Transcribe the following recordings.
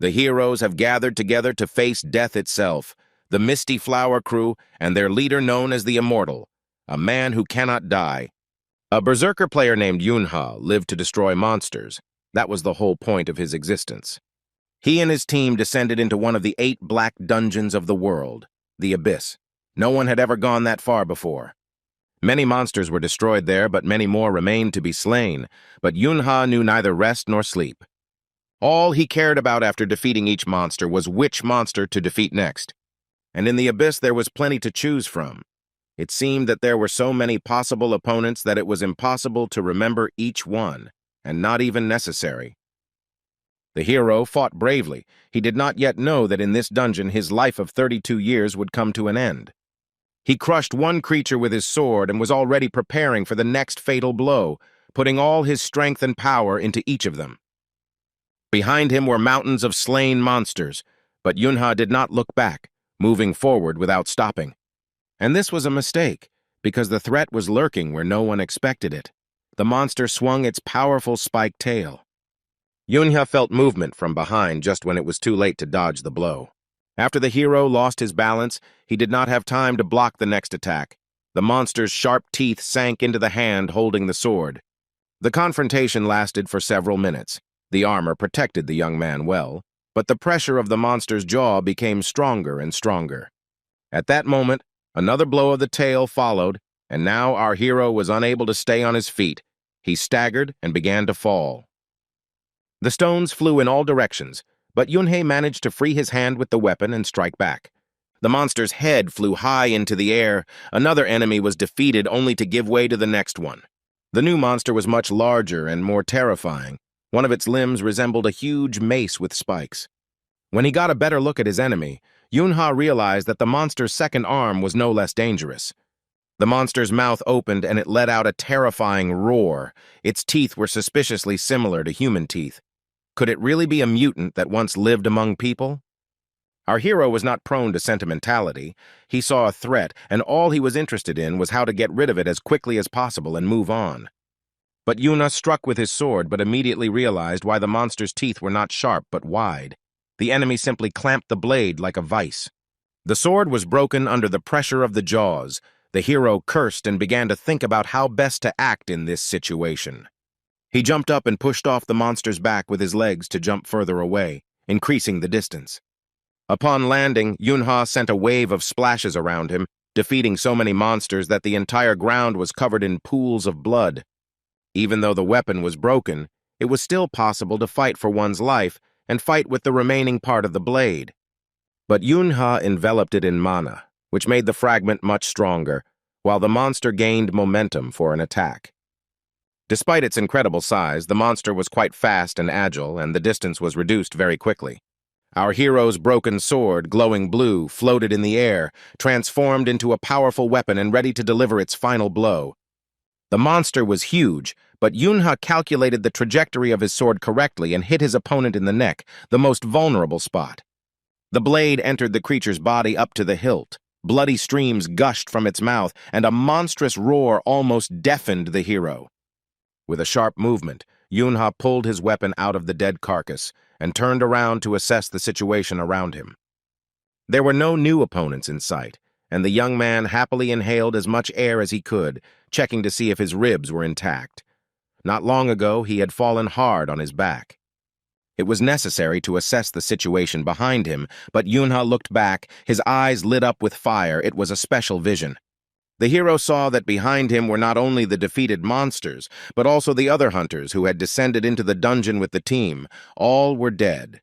The heroes have gathered together to face death itself, the Misty Flower crew and their leader known as the Immortal, a man who cannot die. A berserker player named Yunha lived to destroy monsters. That was the whole point of his existence. He and his team descended into one of the 8 black dungeons of the world, the Abyss. No one had ever gone that far before. Many monsters were destroyed there, but many more remained to be slain. But Yunha knew neither rest nor sleep. All he cared about after defeating each monster was which monster to defeat next. And in the Abyss there was plenty to choose from. It seemed that there were so many possible opponents that it was impossible to remember each one, and not even necessary. The hero fought bravely. He did not yet know that in this dungeon his life of 32 years would come to an end. He crushed one creature with his sword and was already preparing for the next fatal blow, putting all his strength and power into each of them. Behind him were mountains of slain monsters, but Yunha did not look back, moving forward without stopping. And this was a mistake, because the threat was lurking where no one expected it. The monster swung its powerful spiked tail. Yunha felt movement from behind just when it was too late to dodge the blow. After the hero lost his balance, he did not have time to block the next attack. The monster's sharp teeth sank into the hand holding the sword. The confrontation lasted for several minutes. The armor protected the young man well, but the pressure of the monster's jaw became stronger and stronger. At that moment, another blow of the tail followed, and now our hero was unable to stay on his feet. He staggered and began to fall. The stones flew in all directions, but Yunhei managed to free his hand with the weapon and strike back. The monster's head flew high into the air. Another enemy was defeated only to give way to the next one. The new monster was much larger and more terrifying. One of its limbs resembled a huge mace with spikes. When he got a better look at his enemy, Yunha realized that the monster's second arm was no less dangerous. The monster's mouth opened and it let out a terrifying roar. Its teeth were suspiciously similar to human teeth. Could it really be a mutant that once lived among people? Our hero was not prone to sentimentality. He saw a threat, and all he was interested in was how to get rid of it as quickly as possible and move on. But Yunha struck with his sword, but immediately realized why the monster's teeth were not sharp but wide. The enemy simply clamped the blade like a vice. The sword was broken under the pressure of the jaws. The hero cursed and began to think about how best to act in this situation. He jumped up and pushed off the monster's back with his legs to jump further away, increasing the distance. Upon landing, Yunha sent a wave of splashes around him, defeating so many monsters that the entire ground was covered in pools of blood. Even though the weapon was broken, it was still possible to fight for one's life and fight with the remaining part of the blade. But Yunha enveloped it in mana, which made the fragment much stronger, while the monster gained momentum for an attack. Despite its incredible size, the monster was quite fast and agile, and the distance was reduced very quickly. Our hero's broken sword, glowing blue, floated in the air, transformed into a powerful weapon and ready to deliver its final blow. The monster was huge, but Yunha calculated the trajectory of his sword correctly and hit his opponent in the neck, the most vulnerable spot. The blade entered the creature's body up to the hilt. Bloody streams gushed from its mouth, and a monstrous roar almost deafened the hero. With a sharp movement, Yunha pulled his weapon out of the dead carcass and turned around to assess the situation around him. There were no new opponents in sight, and the young man happily inhaled as much air as he could, checking to see if his ribs were intact. Not long ago, he had fallen hard on his back. It was necessary to assess the situation behind him, but Yunha looked back, his eyes lit up with fire. It was a special vision. The hero saw that behind him were not only the defeated monsters, but also the other hunters who had descended into the dungeon with the team. All were dead.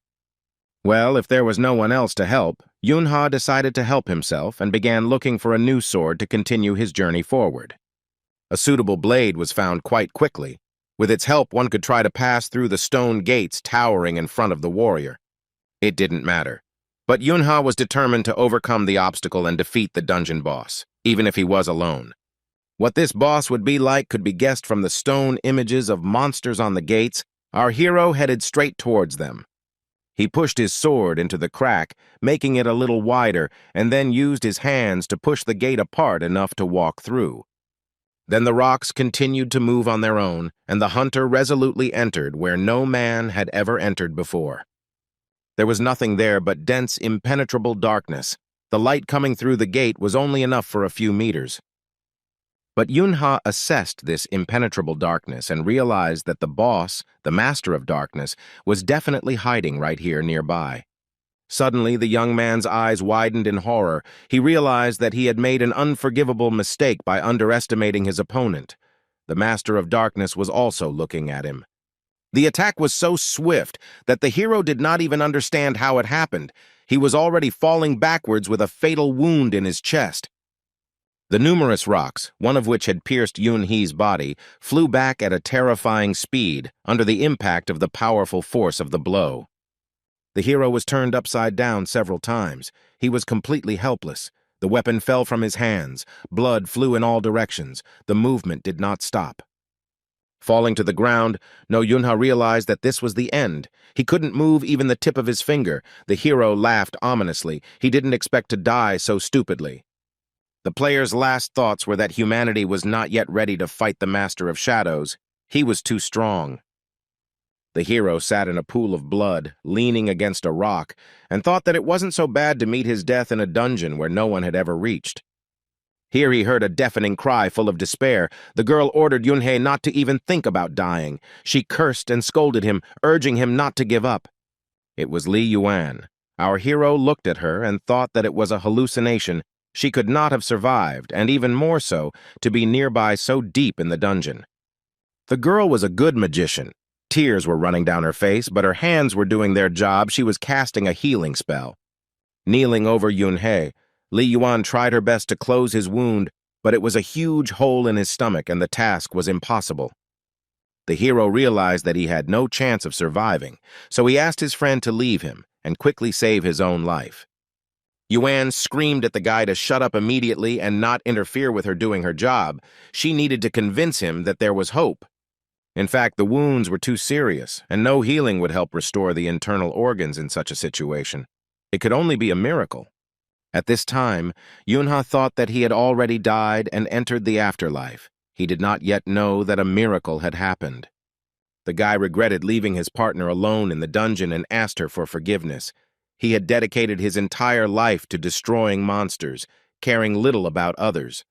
Well, if there was no one else to help, Yunha decided to help himself and began looking for a new sword to continue his journey forward. A suitable blade was found quite quickly. With its help, one could try to pass through the stone gates towering in front of the warrior. It didn't matter. But Yunha was determined to overcome the obstacle and defeat the dungeon boss, even if he was alone. What this boss would be like could be guessed from the stone images of monsters on the gates. Our hero headed straight towards them. He pushed his sword into the crack, making it a little wider, and then used his hands to push the gate apart enough to walk through. Then the rocks continued to move on their own, and the hunter resolutely entered where no man had ever entered before. There was nothing there but dense, impenetrable darkness. The light coming through the gate was only enough for a few meters. But Yunha assessed this impenetrable darkness and realized that the boss, the master of darkness, was definitely hiding right here nearby. Suddenly, the young man's eyes widened in horror. He realized that he had made an unforgivable mistake by underestimating his opponent. The master of darkness was also looking at him. The attack was so swift that the hero did not even understand how it happened. He was already falling backwards with a fatal wound in his chest. The numerous rocks, one of which had pierced Yunhe's body, flew back at a terrifying speed under the impact of the powerful force of the blow. The hero was turned upside down several times. He was completely helpless. The weapon fell from his hands. Blood flew in all directions. The movement did not stop. Falling to the ground, No Yunha realized that this was the end. He couldn't move even the tip of his finger. The hero laughed ominously. He didn't expect to die so stupidly. The player's last thoughts were that humanity was not yet ready to fight the Master of Shadows. He was too strong. The hero sat in a pool of blood, leaning against a rock, and thought that it wasn't so bad to meet his death in a dungeon where no one had ever reached. Here he heard a deafening cry full of despair. The girl ordered Yunhe not to even think about dying. She cursed and scolded him, urging him not to give up. It was Li Yuan. Our hero looked at her and thought that it was a hallucination. She could not have survived, and even more so, to be nearby so deep in the dungeon. The girl was a good magician. Tears were running down her face, but her hands were doing their job. She was casting a healing spell. Kneeling over Yunhe, Li Yuan tried her best to close his wound, but it was a huge hole in his stomach and the task was impossible. The hero realized that he had no chance of surviving, so he asked his friend to leave him and quickly save his own life. Yuan screamed at the guy to shut up immediately and not interfere with her doing her job. She needed to convince him that there was hope. In fact, the wounds were too serious, and no healing would help restore the internal organs in such a situation. It could only be a miracle. At this time, Yunha thought that he had already died and entered the afterlife. He did not yet know that a miracle had happened. The guy regretted leaving his partner alone in the dungeon and asked her for forgiveness. He had dedicated his entire life to destroying monsters, caring little about others.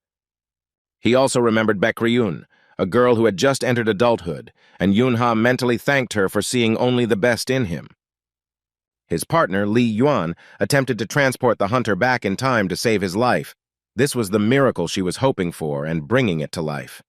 He also remembered Baekryun, a girl who had just entered adulthood, and Yunha mentally thanked her for seeing only the best in him. His partner, Li Yuan, attempted to transport the hunter back in time to save his life. This was the miracle she was hoping for and bringing it to life.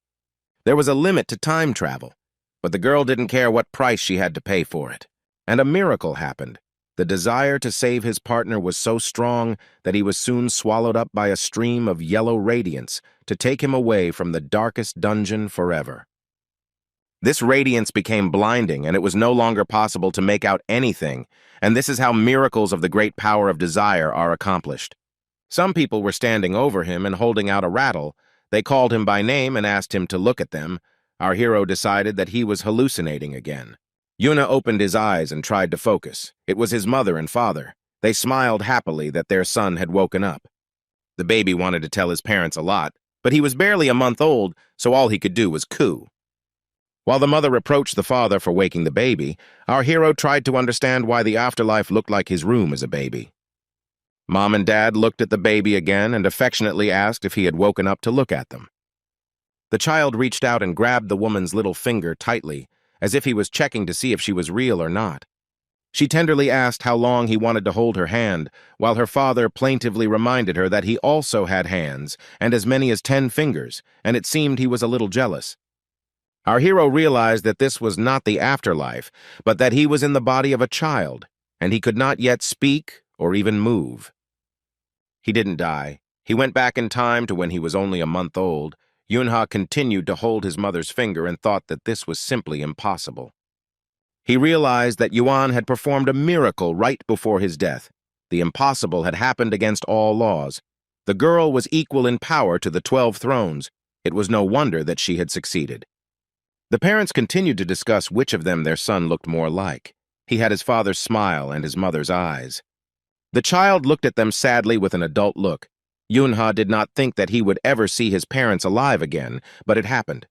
There was a limit to time travel, but the girl didn't care what price she had to pay for it. And a miracle happened. The desire to save his partner was so strong that he was soon swallowed up by a stream of yellow radiance to take him away from the darkest dungeon forever. This radiance became blinding, and it was no longer possible to make out anything, and this is how miracles of the great power of desire are accomplished. Some people were standing over him and holding out a rattle. They called him by name and asked him to look at them. Our hero decided that he was hallucinating again. Yuna opened his eyes and tried to focus. It was his mother and father. They smiled happily that their son had woken up. The baby wanted to tell his parents a lot, but he was barely a month old, so all he could do was coo. While the mother reproached the father for waking the baby, our hero tried to understand why the afterlife looked like his room as a baby. Mom and Dad looked at the baby again and affectionately asked if he had woken up to look at them. The child reached out and grabbed the woman's little finger tightly, as if he was checking to see if she was real or not. She tenderly asked how long he wanted to hold her hand, while her father plaintively reminded her that he also had hands and as many as 10 fingers, and it seemed he was a little jealous. Our hero realized that this was not the afterlife, but that he was in the body of a child, and he could not yet speak or even move. He didn't die. He went back in time to when he was only a month old. Yunha continued to hold his mother's finger and thought that this was simply impossible. He realized that Yuan had performed a miracle right before his death. The impossible had happened against all laws. The girl was equal in power to the 12 thrones. It was no wonder that she had succeeded. The parents continued to discuss which of them their son looked more like. He had his father's smile and his mother's eyes. The child looked at them sadly with an adult look. Yunha did not think that he would ever see his parents alive again, but it happened.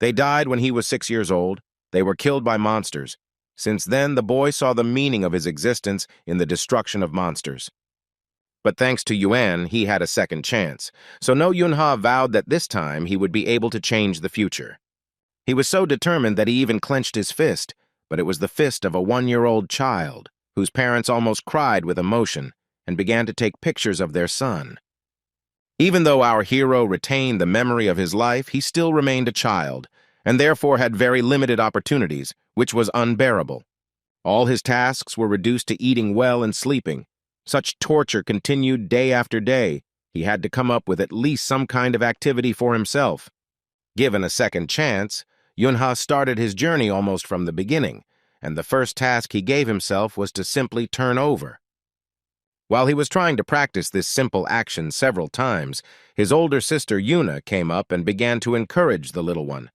They died when he was 6 years old. They were killed by monsters. Since then, the boy saw the meaning of his existence in the destruction of monsters. But thanks to Yuan, he had a second chance, so No Yunha vowed that this time he would be able to change the future. He was so determined that he even clenched his fist, but it was the fist of a 1-year-old child, whose parents almost cried with emotion and began to take pictures of their son. Even though our hero retained the memory of his life, he still remained a child, and therefore had very limited opportunities, which was unbearable. All his tasks were reduced to eating well and sleeping. Such torture continued day after day. He had to come up with at least some kind of activity for himself. Given a second chance, Yunha started his journey almost from the beginning, and the first task he gave himself was to simply turn over. While he was trying to practice this simple action several times, his older sister Yuna came up and began to encourage the little one.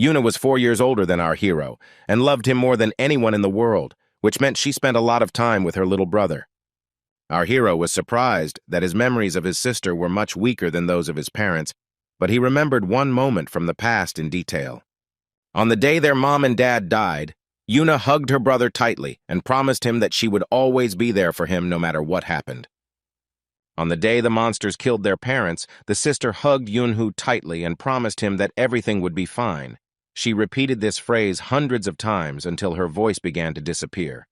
Yuna was 4 years older than our hero and loved him more than anyone in the world, which meant she spent a lot of time with her little brother. Our hero was surprised that his memories of his sister were much weaker than those of his parents, but he remembered one moment from the past in detail. On the day their mom and dad died, Yuna hugged her brother tightly and promised him that she would always be there for him no matter what happened. On the day the monsters killed their parents, the sister hugged Yunhu tightly and promised him that everything would be fine. She repeated this phrase hundreds of times until her voice began to disappear.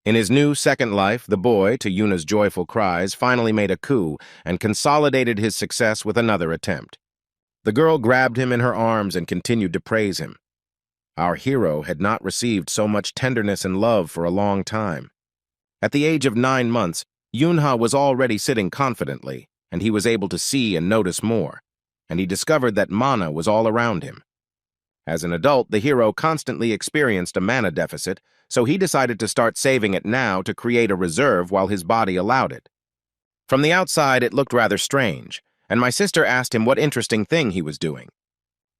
In his new second life, the boy, to Yuna's joyful cries, finally made a coup and consolidated his success with another attempt. The girl grabbed him in her arms and continued to praise him. Our hero had not received so much tenderness and love for a long time. At the age of 9 months, Yunha was already sitting confidently, and he was able to see and notice more, and he discovered that mana was all around him. As an adult, the hero constantly experienced a mana deficit, so he decided to start saving it now to create a reserve while his body allowed it. From the outside, it looked rather strange, and my sister asked him what interesting thing he was doing.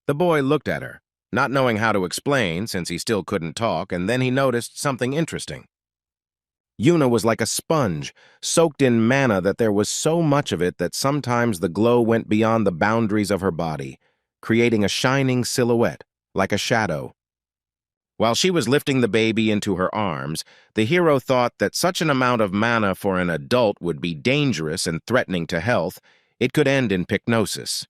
The boy looked at her, not knowing how to explain since he still couldn't talk, and then he noticed something interesting. Yuna was like a sponge, soaked in mana that there was so much of it that sometimes the glow went beyond the boundaries of her body, creating a shining silhouette, like a shadow. While she was lifting the baby into her arms, the hero thought that such an amount of mana for an adult would be dangerous and threatening to health. It could end in pycnosis.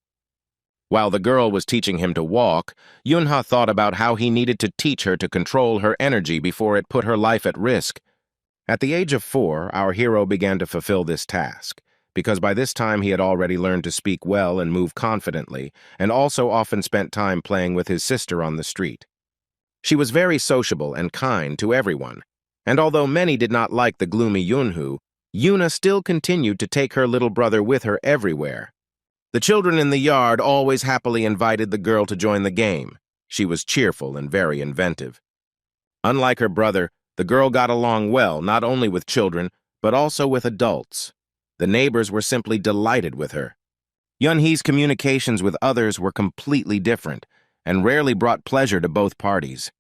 While the girl was teaching him to walk, Yunha thought about how he needed to teach her to control her energy before it put her life at risk. At the age of 4, our hero began to fulfill this task, because by this time he had already learned to speak well and move confidently, and also often spent time playing with his sister on the street. She was very sociable and kind to everyone, and although many did not like the gloomy Yunhu, Yuna still continued to take her little brother with her everywhere. The children in the yard always happily invited the girl to join the game. She was cheerful and very inventive. Unlike her brother, the girl got along well not only with children, but also with adults. The neighbors were simply delighted with her. Yunhee's communications with others were completely different, and rarely brought pleasure to both parties.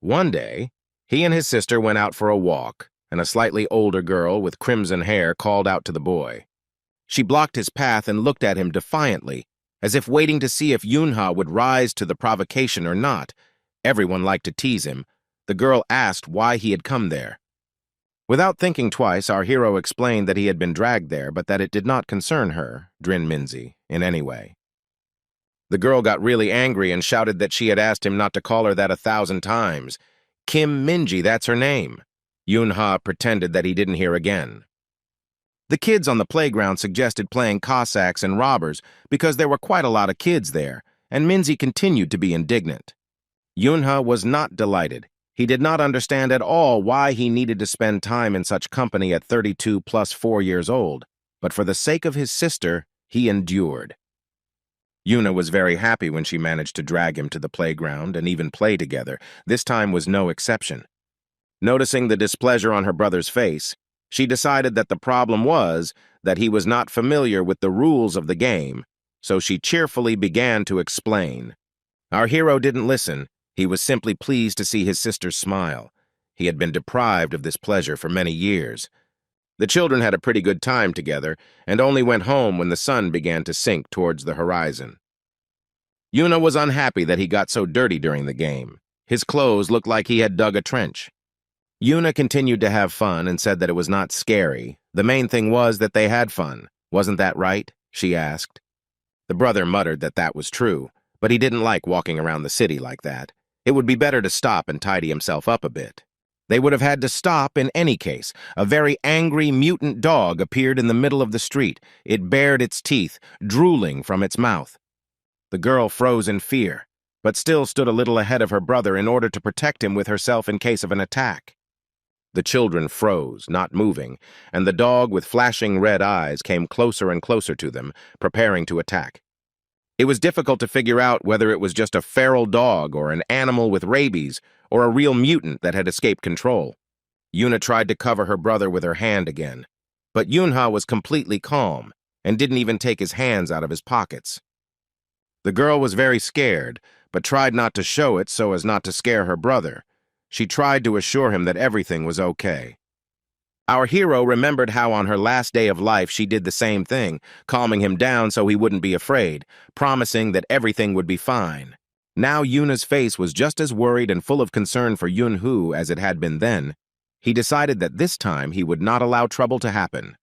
One day, he and his sister went out for a walk, and a slightly older girl with crimson hair called out to the boy. She blocked his path and looked at him defiantly, as if waiting to see if Yunha would rise to the provocation or not. Everyone liked to tease him. The girl asked why he had come there. Without thinking twice, our hero explained that he had been dragged there, but that it did not concern her, Drin Minzy, in any way. The girl got really angry and shouted that she had asked him not to call her that 1,000 times. Kim Minji, that's her name. Yunha pretended that he didn't hear again. The kids on the playground suggested playing Cossacks and robbers because there were quite a lot of kids there, and Minzy continued to be indignant. Yunha was not delighted. He did not understand at all why he needed to spend time in such company at 32 plus 4 years old, but for the sake of his sister, he endured. Yuna was very happy when she managed to drag him to the playground and even play together. This time was no exception. Noticing the displeasure on her brother's face, she decided that the problem was that he was not familiar with the rules of the game, so she cheerfully began to explain. Our hero didn't listen. He was simply pleased to see his sister smile. He had been deprived of this pleasure for many years. The children had a pretty good time together and only went home when the sun began to sink towards the horizon. Yuna was unhappy that he got so dirty during the game. His clothes looked like he had dug a trench. Yuna continued to have fun and said that it was not scary. The main thing was that they had fun. Wasn't that right? She asked. The brother muttered that that was true, but he didn't like walking around the city like that. It would be better to stop and tidy himself up a bit. They would have had to stop in any case. A very angry mutant dog appeared in the middle of the street. It bared its teeth, drooling from its mouth. The girl froze in fear, but still stood a little ahead of her brother in order to protect him with herself in case of an attack. The children froze, not moving, and the dog with flashing red eyes came closer and closer to them, preparing to attack. It was difficult to figure out whether it was just a feral dog or an animal with rabies or a real mutant that had escaped control. Yuna tried to cover her brother with her hand again, but Yunha was completely calm and didn't even take his hands out of his pockets. The girl was very scared, but tried not to show it so as not to scare her brother. She tried to assure him that everything was okay. Our hero remembered how on her last day of life she did the same thing, calming him down so he wouldn't be afraid, promising that everything would be fine. Now Yuna's face was just as worried and full of concern for Yunhu as it had been then. He decided that this time he would not allow trouble to happen.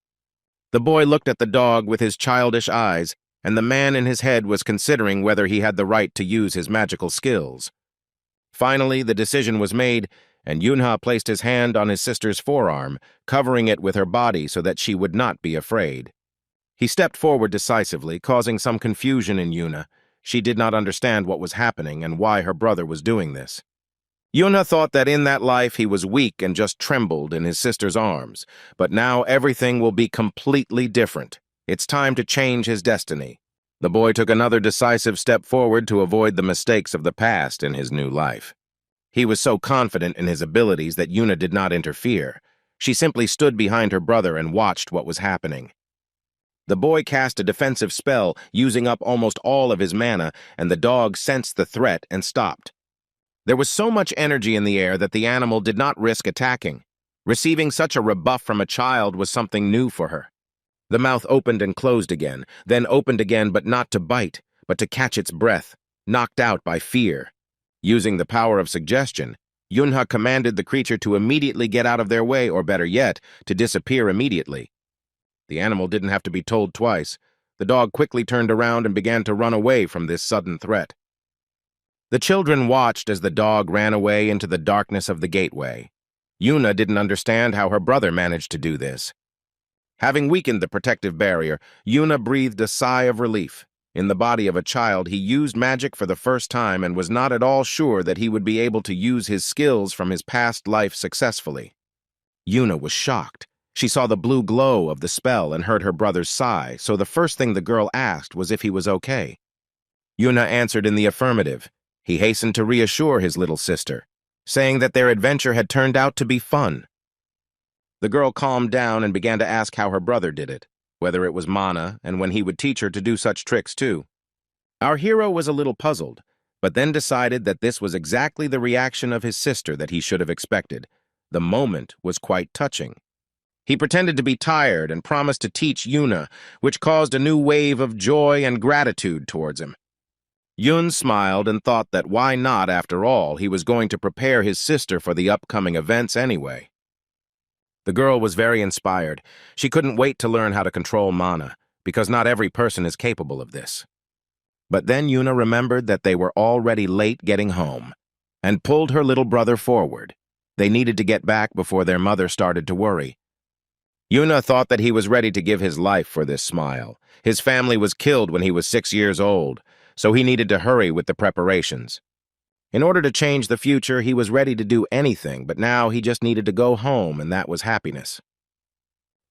The boy looked at the dog with his childish eyes, and the man in his head was considering whether he had the right to use his magical skills. Finally, the decision was made, and Yunha placed his hand on his sister's forearm, covering it with her body so that she would not be afraid. He stepped forward decisively, causing some confusion in Yuna. She did not understand what was happening and why her brother was doing this. Yuna thought that in that life he was weak and just trembled in his sister's arms, but now everything will be completely different. It's time to change his destiny. The boy took another decisive step forward to avoid the mistakes of the past in his new life. He was so confident in his abilities that Yuna did not interfere. She simply stood behind her brother and watched what was happening. The boy cast a defensive spell, using up almost all of his mana, and the dog sensed the threat and stopped. There was so much energy in the air that the animal did not risk attacking. Receiving such a rebuff from a child was something new for her. The mouth opened and closed again, then opened again, but not to bite, but to catch its breath, knocked out by fear. Using the power of suggestion, Yunha commanded the creature to immediately get out of their way, or better yet, to disappear immediately. The animal didn't have to be told twice. The dog quickly turned around and began to run away from this sudden threat. The children watched as the dog ran away into the darkness of the gateway. Yuna didn't understand how her brother managed to do this. Having weakened the protective barrier, Yuna breathed a sigh of relief. In the body of a child, he used magic for the first time and was not at all sure that he would be able to use his skills from his past life successfully. Yuna was shocked. She saw the blue glow of the spell and heard her brother's sigh, so the first thing the girl asked was if he was okay. Yuna answered in the affirmative. He hastened to reassure his little sister, saying that their adventure had turned out to be fun. The girl calmed down and began to ask how her brother did it, whether it was mana, and when he would teach her to do such tricks too. Our hero was a little puzzled, but then decided that this was exactly the reaction of his sister that he should have expected. The moment was quite touching. He pretended to be tired and promised to teach Yuna, which caused a new wave of joy and gratitude towards him. Yun smiled and thought that why not, after all, he was going to prepare his sister for the upcoming events anyway. The girl was very inspired. She couldn't wait to learn how to control mana, because not every person is capable of this. But then Yuna remembered that they were already late getting home, and pulled her little brother forward. They needed to get back before their mother started to worry. Yuna thought that he was ready to give his life for this smile. His family was killed when he was 6 years old, so he needed to hurry with the preparations. In order to change the future, he was ready to do anything, but now he just needed to go home, and that was happiness.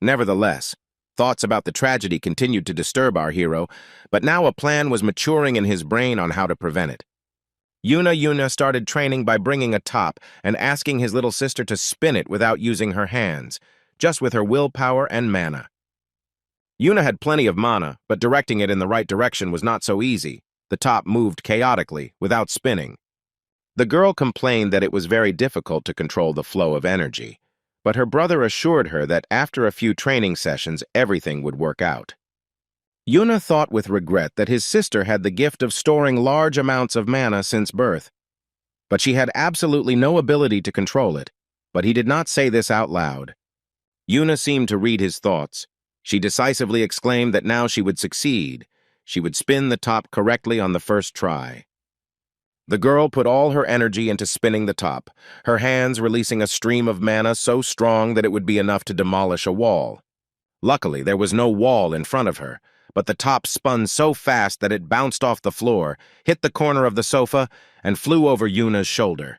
Nevertheless, thoughts about the tragedy continued to disturb our hero, but now a plan was maturing in his brain on how to prevent it. Yuna started training by bringing a top and asking his little sister to spin it without using her hands, just with her willpower and mana. Yuna had plenty of mana, but directing it in the right direction was not so easy. The top moved chaotically, without spinning. The girl complained that it was very difficult to control the flow of energy, but her brother assured her that after a few training sessions, everything would work out. Yuna thought with regret that his sister had the gift of storing large amounts of mana since birth. but she had absolutely no ability to control it. But he did not say this out loud. Yuna seemed to read his thoughts. She decisively exclaimed that now she would succeed. She would spin the top correctly on the first try. The girl put all her energy into spinning the top, her hands releasing a stream of mana so strong that it would be enough to demolish a wall. Luckily, there was no wall in front of her, but the top spun so fast that it bounced off the floor, hit the corner of the sofa, and flew over Yuna's shoulder.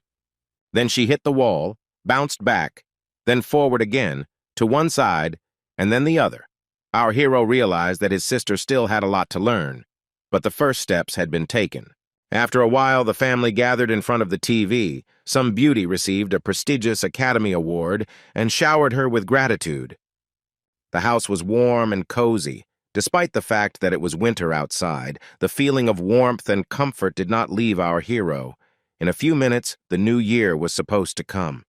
Then she hit the wall, bounced back, then forward again, to one side, and then the other. Our hero realized that his sister still had a lot to learn, but the first steps had been taken. After a while, the family gathered in front of the TV. Some beauty received a prestigious Academy Award and showered her with gratitude. The house was warm and cozy. Despite the fact that it was winter outside, the feeling of warmth and comfort did not leave our hero. In a few minutes, the new year was supposed to come.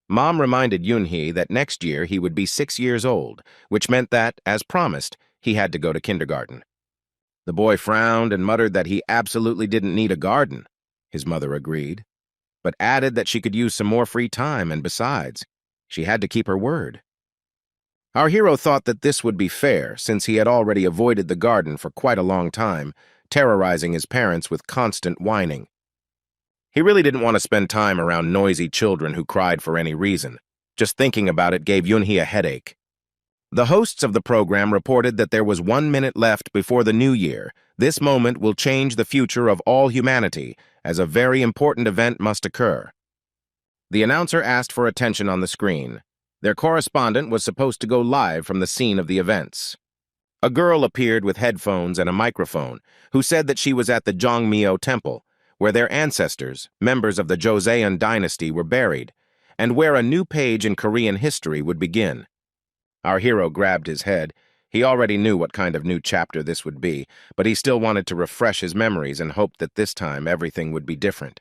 Mom reminded Yoonhee that next year he would be 6 years old, which meant that, as promised, he had to go to kindergarten. The boy frowned and muttered that he absolutely didn't need a garden. His mother agreed, but added that she could use some more free time, and besides, she had to keep her word. Our hero thought that this would be fair, since he had already avoided the garden for quite a long time, terrorizing his parents with constant whining. He really didn't want to spend time around noisy children who cried for any reason. Just thinking about it gave Yoonhee a headache. The hosts of the program reported that there was 1 minute left before the new year. This moment will change the future of all humanity, as a very important event must occur. The announcer asked for attention on the screen. Their correspondent was supposed to go live from the scene of the events. A girl appeared with headphones and a microphone, who said that she was at the Jongmyo Temple, where their ancestors, members of the Joseon dynasty, were buried, and where a new page in Korean history would begin. Our hero grabbed his head. He already knew what kind of new chapter this would be, but he still wanted to refresh his memories and hoped that this time everything would be different.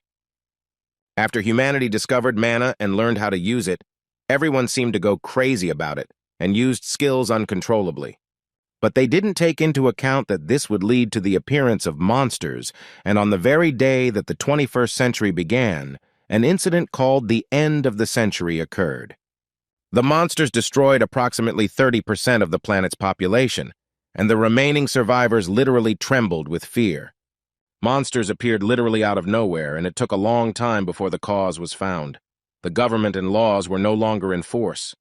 After humanity discovered mana and learned how to use it, everyone seemed to go crazy about it and used skills uncontrollably. But they didn't take into account that this would lead to the appearance of monsters, and on the very day that the 21st century began, an incident called the End of the Century occurred. The monsters destroyed approximately 30% of the planet's population, and the remaining survivors literally trembled with fear. Monsters appeared literally out of nowhere, and it took a long time before the cause was found. The government and laws were no longer in force.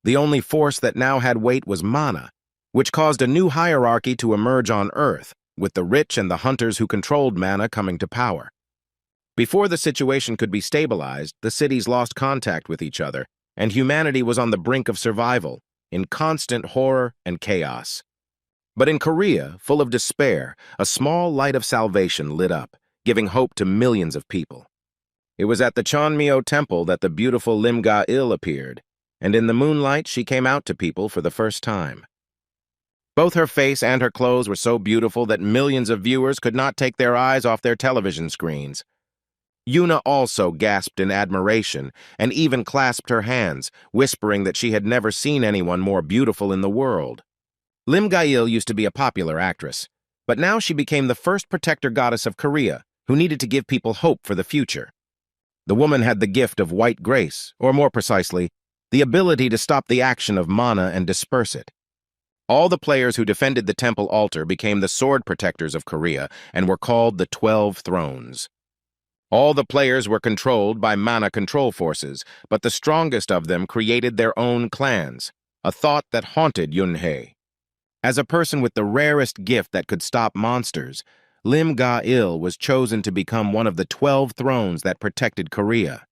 The only force that now had weight was mana, which caused a new hierarchy to emerge on Earth, with the rich and the hunters who controlled mana coming to power. Before the situation could be stabilized, the cities lost contact with each other, and humanity was on the brink of survival, in constant horror and chaos. But in Korea, full of despair, a small light of salvation lit up, giving hope to millions of people. It was at the Cheonmyo Temple that the beautiful Lim Ga-il appeared, and in the moonlight she came out to people for the first time. Both her face and her clothes were so beautiful that millions of viewers could not take their eyes off their television screens. Yuna also gasped in admiration and even clasped her hands, whispering that she had never seen anyone more beautiful in the world. Lim Ga-il used to be a popular actress, but now she became the first protector goddess of Korea, who needed to give people hope for the future. The woman had the gift of white grace, or more precisely, the ability to stop the action of mana and disperse it. All the players who defended the temple altar became the sword protectors of Korea and were called the 12 Thrones. All the players were controlled by mana control forces, but the strongest of them created their own clans, a thought that haunted Yoonhee. As a person with the rarest gift that could stop monsters, Lim Ga-il was chosen to become one of the 12 thrones that protected Korea.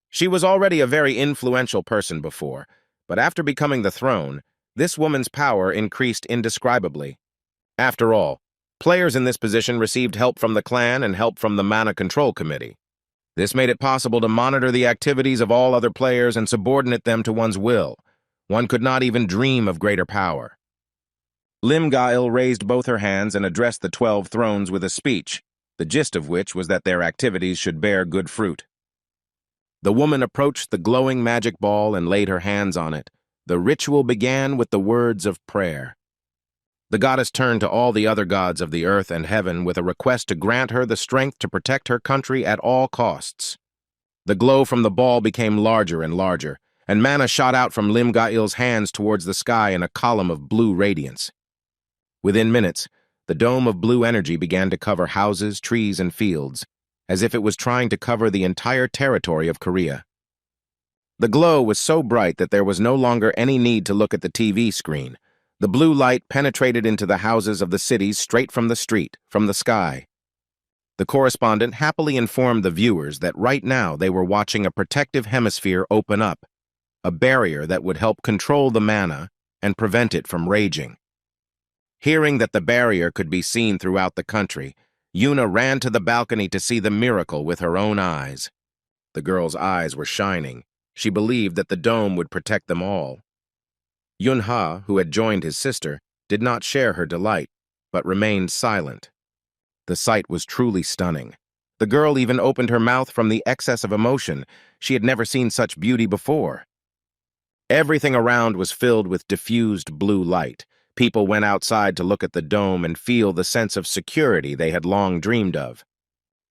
She was already a very influential person before, but after becoming the throne, this woman's power increased indescribably. After all, players in this position received help from the clan and help from the Mana Control Committee. This made it possible to monitor the activities of all other players and subordinate them to one's will. One could not even dream of greater power. Lim Ga-il raised both her hands and addressed the 12 thrones with a speech, the gist of which was that their activities should bear good fruit. The woman approached the glowing magic ball and laid her hands on it. The ritual began with the words of prayer. The goddess turned to all the other gods of the earth and heaven with a request to grant her the strength to protect her country at all costs. The glow from the ball became larger and larger, and mana shot out from Lim Ga-il's hands towards the sky in a column of blue radiance. Within minutes, the dome of blue energy began to cover houses, trees, and fields, as if it was trying to cover the entire territory of Korea. The glow was so bright that there was no longer any need to look at the TV screen. The blue light penetrated into the houses of the cities straight from the street, from the sky. The correspondent happily informed the viewers that right now they were watching a protective hemisphere open up, a barrier that would help control the mana and prevent it from raging. Hearing that the barrier could be seen throughout the country, Yuna ran to the balcony to see the miracle with her own eyes. The girl's eyes were shining. She believed that the dome would protect them all. Yunha, who had joined his sister, did not share her delight, but remained silent. The sight was truly stunning. The girl even opened her mouth from the excess of emotion. She had never seen such beauty before. Everything around was filled with diffused blue light. People went outside to look at the dome and feel the sense of security they had long dreamed of.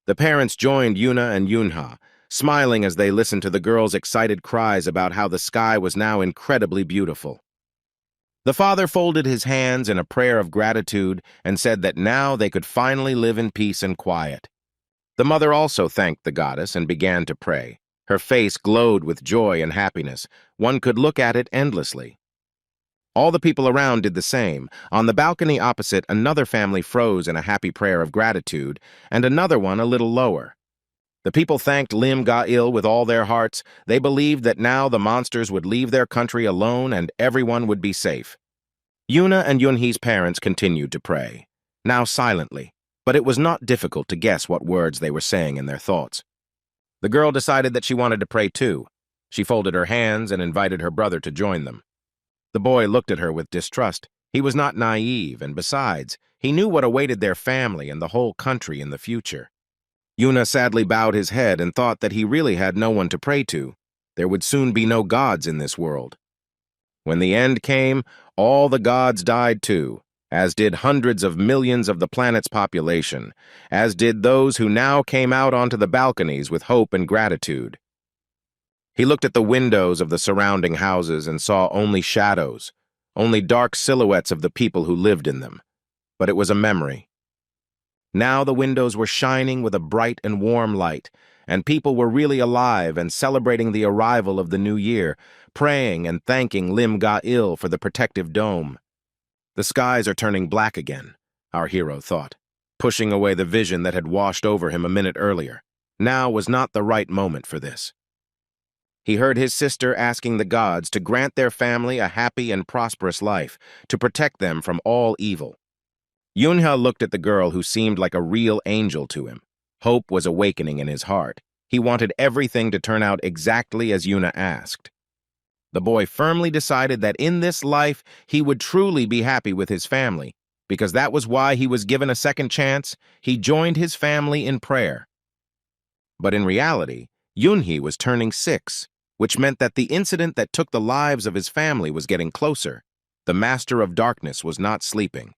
The parents joined Yuna and Yunha, smiling as they listened to the girl's excited cries about how the sky was now incredibly beautiful. The father folded his hands in a prayer of gratitude and said that now they could finally live in peace and quiet. The mother also thanked the goddess and began to pray. Her face glowed with joy and happiness. One could look at it endlessly. All the people around did the same. On the balcony opposite, another family froze in a happy prayer of gratitude, and another one a little lower. The people thanked Lim Ga-il with all their hearts. They believed that now the monsters would leave their country alone and everyone would be safe. Yuna and Yunhee's parents continued to pray, now silently, but it was not difficult to guess what words they were saying in their thoughts. The girl decided that she wanted to pray too. She folded her hands and invited her brother to join them. The boy looked at her with distrust. He was not naive, and besides, he knew what awaited their family and the whole country in the future. Yuna sadly bowed his head and thought that he really had no one to pray to. There would soon be no gods in this world. When the end came, all the gods died too, as did hundreds of millions of the planet's population, as did those who now came out onto the balconies with hope and gratitude. He looked at the windows of the surrounding houses and saw only shadows, only dark silhouettes of the people who lived in them. But it was a memory. Now the windows were shining with a bright and warm light, and people were really alive and celebrating the arrival of the new year, praying and thanking Lim Ga-il for the protective dome. The skies are turning black again, our hero thought, pushing away the vision that had washed over him a minute earlier. Now was not the right moment for this. He heard his sister asking the gods to grant their family a happy and prosperous life, to protect them from all evil. Yunha looked at the girl who seemed like a real angel to him. Hope was awakening in his heart. He wanted everything to turn out exactly as Yuna asked. The boy firmly decided that in this life he would truly be happy with his family. Because that was why he was given a second chance, he joined his family in prayer. But in reality, Yunhee was turning 6, which meant that the incident that took the lives of his family was getting closer. The Master of Darkness was not sleeping.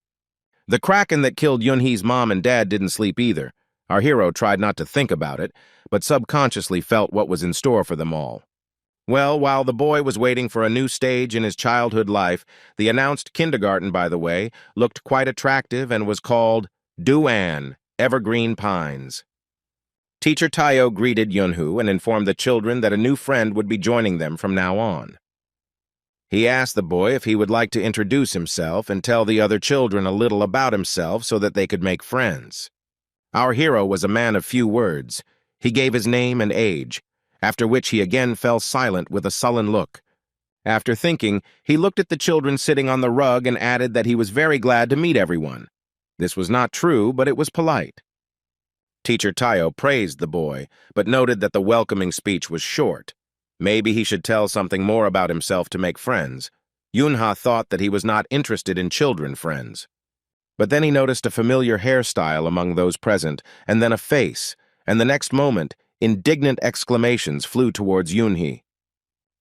The kraken that killed Yunhee's mom and dad didn't sleep either. Our hero tried not to think about it, but subconsciously felt what was in store for them all. Well, while the boy was waiting for a new stage in his childhood life, the announced kindergarten, by the way, looked quite attractive and was called Duan, Evergreen Pines. Teacher Tayo greeted Yunhu and informed the children that a new friend would be joining them from now on. He asked the boy if he would like to introduce himself and tell the other children a little about himself so that they could make friends. Our hero was a man of few words. He gave his name and age, after which he again fell silent with a sullen look. After thinking, he looked at the children sitting on the rug and added that he was very glad to meet everyone. This was not true, but it was polite. Teacher Tayo praised the boy, but noted that the welcoming speech was short. Maybe he should tell something more about himself to make friends. Yunha thought that he was not interested in children friends. But then he noticed a familiar hairstyle among those present, and then a face, and the next moment, indignant exclamations flew towards Yunhee.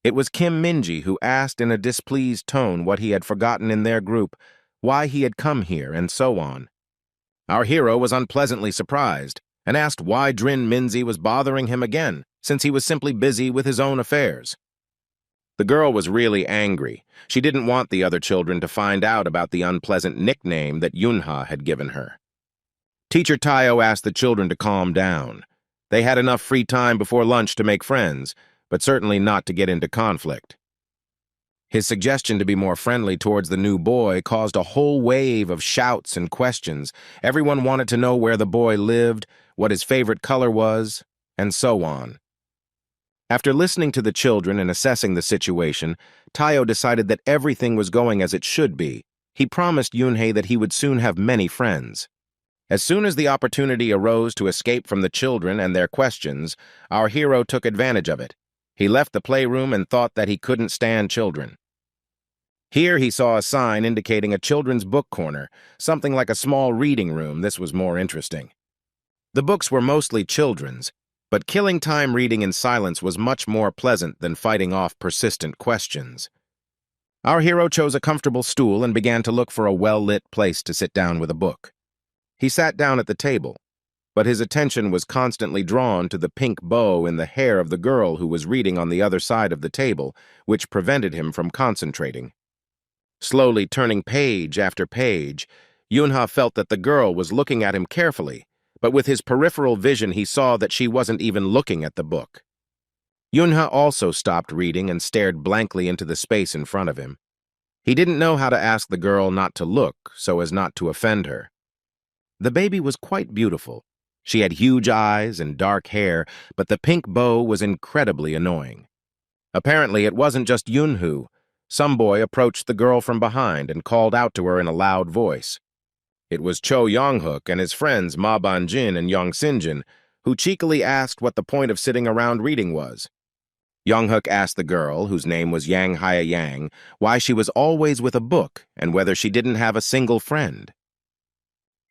It was Kim Minji who asked in a displeased tone what he had forgotten in their group. why he had come here, and so on. Our hero was unpleasantly surprised and asked why Drin Minzy was bothering him again, since he was simply busy with his own affairs. The girl was really angry. She didn't want the other children to find out about the unpleasant nickname that Yunha had given her. Teacher Tayo asked the children to calm down. They had enough free time before lunch to make friends, but certainly not to get into conflict. His suggestion to be more friendly towards the new boy caused a whole wave of shouts and questions. Everyone wanted to know where the boy lived, what his favorite color was, and so on. After listening to the children and assessing the situation, Tayo decided that everything was going as it should be. He promised Yunhei that he would soon have many friends. As soon as the opportunity arose to escape from the children and their questions, our hero took advantage of it. He left the playroom and thought that he couldn't stand children. Here he saw a sign indicating a children's book corner, something like a small reading room. This was more interesting. The books were mostly children's, but killing time reading in silence was much more pleasant than fighting off persistent questions. Our hero chose a comfortable stool and began to look for a well-lit place to sit down with a book. He sat down at the table, but his attention was constantly drawn to the pink bow in the hair of the girl who was reading on the other side of the table, which prevented him from concentrating. Slowly turning page after page, Yunha felt that the girl was looking at him carefully, but with his peripheral vision he saw that she wasn't even looking at the book. Yunha also stopped reading and stared blankly into the space in front of him. He didn't know how to ask the girl not to look so as not to offend her. The baby was quite beautiful. She had huge eyes and dark hair, but the pink bow was incredibly annoying. Apparently, it wasn't just Yunhu. Some boy approached the girl from behind and called out to her in a loud voice. It was Cho Yonghook and his friends Ma Banjin and Yong Sinjin, who cheekily asked what the point of sitting around reading was. Yonghook asked the girl, whose name was Yang Haya Yang, why she was always with a book and whether she didn't have a single friend.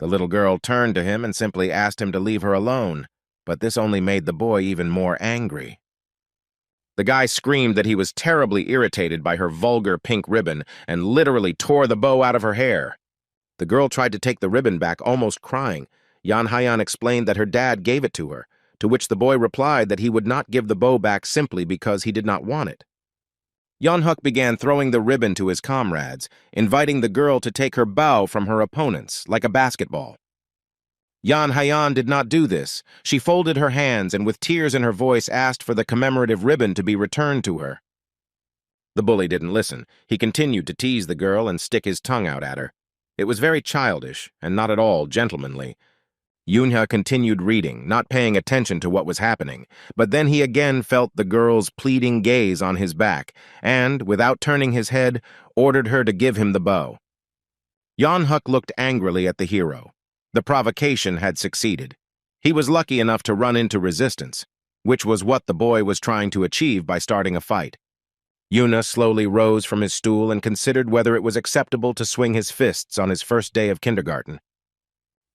The little girl turned to him and simply asked him to leave her alone, but this only made the boy even more angry. The guy screamed that he was terribly irritated by her vulgar pink ribbon and literally tore the bow out of her hair. The girl tried to take the ribbon back, almost crying. Yan Haiyan explained that her dad gave it to her, to which the boy replied that he would not give the bow back simply because he did not want it. Yonhuk began throwing the ribbon to his comrades, inviting the girl to take her bow from her opponents, like a basketball. Yan Haiyan did not do this. She folded her hands and with tears in her voice asked for the commemorative ribbon to be returned to her. The bully didn't listen. He continued to tease the girl and stick his tongue out at her. It was very childish and not at all gentlemanly. Yunha continued reading, not paying attention to what was happening, but then he again felt the girl's pleading gaze on his back and, without turning his head, ordered her to give him the bow. Yonhuk looked angrily at the hero. The provocation had succeeded. He was lucky enough to run into resistance, which was what the boy was trying to achieve by starting a fight. Yuna slowly rose from his stool and considered whether it was acceptable to swing his fists on his first day of kindergarten.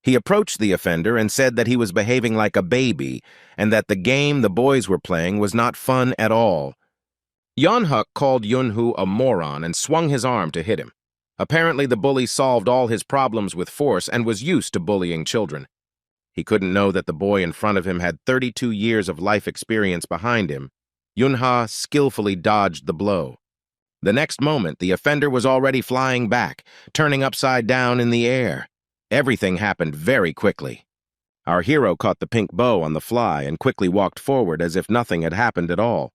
He approached the offender and said that he was behaving like a baby and that the game the boys were playing was not fun at all. Yonhuk called Yunhu a moron and swung his arm to hit him. Apparently, the bully solved all his problems with force and was used to bullying children. He couldn't know that the boy in front of him had 32 years of life experience behind him. Yunha skillfully dodged the blow. The next moment, the offender was already flying back, turning upside down in the air. Everything happened very quickly. Our hero caught the pink bow on the fly and quickly walked forward as if nothing had happened at all.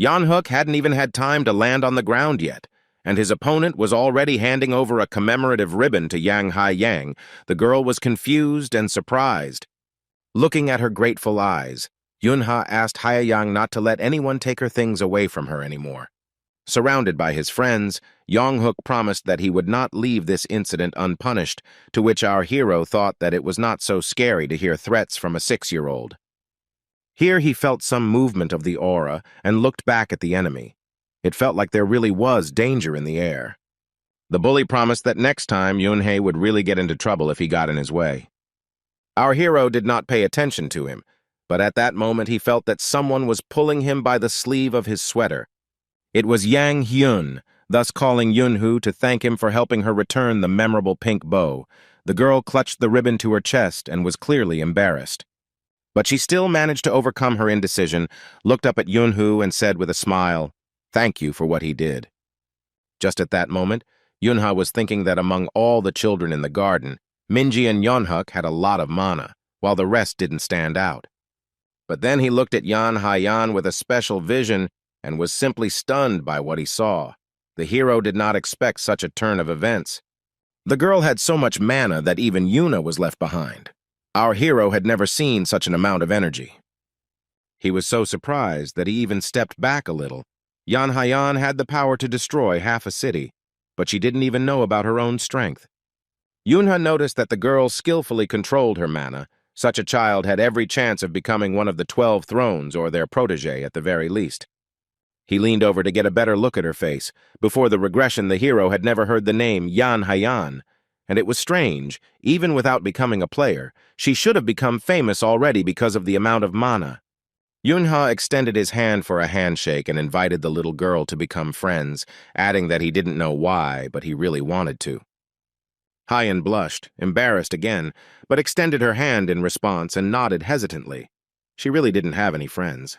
Yonhuk hadn't even had time to land on the ground yet, and his opponent was already handing over a commemorative ribbon to Yang Hai Yang. The girl was confused and surprised. Looking at her grateful eyes, Yunha asked Haiyang not to let anyone take her things away from her anymore. Surrounded by his friends, Yonghuk promised that he would not leave this incident unpunished, to which our hero thought that it was not so scary to hear threats from a 6-year-old. Here he felt some movement of the aura and looked back at the enemy. It felt like there really was danger in the air. The bully promised that next time Yunhei would really get into trouble if he got in his way. Our hero did not pay attention to him, but at that moment he felt that someone was pulling him by the sleeve of his sweater. It was Yang Hyun, thus calling Yunhoo to thank him for helping her return the memorable pink bow. The girl clutched the ribbon to her chest and was clearly embarrassed. But she still managed to overcome her indecision, looked up at Yunhoo and said with a smile, "Thank you for what he did." Just at that moment, Yunha was thinking that among all the children in the garden, Minji and Yeonhuk had a lot of mana, while the rest didn't stand out. But then he looked at Yan Haiyan with a special vision and was simply stunned by what he saw. The hero did not expect such a turn of events. The girl had so much mana that even Yuna was left behind. Our hero had never seen such an amount of energy. He was so surprised that he even stepped back a little. Yan Haiyan had the power to destroy half a city, but she didn't even know about her own strength. Yunha noticed that the girl skillfully controlled her mana. Such a child had every chance of becoming one of the 12 thrones or their protege at the very least. He leaned over to get a better look at her face. Before the regression, the hero had never heard the name Yan Haiyan, and it was strange, even without becoming a player, she should have become famous already because of the amount of mana. Yunha extended his hand for a handshake and invited the little girl to become friends, adding that he didn't know why, but he really wanted to. Haiyan blushed, embarrassed again, but extended her hand in response and nodded hesitantly. She really didn't have any friends.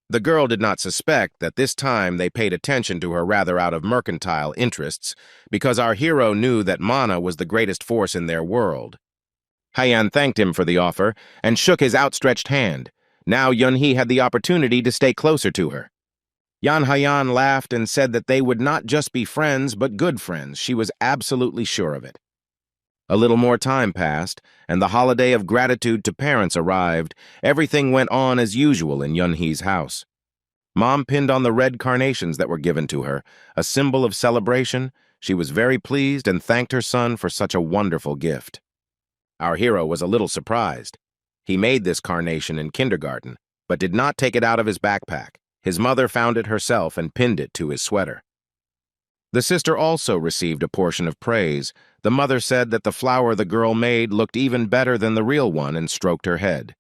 The girl did not suspect that this time they paid attention to her rather out of mercantile interests, because our hero knew that mana was the greatest force in their world. Haiyan thanked him for the offer and shook his outstretched hand. Now Yunhee had the opportunity to stay closer to her. Yan Haiyan laughed and said that they would not just be friends, but good friends. She was absolutely sure of it. A little more time passed, and the holiday of gratitude to parents arrived. Everything went on as usual in Yunhee's house. Mom pinned on the red carnations that were given to her, a symbol of celebration. She was very pleased and thanked her son for such a wonderful gift. Our hero was a little surprised. He made this carnation in kindergarten, but did not take it out of his backpack. His mother found it herself and pinned it to his sweater. The sister also received a portion of praise. The mother said that the flower the girl made looked even better than the real one and stroked her head.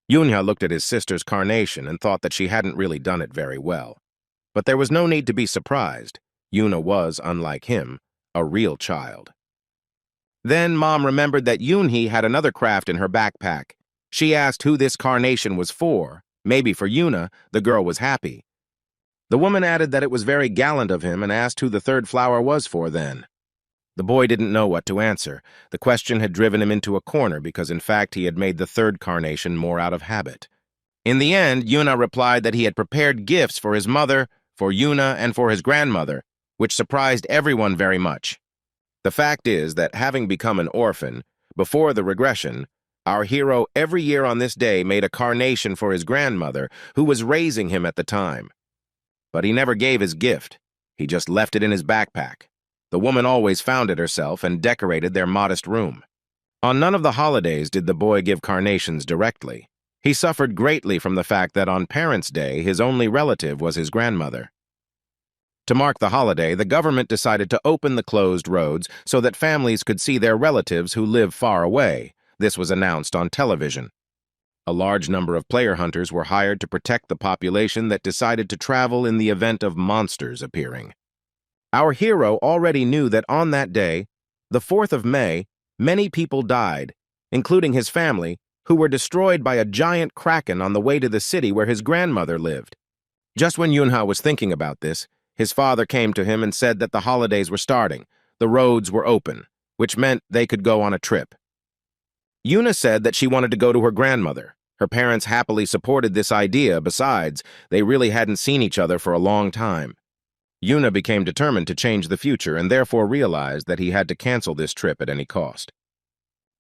Yunha looked at his sister's carnation and thought that she hadn't really done it very well. But there was no need to be surprised. Yuna was, unlike him, a real child. Then Mom remembered that Yunhee had another craft in her backpack. She asked who this carnation was for. Maybe for Yuna. The girl was happy. The woman added that it was very gallant of him and asked who the third flower was for then. The boy didn't know what to answer. The question had driven him into a corner because in fact he had made the third carnation more out of habit. In the end, Yuna replied that he had prepared gifts for his mother, for Yuna, and for his grandmother, which surprised everyone very much. The fact is that having become an orphan, before the regression, our hero every year on this day made a carnation for his grandmother, who was raising him at the time. But he never gave his gift. He just left it in his backpack. The woman always found it herself and decorated their modest room. On none of the holidays did the boy give carnations directly. He suffered greatly from the fact that on Parents' Day, his only relative was his grandmother. To mark the holiday, the government decided to open the closed roads so that families could see their relatives who live far away. This was announced on television. A large number of player hunters were hired to protect the population that decided to travel in the event of monsters appearing. Our hero already knew that on that day, the 4th of May, many people died, including his family, who were destroyed by a giant kraken on the way to the city where his grandmother lived. Just when Yunha was thinking about this, his father came to him and said that the holidays were starting. The roads were open, which meant they could go on a trip. Yuna said that she wanted to go to her grandmother. Her parents happily supported this idea. Besides, they really hadn't seen each other for a long time. Yuna became determined to change the future and therefore realized that he had to cancel this trip at any cost.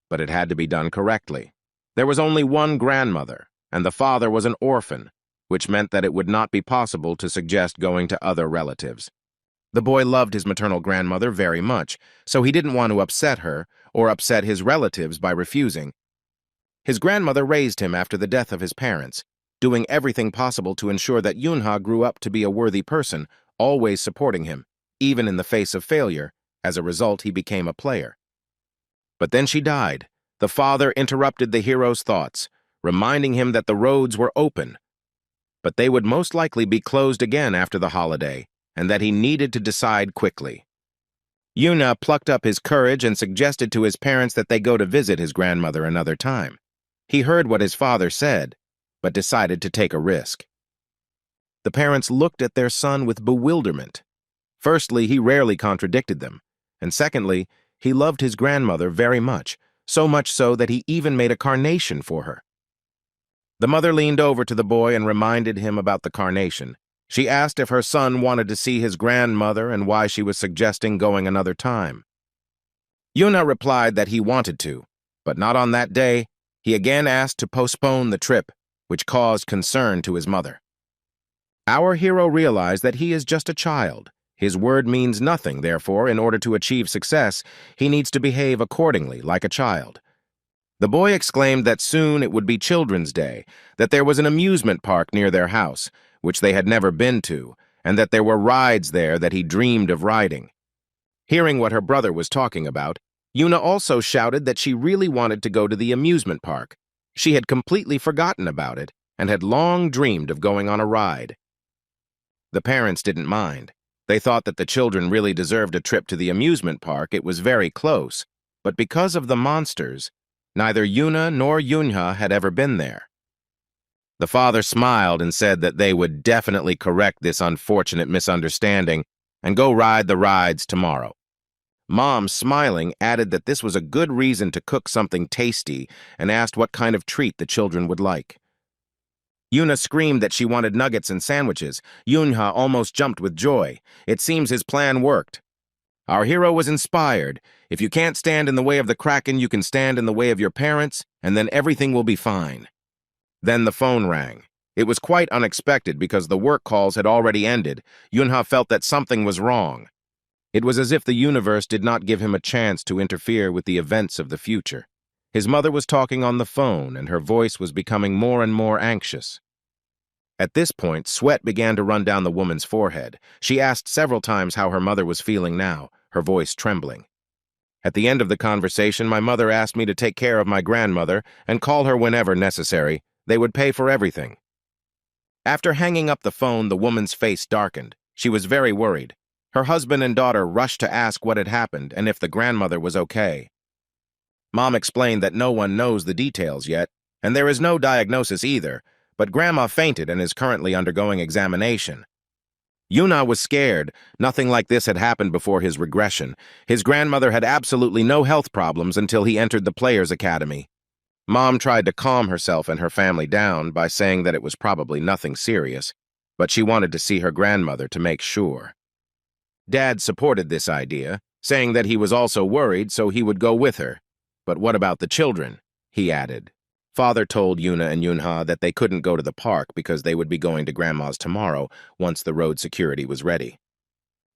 But it had to be done correctly. There was only one grandmother, and the father was an orphan, which meant that it would not be possible to suggest going to other relatives. The boy loved his maternal grandmother very much, so he didn't want to upset her or upset his relatives by refusing. His grandmother raised him after the death of his parents, doing everything possible to ensure that Yunha grew up to be a worthy person, always supporting him, even in the face of failure. As a result, he became a player. But then she died. The father interrupted the hero's thoughts, reminding him that the roads were open, but they would most likely be closed again after the holiday. and that he needed to decide quickly. Yuna plucked up his courage and suggested to his parents that they go to visit his grandmother another time. He heard what his father said, but decided to take a risk. The parents looked at their son with bewilderment. Firstly, he rarely contradicted them, and secondly, he loved his grandmother very much, so much so that he even made a carnation for her. The mother leaned over to the boy and reminded him about the carnation. She asked if her son wanted to see his grandmother and why she was suggesting going another time. Yuna replied that he wanted to, but not on that day. He again asked to postpone the trip, which caused concern to his mother. Our hero realized that he is just a child. His word means nothing, therefore, in order to achieve success, he needs to behave accordingly, like a child. The boy exclaimed that soon it would be Children's Day, that there was an amusement park near their house, which they had never been to, and that there were rides there that he dreamed of riding. Hearing what her brother was talking about, Yuna also shouted that she really wanted to go to the amusement park. She had completely forgotten about it and had long dreamed of going on a ride. The parents didn't mind. They thought that the children really deserved a trip to the amusement park. It was very close, but because of the monsters, neither Yuna nor Yunha had ever been there. The father smiled and said that they would definitely correct this unfortunate misunderstanding and go ride the rides tomorrow. Mom, smiling, added that this was a good reason to cook something tasty and asked what kind of treat the children would like. Yuna screamed that she wanted nuggets and sandwiches. Yunha almost jumped with joy. It seems his plan worked. Our hero was inspired. If you can't stand in the way of the Kraken, you can stand in the way of your parents, and then everything will be fine. Then the phone rang. It was quite unexpected because the work calls had already ended. Yunha felt that something was wrong. It was as if the universe did not give him a chance to interfere with the events of the future. His mother was talking on the phone, and her voice was becoming more and more anxious. At this point, sweat began to run down the woman's forehead. She asked several times how her mother was feeling now, her voice trembling. At the end of the conversation, my mother asked me to take care of my grandmother and call her whenever necessary. They would pay for everything. After hanging up the phone, the woman's face darkened. She was very worried. Her husband and daughter rushed to ask what had happened and if the grandmother was okay. Mom explained that no one knows the details yet, and there is no diagnosis either, but Grandma fainted and is currently undergoing examination. Yuna was scared. Nothing like this had happened before his regression. His grandmother had absolutely no health problems until he entered the Players' Academy. Mom tried to calm herself and her family down by saying that it was probably nothing serious, but she wanted to see her grandmother to make sure. Dad supported this idea, saying that he was also worried so he would go with her. But what about the children? He added. Father told Yuna and Yunha that they couldn't go to the park because they would be going to Grandma's tomorrow once the road security was ready.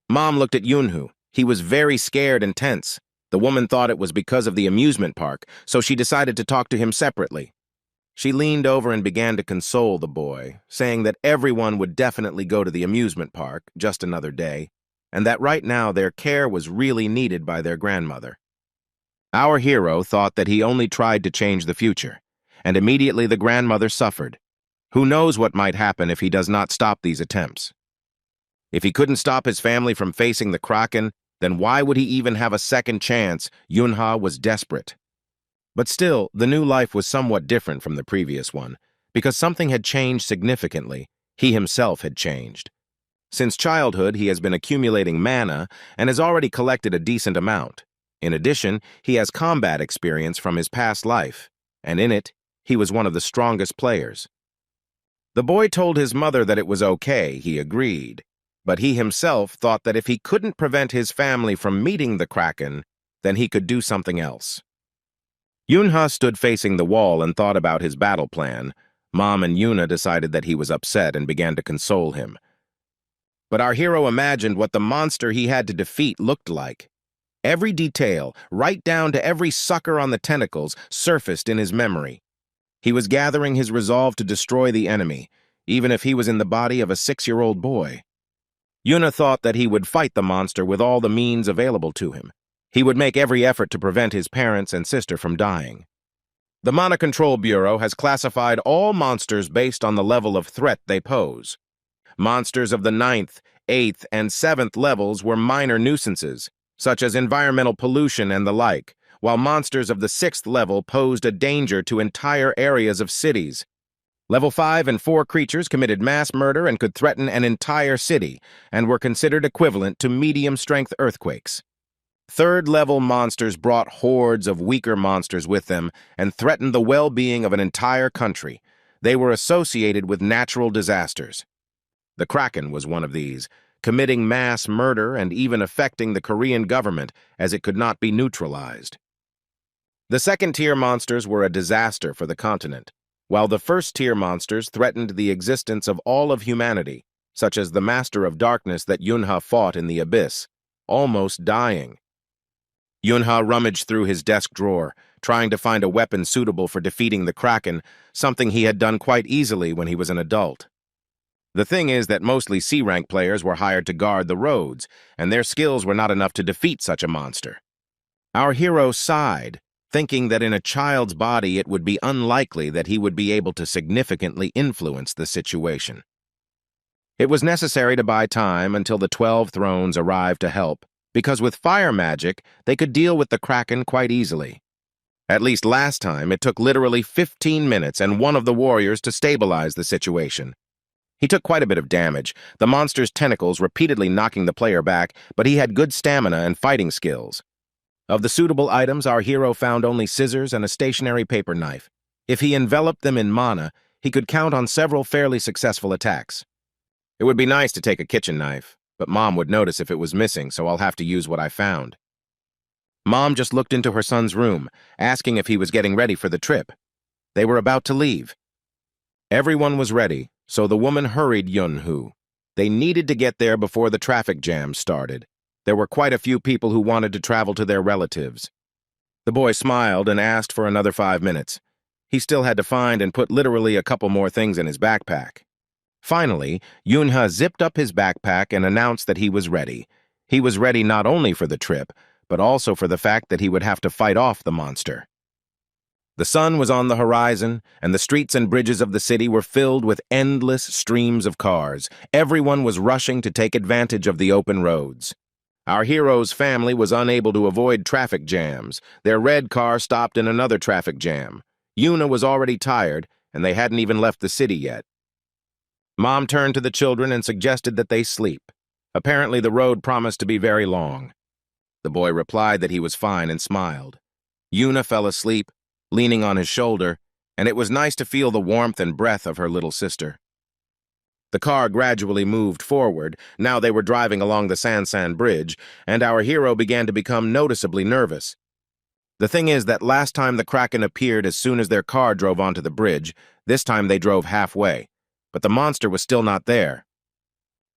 Mom looked at Yunhu. He was very scared and tense. The woman thought it was because of the amusement park, so she decided to talk to him separately. She leaned over and began to console the boy, saying that everyone would definitely go to the amusement park, just another day, and that right now their care was really needed by their grandmother. Our hero thought that he only tried to change the future, and immediately the grandmother suffered. Who knows what might happen if he does not stop these attempts? If he couldn't stop his family from facing the Kraken, then why would he even have a second chance? Yunha was desperate. But still, the new life was somewhat different from the previous one, because something had changed significantly. He himself had changed. Since childhood, he has been accumulating mana and has already collected a decent amount. In addition, he has combat experience from his past life, and in it, he was one of the strongest players. The boy told his mother that it was okay, he agreed, but he himself thought that if he couldn't prevent his family from meeting the Kraken, then he could do something else. Yunha stood facing the wall and thought about his battle plan. Mom and Yuna decided that he was upset and began to console him. But our hero imagined what the monster he had to defeat looked like. Every detail, right down to every sucker on the tentacles, surfaced in his memory. He was gathering his resolve to destroy the enemy, even if he was in the body of a 6-year-old boy. Yuna thought that he would fight the monster with all the means available to him. He would make every effort to prevent his parents and sister from dying. The Mana Control Bureau has classified all monsters based on the level of threat they pose. Monsters of the 9th, 8th, and 7th levels were minor nuisances, such as environmental pollution and the like, while monsters of the 6th level posed a danger to entire areas of cities. Level 5 and 4 creatures committed mass murder and could threaten an entire city, and were considered equivalent to medium-strength earthquakes. 3rd level monsters brought hordes of weaker monsters with them and threatened the well-being of an entire country. They were associated with natural disasters. The Kraken was one of these, committing mass murder and even affecting the Korean government as it could not be neutralized. The 2nd-tier monsters were a disaster for the continent, while the 1st-tier monsters threatened the existence of all of humanity, such as the Master of Darkness that Yunha fought in the abyss, almost dying. Yunha rummaged through his desk drawer, trying to find a weapon suitable for defeating the Kraken, something he had done quite easily when he was an adult. The thing is that mostly C-rank players were hired to guard the roads, and their skills were not enough to defeat such a monster. Our hero sighed, thinking that in a child's body it would be unlikely that he would be able to significantly influence the situation. It was necessary to buy time until the 12 thrones arrived to help, because with fire magic, they could deal with the Kraken quite easily. At least last time, it took literally 15 minutes and one of the warriors to stabilize the situation. He took quite a bit of damage, the monster's tentacles repeatedly knocking the player back, but he had good stamina and fighting skills. Of the suitable items, our hero found only scissors and a stationary paper knife. If he enveloped them in mana, he could count on several fairly successful attacks. It would be nice to take a kitchen knife, but Mom would notice if it was missing, so I'll have to use what I found. Mom just looked into her son's room, asking if he was getting ready for the trip. They were about to leave. Everyone was ready, so the woman hurried Yunhu. They needed to get there before the traffic jam started. There were quite a few people who wanted to travel to their relatives. The boy smiled and asked for another 5 minutes. He still had to find and put literally a couple more things in his backpack. Finally, Yunha zipped up his backpack and announced that he was ready. He was ready not only for the trip, but also for the fact that he would have to fight off the monster. The sun was on the horizon, and the streets and bridges of the city were filled with endless streams of cars. Everyone was rushing to take advantage of the open roads. Our hero's family was unable to avoid traffic jams. Their red car stopped in another traffic jam. Yuna was already tired, and they hadn't even left the city yet. Mom turned to the children and suggested that they sleep. Apparently, the road promised to be very long. The boy replied that he was fine and smiled. Yuna fell asleep, leaning on his shoulder, and it was nice to feel the warmth and breath of her little sister. The car gradually moved forward. Now they were driving along the Sansan Bridge, and our hero began to become noticeably nervous. The thing is that last time the Kraken appeared as soon as their car drove onto the bridge, this time they drove halfway, but the monster was still not there.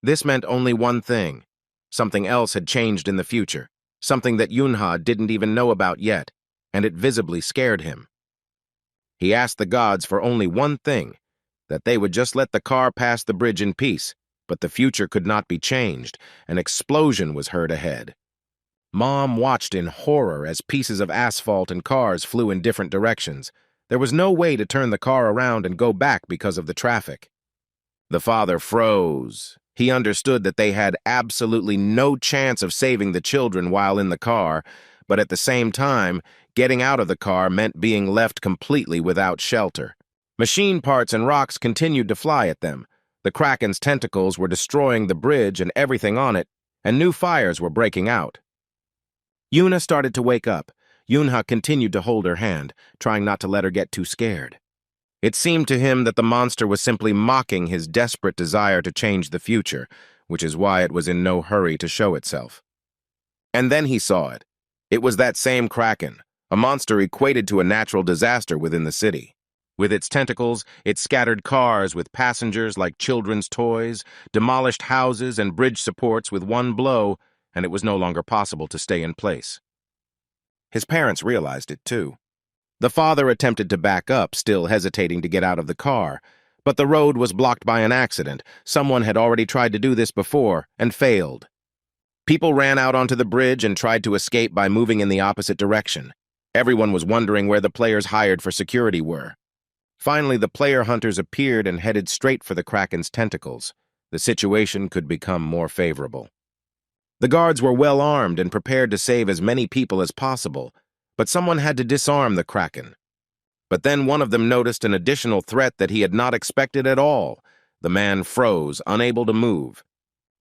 This meant only one thing. Something else had changed in the future, something that Yunha didn't even know about yet, and it visibly scared him. He asked the gods for only one thing, that they would just let the car pass the bridge in peace, but the future could not be changed. An explosion was heard ahead. Mom watched in horror as pieces of asphalt and cars flew in different directions. There was no way to turn the car around and go back because of the traffic. The father froze. He understood that they had absolutely no chance of saving the children while in the car, but at the same time, getting out of the car meant being left completely without shelter. Machine parts and rocks continued to fly at them. The Kraken's tentacles were destroying the bridge and everything on it, and new fires were breaking out. Yuna started to wake up. Yunha continued to hold her hand, trying not to let her get too scared. It seemed to him that the monster was simply mocking his desperate desire to change the future, which is why it was in no hurry to show itself. And then he saw it. It was that same Kraken, a monster equated to a natural disaster within the city. With its tentacles, it scattered cars with passengers like children's toys, demolished houses and bridge supports with one blow, and it was no longer possible to stay in place. His parents realized it too. The father attempted to back up, still hesitating to get out of the car, but the road was blocked by an accident. Someone had already tried to do this before and failed. People ran out onto the bridge and tried to escape by moving in the opposite direction. Everyone was wondering where the players hired for security were. Finally, the player hunters appeared and headed straight for the Kraken's tentacles. the situation could become more favorable. The guards were well armed and prepared to save as many people as possible, but someone had to disarm the Kraken. But then one of them noticed an additional threat that he had not expected at all. The man froze, unable to move.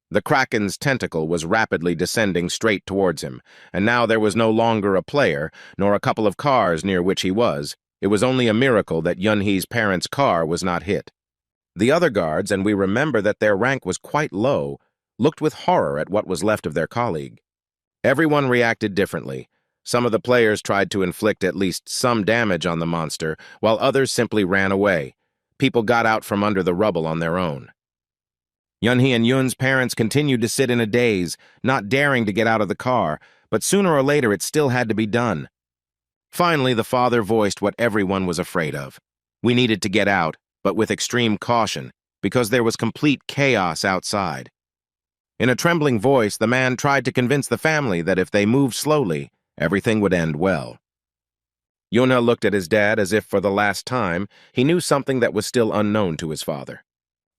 The Kraken's tentacle was rapidly descending straight towards him, and now there was no longer a player, nor a couple of cars near which he was. It was only a miracle that Yunhee's parents' car was not hit. The other guards, and we remember that their rank was quite low, looked with horror at what was left of their colleague. Everyone reacted differently. Some of the players tried to inflict at least some damage on the monster, while others simply ran away. People got out from under the rubble on their own. Yunhee and Yun's parents continued to sit in a daze, not daring to get out of the car, but sooner or later it still had to be done. Finally, the father voiced what everyone was afraid of. We needed to get out, but with extreme caution, because there was complete chaos outside. In a trembling voice, the man tried to convince the family that if they moved slowly, everything would end well. Yunha looked at his dad as if for the last time he knew something that was still unknown to his father.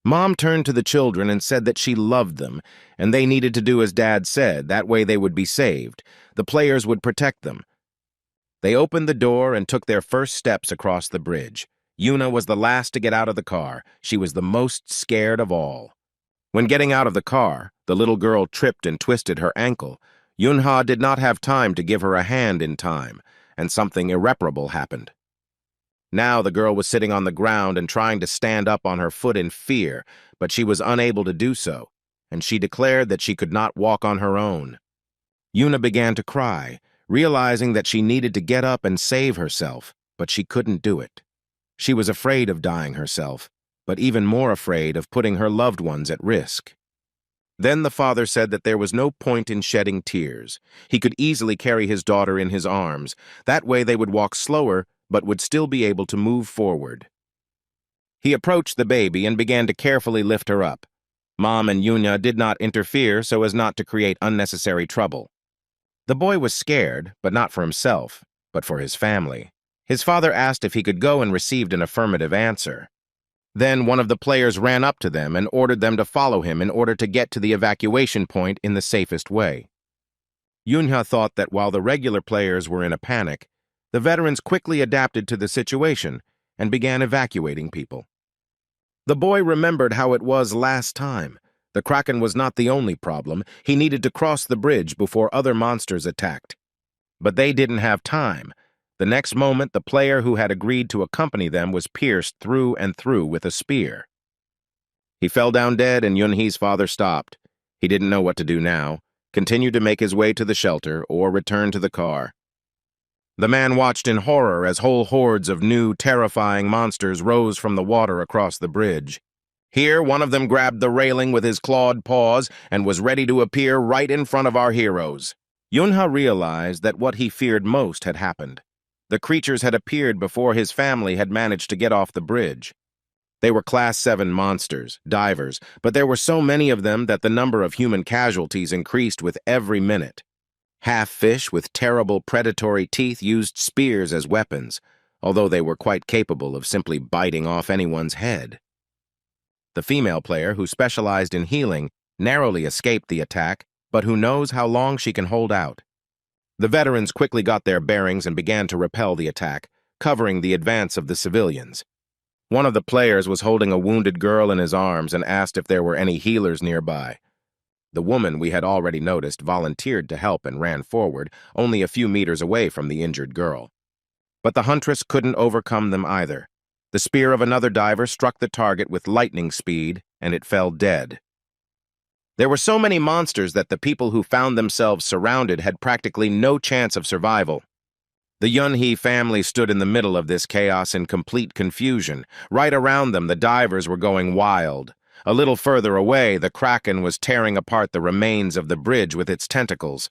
Mom turned to the children and said that she loved them, and they needed to do as Dad said. That way they would be saved. The players would protect them. They opened the door and took their first steps across the bridge. Yunha was the last to get out of the car. She was the most scared of all. When getting out of the car, the little girl tripped and twisted her ankle. Yunha did not have time to give her a hand in time, and something irreparable happened. Now the girl was sitting on the ground and trying to stand up on her foot in fear, but she was unable to do so, and she declared that she could not walk on her own. Yunha began to cry, realizing that she needed to get up and save herself, but she couldn't do it. She was afraid of dying herself, but even more afraid of putting her loved ones at risk. Then the father said that there was no point in shedding tears. He could easily carry his daughter in his arms. That way they would walk slower, but would still be able to move forward. He approached the baby and began to carefully lift her up. Mom and Yunha did not interfere so as not to create unnecessary trouble. The boy was scared, but not for himself, but for his family. His father asked if he could go and received an affirmative answer. Then one of the players ran up to them and ordered them to follow him in order to get to the evacuation point in the safest way. Yunha thought that while the regular players were in a panic, the veterans quickly adapted to the situation and began evacuating people. The boy remembered how it was last time. The Kraken was not the only problem. He needed to cross the bridge before other monsters attacked. But they didn't have time. The next moment, the player who had agreed to accompany them was pierced through and through with a spear. He fell down dead, and Yunhee's father stopped. He didn't know what to do now, continued to make his way to the shelter, or return to the car. The man watched in horror as whole hordes of new, terrifying monsters rose from the water across the bridge. Here, one of them grabbed the railing with his clawed paws and was ready to appear right in front of our heroes. Yunha realized that what he feared most had happened. The creatures had appeared before his family had managed to get off the bridge. They were Class 7 monsters, divers, but there were so many of them that the number of human casualties increased with every minute. Half-fish with terrible predatory teeth used spears as weapons, although they were quite capable of simply biting off anyone's head. The female player, who specialized in healing, narrowly escaped the attack, but who knows how long she can hold out. The veterans quickly got their bearings and began to repel the attack, covering the advance of the civilians. One of the players was holding a wounded girl in his arms and asked if there were any healers nearby. The woman we had already noticed volunteered to help and ran forward, only a few meters away from the injured girl. But the huntress couldn't overcome them either. The spear of another diver struck the target with lightning speed, and it fell dead. There were so many monsters that the people who found themselves surrounded had practically no chance of survival. The Yunhee family stood in the middle of this chaos in complete confusion. Right around them, the divers were going wild. A little further away, the Kraken was tearing apart the remains of the bridge with its tentacles.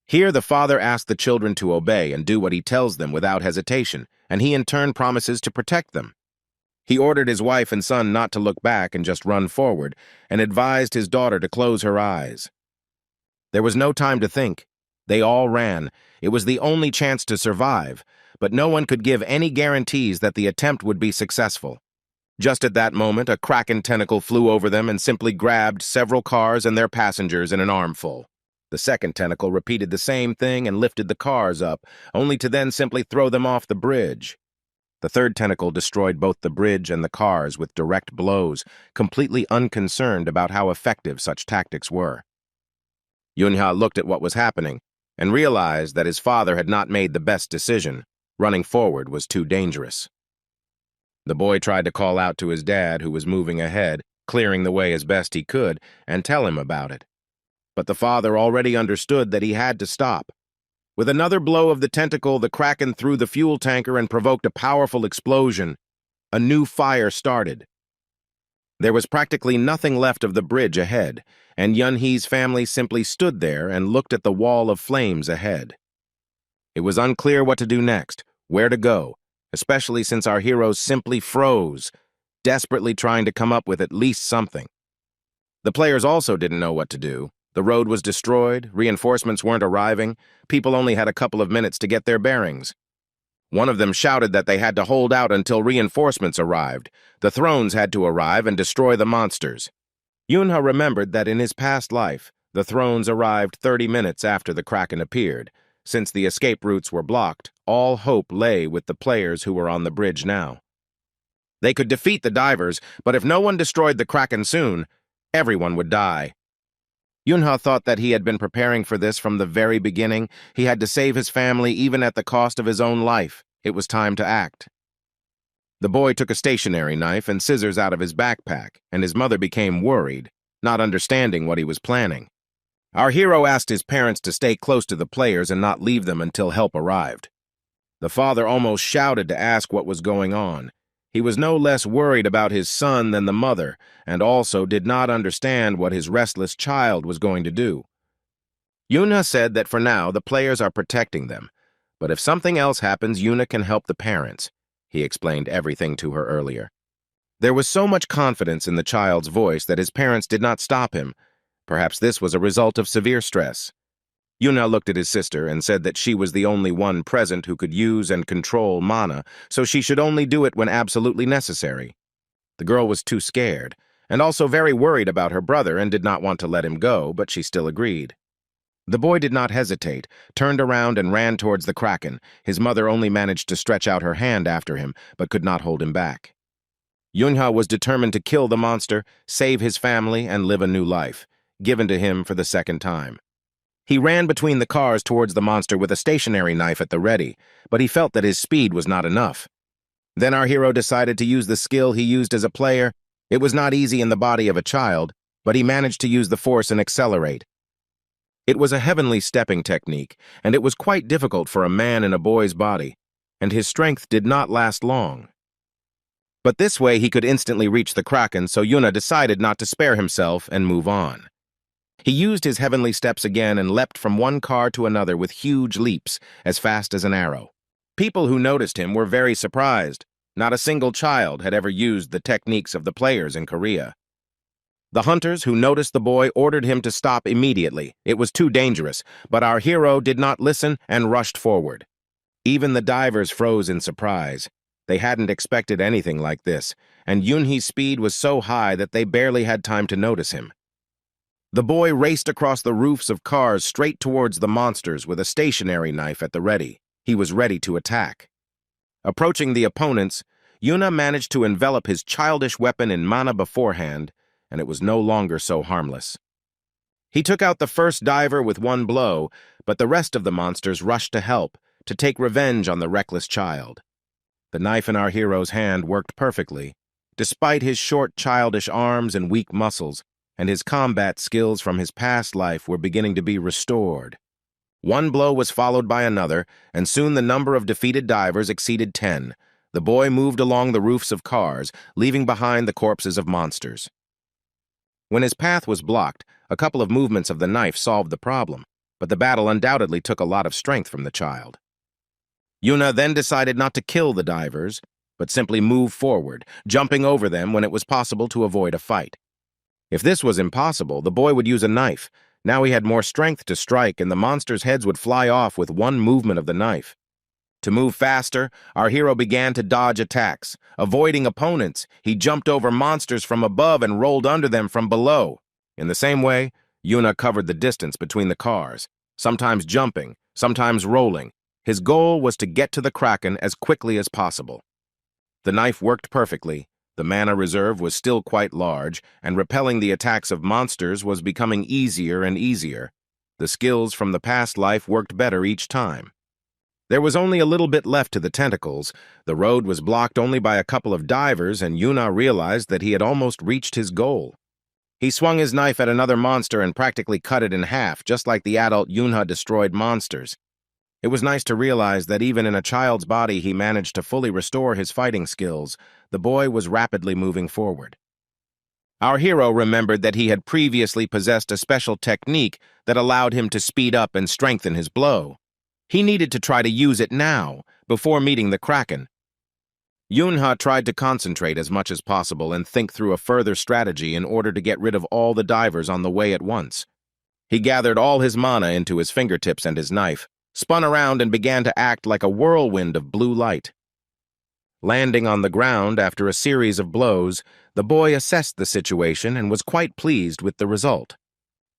Here, the father asked the children to obey and do what he tells them without hesitation, and he in turn promises to protect them. He ordered his wife and son not to look back and just run forward, and advised his daughter to close her eyes. There was no time to think. They all ran. It was the only chance to survive, but no one could give any guarantees that the attempt would be successful. Just at that moment, a kraken tentacle flew over them and simply grabbed several cars and their passengers in an armful. The second tentacle repeated the same thing and lifted the cars up, only to then simply throw them off the bridge. The third tentacle destroyed both the bridge and the cars with direct blows, completely unconcerned about how effective such tactics were. Yunha looked at what was happening and realized that his father had not made the best decision. Running forward was too dangerous. The boy tried to call out to his dad, who was moving ahead, clearing the way as best he could, and tell him about it. But the father already understood that he had to stop. With another blow of the tentacle, the kraken threw the fuel tanker and provoked a powerful explosion. A new fire started. There was practically nothing left of the bridge ahead, and Yunhee's family simply stood there and looked at the wall of flames ahead. It was unclear what to do next, where to go, especially since our heroes simply froze, desperately trying to come up with at least something. The players also didn't know what to do. The road was destroyed, reinforcements weren't arriving, people only had a couple of minutes to get their bearings. One of them shouted that they had to hold out until reinforcements arrived. The thrones had to arrive and destroy the monsters. Yunha remembered that in his past life, the thrones arrived 30 minutes after the kraken appeared. Since the escape routes were blocked, all hope lay with the players who were on the bridge now. They could defeat the divers, but if no one destroyed the kraken soon, everyone would die. Yunha thought that he had been preparing for this from the very beginning. He had to save his family even at the cost of his own life. It was time to act. The boy took a stationery knife and scissors out of his backpack, and his mother became worried, not understanding what he was planning. Our hero asked his parents to stay close to the players and not leave them until help arrived. The father almost shouted to ask what was going on. He was no less worried about his son than the mother, and also did not understand what his restless child was going to do. Yuna said that for now the players are protecting them, but if something else happens, Yuna can help the parents. He explained everything to her earlier. There was so much confidence in the child's voice that his parents did not stop him. Perhaps this was a result of severe stress. Yuna looked at his sister and said that she was the only one present who could use and control mana, so she should only do it when absolutely necessary. The girl was too scared, and also very worried about her brother and did not want to let him go, but she still agreed. The boy did not hesitate, turned around and ran towards the kraken. His mother only managed to stretch out her hand after him, but could not hold him back. Yunha was determined to kill the monster, save his family, and live a new life, given to him for the second time. He ran between the cars towards the monster with a stationary knife at the ready, but he felt that his speed was not enough. Then our hero decided to use the skill he used as a player. It was not easy in the body of a child, but he managed to use the force and accelerate. It was a heavenly stepping technique, and it was quite difficult for a man in a boy's body, and his strength did not last long. But this way he could instantly reach the kraken, so Yuna decided not to spare himself and move on. He used his heavenly steps again and leapt from one car to another with huge leaps, as fast as an arrow. People who noticed him were very surprised. Not a single child had ever used the techniques of the players in Korea. The hunters who noticed the boy ordered him to stop immediately. It was too dangerous, but our hero did not listen and rushed forward. Even the divers froze in surprise. They hadn't expected anything like this, and Yunhee's speed was so high that they barely had time to notice him. The boy raced across the roofs of cars straight towards the monsters with a stationary knife at the ready. He was ready to attack. Approaching the opponents, Yuna managed to envelop his childish weapon in mana beforehand, and it was no longer so harmless. He took out the first diver with one blow, but the rest of the monsters rushed to help, to take revenge on the reckless child. The knife in our hero's hand worked perfectly, despite his short, childish arms and weak muscles, and his combat skills from his past life were beginning to be restored. One blow was followed by another, and soon the number of defeated divers exceeded 10. The boy moved along the roofs of cars, leaving behind the corpses of monsters. When his path was blocked, a couple of movements of the knife solved the problem, but the battle undoubtedly took a lot of strength from the child. Yuna then decided not to kill the divers, but simply move forward, jumping over them when it was possible to avoid a fight. If this was impossible, the boy would use a knife. Now he had more strength to strike, and the monsters' heads would fly off with one movement of the knife. To move faster, our hero began to dodge attacks. Avoiding opponents, he jumped over monsters from above and rolled under them from below. In the same way, Yuna covered the distance between the cars, sometimes jumping, sometimes rolling. His goal was to get to the Kraken as quickly as possible. The knife worked perfectly, the mana reserve was still quite large, and repelling the attacks of monsters was becoming easier and easier. The skills from the past life worked better each time. There was only a little bit left to the tentacles. The road was blocked only by a couple of divers, and Yuna realized that he had almost reached his goal. He swung his knife at another monster and practically cut it in half, just like the adult Yuna destroyed monsters. It was nice to realize that even in a child's body he managed to fully restore his fighting skills. The boy was rapidly moving forward. Our hero remembered that he had previously possessed a special technique that allowed him to speed up and strengthen his blow. He needed to try to use it now, before meeting the Kraken. Yunha tried to concentrate as much as possible and think through a further strategy in order to get rid of all the divers on the way at once. He gathered all his mana into his fingertips and his knife, spun around and began to act like a whirlwind of blue light. Landing on the ground after a series of blows, the boy assessed the situation and was quite pleased with the result.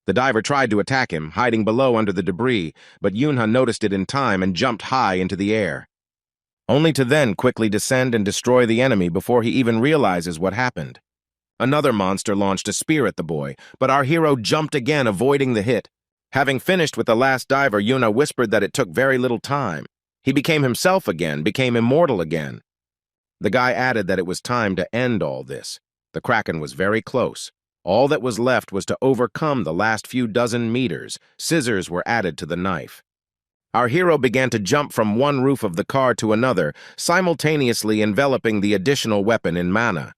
The diver tried to attack him, hiding below under the debris, but Yunha noticed it in time and jumped high into the air, only to then quickly descend and destroy the enemy before he even realizes what happened. Another monster launched a spear at the boy, but our hero jumped again, avoiding the hit. Having finished with the last diver, Yuna whispered that it took very little time. He became himself again, became immortal again. The guy added that it was time to end all this. The Kraken was very close. All that was left was to overcome the last few dozen meters. Scissors were added to the knife. Our hero began to jump from one roof of the car to another, simultaneously enveloping the additional weapon in mana.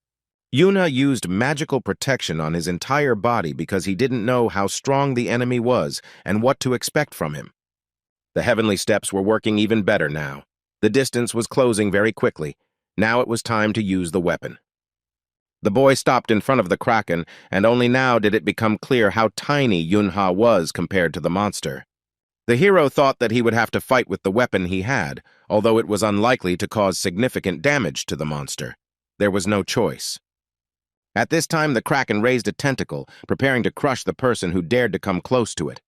Yuna used magical protection on his entire body because he didn't know how strong the enemy was and what to expect from him. The heavenly steps were working even better now. The distance was closing very quickly. Now it was time to use the weapon. The boy stopped in front of the Kraken, and only now did it become clear how tiny Yunha was compared to the monster. The hero thought that he would have to fight with the weapon he had, although it was unlikely to cause significant damage to the monster. There was no choice. At this time, the Kraken raised a tentacle, preparing to crush the person who dared to come close to it.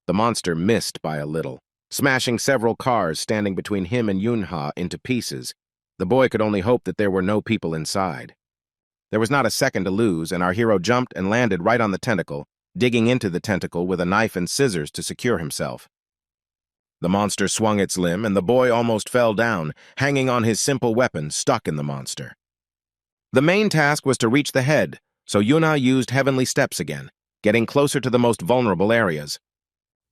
The monster missed by a little, smashing several cars standing between him and Yunha into pieces. The boy could only hope that there were no people inside. There was not a second to lose, and our hero jumped and landed right on the tentacle, digging into the tentacle with a knife and scissors to secure himself. The monster swung its limb, and the boy almost fell down, hanging on his simple weapon stuck in the monster. The main task was to reach the head, so Yuna used heavenly steps again, getting closer to the most vulnerable areas.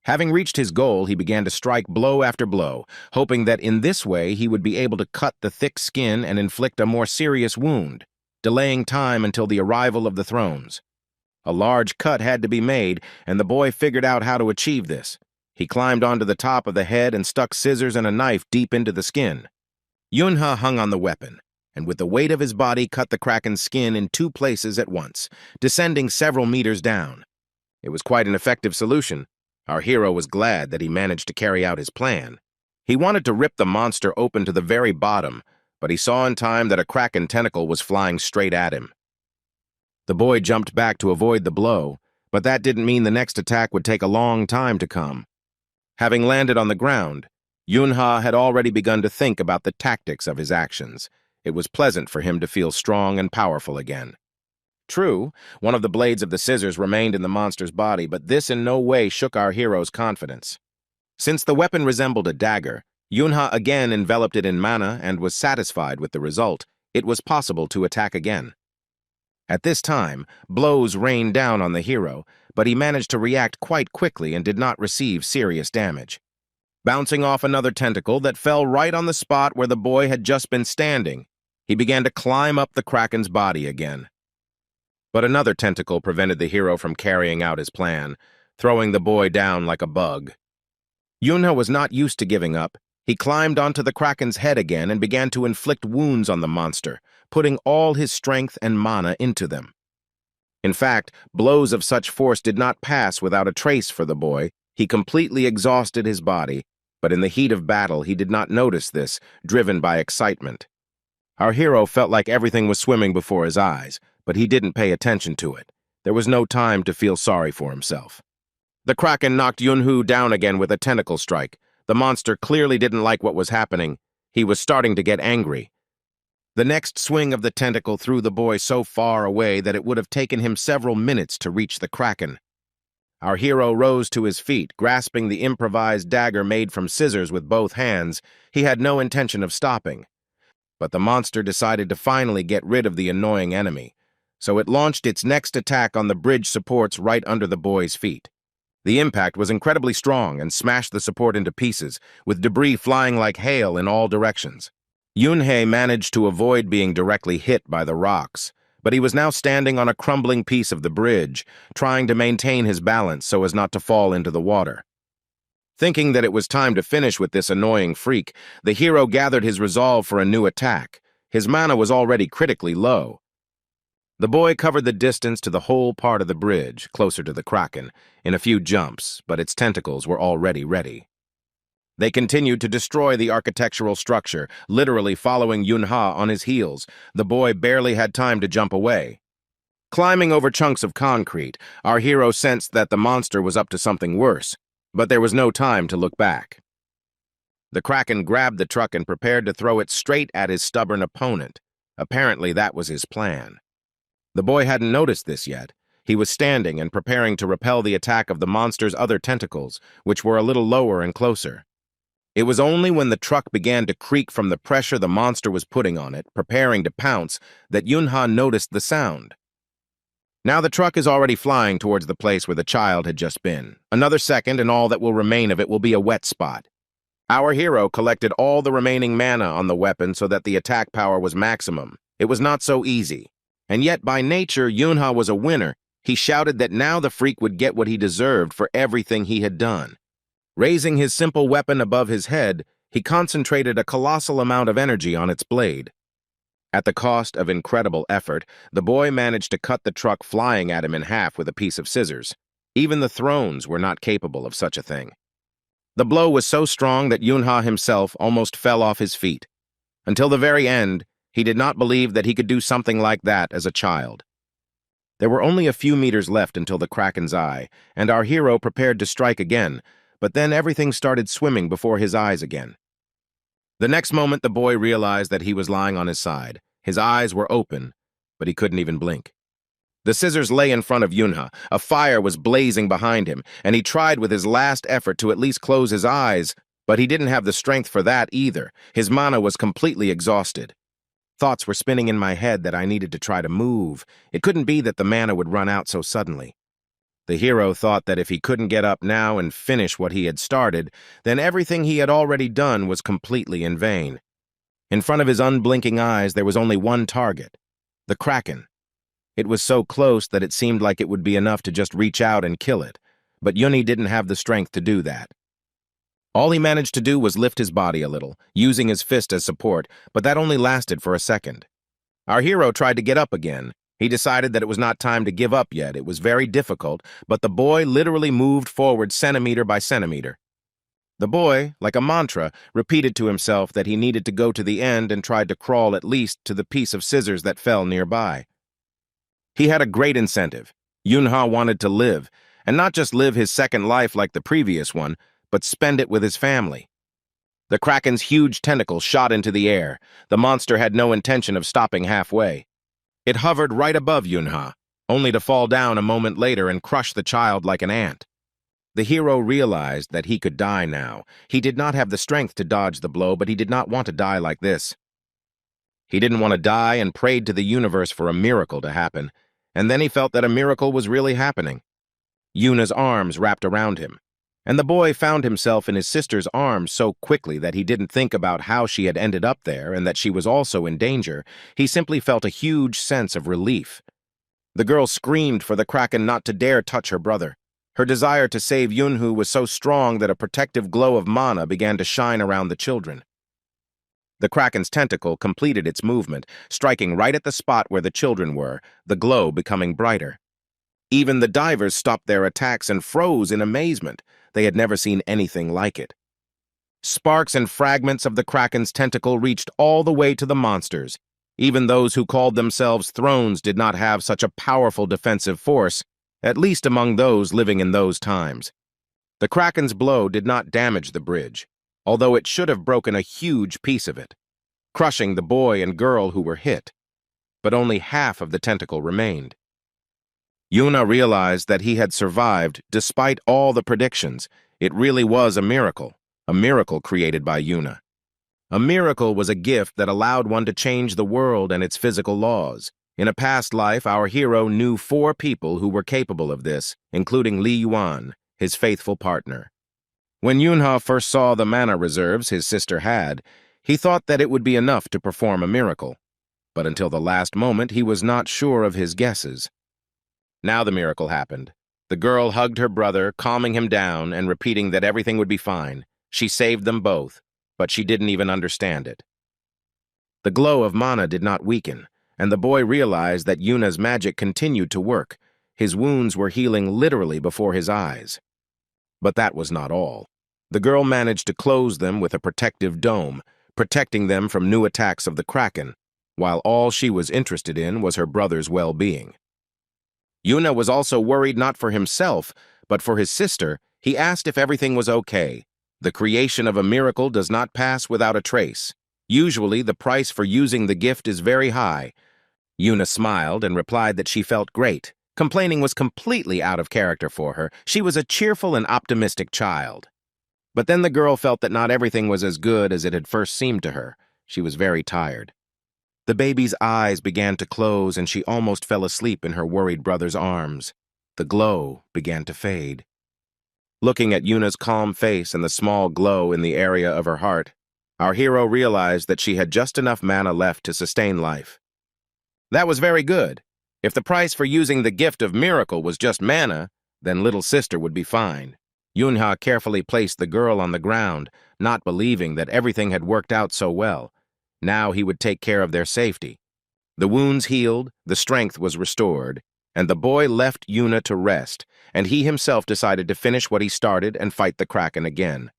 Having reached his goal, he began to strike blow after blow, hoping that in this way he would be able to cut the thick skin and inflict a more serious wound, delaying time until the arrival of the thrones. A large cut had to be made, and the boy figured out how to achieve this. He climbed onto the top of the head and stuck scissors and a knife deep into the skin. Yunha hung on the weapon, and with the weight of his body cut the Kraken's skin in 2 places at once, descending several meters down. It was quite an effective solution. Our hero was glad that he managed to carry out his plan. He wanted to rip the monster open to the very bottom, but he saw in time that a Kraken tentacle was flying straight at him. The boy jumped back to avoid the blow, but that didn't mean the next attack would take a long time to come. Having landed on the ground, Yunha had already begun to think about the tactics of his actions. It was pleasant for him to feel strong and powerful again. True, one of the blades of the scissors remained in the monster's body, but this in no way shook our hero's confidence. Since the weapon resembled a dagger, Yunha again enveloped it in mana and was satisfied with the result. It was possible to attack again. At this time, blows rained down on the hero, but he managed to react quite quickly and did not receive serious damage. Bouncing off another tentacle that fell right on the spot where the boy had just been standing, he began to climb up the Kraken's body again. But another tentacle prevented the hero from carrying out his plan, throwing the boy down like a bug. Yunha was not used to giving up. He climbed onto the Kraken's head again and began to inflict wounds on the monster, putting all his strength and mana into them. In fact, blows of such force did not pass without a trace for the boy. He completely exhausted his body. But in the heat of battle, he did not notice this, driven by excitement. Our hero felt like everything was swimming before his eyes, but he didn't pay attention to it. There was no time to feel sorry for himself. The Kraken knocked Yunhu down again with a tentacle strike. The monster clearly didn't like what was happening. He was starting to get angry. The next swing of the tentacle threw the boy so far away that it would have taken him several minutes to reach the Kraken. Our hero rose to his feet, grasping the improvised dagger made from scissors with both hands. He had no intention of stopping. But the monster decided to finally get rid of the annoying enemy, so it launched its next attack on the bridge supports right under the boy's feet. The impact was incredibly strong and smashed the support into pieces, with debris flying like hail in all directions. Yunhei managed to avoid being directly hit by the rocks, but he was now standing on a crumbling piece of the bridge, trying to maintain his balance so as not to fall into the water. Thinking that it was time to finish with this annoying freak, the hero gathered his resolve for a new attack. His mana was already critically low. The boy covered the distance to the whole part of the bridge, closer to the Kraken, in a few jumps, but its tentacles were already ready. They continued to destroy the architectural structure, literally following Yunha on his heels. The boy barely had time to jump away. Climbing over chunks of concrete, our hero sensed that the monster was up to something worse, but there was no time to look back. The Kraken grabbed the truck and prepared to throw it straight at his stubborn opponent. Apparently, that was his plan. The boy hadn't noticed this yet. He was standing and preparing to repel the attack of the monster's other tentacles, which were a little lower and closer. It was only when the truck began to creak from the pressure the monster was putting on it, preparing to pounce, that Yunha noticed the sound. Now the truck is already flying towards the place where the child had just been. Another second and all that will remain of it will be a wet spot. Our hero collected all the remaining mana on the weapon so that the attack power was maximum. It was not so easy. And yet, by nature, Yunha was a winner. He shouted that now the freak would get what he deserved for everything he had done. Raising his simple weapon above his head, he concentrated a colossal amount of energy on its blade. At the cost of incredible effort, the boy managed to cut the truck flying at him in half with a piece of scissors. Even the thrones were not capable of such a thing. The blow was so strong that Yunha himself almost fell off his feet. Until the very end, he did not believe that he could do something like that as a child. There were only a few meters left until the Kraken's eye, and our hero prepared to strike again, but then everything started swimming before his eyes again. The next moment, the boy realized that he was lying on his side. His eyes were open, but he couldn't even blink. The scissors lay in front of Yunha. A fire was blazing behind him, and he tried with his last effort to at least close his eyes, but he didn't have the strength for that either. His mana was completely exhausted. Thoughts were spinning in my head that I needed to try to move. It couldn't be that the mana would run out so suddenly. The hero thought that if he couldn't get up now and finish what he had started, then everything he had already done was completely in vain. In front of his unblinking eyes, there was only one target: the Kraken. It was so close that it seemed like it would be enough to just reach out and kill it, but Yuni didn't have the strength to do that. All he managed to do was lift his body a little, using his fist as support, but that only lasted for a second. Our hero tried to get up again. He decided that it was not time to give up yet. It was very difficult, but the boy literally moved forward centimeter by centimeter. The boy, like a mantra, repeated to himself that he needed to go to the end and tried to crawl at least to the piece of scissors that fell nearby. He had a great incentive. Yunha wanted to live, and not just live his second life like the previous one, but spend it with his family. The Kraken's huge tentacles shot into the air. The monster had no intention of stopping halfway. It hovered right above Yunha, only to fall down a moment later and crush the child like an ant. The hero realized that he could die now. He did not have the strength to dodge the blow, but he did not want to die like this. He didn't want to die and prayed to the universe for a miracle to happen, and then he felt that a miracle was really happening. Yuna's arms wrapped around him, and the boy found himself in his sister's arms so quickly that he didn't think about how she had ended up there and that she was also in danger. He simply felt a huge sense of relief. The girl screamed for the Kraken not to dare touch her brother. Her desire to save Yunhu was so strong that a protective glow of mana began to shine around the children. The Kraken's tentacle completed its movement, striking right at the spot where the children were, the glow becoming brighter. Even the divers stopped their attacks and froze in amazement. They had never seen anything like it. Sparks and fragments of the Kraken's tentacle reached all the way to the monsters. Even those who called themselves thrones did not have such a powerful defensive force, at least among those living in those times. The Kraken's blow did not damage the bridge, although it should have broken a huge piece of it, crushing the boy and girl who were hit. But only half of the tentacle remained. Yuna realized that he had survived despite all the predictions. It really was a miracle created by Yuna. A miracle was a gift that allowed one to change the world and its physical laws. In a past life, our hero knew 4 people who were capable of this, including Li Yuan, his faithful partner. When Yunha first saw the mana reserves his sister had, he thought that it would be enough to perform a miracle. But until the last moment, he was not sure of his guesses. Now the miracle happened. The girl hugged her brother, calming him down and repeating that everything would be fine. She saved them both, but she didn't even understand it. The glow of mana did not weaken, and the boy realized that Yuna's magic continued to work. His wounds were healing literally before his eyes. But that was not all. The girl managed to close them with a protective dome, protecting them from new attacks of the Kraken, while all she was interested in was her brother's well-being. Yuna was also worried not for himself, but for his sister. He asked if everything was okay. The creation of a miracle does not pass without a trace. Usually, the price for using the gift is very high. Yuna smiled and replied that she felt great. Complaining was completely out of character for her. She was a cheerful and optimistic child. But then the girl felt that not everything was as good as it had first seemed to her. She was very tired. The baby's eyes began to close and she almost fell asleep in her worried brother's arms. The glow began to fade. Looking at Yuna's calm face and the small glow in the area of her heart, our hero realized that she had just enough mana left to sustain life. That was very good. If the price for using the gift of miracle was just mana, then little sister would be fine. Yunha carefully placed the girl on the ground, not believing that everything had worked out so well. Now he would take care of their safety. The wounds healed, the strength was restored, and the boy left Yuna to rest, and he himself decided to finish what he started and fight the Kraken again.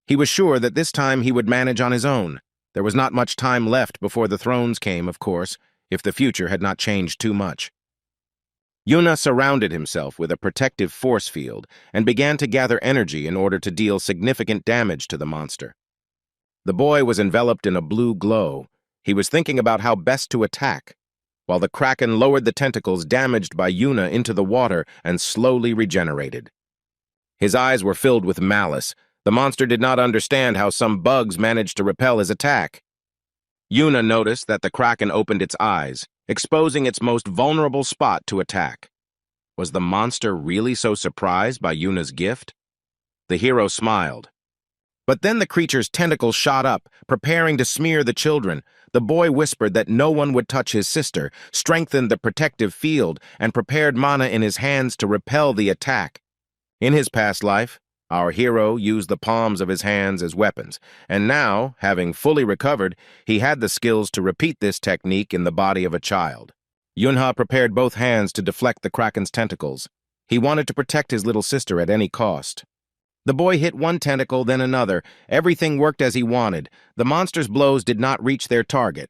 He was sure that this time he would manage on his own. There was not much time left before the thrones came, of course, if the future had not changed too much. Yuna surrounded himself with a protective force field and began to gather energy in order to deal significant damage to the monster. The boy was enveloped in a blue glow. He was thinking about how best to attack, while the Kraken lowered the tentacles damaged by Yuna into the water and slowly regenerated. His eyes were filled with malice. The monster did not understand how some bugs managed to repel his attack. Yuna noticed that the Kraken opened its eyes, exposing its most vulnerable spot to attack. Was the monster really so surprised by Yuna's gift? The hero smiled. But then the creature's tentacles shot up, preparing to smear the children. The boy whispered that no one would touch his sister, strengthened the protective field, and prepared mana in his hands to repel the attack. In his past life, our hero used the palms of his hands as weapons, and now, having fully recovered, he had the skills to repeat this technique in the body of a child. Yunha prepared both hands to deflect the Kraken's tentacles. He wanted to protect his little sister at any cost. The boy hit one tentacle, then another. Everything worked as he wanted. The monster's blows did not reach their target.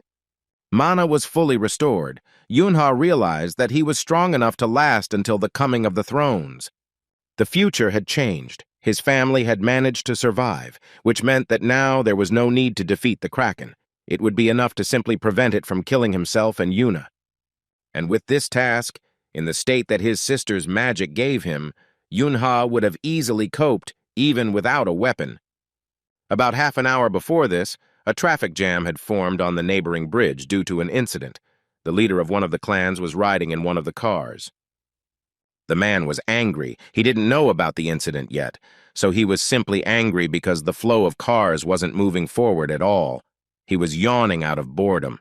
Mana was fully restored. Yunha realized that he was strong enough to last until the coming of the thrones. The future had changed. His family had managed to survive, which meant that now there was no need to defeat the Kraken. It would be enough to simply prevent it from killing himself and Yuna. And with this task, in the state that his sister's magic gave him, Yunha would have easily coped, even without a weapon. About half an hour before this, a traffic jam had formed on the neighboring bridge due to an incident. The leader of one of the clans was riding in one of the cars. The man was angry. He didn't know about the incident yet, so he was simply angry because the flow of cars wasn't moving forward at all. He was yawning out of boredom.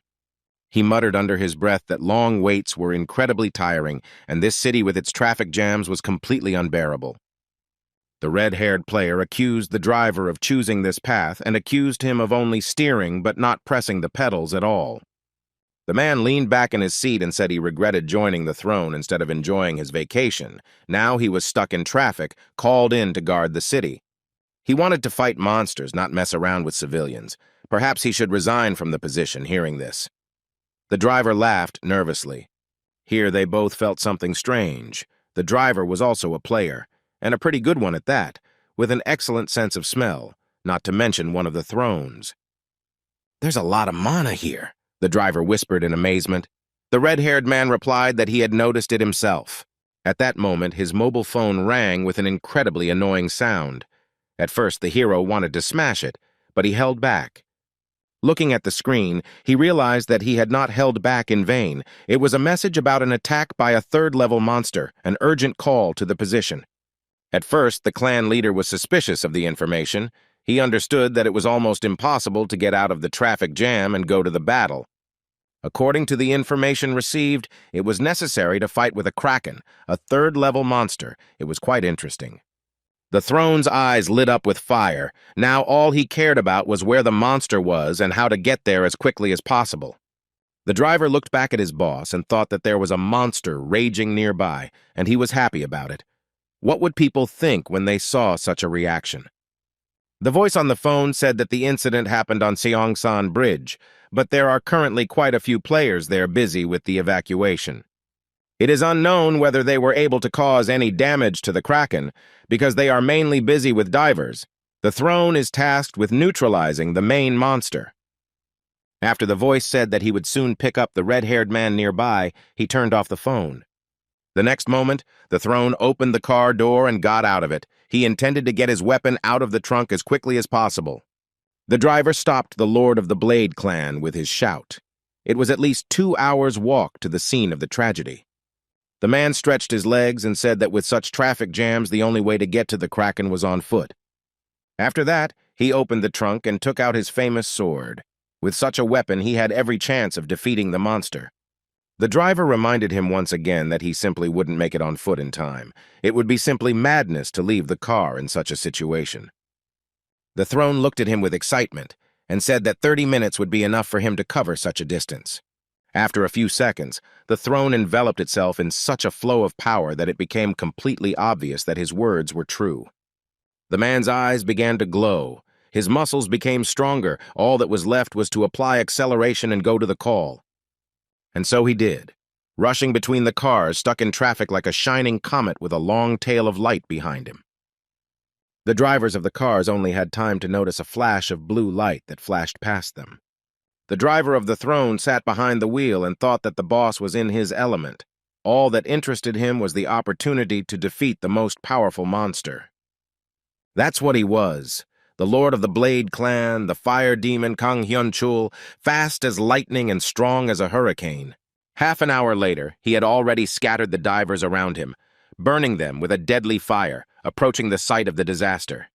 He muttered under his breath that long waits were incredibly tiring, and this city with its traffic jams was completely unbearable. The red-haired player accused the driver of choosing this path and accused him of only steering but not pressing the pedals at all. The man leaned back in his seat and said he regretted joining the throne instead of enjoying his vacation. Now he was stuck in traffic, called in to guard the city. He wanted to fight monsters, not mess around with civilians. Perhaps he should resign from the position, hearing this. The driver laughed nervously. Here they both felt something strange. The driver was also a player, and a pretty good one at that, with an excellent sense of smell, not to mention one of the thrones. "There's a lot of mana here," the driver whispered in amazement. The red-haired man replied that he had noticed it himself. At that moment, his mobile phone rang with an incredibly annoying sound. At first, the hero wanted to smash it, but he held back. Looking at the screen, he realized that he had not held back in vain. It was a message about an attack by a third-level monster, an urgent call to the position. At first, the clan leader was suspicious of the information. He understood that it was almost impossible to get out of the traffic jam and go to the battle. According to the information received, it was necessary to fight with a kraken, a third-level monster. It was quite interesting. The throne's eyes lit up with fire. Now all he cared about was where the monster was and how to get there as quickly as possible. The driver looked back at his boss and thought that there was a monster raging nearby, and he was happy about it. What would people think when they saw such a reaction? The voice on the phone said that the incident happened on Seongsan Bridge, but there are currently quite a few players there busy with the evacuation. It is unknown whether they were able to cause any damage to the Kraken, because they are mainly busy with divers. The throne is tasked with neutralizing the main monster. After the voice said that he would soon pick up the red-haired man nearby, he turned off the phone. The next moment, the throne opened the car door and got out of it. He intended to get his weapon out of the trunk as quickly as possible. The driver stopped the Lord of the Blade clan with his shout. It was at least 2 hours' walk to the scene of the tragedy. The man stretched his legs and said that with such traffic jams, the only way to get to the Kraken was on foot. After that, he opened the trunk and took out his famous sword. With such a weapon, he had every chance of defeating the monster. The driver reminded him once again that he simply wouldn't make it on foot in time. It would be simply madness to leave the car in such a situation. The throne looked at him with excitement and said that 30 minutes would be enough for him to cover such a distance. After a few seconds, the throne enveloped itself in such a flow of power that it became completely obvious that his words were true. The man's eyes began to glow. His muscles became stronger. All that was left was to apply acceleration and go to the call. And so he did, rushing between the cars, stuck in traffic like a shining comet with a long tail of light behind him. The drivers of the cars only had time to notice a flash of blue light that flashed past them. The driver of the throne sat behind the wheel and thought that the boss was in his element. All that interested him was the opportunity to defeat the most powerful monster. That's what he was. The Lord of the Blade clan, the fire demon Kang Hyun-chul, fast as lightning and strong as a hurricane. Half an hour later, he had already scattered the divers around him, burning them with a deadly fire, approaching the site of the disaster.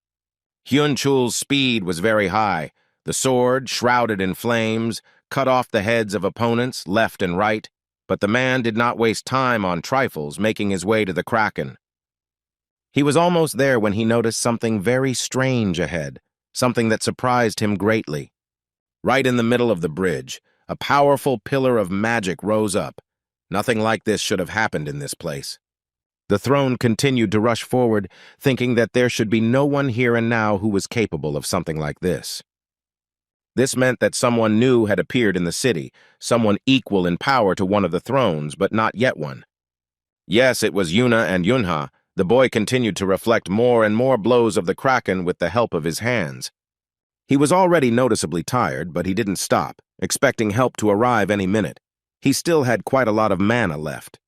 Hyun-chul's speed was very high. The sword, shrouded in flames, cut off the heads of opponents left and right, but the man did not waste time on trifles, making his way to the Kraken. He was almost there when he noticed something very strange ahead, something that surprised him greatly. Right in the middle of the bridge, a powerful pillar of magic rose up. Nothing like this should have happened in this place. The throne continued to rush forward, thinking that there should be no one here and now who was capable of something like this. This meant that someone new had appeared in the city, someone equal in power to one of the thrones, but not yet one. Yes, it was Yuna and Yunha. The boy continued to reflect more and more blows of the Kraken with the help of his hands. He was already noticeably tired, but he didn't stop, expecting help to arrive any minute. He still had quite a lot of mana left.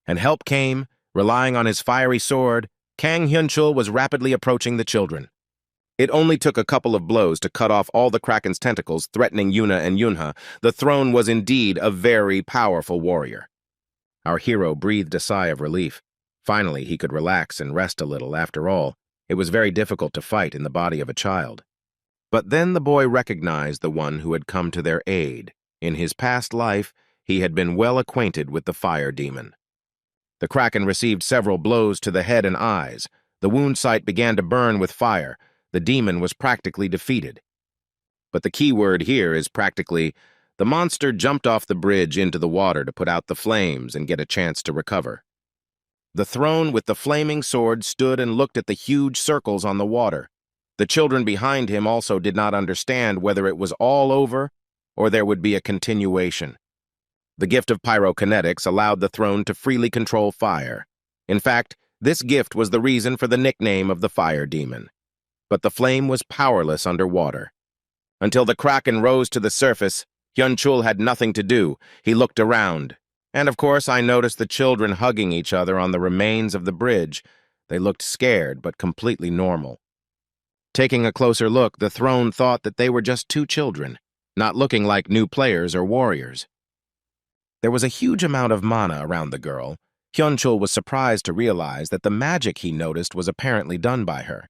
And help came, relying on his fiery sword. Kang Hyun-chul was rapidly approaching the children. It only took a couple of blows to cut off all the Kraken's tentacles, threatening Yuna and Yunha. The throne was indeed a very powerful warrior. Our hero breathed a sigh of relief. Finally, he could relax and rest a little. After all, it was very difficult to fight in the body of a child. But then the boy recognized the one who had come to their aid. In his past life, he had been well acquainted with the fire demon. The Kraken received several blows to the head and eyes. The wound site began to burn with fire. The demon was practically defeated. But the key word here is practically. The monster jumped off the bridge into the water to put out the flames and get a chance to recover. The throne with the flaming sword stood and looked at the huge circles on the water. The children behind him also did not understand whether it was all over or there would be a continuation. The gift of pyrokinetics allowed the throne to freely control fire. In fact, this gift was the reason for the nickname of the fire demon. But the flame was powerless underwater. Until the kraken rose to the surface, Hyun-chul had nothing to do. He looked around. And of course, I noticed the children hugging each other on the remains of the bridge. They looked scared, but completely normal. Taking a closer look, the throne thought that they were just two children, not looking like new players or warriors. There was a huge amount of mana around the girl. Hyun-chul was surprised to realize that the magic he noticed was apparently done by her.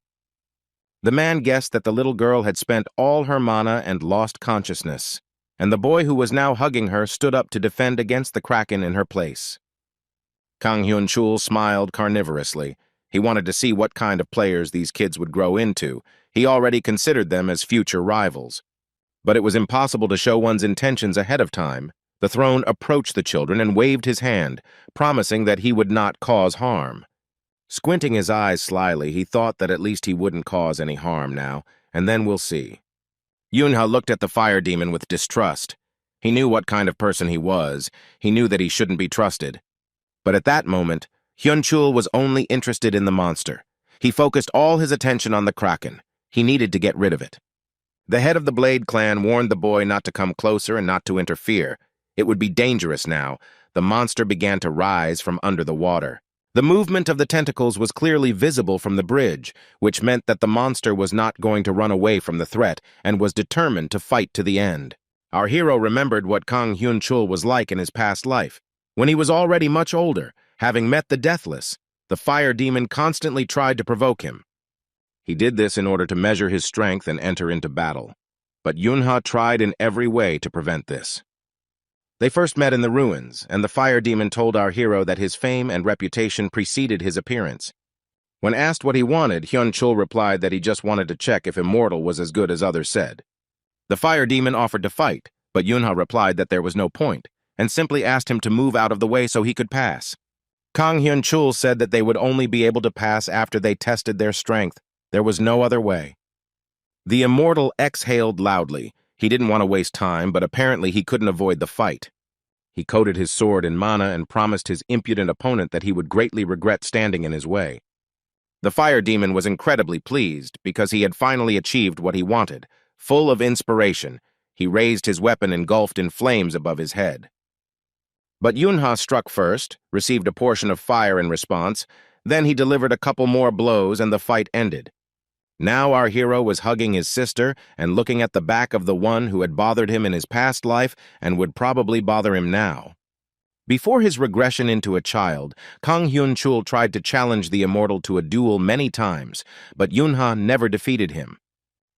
The man guessed that the little girl had spent all her mana and lost consciousness, and the boy who was now hugging her stood up to defend against the kraken in her place. Kang Hyun-chul smiled carnivorously. He wanted to see what kind of players these kids would grow into. He already considered them as future rivals. But it was impossible to show one's intentions ahead of time. The throne approached the children and waved his hand, promising that he would not cause harm. Squinting his eyes slyly, he thought that at least he wouldn't cause any harm now, and then we'll see. Yunha looked at the fire demon with distrust. He knew what kind of person he was. He knew that he shouldn't be trusted. But at that moment, Hyun-chul was only interested in the monster. He focused all his attention on the kraken. He needed to get rid of it. The head of the Blade clan warned the boy not to come closer and not to interfere. It would be dangerous now. The monster began to rise from under the water. The movement of the tentacles was clearly visible from the bridge, which meant that the monster was not going to run away from the threat and was determined to fight to the end. Our hero remembered what Kang Hyun-chul was like in his past life. When he was already much older, having met the Deathless, the fire demon constantly tried to provoke him. He did this in order to measure his strength and enter into battle. But Yunha tried in every way to prevent this. They first met in the ruins, and the fire demon told our hero that his fame and reputation preceded his appearance. When asked what he wanted, Hyun-chul replied that he just wanted to check if immortal was as good as others said. The fire demon offered to fight, but Yunha replied that there was no point, and simply asked him to move out of the way so he could pass. Kang Hyun-chul said that they would only be able to pass after they tested their strength. There was no other way. The immortal exhaled loudly. He didn't want to waste time, but apparently he couldn't avoid the fight. He coated his sword in mana and promised his impudent opponent that he would greatly regret standing in his way. The fire demon was incredibly pleased because he had finally achieved what he wanted. Full of inspiration, he raised his weapon engulfed in flames above his head. But Yunha struck first, received a portion of fire in response, then he delivered a couple more blows and the fight ended. Now our hero was hugging his sister and looking at the back of the one who had bothered him in his past life and would probably bother him now. Before his regression into a child, Kang Hyun-chul tried to challenge the immortal to a duel many times, but Yunha never defeated him.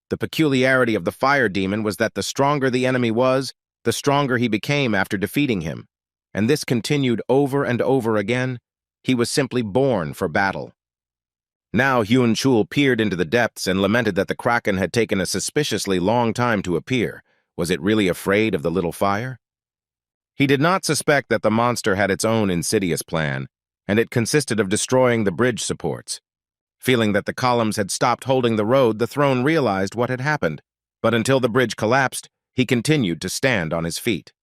The peculiarity of the fire demon was that the stronger the enemy was, the stronger he became after defeating him. And this continued over and over again. He was simply born for battle. Now Hyun-chul peered into the depths and lamented that the kraken had taken a suspiciously long time to appear. Was it really afraid of the little fire? He did not suspect that the monster had its own insidious plan, and it consisted of destroying the bridge supports. Feeling that the columns had stopped holding the road, the throne realized what had happened, but until the bridge collapsed, he continued to stand on his feet.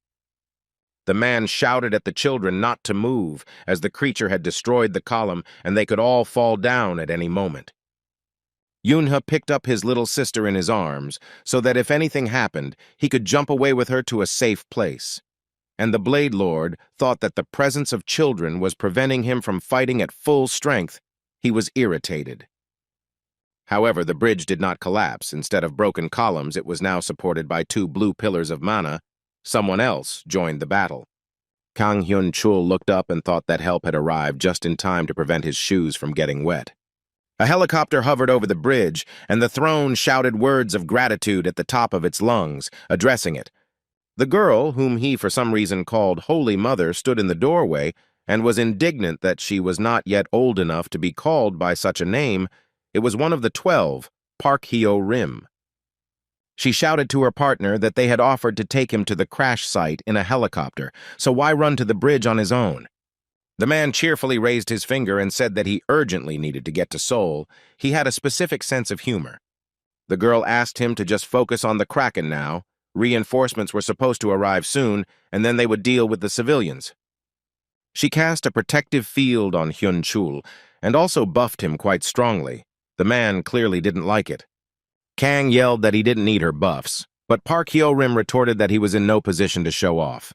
The man shouted at the children not to move, as the creature had destroyed the column and they could all fall down at any moment. Yunha picked up his little sister in his arms so that if anything happened, he could jump away with her to a safe place. And the Blade Lord thought that the presence of children was preventing him from fighting at full strength. He was irritated. However, the bridge did not collapse. Instead of broken columns, it was now supported by two blue pillars of mana. Someone else joined the battle. Kang Hyun-chul looked up and thought that help had arrived just in time to prevent his shoes from getting wet. A helicopter hovered over the bridge, and the throne shouted words of gratitude at the top of its lungs, addressing it. The girl, whom he for some reason called Holy Mother, stood in the doorway and was indignant that she was not yet old enough to be called by such a name. It was one of the 12, Park Hyo-rim. She shouted to her partner that they had offered to take him to the crash site in a helicopter, so why run to the bridge on his own? The man cheerfully raised his finger and said that he urgently needed to get to Seoul. He had a specific sense of humor. The girl asked him to just focus on the Kraken now. Reinforcements were supposed to arrive soon, and then they would deal with the civilians. She cast a protective field on Hyun-chul and also buffed him quite strongly. The man clearly didn't like it. Kang yelled that he didn't need her buffs, but Park Hyo-rim retorted that he was in no position to show off.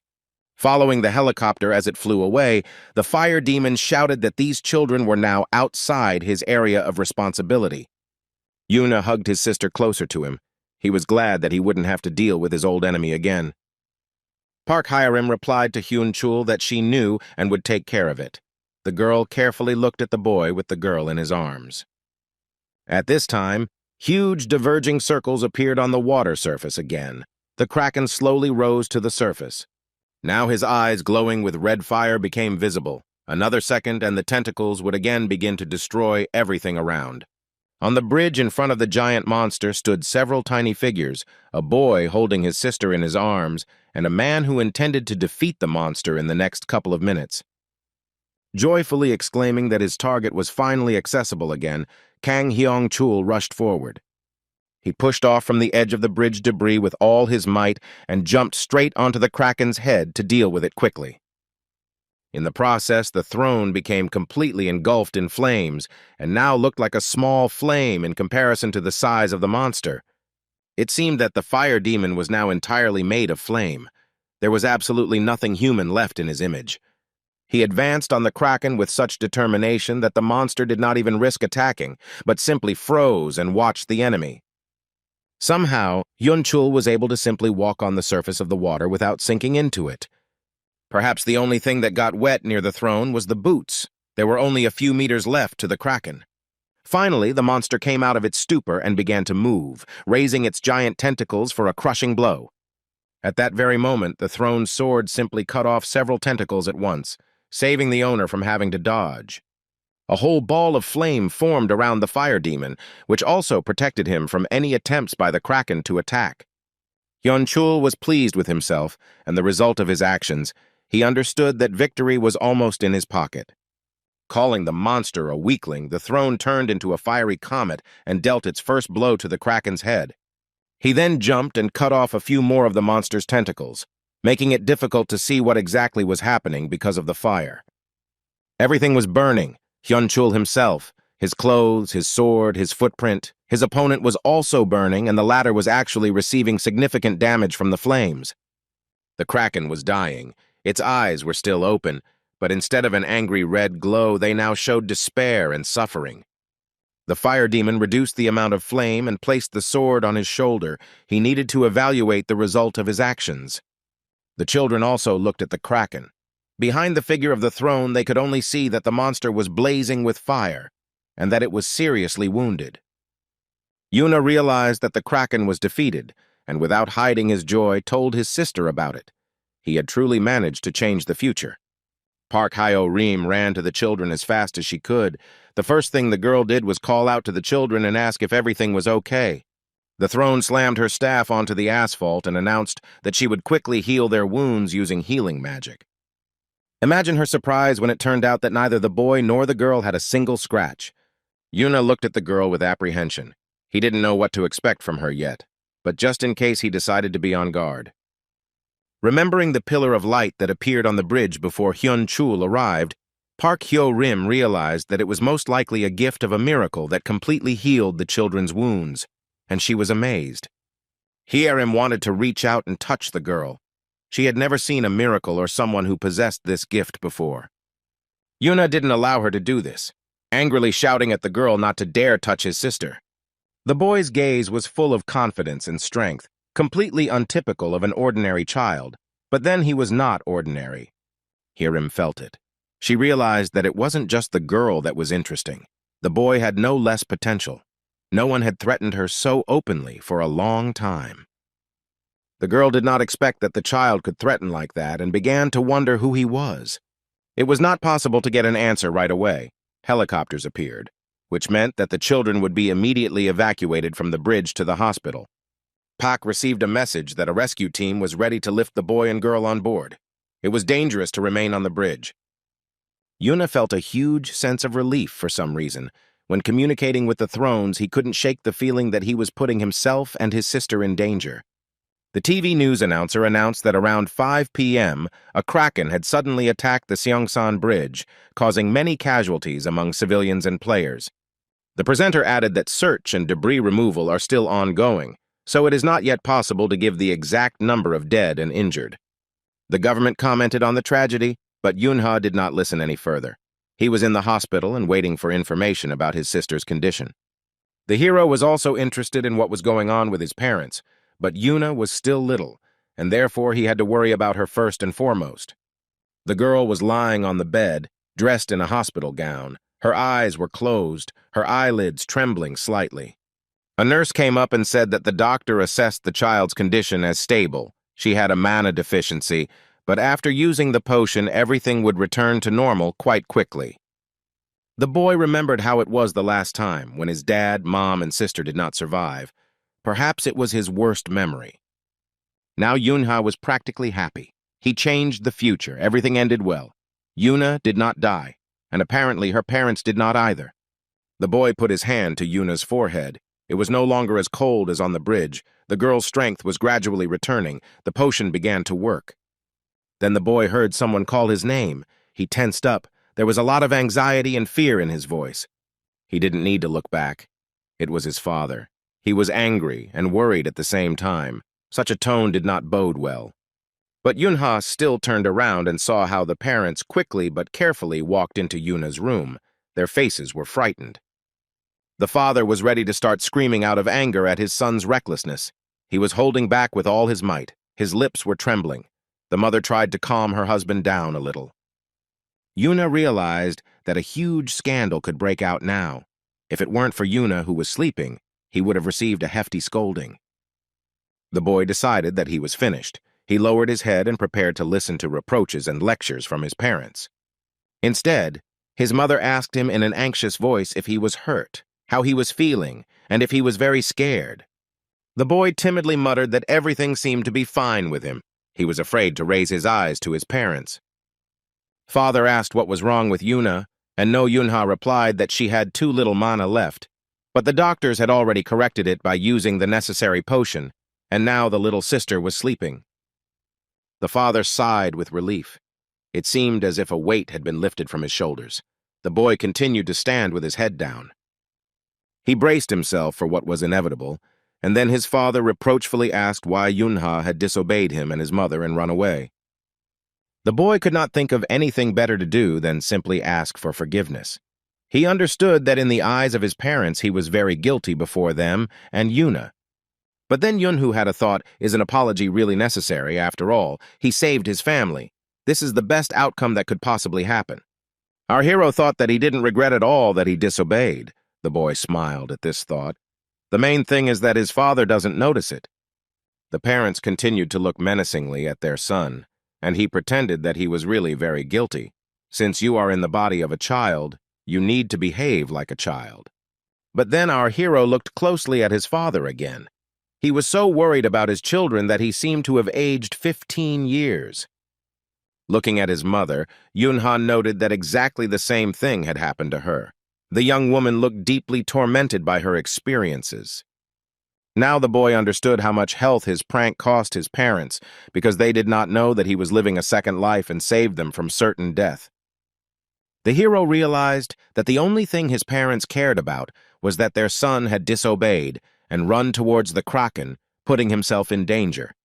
Following the helicopter as it flew away, the fire demon shouted that these children were now outside his area of responsibility. Yuna hugged his sister closer to him. He was glad that he wouldn't have to deal with his old enemy again. Park Hyo-rim replied to Hyun-chul that she knew and would take care of it. The girl carefully looked at the boy with the girl in his arms. At this time, huge diverging circles appeared on the water surface again. The Kraken slowly rose to the surface. Now his eyes, glowing with red fire, became visible. Another second and the tentacles would again begin to destroy everything around. On the bridge in front of the giant monster stood several tiny figures, a boy holding his sister in his arms, and a man who intended to defeat the monster in the next couple of minutes. Joyfully exclaiming that his target was finally accessible again, Kang Hyung-chul rushed forward. He pushed off from the edge of the bridge debris with all his might and jumped straight onto the Kraken's head to deal with it quickly. In the process, the throne became completely engulfed in flames and now looked like a small flame in comparison to the size of the monster. It seemed that the fire demon was now entirely made of flame. There was absolutely nothing human left in his image. He advanced on the Kraken with such determination that the monster did not even risk attacking, but simply froze and watched the enemy. Somehow, Hyun-chul was able to simply walk on the surface of the water without sinking into it. Perhaps the only thing that got wet near the throne was the boots. There were only a few meters left to the Kraken. Finally, the monster came out of its stupor and began to move, raising its giant tentacles for a crushing blow. At that very moment, the throne's sword simply cut off several tentacles at once, saving the owner from having to dodge. A whole ball of flame formed around the fire demon, which also protected him from any attempts by the Kraken to attack. Hyun-chul was pleased with himself and the result of his actions. He understood that victory was almost in his pocket. Calling the monster a weakling, the throne turned into a fiery comet and dealt its first blow to the Kraken's head. He then jumped and cut off a few more of the monster's tentacles, making it difficult to see what exactly was happening because of the fire. Everything was burning. Hyun-chul himself, his clothes, his sword, his footprint. His opponent was also burning, and the latter was actually receiving significant damage from the flames. The Kraken was dying. Its eyes were still open, but instead of an angry red glow, they now showed despair and suffering. The fire demon reduced the amount of flame and placed the sword on his shoulder. He needed to evaluate the result of his actions. The children also looked at the Kraken. Behind the figure of the throne, they could only see that the monster was blazing with fire, and that it was seriously wounded. Yuna realized that the Kraken was defeated, and without hiding his joy, told his sister about it. He had truly managed to change the future. Park Hyo-rim ran to the children as fast as she could. The first thing the girl did was call out to the children and ask if everything was okay. The throne slammed her staff onto the asphalt and announced that she would quickly heal their wounds using healing magic. Imagine her surprise when it turned out that neither the boy nor the girl had a single scratch. Yuna looked at the girl with apprehension. He didn't know what to expect from her yet, but just in case he decided to be on guard. Remembering the pillar of light that appeared on the bridge before Hyun-chul arrived, Park Hyo-rim realized that it was most likely a gift of a miracle that completely healed the children's wounds, and she was amazed. Heir wanted to reach out and touch the girl. She had never seen a miracle or someone who possessed this gift before. Yuna didn't allow her to do this, angrily shouting at the girl not to dare touch his sister. The boy's gaze was full of confidence and strength, completely untypical of an ordinary child, but then he was not ordinary. Heir felt it. She realized that it wasn't just the girl that was interesting. The boy had no less potential. No one had threatened her so openly for a long time. The girl did not expect that the child could threaten like that and began to wonder who he was. It was not possible to get an answer right away. Helicopters appeared, which meant that the children would be immediately evacuated from the bridge to the hospital. Pak received a message that a rescue team was ready to lift the boy and girl on board. It was dangerous to remain on the bridge. Yuna felt a huge sense of relief for some reason, When communicating with the thrones, he couldn't shake the feeling that he was putting himself and his sister in danger. The TV news announcer announced that around 5 p.m., a kraken had suddenly attacked the Seongsan Bridge, causing many casualties among civilians and players. The presenter added that search and debris removal are still ongoing, so it is not yet possible to give the exact number of dead and injured. The government commented on the tragedy, but Yunha did not listen any further. He was in the hospital and waiting for information about his sister's condition. The hero was also interested in what was going on with his parents, but Yuna was still little, and therefore he had to worry about her first and foremost. The girl was lying on the bed, dressed in a hospital gown. Her eyes were closed, her eyelids trembling slightly. A nurse came up and said that the doctor assessed the child's condition as stable. She had a mana deficiency, but after using the potion, everything would return to normal quite quickly. The boy remembered how it was the last time, when his dad, mom, and sister did not survive. Perhaps it was his worst memory. Now Yunha was practically happy. He changed the future. Everything ended well. Yuna did not die, and apparently her parents did not either. The boy put his hand to Yuna's forehead. It was no longer as cold as on the bridge. The girl's strength was gradually returning. The potion began to work. Then the boy heard someone call his name. He tensed up. There was a lot of anxiety and fear in his voice. He didn't need to look back. It was his father. He was angry and worried at the same time. Such a tone did not bode well. But Yunha still turned around and saw how the parents quickly but carefully walked into Yuna's room. Their faces were frightened. The father was ready to start screaming out of anger at his son's recklessness. He was holding back with all his might. His lips were trembling. The mother tried to calm her husband down a little. Yuna realized that a huge scandal could break out now. If it weren't for Yuna, who was sleeping, he would have received a hefty scolding. The boy decided that he was finished. He lowered his head and prepared to listen to reproaches and lectures from his parents. Instead, his mother asked him in an anxious voice if he was hurt, how he was feeling, and if he was very scared. The boy timidly muttered that everything seemed to be fine with him. He was afraid to raise his eyes to his parents. Father asked what was wrong with Yuna, and No Yunha replied that she had too little mana left. But the doctors had already corrected it by using the necessary potion, and now the little sister was sleeping. The father sighed with relief. It seemed as if a weight had been lifted from his shoulders. The boy continued to stand with his head down. He braced himself for what was inevitable, and then his father reproachfully asked why Yunha had disobeyed him and his mother and run away. The boy could not think of anything better to do than simply ask for forgiveness. He understood that in the eyes of his parents he was very guilty before them and Yuna. But then Yunhu had a thought, is an apology really necessary? After all, he saved his family. This is the best outcome that could possibly happen. Our hero thought that he didn't regret at all that he disobeyed. The boy smiled at this thought. The main thing is that his father doesn't notice it. The parents continued to look menacingly at their son, and he pretended that he was really very guilty. Since you are in the body of a child, you need to behave like a child. But then our hero looked closely at his father again. He was so worried about his children that he seemed to have aged 15 years. Looking at his mother, Yunha noted that exactly the same thing had happened to her. The young woman looked deeply tormented by her experiences. Now the boy understood how much health his prank cost his parents, because they did not know that he was living a second life and saved them from certain death. The hero realized that the only thing his parents cared about was that their son had disobeyed and run towards the kraken, putting himself in danger.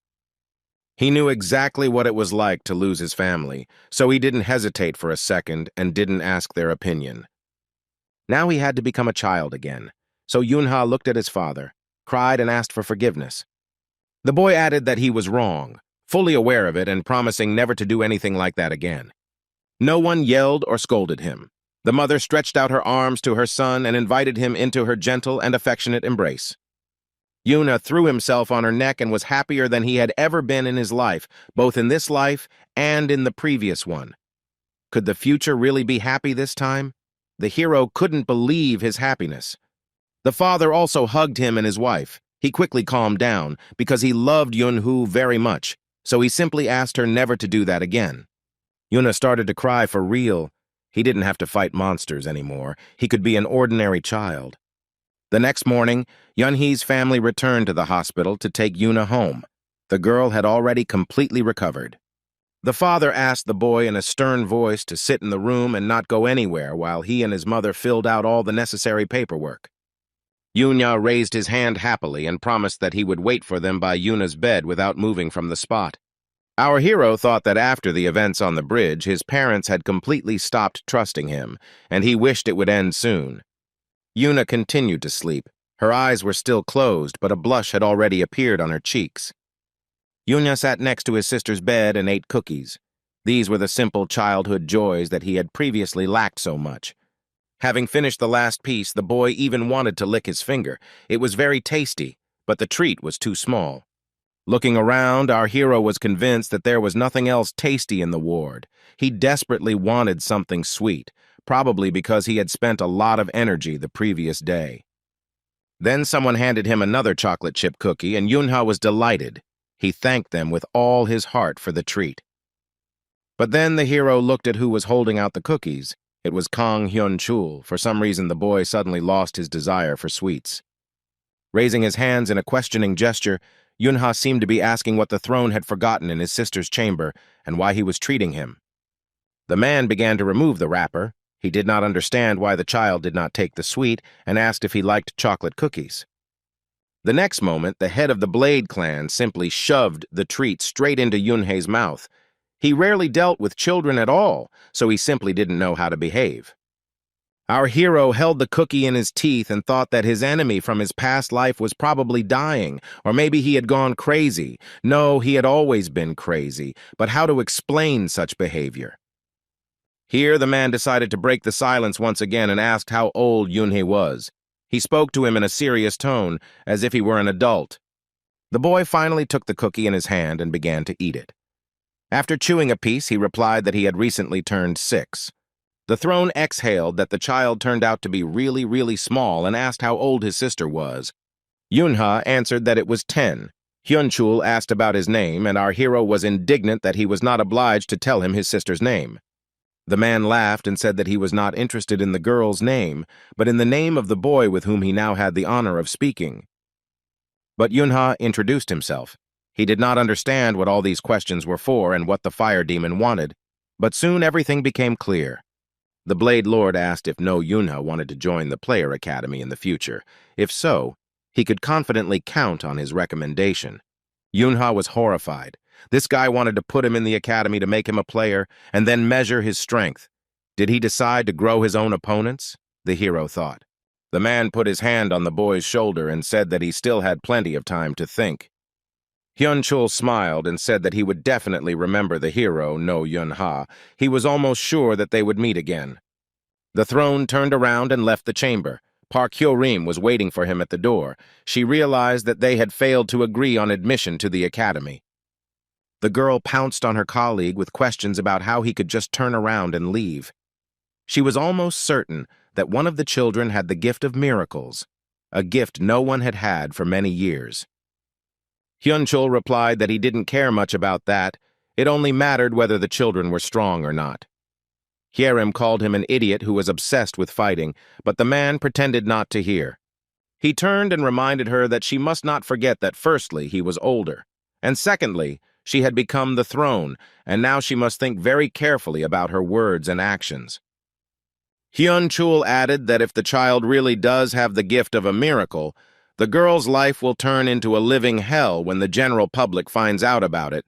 He knew exactly what it was like to lose his family, so he didn't hesitate for a second and didn't ask their opinion. Now he had to become a child again, so Yunha looked at his father, cried and asked for forgiveness. The boy added that he was wrong, fully aware of it and promising never to do anything like that again. No one yelled or scolded him. The mother stretched out her arms to her son and invited him into her gentle and affectionate embrace. Yuna threw himself on her neck and was happier than he had ever been in his life, both in this life and in the previous one. Could the future really be happy this time? The hero couldn't believe his happiness. The father also hugged him and his wife. He quickly calmed down because he loved Yunhu very much, so he simply asked her never to do that again. Yuna started to cry for real. He didn't have to fight monsters anymore. He could be an ordinary child. The next morning, Yunhee's family returned to the hospital to take Yuna home. The girl had already completely recovered. The father asked the boy in a stern voice to sit in the room and not go anywhere while he and his mother filled out all the necessary paperwork. Yunya raised his hand happily and promised that he would wait for them by Yuna's bed without moving from the spot. Our hero thought that after the events on the bridge, his parents had completely stopped trusting him, and he wished it would end soon. Yuna continued to sleep. Her eyes were still closed, but a blush had already appeared on her cheeks. Yunya sat next to his sister's bed and ate cookies. These were the simple childhood joys that he had previously lacked so much. Having finished the last piece, the boy even wanted to lick his finger. It was very tasty, but the treat was too small. Looking around, our hero was convinced that there was nothing else tasty in the ward. He desperately wanted something sweet, probably because he had spent a lot of energy the previous day. Then someone handed him another chocolate chip cookie, and Yunha was delighted. He thanked them with all his heart for the treat. But then the hero looked at who was holding out the cookies. It was Kang Hyun-chul. For some reason, the boy suddenly lost his desire for sweets. Raising his hands in a questioning gesture, Yunha seemed to be asking what the throne had forgotten in his sister's chamber and why he was treating him. The man began to remove the wrapper. He did not understand why the child did not take the sweet and asked if he liked chocolate cookies. The next moment, the head of the Blade clan simply shoved the treat straight into Yunhe's mouth. He rarely dealt with children at all, so he simply didn't know how to behave. Our hero held the cookie in his teeth and thought that his enemy from his past life was probably dying, or maybe he had gone crazy. No, he had always been crazy, but how to explain such behavior? Here, the man decided to break the silence once again and asked how old Yunhe was. He spoke to him in a serious tone, as if he were an adult. The boy finally took the cookie in his hand and began to eat it. After chewing a piece, he replied that he had recently turned 6. The throne exhaled that the child turned out to be really, really small and asked how old his sister was. Yunha answered that it was 10. Hyun-chul asked about his name, and our hero was indignant that he was not obliged to tell him his sister's name. The man laughed and said that he was not interested in the girl's name, but in the name of the boy with whom he now had the honor of speaking. But Yunha introduced himself. He did not understand what all these questions were for and what the fire demon wanted, but soon everything became clear. The Blade Lord asked if no Yunha wanted to join the Player Academy in the future. If so, he could confidently count on his recommendation. Yunha was horrified. This guy wanted to put him in the academy to make him a player and then measure his strength. Did he decide to grow his own opponents? The hero thought. The man put his hand on the boy's shoulder and said that he still had plenty of time to think. Hyun-chul smiled and said that he would definitely remember the hero, No Yunha. He was almost sure that they would meet again. The throne turned around and left the chamber. Park Hyo-rim was waiting for him at the door. She realized that they had failed to agree on admission to the academy. The girl pounced on her colleague with questions about how he could just turn around and leave. She was almost certain that one of the children had the gift of miracles, a gift no one had had for many years. Hyun-chul replied that he didn't care much about that. It only mattered whether the children were strong or not. Heir called him an idiot who was obsessed with fighting, but the man pretended not to hear. He turned and reminded her that she must not forget that firstly, he was older, and secondly, she had become the throne, and now she must think very carefully about her words and actions. Hyun-chul added that if the child really does have the gift of a miracle, the girl's life will turn into a living hell when the general public finds out about it,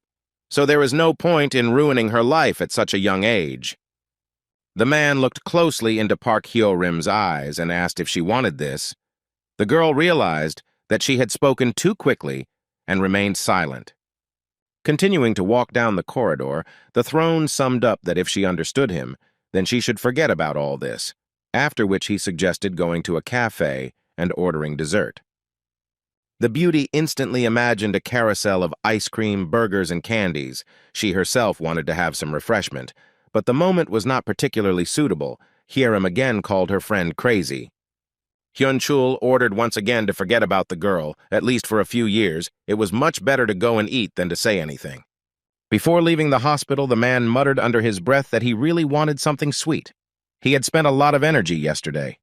so there is no point in ruining her life at such a young age. The man looked closely into Park Hyo-rim's eyes and asked if she wanted this. The girl realized that she had spoken too quickly and remained silent. Continuing to walk down the corridor, the throne summed up that if she understood him, then she should forget about all this, after which he suggested going to a cafe and ordering dessert. The beauty instantly imagined a carousel of ice cream, burgers, and candies. She herself wanted to have some refreshment, but the moment was not particularly suitable. Heir again called her friend crazy. Hyun-chul ordered once again to forget about the girl, at least for a few years. It was much better to go and eat than to say anything. Before leaving the hospital, the man muttered under his breath that he really wanted something sweet. He had spent a lot of energy yesterday.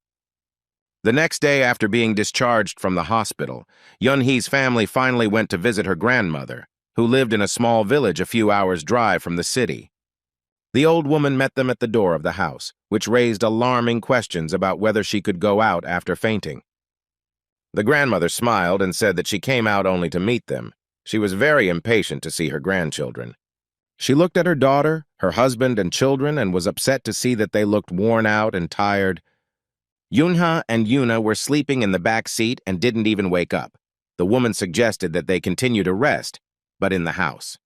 The next day after being discharged from the hospital, Yun-hee's family finally went to visit her grandmother, who lived in a small village a few hours' drive from the city. The old woman met them at the door of the house, which raised alarming questions about whether she could go out after fainting. The grandmother smiled and said that she came out only to meet them. She was very impatient to see her grandchildren. She looked at her daughter, her husband, and children and was upset to see that they looked worn out and tired. Yunha and Yuna were sleeping in the back seat and didn't even wake up. The woman suggested that they continue to rest, but in the house.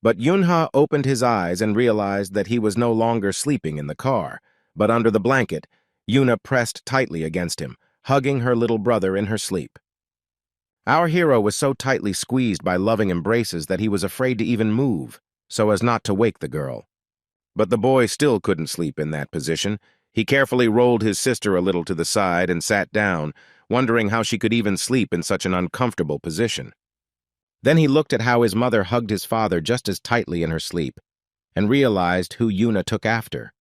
But Yunha opened his eyes and realized that he was no longer sleeping in the car, but under the blanket. Yuna pressed tightly against him, hugging her little brother in her sleep. Our hero was so tightly squeezed by loving embraces that he was afraid to even move, so as not to wake the girl. But the boy still couldn't sleep in that position. He carefully rolled his sister a little to the side and sat down, wondering how she could even sleep in such an uncomfortable position. Then he looked at how his mother hugged his father just as tightly in her sleep, and realized who Yuna took after.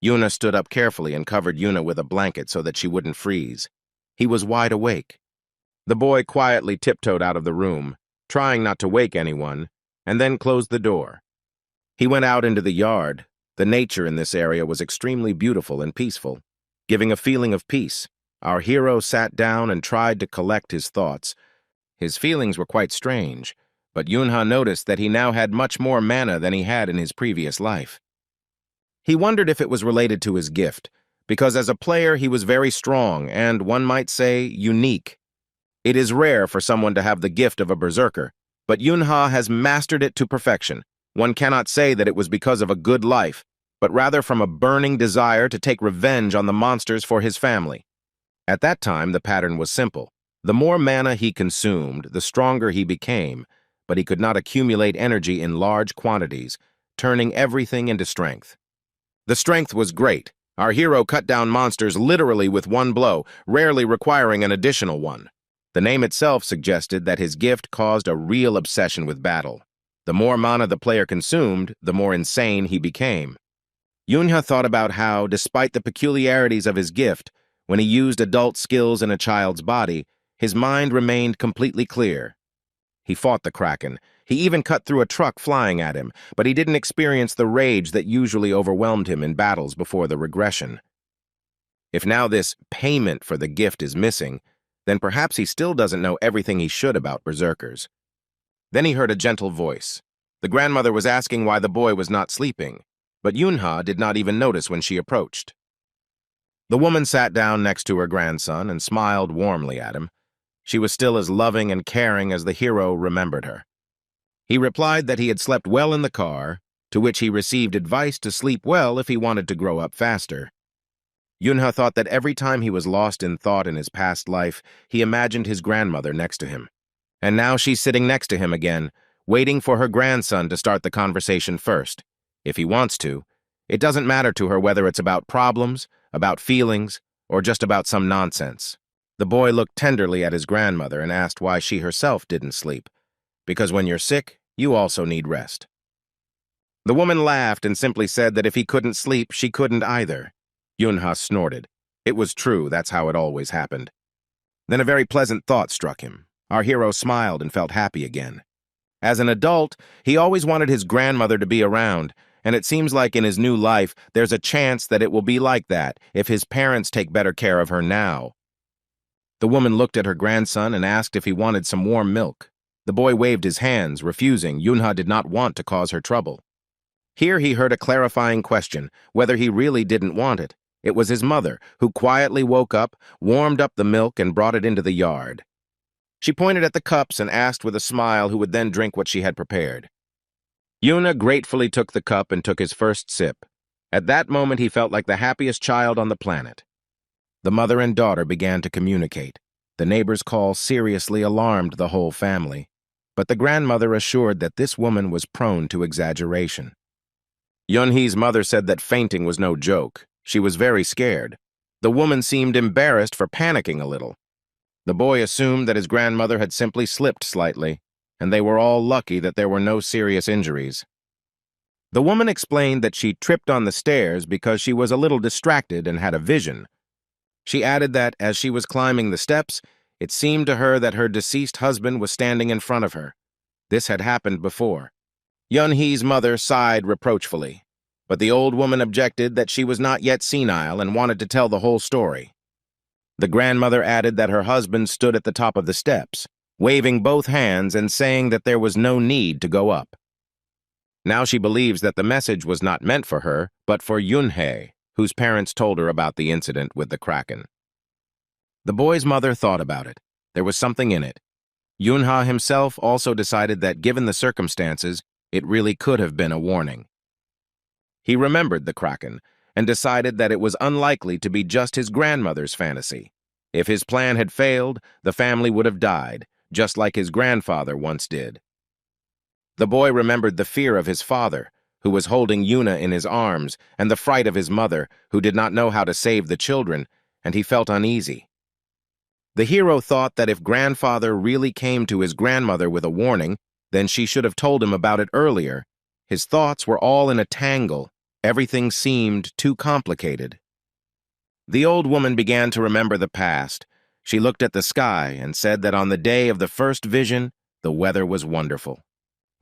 Yuna stood up carefully and covered Yuna with a blanket so that she wouldn't freeze. He was wide awake. The boy quietly tiptoed out of the room, trying not to wake anyone, and then closed the door. He went out into the yard. The nature in this area was extremely beautiful and peaceful, giving a feeling of peace. Our hero sat down and tried to collect his thoughts. His feelings were quite strange, but Yunha noticed that he now had much more mana than he had in his previous life. He wondered if it was related to his gift, because as a player he was very strong and, one might say, unique. It is rare for someone to have the gift of a berserker, but Yunha has mastered it to perfection. One cannot say that it was because of a good life, but rather from a burning desire to take revenge on the monsters for his family. At that time, the pattern was simple. The more mana he consumed, the stronger he became, but he could not accumulate energy in large quantities, turning everything into strength. The strength was great. Our hero cut down monsters literally with one blow, rarely requiring an additional one. The name itself suggested that his gift caused a real obsession with battle. The more mana the player consumed, the more insane he became. Yunha thought about how, despite the peculiarities of his gift, when he used adult skills in a child's body, his mind remained completely clear. He fought the Kraken. He even cut through a truck flying at him, but he didn't experience the rage that usually overwhelmed him in battles before the regression. If now this payment for the gift is missing, then perhaps he still doesn't know everything he should about berserkers. Then he heard a gentle voice. The grandmother was asking why the boy was not sleeping, but Yunha did not even notice when she approached. The woman sat down next to her grandson and smiled warmly at him. She was still as loving and caring as the hero remembered her. He replied that he had slept well in the car, to which he received advice to sleep well if he wanted to grow up faster. Yunha thought that every time he was lost in thought in his past life, he imagined his grandmother next to him. And now she's sitting next to him again, waiting for her grandson to start the conversation first. If he wants to, it doesn't matter to her whether it's about problems, about feelings, or just about some nonsense. The boy looked tenderly at his grandmother and asked why she herself didn't sleep. Because when you're sick, you also need rest. The woman laughed and simply said that if he couldn't sleep, she couldn't either. Yunha snorted. It was true, that's how it always happened. Then a very pleasant thought struck him. Our hero smiled and felt happy again. As an adult, he always wanted his grandmother to be around, and it seems like in his new life, there's a chance that it will be like that if his parents take better care of her now. The woman looked at her grandson and asked if he wanted some warm milk. The boy waved his hands, refusing. Yunha did not want to cause her trouble. Here he heard a clarifying question, whether he really didn't want it. It was his mother, who quietly woke up, warmed up the milk, and brought it into the yard. She pointed at the cups and asked with a smile who would then drink what she had prepared. Yuna gratefully took the cup and took his first sip. At that moment, he felt like the happiest child on the planet. The mother and daughter began to communicate. The neighbor's call seriously alarmed the whole family, but the grandmother assured that this woman was prone to exaggeration. Yunhee's mother said that fainting was no joke. She was very scared. The woman seemed embarrassed for panicking a little. The boy assumed that his grandmother had simply slipped slightly, and they were all lucky that there were no serious injuries. The woman explained that she tripped on the stairs because she was a little distracted and had a vision. She added that, as she was climbing the steps, it seemed to her that her deceased husband was standing in front of her. This had happened before. Yun-hee's mother sighed reproachfully, but the old woman objected that she was not yet senile and wanted to tell the whole story. The grandmother added that her husband stood at the top of the steps, waving both hands and saying that there was no need to go up. Now she believes that the message was not meant for her, but for Yun-hee, whose parents told her about the incident with the Kraken. The boy's mother thought about it. There was something in it. Yun-hee himself also decided that, given the circumstances, it really could have been a warning. He remembered the Kraken and decided that it was unlikely to be just his grandmother's fantasy. If his plan had failed, the family would have died, just like his grandfather once did. The boy remembered the fear of his father, who was holding Yuna in his arms, and the fright of his mother, who did not know how to save the children, and he felt uneasy. The hero thought that if grandfather really came to his grandmother with a warning, then she should have told him about it earlier. His thoughts were all in a tangle. Everything seemed too complicated. The old woman began to remember the past. She looked at the sky and said that on the day of the first vision, the weather was wonderful.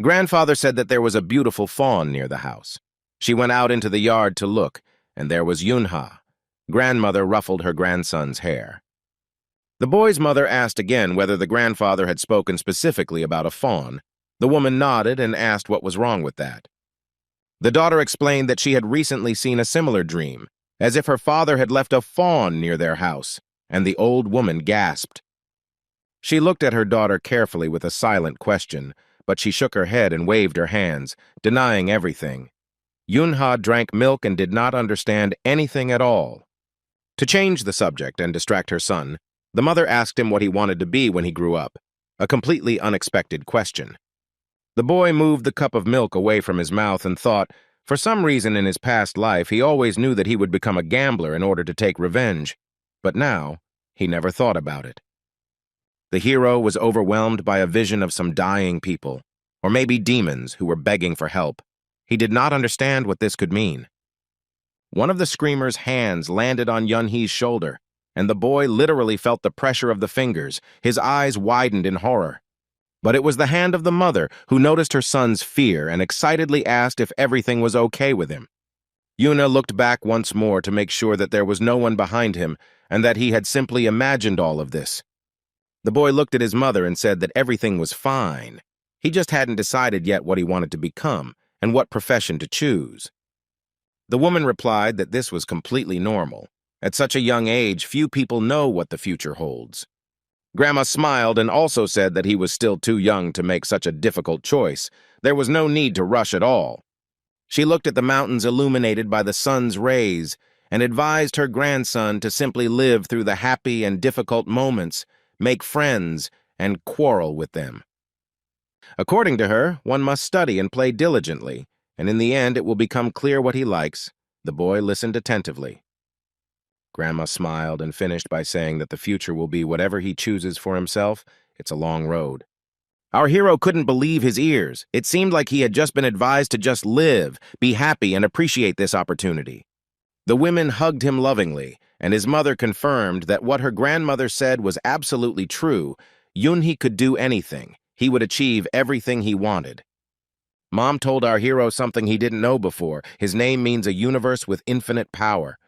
Grandfather said that there was a beautiful fawn near the house. She went out into the yard to look, and there was Yun-hee. Grandmother ruffled her grandson's hair. The boy's mother asked again whether the grandfather had spoken specifically about a fawn. The woman nodded and asked what was wrong with that. The daughter explained that she had recently seen a similar dream, as if her father had left a fawn near their house, and the old woman gasped. She looked at her daughter carefully with a silent question, but she shook her head and waved her hands, denying everything. Yun-hee drank milk and did not understand anything at all. To change the subject and distract her son, the mother asked him what he wanted to be when he grew up, a completely unexpected question. The boy moved the cup of milk away from his mouth and thought, for some reason in his past life, he always knew that he would become a gambler in order to take revenge, but now he never thought about it. The hero was overwhelmed by a vision of some dying people, or maybe demons who were begging for help. He did not understand what this could mean. One of the screamer's hands landed on Yun-hee's shoulder, and the boy literally felt the pressure of the fingers. His eyes widened in horror. But it was the hand of the mother who noticed her son's fear and excitedly asked if everything was okay with him. Yuna looked back once more to make sure that there was no one behind him and that he had simply imagined all of this. The boy looked at his mother and said that everything was fine. He just hadn't decided yet what he wanted to become and what profession to choose. The woman replied that this was completely normal. At such a young age, few people know what the future holds. Grandma smiled and also said that he was still too young to make such a difficult choice. There was no need to rush at all. She looked at the mountains illuminated by the sun's rays and advised her grandson to simply live through the happy and difficult moments, make friends, and quarrel with them. According to her, one must study and play diligently, and in the end it will become clear what he likes. The boy listened attentively. Grandma smiled and finished by saying that the future will be whatever he chooses for himself. It's a long road. Our hero couldn't believe his ears. It seemed like he had just been advised to just live, be happy, and appreciate this opportunity. The women hugged him lovingly, and his mother confirmed that what her grandmother said was absolutely true. Yun-hee could do anything. He would achieve everything he wanted. Mom told our hero something he didn't know before. His name means a universe with infinite power.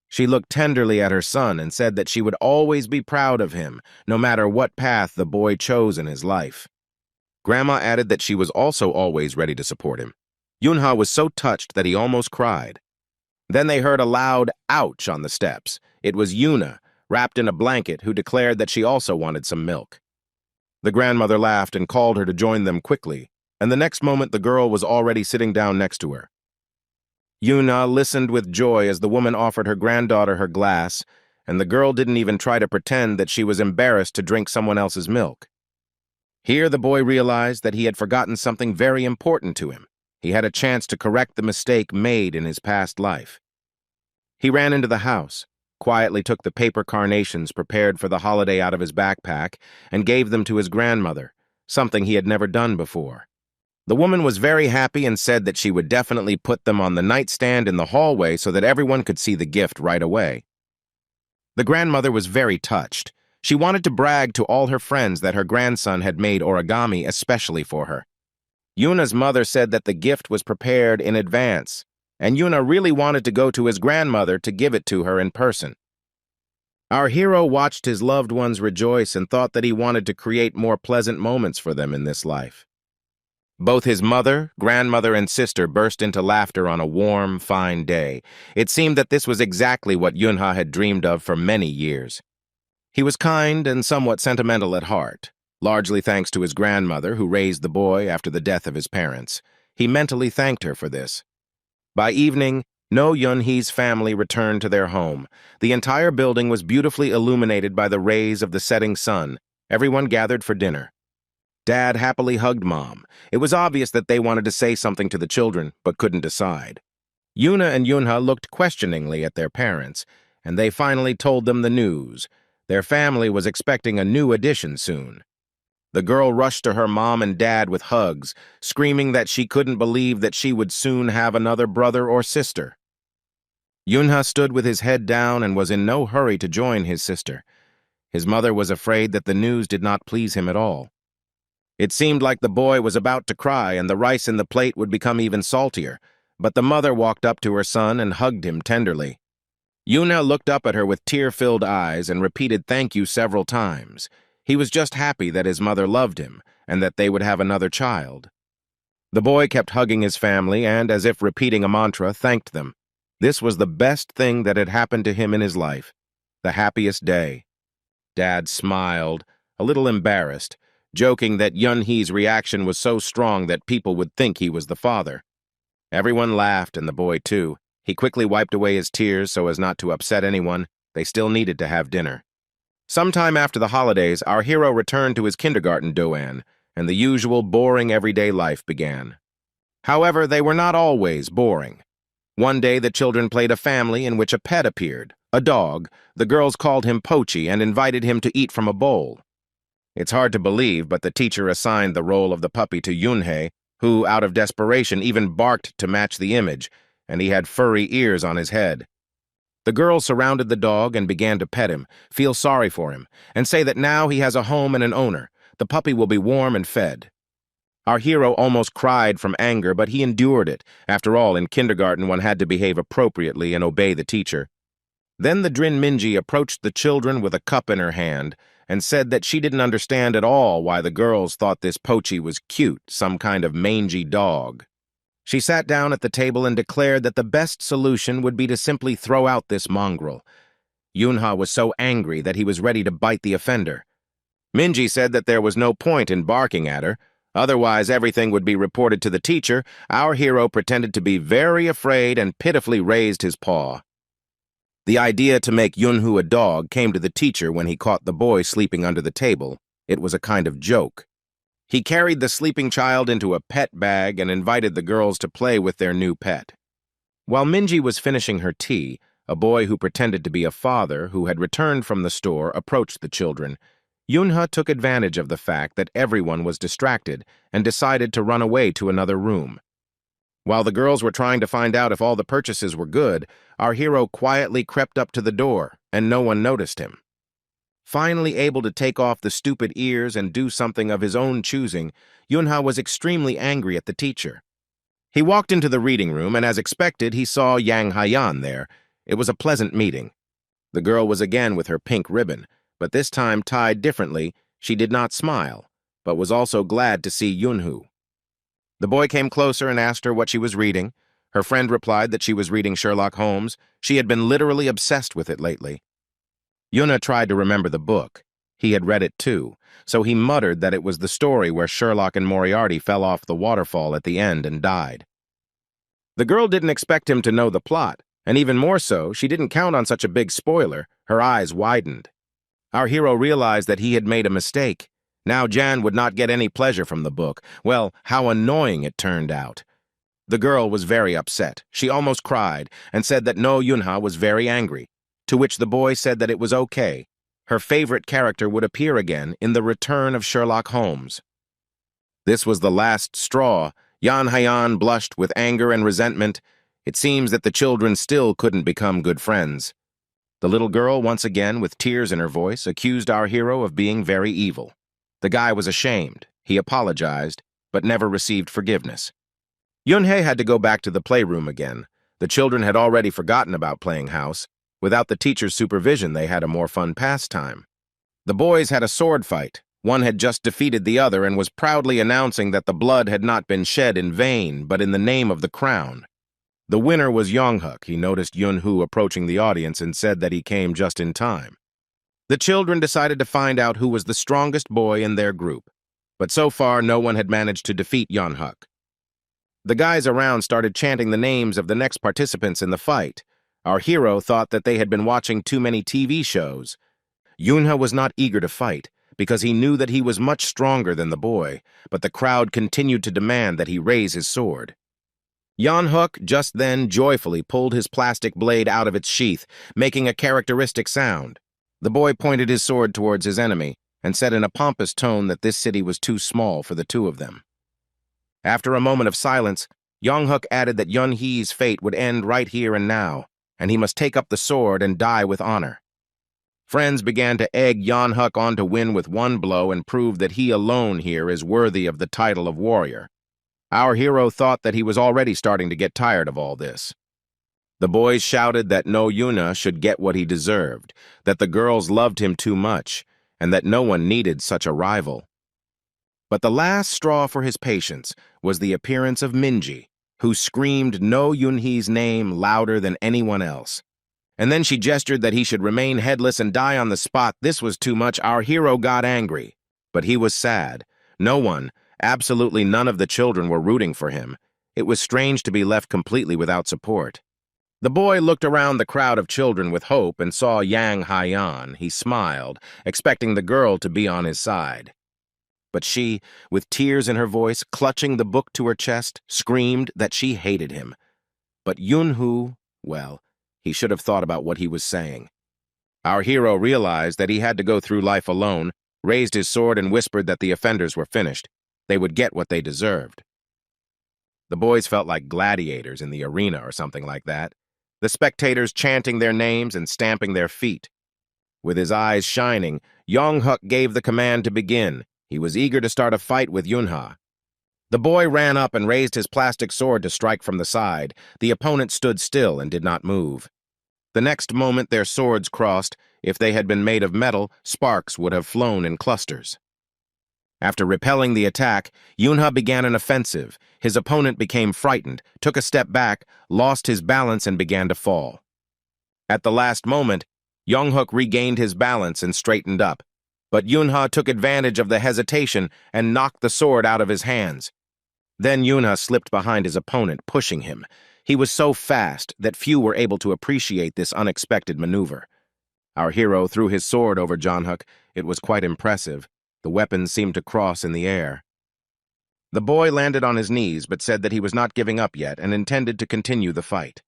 She looked tenderly at her son and said that she would always be proud of him, no matter what path the boy chose in his life. Grandma added that she was also always ready to support him. Yun-hee was so touched that he almost cried. Then they heard a loud ouch on the steps. It was Yuna, wrapped in a blanket, who declared that she also wanted some milk. The grandmother laughed and called her to join them quickly, and the next moment the girl was already sitting down next to her. Yuna listened with joy as the woman offered her granddaughter her glass, and the girl didn't even try to pretend that she was embarrassed to drink someone else's milk. Here the boy realized that he had forgotten something very important to him. He had a chance to correct the mistake made in his past life. He ran into the house, quietly took the paper carnations prepared for the holiday out of his backpack, and gave them to his grandmother, something he had never done before. The woman was very happy and said that she would definitely put them on the nightstand in the hallway so that everyone could see the gift right away. The grandmother was very touched. She wanted to brag to all her friends that her grandson had made origami especially for her. Yuna's mother said that the gift was prepared in advance, and Yuna really wanted to go to his grandmother to give it to her in person. Our hero watched his loved ones rejoice and thought that he wanted to create more pleasant moments for them in this life. Both his mother, grandmother, and sister burst into laughter on a warm, fine day. It seemed that this was exactly what Yunha had dreamed of for many years. He was kind and somewhat sentimental at heart, largely thanks to his grandmother who raised the boy after the death of his parents. He mentally thanked her for this. By evening, No Yunhee's family returned to their home. The entire building was beautifully illuminated by the rays of the setting sun. Everyone gathered for dinner. Dad happily hugged Mom. It was obvious that they wanted to say something to the children, but couldn't decide. Yuna and Yunha looked questioningly at their parents, and they finally told them the news. Their family was expecting a new addition soon. The girl rushed to her mom and dad with hugs, screaming that she couldn't believe that she would soon have another brother or sister. Yunha stood with his head down and was in no hurry to join his sister. His mother was afraid that the news did not please him at all. It seemed like the boy was about to cry and the rice in the plate would become even saltier, but the mother walked up to her son and hugged him tenderly. Yuna looked up at her with tear-filled eyes and repeated thank you several times. He was just happy that his mother loved him and that they would have another child. The boy kept hugging his family and, as if repeating a mantra, thanked them. This was the best thing that had happened to him in his life, the happiest day. Dad smiled, a little embarrassed, joking that Yunhee's reaction was so strong that people would think he was the father. Everyone laughed, and the boy too. He quickly wiped away his tears so as not to upset anyone. They still needed to have dinner. Sometime after the holidays, our hero returned to his kindergarten doan, and the usual boring everyday life began. However, they were not always boring. One day the children played a family in which a pet appeared, a dog. The girls called him Pochi and invited him to eat from a bowl. It's hard to believe, but the teacher assigned the role of the puppy to Yunhei, who, out of desperation, even barked to match the image, and he had furry ears on his head. The girls surrounded the dog and began to pet him, feel sorry for him, and say that now he has a home and an owner. The puppy will be warm and fed. Our hero almost cried from anger, but he endured it. After all, in kindergarten one had to behave appropriately and obey the teacher. Then the Drin Minji approached the children with a cup in her hand and said that she didn't understand at all why the girls thought this Pochi was cute, some kind of mangy dog. She sat down at the table and declared that the best solution would be to simply throw out this mongrel. Yunha was so angry that he was ready to bite the offender. Minji said that there was no point in barking at her, otherwise everything would be reported to the teacher. Our hero pretended to be very afraid and pitifully raised his paw. The idea to make Yunhu a dog came to the teacher when he caught the boy sleeping under the table. It was a kind of joke. He carried the sleeping child into a pet bag and invited the girls to play with their new pet. While Minji was finishing her tea, a boy who pretended to be a father who had returned from the store approached the children. Yunha took advantage of the fact that everyone was distracted and decided to run away to another room. While the girls were trying to find out if all the purchases were good, our hero quietly crept up to the door, and no one noticed him. Finally able to take off the stupid ears and do something of his own choosing, Yunha was extremely angry at the teacher. He walked into the reading room, and as expected, he saw Yang Hayan there. It was a pleasant meeting. The girl was again with her pink ribbon, but this time tied differently. She did not smile, but was also glad to see Yunhu. The boy came closer and asked her what she was reading. Her friend replied that she was reading Sherlock Holmes. She had been literally obsessed with it lately. Yuna tried to remember the book. He had read it too, so he muttered that it was the story where Sherlock and Moriarty fell off the waterfall at the end and died. The girl didn't expect him to know the plot, and even more so, she didn't count on such a big spoiler. Her eyes widened. Our hero realized that he had made a mistake. Now Jan would not get any pleasure from the book. Well, how annoying it turned out. The girl was very upset. She almost cried and said that No Yunha was very angry, to which the boy said that it was okay. Her favorite character would appear again in The Return of Sherlock Holmes. This was the last straw. Yan Haiyan blushed with anger and resentment. It seems that the children still couldn't become good friends. The little girl, once again, with tears in her voice, accused our hero of being very evil. The guy was ashamed. He apologized, but never received forgiveness. Yunhei had to go back to the playroom again. The children had already forgotten about playing house. Without the teacher's supervision, they had a more fun pastime. The boys had a sword fight. One had just defeated the other and was proudly announcing that the blood had not been shed in vain, but in the name of the crown. The winner was Yonghuk. He noticed Yunhu approaching the audience and said that he came just in time. The children decided to find out who was the strongest boy in their group, but so far no one had managed to defeat Yonghuk. The guys around started chanting the names of the next participants in the fight. Our hero thought that they had been watching too many TV shows. Yunha was not eager to fight, because he knew that he was much stronger than the boy, but the crowd continued to demand that he raise his sword. Yonghuk just then joyfully pulled his plastic blade out of its sheath, making a characteristic sound. The boy pointed his sword towards his enemy and said in a pompous tone that this city was too small for the two of them. After a moment of silence, Yonghuk added that Yunhee's fate would end right here and now, and he must take up the sword and die with honor. Friends began to egg Yonghuk on to win with one blow and prove that he alone here is worthy of the title of warrior. Our hero thought that he was already starting to get tired of all this. The boys shouted that no Yuna should get what he deserved, that the girls loved him too much, and that no one needed such a rival. But the last straw for his patience was the appearance of Minji, who screamed no Yunhee's name louder than anyone else. And then she gestured that he should remain headless and die on the spot. This was too much. Our hero got angry, but he was sad. No one, absolutely none of the children were rooting for him. It was strange to be left completely without support. The boy looked around the crowd of children with hope and saw Yang Haiyan. He smiled, expecting the girl to be on his side. But she, with tears in her voice, clutching the book to her chest, screamed that she hated him. But Yunhu, well, he should have thought about what he was saying. Our hero realized that he had to go through life alone, raised his sword and whispered that the offenders were finished. They would get what they deserved. The boys felt like gladiators in the arena or something like that, the spectators chanting their names and stamping their feet. With his eyes shining, Yonghuk gave the command to begin. He was eager to start a fight with Yunha. The boy ran up and raised his plastic sword to strike from the side. The opponent stood still and did not move. The next moment their swords crossed. If they had been made of metal, sparks would have flown in clusters. After repelling the attack, Yunha began an offensive. His opponent became frightened, took a step back, lost his balance, and began to fall. At the last moment, Yonghuk regained his balance and straightened up, but Yunha took advantage of the hesitation and knocked the sword out of his hands. Then Yunha slipped behind his opponent, pushing him. He was so fast that few were able to appreciate this unexpected maneuver. Our hero threw his sword over Yonghuk. It was quite impressive. The weapon seemed to cross in the air. The boy landed on his knees but said that he was not giving up yet and intended to continue the fight.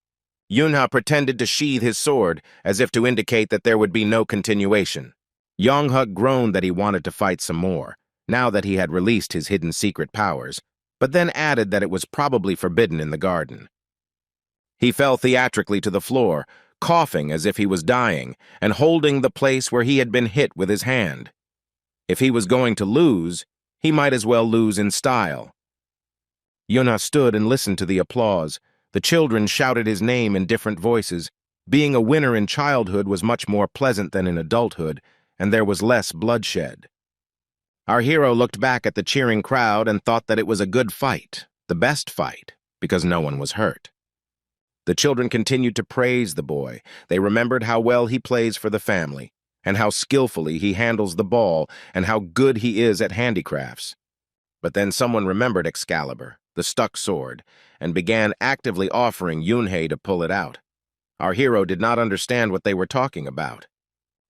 Yunha pretended to sheathe his sword as if to indicate that there would be no continuation. Yonghuk groaned that he wanted to fight some more, now that he had released his hidden secret powers, but then added that it was probably forbidden in the garden. He fell theatrically to the floor, coughing as if he was dying, and holding the place where he had been hit with his hand. If he was going to lose, he might as well lose in style. Yunha stood and listened to the applause. The children shouted his name in different voices. Being a winner in childhood was much more pleasant than in adulthood, and there was less bloodshed. Our hero looked back at the cheering crowd and thought that it was a good fight, the best fight, because no one was hurt. The children continued to praise the boy. They remembered how well he plays for the family, and how skillfully he handles the ball, and how good he is at handicrafts. But then someone remembered Excalibur, the stuck sword, and began actively offering Yunhei to pull it out. Our hero did not understand what they were talking about.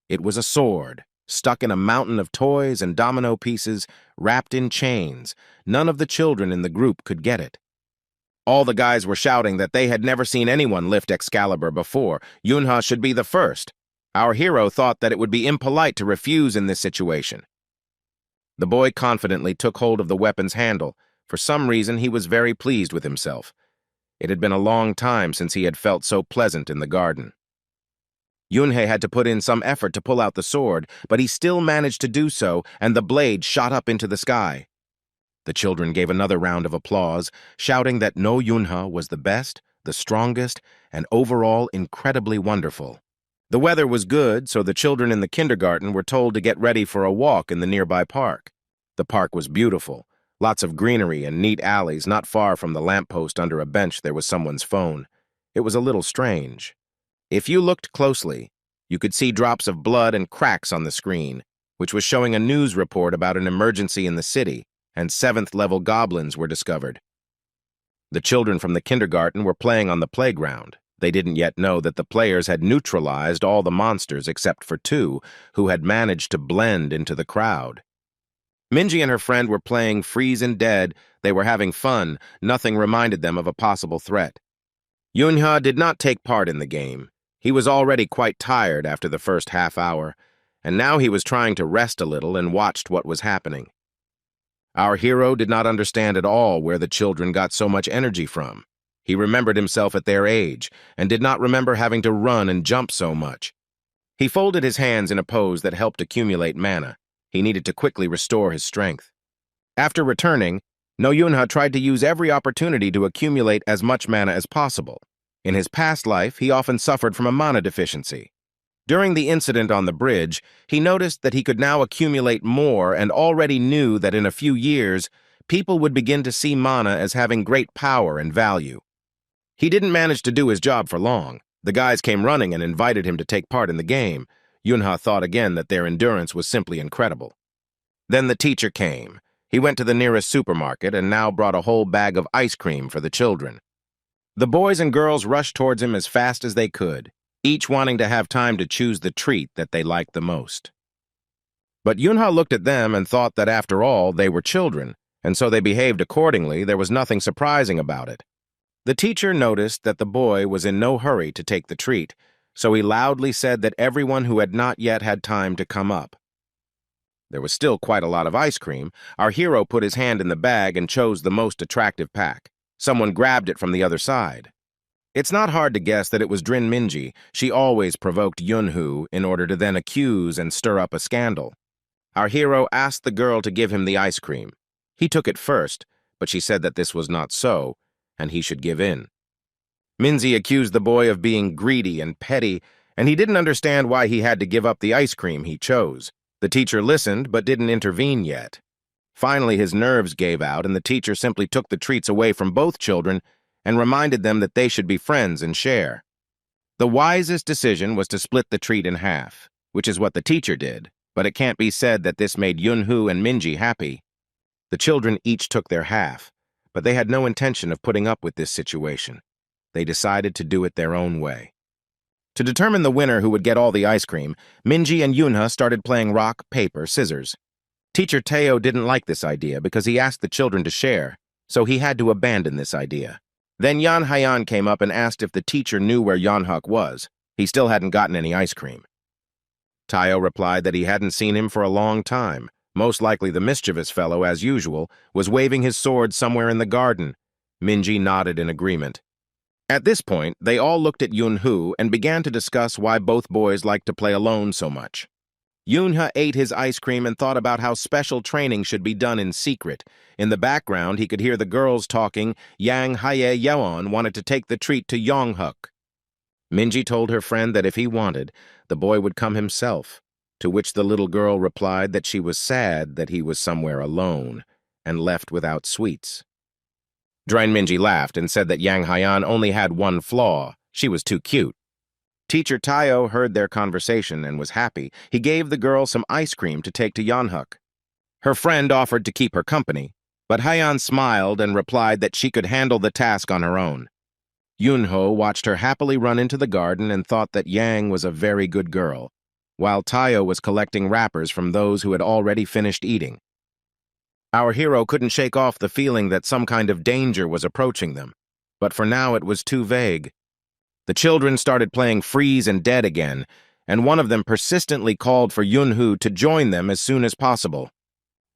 It was a sword, stuck in a mountain of toys and domino pieces, wrapped in chains. None of the children in the group could get it. All the guys were shouting that they had never seen anyone lift Excalibur before. Yunha should be the first. Our hero thought that it would be impolite to refuse in this situation. The boy confidently took hold of the weapon's handle. For some reason, he was very pleased with himself. It had been a long time since he had felt so pleasant in the garden. Yunhei had to put in some effort to pull out the sword, but he still managed to do so, and the blade shot up into the sky. The children gave another round of applause, shouting that No Yunha was the best, the strongest, and overall incredibly wonderful. The weather was good, so the children in the kindergarten were told to get ready for a walk in the nearby park. The park was beautiful, lots of greenery and neat alleys. Not far from the lamppost under a bench there was someone's phone. It was a little strange. If you looked closely, you could see drops of blood and cracks on the screen, which was showing a news report about an emergency in the city, and 7th-level goblins were discovered. The children from the kindergarten were playing on the playground. They didn't yet know that the players had neutralized all the monsters except for 2, who had managed to blend into the crowd. Minji and her friend were playing Freeze and Dead. They were having fun. Nothing reminded them of a possible threat. Yunha did not take part in the game. He was already quite tired after the first half hour, and now he was trying to rest a little and watched what was happening. Our hero did not understand at all where the children got so much energy from. He remembered himself at their age and did not remember having to run and jump so much. He folded his hands in a pose that helped accumulate mana. He needed to quickly restore his strength. After returning, No Yunha tried to use every opportunity to accumulate as much mana as possible. In his past life, he often suffered from a mana deficiency. During the incident on the bridge, he noticed that he could now accumulate more and already knew that in a few years, people would begin to see mana as having great power and value. He didn't manage to do his job for long. The guys came running and invited him to take part in the game. Yunha thought again that their endurance was simply incredible. Then the teacher came. He went to the nearest supermarket and now brought a whole bag of ice cream for the children. The boys and girls rushed towards him as fast as they could, each wanting to have time to choose the treat that they liked the most. But Yunha looked at them and thought that after all, they were children, and so they behaved accordingly. There was nothing surprising about it. The teacher noticed that the boy was in no hurry to take the treat, so he loudly said that everyone who had not yet had time to come up. There was still quite a lot of ice cream. Our hero put his hand in the bag and chose the most attractive pack. Someone grabbed it from the other side. It's not hard to guess that it was Drin Minji. She always provoked Yunhu in order to then accuse and stir up a scandal. Our hero asked the girl to give him the ice cream. He took it first, but she said that this was not so, and he should give in. Minji accused the boy of being greedy and petty, and he didn't understand why he had to give up the ice cream he chose. The teacher listened, but didn't intervene yet. Finally, his nerves gave out, and the teacher simply took the treats away from both children and reminded them that they should be friends and share. The wisest decision was to split the treat in half, which is what the teacher did, but it can't be said that this made Yunhu and Minji happy. The children each took their half, but they had no intention of putting up with this situation. They decided to do it their own way. To determine the winner who would get all the ice cream, Minji and Yunha started playing rock, paper, scissors. Teacher Teo didn't like this idea because he asked the children to share, so he had to abandon this idea. Then Yan Haiyan came up and asked if the teacher knew where Yanhuk was. He still hadn't gotten any ice cream. Teo replied that he hadn't seen him for a long time. Most likely the mischievous fellow, as usual, was waving his sword somewhere in the garden. Minji nodded in agreement. At this point, they all looked at Yunhu and began to discuss why both boys liked to play alone so much. Yunha ate his ice cream and thought about how special training should be done in secret. In the background, he could hear the girls talking. Yang Haye Yeon wanted to take the treat to Yonghuk. Minji told her friend that if he wanted, the boy would come himself, to which the little girl replied that she was sad that he was somewhere alone and left without sweets. Drain Minji laughed and said that Yang Haiyan only had one flaw. She was too cute. Teacher Tayo heard their conversation and was happy. He gave the girl some ice cream to take to Yanhuk. Her friend offered to keep her company, but Haiyan smiled and replied that she could handle the task on her own. Yunho watched her happily run into the garden and thought that Yang was a very good girl, while Tayo was collecting wrappers from those who had already finished eating. Our hero couldn't shake off the feeling that some kind of danger was approaching them, but for now it was too vague. The children started playing Freeze and Dead again, and one of them persistently called for Yunhu to join them as soon as possible.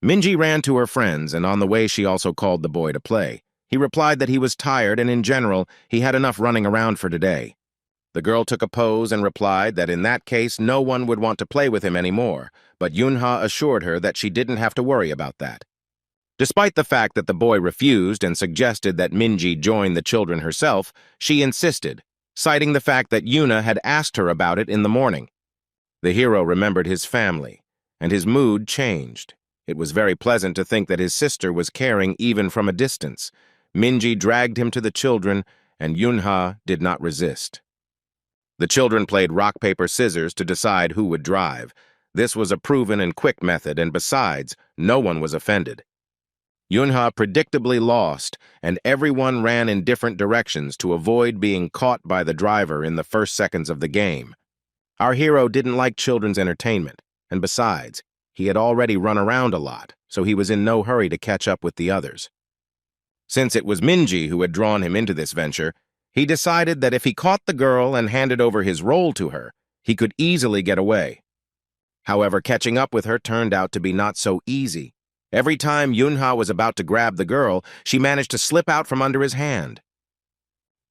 Minji ran to her friends, and on the way she also called the boy to play. He replied that he was tired and in general, he had enough running around for today. The girl took a pose and replied that in that case no one would want to play with him anymore, but Yunha assured her that she didn't have to worry about that. Despite the fact that the boy refused and suggested that Minji join the children herself, she insisted, citing the fact that Yuna had asked her about it in the morning. The hero remembered his family, and his mood changed. It was very pleasant to think that his sister was caring even from a distance. Minji dragged him to the children, and Yunha did not resist. The children played rock, paper, scissors to decide who would drive. This was a proven and quick method, and besides, no one was offended. Yunha predictably lost, and everyone ran in different directions to avoid being caught by the driver in the first seconds of the game. Our hero didn't like children's entertainment, and besides, he had already run around a lot, so he was in no hurry to catch up with the others. Since it was Minji who had drawn him into this venture, he decided that if he caught the girl and handed over his role to her, he could easily get away. However, catching up with her turned out to be not so easy. Every time Yunha was about to grab the girl, she managed to slip out from under his hand.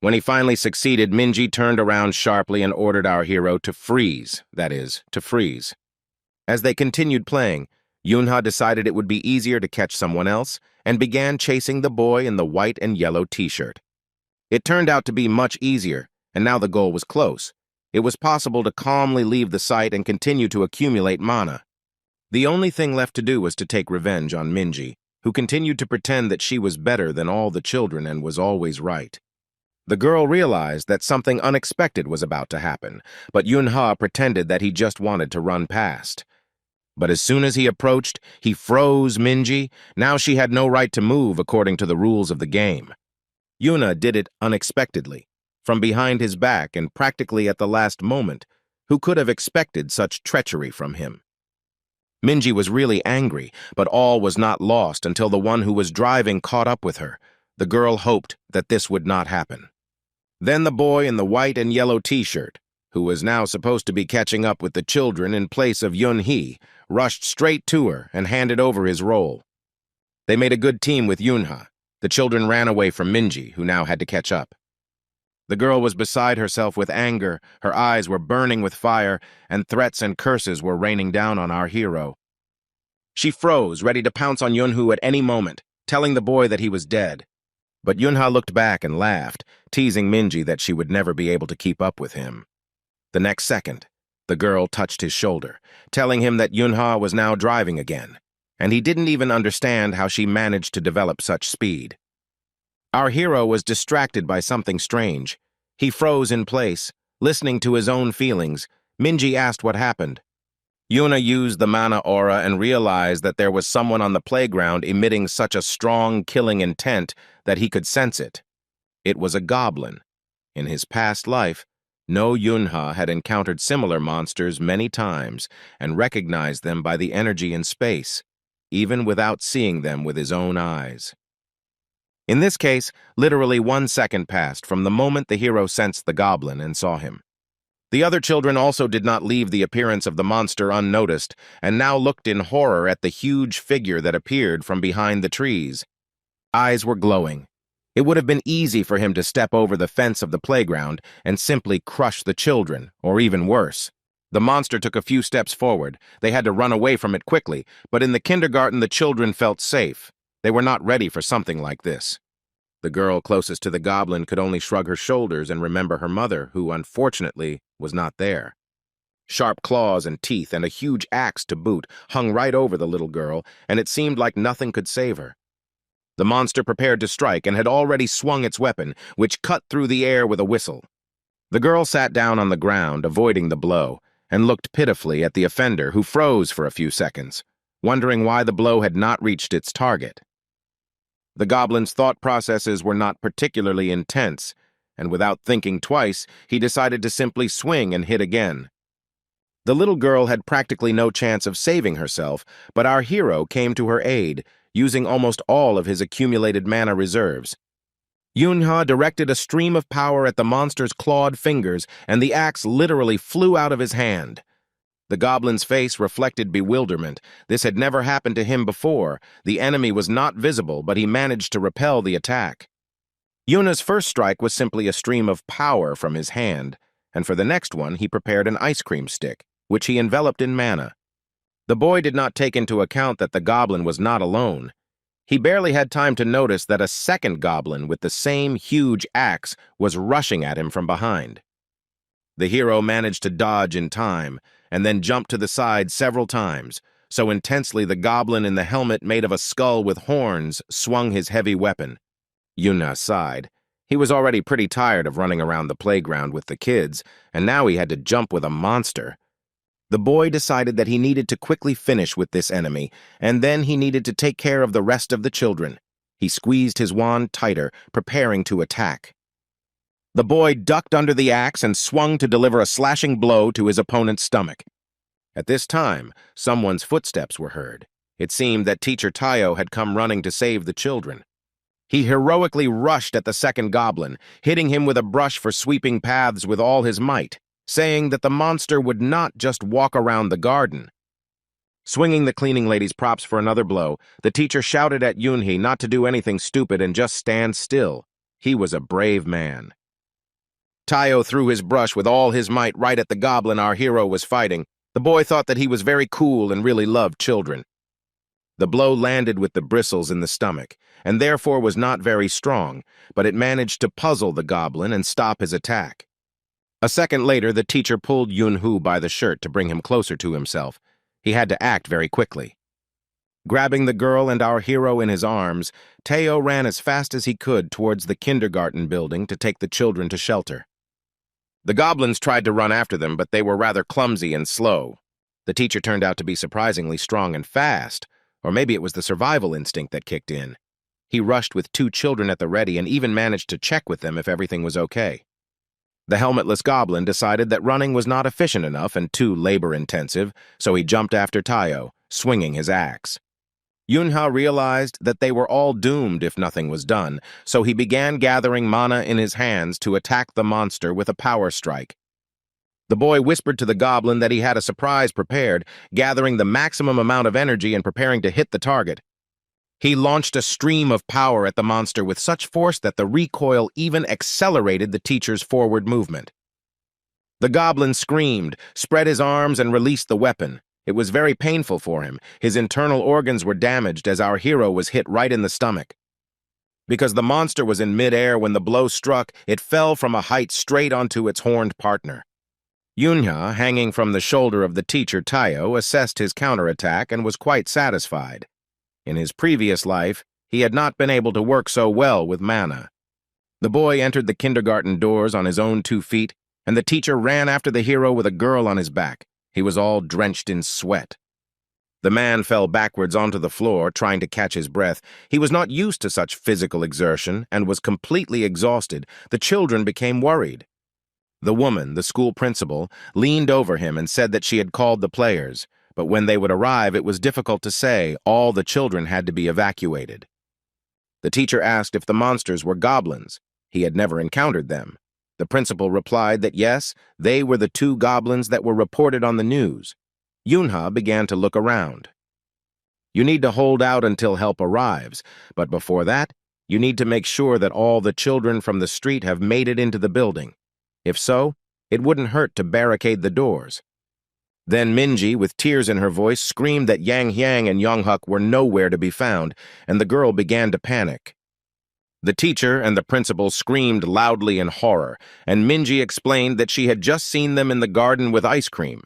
When he finally succeeded, Minji turned around sharply and ordered our hero to freeze, that is, to freeze. As they continued playing, Yunha decided it would be easier to catch someone else and began chasing the boy in the white and yellow t-shirt. It turned out to be much easier, and now the goal was close. It was possible to calmly leave the site and continue to accumulate mana. The only thing left to do was to take revenge on Minji, who continued to pretend that she was better than all the children and was always right. The girl realized that something unexpected was about to happen, but Yunha pretended that he just wanted to run past. But as soon as he approached, he froze Minji. Now she had no right to move according to the rules of the game. Yuna did it unexpectedly, from behind his back and practically at the last moment. Who could have expected such treachery from him? Minji was really angry, but all was not lost until the one who was driving caught up with her. The girl hoped that this would not happen. Then the boy in the white and yellow t-shirt, who was now supposed to be catching up with the children in place of Yun-hee, rushed straight to her and handed over his role. They made a good team with Yunha. The children ran away from Minji, who now had to catch up. The girl was beside herself with anger, her eyes were burning with fire, and threats and curses were raining down on our hero. She froze, ready to pounce on Yunhu at any moment, telling the boy that he was dead. But Yunha looked back and laughed, teasing Minji that she would never be able to keep up with him. The next second, the girl touched his shoulder, telling him that Yunha was now driving again, and he didn't even understand how she managed to develop such speed. Our hero was distracted by something strange. He froze in place, listening to his own feelings. Minji asked what happened. Yuna used the mana aura and realized that there was someone on the playground emitting such a strong, killing intent that he could sense it. It was a goblin. In his past life, No Yunha had encountered similar monsters many times and recognized them by the energy in space, even without seeing them with his own eyes. In this case, literally 1 second passed from the moment the hero sensed the goblin and saw him. The other children also did not leave the appearance of the monster unnoticed and now looked in horror at the huge figure that appeared from behind the trees. Eyes were glowing. It would have been easy for him to step over the fence of the playground and simply crush the children, or even worse. The monster took a few steps forward. They had to run away from it quickly, but in the kindergarten the children felt safe. They were not ready for something like this. The girl closest to the goblin could only shrug her shoulders and remember her mother, who unfortunately was not there. Sharp claws and teeth and a huge axe to boot hung right over the little girl, and it seemed like nothing could save her. The monster prepared to strike and had already swung its weapon, which cut through the air with a whistle. The girl sat down on the ground, avoiding the blow, and looked pitifully at the offender, who froze for a few seconds, wondering why the blow had not reached its target. The goblin's thought processes were not particularly intense, and without thinking twice, he decided to simply swing and hit again. The little girl had practically no chance of saving herself, but our hero came to her aid, using almost all of his accumulated mana reserves. Yunha directed a stream of power at the monster's clawed fingers, and the axe literally flew out of his hand. The goblin's face reflected bewilderment. This had never happened to him before. The enemy was not visible, but he managed to repel the attack. Yuna's first strike was simply a stream of power from his hand, and for the next one he prepared an ice cream stick, which he enveloped in mana. The boy did not take into account that the goblin was not alone. He barely had time to notice that a second goblin with the same huge axe was rushing at him from behind. The hero managed to dodge in time, and then jumped to the side several times, so intensely the goblin in the helmet made of a skull with horns swung his heavy weapon. Yuna sighed. He was already pretty tired of running around the playground with the kids, and now he had to jump with a monster. The boy decided that he needed to quickly finish with this enemy, and then he needed to take care of the rest of the children. He squeezed his wand tighter, preparing to attack. The boy ducked under the axe and swung to deliver a slashing blow to his opponent's stomach. At this time, someone's footsteps were heard. It seemed that Teacher Tayo had come running to save the children. He heroically rushed at the second goblin, hitting him with a brush for sweeping paths with all his might, saying that the monster would not just walk around the garden. Swinging the cleaning lady's props for another blow, the teacher shouted at Yunhee not to do anything stupid and just stand still. He was a brave man. Tayo threw his brush with all his might right at the goblin our hero was fighting. The boy thought that he was very cool and really loved children. The blow landed with the bristles in the stomach, and therefore was not very strong, but it managed to puzzle the goblin and stop his attack. A second later, the teacher pulled Yunhoo by the shirt to bring him closer to himself. He had to act very quickly. Grabbing the girl and our hero in his arms, Tayo ran as fast as he could towards the kindergarten building to take the children to shelter. The goblins tried to run after them, but they were rather clumsy and slow. The teacher turned out to be surprisingly strong and fast, or maybe it was the survival instinct that kicked in. He rushed with 2 children at the ready and even managed to check with them if everything was okay. The helmetless goblin decided that running was not efficient enough and too labor-intensive, so he jumped after Tayo, swinging his axe. Yunha realized that they were all doomed if nothing was done, so he began gathering mana in his hands to attack the monster with a power strike. The boy whispered to the goblin that he had a surprise prepared, gathering the maximum amount of energy and preparing to hit the target. He launched a stream of power at the monster with such force that the recoil even accelerated the teacher's forward movement. The goblin screamed, spread his arms, and released the weapon. It was very painful for him. His internal organs were damaged as our hero was hit right in the stomach. Because the monster was in mid-air when the blow struck, it fell from a height straight onto its horned partner. Yunha, hanging from the shoulder of the teacher Tayo, assessed his counterattack and was quite satisfied. In his previous life, he had not been able to work so well with mana. The boy entered the kindergarten doors on his own 2 feet, and the teacher ran after the hero with a girl on his back. He was all drenched in sweat. The man fell backwards onto the floor, trying to catch his breath. He was not used to such physical exertion and was completely exhausted. The children became worried. The woman, the school principal, leaned over him and said that she had called the players, but when they would arrive, it was difficult to say. All the children had to be evacuated. The teacher asked if the monsters were goblins. He had never encountered them. The principal replied that yes, they were the 2 goblins that were reported on the news. Yunha began to look around. You need to hold out until help arrives, but before that, you need to make sure that all the children from the street have made it into the building. If so, it wouldn't hurt to barricade the doors. Then Minji, with tears in her voice, screamed that Yang Hyang and Yonghuk were nowhere to be found, and the girl began to panic. The teacher and the principal screamed loudly in horror, and Minji explained that she had just seen them in the garden with ice cream.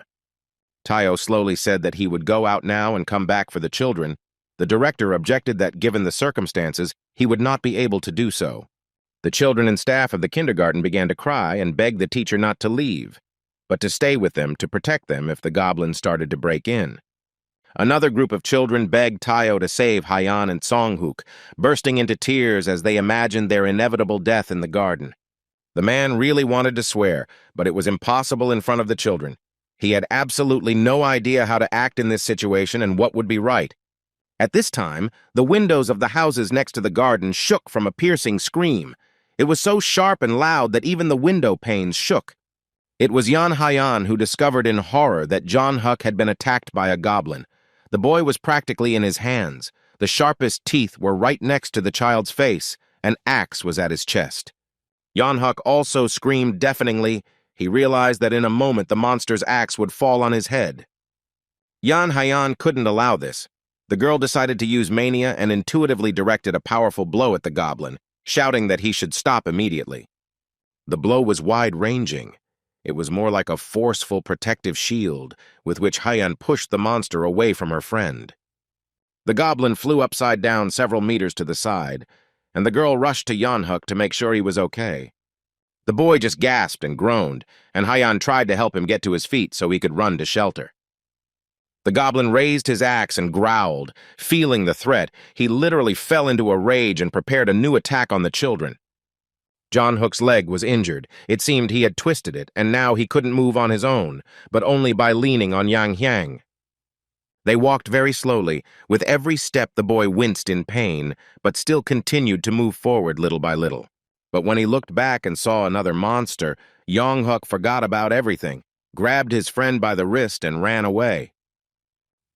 Tayo slowly said that he would go out now and come back for the children. The director objected that, given the circumstances, he would not be able to do so. The children and staff of the kindergarten began to cry and begged the teacher not to leave, but to stay with them to protect them if the goblins started to break in. Another group of children begged Tayo to save Haiyan and Songhuk, bursting into tears as they imagined their inevitable death in the garden. The man really wanted to swear, but it was impossible in front of the children. He had absolutely no idea how to act in this situation and what would be right. At this time, the windows of the houses next to the garden shook from a piercing scream. It was so sharp and loud that even the window panes shook. It was Yan Haiyan who discovered in horror that John Huck had been attacked by a goblin. The boy was practically in his hands. The sharpest teeth were right next to the child's face. An axe was at his chest. Yan Huck also screamed deafeningly. He realized that in a moment the monster's axe would fall on his head. Yan Haiyan couldn't allow this. The girl decided to use mania and intuitively directed a powerful blow at the goblin, shouting that he should stop immediately. The blow was wide-ranging. It was more like a forceful protective shield with which Haiyan pushed the monster away from her friend. The goblin flew upside down several meters to the side, and the girl rushed to Yan Huck to make sure he was okay. The boy just gasped and groaned, and Haiyan tried to help him get to his feet so he could run to shelter. The goblin raised his axe and growled. Feeling the threat, he literally fell into a rage and prepared a new attack on the children. John Hook's leg was injured. It seemed he had twisted it, and now he couldn't move on his own, but only by leaning on Yang Hyang. They walked very slowly. With every step, the boy winced in pain, but still continued to move forward little by little. But when he looked back and saw another monster, Yang Hook forgot about everything, grabbed his friend by the wrist, and ran away.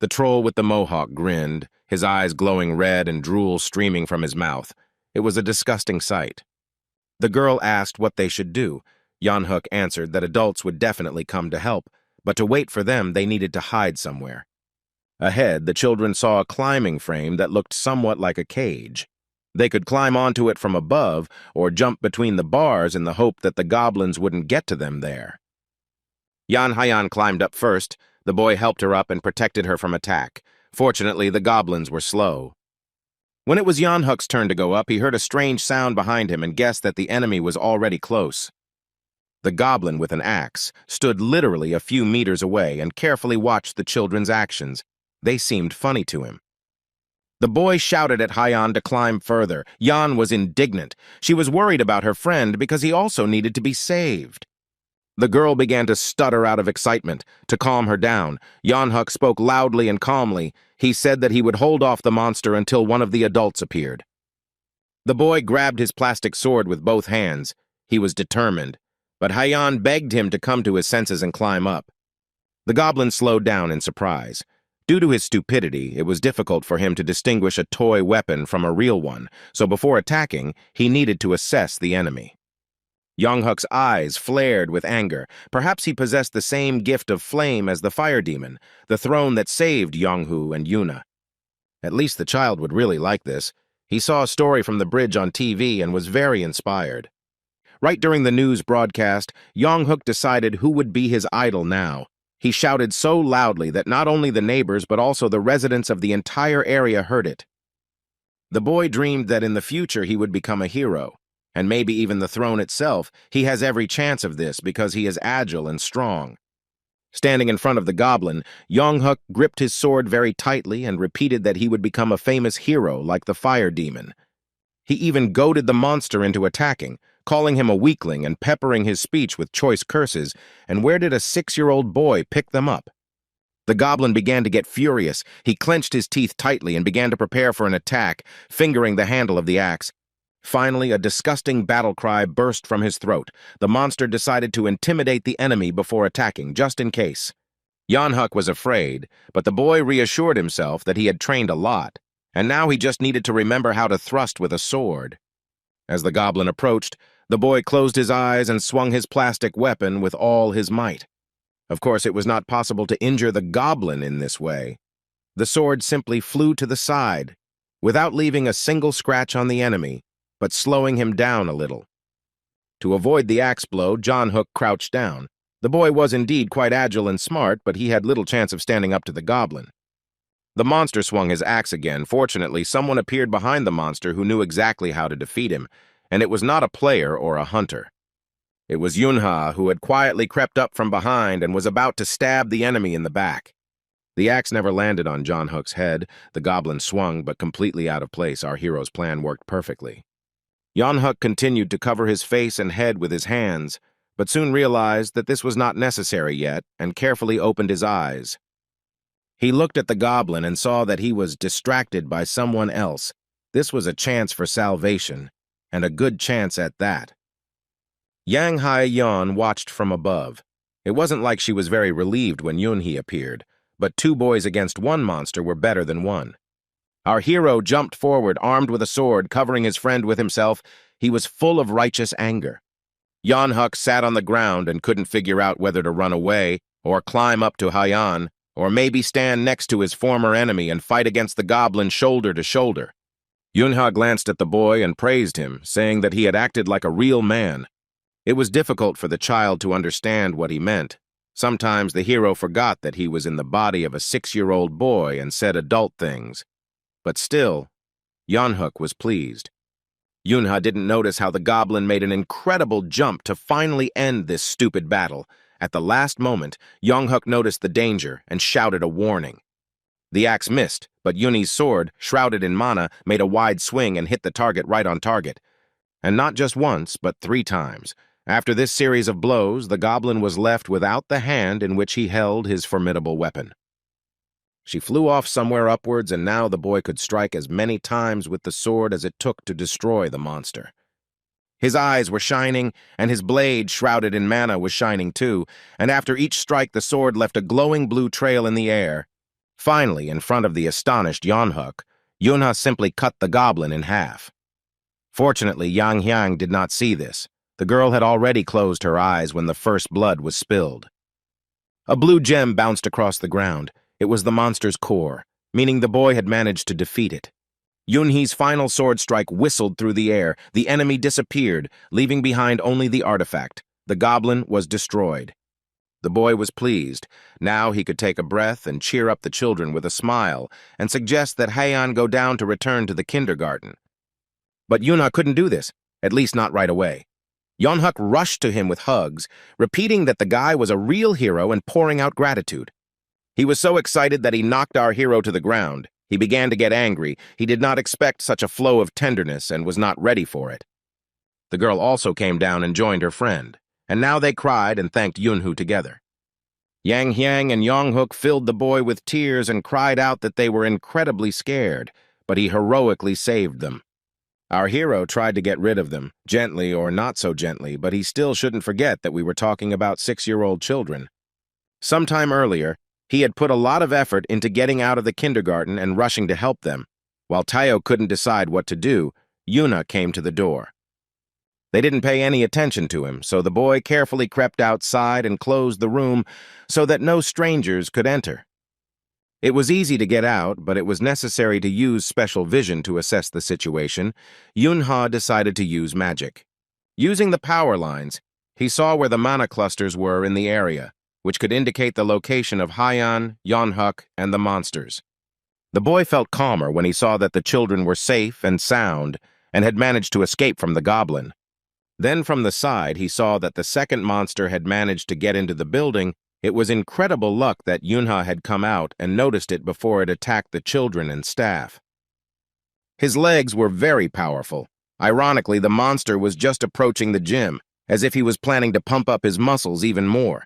The troll with the mohawk grinned, his eyes glowing red and drool streaming from his mouth. It was a disgusting sight. The girl asked what they should do. Yan Hook answered that adults would definitely come to help, but to wait for them they needed to hide somewhere. Ahead, the children saw a climbing frame that looked somewhat like a cage. They could climb onto it from above or jump between the bars in the hope that the goblins wouldn't get to them there. Yan Haiyan climbed up first. The boy helped her up and protected her from attack. Fortunately, the goblins were slow. When it was Yan Hook's turn to go up, he heard a strange sound behind him and guessed that the enemy was already close. The goblin with an axe stood literally a few meters away and carefully watched the children's actions. They seemed funny to him. The boy shouted at Haiyan to climb further. Yan was indignant. She was worried about her friend because he also needed to be saved. The girl began to stutter out of excitement. To calm her down, Yan Huck spoke loudly and calmly. He said that he would hold off the monster until one of the adults appeared. The boy grabbed his plastic sword with both hands. He was determined, but Haiyan begged him to come to his senses and climb up. The goblin slowed down in surprise. Due to his stupidity, it was difficult for him to distinguish a toy weapon from a real one, so before attacking, he needed to assess the enemy. Yang Huck's eyes flared with anger. Perhaps he possessed the same gift of flame as the fire demon, the throne that saved Yonghu and Yuna. At least the child would really like this. He saw a story from the bridge on TV and was very inspired. Right during the news broadcast, Yang Hook decided who would be his idol now. He shouted so loudly that not only the neighbors but also the residents of the entire area heard it. The boy dreamed that in the future he would become a hero. And maybe even the throne itself. He has every chance of this because he is agile and strong. Standing in front of the goblin, Yang Hook gripped his sword very tightly and repeated that he would become a famous hero like the fire demon. He even goaded the monster into attacking, calling him a weakling and peppering his speech with choice curses. And where did a 6-year-old boy pick them up? The goblin began to get furious. He clenched his teeth tightly and began to prepare for an attack, fingering the handle of the axe. Finally, a disgusting battle cry burst from his throat. The monster decided to intimidate the enemy before attacking, just in case. Yan Huck was afraid, but the boy reassured himself that he had trained a lot, and now he just needed to remember how to thrust with a sword. As the goblin approached, the boy closed his eyes and swung his plastic weapon with all his might. Of course, it was not possible to injure the goblin in this way. The sword simply flew to the side, without leaving a single scratch on the enemy, but slowing him down a little. To avoid the axe blow, John Hook crouched down. The boy was indeed quite agile and smart, but he had little chance of standing up to the goblin. The monster swung his axe again. Fortunately, someone appeared behind the monster who knew exactly how to defeat him, and it was not a player or a hunter. It was Yunha, who had quietly crept up from behind and was about to stab the enemy in the back. The axe never landed on John Hook's head. The goblin swung, but completely out of place. Our hero's plan worked perfectly. Yan Huck continued to cover his face and head with his hands, but soon realized that this was not necessary yet and carefully opened his eyes. He looked at the goblin and saw that he was distracted by someone else. This was a chance for salvation, and a good chance at that. Yang Haiyan watched from above. It wasn't like she was very relieved when Yunhee appeared, but 2 boys against 1 monster were better than 1. Our hero jumped forward, armed with a sword, covering his friend with himself. He was full of righteous anger. Yeonhuk sat on the ground and couldn't figure out whether to run away, or climb up to Hyan, or maybe stand next to his former enemy and fight against the goblin shoulder to shoulder. Yunha glanced at the boy and praised him, saying that he had acted like a real man. It was difficult for the child to understand what he meant. Sometimes the hero forgot that he was in the body of a 6-year-old boy and said adult things. But still, Yeonhuk was pleased. Yunha didn't notice how the goblin made an incredible jump to finally end this stupid battle. At the last moment, Yeonhuk noticed the danger and shouted a warning. The axe missed, but Yunhee's sword, shrouded in mana, made a wide swing and hit the target right on target. And not just once, but 3 times. After this series of blows, the goblin was left without the hand in which he held his formidable weapon. She flew off somewhere upwards, and now the boy could strike as many times with the sword as it took to destroy the monster. His eyes were shining, and his blade, shrouded in mana, was shining too, and after each strike the sword left a glowing blue trail in the air. Finally, in front of the astonished Yeonhuk, Yunha simply cut the goblin in half. Fortunately, Yang Hyang did not see this. The girl had already closed her eyes when the first blood was spilled. A blue gem bounced across the ground. It was the monster's core, meaning the boy had managed to defeat it. Yunhee's final sword strike whistled through the air. The enemy disappeared, leaving behind only the artifact. The goblin was destroyed. The boy was pleased. Now he could take a breath and cheer up the children with a smile and suggest that Hyan go down to return to the kindergarten. But Yunha couldn't do this, at least not right away. Yeonhuk rushed to him with hugs, repeating that the guy was a real hero and pouring out gratitude. He was so excited that he knocked our hero to the ground. He began to get angry. He did not expect such a flow of tenderness and was not ready for it. The girl also came down and joined her friend, and now they cried and thanked Yunhoo together. Yang Hyang and Yeonhuk filled the boy with tears and cried out that they were incredibly scared, but he heroically saved them. Our hero tried to get rid of them, gently or not so gently, but he still shouldn't forget that we were talking about 6-year-old children. Sometime earlier, he had put a lot of effort into getting out of the kindergarten and rushing to help them. While Tayo couldn't decide what to do, Yuna came to the door. They didn't pay any attention to him, so the boy carefully crept outside and closed the room so that no strangers could enter. It was easy to get out, but it was necessary to use special vision to assess the situation. Yunha decided to use magic. Using the power lines, he saw where the mana clusters were in the area, which could indicate the location of Hyan, Yeonhuk, and the monsters. The boy felt calmer when he saw that the children were safe and sound and had managed to escape from the goblin. Then from the side, he saw that the second monster had managed to get into the building. It was incredible luck that Yunha had come out and noticed it before it attacked the children and staff. His legs were very powerful. Ironically, the monster was just approaching the gym, as if he was planning to pump up his muscles even more.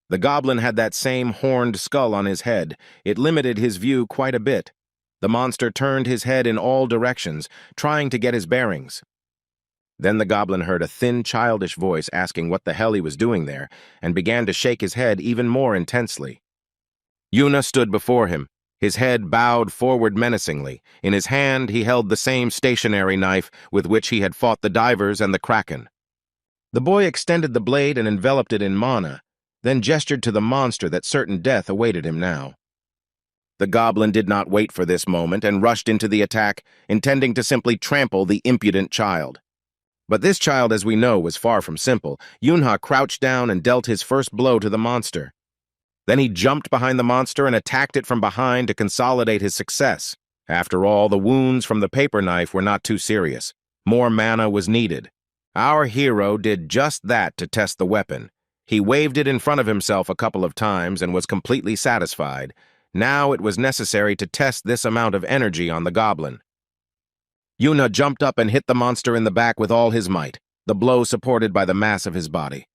The goblin had that same horned skull on his head. It limited his view quite a bit. The monster turned his head in all directions, trying to get his bearings. Then the goblin heard a thin, childish voice asking what the hell he was doing there, and began to shake his head even more intensely. Yuna stood before him, his head bowed forward menacingly. In his hand, he held the same stationary knife with which he had fought the divers and the kraken. The boy extended the blade and enveloped it in mana, then gestured to the monster that certain death awaited him now. The goblin did not wait for this moment and rushed into the attack, intending to simply trample the impudent child. But this child, as we know, was far from simple. Yunha crouched down and dealt his first blow to the monster. Then he jumped behind the monster and attacked it from behind to consolidate his success. After all, the wounds from the paper knife were not too serious. More mana was needed. Our hero did just that to test the weapon. He waved it in front of himself a couple of times and was completely satisfied. Now it was necessary to test this amount of energy on the goblin. Yuna jumped up and hit the monster in the back with all his might, the blow supported by the mass of his body.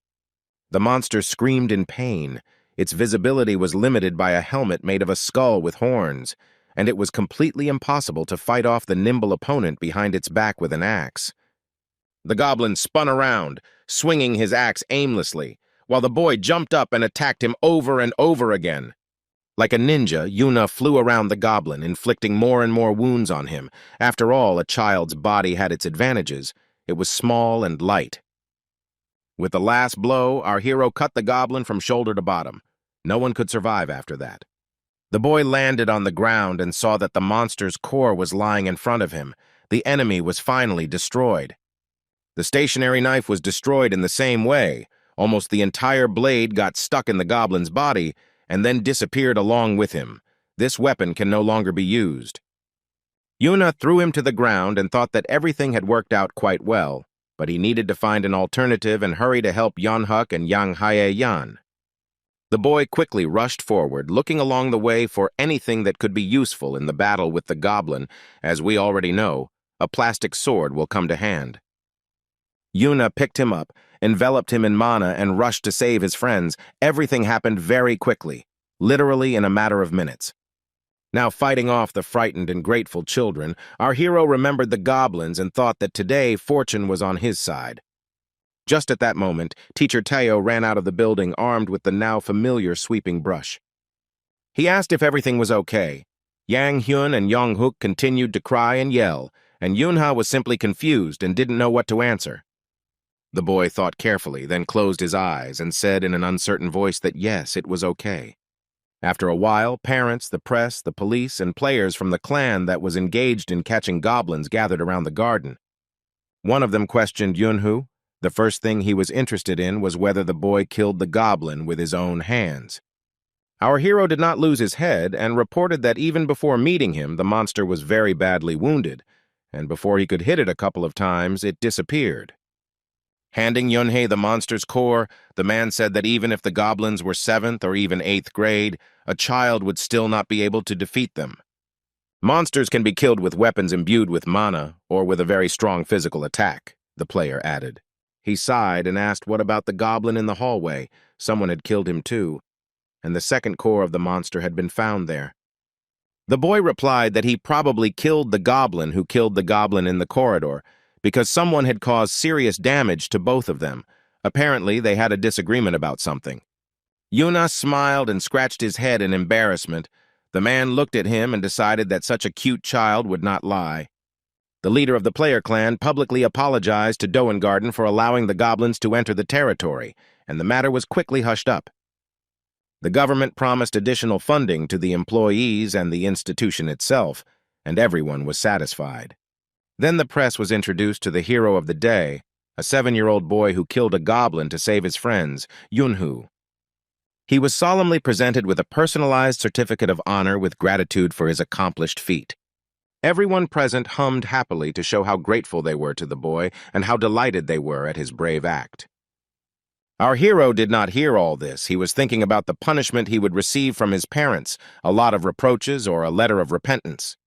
The monster screamed in pain. Its visibility was limited by a helmet made of a skull with horns, and it was completely impossible to fight off the nimble opponent behind its back with an axe. The goblin spun around, swinging his axe aimlessly. while the boy jumped up and attacked him over and over again. Like a ninja, Yuna flew around the goblin, inflicting more and more wounds on him. After all, a child's body had its advantages. It was small and light. With the last blow, our hero cut the goblin from shoulder to bottom. No one could survive after that. The boy landed on the ground and saw that the monster's core was lying in front of him. The enemy was finally destroyed. The stationary knife was destroyed in the same way. Almost the entire blade got stuck in the goblin's body and then disappeared along with him. This weapon can no longer be used. Yuna threw him to the ground and thought that everything had worked out quite well, but he needed to find an alternative and hurry to help Yeonhuk and Yang Hae-yan. The boy quickly rushed forward, looking along the way for anything that could be useful in the battle with the goblin. As we already know, a plastic sword will come to hand. Yuna picked him up, enveloped him in mana, and rushed to save his friends. Everything happened very quickly, literally in a matter of minutes. Now fighting off the frightened and grateful children, our hero remembered the goblins and thought that today fortune was on his side. Just at that moment, Teacher Tayo ran out of the building armed with the now familiar sweeping brush. He asked if everything was okay. Yang Hyun and Yeonhuk continued to cry and yell, and Yunha was simply confused and didn't know what to answer. The boy thought carefully, then closed his eyes and said in an uncertain voice that yes, it was okay. After a while, parents, the press, the police, and players from the clan that was engaged in catching goblins gathered around the garden. One of them questioned Yunhu. The first thing he was interested in was whether the boy killed the goblin with his own hands. Our hero did not lose his head and reported that even before meeting him, the monster was very badly wounded, and before he could hit it a couple of times, it disappeared. Handing Yunhei the monster's core, the man said that even if the goblins were 7th or even 8th grade, a child would still not be able to defeat them. Monsters can be killed with weapons imbued with mana or with a very strong physical attack, the player added. He sighed and asked what about the goblin in the hallway. Someone had killed him too, and the second core of the monster had been found there. The boy replied that he probably killed the goblin who killed the goblin in the corridor, because someone had caused serious damage to both of them. Apparently, they had a disagreement about something. Yuna smiled and scratched his head in embarrassment. The man looked at him and decided that such a cute child would not lie. The leader of the player clan publicly apologized to Doengarden for allowing the goblins to enter the territory, and the matter was quickly hushed up. The government promised additional funding to the employees and the institution itself, and everyone was satisfied. Then the press was introduced to the hero of the day, a 7-year-old boy who killed a goblin to save his friends, Yunhu. He was solemnly presented with a personalized certificate of honor with gratitude for his accomplished feat. Everyone present hummed happily to show how grateful they were to the boy and how delighted they were at his brave act. Our hero did not hear all this. He was thinking about the punishment he would receive from his parents, a lot of reproaches or a letter of repentance.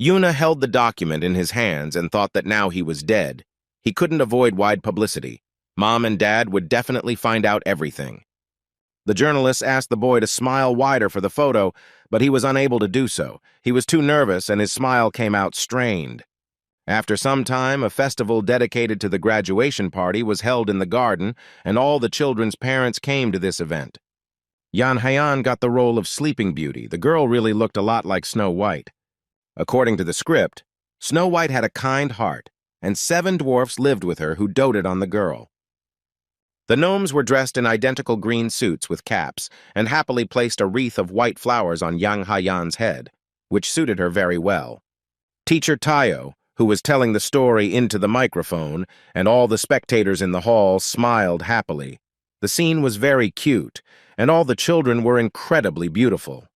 Yuna held the document in his hands and thought that now he was dead. He couldn't avoid wide publicity. Mom and Dad would definitely find out everything. The journalist asked the boy to smile wider for the photo, but he was unable to do so. He was too nervous and his smile came out strained. After some time, a festival dedicated to the graduation party was held in the garden, and all the children's parents came to this event. Yan Hayan got the role of Sleeping Beauty. The girl really looked a lot like Snow White. According to the script, Snow White had a kind heart, and 7 dwarfs lived with her who doted on the girl. The gnomes were dressed in identical green suits with caps and happily placed a wreath of white flowers on Yang Hayan's head, which suited her very well. Teacher Tayo, who was telling the story into the microphone, and all the spectators in the hall smiled happily. The scene was very cute, and all the children were incredibly beautiful.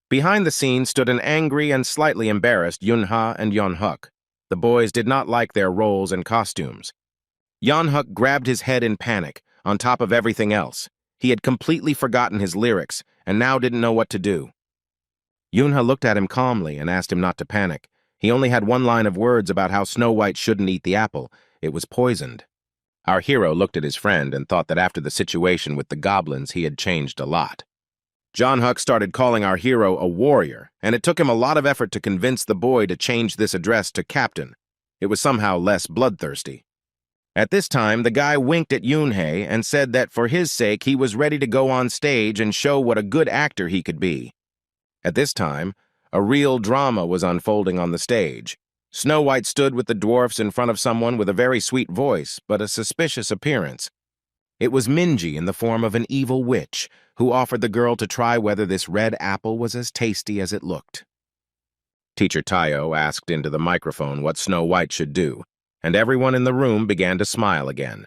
Behind the scenes stood an angry and slightly embarrassed Yunha and Yeonhuk. The boys did not like their roles and costumes. Yeonhuk grabbed his head in panic, on top of everything else. He had completely forgotten his lyrics, and now didn't know what to do. Yunha looked at him calmly and asked him not to panic. He only had one line of words about how Snow White shouldn't eat the apple. It was poisoned. Our hero looked at his friend and thought that after the situation with the goblins, he had changed a lot. Yeonhuk started calling our hero a warrior, and it took him a lot of effort to convince the boy to change this address to Captain. It was somehow less bloodthirsty. At this time, the guy winked at Yoonhae and said that for his sake he was ready to go on stage and show what a good actor he could be. At this time, a real drama was unfolding on the stage. Snow White stood with the dwarfs in front of someone with a very sweet voice, but a suspicious appearance. It was Minji in the form of an evil witch, who offered the girl to try whether this red apple was as tasty as it looked. Teacher Tayo asked into the microphone what Snow White should do, and everyone in the room began to smile again.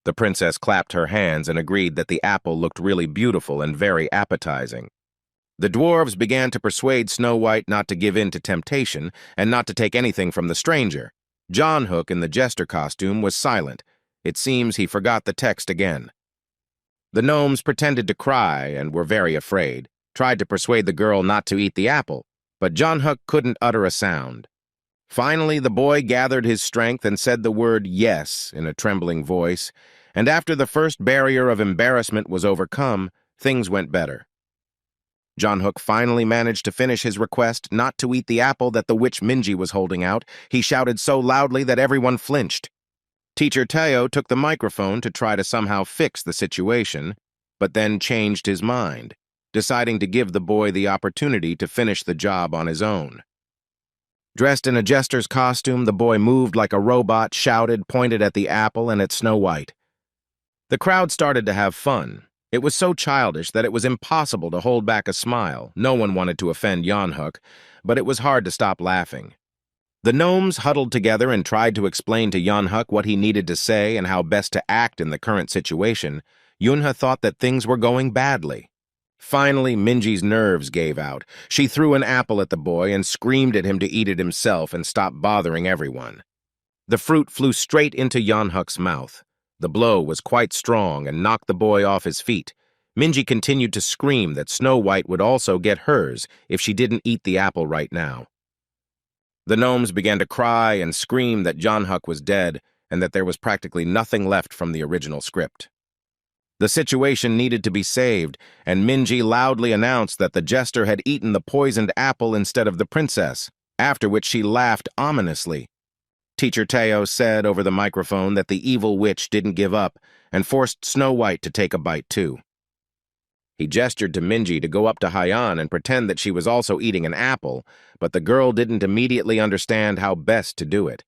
The princess clapped her hands and agreed that the apple looked really beautiful and very appetizing. The dwarves began to persuade Snow White not to give in to temptation and not to take anything from the stranger. John Hook in the jester costume was silent. It seems he forgot the text again. The gnomes pretended to cry and were very afraid, tried to persuade the girl not to eat the apple, but John Hook couldn't utter a sound. Finally, the boy gathered his strength and said the word yes in a trembling voice, and after the first barrier of embarrassment was overcome, things went better. John Hook finally managed to finish his request not to eat the apple that the witch Minji was holding out. He shouted so loudly that everyone flinched. Teacher Tayo took the microphone to try to somehow fix the situation, but then changed his mind, deciding to give the boy the opportunity to finish the job on his own. Dressed in a jester's costume, the boy moved like a robot, shouted, pointed at the apple and at Snow White. The crowd started to have fun. It was so childish that it was impossible to hold back a smile. No one wanted to offend John Hook, but it was hard to stop laughing. The gnomes huddled together and tried to explain to John Hook what he needed to say and how best to act in the current situation. Yoonha thought that things were going badly. Finally, Minji's nerves gave out. She threw an apple at the boy and screamed at him to eat it himself and stop bothering everyone. The fruit flew straight into John Hook's mouth. The blow was quite strong and knocked the boy off his feet. Minji continued to scream that Snow White would also get hers if she didn't eat the apple right now. The gnomes began to cry and scream that John Hook was dead and that there was practically nothing left from the original script. The situation needed to be saved, and Minji loudly announced that the jester had eaten the poisoned apple instead of the princess, after which she laughed ominously. Teacher Tayo said over the microphone that the evil witch didn't give up and forced Snow White to take a bite too. He gestured to Minji to go up to Haiyan and pretend that she was also eating an apple, but the girl didn't immediately understand how best to do it.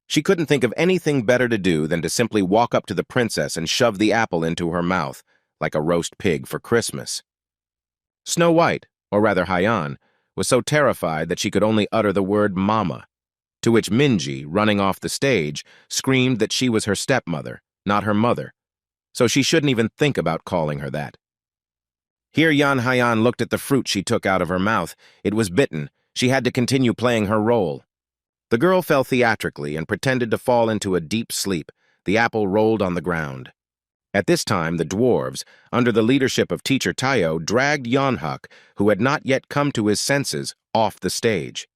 She couldn't think of anything better to do than to simply walk up to the princess and shove the apple into her mouth, like a roast pig for Christmas. Snow White, or rather Haiyan, was so terrified that she could only utter the word mama, to which Minji, running off the stage, screamed that she was her stepmother, not her mother, so she shouldn't even think about calling her that. Here Yan Haiyan looked at the fruit she took out of her mouth. It was bitten. She had to continue playing her role. The girl fell theatrically and pretended to fall into a deep sleep. The apple rolled on the ground. At this time, the dwarves, under the leadership of Teacher Tayo, dragged Yeonhuk, who had not yet come to his senses, off the stage.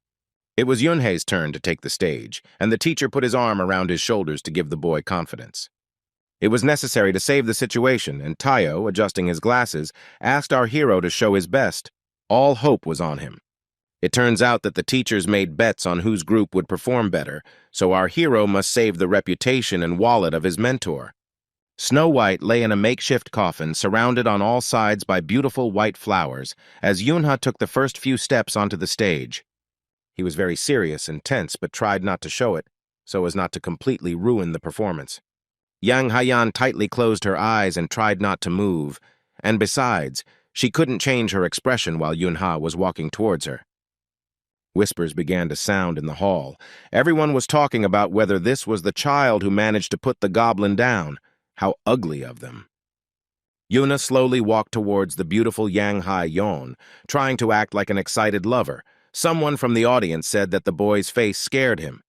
It was Yoonhae's turn to take the stage, and the teacher put his arm around his shoulders to give the boy confidence. It was necessary to save the situation, and Tayo, adjusting his glasses, asked our hero to show his best. All hope was on him. It turns out that the teachers made bets on whose group would perform better, so our hero must save the reputation and wallet of his mentor. Snow White lay in a makeshift coffin surrounded on all sides by beautiful white flowers as Yoonha took the first few steps onto the stage. He was very serious and tense but tried not to show it, so as not to completely ruin the performance. Yang Haiyan tightly closed her eyes and tried not to move, and besides, she couldn't change her expression while Yoonha was walking towards her. Whispers began to sound in the hall. Everyone was talking about whether this was the child who managed to put the goblin down. How ugly of them. Yoonha slowly walked towards the beautiful Yang Hai-yeon, trying to act like an excited lover. Someone from the audience said that the boy's face scared him.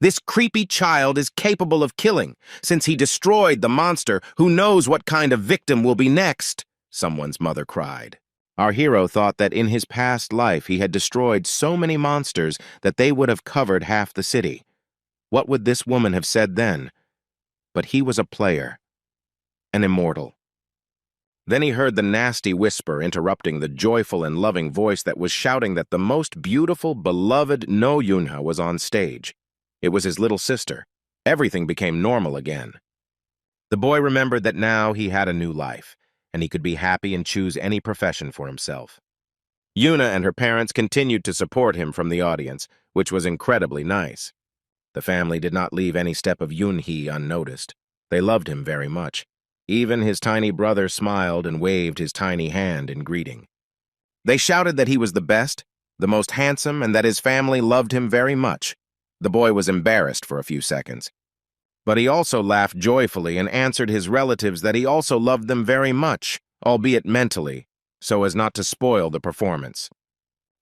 This creepy child is capable of killing. Since he destroyed the monster, who knows what kind of victim will be next? Someone's mother cried. Our hero thought that in his past life he had destroyed so many monsters that they would have covered half the city. What would this woman have said then? But he was a player, an immortal. Then he heard the nasty whisper interrupting the joyful and loving voice that was shouting that the most beautiful, beloved No Yoonha was on stage. It was his little sister. Everything became normal again. The boy remembered that now he had a new life, and he could be happy and choose any profession for himself. Yuna and her parents continued to support him from the audience, which was incredibly nice. The family did not leave any step of Yoon-hee unnoticed. They loved him very much. Even his tiny brother smiled and waved his tiny hand in greeting. They shouted that he was the best, the most handsome, and that his family loved him very much. The boy was embarrassed for a few seconds. But he also laughed joyfully and answered his relatives that he also loved them very much, albeit mentally, so as not to spoil the performance.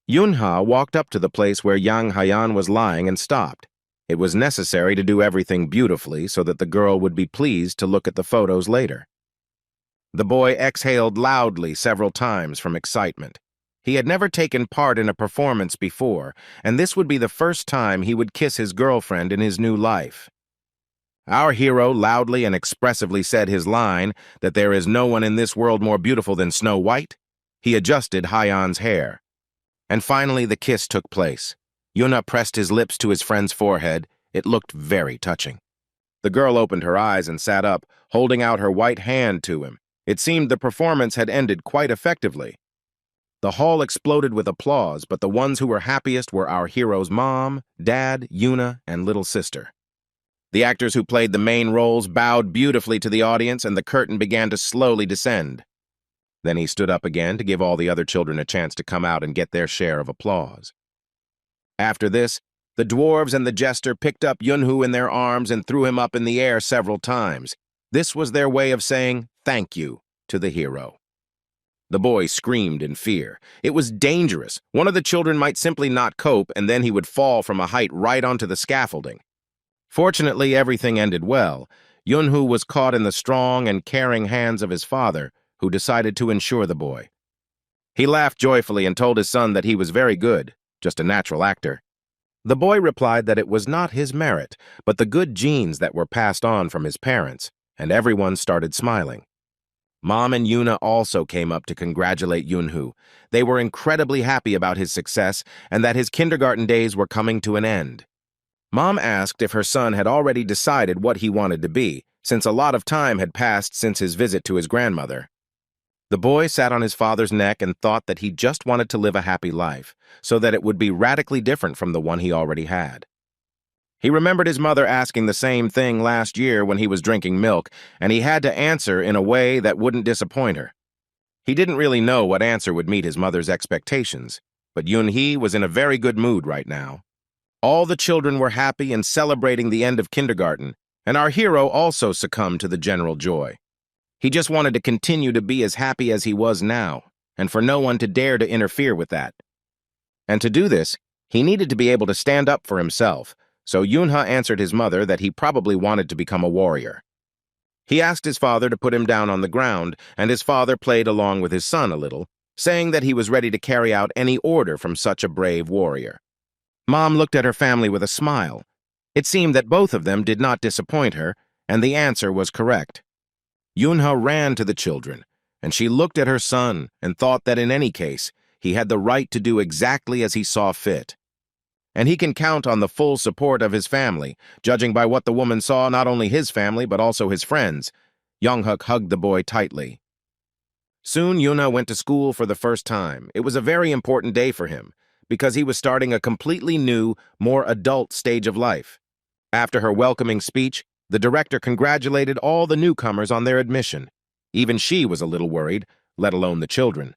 Yunha walked up to the place where Yang Hayan was lying and stopped. It was necessary to do everything beautifully so that the girl would be pleased to look at the photos later. The boy exhaled loudly several times from excitement. He had never taken part in a performance before, and this would be the first time he would kiss his girlfriend in his new life. Our hero loudly and expressively said his line that there is no one in this world more beautiful than Snow White. He adjusted Hayan's hair. And finally the kiss took place. Yuna pressed his lips to his friend's forehead. It looked very touching. The girl opened her eyes and sat up, holding out her white hand to him. It seemed the performance had ended quite effectively. The hall exploded with applause, but the ones who were happiest were our hero's mom, dad, Yuna, and little sister. The actors who played the main roles bowed beautifully to the audience, and the curtain began to slowly descend. Then he stood up again to give all the other children a chance to come out and get their share of applause. After this, the dwarves and the jester picked up Yunhu in their arms and threw him up in the air several times. This was their way of saying thank you to the hero. The boy screamed in fear. It was dangerous. One of the children might simply not cope, and then he would fall from a height right onto the scaffolding. Fortunately, everything ended well. Yunhu was caught in the strong and caring hands of his father, who decided to insure the boy. He laughed joyfully and told his son that he was very good, just a natural actor. The boy replied that it was not his merit, but the good genes that were passed on from his parents, and everyone started smiling. Mom and Yuna also came up to congratulate Yunhu. They were incredibly happy about his success and that his kindergarten days were coming to an end. Mom asked if her son had already decided what he wanted to be, since a lot of time had passed since his visit to his grandmother. The boy sat on his father's neck and thought that he just wanted to live a happy life, so that it would be radically different from the one he already had. He remembered his mother asking the same thing last year when he was drinking milk, and he had to answer in a way that wouldn't disappoint her. He didn't really know what answer would meet his mother's expectations, but Yoon-hee was in a very good mood right now. All the children were happy and celebrating the end of kindergarten, and our hero also succumbed to the general joy. He just wanted to continue to be as happy as he was now, and for no one to dare to interfere with that. And to do this, he needed to be able to stand up for himself, so Yunha answered his mother that he probably wanted to become a warrior. He asked his father to put him down on the ground, and his father played along with his son a little, saying that he was ready to carry out any order from such a brave warrior. Mom looked at her family with a smile. It seemed that both of them did not disappoint her, and the answer was correct. Yunha ran to the children, and she looked at her son and thought that in any case, he had the right to do exactly as he saw fit. And he can count on the full support of his family, judging by what the woman saw not only his family but also his friends. Young-huk hugged the boy tightly. Soon Yuna went to school for the first time. It was a very important day for him, because he was starting a completely new, more adult stage of life. After her welcoming speech, the director congratulated all the newcomers on their admission. Even she was a little worried, let alone the children.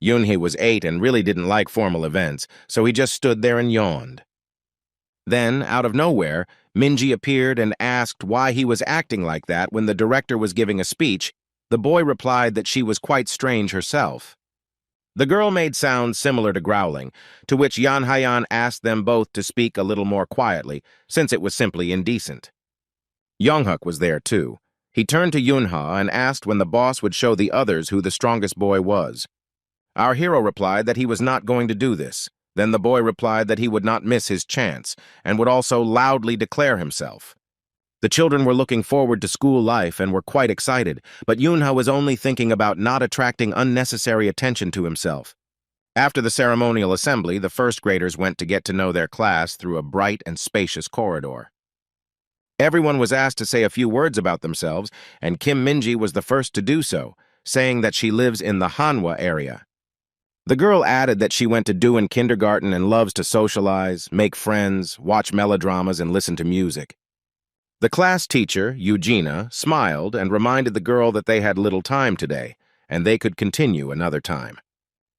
Yoon-hee was 8 and really didn't like formal events, so he just stood there and yawned. Then, out of nowhere, Minji appeared and asked why he was acting like that when the director was giving a speech. The boy replied that she was quite strange herself. The girl made sounds similar to growling, to which Yan Hayan asked them both to speak a little more quietly, since it was simply indecent. Young-huk was there too. He turned to Yunha and asked when the boss would show the others who the strongest boy was. Our hero replied that he was not going to do this. Then the boy replied that he would not miss his chance, and would also loudly declare himself. The children were looking forward to school life and were quite excited, but Yunha was only thinking about not attracting unnecessary attention to himself. After the ceremonial assembly, the first graders went to get to know their class through a bright and spacious corridor. Everyone was asked to say a few words about themselves, and Kim Minji was the first to do so, saying that she lives in the Manhwa area. The girl added that she went to Doan kindergarten and loves to socialize, make friends, watch melodramas, and listen to music. The class teacher, Eugenia, smiled and reminded the girl that they had little time today, and they could continue another time.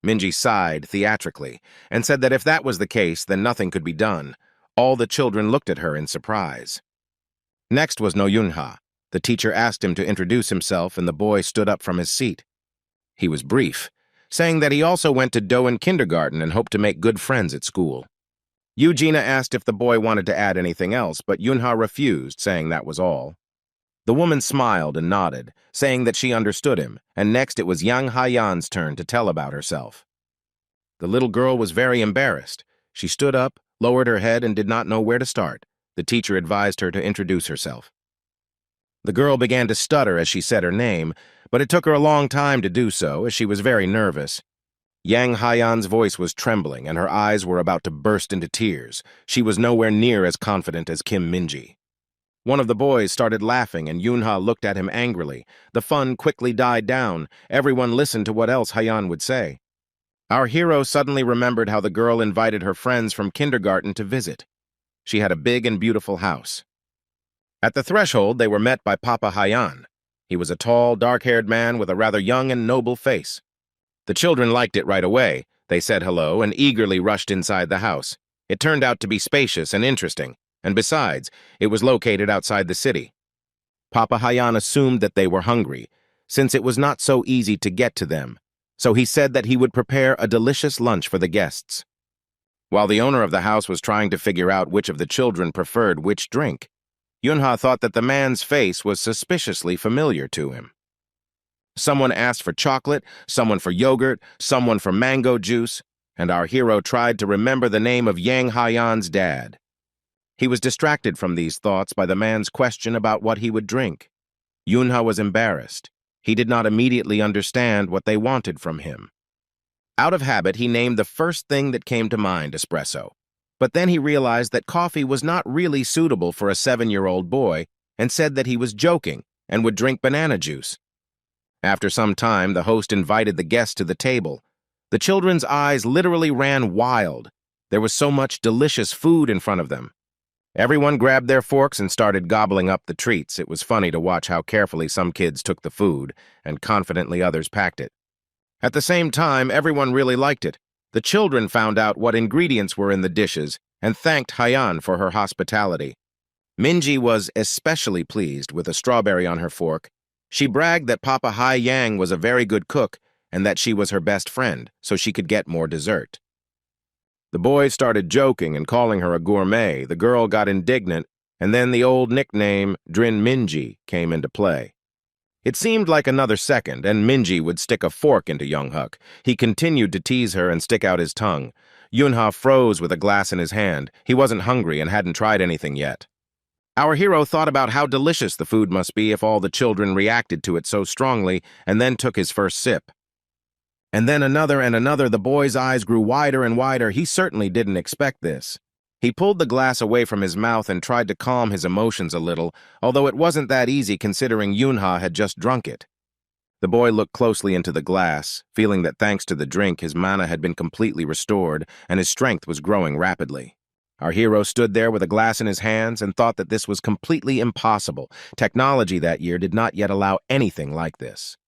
Minji sighed theatrically and said that if that was the case, then nothing could be done. All the children looked at her in surprise. Next was No Yunha. The teacher asked him to introduce himself, and the boy stood up from his seat. He was brief, saying that he also went to Doan kindergarten and hoped to make good friends at school. Eugenia asked if the boy wanted to add anything else, but Yunha refused, saying that was all. The woman smiled and nodded, saying that she understood him, and next it was Yang Haiyan's turn to tell about herself. The little girl was very embarrassed. She stood up, lowered her head, and did not know where to start. The teacher advised her to introduce herself. The girl began to stutter as she said her name, but it took her a long time to do so, as she was very nervous. Yang Haiyan's voice was trembling, and her eyes were about to burst into tears. She was nowhere near as confident as Kim Minji. One of the boys started laughing, and Yunha looked at him angrily. The fun quickly died down. Everyone listened to what else Haiyan would say. Our hero suddenly remembered how the girl invited her friends from kindergarten to visit. She had a big and beautiful house. At the threshold, they were met by Papa Haiyan. He was a tall, dark-haired man with a rather young and noble face. The children liked it right away. They said hello and eagerly rushed inside the house. It turned out to be spacious and interesting, and besides, it was located outside the city. Papa Haiyan assumed that they were hungry, since it was not so easy to get to them, so he said that he would prepare a delicious lunch for the guests. While the owner of the house was trying to figure out which of the children preferred which drink, Yunha thought that the man's face was suspiciously familiar to him. Someone asked for chocolate, someone for yogurt, someone for mango juice, and our hero tried to remember the name of Yang Haiyan's dad. He was distracted from these thoughts by the man's question about what he would drink. Yunha was embarrassed. He did not immediately understand what they wanted from him. Out of habit, he named the first thing that came to mind, espresso. But then he realized that coffee was not really suitable for a 7-year-old boy and said that he was joking and would drink banana juice. After some time, the host invited the guests to the table. The children's eyes literally ran wild. There was so much delicious food in front of them. Everyone grabbed their forks and started gobbling up the treats. It was funny to watch how carefully some kids took the food and confidently others packed it. At the same time, everyone really liked it. The children found out what ingredients were in the dishes and thanked Haiyan for her hospitality. Minji was especially pleased with a strawberry on her fork. She bragged that Papa Haiyan was a very good cook and that she was her best friend, so she could get more dessert. The boys started joking and calling her a gourmet. The girl got indignant, and then the old nickname Drin Minji came into play. It seemed like another second, and Minji would stick a fork into Young-huk. He continued to tease her and stick out his tongue. Yunha froze with a glass in his hand. He wasn't hungry and hadn't tried anything yet. Our hero thought about how delicious the food must be if all the children reacted to it so strongly, and then took his first sip. And then another and another. The boy's eyes grew wider and wider. He certainly didn't expect this. He pulled the glass away from his mouth and tried to calm his emotions a little, although it wasn't that easy considering Yunha had just drunk it. The boy looked closely into the glass, feeling that thanks to the drink his mana had been completely restored and his strength was growing rapidly. Our hero stood there with a glass in his hands and thought that this was completely impossible. Technology that year did not yet allow anything like this.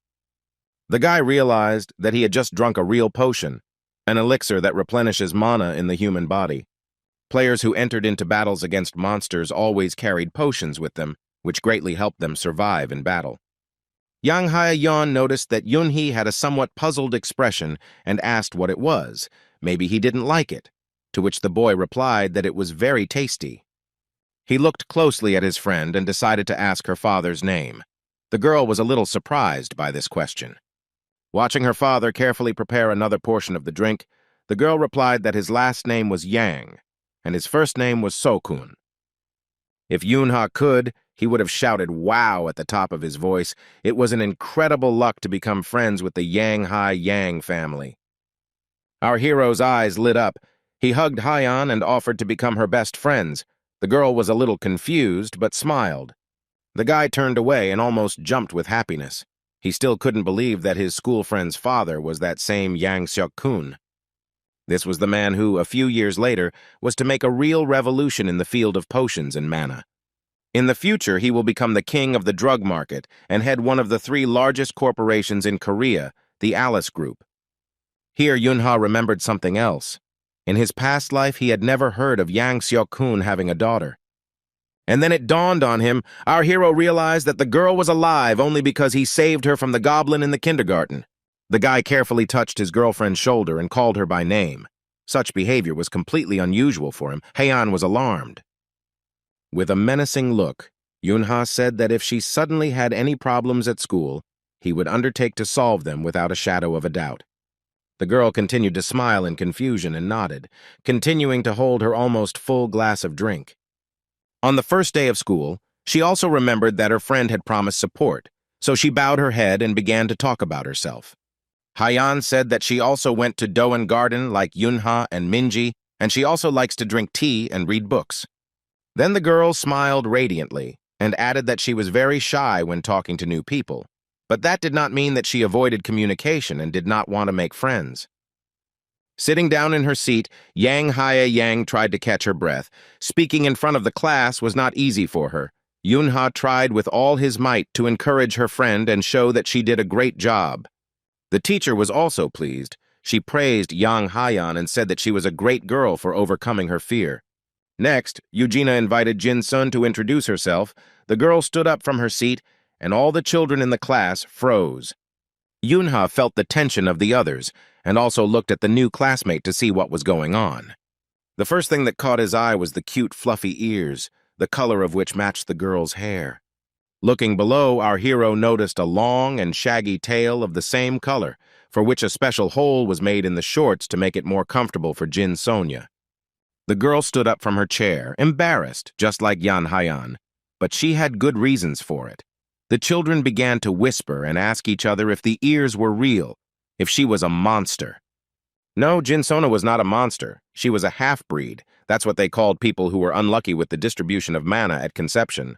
The guy realized that he had just drunk a real potion, an elixir that replenishes mana in the human body. Players who entered into battles against monsters always carried potions with them, which greatly helped them survive in battle. Yang Haiyan noticed that Yunhee had a somewhat puzzled expression and asked what it was. Maybe he didn't like it, to which the boy replied that it was very tasty. He looked closely at his friend and decided to ask her father's name. The girl was a little surprised by this question. Watching her father carefully prepare another portion of the drink, the girl replied that his last name was Yang, and his first name was Sokun. If Yunha could, he would have shouted "wow" at the top of his voice. It was an incredible luck to become friends with the Yang Hai-Yang family. Our hero's eyes lit up. He hugged Haiyan and offered to become her best friends, The girl was a little confused, but smiled. The guy turned away and almost jumped with happiness. He still couldn't believe that his school friend's father was that same Yang Seok-kun. This was the man who, a few years later, was to make a real revolution in the field of potions and mana. In the future, he will become the king of the drug market and head one of the 3 largest corporations in Korea, the Alice Group. Here, Yunha remembered something else. In his past life, he had never heard of Yang Seok-kun having a daughter. And then it dawned on him, our hero realized that the girl was alive only because he saved her from the goblin in the kindergarten. The guy carefully touched his girlfriend's shoulder and called her by name. Such behavior was completely unusual for him. Heian was alarmed. With a menacing look, Yunha said that if she suddenly had any problems at school, he would undertake to solve them without a shadow of a doubt. The girl continued to smile in confusion and nodded, continuing to hold her almost full glass of drink. On the first day of school, she also remembered that her friend had promised support, so she bowed her head and began to talk about herself. Heian said that she also went to Doan Garden like Yunha and Minji, and she also likes to drink tea and read books. Then the girl smiled radiantly and added that she was very shy when talking to new people, but that did not mean that she avoided communication and did not want to make friends. Sitting down in her seat, Yang Haya-yang tried to catch her breath. Speaking in front of the class was not easy for her. Yunha tried with all his might to encourage her friend and show that she did a great job. The teacher was also pleased. She praised Yang Hayan and said that she was a great girl for overcoming her fear. Next, Eugenia invited Jin Sun to introduce herself. The girl stood up from her seat, and all the children in the class froze. Yunha felt the tension of the others, and also looked at the new classmate to see what was going on. The first thing that caught his eye was the cute, fluffy ears, the color of which matched the girl's hair. Looking below, our hero noticed a long and shaggy tail of the same color, for which a special hole was made in the shorts to make it more comfortable for Jin Sonia. The girl stood up from her chair, embarrassed, just like Yan Hayan, but she had good reasons for it. The children began to whisper and ask each other if the ears were real, if she was a monster. No, Jin Sona was not a monster. She was a half-breed. That's what they called people who were unlucky with the distribution of mana at conception.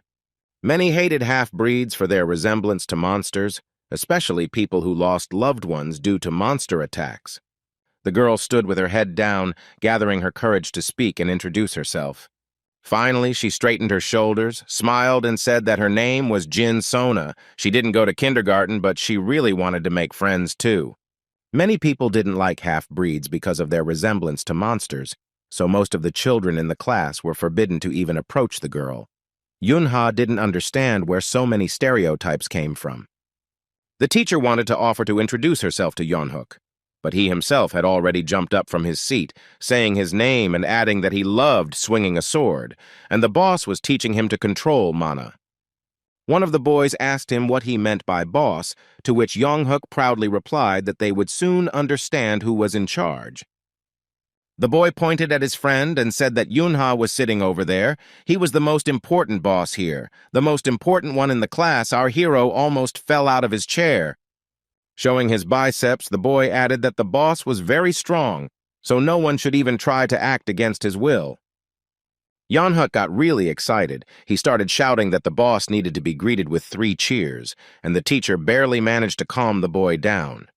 Many hated half-breeds for their resemblance to monsters, especially people who lost loved ones due to monster attacks. The girl stood with her head down, gathering her courage to speak and introduce herself. Finally, she straightened her shoulders, smiled, and said that her name was Jin Sona. She didn't go to kindergarten, but she really wanted to make friends, too. Many people didn't like half-breeds because of their resemblance to monsters, so most of the children in the class were forbidden to even approach the girl. Yunha didn't understand where so many stereotypes came from. The teacher wanted to offer to introduce herself to Yeonhook, but he himself had already jumped up from his seat, saying his name and adding that he loved swinging a sword, and the boss was teaching him to control mana. One of the boys asked him what he meant by boss, to which Yeonhook proudly replied that they would soon understand who was in charge. The boy pointed at his friend and said that Yunha was sitting over there. He was the most important boss here, the most important one in the class. Our hero almost fell out of his chair. Showing his biceps, the boy added that the boss was very strong, so no one should even try to act against his will. Yeonhook got really excited. He started shouting that the boss needed to be greeted with 3 cheers, and the teacher barely managed to calm the boy down.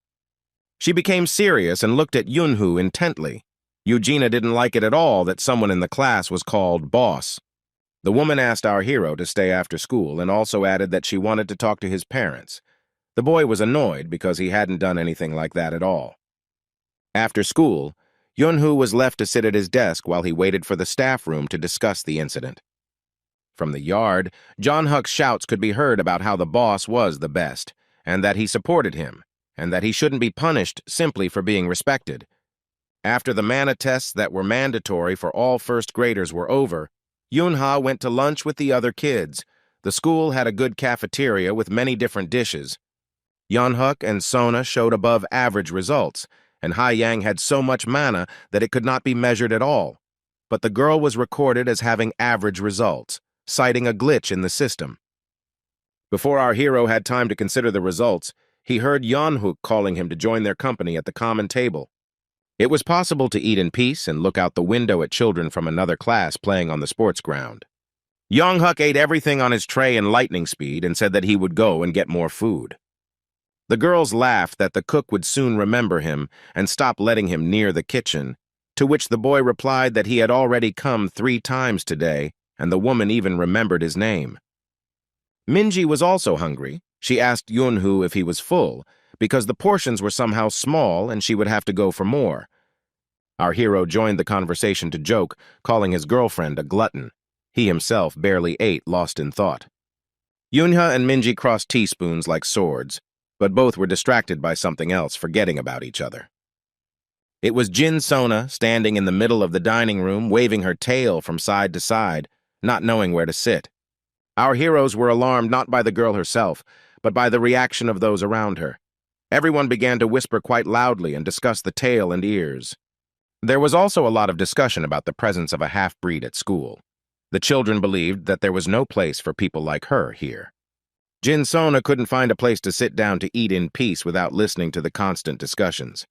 She became serious and looked at Yunhu intently. Eugenia didn't like it at all that someone in the class was called boss. The woman asked our hero to stay after school and also added that she wanted to talk to his parents. The boy was annoyed because he hadn't done anything like that at all. After school, Yunhu was left to sit at his desk while he waited for the staff room to discuss the incident. From the yard, Yeonhook's shouts could be heard about how the boss was the best, and that he supported him, and that he shouldn't be punished simply for being respected. After the mana tests that were mandatory for all first graders were over, Yunha went to lunch with the other kids. The school had a good cafeteria with many different dishes. Yeonhook and Sona showed above-average results, and Haiyang had so much mana that it could not be measured at all. But the girl was recorded as having average results, citing a glitch in the system. Before our hero had time to consider the results, he heard Yeonhook calling him to join their company at the common table. It was possible to eat in peace and look out the window at children from another class playing on the sports ground. Young-huk ate everything on his tray in lightning speed and said that he would go and get more food. The girls laughed that the cook would soon remember him and stop letting him near the kitchen, to which the boy replied that he had already come 3 times today, and the woman even remembered his name. Minji was also hungry. She asked Yunhoo if he was full, because the portions were somehow small and she would have to go for more. Our hero joined the conversation to joke, calling his girlfriend a glutton. He himself barely ate, lost in thought. Yunha and Minji crossed teaspoons like swords, but both were distracted by something else, forgetting about each other. It was Jin Sona standing in the middle of the dining room, waving her tail from side to side, not knowing where to sit. Our heroes were alarmed not by the girl herself, but by the reaction of those around her. Everyone began to whisper quite loudly and discuss the tail and ears. There was also a lot of discussion about the presence of a half-breed at school. The children believed that there was no place for people like her here. Jin Sona couldn't find a place to sit down to eat in peace without listening to the constant discussions.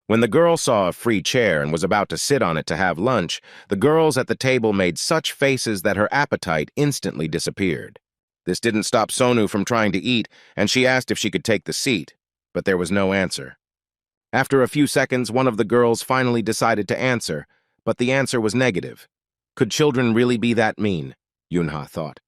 When the girl saw a free chair and was about to sit on it to have lunch, the girls at the table made such faces that her appetite instantly disappeared. This didn't stop Sonu from trying to eat, and she asked if she could take the seat, but there was no answer. After a few seconds, one of the girls finally decided to answer, but the answer was negative. Could children really be that mean? Yunha thought.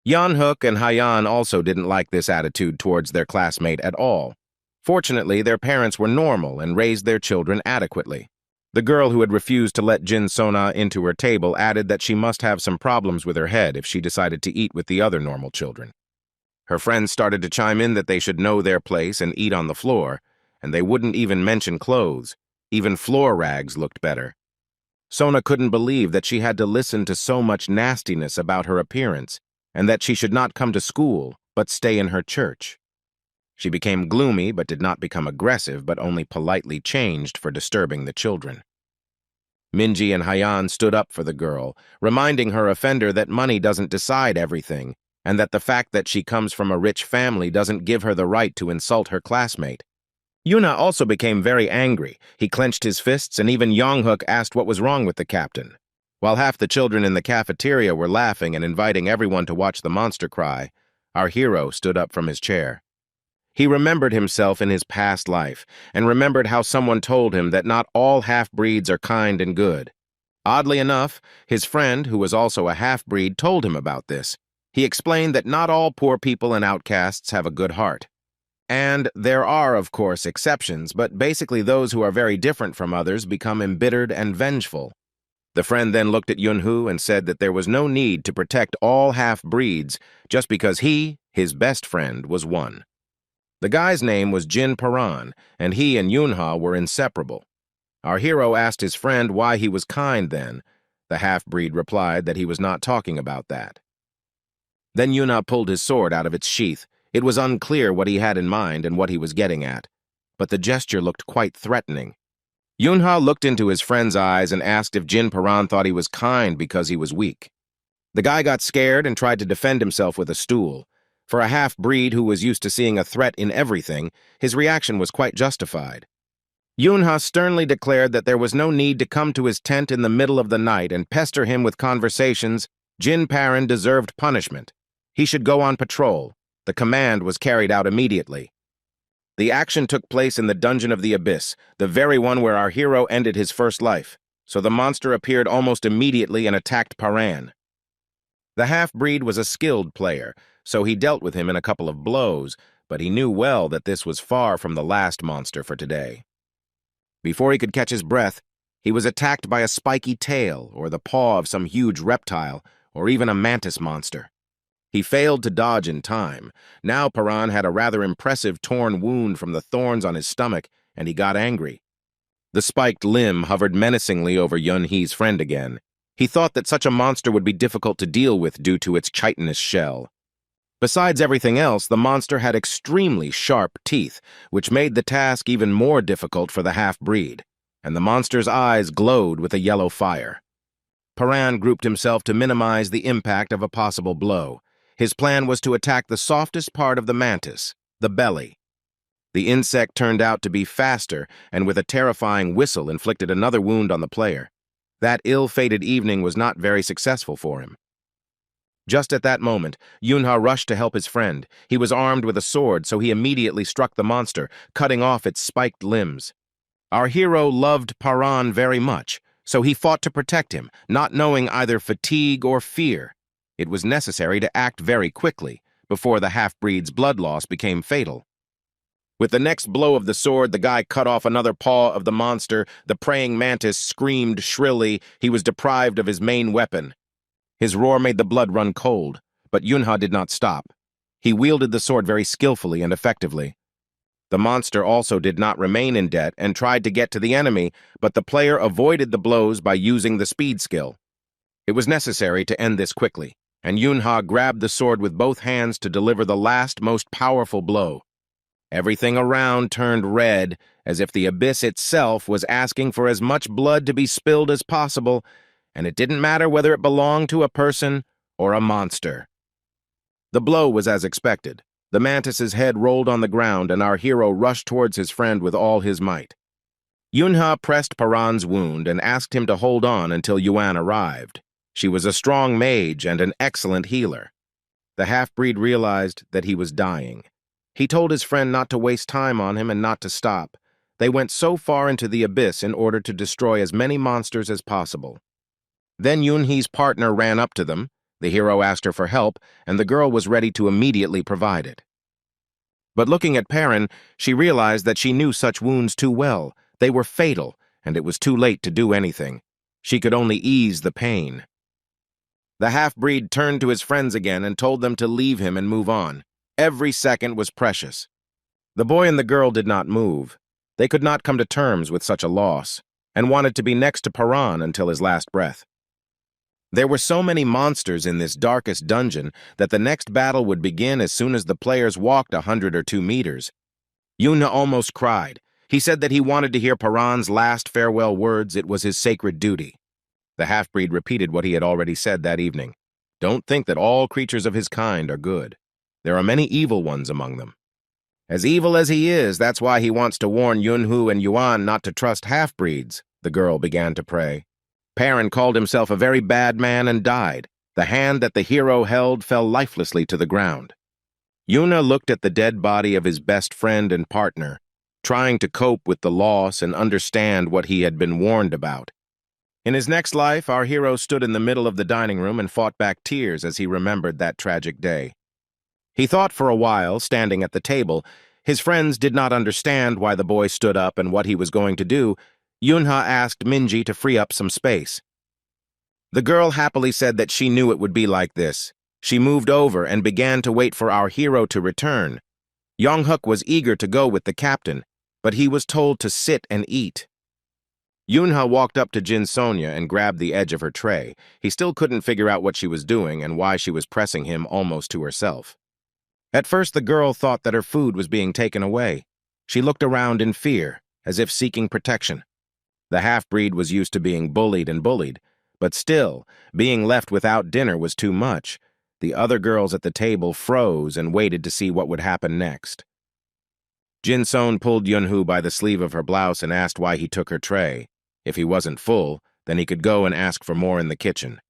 Yeonhook and Hayan also didn't like this attitude towards their classmate at all. Fortunately, their parents were normal and raised their children adequately. The girl who had refused to let Jin Sona into her table added that she must have some problems with her head if she decided to eat with the other normal children. Her friends started to chime in that they should know their place and eat on the floor, and they wouldn't even mention clothes. Even floor rags looked better. Sona couldn't believe that she had to listen to so much nastiness about her appearance, and that she should not come to school, but stay in her church. She became gloomy, but did not become aggressive, but only politely changed for disturbing the children. Minji and Hayan stood up for the girl, reminding her offender that money doesn't decide everything, and that the fact that she comes from a rich family doesn't give her the right to insult her classmate. Yuna also became very angry. He clenched his fists, and even Younghook asked what was wrong with the captain. While half the children in the cafeteria were laughing and inviting everyone to watch the monster cry, our hero stood up from his chair. He remembered himself in his past life, and remembered how someone told him that not all half-breeds are kind and good. Oddly enough, his friend, who was also a half-breed, told him about this. He explained that not all poor people and outcasts have a good heart. And there are, of course, exceptions, but basically those who are very different from others become embittered and vengeful. The friend then looked at Yunhoo and said that there was no need to protect all half-breeds just because he, his best friend, was one. The guy's name was Jin Paran, and he and Yunha were inseparable. Our hero asked his friend why he was kind then. The half-breed replied that he was not talking about that. Then Yunha pulled his sword out of its sheath. It was unclear what he had in mind and what he was getting at, but the gesture looked quite threatening. Yunha looked into his friend's eyes and asked if Jin Paran thought he was kind because he was weak. The guy got scared and tried to defend himself with a stool. For a half-breed who was used to seeing a threat in everything, his reaction was quite justified. Yunha sternly declared that there was no need to come to his tent in the middle of the night and pester him with conversations. Jin Paran deserved punishment. He should go on patrol. The command was carried out immediately. The action took place in the Dungeon of the Abyss, the very one where our hero ended his first life, so the monster appeared almost immediately and attacked Paran. The half-breed was a skilled player, so he dealt with him in a couple of blows, but he knew well that this was far from the last monster for today. Before he could catch his breath, he was attacked by a spiky tail or the paw of some huge reptile or even a mantis monster. He failed to dodge in time. Now Paran had a rather impressive torn wound from the thorns on his stomach, and he got angry. The spiked limb hovered menacingly over Yunhee's friend again. He thought that such a monster would be difficult to deal with due to its chitinous shell. Besides everything else, the monster had extremely sharp teeth, which made the task even more difficult for the half-breed, and the monster's eyes glowed with a yellow fire. Paran grouped himself to minimize the impact of a possible blow. His plan was to attack the softest part of the mantis, the belly. The insect turned out to be faster and with a terrifying whistle inflicted another wound on the player. That ill-fated evening was not very successful for him. Just at that moment, Yunha rushed to help his friend. He was armed with a sword, so he immediately struck the monster, cutting off its spiked limbs. Our hero loved Paran very much, so he fought to protect him, not knowing either fatigue or fear. It was necessary to act very quickly, before the half-breed's blood loss became fatal. With the next blow of the sword, the guy cut off another paw of the monster. The praying mantis screamed shrilly. He was deprived of his main weapon. His roar made the blood run cold, but Yunha did not stop. He wielded the sword very skillfully and effectively. The monster also did not remain in debt and tried to get to the enemy, but the player avoided the blows by using the speed skill. It was necessary to end this quickly, and Yunha grabbed the sword with both hands to deliver the last, most powerful blow. Everything around turned red, as if the abyss itself was asking for as much blood to be spilled as possible, and it didn't matter whether it belonged to a person or a monster. The blow was as expected. The mantis's head rolled on the ground, and our hero rushed towards his friend with all his might. Yunha pressed Paran's wound and asked him to hold on until Yuan arrived. She was a strong mage and an excellent healer. The half-breed realized that he was dying. He told his friend not to waste time on him and not to stop. They went so far into the abyss in order to destroy as many monsters as possible. Then Yunhee's partner ran up to them. The hero asked her for help, and the girl was ready to immediately provide it. But looking at Perrin, she realized that she knew such wounds too well. They were fatal, and it was too late to do anything. She could only ease the pain. The half-breed turned to his friends again and told them to leave him and move on. Every second was precious. The boy and the girl did not move. They could not come to terms with such a loss, and wanted to be next to Paran until his last breath. There were so many monsters in this darkest dungeon that the next battle would begin as soon as the players walked 100 or 2 meters. Yunha almost cried. He said that he wanted to hear Paran's last farewell words. It was his sacred duty. The half-breed repeated what he had already said that evening. Don't think that all creatures of his kind are good. There are many evil ones among them. As evil as he is, that's why he wants to warn Yunhu and Yuan not to trust half-breeds, the girl began to pray. Perrin called himself a very bad man and died. The hand that the hero held fell lifelessly to the ground. Yuna looked at the dead body of his best friend and partner, trying to cope with the loss and understand what he had been warned about. In his next life, our hero stood in the middle of the dining room and fought back tears as he remembered that tragic day. He thought for a while, standing at the table. His friends did not understand why the boy stood up and what he was going to do. Yunha asked Minji to free up some space. The girl happily said that she knew it would be like this. She moved over and began to wait for our hero to return. Yonghuk was eager to go with the captain, but he was told to sit and eat. Yunha walked up to Jin Sonia and grabbed the edge of her tray. He still couldn't figure out what she was doing and why she was pressing him almost to herself. At first, the girl thought that her food was being taken away. She looked around in fear, as if seeking protection. The half-breed was used to being bullied and bullied, but still, being left without dinner was too much. The other girls at the table froze and waited to see what would happen next. Jin Son pulled Yunhu by the sleeve of her blouse and asked why he took her tray. If he wasn't full, then he could go and ask for more in the kitchen.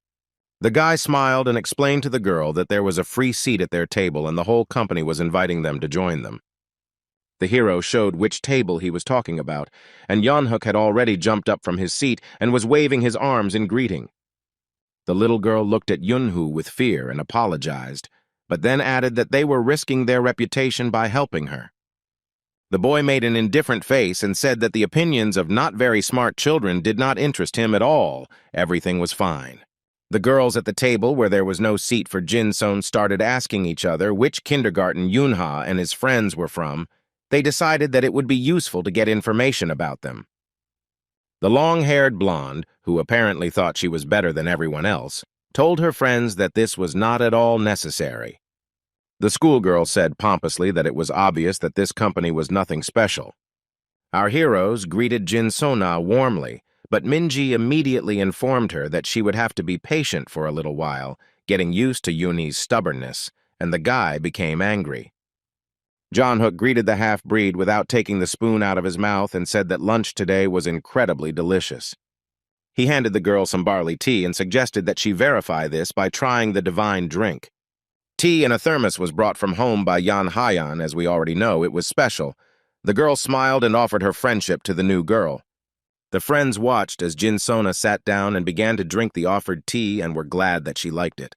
The guy smiled and explained to the girl that there was a free seat at their table and the whole company was inviting them to join them. The hero showed which table he was talking about, and Yonhuk had already jumped up from his seat and was waving his arms in greeting. The little girl looked at Yunhu with fear and apologized, but then added that they were risking their reputation by helping her. The boy made an indifferent face and said that the opinions of not very smart children did not interest him at all. Everything was fine. The girls at the table where there was no seat for Jin Son started asking each other which kindergarten Yunha and his friends were from. They decided that it would be useful to get information about them. The long-haired blonde, who apparently thought she was better than everyone else, told her friends that this was not at all necessary. The schoolgirl said pompously that it was obvious that this company was nothing special. Our heroes greeted Jin Sona warmly, but Minji immediately informed her that she would have to be patient for a little while, getting used to Yuni's stubbornness, and the guy became angry. John Hook greeted the half-breed without taking the spoon out of his mouth and said that lunch today was incredibly delicious. He handed the girl some barley tea and suggested that she verify this by trying the divine drink. Tea in a thermos was brought from home by Yan Haiyan, as we already know. It was special. The girl smiled and offered her friendship to the new girl. The friends watched as Jin Sona sat down and began to drink the offered tea and were glad that she liked it.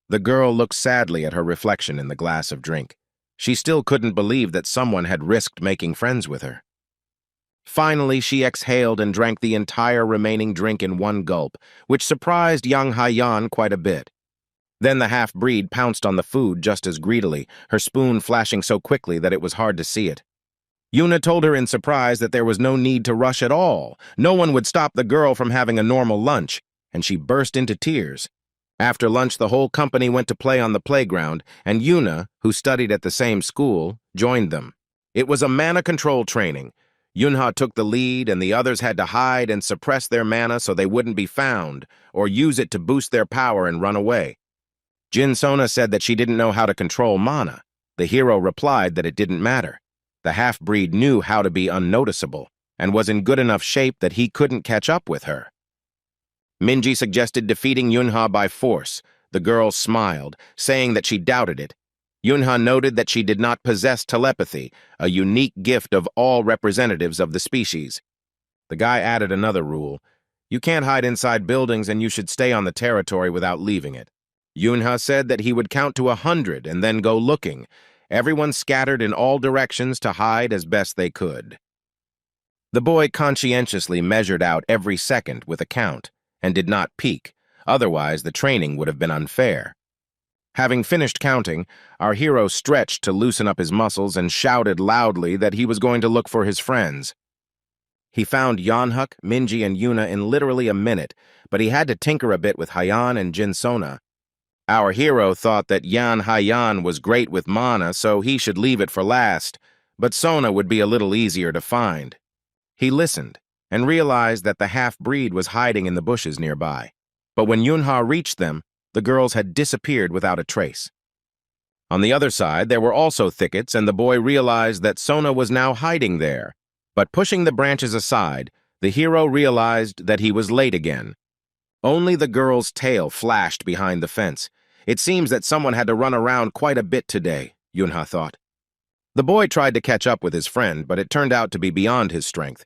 The girl looked sadly at her reflection in the glass of drink. She still couldn't believe that someone had risked making friends with her. Finally, she exhaled and drank the entire remaining drink in one gulp, which surprised Yang Haiyan quite a bit. Then the half-breed pounced on the food just as greedily, her spoon flashing so quickly that it was hard to see it. Yuna told her in surprise that there was no need to rush at all. No one would stop the girl from having a normal lunch, and she burst into tears. After lunch, the whole company went to play on the playground, and Yuna, who studied at the same school, joined them. It was a mana control training. Yunha took the lead, and the others had to hide and suppress their mana so they wouldn't be found, or use it to boost their power and run away. Jin Sona said that she didn't know how to control mana. The hero replied that it didn't matter. The half-breed knew how to be unnoticeable, and was in good enough shape that he couldn't catch up with her. Minji suggested defeating Yunha by force. The girl smiled, saying that she doubted it. Yunha noted that she did not possess telepathy, a unique gift of all representatives of the species. The guy added another rule. You can't hide inside buildings and you should stay on the territory without leaving it. Yunha said that he would count to 100 and then go looking. Everyone scattered in all directions to hide as best they could. The boy conscientiously measured out every second with a count and did not peek, otherwise the training would have been unfair. Having finished counting, our hero stretched to loosen up his muscles and shouted loudly that he was going to look for his friends. He found Yanhuk, Minji, and Yuna in literally a minute, but he had to tinker a bit with Haiyan and Jin Sona. Our hero thought that Yan Haiyan was great with mana, so he should leave it for last, but Sona would be a little easier to find. He listened and realized that the half-breed was hiding in the bushes nearby, but when Yunha reached them, the girls had disappeared without a trace. On the other side, there were also thickets, and the boy realized that Sona was now hiding there. But pushing the branches aside, the hero realized that he was late again. Only the girl's tail flashed behind the fence. It seems that someone had to run around quite a bit today, Yunha thought. The boy tried to catch up with his friend, but it turned out to be beyond his strength.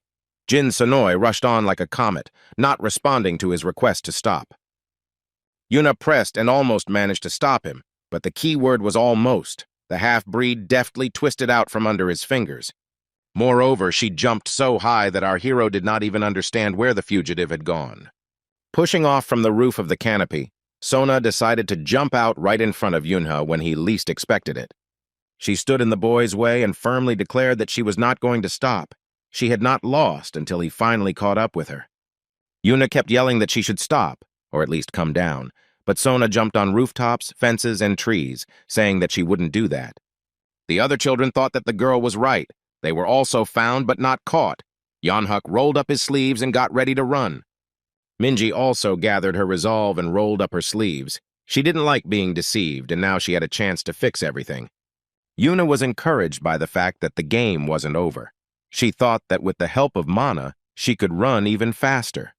Jin Sonoy rushed on like a comet, not responding to his request to stop. Yuna pressed and almost managed to stop him, but the key word was almost. The half-breed deftly twisted out from under his fingers. Moreover, she jumped so high that our hero did not even understand where the fugitive had gone. Pushing off from the roof of the canopy, Sona decided to jump out right in front of Yunha when he least expected it. She stood in the boy's way and firmly declared that she was not going to stop. She had not lost until he finally caught up with her. Yuna kept yelling that she should stop, or at least come down, but Sona jumped on rooftops, fences, and trees, saying that she wouldn't do that. The other children thought that the girl was right. They were also found but not caught. Yanhuk rolled up his sleeves and got ready to run. Minji also gathered her resolve and rolled up her sleeves. She didn't like being deceived, and now she had a chance to fix everything. Yuna was encouraged by the fact that the game wasn't over. She thought that with the help of mana, she could run even faster.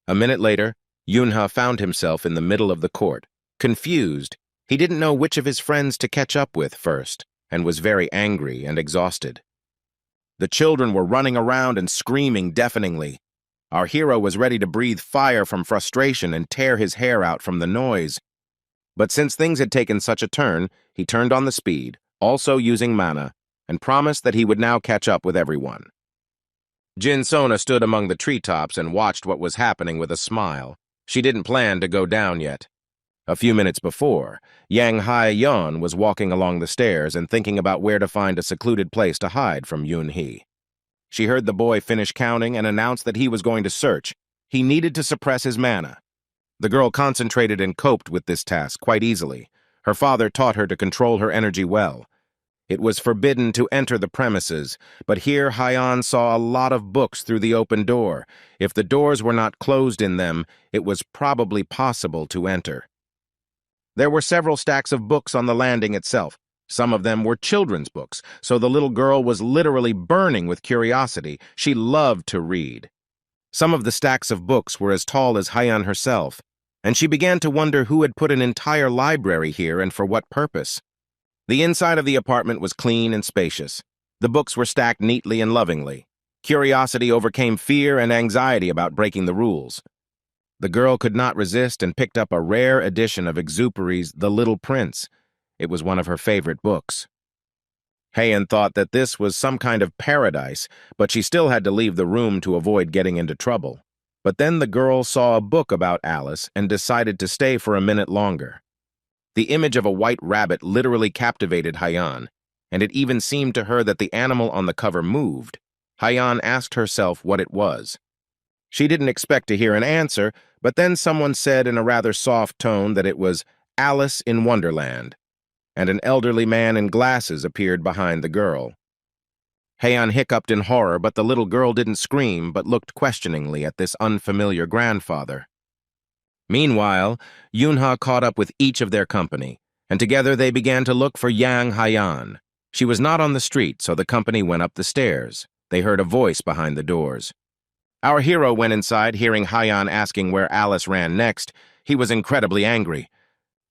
A minute later, Yunha found himself in the middle of the court. Confused, he didn't know which of his friends to catch up with first, and was very angry and exhausted. The children were running around and screaming deafeningly. Our hero was ready to breathe fire from frustration and tear his hair out from the noise. But since things had taken such a turn, he turned on the speed, also using mana, and promised that he would now catch up with everyone. Jin Sona stood among the treetops and watched what was happening with a smile. She didn't plan to go down yet. A few minutes before, Yang Haiyan was walking along the stairs and thinking about where to find a secluded place to hide from Yun-hee. She heard the boy finish counting and announced that he was going to search. He needed to suppress his mana. The girl concentrated and coped with this task quite easily. Her father taught her to control her energy well. It was forbidden to enter the premises, but here Haiyan saw a lot of books through the open door. If the doors were not closed in them, it was probably possible to enter. There were several stacks of books on the landing itself, Some of them were children's books, so the little girl was literally burning with curiosity. She loved to read. Some of the stacks of books were as tall as Hyeon herself, and she began to wonder who had put an entire library here and for what purpose. The inside of the apartment was clean and spacious. The books were stacked neatly and lovingly. Curiosity overcame fear and anxiety about breaking the rules. The girl could not resist and picked up a rare edition of Exupery's The Little Prince. It was one of her favorite books. Haeun thought that this was some kind of paradise, but she still had to leave the room to avoid getting into trouble. But then the girl saw a book about Alice and decided to stay for a minute longer. The image of a white rabbit literally captivated Haeun, and it even seemed to her that the animal on the cover moved. Haeun asked herself what it was. She didn't expect to hear an answer, but then someone said in a rather soft tone that it was Alice in Wonderland, and an elderly man in glasses appeared behind the girl. Haeun hiccuped in horror, but the little girl didn't scream but looked questioningly at this unfamiliar grandfather. Meanwhile, Yoonha caught up with each of their company, and together they began to look for Yang Haeun. She was not on the street, so the company went up the stairs. They heard a voice behind the doors. Our hero went inside, hearing Haeun asking where Alice ran next. He was incredibly angry.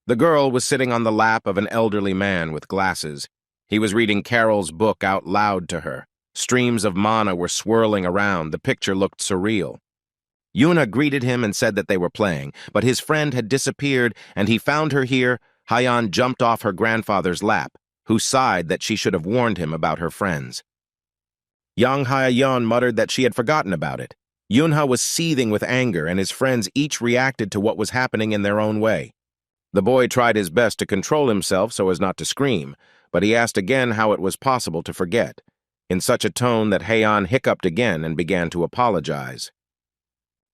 The girl was sitting on the lap of an elderly man with glasses. He was reading Carol's book out loud to her. Streams of mana were swirling around. The picture looked surreal. Yoonha greeted him and said that they were playing, but his friend had disappeared and he found her here. Haeun jumped off her grandfather's lap, who sighed that she should have warned him about her friends. Yang Haeun muttered that she had forgotten about it. Yoonha was seething with anger, and his friends each reacted to what was happening in their own way. The boy tried his best to control himself so as not to scream, but he asked again how it was possible to forget, in such a tone that Haeun hiccuped again and began to apologize.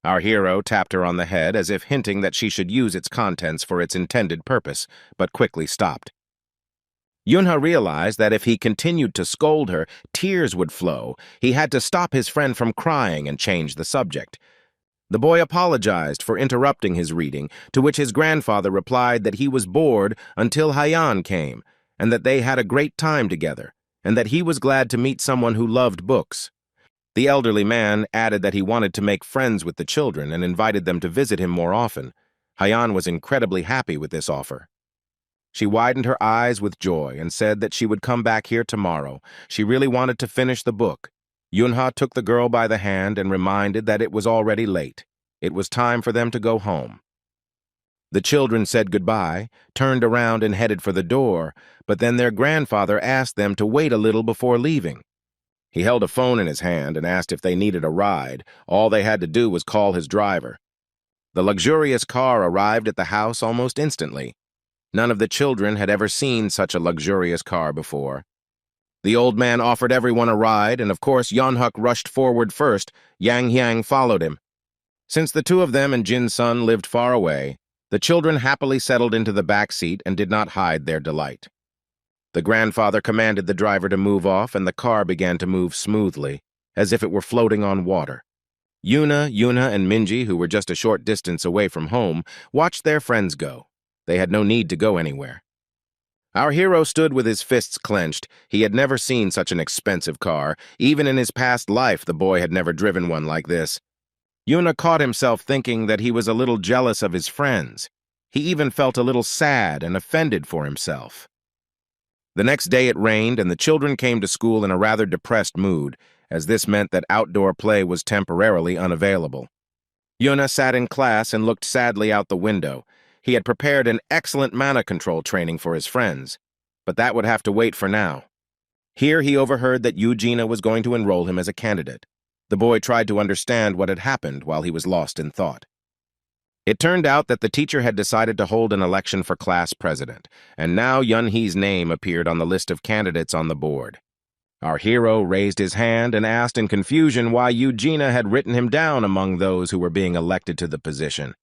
Our hero tapped her on the head as if hinting that she should use its contents for its intended purpose, but quickly stopped. Yoonha realized that if he continued to scold her, tears would flow. He had to stop his friend from crying and change the subject. The boy apologized for interrupting his reading, to which his grandfather replied that he was bored until Haeun came, and that they had a great time together, and that he was glad to meet someone who loved books. The elderly man added that he wanted to make friends with the children and invited them to visit him more often. Haeun was incredibly happy with this offer. She widened her eyes with joy and said that she would come back here tomorrow. She really wanted to finish the book. Yoonha took the girl by the hand and reminded that it was already late. It was time for them to go home. The children said goodbye, turned around and headed for the door, but then their grandfather asked them to wait a little before leaving. He held a phone in his hand and asked if they needed a ride. All they had to do was call his driver. The luxurious car arrived at the house almost instantly. None of the children had ever seen such a luxurious car before. The old man offered everyone a ride, and of course Yeonhuk rushed forward first. Yang Hyang followed him. Since the two of them and Jin Sun lived far away, the children happily settled into the back seat and did not hide their delight. The grandfather commanded the driver to move off, and the car began to move smoothly, as if it were floating on water. Yoonha, and Minji, who were just a short distance away from home, watched their friends go. They had no need to go anywhere. Our hero stood with his fists clenched. He had never seen such an expensive car. Even in his past life, the boy had never driven one like this. Yoonha caught himself thinking that he was a little jealous of his friends. He even felt a little sad and offended for himself. The next day it rained, and the children came to school in a rather depressed mood, as this meant that outdoor play was temporarily unavailable. Yoonha sat in class and looked sadly out the window. He had prepared an excellent mana control training for his friends, but that would have to wait for now. Here he overheard that Eugenia was going to enroll him as a candidate. The boy tried to understand what had happened while he was lost in thought. It turned out that the teacher had decided to hold an election for class president, and now Yunhee's name appeared on the list of candidates on the board. Our hero raised his hand and asked in confusion why Eugenia had written him down among those who were being elected to the position.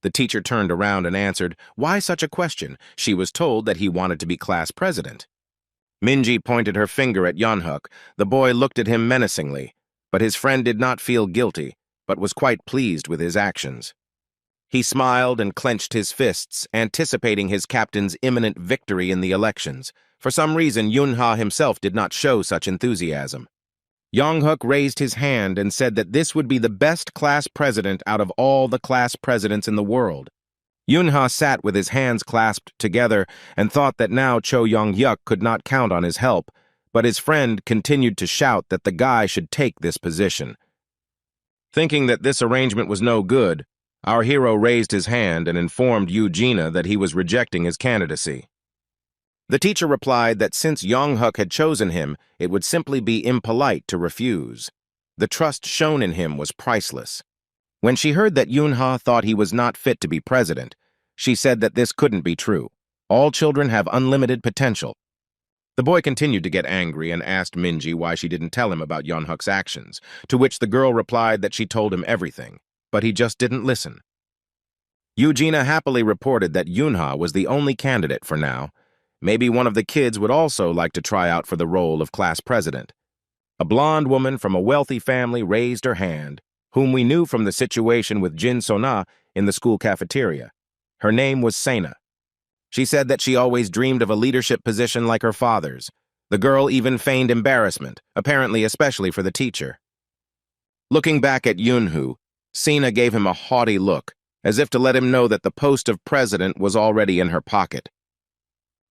The teacher turned around and answered, "Why such a question? She was told that he wanted to be class president." Minji pointed her finger at Yeonhuk. The boy looked at him menacingly, but his friend did not feel guilty, but was quite pleased with his actions. He smiled and clenched his fists, anticipating his captain's imminent victory in the elections. For some reason, Yunha himself did not show such enthusiasm. Yonghuk raised his hand and said that this would be the best class president out of all the class presidents in the world. Yunha sat with his hands clasped together and thought that now Cho Yong-yuk could not count on his help, but his friend continued to shout that the guy should take this position. Thinking that this arrangement was no good, our hero raised his hand and informed Eugenia that he was rejecting his candidacy. The teacher replied that since Yonghuk had chosen him, it would simply be impolite to refuse. The trust shown in him was priceless. When she heard that Yunha thought he was not fit to be president, she said that this couldn't be true. All children have unlimited potential. The boy continued to get angry and asked Minji why she didn't tell him about Yonghuk's actions, to which the girl replied that she told him everything, but he just didn't listen. Eugenia happily reported that Yunha was the only candidate for now. Maybe one of the kids would also like to try out for the role of class president. A blonde woman from a wealthy family raised her hand, whom we knew from the situation with Jin Sona in the school cafeteria. Her name was Sena. She said that she always dreamed of a leadership position like her father's. The girl even feigned embarrassment, apparently especially for the teacher. Looking back at Yunhu, Sena gave him a haughty look, as if to let him know that the post of president was already in her pocket.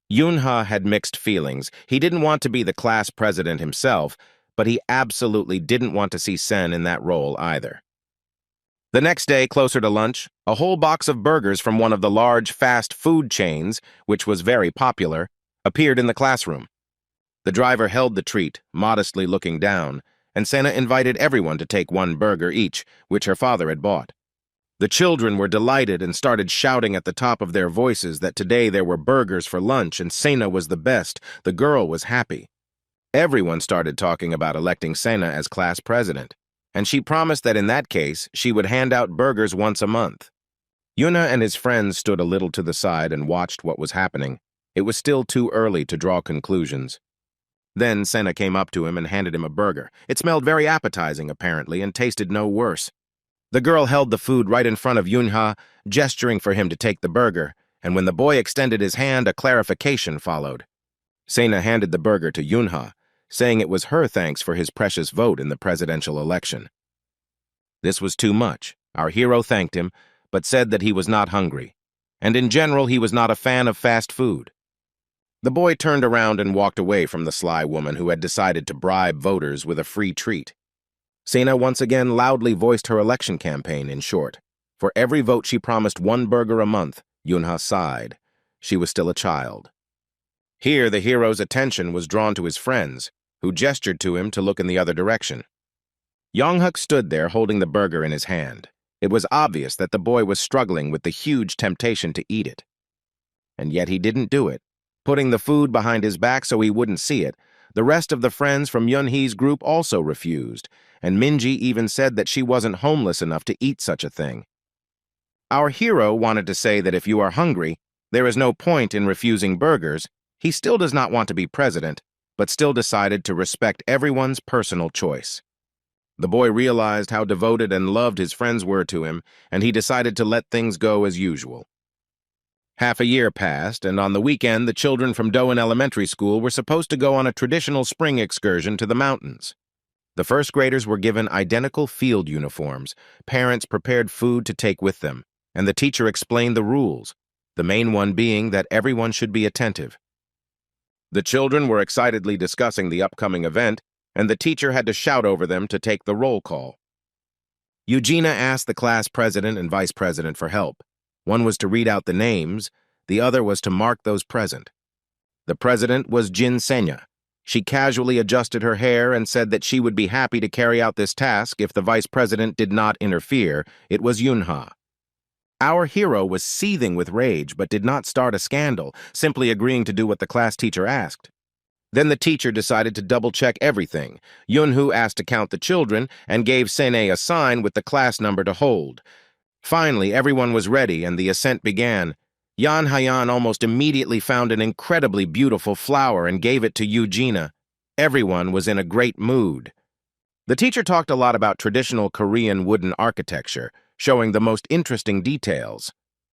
Yunha had mixed feelings. He didn't want to be the class president himself, but he absolutely didn't want to see Sen in that role either. The next day, closer to lunch, a whole box of burgers from one of the large fast food chains, which was very popular, appeared in the classroom. The driver held the treat, modestly looking down, and Sena invited everyone to take one burger each, which her father had bought. The children were delighted and started shouting at the top of their voices that today there were burgers for lunch and Sena was the best. The girl was happy. Everyone started talking about electing Sena as class president, and she promised that in that case, she would hand out burgers once a month. Yuna and his friends stood a little to the side and watched what was happening. It was still too early to draw conclusions. Then Sena came up to him and handed him a burger. It smelled very appetizing, apparently, and tasted no worse. The girl held the food right in front of Yunha, gesturing for him to take the burger, and when the boy extended his hand, a clarification followed. Sena handed the burger to Yunha, saying it was her thanks for his precious vote in the presidential election. This was too much. Our hero thanked him, but said that he was not hungry, and in general he was not a fan of fast food. The boy turned around and walked away from the sly woman who had decided to bribe voters with a free treat. Sena once again loudly voiced her election campaign in short. For every vote she promised one burger a month, Yunha sighed. She was still a child. Here the hero's attention was drawn to his friends, who gestured to him to look in the other direction. Yonghuk stood there holding the burger in his hand. It was obvious that the boy was struggling with the huge temptation to eat it. And yet he didn't do it. Putting the food behind his back so he wouldn't see it, the rest of the friends from Yunhee's group also refused, and Minji even said that she wasn't homeless enough to eat such a thing. Our hero wanted to say that if you are hungry, there is no point in refusing burgers. He still does not want to be president, but still decided to respect everyone's personal choice. The boy realized how devoted and loved his friends were to him, and he decided to let things go as usual. Half a year passed, and on the weekend, the children from Doan Elementary School were supposed to go on a traditional spring excursion to the mountains. The first graders were given identical field uniforms. Parents prepared food to take with them, and the teacher explained the rules, the main one being that everyone should be attentive. The children were excitedly discussing the upcoming event, and the teacher had to shout over them to take the roll call. Eugenia asked the class president and vice president for help. One was to read out the names, the other was to mark those present. The president was Jin Senya. She casually adjusted her hair and said that she would be happy to carry out this task if the vice president did not interfere. It was Yunha. Our hero was seething with rage but did not start a scandal, simply agreeing to do what the class teacher asked. Then the teacher decided to double-check everything. Yunhu asked to count the children and gave Sene a sign with the class number to hold. Finally, everyone was ready and the ascent began. Yan Hayan almost immediately found an incredibly beautiful flower and gave it to Eugenia. Everyone was in a great mood. The teacher talked a lot about traditional Korean wooden architecture. showing the most interesting details.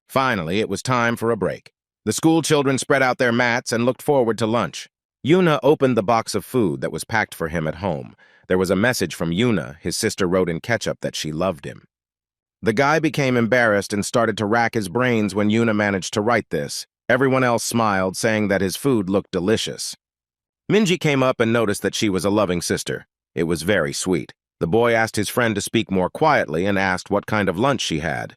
Finally, it was time for a break. The school children spread out their mats and looked forward to lunch. Yuna opened the box of food that was packed for him at home. There was a message from Yuna. His sister wrote in ketchup that she loved him. The guy became embarrassed and started to rack his brains when Yuna managed to write this. Everyone else smiled, saying that his food looked delicious. Minji came up and noticed that she was a loving sister. It was very sweet. The boy asked his friend to speak more quietly and asked what kind of lunch she had.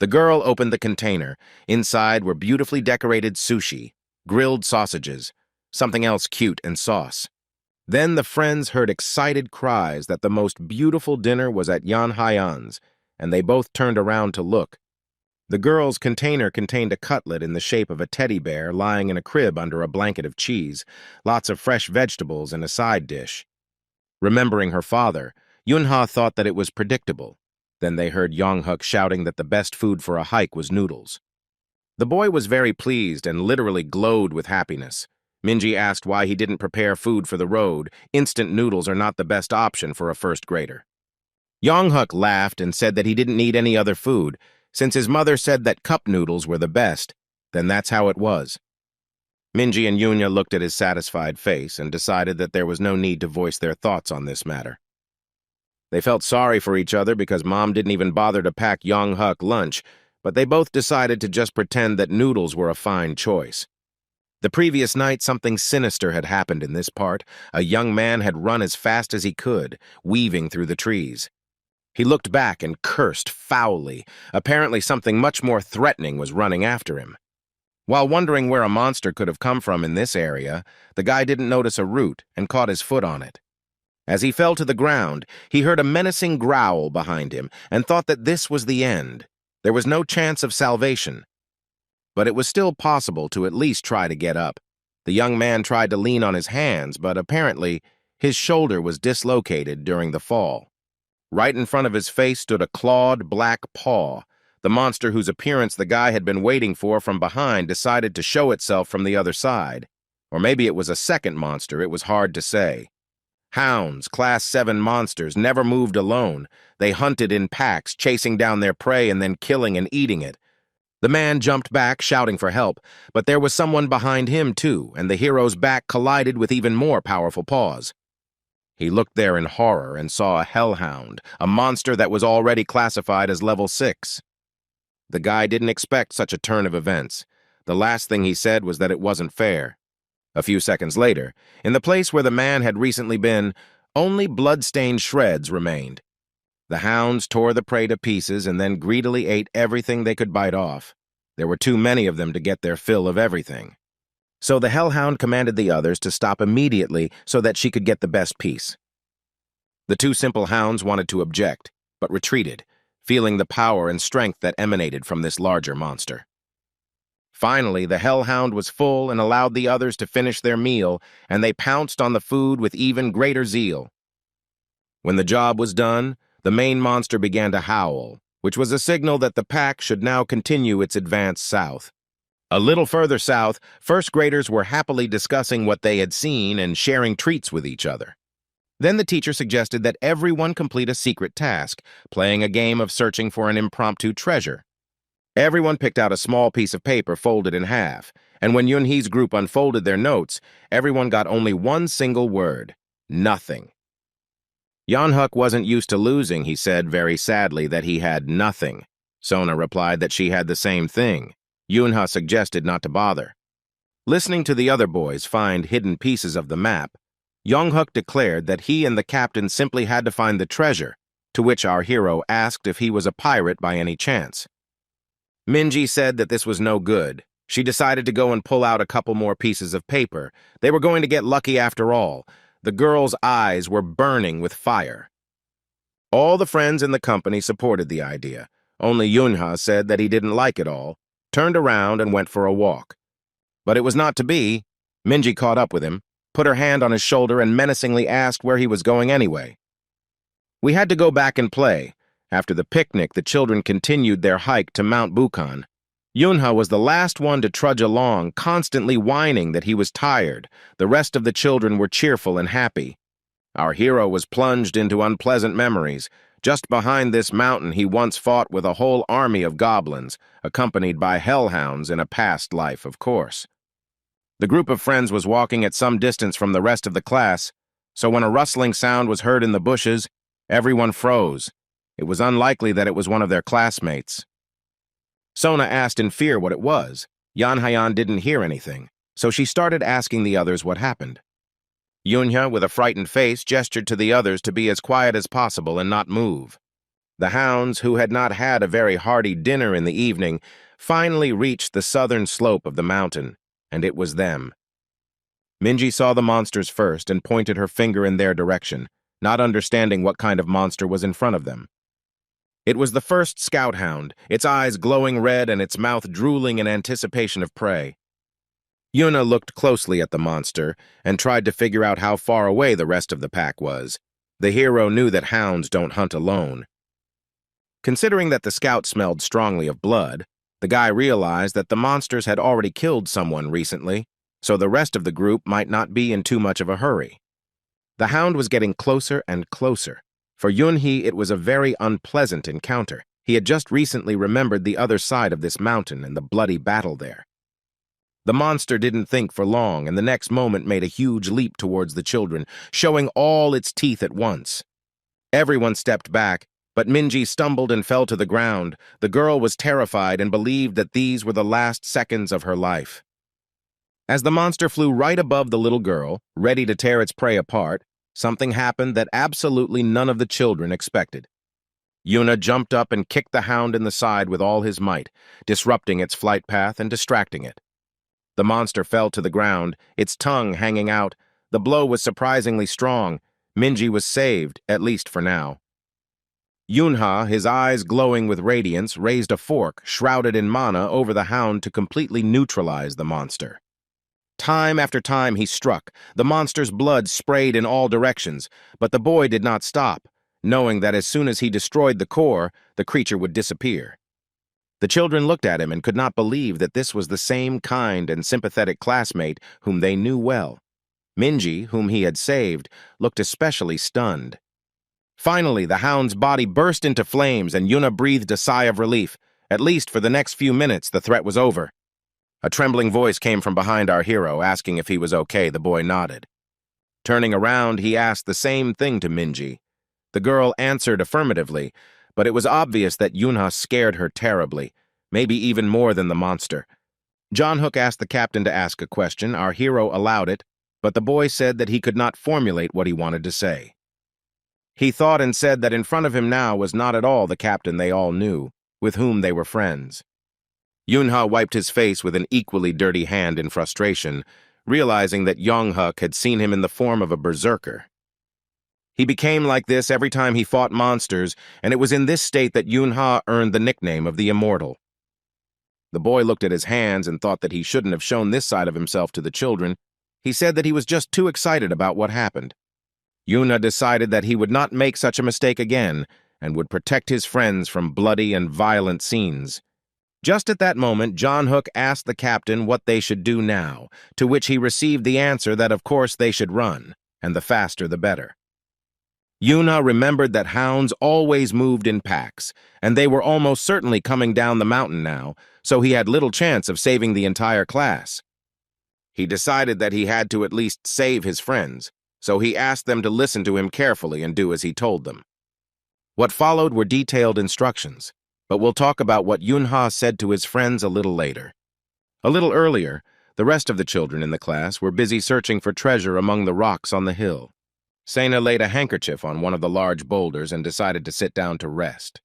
The girl opened the container. Inside were beautifully decorated sushi, grilled sausages, something else cute, and sauce. Then the friends heard excited cries that the most beautiful dinner was at Yan Haiyan's, and they both turned around to look. The girl's container contained a cutlet in the shape of a teddy bear lying in a crib under a blanket of cheese, lots of fresh vegetables, and a side dish. Remembering her father, Yunha thought that it was predictable. Then they heard Yonghuk shouting that the best food for a hike was noodles. The boy was very pleased and literally glowed with happiness. Minji asked why he didn't prepare food for the road. Instant noodles are not the best option for a first grader. Yonghuk laughed and said that he didn't need any other food. Since his mother said that cup noodles were the best, then that's how it was. Minji and Yunya looked at his satisfied face and decided that there was no need to voice their thoughts on this matter. They felt sorry for each other because Mom didn't even bother to pack Yonghuk lunch, but they both decided to just pretend that noodles were a fine choice. The previous night, something sinister had happened in this part. A young man had run as fast as he could, weaving through the trees. He looked back and cursed foully. Apparently something much more threatening was running after him. While wondering where a monster could have come from in this area, the guy didn't notice a root and caught his foot on it. As he fell to the ground, he heard a menacing growl behind him and thought that this was the end. There was no chance of salvation. But it was still possible to at least try to get up. The young man tried to lean on his hands, but apparently his shoulder was dislocated during the fall. Right in front of his face stood a clawed black paw. The monster whose appearance the guy had been waiting for from behind decided to show itself from the other side. Or maybe it was a second monster, it was hard to say. Hounds, Class 7 monsters, never moved alone. They hunted in packs, chasing down their prey and then killing and eating it. The man jumped back, shouting for help, but there was someone behind him too, and the hero's back collided with even more powerful paws. He looked there in horror and saw a hellhound, a monster that was already classified as level 6. The guy didn't expect such a turn of events. The last thing he said was that it wasn't fair. A few seconds later, in the place where the man had recently been, only blood-stained shreds remained. The hounds tore the prey to pieces and then greedily ate everything they could bite off. There were too many of them to get their fill of everything. So the hellhound commanded the others to stop immediately so that she could get the best piece. The two simple hounds wanted to object, but retreated, feeling the power and strength that emanated from this larger monster. Finally, the hellhound was full and allowed the others to finish their meal, and they pounced on the food with even greater zeal. When the job was done, the main monster began to howl, which was a signal that the pack should now continue its advance south. A little further south, first graders were happily discussing what they had seen and sharing treats with each other. Then the teacher suggested that everyone complete a secret task, playing a game of searching for an impromptu treasure. Everyone picked out a small piece of paper folded in half, and when Yunhee's group unfolded their notes, everyone got only one single word: nothing. Yonghuk wasn't used to losing. He said very sadly that he had nothing. Sona replied that she had the same thing. Yunha suggested not to bother. Listening to the other boys find hidden pieces of the map, Yonghuk declared that he and the captain simply had to find the treasure, to which our hero asked if he was a pirate by any chance. Minji said that this was no good. She decided to go and pull out a couple more pieces of paper. They were going to get lucky after all. The girl's eyes were burning with fire. All the friends in the company supported the idea. Only Yunha said that he didn't like it all, turned around and went for a walk. But it was not to be. Minji caught up with him, put her hand on his shoulder, and menacingly asked where he was going anyway. We had to go back and play. After the picnic, the children continued their hike to Mount Bukan. Yunha was the last one to trudge along, constantly whining that he was tired. The rest of the children were cheerful and happy. Our hero was plunged into unpleasant memories, Just behind this mountain, he once fought with a whole army of goblins, accompanied by hellhounds in a past life, of course. The group of friends was walking at some distance from the rest of the class, so when a rustling sound was heard in the bushes, everyone froze. It was unlikely that it was one of their classmates. Sona asked in fear what it was. Yanhayan didn't hear anything, so she started asking the others what happened. Yunha, with a frightened face, gestured to the others to be as quiet as possible and not move. The hounds, who had not had a very hearty dinner in the evening, finally reached the southern slope of the mountain, and it was them. Minji saw the monsters first and pointed her finger in their direction, not understanding what kind of monster was in front of them. It was the first scout hound, its eyes glowing red and its mouth drooling in anticipation of prey. Yuna looked closely at the monster and tried to figure out how far away the rest of the pack was. The hero knew that hounds don't hunt alone. Considering that the scout smelled strongly of blood, the guy realized that the monsters had already killed someone recently, so the rest of the group might not be in too much of a hurry. The hound was getting closer and closer. For Yunhee, it was a very unpleasant encounter. He had just recently remembered the other side of this mountain and the bloody battle there. The monster didn't think for long, and the next moment made a huge leap towards the children, showing all its teeth at once. Everyone stepped back, but Minji stumbled and fell to the ground. The girl was terrified and believed that these were the last seconds of her life. As the monster flew right above the little girl, ready to tear its prey apart, something happened that absolutely none of the children expected. Yuna jumped up and kicked the hound in the side with all his might, disrupting its flight path and distracting it. The monster fell to the ground, its tongue hanging out. The blow was surprisingly strong. Minji was saved, at least for now. Yunha, his eyes glowing with radiance, raised a fork, shrouded in mana, over the hound to completely neutralize the monster. Time after time he struck. The monster's blood sprayed in all directions, but the boy did not stop, knowing that as soon as he destroyed the core, the creature would disappear. The children looked at him and could not believe that this was the same kind and sympathetic classmate whom they knew well. Minji, whom he had saved, looked especially stunned. Finally, the hound's body burst into flames and Yuna breathed a sigh of relief. At least for the next few minutes, the threat was over. A trembling voice came from behind our hero, asking if he was okay. The boy nodded. Turning around, he asked the same thing to Minji. The girl answered affirmatively, but it was obvious that Yunha scared her terribly, maybe even more than the monster. John Hook asked the captain to ask a question. Our hero allowed it, but the boy said that he could not formulate what he wanted to say. He thought and said that in front of him now was not at all the captain they all knew, with whom they were friends. Yunha wiped his face with an equally dirty hand in frustration, realizing that Yonghuk had seen him in the form of a berserker. He became like this every time he fought monsters, and it was in this state that Yunha earned the nickname of the Immortal. The boy looked at his hands and thought that he shouldn't have shown this side of himself to the children. He said that he was just too excited about what happened. Yuna decided that he would not make such a mistake again and would protect his friends from bloody and violent scenes. Just at that moment, John Hook asked the captain what they should do now, to which he received the answer that of course they should run, and the faster the better. Yuna remembered that hounds always moved in packs, and they were almost certainly coming down the mountain now, so he had little chance of saving the entire class. He decided that he had to at least save his friends, so he asked them to listen to him carefully and do as he told them. What followed were detailed instructions, but we'll talk about what Yunha said to his friends a little later. A little earlier, the rest of the children in the class were busy searching for treasure among the rocks on the hill. Sena laid a handkerchief on one of the large boulders and decided to sit down to rest.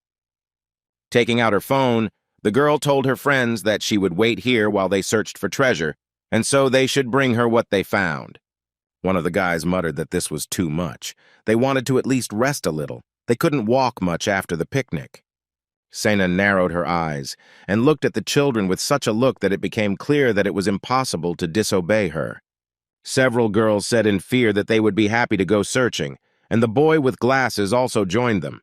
Taking out her phone, the girl told her friends that she would wait here while they searched for treasure, and so they should bring her what they found. One of the guys muttered that this was too much. They wanted to at least rest a little. They couldn't walk much after the picnic. Sena narrowed her eyes and looked at the children with such a look that it became clear that it was impossible to disobey her. Several girls said in fear that they would be happy to go searching, and the boy with glasses also joined them.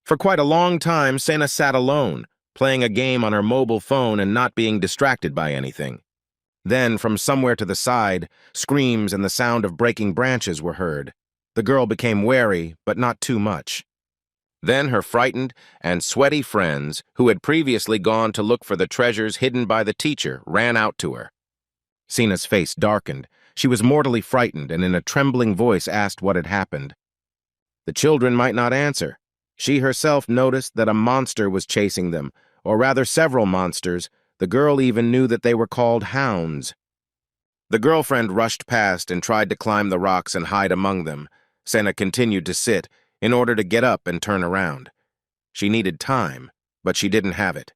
For quite a long time, Sena sat alone, playing a game on her mobile phone and not being distracted by anything. Then, from somewhere to the side, screams and the sound of breaking branches were heard. The girl became wary, but not too much. Then her frightened and sweaty friends, who had previously gone to look for the treasures hidden by the teacher, ran out to her. Sina's face darkened. She was mortally frightened and in a trembling voice asked what had happened. The children might not answer. She herself noticed that a monster was chasing them, or rather several monsters. The girl even knew that they were called hounds. The girlfriend rushed past and tried to climb the rocks and hide among them. Sena continued to sit, in order to get up and turn around. She needed time, but she didn't have it.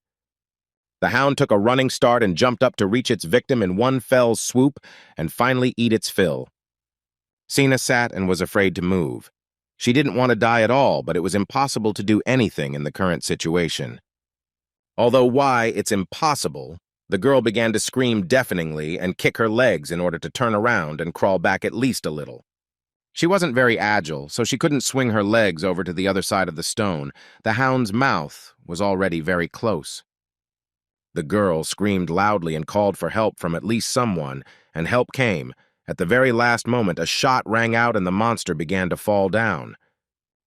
The hound took a running start and jumped up to reach its victim in one fell swoop and finally eat its fill. Sena sat and was afraid to move. She didn't want to die at all, but it was impossible to do anything in the current situation. Although why it's impossible, the girl began to scream deafeningly and kick her legs in order to turn around and crawl back at least a little. She wasn't very agile, so she couldn't swing her legs over to the other side of the stone. The hound's mouth was already very close. The girl screamed loudly and called for help from at least someone, and help came. At the very last moment, a shot rang out and the monster began to fall down.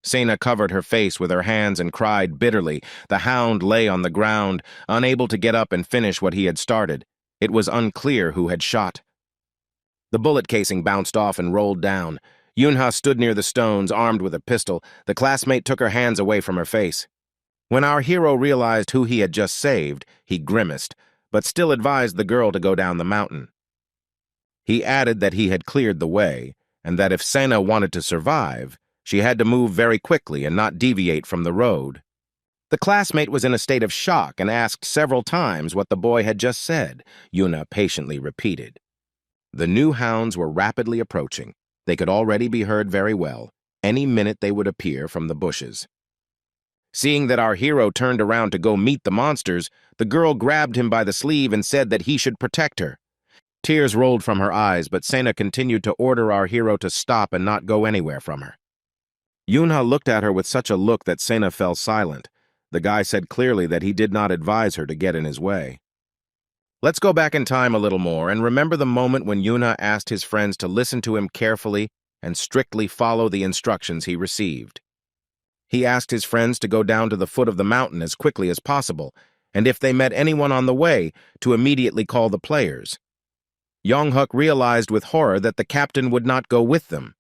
Sena covered her face with her hands and cried bitterly. The hound lay on the ground, unable to get up and finish what he had started. It was unclear who had shot. The bullet casing bounced off and rolled down. Yunha stood near the stones, armed with a pistol. The classmate took her hands away from her face. When our hero realized who he had just saved, he grimaced, but still advised the girl to go down the mountain. He added that he had cleared the way, and that if Sena wanted to survive, she had to move very quickly and not deviate from the road. The classmate was in a state of shock and asked several times what the boy had just said. Yuna patiently repeated. The new hounds were rapidly approaching. They could already be heard very well. Any minute they would appear from the bushes. Seeing that our hero turned around to go meet the monsters, the girl grabbed him by the sleeve and said that he should protect her. Tears rolled from her eyes, but Sena continued to order our hero to stop and not go anywhere from her. Yunha looked at her with such a look that Sena fell silent. The guy said clearly that he did not advise her to get in his way. Let's go back in time a little more and remember the moment when Yunha asked his friends to listen to him carefully and strictly follow the instructions he received. He asked his friends to go down to the foot of the mountain as quickly as possible, and if they met anyone on the way, to immediately call the players. Yonghuk realized with horror that the captain would not go with them.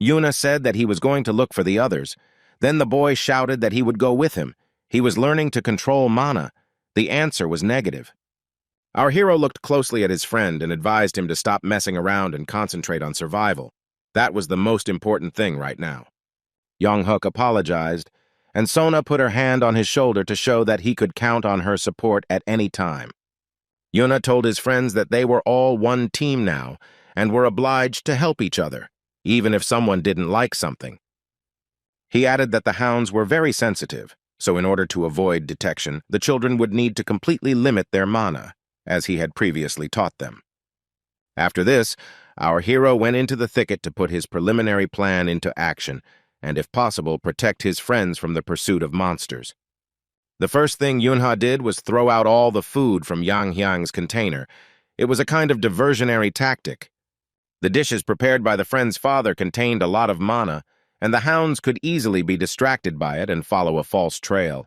Yuna said that he was going to look for the others. Then the boy shouted that he would go with him. He was learning to control mana. The answer was negative. Our hero looked closely at his friend and advised him to stop messing around and concentrate on survival. That was the most important thing right now. Yonghuk apologized, and Sona put her hand on his shoulder to show that he could count on her support at any time. Yuna told his friends that they were all one team now and were obliged to help each other, even if someone didn't like something. He added that the hounds were very sensitive, so in order to avoid detection, the children would need to completely limit their mana, as he had previously taught them. After this, our hero went into the thicket to put his preliminary plan into action, and if possible, protect his friends from the pursuit of monsters. The first thing Yunha did was throw out all the food from Yang Hyang's container. It was a kind of diversionary tactic. The dishes prepared by the friend's father contained a lot of mana, and the hounds could easily be distracted by it and follow a false trail.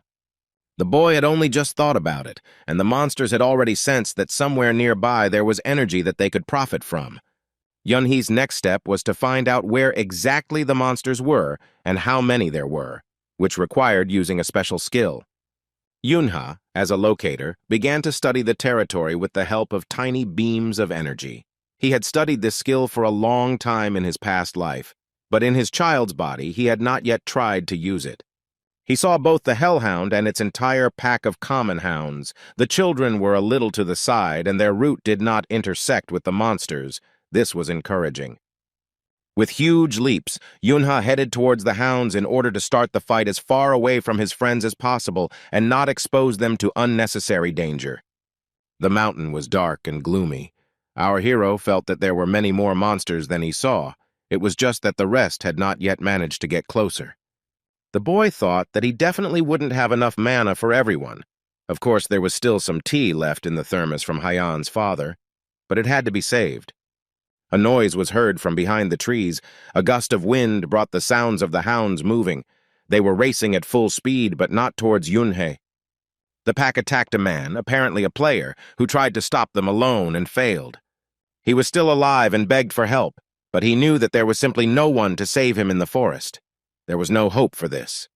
The boy had only just thought about it, and the monsters had already sensed that somewhere nearby there was energy that they could profit from. Yunhee's next step was to find out where exactly the monsters were and how many there were, which required using a special skill. Yunha, as a locator, began to study the territory with the help of tiny beams of energy. He had studied this skill for a long time in his past life, but in his child's body he had not yet tried to use it. He saw both the hellhound and its entire pack of common hounds. The children were a little to the side, and their route did not intersect with the monsters. This was encouraging. With huge leaps, Yunha headed towards the hounds in order to start the fight as far away from his friends as possible and not expose them to unnecessary danger. The mountain was dark and gloomy. Our hero felt that there were many more monsters than he saw. It was just that the rest had not yet managed to get closer. The boy thought that he definitely wouldn't have enough mana for everyone. Of course, there was still some tea left in the thermos from Hyan's father, but it had to be saved. A noise was heard from behind the trees. A gust of wind brought the sounds of the hounds moving. They were racing at full speed, but not towards Yunhei. The pack attacked a man, apparently a player, who tried to stop them alone and failed. He was still alive and begged for help, but he knew that there was simply no one to save him in the forest. There was no hope for this.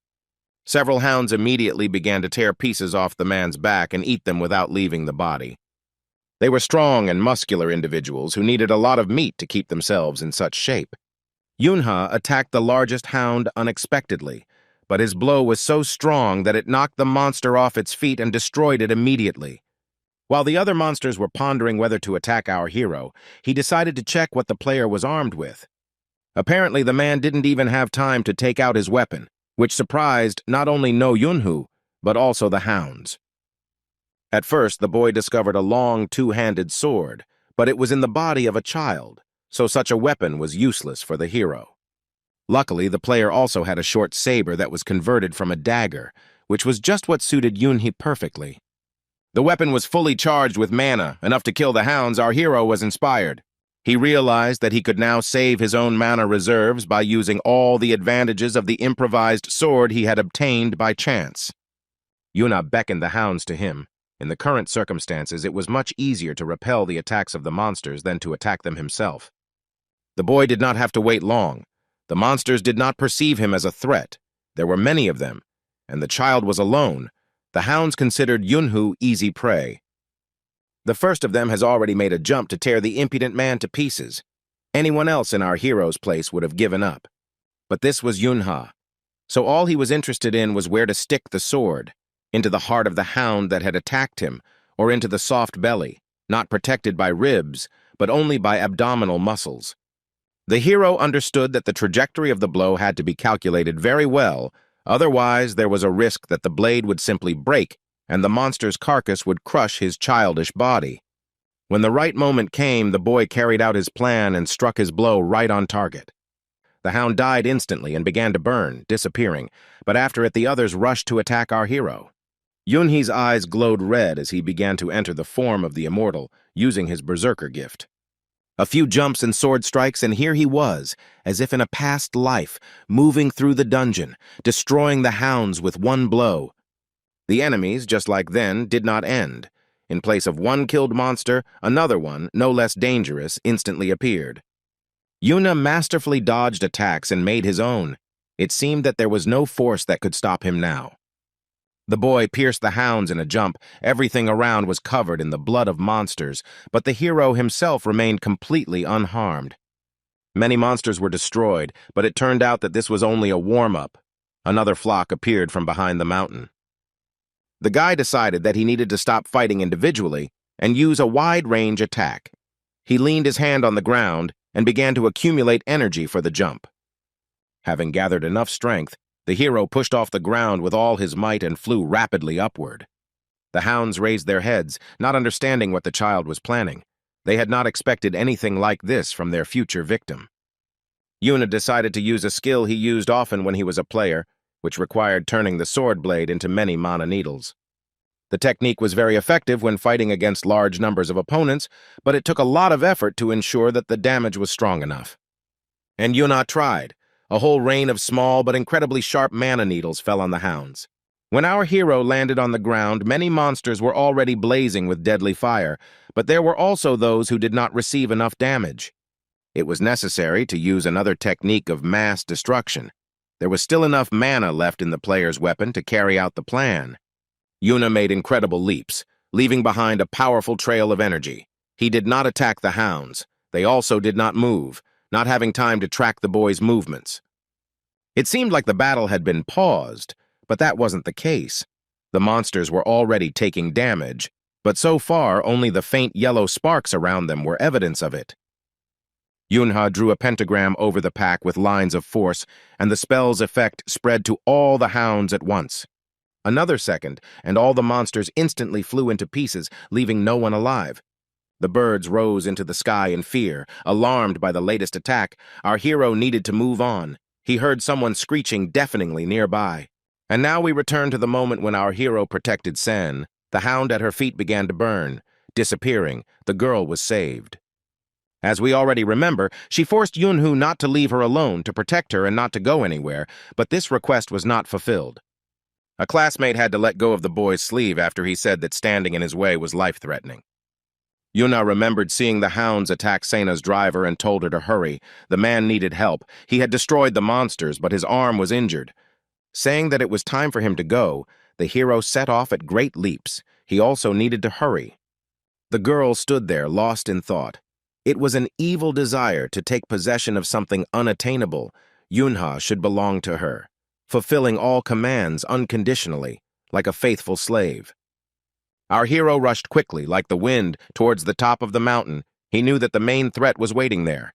Several hounds immediately began to tear pieces off the man's back and eat them without leaving the body. They were strong and muscular individuals who needed a lot of meat to keep themselves in such shape. Yunha attacked the largest hound unexpectedly, but his blow was so strong that it knocked the monster off its feet and destroyed it immediately. While the other monsters were pondering whether to attack our hero, he decided to check what the player was armed with. Apparently, the man didn't even have time to take out his weapon, which surprised not only No Yunhu, but also the hounds. At first, the boy discovered a long, two-handed sword, but it was in the body of a child, so such a weapon was useless for the hero. Luckily, the player also had a short saber that was converted from a dagger, which was just what suited Yunhee perfectly. The weapon was fully charged with mana, enough to kill the hounds. Our hero was inspired. He realized that he could now save his own mana reserves by using all the advantages of the improvised sword he had obtained by chance. Yuna beckoned the hounds to him. In the current circumstances, it was much easier to repel the attacks of the monsters than to attack them himself. The boy did not have to wait long. The monsters did not perceive him as a threat. There were many of them, and the child was alone. The hounds considered Yunhu easy prey. The first of them has already made a jump to tear the impudent man to pieces. Anyone else in our hero's place would have given up. But this was Yunha, so all he was interested in was where to stick the sword, into the heart of the hound that had attacked him, or into the soft belly, not protected by ribs, but only by abdominal muscles. The hero understood that the trajectory of the blow had to be calculated very well, otherwise there was a risk that the blade would simply break and the monster's carcass would crush his childish body. When the right moment came, the boy carried out his plan and struck his blow right on target. The hound died instantly and began to burn, disappearing, but after it the others rushed to attack our hero. Yunhee's eyes glowed red as he began to enter the form of the immortal, using his berserker gift. A few jumps and sword strikes, and here he was, as if in a past life, moving through the dungeon, destroying the hounds with one blow. The enemies, just like then, did not end. In place of one killed monster, another one, no less dangerous, instantly appeared. Yuna masterfully dodged attacks and made his own. It seemed that there was no force that could stop him now. The boy pierced the hounds in a jump. Everything around was covered in the blood of monsters, but the hero himself remained completely unharmed. Many monsters were destroyed, but it turned out that this was only a warm-up. Another flock appeared from behind the mountain. The guy decided that he needed to stop fighting individually and use a wide-range attack. He leaned his hand on the ground and began to accumulate energy for the jump. Having gathered enough strength, the hero pushed off the ground with all his might and flew rapidly upward. The hounds raised their heads, not understanding what the child was planning. They had not expected anything like this from their future victim. Yuna decided to use a skill he used often when he was a player, which required turning the sword blade into many mana needles. The technique was very effective when fighting against large numbers of opponents, but it took a lot of effort to ensure that the damage was strong enough. And Yuna tried. A whole rain of small but incredibly sharp mana needles fell on the hounds. When our hero landed on the ground, many monsters were already blazing with deadly fire, but there were also those who did not receive enough damage. It was necessary to use another technique of mass destruction. There was still enough mana left in the player's weapon to carry out the plan. Yuna made incredible leaps, leaving behind a powerful trail of energy. He did not attack the hounds. They also did not move, not having time to track the boy's movements. It seemed like the battle had been paused, but that wasn't the case. The monsters were already taking damage, but so far only the faint yellow sparks around them were evidence of it. Yunha drew a pentagram over the pack with lines of force, and the spell's effect spread to all the hounds at once. Another second, and all the monsters instantly flew into pieces, leaving no one alive. The birds rose into the sky in fear. Alarmed by the latest attack, our hero needed to move on. He heard someone screeching deafeningly nearby. And now we return to the moment when our hero protected Sen. The hound at her feet began to burn. Disappearing, the girl was saved. As we already remember, she forced Yunhoo not to leave her alone, to protect her and not to go anywhere, but this request was not fulfilled. A classmate had to let go of the boy's sleeve after he said that standing in his way was life-threatening. Yuna remembered seeing the hounds attack Sena's driver and told her to hurry. The man needed help. He had destroyed the monsters, but his arm was injured. Saying that it was time for him to go, the hero set off at great leaps. He also needed to hurry. The girl stood there, lost in thought. It was an evil desire to take possession of something unattainable. Yunha should belong to her, fulfilling all commands unconditionally, like a faithful slave. Our hero rushed quickly, like the wind, towards the top of the mountain. He knew that the main threat was waiting there.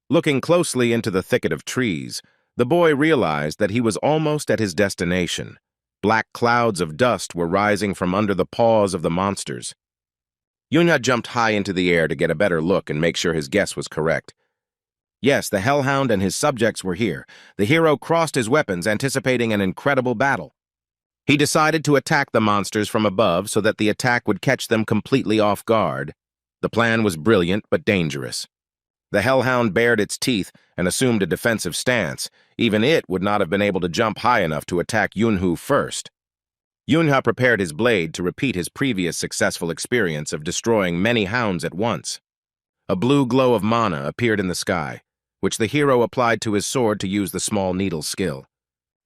Looking closely into the thicket of trees, the boy realized that he was almost at his destination. Black clouds of dust were rising from under the paws of the monsters. Yunha jumped high into the air to get a better look and make sure his guess was correct. Yes, the Hellhound and his subjects were here. The hero crossed his weapons, anticipating an incredible battle. He decided to attack the monsters from above so that the attack would catch them completely off guard. The plan was brilliant but dangerous. The Hellhound bared its teeth and assumed a defensive stance. Even it would not have been able to jump high enough to attack Yunhoo first. Yunha prepared his blade to repeat his previous successful experience of destroying many hounds at once. A blue glow of mana appeared in the sky, which the hero applied to his sword to use the small needle skill.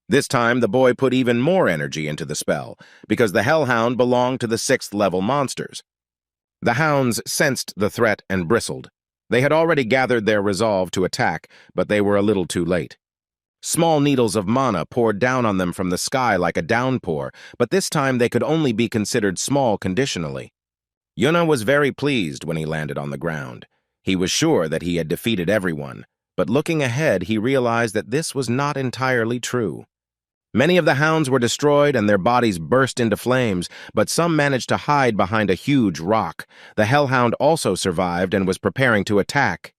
This time, the boy put even more energy into the spell, because the Hellhound belonged to the 6th-level monsters. The hounds sensed the threat and bristled. They had already gathered their resolve to attack, but they were a little too late. Small needles of mana poured down on them from the sky like a downpour, but this time they could only be considered small conditionally. Yuna was very pleased when he landed on the ground. He was sure that he had defeated everyone, but looking ahead he realized that this was not entirely true. Many of the hounds were destroyed and their bodies burst into flames, but some managed to hide behind a huge rock. The Hellhound also survived and was preparing to attack.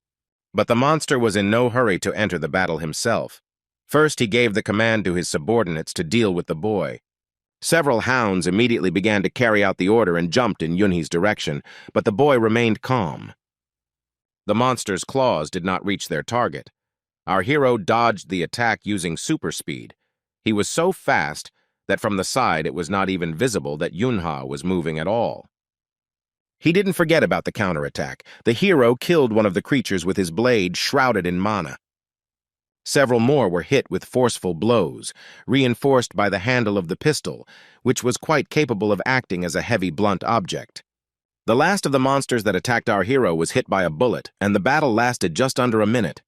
But the monster was in no hurry to enter the battle himself. First, he gave the command to his subordinates to deal with the boy. Several hounds immediately began to carry out the order and jumped in Yunhee's direction, but the boy remained calm. The monster's claws did not reach their target. Our hero dodged the attack using super speed. He was so fast that from the side it was not even visible that Yunha was moving at all. He didn't forget about the counterattack. The hero killed one of the creatures with his blade shrouded in mana. Several more were hit with forceful blows, reinforced by the handle of the pistol, which was quite capable of acting as a heavy blunt object. The last of the monsters that attacked our hero was hit by a bullet, and the battle lasted just under a minute.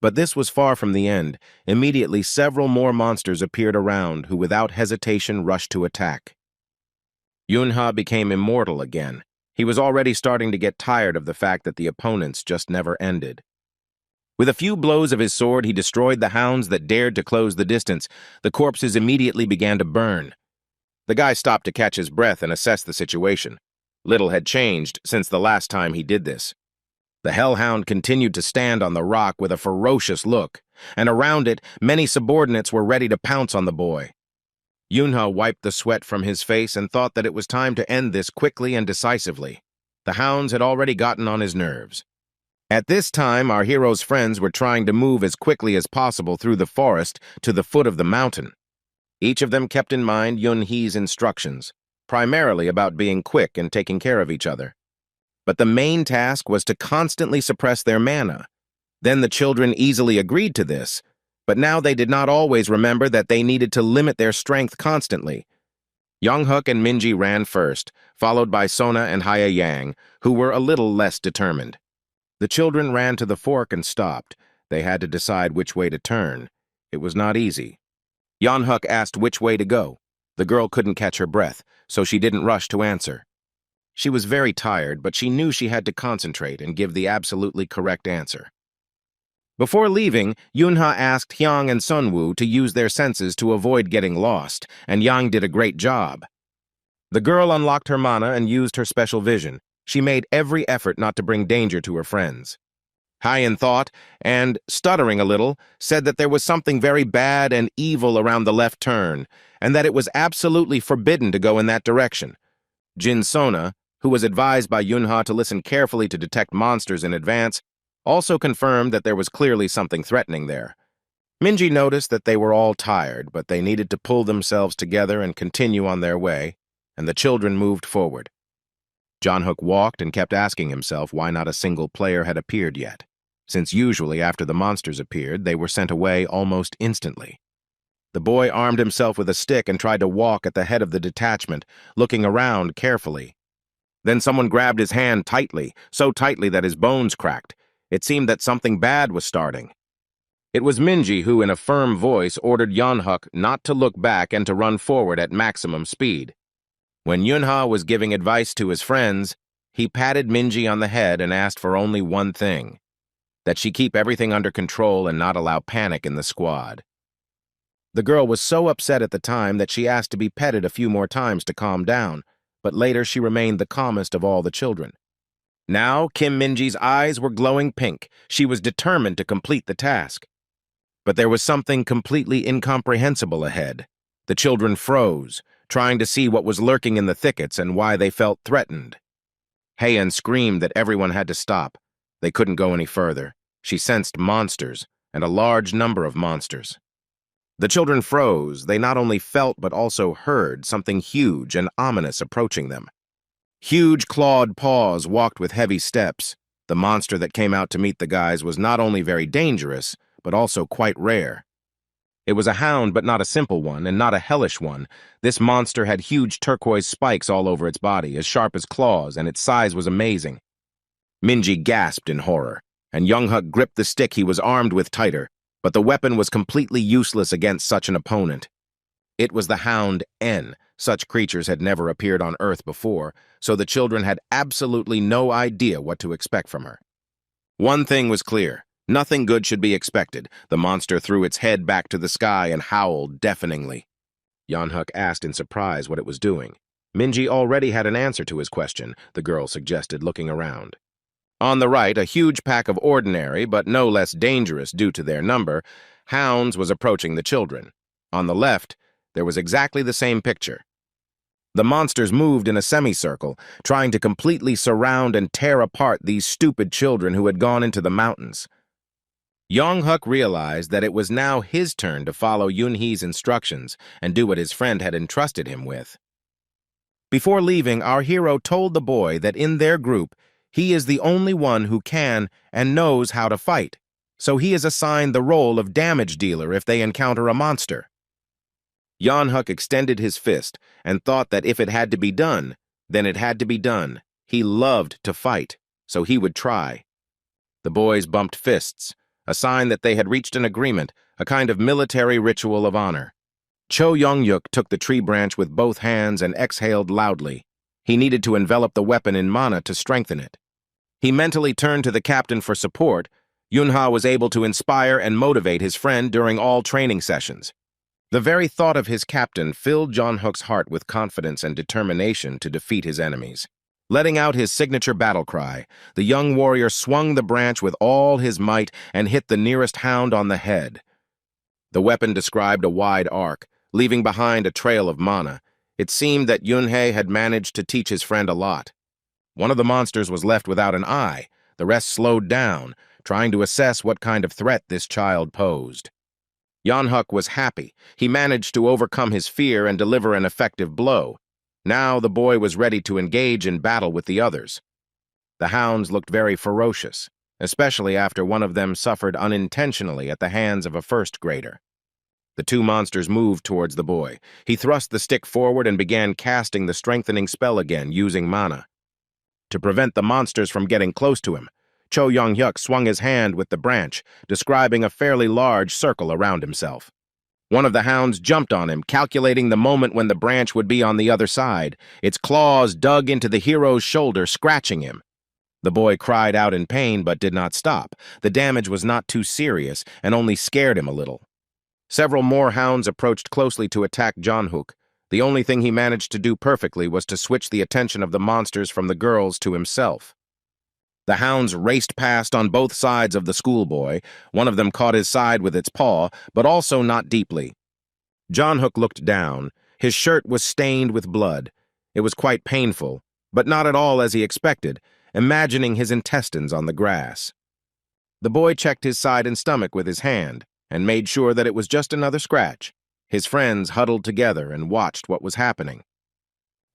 But this was far from the end. Immediately, several more monsters appeared around, who without hesitation rushed to attack. Yunha became immortal again. He was already starting to get tired of the fact that the opponents just never ended. With a few blows of his sword, he destroyed the hounds that dared to close the distance. The corpses immediately began to burn. The guy stopped to catch his breath and assess the situation. Little had changed since the last time he did this. The Hellhound continued to stand on the rock with a ferocious look, and around it, many subordinates were ready to pounce on the boy. Yunha wiped the sweat from his face and thought that it was time to end this quickly and decisively. The hounds had already gotten on his nerves. At this time, our hero's friends were trying to move as quickly as possible through the forest to the foot of the mountain. Each of them kept in mind Yunhee's instructions, primarily about being quick and taking care of each other. But the main task was to constantly suppress their mana. Then the children easily agreed to this, but now they did not always remember that they needed to limit their strength constantly. Younghook and Minji ran first, followed by Sona and Haya Yang, who were a little less determined. The children ran to the fork and stopped. They had to decide which way to turn. It was not easy. Younghook asked which way to go. The girl couldn't catch her breath, so she didn't rush to answer. She was very tired, but she knew she had to concentrate and give the absolutely correct answer. Before leaving, Yunha asked Hyang and Sunwoo to use their senses to avoid getting lost, and Yang did a great job. The girl unlocked her mana and used her special vision. She made every effort not to bring danger to her friends. Hyan thought, and, stuttering a little, said that there was something very bad and evil around the left turn, and that it was absolutely forbidden to go in that direction. Jin Sona, who was advised by Yunha to listen carefully to detect monsters in advance, also confirmed that there was clearly something threatening there. Minji noticed that they were all tired, but they needed to pull themselves together and continue on their way, and the children moved forward. John-hook walked and kept asking himself why not a single player had appeared yet, since usually after the monsters appeared, they were sent away almost instantly. The boy armed himself with a stick and tried to walk at the head of the detachment, looking around carefully. Then someone grabbed his hand tightly, so tightly that his bones cracked. It seemed that something bad was starting. It was Minji who, in a firm voice, ordered Yunha not to look back and to run forward at maximum speed. When Yunha was giving advice to his friends, he patted Minji on the head and asked for only one thing: that she keep everything under control and not allow panic in the squad. The girl was so upset at the time that she asked to be petted a few more times to calm down, but later she remained the calmest of all the children. Now, Kim Minji's eyes were glowing pink. She was determined to complete the task. But there was something completely incomprehensible ahead. The children froze, trying to see what was lurking in the thickets and why they felt threatened. Heian screamed that everyone had to stop. They couldn't go any further. She sensed monsters, and a large number of monsters. The children froze. They not only felt but also heard something huge and ominous approaching them. Huge clawed paws walked with heavy steps. The monster that came out to meet the guys was not only very dangerous, but also quite rare. It was a hound, but not a simple one, and not a hellish one. This monster had huge turquoise spikes all over its body, as sharp as claws, and its size was amazing. Minji gasped in horror, and Yunha gripped the stick he was armed with tighter, but the weapon was completely useless against such an opponent. It was the hound N. Such creatures had never appeared on Earth before, so the children had absolutely no idea what to expect from her. One thing was clear. Nothing good should be expected. The monster threw its head back to the sky and howled deafeningly. Yunha asked in surprise what it was doing. Minji already had an answer to his question, the girl suggested, looking around. On the right, a huge pack of ordinary, but no less dangerous due to their number, hounds was approaching the children. On the left, there was exactly the same picture. The monsters moved in a semicircle, trying to completely surround and tear apart these stupid children who had gone into the mountains. Yunha realized that it was now his turn to follow Yunhee's instructions and do what his friend had entrusted him with. Before leaving, our hero told the boy that in their group, he is the only one who can and knows how to fight, so he is assigned the role of damage dealer if they encounter a monster. Yunha extended his fist and thought that if it had to be done, then it had to be done. He loved to fight, so he would try. The boys bumped fists, a sign that they had reached an agreement, a kind of military ritual of honor. Cho Young-yuk took the tree branch with both hands and exhaled loudly. He needed to envelop the weapon in mana to strengthen it. He mentally turned to the captain for support. Yunha was able to inspire and motivate his friend during all training sessions. The very thought of his captain filled John-hook's heart with confidence and determination to defeat his enemies. Letting out his signature battle cry, the young warrior swung the branch with all his might and hit the nearest hound on the head. The weapon described a wide arc, leaving behind a trail of mana. It seemed that Yunhei had managed to teach his friend a lot. One of the monsters was left without an eye. The rest slowed down, trying to assess what kind of threat this child posed. Yunha was happy. He managed to overcome his fear and deliver an effective blow. Now the boy was ready to engage in battle with the others. The hounds looked very ferocious, especially after one of them suffered unintentionally at the hands of a first grader. The two monsters moved towards the boy. He thrust the stick forward and began casting the strengthening spell again, using mana. To prevent the monsters from getting close to him, Cho Young-hyuk swung his hand with the branch, describing a fairly large circle around himself. One of the hounds jumped on him, calculating the moment when the branch would be on the other side. Its claws dug into the hero's shoulder, scratching him. The boy cried out in pain but did not stop. The damage was not too serious and only scared him a little. Several more hounds approached closely to attack John-hook. The only thing he managed to do perfectly was to switch the attention of the monsters from the girls to himself. The hounds raced past on both sides of the schoolboy. One of them caught his side with its paw, but also not deeply. John-hook looked down. His shirt was stained with blood. It was quite painful, but not at all as he expected, imagining his intestines on the grass. The boy checked his side and stomach with his hand and made sure that it was just another scratch. His friends huddled together and watched what was happening.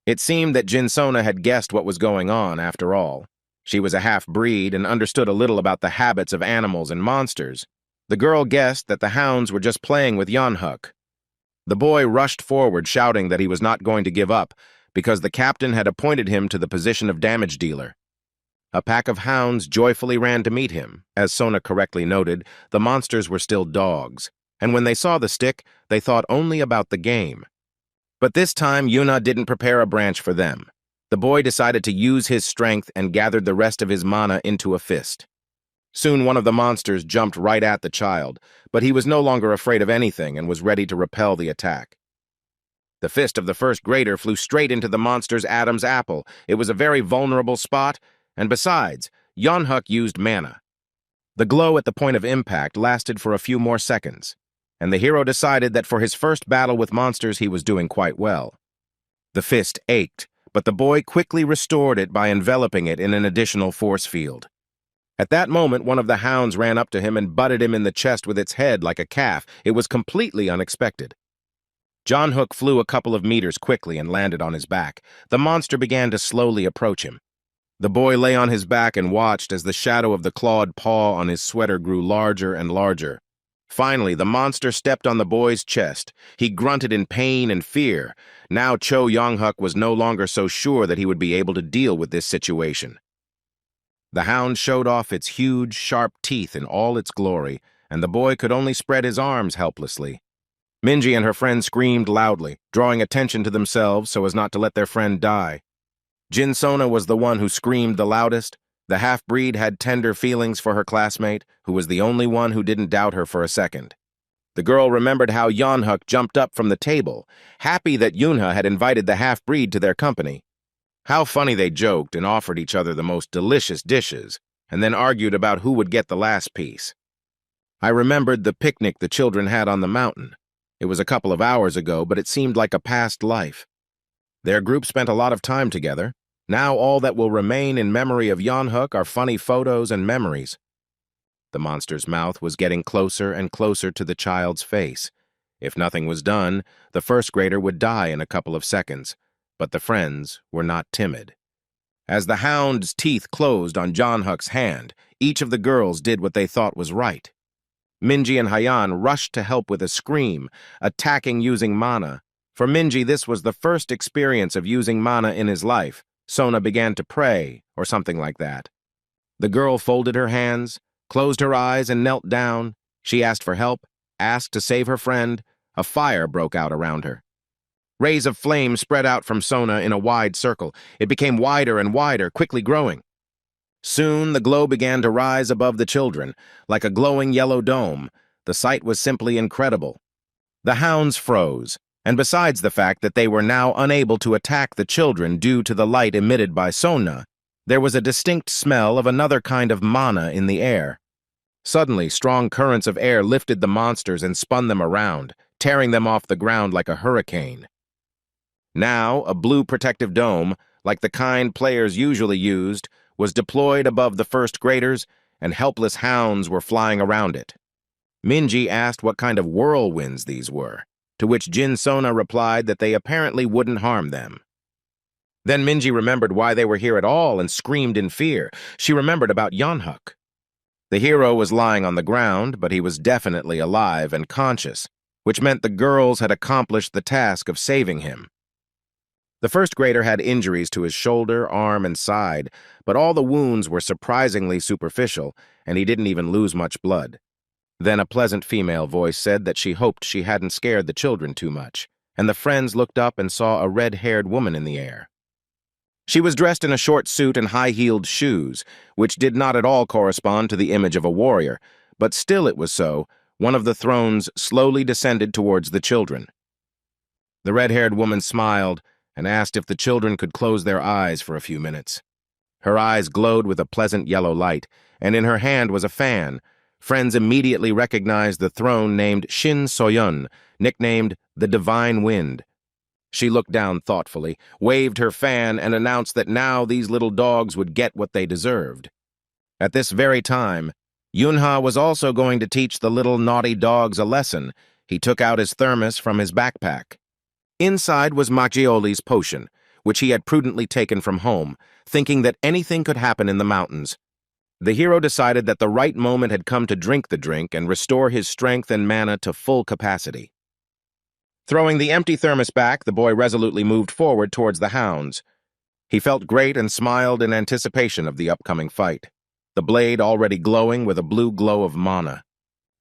It seemed that Jinsona had guessed what was going on after all. She was a half-breed and understood a little about the habits of animals and monsters. The girl guessed that the hounds were just playing with Yeonhuk. The boy rushed forward, shouting that he was not going to give up because the captain had appointed him to the position of damage dealer. A pack of hounds joyfully ran to meet him. As Sona correctly noted, the monsters were still dogs, and when they saw the stick, they thought only about the game. But this time, Yuna didn't prepare a branch for them. The boy decided to use his strength and gathered the rest of his mana into a fist. Soon one of the monsters jumped right at the child, but he was no longer afraid of anything and was ready to repel the attack. The fist of the first grader flew straight into the monster's Adam's apple. It was a very vulnerable spot, and besides, Yeonhuk used mana. The glow at the point of impact lasted for a few more seconds, and the hero decided that for his first battle with monsters he was doing quite well. The fist ached, but the boy quickly restored it by enveloping it in an additional force field. At that moment, one of the hounds ran up to him and butted him in the chest with its head like a calf. It was completely unexpected. Yeonhuk flew a couple of meters quickly and landed on his back. The monster began to slowly approach him. The boy lay on his back and watched as the shadow of the clawed paw on his sweater grew larger and larger. Finally, the monster stepped on the boy's chest. He grunted in pain and fear. Now Cho Yeonhuk was no longer so sure that he would be able to deal with this situation. The hound showed off its huge, sharp teeth in all its glory, and the boy could only spread his arms helplessly. Minji and her friend screamed loudly, drawing attention to themselves so as not to let their friend die. Jinsona was the one who screamed the loudest. The half-breed had tender feelings for her classmate, who was the only one who didn't doubt her for a second. The girl remembered how Yeonhuk jumped up from the table, happy that Yunha had invited the half-breed to their company. How funny they joked and offered each other the most delicious dishes, and then argued about who would get the last piece. I remembered the picnic the children had on the mountain. It was a couple of hours ago, but it seemed like a past life. Their group spent a lot of time together. Now all that will remain in memory of Yeonhuk are funny photos and memories. The monster's mouth was getting closer and closer to the child's face. If nothing was done, the first grader would die in a couple of seconds, but the friends were not timid. As the hound's teeth closed on Yeonhuk's hand, each of the girls did what they thought was right. Minji and Hayan rushed to help with a scream, attacking using mana. For Minji, this was the first experience of using mana in his life. Sona began to pray, or something like that. The girl folded her hands, closed her eyes, and knelt down. She asked for help, asked to save her friend. A fire broke out around her. Rays of flame spread out from Sona in a wide circle. It became wider and wider, quickly growing. Soon the glow began to rise above the children, like a glowing yellow dome. The sight was simply incredible. The hounds froze, and besides the fact that they were now unable to attack the children due to the light emitted by Sona, there was a distinct smell of another kind of mana in the air. Suddenly, strong currents of air lifted the monsters and spun them around, tearing them off the ground like a hurricane. Now, a blue protective dome, like the kind players usually used, was deployed above the first graders, and helpless hounds were flying around it. Minji asked what kind of whirlwinds these were, to which Jinsona replied that they apparently wouldn't harm them. Then Minji remembered why they were here at all and screamed in fear. She remembered about Yeonhuk. The hero was lying on the ground, but he was definitely alive and conscious, which meant the girls had accomplished the task of saving him. The first grader had injuries to his shoulder, arm, and side, but all the wounds were surprisingly superficial, and he didn't even lose much blood. Then a pleasant female voice said that she hoped she hadn't scared the children too much, and the friends looked up and saw a red-haired woman in the air. She was dressed in a short suit and high-heeled shoes, which did not at all correspond to the image of a warrior, but still it was so. One of the thrones slowly descended towards the children. The red-haired woman smiled and asked if the children could close their eyes for a few minutes. Her eyes glowed with a pleasant yellow light, and in her hand was a fan. Friends immediately recognized the throne named Shin Soyun, nicknamed the Divine Wind. She looked down thoughtfully, waved her fan, and announced that now these little dogs would get what they deserved. At this very time, Yunha was also going to teach the little naughty dogs a lesson. He took out his thermos from his backpack. Inside was Maggioli's potion, which he had prudently taken from home, thinking that anything could happen in the mountains. The hero decided that the right moment had come to drink the drink and restore his strength and mana to full capacity. Throwing the empty thermos back, the boy resolutely moved forward towards the hounds. He felt great and smiled in anticipation of the upcoming fight, the blade already glowing with a blue glow of mana.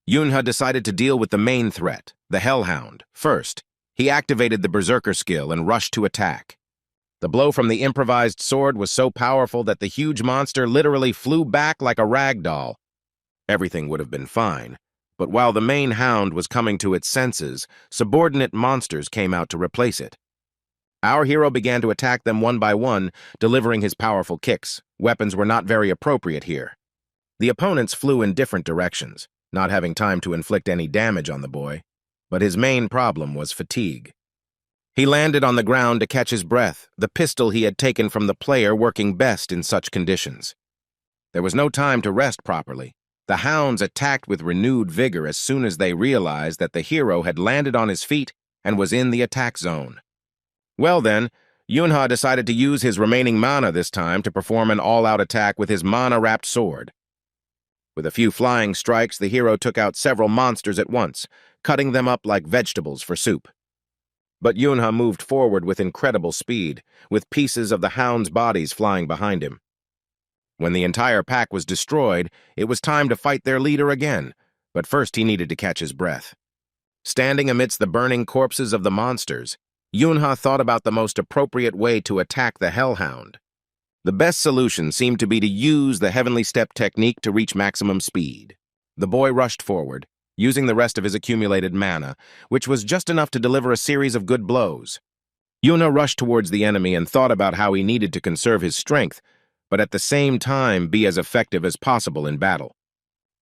Yunha decided to deal with the main threat, the hellhound, first. He activated the berserker skill and rushed to attack. The blow from the improvised sword was so powerful that the huge monster literally flew back like a rag doll. Everything would have been fine, but while the main hound was coming to its senses, subordinate monsters came out to replace it. Our hero began to attack them one by one, delivering his powerful kicks. Weapons were not very appropriate here. The opponents flew in different directions, not having time to inflict any damage on the boy, but his main problem was fatigue. He landed on the ground to catch his breath, the pistol he had taken from the player working best in such conditions. There was no time to rest properly. The hounds attacked with renewed vigor as soon as they realized that the hero had landed on his feet and was in the attack zone. Well then, Yunha decided to use his remaining mana this time to perform an all-out attack with his mana-wrapped sword. With a few flying strikes, the hero took out several monsters at once, cutting them up like vegetables for soup. But Yunha moved forward with incredible speed, with pieces of the hounds' bodies flying behind him. When the entire pack was destroyed, it was time to fight their leader again, but first he needed to catch his breath. Standing amidst the burning corpses of the monsters, Yunha thought about the most appropriate way to attack the hellhound. The best solution seemed to be to use the heavenly step technique to reach maximum speed. The boy rushed forward, using the rest of his accumulated mana, which was just enough to deliver a series of good blows. Yunha rushed towards the enemy and thought about how he needed to conserve his strength, but at the same time be as effective as possible in battle.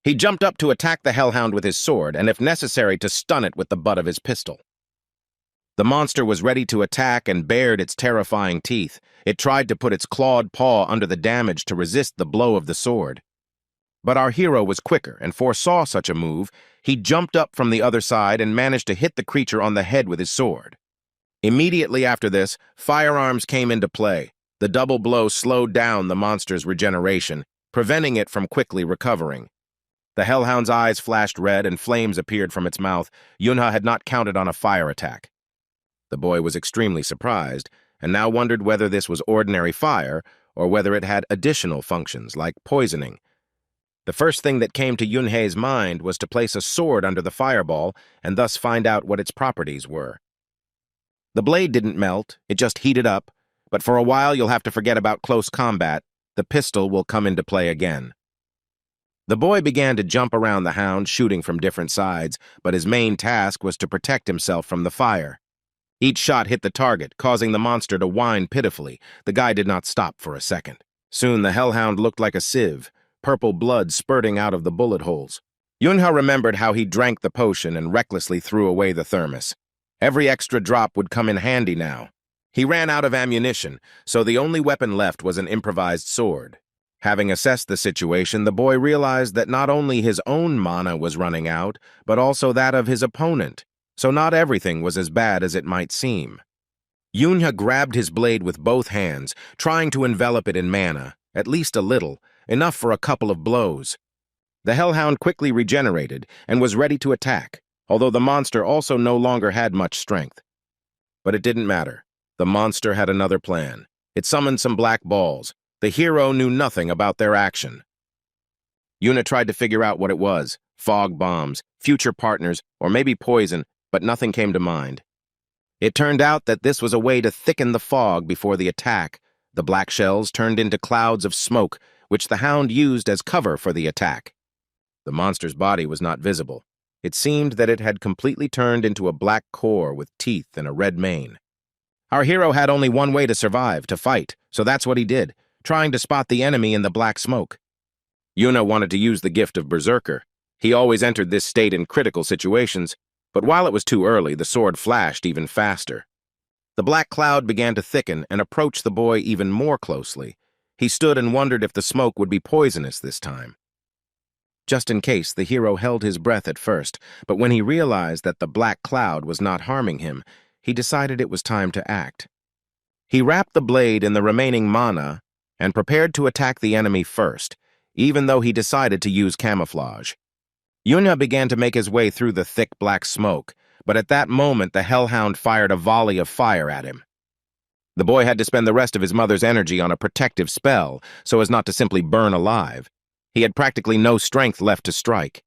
He jumped up to attack the hellhound with his sword, and if necessary, to stun it with the butt of his pistol. The monster was ready to attack and bared its terrifying teeth. It tried to put its clawed paw under the damage to resist the blow of the sword. But our hero was quicker and foresaw such a move. He jumped up from the other side and managed to hit the creature on the head with his sword. Immediately after this, firearms came into play. The double blow slowed down the monster's regeneration, preventing it from quickly recovering. The hellhound's eyes flashed red and flames appeared from its mouth. Yunha had not counted on a fire attack. The boy was extremely surprised, and now wondered whether this was ordinary fire or whether it had additional functions like poisoning. The first thing that came to Yunhei's mind was to place a sword under the fireball and thus find out what its properties were. The blade didn't melt, it just heated up, but for a while you'll have to forget about close combat. The pistol will come into play again. The boy began to jump around the hound, shooting from different sides, but his main task was to protect himself from the fire. Each shot hit the target, causing the monster to whine pitifully. The guy did not stop for a second. Soon the hellhound looked like a sieve, purple blood spurting out of the bullet holes. Yunha remembered how he drank the potion and recklessly threw away the thermos. Every extra drop would come in handy now. He ran out of ammunition, so the only weapon left was an improvised sword. Having assessed the situation, the boy realized that not only his own mana was running out, but also that of his opponent, so not everything was as bad as it might seem. Yunha grabbed his blade with both hands, trying to envelop it in mana, at least a little, enough for a couple of blows. The hellhound quickly regenerated and was ready to attack, although the monster also no longer had much strength. But it didn't matter. The monster had another plan. It summoned some black balls. The hero knew nothing about their action. Yunha tried to figure out what it was: fog bombs, future partners, or maybe poison, but nothing came to mind. It turned out that this was a way to thicken the fog before the attack. The black shells turned into clouds of smoke, which the hound used as cover for the attack. The monster's body was not visible. It seemed that it had completely turned into a black core with teeth and a red mane. Our hero had only one way to survive, to fight, so that's what he did, trying to spot the enemy in the black smoke. Yunha wanted to use the gift of Berserker. He always entered this state in critical situations, but while it was too early, the sword flashed even faster. The black cloud began to thicken and approach the boy even more closely. He stood and wondered if the smoke would be poisonous this time. Just in case, the hero held his breath at first, but when he realized that the black cloud was not harming him, he decided it was time to act. He wrapped the blade in the remaining mana and prepared to attack the enemy first, even though he decided to use camouflage. Yunha began to make his way through the thick black smoke, but at that moment the hellhound fired a volley of fire at him. The boy had to spend the rest of his mother's energy on a protective spell so as not to simply burn alive. He had practically no strength left to strike.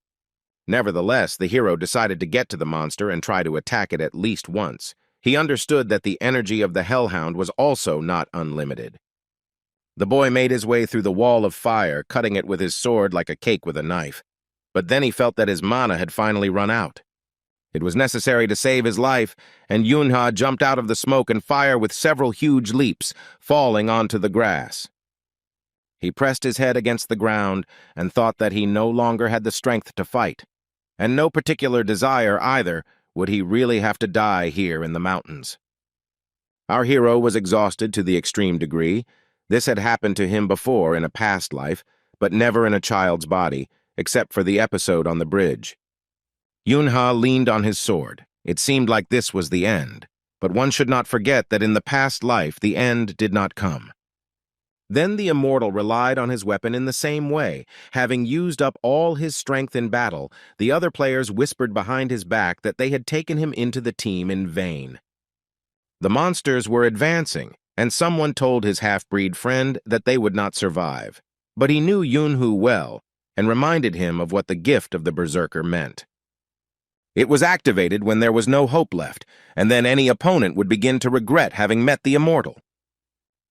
Nevertheless, the hero decided to get to the monster and try to attack it at least once. He understood that the energy of the hellhound was also not unlimited. The boy made his way through the wall of fire, cutting it with his sword like a cake with a knife. But then he felt that his mana had finally run out. It was necessary to save his life, and Yunha jumped out of the smoke and fire with several huge leaps, falling onto the grass. He pressed his head against the ground and thought that he no longer had the strength to fight, and no particular desire either would he really have to die here in the mountains. Our hero was exhausted to the extreme degree. This had happened to him before in a past life, but never in a child's body, except for the episode on the bridge. Yunha leaned on his sword. It seemed like this was the end, but one should not forget that in the past life the end did not come. Then the immortal relied on his weapon in the same way. Having used up all his strength in battle, the other players whispered behind his back that they had taken him into the team in vain. The monsters were advancing, and someone told his half-breed friend that they would not survive. But he knew Yunhu well, and reminded him of what the gift of the Berserker meant. It was activated when there was no hope left, and then any opponent would begin to regret having met the immortal.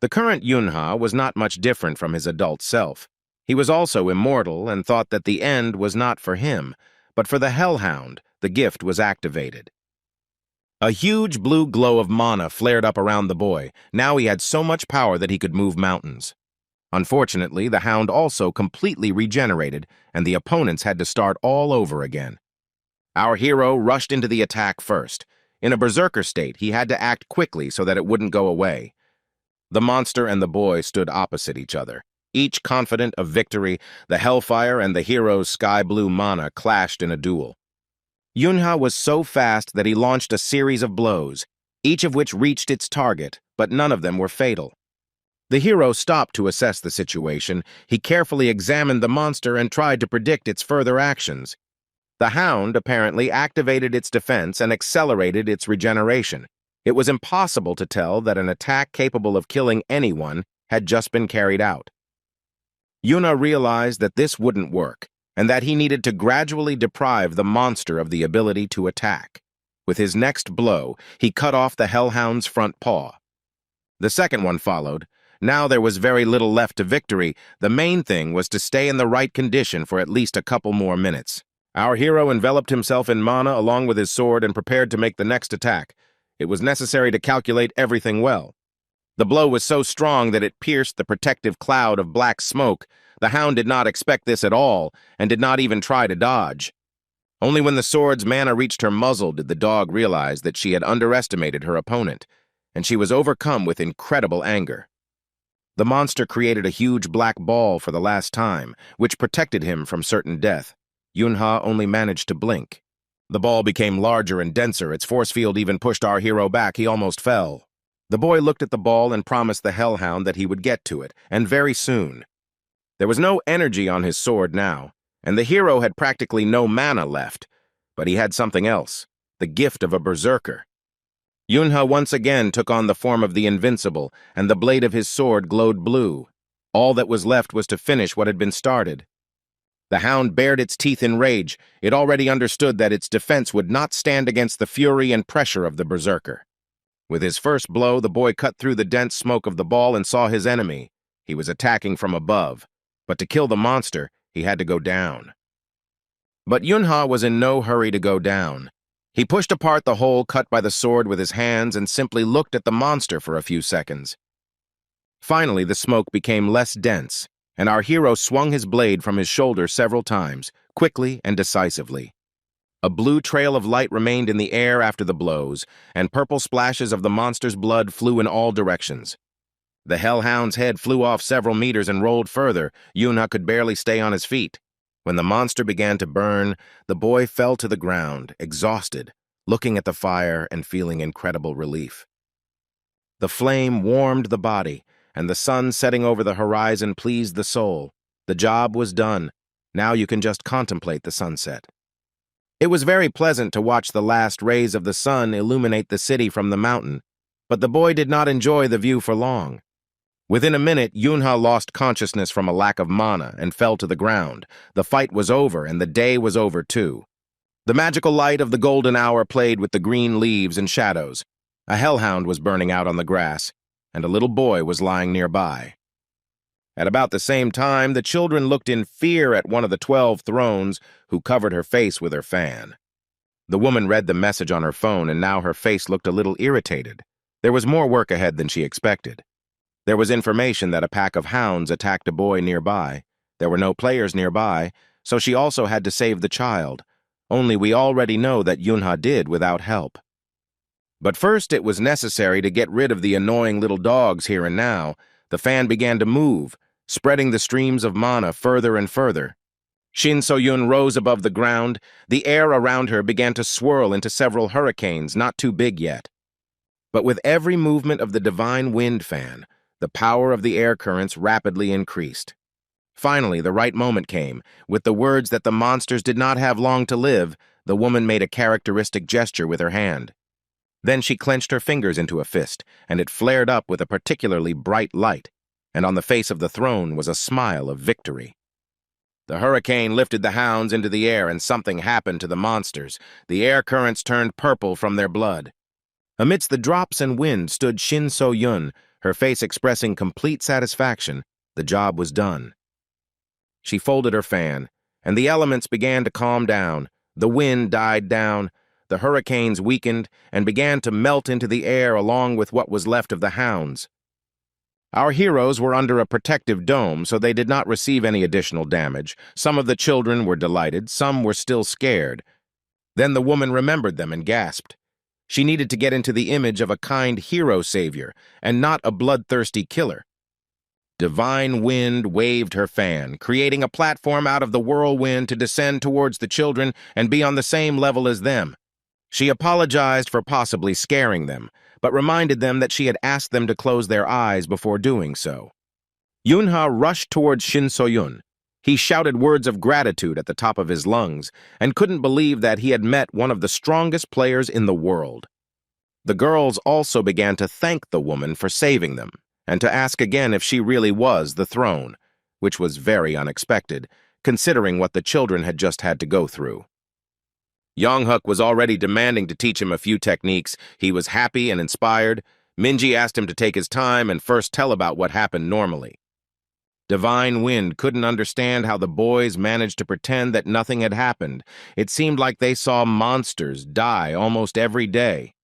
The current Yunha was not much different from his adult self. He was also immortal and thought that the end was not for him, but for the Hellhound, the gift was activated. A huge blue glow of mana flared up around the boy. Now he had so much power that he could move mountains. Unfortunately, the Hound also completely regenerated, and the opponents had to start all over again. Our hero rushed into the attack first. In a berserker state, he had to act quickly so that it wouldn't go away. The monster and the boy stood opposite each other. Each confident of victory, the Hellfire and the hero's sky-blue mana clashed in a duel. Yunha was so fast that he launched a series of blows, each of which reached its target, but none of them were fatal. The hero stopped to assess the situation. He carefully examined the monster and tried to predict its further actions. The Hound apparently activated its defense and accelerated its regeneration. It was impossible to tell that an attack capable of killing anyone had just been carried out. Yunha realized that this wouldn't work, and that he needed to gradually deprive the monster of the ability to attack. With his next blow, he cut off the Hellhound's front paw. The second one followed. Now there was very little left to victory. The main thing was to stay in the right condition for at least a couple more minutes. Our hero enveloped himself in mana along with his sword and prepared to make the next attack. It was necessary to calculate everything well. The blow was so strong that it pierced the protective cloud of black smoke. The Hound did not expect this at all, and did not even try to dodge. Only when the sword's mana reached her muzzle did the dog realize that she had underestimated her opponent, and she was overcome with incredible anger. The monster created a huge black ball for the last time, which protected him from certain death. Yunha only managed to blink. The ball became larger and denser. Its force field even pushed our hero back. He almost fell. The boy looked at the ball and promised the Hellhound that he would get to it, and very soon. There was no energy on his sword now, and the hero had practically no mana left, but he had something else, the gift of a berserker. Yunha once again took on the form of the invincible, and the blade of his sword glowed blue. All that was left was to finish what had been started. The Hound bared its teeth in rage. It already understood that its defense would not stand against the fury and pressure of the berserker. With his first blow, the boy cut through the dense smoke of the ball and saw his enemy. He was attacking from above, but to kill the monster, he had to go down. But Yunha was in no hurry to go down. He pushed apart the hole cut by the sword with his hands and simply looked at the monster for a few seconds. Finally, the smoke became less dense, and our hero swung his blade from his shoulder several times, quickly and decisively. A blue trail of light remained in the air after the blows, and purple splashes of the monster's blood flew in all directions. The hellhound's head flew off several meters and rolled further. Yunha could barely stay on his feet. When the monster began to burn, the boy fell to the ground, exhausted, looking at the fire and feeling incredible relief. The flame warmed the body, and the sun setting over the horizon pleased the soul. The job was done. Now you can just contemplate the sunset. It was very pleasant to watch the last rays of the sun illuminate the city from the mountain, but the boy did not enjoy the view for long. Within a minute, Yunha lost consciousness from a lack of mana and fell to the ground. The fight was over, and the day was over too. The magical light of the golden hour played with the green leaves and shadows. A hellhound was burning out on the grass, and a little boy was lying nearby. At about the same time, the children looked in fear at one of the 12 thrones, who covered her face with her fan. The woman read the message on her phone, and now her face looked a little irritated. There was more work ahead than she expected. There was information that a pack of hounds attacked a boy nearby. There were no players nearby, so she also had to save the child. Only we already know that Yunha did without help. But first it was necessary to get rid of the annoying little dogs here and now. The fan began to move, spreading the streams of mana further and further. Shin So-yun rose above the ground. The air around her began to swirl into several hurricanes, not too big yet. But with every movement of the divine wind fan, the power of the air currents rapidly increased. Finally, the right moment came. With the words that the monsters did not have long to live, the woman made a characteristic gesture with her hand. Then she clenched her fingers into a fist, and it flared up with a particularly bright light, and on the face of the throne was a smile of victory. The hurricane lifted the hounds into the air, and something happened to the monsters. The air currents turned purple from their blood. Amidst the drops and wind stood Shin So-yun, her face expressing complete satisfaction. The job was done. She folded her fan, and the elements began to calm down. The wind died down, the hurricanes weakened, and began to melt into the air along with what was left of the hounds. Our heroes were under a protective dome, so they did not receive any additional damage. Some of the children were delighted, some were still scared. Then the woman remembered them and gasped. She needed to get into the image of a kind hero savior, and not a bloodthirsty killer. Divine wind waved her fan, creating a platform out of the whirlwind to descend towards the children and be on the same level as them. She apologized for possibly scaring them, but reminded them that she had asked them to close their eyes before doing so. Yunha rushed towards Shin So-yun. He shouted words of gratitude at the top of his lungs and couldn't believe that he had met one of the strongest players in the world. The girls also began to thank the woman for saving them and to ask again if she really was the throne, which was very unexpected, considering what the children had just had to go through. Yonghuk was already demanding to teach him a few techniques. He was happy and inspired. Minji asked him to take his time and first tell about what happened normally. Divine Wind couldn't understand how the boys managed to pretend that nothing had happened. It seemed like they saw monsters die almost every day.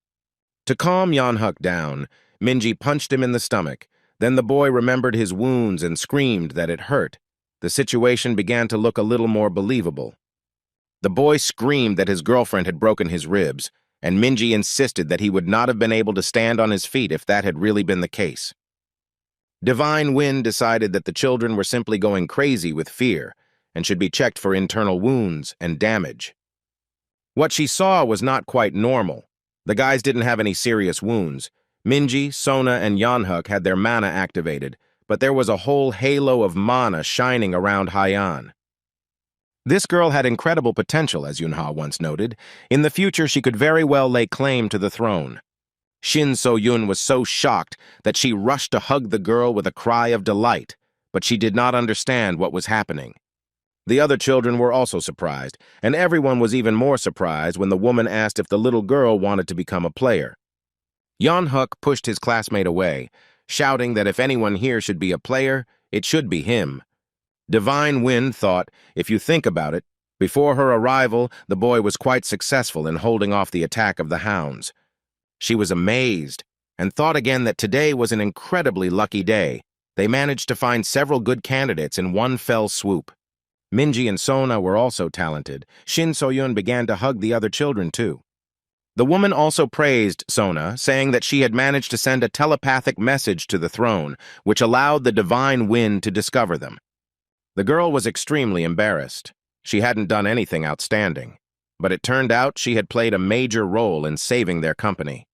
To calm Yonghuk down, Minji punched him in the stomach. Then the boy remembered his wounds and screamed that it hurt. The situation began to look a little more believable. The boy screamed that his girlfriend had broken his ribs, and Minji insisted that he would not have been able to stand on his feet if that had really been the case. Divine Wind decided that the children were simply going crazy with fear and should be checked for internal wounds and damage. What she saw was not quite normal. The guys didn't have any serious wounds. Minji, Sona, and Yonghuk had their mana activated, but there was a whole halo of mana shining around Haiyan. This girl had incredible potential, as Yunha once noted. In the future, she could very well lay claim to the throne. Shin So-yun was so shocked that she rushed to hug the girl with a cry of delight, but she did not understand what was happening. The other children were also surprised, and everyone was even more surprised when the woman asked if the little girl wanted to become a player. Yonghuk pushed his classmate away, shouting that if anyone here should be a player, it should be him. Divine Wind thought, if you think about it, before her arrival, the boy was quite successful in holding off the attack of the hounds. She was amazed and thought again that today was an incredibly lucky day. They managed to find several good candidates in one fell swoop. Minji and Sona were also talented. Shin So-yun began to hug the other children, too. The woman also praised Sona, saying that she had managed to send a telepathic message to the throne, which allowed the divine wind to discover them. The girl was extremely embarrassed. She hadn't done anything outstanding, but it turned out she had played a major role in saving their company.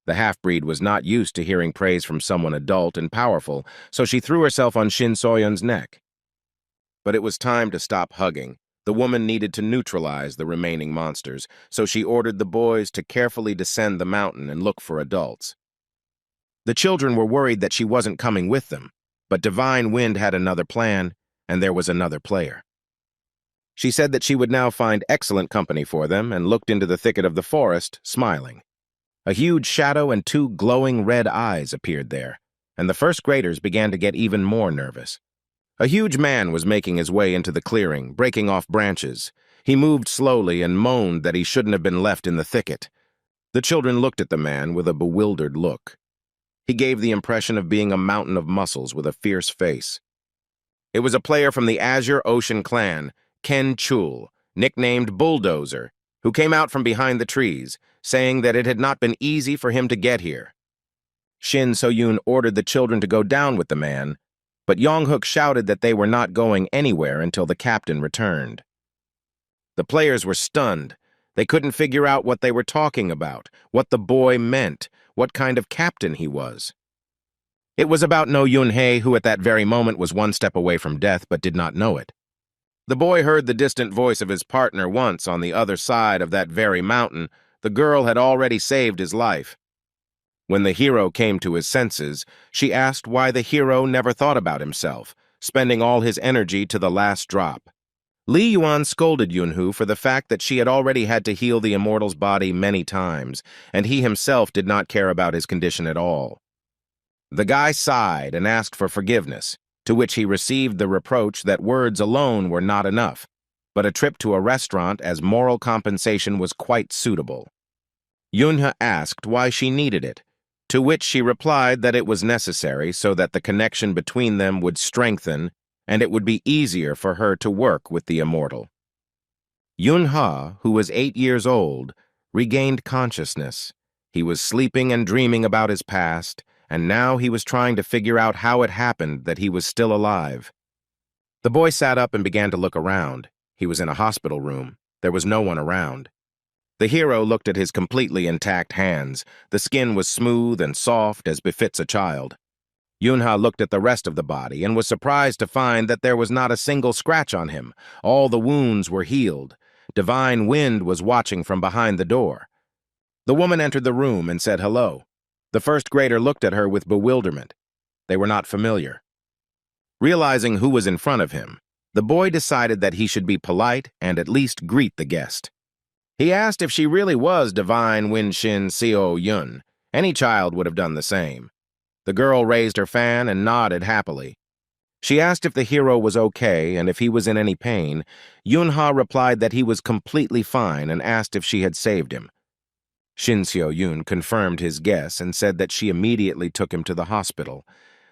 The half-breed was not used to hearing praise from someone adult and powerful, so she threw herself on Shin So-yun's neck. But it was time to stop hugging. The woman needed to neutralize the remaining monsters, so she ordered the boys to carefully descend the mountain and look for adults. The children were worried that she wasn't coming with them, but Divine Wind had another plan, and there was another player. She said that she would now find excellent company for them and looked into the thicket of the forest, smiling. A huge shadow and two glowing red eyes appeared there, and the first graders began to get even more nervous. A huge man was making his way into the clearing, breaking off branches. He moved slowly and moaned that he shouldn't have been left in the thicket. The children looked at the man with a bewildered look. He gave the impression of being a mountain of muscles with a fierce face. It was a player from the Azure Ocean clan, Ken Chul, nicknamed Bulldozer, who came out from behind the trees, saying that it had not been easy for him to get here. Shin So-yun ordered the children to go down with the man, but Yong-hook shouted that they were not going anywhere until the captain returned. The players were stunned. They couldn't figure out what they were talking about, what the boy meant, what kind of captain he was. It was about No Yun-hae, who at that very moment was one step away from death but did not know it. The boy heard the distant voice of his partner once on the other side of that very mountain. The girl had already saved his life. When the hero came to his senses, she asked why the hero never thought about himself, spending all his energy to the last drop. Li Yuan scolded Yunhu for the fact that she had already had to heal the immortal's body many times, and he himself did not care about his condition at all. The guy sighed and asked for forgiveness, to which he received the reproach that words alone were not enough, but a trip to a restaurant as moral compensation was quite suitable. Yunha asked why she needed it, to which she replied that it was necessary so that the connection between them would strengthen and it would be easier for her to work with the immortal. Yunha, who was 8 years old, regained consciousness. He was sleeping and dreaming about his past, and now he was trying to figure out how it happened that he was still alive. The boy sat up and began to look around. He was in a hospital room. There was no one around. The hero looked at his completely intact hands. The skin was smooth and soft as befits a child. Yunha looked at the rest of the body and was surprised to find that there was not a single scratch on him. All the wounds were healed. Divine Wind was watching from behind the door. The woman entered the room and said hello. The first grader looked at her with bewilderment. They were not familiar. Realizing who was in front of him, the boy decided that he should be polite and at least greet the guest. He asked if she really was Divine Wind Shin So-yun. Any child would have done the same. The girl raised her fan and nodded happily. She asked if the hero was okay and if he was in any pain. Yunha replied that he was completely fine and asked if she had saved him. Shin So-yun confirmed his guess and said that she immediately took him to the hospital.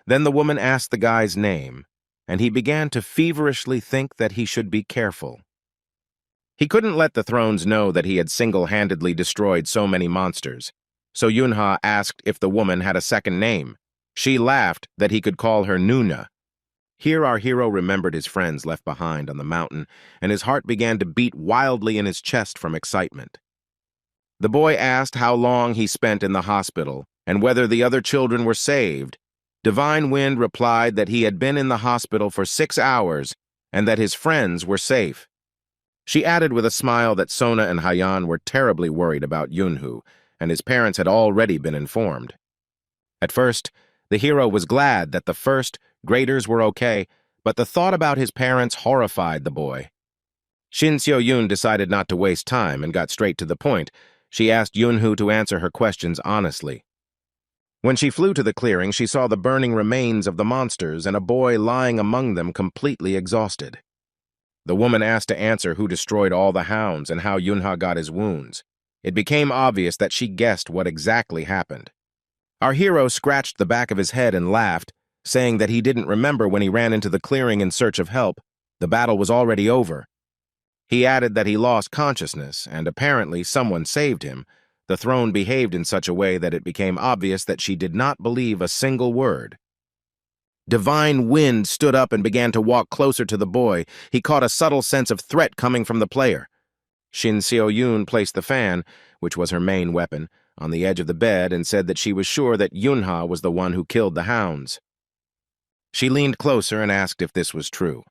Then the woman asked the guy's name, and he began to feverishly think that he should be careful. He couldn't let the Thrones know that he had single-handedly destroyed so many monsters, so Yunha asked if the woman had a second name. She laughed that he could call her Nuna. Here our hero remembered his friends left behind on the mountain, and his heart began to beat wildly in his chest from excitement. The boy asked how long he spent in the hospital and whether the other children were saved. Divine Wind replied that he had been in the hospital for 6 hours and that his friends were safe. She added with a smile that Sona and Hayan were terribly worried about Yunhu, and his parents had already been informed. At first, the hero was glad that the first graders were okay, but the thought about his parents horrified the boy. Shin So-yun decided not to waste time and got straight to the point. She asked Yunhu to answer her questions honestly. When she flew to the clearing, she saw the burning remains of the monsters and a boy lying among them completely exhausted. The woman asked to answer who destroyed all the hounds and how Yunha got his wounds. It became obvious that she guessed what exactly happened. Our hero scratched the back of his head and laughed, saying that he didn't remember when he ran into the clearing in search of help. The battle was already over. He added that he lost consciousness, and apparently someone saved him. The throne behaved in such a way that it became obvious that she did not believe a single word. Divine Wind stood up and began to walk closer to the boy. He caught a subtle sense of threat coming from the player. Shin Seo-yoon placed the fan, which was her main weapon, on the edge of the bed and said that she was sure that Yunha was the one who killed the hounds. She leaned closer and asked if this was true.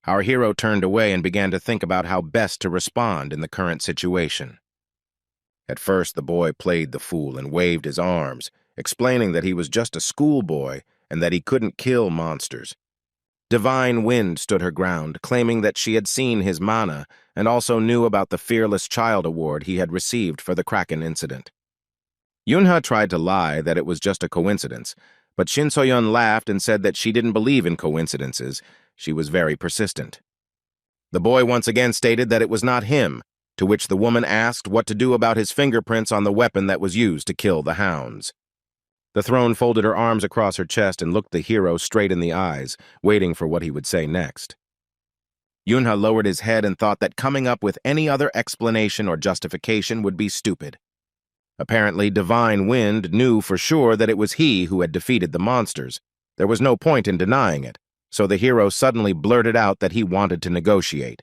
Our hero turned away and began to think about how best to respond in the current situation. At first, the boy played the fool and waved his arms, explaining that he was just a schoolboy and that he couldn't kill monsters. Divine Wind stood her ground, claiming that she had seen his mana and also knew about the Fearless Child Award he had received for the Kraken incident. Yunha tried to lie that it was just a coincidence, but Shin So-yeon laughed and said that she didn't believe in coincidences. She was very persistent. The boy once again stated that it was not him, to which the woman asked what to do about his fingerprints on the weapon that was used to kill the hounds. The throne folded her arms across her chest and looked the hero straight in the eyes, waiting for what he would say next. Yunha lowered his head and thought that coming up with any other explanation or justification would be stupid. Apparently, Divine Wind knew for sure that it was he who had defeated the monsters. There was no point in denying it, so the hero suddenly blurted out that he wanted to negotiate.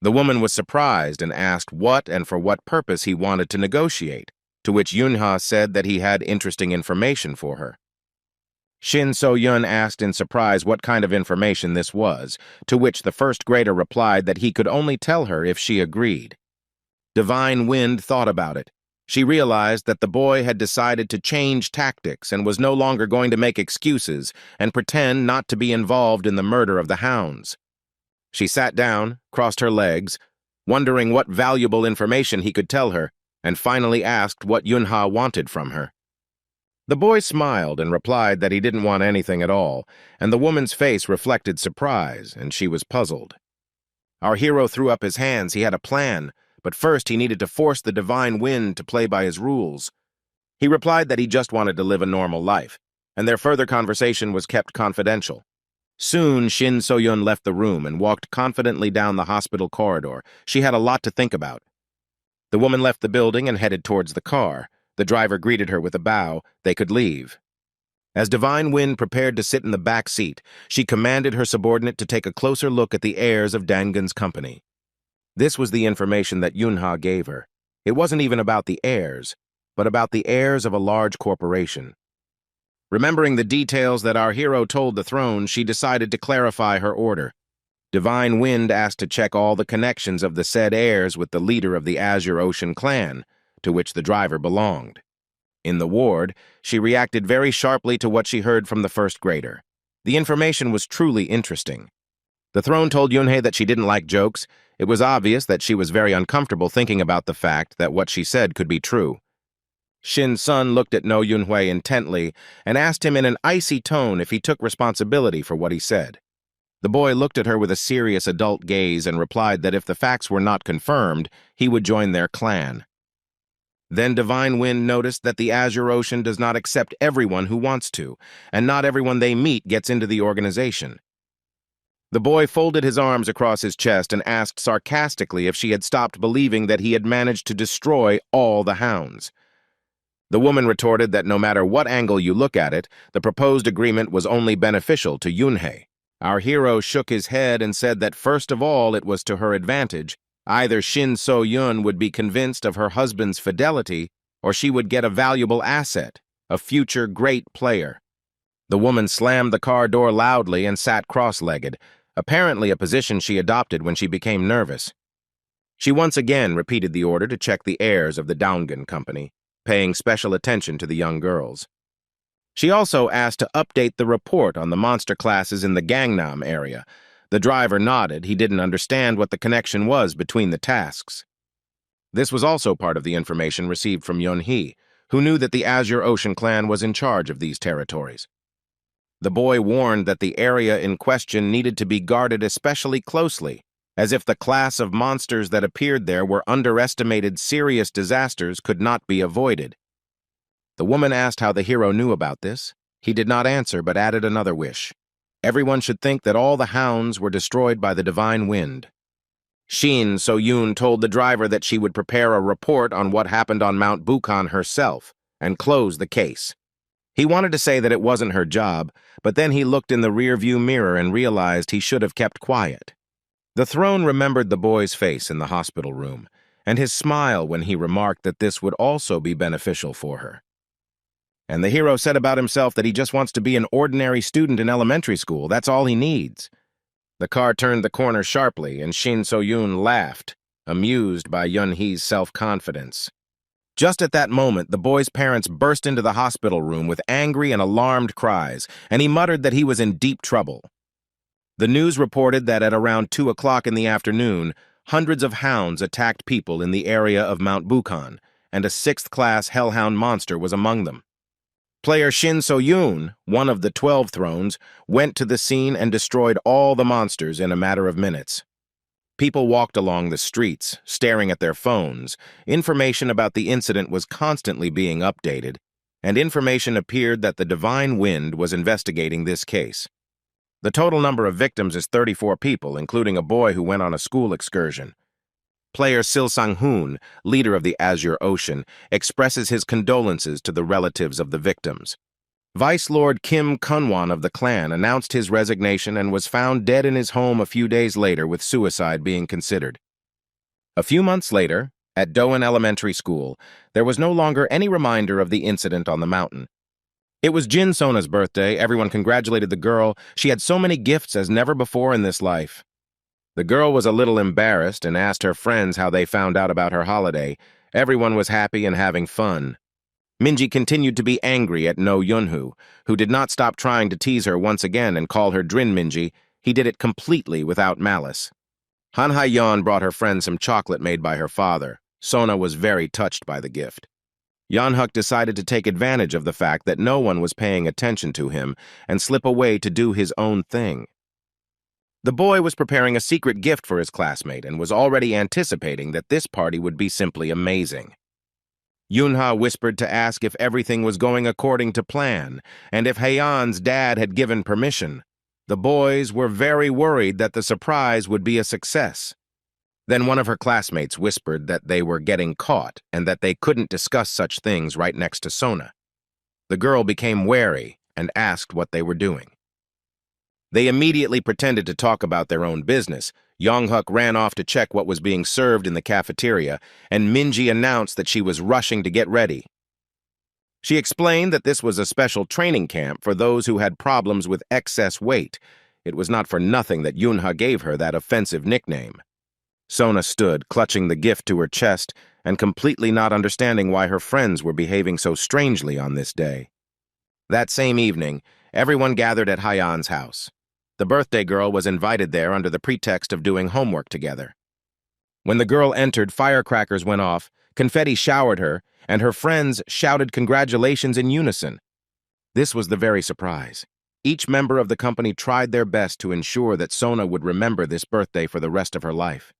The woman was surprised and asked what and for what purpose he wanted to negotiate, to which Yunha said that he had interesting information for her. Shin So-yeon asked in surprise what kind of information this was, to which the first grader replied that he could only tell her if she agreed. Divine Wind thought about it. She realized that the boy had decided to change tactics and was no longer going to make excuses and pretend not to be involved in the murder of the hounds. She sat down, crossed her legs, wondering what valuable information he could tell her, and finally asked what Yunha wanted from her. The boy smiled and replied that he didn't want anything at all, and the woman's face reflected surprise, and she was puzzled. Our hero threw up his hands. He had a plan, but first he needed to force the Divine Wind to play by his rules. He replied that he just wanted to live a normal life, and their further conversation was kept confidential. Soon, Shin So-yeon left the room and walked confidently down the hospital corridor. She had a lot to think about. The woman left the building and headed towards the car. The driver greeted her with a bow. They could leave. As Divine Wind prepared to sit in the back seat, she commanded her subordinate to take a closer look at the heirs of Dangun's company. This was the information that Yunha gave her. It wasn't even about the heirs, but about the heirs of a large corporation. Remembering the details that our hero told the throne, she decided to clarify her order. Divine Wind asked to check all the connections of the said heirs with the leader of the Azure Ocean clan, to which the driver belonged. In the ward, she reacted very sharply to what she heard from the first grader. The information was truly interesting. The throne told Yunhei that she didn't like jokes. It was obvious that she was very uncomfortable thinking about the fact that what she said could be true. Shin Sun looked at No Yunhui intently and asked him in an icy tone if he took responsibility for what he said. The boy looked at her with a serious adult gaze and replied that if the facts were not confirmed, he would join their clan. Then Divine Wind noticed that the Azure Ocean does not accept everyone who wants to, and not everyone they meet gets into the organization. The boy folded his arms across his chest and asked sarcastically if she had stopped believing that he had managed to destroy all the hounds. The woman retorted that no matter what angle you look at it, the proposed agreement was only beneficial to Yunhei. Our hero shook his head and said that first of all it was to her advantage. Either Shin So-yeon would be convinced of her husband's fidelity, or she would get a valuable asset, a future great player. The woman slammed the car door loudly and sat cross-legged, apparently a position she adopted when she became nervous. She once again repeated the order to check the heirs of the Dangun company, paying special attention to the young girls. She also asked to update the report on the monster classes in the Gangnam area. The driver nodded. He didn't understand what the connection was between the tasks. This was also part of the information received from Yunhei, who knew that the Azure Ocean clan was in charge of these territories. The boy warned that the area in question needed to be guarded especially closely, as if the class of monsters that appeared there were underestimated, serious disasters could not be avoided. The woman asked how the hero knew about this. He did not answer, but added another wish. Everyone should think that all the hounds were destroyed by the divine wind. Shin So-yoon told the driver that she would prepare a report on what happened on Mount Bukan herself and close the case. He wanted to say that it wasn't her job, but then he looked in the rearview mirror and realized he should have kept quiet. The throne remembered the boy's face in the hospital room, and his smile when he remarked that this would also be beneficial for her. And the hero said about himself that he just wants to be an ordinary student in elementary school. That's all he needs. The car turned the corner sharply, and Shin So-yoon laughed, amused by Yun-hee's self-confidence. Just at that moment, the boy's parents burst into the hospital room with angry and alarmed cries, and he muttered that he was in deep trouble. The news reported that at around 2 o'clock in the afternoon, hundreds of hounds attacked people in the area of Mount Bukan, and a 6th-class hellhound monster was among them. Player Shin So-yoon, one of the 12 thrones, went to the scene and destroyed all the monsters in a matter of minutes. People walked along the streets, staring at their phones. Information about the incident was constantly being updated, and information appeared that the Divine Wind was investigating this case. The total number of victims is 34 people, including a boy who went on a school excursion. Player Sil Sang-hoon, leader of the Azure Ocean, expresses his condolences to the relatives of the victims. Vice Lord Kim Kunwan of the clan announced his resignation and was found dead in his home a few days later, with suicide being considered. A few months later, at Doan Elementary School, there was no longer any reminder of the incident on the mountain. It was Jin Sona's birthday. Everyone congratulated the girl. She had so many gifts as never before in this life. The girl was a little embarrassed and asked her friends how they found out about her holiday. Everyone was happy and having fun. Minji continued to be angry at No Yunhoo, who did not stop trying to tease her once again and call her Drin Minji. He did it completely without malice. Han Hai-yeon brought her friend some chocolate made by her father. Sona was very touched by the gift. Yeonhuk decided to take advantage of the fact that no one was paying attention to him and slip away to do his own thing. The boy was preparing a secret gift for his classmate and was already anticipating that this party would be simply amazing. Yunha whispered to ask if everything was going according to plan and if Haeyeon's dad had given permission. The boys were very worried that the surprise would be a success. Then one of her classmates whispered that they were getting caught and that they couldn't discuss such things right next to Sona. The girl became wary and asked what they were doing. They immediately pretended to talk about their own business. Yonghuk ran off to check what was being served in the cafeteria, and Minji announced that she was rushing to get ready. She explained that this was a special training camp for those who had problems with excess weight. It was not for nothing that Yunha gave her that offensive nickname. Sona stood, clutching the gift to her chest, and completely not understanding why her friends were behaving so strangely on this day. That same evening, everyone gathered at Haeyeon's house. The birthday girl was invited there under the pretext of doing homework together. When the girl entered, firecrackers went off, confetti showered her, and her friends shouted congratulations in unison. This was the very surprise. Each member of the company tried their best to ensure that Sona would remember this birthday for the rest of her life.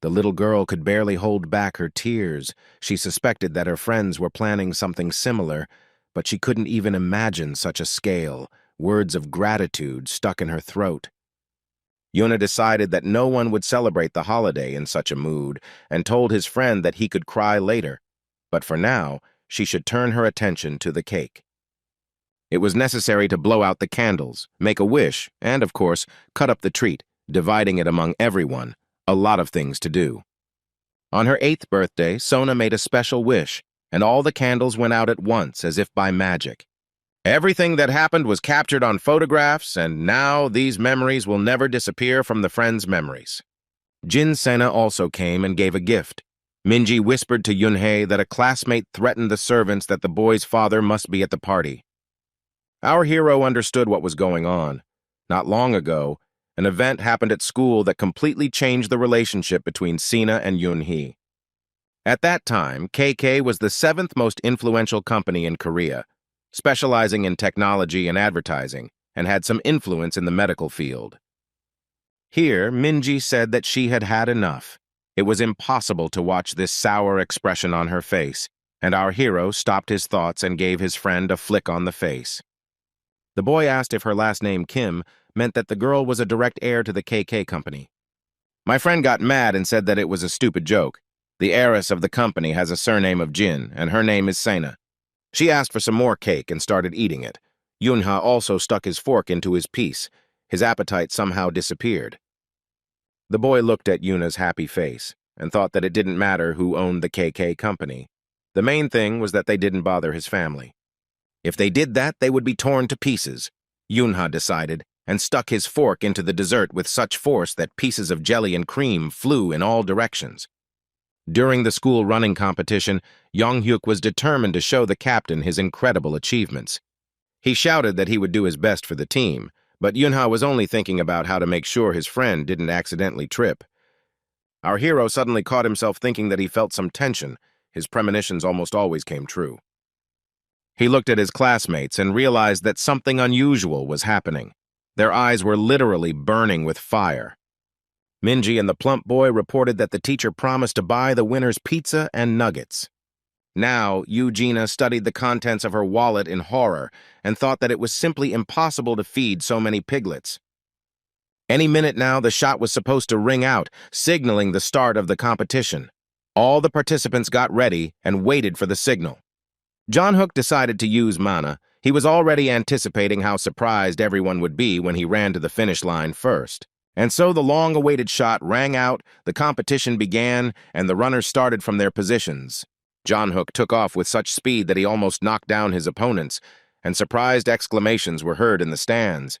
The little girl could barely hold back her tears. She suspected that her friends were planning something similar, but she couldn't even imagine such a scale. Words of gratitude stuck in her throat. Yuna decided that no one would celebrate the holiday in such a mood and told his friend that he could cry later, but for now, she should turn her attention to the cake. It was necessary to blow out the candles, make a wish, and, of course, cut up the treat, dividing it among everyone. A lot of things to do. On her 8th birthday, Sona made a special wish, and all the candles went out at once as if by magic. Everything that happened was captured on photographs, and now these memories will never disappear from the friends' memories. Jin Sena also came and gave a gift. Minji whispered to Yunhei that a classmate threatened the servants that the boy's father must be at the party. Our hero understood what was going on. Not long ago, an event happened at school that completely changed the relationship between Sena and Yunhee. At that time, KK was the 7th most influential company in Korea, specializing in technology and advertising, and had some influence in the medical field. Here, Minji said that she had had enough. It was impossible to watch this sour expression on her face, and our hero stopped his thoughts and gave his friend a flick on the face. The boy asked if her last name Kim meant that the girl was a direct heir to the KK company. My friend got mad and said that it was a stupid joke. The heiress of the company has a surname of Jin, and her name is Sena. She asked for some more cake and started eating it. Yunha also stuck his fork into his piece. His appetite somehow disappeared. The boy looked at Yuna's happy face and thought that it didn't matter who owned the KK company. The main thing was that they didn't bother his family. If they did that, they would be torn to pieces, Yunha decided, and stuck his fork into the dessert with such force that pieces of jelly and cream flew in all directions. During the school running competition, Yonghyuk was determined to show the captain his incredible achievements. He shouted that he would do his best for the team, but Yunha was only thinking about how to make sure his friend didn't accidentally trip. Our hero suddenly caught himself thinking that he felt some tension. His premonitions almost always came true. He looked at his classmates and realized that something unusual was happening. Their eyes were literally burning with fire. Minji and the plump boy reported that the teacher promised to buy the winners pizza and nuggets. Now, Eugenia studied the contents of her wallet in horror and thought that it was simply impossible to feed so many piglets. Any minute now, the shot was supposed to ring out, signaling the start of the competition. All the participants got ready and waited for the signal. John Hook decided to use mana. He was already anticipating how surprised everyone would be when he ran to the finish line first. And so the long-awaited shot rang out, the competition began, and the runners started from their positions. John Hook took off with such speed that he almost knocked down his opponents, and surprised exclamations were heard in the stands.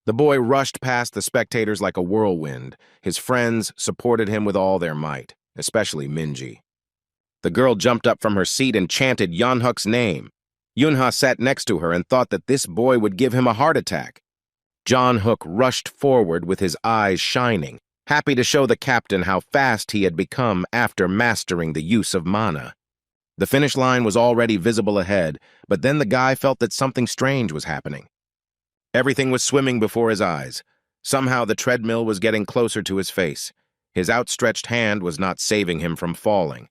The boy rushed past the spectators like a whirlwind. His friends supported him with all their might, especially Minji. The girl jumped up from her seat and chanted Yonhuk's name. Yunha sat next to her and thought that this boy would give him a heart attack. John Hook rushed forward with his eyes shining, happy to show the captain how fast he had become after mastering the use of mana. The finish line was already visible ahead, but then the guy felt that something strange was happening. Everything was swimming before his eyes. Somehow the treadmill was getting closer to his face. His outstretched hand was not saving him from falling.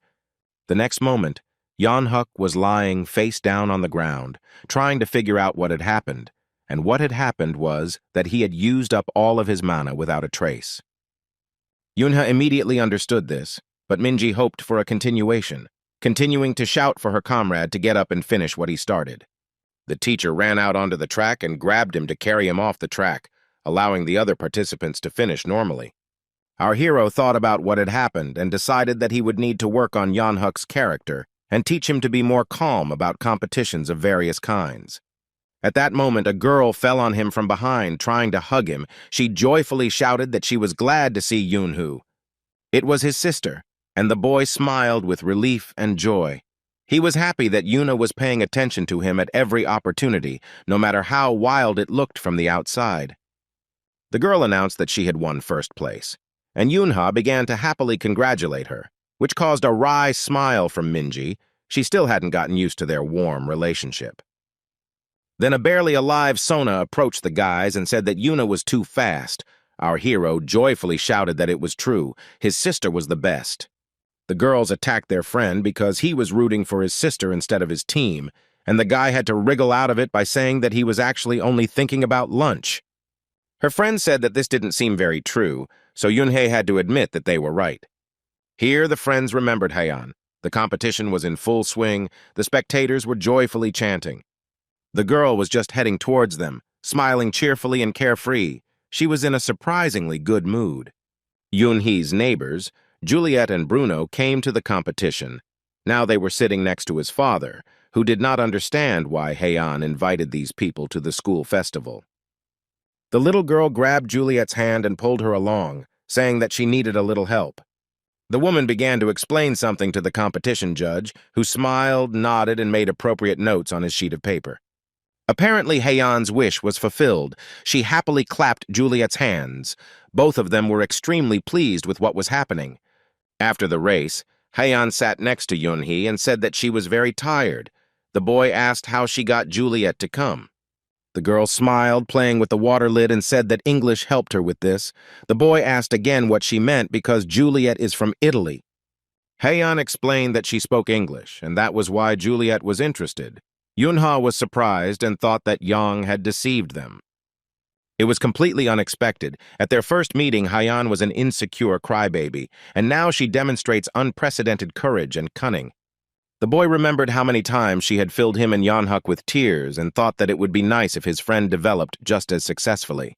The next moment, Yonhuk was lying face down on the ground, trying to figure out what had happened. And what had happened was that he had used up all of his mana without a trace. Yunha immediately understood this, but Minji hoped for a continuation, continuing to shout for her comrade to get up and finish what he started. The teacher ran out onto the track and grabbed him to carry him off the track, allowing the other participants to finish normally. Our hero thought about what had happened and decided that he would need to work on Yonhuk's character and teach him to be more calm about competitions of various kinds. At that moment, a girl fell on him from behind, trying to hug him. She joyfully shouted that she was glad to see Yunhu. It was his sister, and the boy smiled with relief and joy. He was happy that Yuna was paying attention to him at every opportunity, no matter how wild it looked from the outside. The girl announced that she had won first place, and Yunha began to happily congratulate her, which caused a wry smile from Minji. She still hadn't gotten used to their warm relationship. Then a barely alive Sona approached the guys and said that Yuna was too fast. Our hero joyfully shouted that it was true. His sister was the best. The girls attacked their friend because he was rooting for his sister instead of his team, and the guy had to wriggle out of it by saying that he was actually only thinking about lunch. Her friend said that this didn't seem very true, so Yunhei had to admit that they were right. Here the friends remembered Heian. The competition was in full swing. The spectators were joyfully chanting. The girl was just heading towards them, smiling cheerfully and carefree. She was in a surprisingly good mood. Yunhee's neighbors, Juliet and Bruno, came to the competition. Now they were sitting next to his father, who did not understand why Heian invited these people to the school festival. The little girl grabbed Juliet's hand and pulled her along, saying that she needed a little help. The woman began to explain something to the competition judge, who smiled, nodded, and made appropriate notes on his sheet of paper. Apparently, Heian's wish was fulfilled. She happily clapped Juliet's hands. Both of them were extremely pleased with what was happening. After the race, Heian sat next to Yunhee and said that she was very tired. The boy asked how she got Juliet to come. The girl smiled, playing with the water lid, and said that English helped her with this. The boy asked again what she meant because Juliet is from Italy. Heian explained that she spoke English, and that was why Juliet was interested. Yunha was surprised and thought that Yang had deceived them. It was completely unexpected. At their first meeting, Hyan was an insecure crybaby, and now she demonstrates unprecedented courage and cunning. The boy remembered how many times she had filled him and Yeonhuk with tears and thought that it would be nice if his friend developed just as successfully.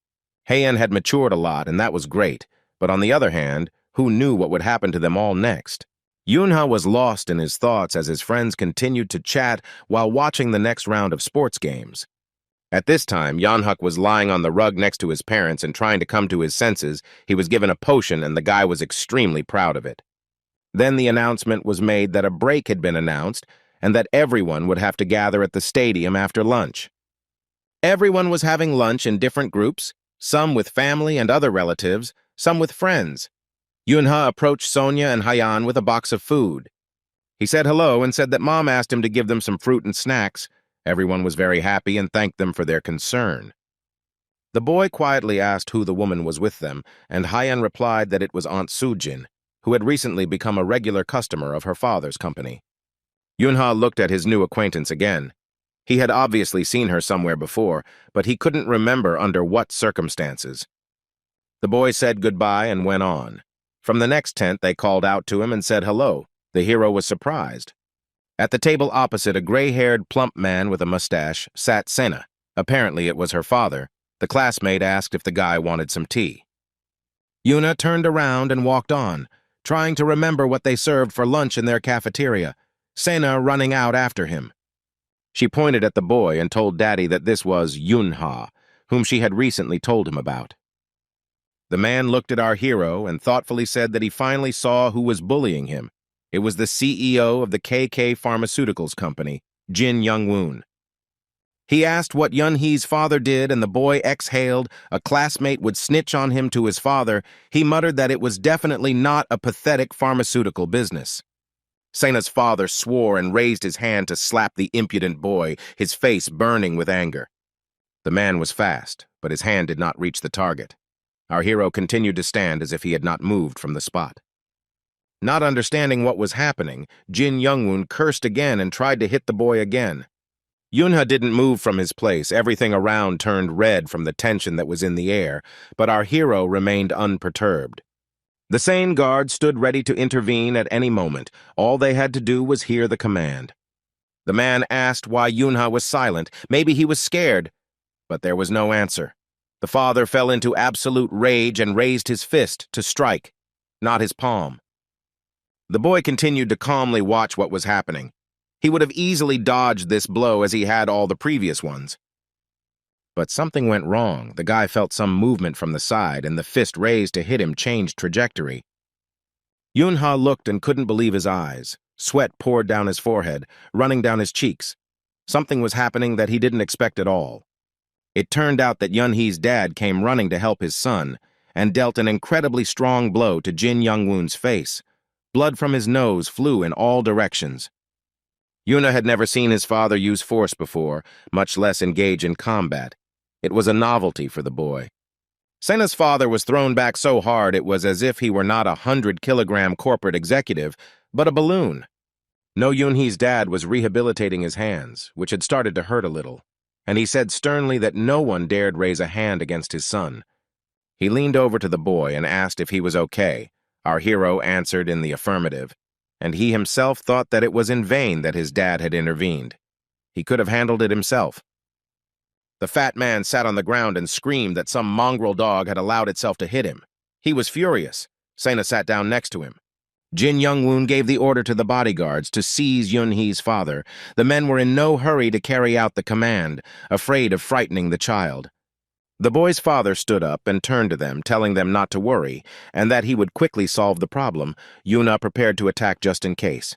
Haein had matured a lot, and that was great, but on the other hand, who knew what would happen to them all next? Yoonha was lost in his thoughts as his friends continued to chat while watching the next round of sports games. At this time, Yeonhuk was lying on the rug next to his parents and trying to come to his senses. He was given a potion, and the guy was extremely proud of it. Then the announcement was made that a break had been announced and that everyone would have to gather at the stadium after lunch. Everyone was having lunch in different groups, some with family and other relatives, some with friends. Yoonha approached Sonya and Hyan with a box of food. He said hello and said that Mom asked him to give them some fruit and snacks. Everyone was very happy and thanked them for their concern. The boy quietly asked who the woman was with them, and Hyan replied that it was Aunt Sujin, who had recently become a regular customer of her father's company. Yoonha looked at his new acquaintance again. He had obviously seen her somewhere before, but he couldn't remember under what circumstances. The boy said goodbye and went on. From the next tent, they called out to him and said hello. The hero was surprised. At the table opposite, a gray-haired, plump man with a mustache sat Sena. Apparently it was her father. The classmate asked if the guy wanted some tea. Yoonha turned around and walked on, trying to remember what they served for lunch in their cafeteria, Sena running out after him. She pointed at the boy and told Daddy that this was Yoonha, whom she had recently told him about. The man looked at our hero and thoughtfully said that he finally saw who was bullying him. It was the CEO of the KK Pharmaceuticals Company, Jin Young-woon. He asked what Yun-hee's father did, and the boy exhaled. A classmate would snitch on him to his father. He muttered that it was definitely not a pathetic pharmaceutical business. Sena's father swore and raised his hand to slap the impudent boy, his face burning with anger. The man was fast, but his hand did not reach the target. Our hero continued to stand as if he had not moved from the spot. Not understanding what was happening, Jin Young-woon cursed again and tried to hit the boy again. Yoonha didn't move from his place. Everything around turned red from the tension that was in the air, but our hero remained unperturbed. The sane guard stood ready to intervene at any moment. All they had to do was hear the command. The man asked why Yoonha was silent. Maybe he was scared, but there was no answer. The father fell into absolute rage and raised his fist to strike, not his palm. The boy continued to calmly watch what was happening. He would have easily dodged this blow as he had all the previous ones. But something went wrong. The guy felt some movement from the side, and the fist raised to hit him changed trajectory. Yoonha looked and couldn't believe his eyes. Sweat poured down his forehead, running down his cheeks. Something was happening that he didn't expect at all. It turned out that Yun-hee's dad came running to help his son and dealt an incredibly strong blow to Jin Young-woon's face. Blood from his nose flew in all directions. Yoonha had never seen his father use force before, much less engage in combat. It was a novelty for the boy. Sena's father was thrown back so hard it was as if he were not a 100-kilogram corporate executive, but a balloon. No, Yoon-hee's dad was rehabilitating his hands, which had started to hurt a little, and he said sternly that no one dared raise a hand against his son. He leaned over to the boy and asked if he was okay. Our hero answered in the affirmative, and he himself thought that it was in vain that his dad had intervened. He could have handled it himself. The fat man sat on the ground and screamed that some mongrel dog had allowed itself to hit him. He was furious. Sena sat down next to him. Jin Young-woon gave the order to the bodyguards to seize Yun-hee's father. The men were in no hurry to carry out the command, afraid of frightening the child. The boy's father stood up and turned to them, telling them not to worry, and that he would quickly solve the problem. Yoonha prepared to attack just in case.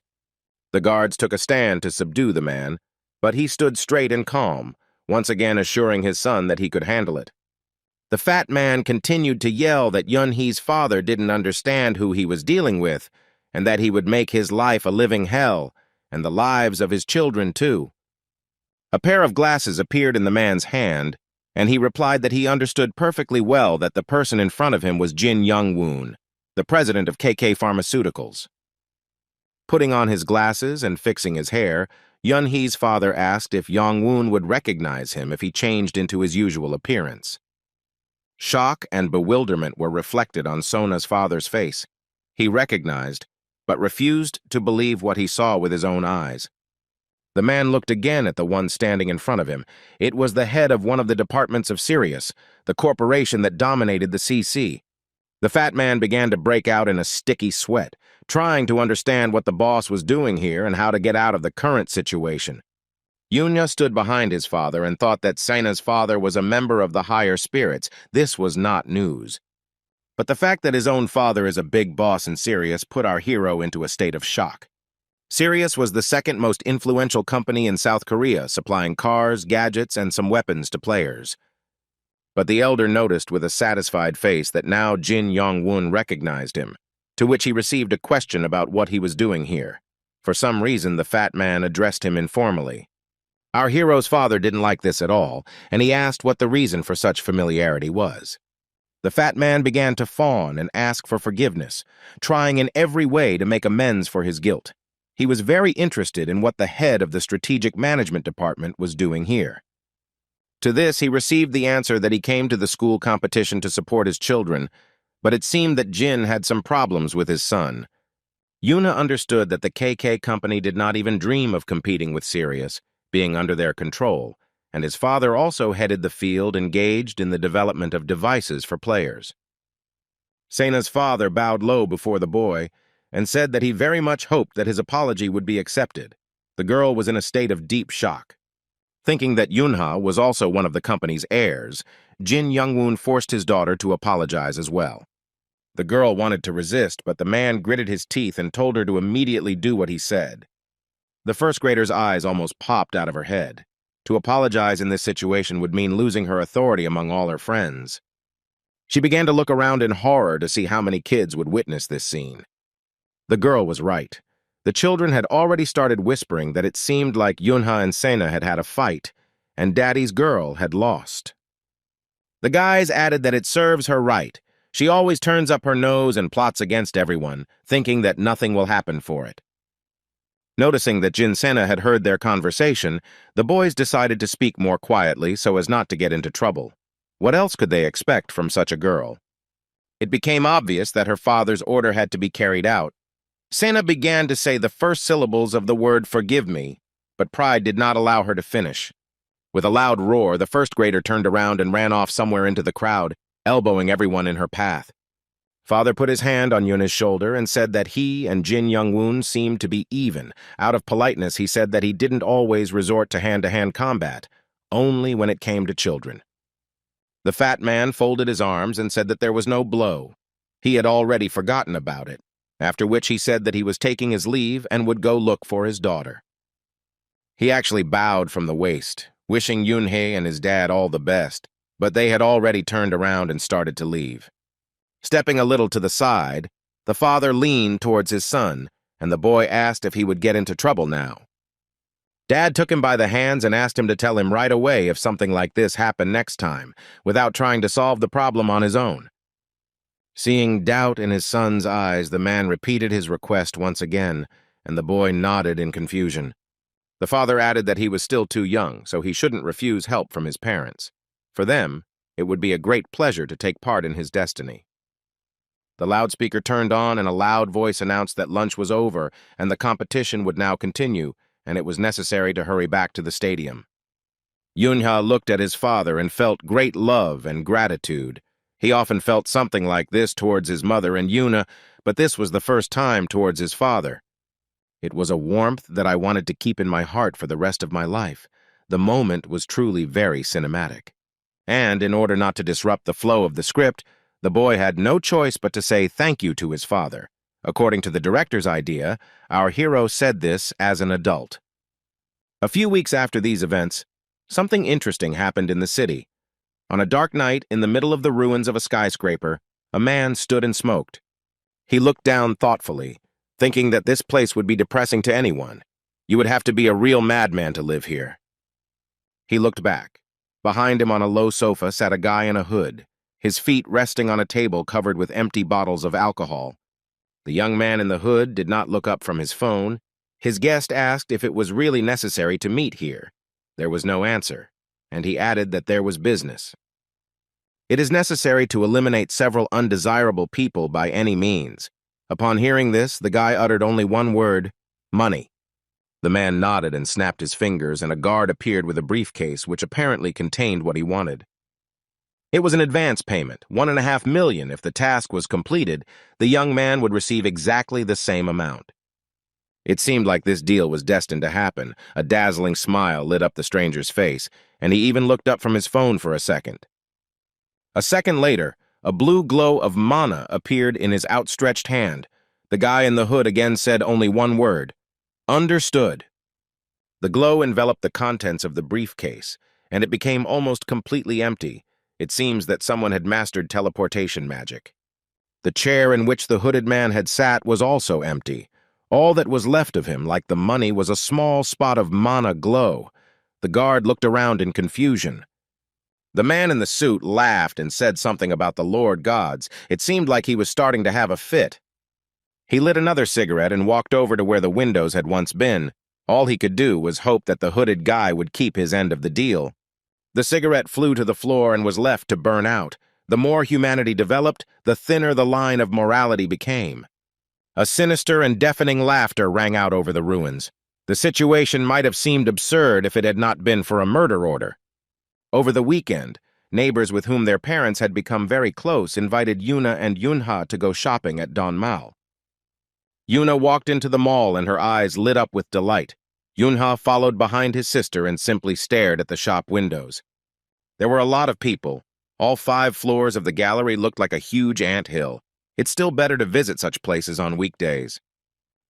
The guards took a stand to subdue the man, but he stood straight and calm, once again assuring his son that he could handle it. The fat man continued to yell that Yun-hee's father didn't understand who he was dealing with, and that he would make his life a living hell, and the lives of his children too. A pair of glasses appeared in the man's hand, and he replied that he understood perfectly well that the person in front of him was Jin Young-woon, the president of KK Pharmaceuticals. Putting on his glasses and fixing his hair, Yun-hee's father asked if Young-woon would recognize him if he changed into his usual appearance. Shock and bewilderment were reflected on Sona's father's face. He recognized, but refused to believe what he saw with his own eyes. The man looked again at the one standing in front of him. It was the head of one of the departments of Sirius, the corporation that dominated the CC. The fat man began to break out in a sticky sweat, trying to understand what the boss was doing here and how to get out of the current situation. Yunya stood behind his father and thought that Sena's father was a member of the higher spirits. This was not news. But the fact that his own father is a big boss in Sirius put our hero into a state of shock. Sirius was the second most influential company in South Korea, supplying cars, gadgets, and some weapons to players. But the elder noticed with a satisfied face that now Jin Yong-woon recognized him, to which he received a question about what he was doing here. For some reason, the fat man addressed him informally. Our hero's father didn't like this at all, and he asked what the reason for such familiarity was. The fat man began to fawn and ask for forgiveness, trying in every way to make amends for his guilt. He was very interested in what the head of the Strategic Management Department was doing here. To this, he received the answer that he came to the school competition to support his children, but it seemed that Jin had some problems with his son. Yuna understood that the KK company did not even dream of competing with Sirius, being under their control, and his father also headed the field engaged in the development of devices for players. Sena's father bowed low before the boy and said that he very much hoped that his apology would be accepted. The girl was in a state of deep shock. Thinking that Yunha was also one of the company's heirs, Jin Young-woon forced his daughter to apologize as well. The girl wanted to resist, but the man gritted his teeth and told her to immediately do what he said. The first grader's eyes almost popped out of her head. To apologize in this situation would mean losing her authority among all her friends. She began to look around in horror to see how many kids would witness this scene. The girl was right. The children had already started whispering that it seemed like Yunha and Sena had had a fight, and Daddy's girl had lost. The guys added that it serves her right. She always turns up her nose and plots against everyone, thinking that nothing will happen for it. Noticing that Jin Sena had heard their conversation, the boys decided to speak more quietly so as not to get into trouble. What else could they expect from such a girl? It became obvious that her father's order had to be carried out. Sena began to say the first syllables of the word "forgive me," but pride did not allow her to finish. With a loud roar, the first grader turned around and ran off somewhere into the crowd, elbowing everyone in her path. Father put his hand on Yuna's shoulder and said that he and Jin Young-woon seemed to be even. Out of politeness, he said that he didn't always resort to hand-to-hand combat, only when it came to children. The fat man folded his arms and said that there was no blow. He had already forgotten about it, after which he said that he was taking his leave and would go look for his daughter. He actually bowed from the waist, wishing Yoonhae and his dad all the best, but they had already turned around and started to leave. Stepping a little to the side, the father leaned towards his son, and the boy asked if he would get into trouble now. Dad took him by the hands and asked him to tell him right away if something like this happened next time, without trying to solve the problem on his own. Seeing doubt in his son's eyes, the man repeated his request once again, and the boy nodded in confusion. The father added that he was still too young, so he shouldn't refuse help from his parents. For them, it would be a great pleasure to take part in his destiny. The loudspeaker turned on and a loud voice announced that lunch was over and the competition would now continue, and it was necessary to hurry back to the stadium. Yunha looked at his father and felt great love and gratitude. He often felt something like this towards his mother and Yuna, but this was the first time towards his father. It was a warmth that I wanted to keep in my heart for the rest of my life. The moment was truly very cinematic. And in order not to disrupt the flow of the script, the boy had no choice but to say thank you to his father. According to the director's idea, our hero said this as an adult. A few weeks after these events, something interesting happened in the city. On a dark night, in the middle of the ruins of a skyscraper, a man stood and smoked. He looked down thoughtfully, thinking that this place would be depressing to anyone. You would have to be a real madman to live here. He looked back. Behind him on a low sofa sat a guy in a hood, his feet resting on a table covered with empty bottles of alcohol. The young man in the hood did not look up from his phone. His guest asked if it was really necessary to meet here. There was no answer, and he added that there was business. It is necessary to eliminate several undesirable people by any means. Upon hearing this, the guy uttered only one word, money. The man nodded and snapped his fingers, and a guard appeared with a briefcase which apparently contained what he wanted. It was an advance payment, $1.5 million. If the task was completed, the young man would receive exactly the same amount. It seemed like this deal was destined to happen. A dazzling smile lit up the stranger's face, and he even looked up from his phone for a second. A second later, a blue glow of mana appeared in his outstretched hand. The guy in the hood again said only one word, understood. The glow enveloped the contents of the briefcase, and it became almost completely empty. It seems that someone had mastered teleportation magic. The chair in which the hooded man had sat was also empty. All that was left of him, like the money, was a small spot of mana glow. The guard looked around in confusion. The man in the suit laughed and said something about the Lord Gods. It seemed like he was starting to have a fit. He lit another cigarette and walked over to where the windows had once been. All he could do was hope that the hooded guy would keep his end of the deal. The cigarette flew to the floor and was left to burn out. The more humanity developed, the thinner the line of morality became. A sinister and deafening laughter rang out over the ruins. The situation might have seemed absurd if it had not been for a murder order. Over the weekend, neighbors with whom their parents had become very close invited Yuna and Yunha to go shopping at Don Mall. Yuna walked into the mall and her eyes lit up with delight. Yunha followed behind his sister and simply stared at the shop windows. There were a lot of people. All 5 floors of the gallery looked like a huge anthill. It's still better to visit such places on weekdays.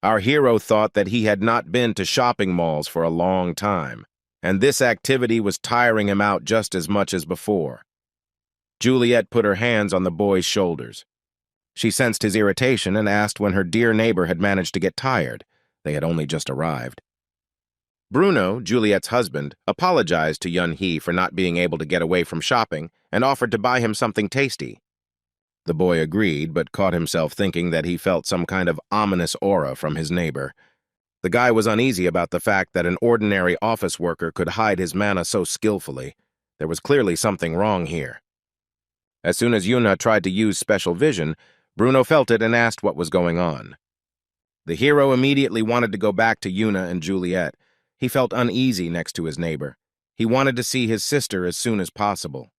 Our hero thought that he had not been to shopping malls for a long time, and this activity was tiring him out just as much as before. Juliet put her hands on the boy's shoulders. She sensed his irritation and asked when her dear neighbor had managed to get tired. They had only just arrived. Bruno, Juliet's husband, apologized to Yun-hee for not being able to get away from shopping and offered to buy him something tasty. The boy agreed, but caught himself thinking that he felt some kind of ominous aura from his neighbor. The guy was uneasy about the fact that an ordinary office worker could hide his mana so skillfully. There was clearly something wrong here. As soon as Yuna tried to use special vision, Bruno felt it and asked what was going on. The hero immediately wanted to go back to Yuna and Juliet. He felt uneasy next to his neighbor. He wanted to see his sister as soon as possible.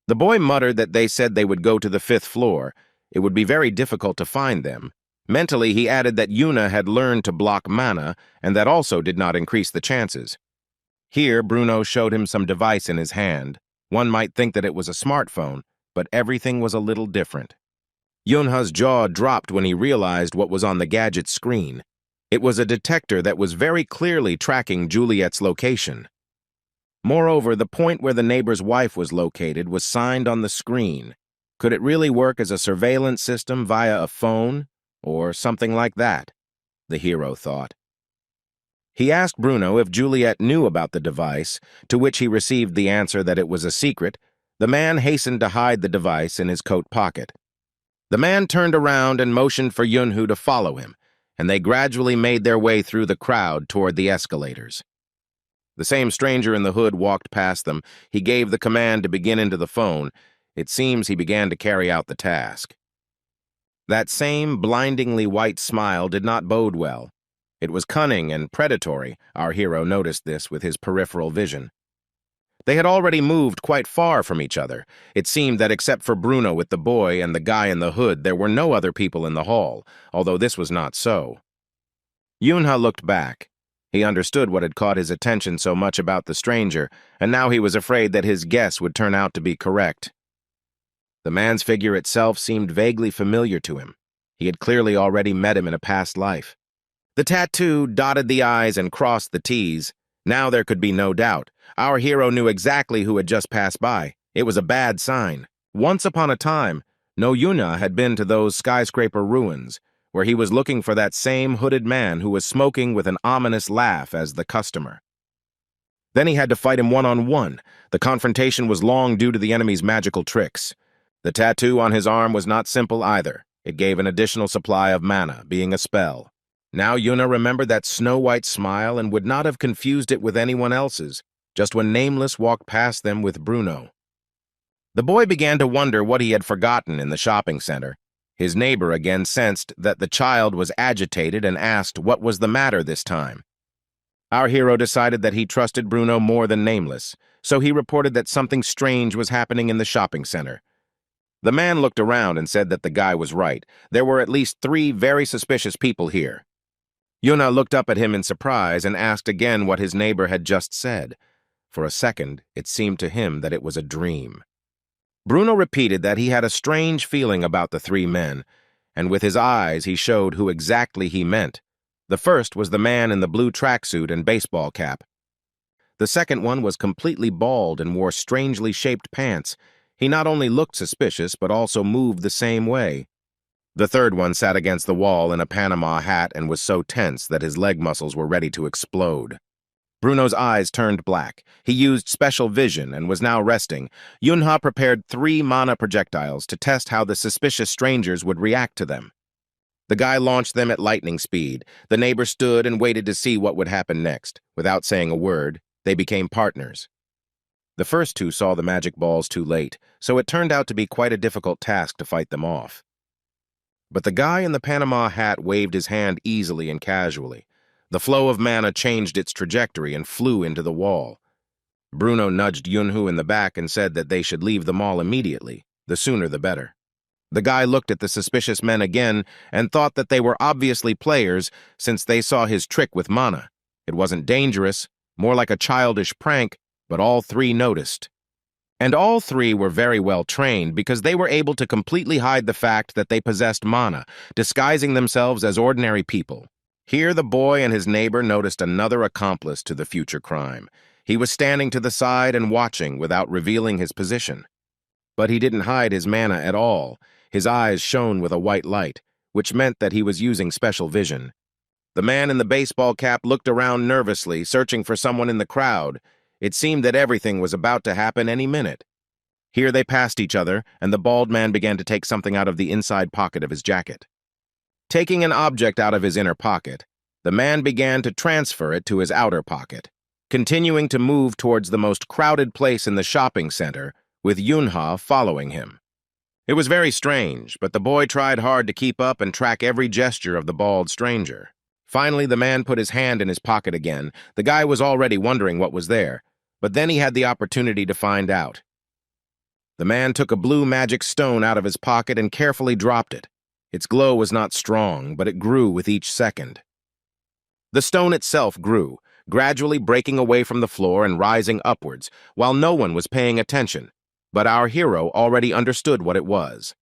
The boy muttered that they said they would go to the 5th floor. It would be very difficult to find them. Mentally, he added that Yuna had learned to block mana, and that also did not increase the chances. Here, Bruno showed him some device in his hand. One might think that it was a smartphone, but everything was a little different. Yunha's jaw dropped when he realized what was on the gadget's screen. It was a detector that was very clearly tracking Juliet's location. Moreover, the point where the neighbor's wife was located was signed on the screen. Could it really work as a surveillance system via a phone, or something like that? The hero thought. He asked Bruno if Juliet knew about the device, to which he received the answer that it was a secret. The man hastened to hide the device in his coat pocket. The man turned around and motioned for Yunhu to follow him, and they gradually made their way through the crowd toward the escalators. The same stranger in the hood walked past them. He gave the command to begin into the phone. It seems he began to carry out the task. That same blindingly white smile did not bode well. It was cunning and predatory. Our hero noticed this with his peripheral vision. They had already moved quite far from each other. It seemed that except for Bruno with the boy and the guy in the hood, there were no other people in the hall, although this was not so. Yunha looked back. He understood what had caught his attention so much about the stranger, and now he was afraid that his guess would turn out to be correct. The man's figure itself seemed vaguely familiar to him. He had clearly already met him in a past life. The tattoo dotted the I's and crossed the T's. Now there could be no doubt. Our hero knew exactly who had just passed by. It was a bad sign. Once upon a time, no Yuna had been to those skyscraper ruins, where he was looking for that same hooded man who was smoking with an ominous laugh as the customer. Then he had to fight him one-on-one. The confrontation was long due to the enemy's magical tricks. The tattoo on his arm was not simple either. It gave an additional supply of mana, being a spell. Now Yuna remembered that snow-white smile and would not have confused it with anyone else's, just when Nameless walked past them with Bruno. The boy began to wonder what he had forgotten in the shopping center. His neighbor again sensed that the child was agitated and asked what was the matter this time. Our hero decided that he trusted Bruno more than Nameless, so he reported that something strange was happening in the shopping center. The man looked around and said that the guy was right. There were at least 3 very suspicious people here. Yuna looked up at him in surprise and asked again what his neighbor had just said. For a second, it seemed to him that it was a dream. Bruno repeated that he had a strange feeling about the 3 men, and with his eyes he showed who exactly he meant. The first was the man in the blue tracksuit and baseball cap. The second one was completely bald and wore strangely shaped pants. He not only looked suspicious, but also moved the same way. The third one sat against the wall in a Panama hat and was so tense that his leg muscles were ready to explode. Bruno's eyes turned black. He used special vision and was now resting. Yunha prepared 3 mana projectiles to test how the suspicious strangers would react to them. The guy launched them at lightning speed. The neighbor stood and waited to see what would happen next. Without saying a word, they became partners. The first 2 saw the magic balls too late, so it turned out to be quite a difficult task to fight them off. But the guy in the Panama hat waved his hand easily and casually. The flow of mana changed its trajectory and flew into the wall. Bruno nudged Yunhu in the back and said that they should leave the mall immediately. The sooner the better. The guy looked at the suspicious men again and thought that they were obviously players since they saw his trick with mana. It wasn't dangerous, more like a childish prank, but all 3 noticed. And all 3 were very well trained because they were able to completely hide the fact that they possessed mana, disguising themselves as ordinary people. Here the boy and his neighbor noticed another accomplice to the future crime. He was standing to the side and watching without revealing his position. But he didn't hide his mana at all. His eyes shone with a white light, which meant that he was using special vision. The man in the baseball cap looked around nervously, searching for someone in the crowd. It seemed that everything was about to happen any minute. Here they passed each other, and the bald man began to take something out of the inside pocket of his jacket. Taking an object out of his inner pocket, the man began to transfer it to his outer pocket, continuing to move towards the most crowded place in the shopping center, with Yunha following him. It was very strange, but the boy tried hard to keep up and track every gesture of the bald stranger. Finally, the man put his hand in his pocket again. The guy was already wondering what was there, but then he had the opportunity to find out. The man took a blue magic stone out of his pocket and carefully dropped it. Its glow was not strong, but it grew with each second. The stone itself grew, gradually breaking away from the floor and rising upwards, while no one was paying attention. But our hero already understood what it was.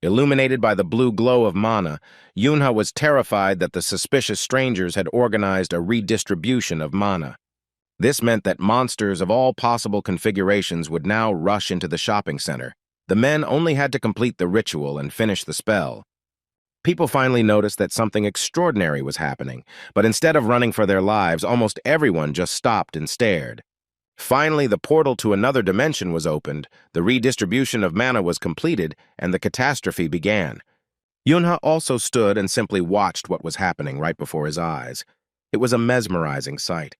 Illuminated by the blue glow of mana, Yunha was terrified that the suspicious strangers had organized a redistribution of mana. This meant that monsters of all possible configurations would now rush into the shopping center. The men only had to complete the ritual and finish the spell. People finally noticed that something extraordinary was happening, but instead of running for their lives, almost everyone just stopped and stared. Finally, the portal to another dimension was opened, the redistribution of mana was completed, and the catastrophe began. Yunha also stood and simply watched what was happening right before his eyes. It was a mesmerizing sight.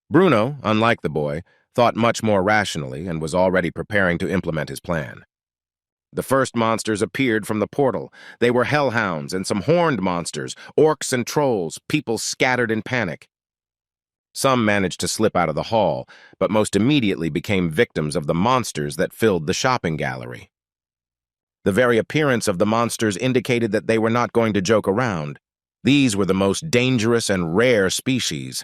Bruno, unlike the boy, thought much more rationally and was already preparing to implement his plan. The first monsters appeared from the portal. They were hellhounds and some horned monsters, orcs and trolls, people scattered in panic. Some managed to slip out of the hall, but most immediately became victims of the monsters that filled the shopping gallery. The very appearance of the monsters indicated that they were not going to joke around. These were the most dangerous and rare species.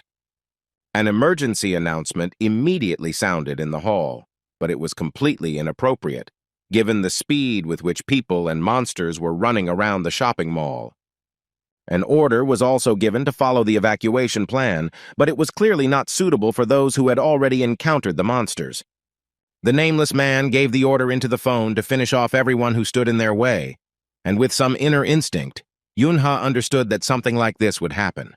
An emergency announcement immediately sounded in the hall, but it was completely inappropriate, given the speed with which people and monsters were running around the shopping mall. An order was also given to follow the evacuation plan, but it was clearly not suitable for those who had already encountered the monsters. The nameless man gave the order into the phone to finish off everyone who stood in their way, and with some inner instinct, Yunha understood that something like this would happen.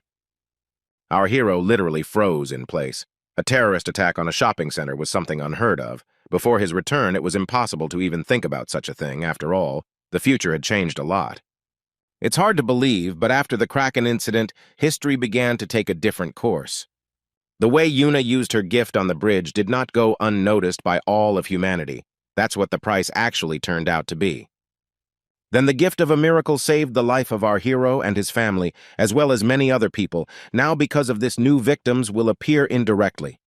Our hero literally froze in place. A terrorist attack on a shopping center was something unheard of. Before his return, it was impossible to even think about such a thing. After all, the future had changed a lot. It's hard to believe, but after the Kraken incident, history began to take a different course. The way Yuna used her gift on the bridge did not go unnoticed by all of humanity. That's what the price actually turned out to be. Then the gift of a miracle saved the life of our hero and his family, as well as many other people. Now, because of this, new victims will appear indirectly.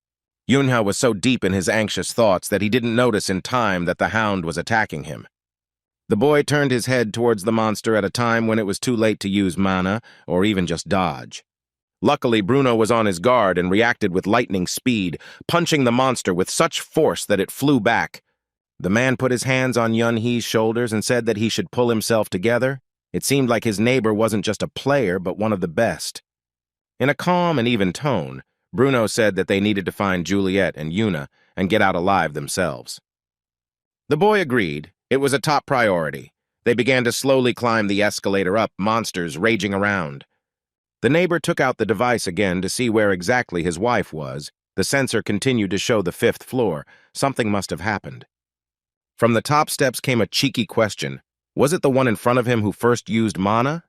Yunha was so deep in his anxious thoughts that he didn't notice in time that the hound was attacking him. The boy turned his head towards the monster at a time when it was too late to use mana or even just dodge. Luckily, Bruno was on his guard and reacted with lightning speed, punching the monster with such force that it flew back. The man put his hands on Yunhe's shoulders and said that he should pull himself together. It seemed like his neighbor wasn't just a player, but one of the best. In a calm and even tone, Bruno said that they needed to find Juliet and Yuna and get out alive themselves. The boy agreed. It was a top priority. They began to slowly climb the escalator up, monsters raging around. The neighbor took out the device again to see where exactly his wife was. The sensor continued to show the 5th floor. Something must have happened. From the top steps came a cheeky question. Was it the one in front of him who first used mana?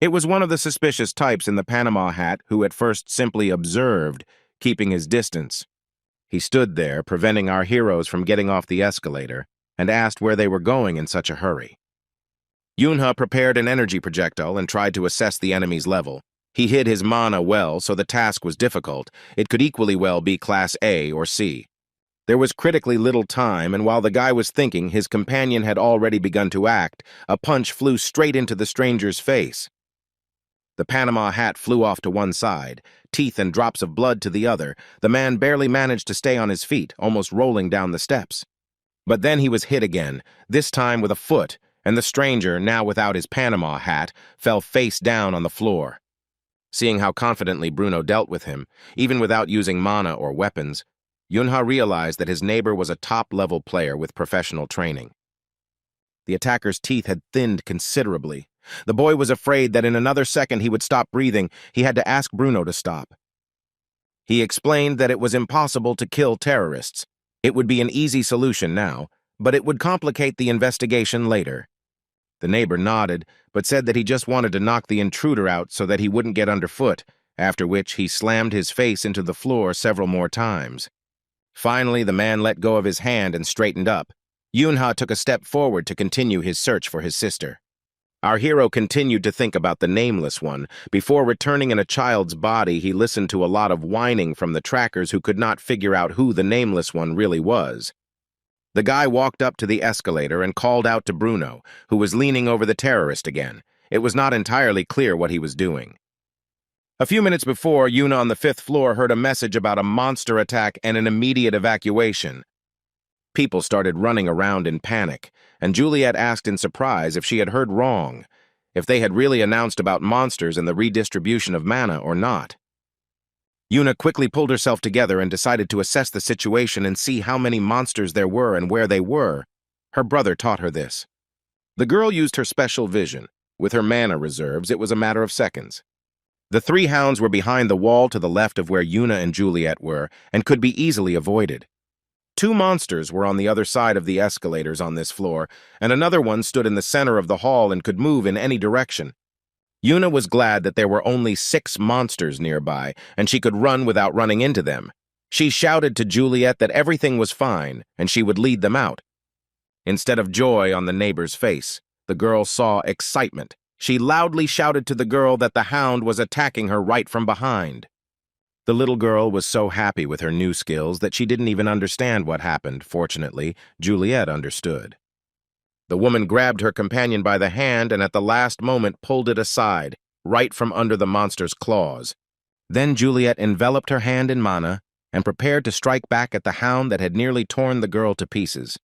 It was one of the suspicious types in the Panama hat who at first simply observed, keeping his distance. He stood there, preventing our heroes from getting off the escalator, and asked where they were going in such a hurry. Yunha prepared an energy projectile and tried to assess the enemy's level. He hid his mana well, so the task was difficult. It could equally well be Class A or C. There was critically little time, and while the guy was thinking, his companion had already begun to act. A punch flew straight into the stranger's face. The Panama hat flew off to one side, teeth and drops of blood to the other. The man barely managed to stay on his feet, almost rolling down the steps. But then he was hit again, this time with a foot, and the stranger, now without his Panama hat, fell face down on the floor. Seeing how confidently Bruno dealt with him, even without using mana or weapons, Yunha realized that his neighbor was a top-level player with professional training. The attacker's teeth had thinned considerably. The boy was afraid that in another second he would stop breathing. He had to ask Bruno to stop. He explained that it was impossible to kill terrorists. It would be an easy solution now, but it would complicate the investigation later. The neighbor nodded, but said that he just wanted to knock the intruder out so that he wouldn't get underfoot, after which he slammed his face into the floor several more times. Finally, the man let go of his hand and straightened up. Yunha took a step forward to continue his search for his sister. Our hero continued to think about the nameless one. Before returning in a child's body, he listened to a lot of whining from the trackers who could not figure out who the nameless one really was. The guy walked up to the escalator and called out to Bruno, who was leaning over the terrorist again. It was not entirely clear what he was doing. A few minutes before, Yuna on the 5th floor heard a message about a monster attack and an immediate evacuation. People started running around in panic, and Juliet asked in surprise if she had heard wrong, if they had really announced about monsters and the redistribution of mana or not. Yuna quickly pulled herself together and decided to assess the situation and see how many monsters there were and where they were. Her brother taught her this. The girl used her special vision. With her mana reserves, it was a matter of seconds. The 3 hounds were behind the wall to the left of where Yuna and Juliet were and could be easily avoided. 2 monsters were on the other side of the escalators on this floor, and another one stood in the center of the hall and could move in any direction. Yuna was glad that there were only 6 monsters nearby, and she could run without running into them. She shouted to Juliet that everything was fine, and she would lead them out. Instead of joy on the neighbor's face, the girl saw excitement. She loudly shouted to the girl that the hound was attacking her right from behind. The little girl was so happy with her new skills that she didn't even understand what happened. Fortunately, Juliet understood. The woman grabbed her companion by the hand and at the last moment pulled it aside, right from under the monster's claws. Then Juliet enveloped her hand in mana and prepared to strike back at the hound that had nearly torn the girl to pieces.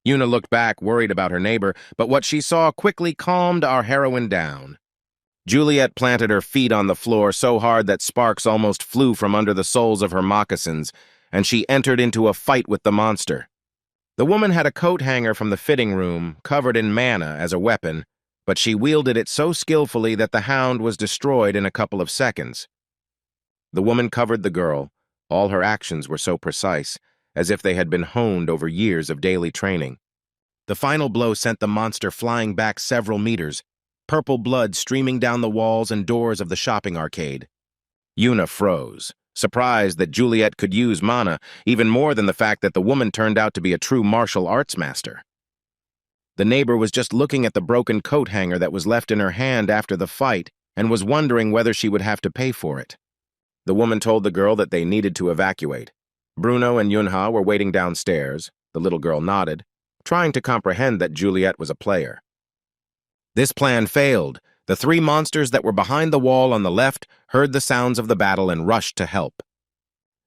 Yuna looked back, worried about her neighbor, but what she saw quickly calmed our heroine down. Juliet planted her feet on the floor so hard that sparks almost flew from under the soles of her moccasins, and she entered into a fight with the monster. The woman had a coat hanger from the fitting room, covered in mana as a weapon, but she wielded it so skillfully that the hound was destroyed in a couple of seconds. The woman covered the girl. All her actions were so precise, as if they had been honed over years of daily training. The final blow sent the monster flying back several meters, purple blood streaming down the walls and doors of the shopping arcade. Yuna froze. surprised that Juliet could use mana, even more than the fact that the woman turned out to be a true martial arts master. The neighbor was just looking at the broken coat hanger that was left in her hand after the fight and was wondering whether she would have to pay for it. The woman told the girl that they needed to evacuate. Bruno and Yunha were waiting downstairs. The little girl nodded, trying to comprehend that Juliet was a player. This plan failed. The three monsters that were behind the wall on the left heard the sounds of the battle and rushed to help.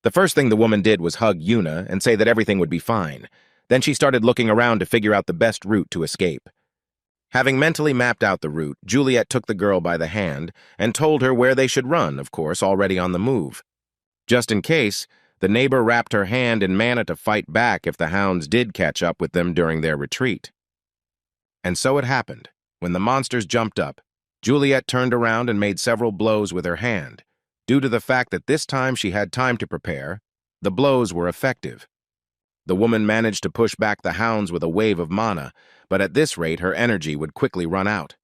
The first thing the woman did was hug Yuna and say that everything would be fine. Then she started looking around to figure out the best route to escape. Having mentally mapped out the route, Juliet took the girl by the hand and told her where they should run, of course, already on the move. Just in case, the neighbor wrapped her hand in mana to fight back if the hounds did catch up with them during their retreat. And so it happened. When the monsters jumped up, Juliet turned around and made several blows with her hand. Due to the fact that this time she had time to prepare, the blows were effective. The woman managed to push back the hounds with a wave of mana, but at this rate her energy would quickly run out.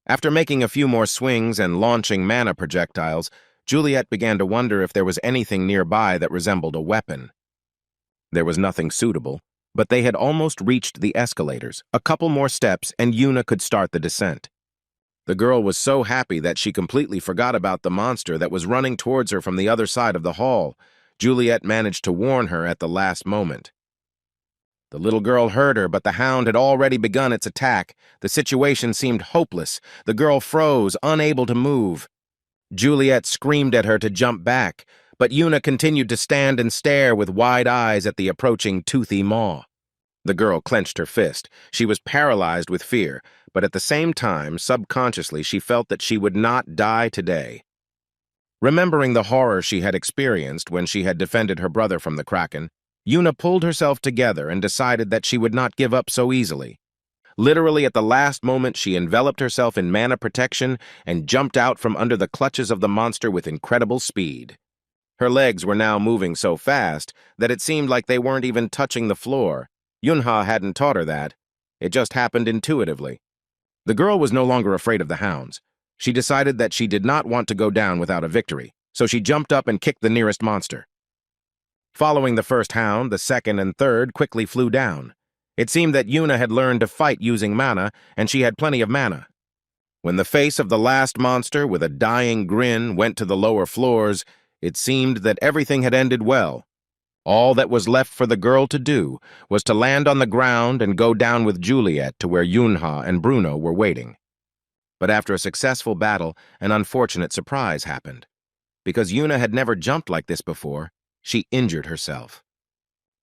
After making a few more swings and launching mana projectiles, Juliet began to wonder if there was anything nearby that resembled a weapon. There was nothing suitable, but they had almost reached the escalators. A couple more steps and Yuna could start the descent. The girl was so happy that she completely forgot about the monster that was running towards her from the other side of the hall. Juliet managed to warn her at the last moment. The little girl heard her, but the hound had already begun its attack. The situation seemed hopeless. The girl froze, unable to move. Juliet screamed at her to jump back, but Yuna continued to stand and stare with wide eyes at the approaching toothy maw. The girl clenched her fist. She was paralyzed with fear, but at the same time, subconsciously, she felt that she would not die today. Remembering the horror she had experienced when she had defended her brother from the Kraken, Yuna pulled herself together and decided that she would not give up so easily. Literally at the last moment, she enveloped herself in mana protection and jumped out from under the clutches of the monster with incredible speed. Her legs were now moving so fast that it seemed like they weren't even touching the floor. Yunha hadn't taught her that. It just happened intuitively. The girl was no longer afraid of the hounds. She decided that she did not want to go down without a victory, so she jumped up and kicked the nearest monster. Following the first hound, the second and third quickly flew down. It seemed that Yuna had learned to fight using mana, and she had plenty of mana. When the face of the last monster, with a dying grin, went to the lower floors, it seemed that everything had ended well. All that was left for the girl to do was to land on the ground and go down with Juliet to where Yunha and Bruno were waiting. But after a successful battle, an unfortunate surprise happened. Because Yuna had never jumped like this before, she injured herself.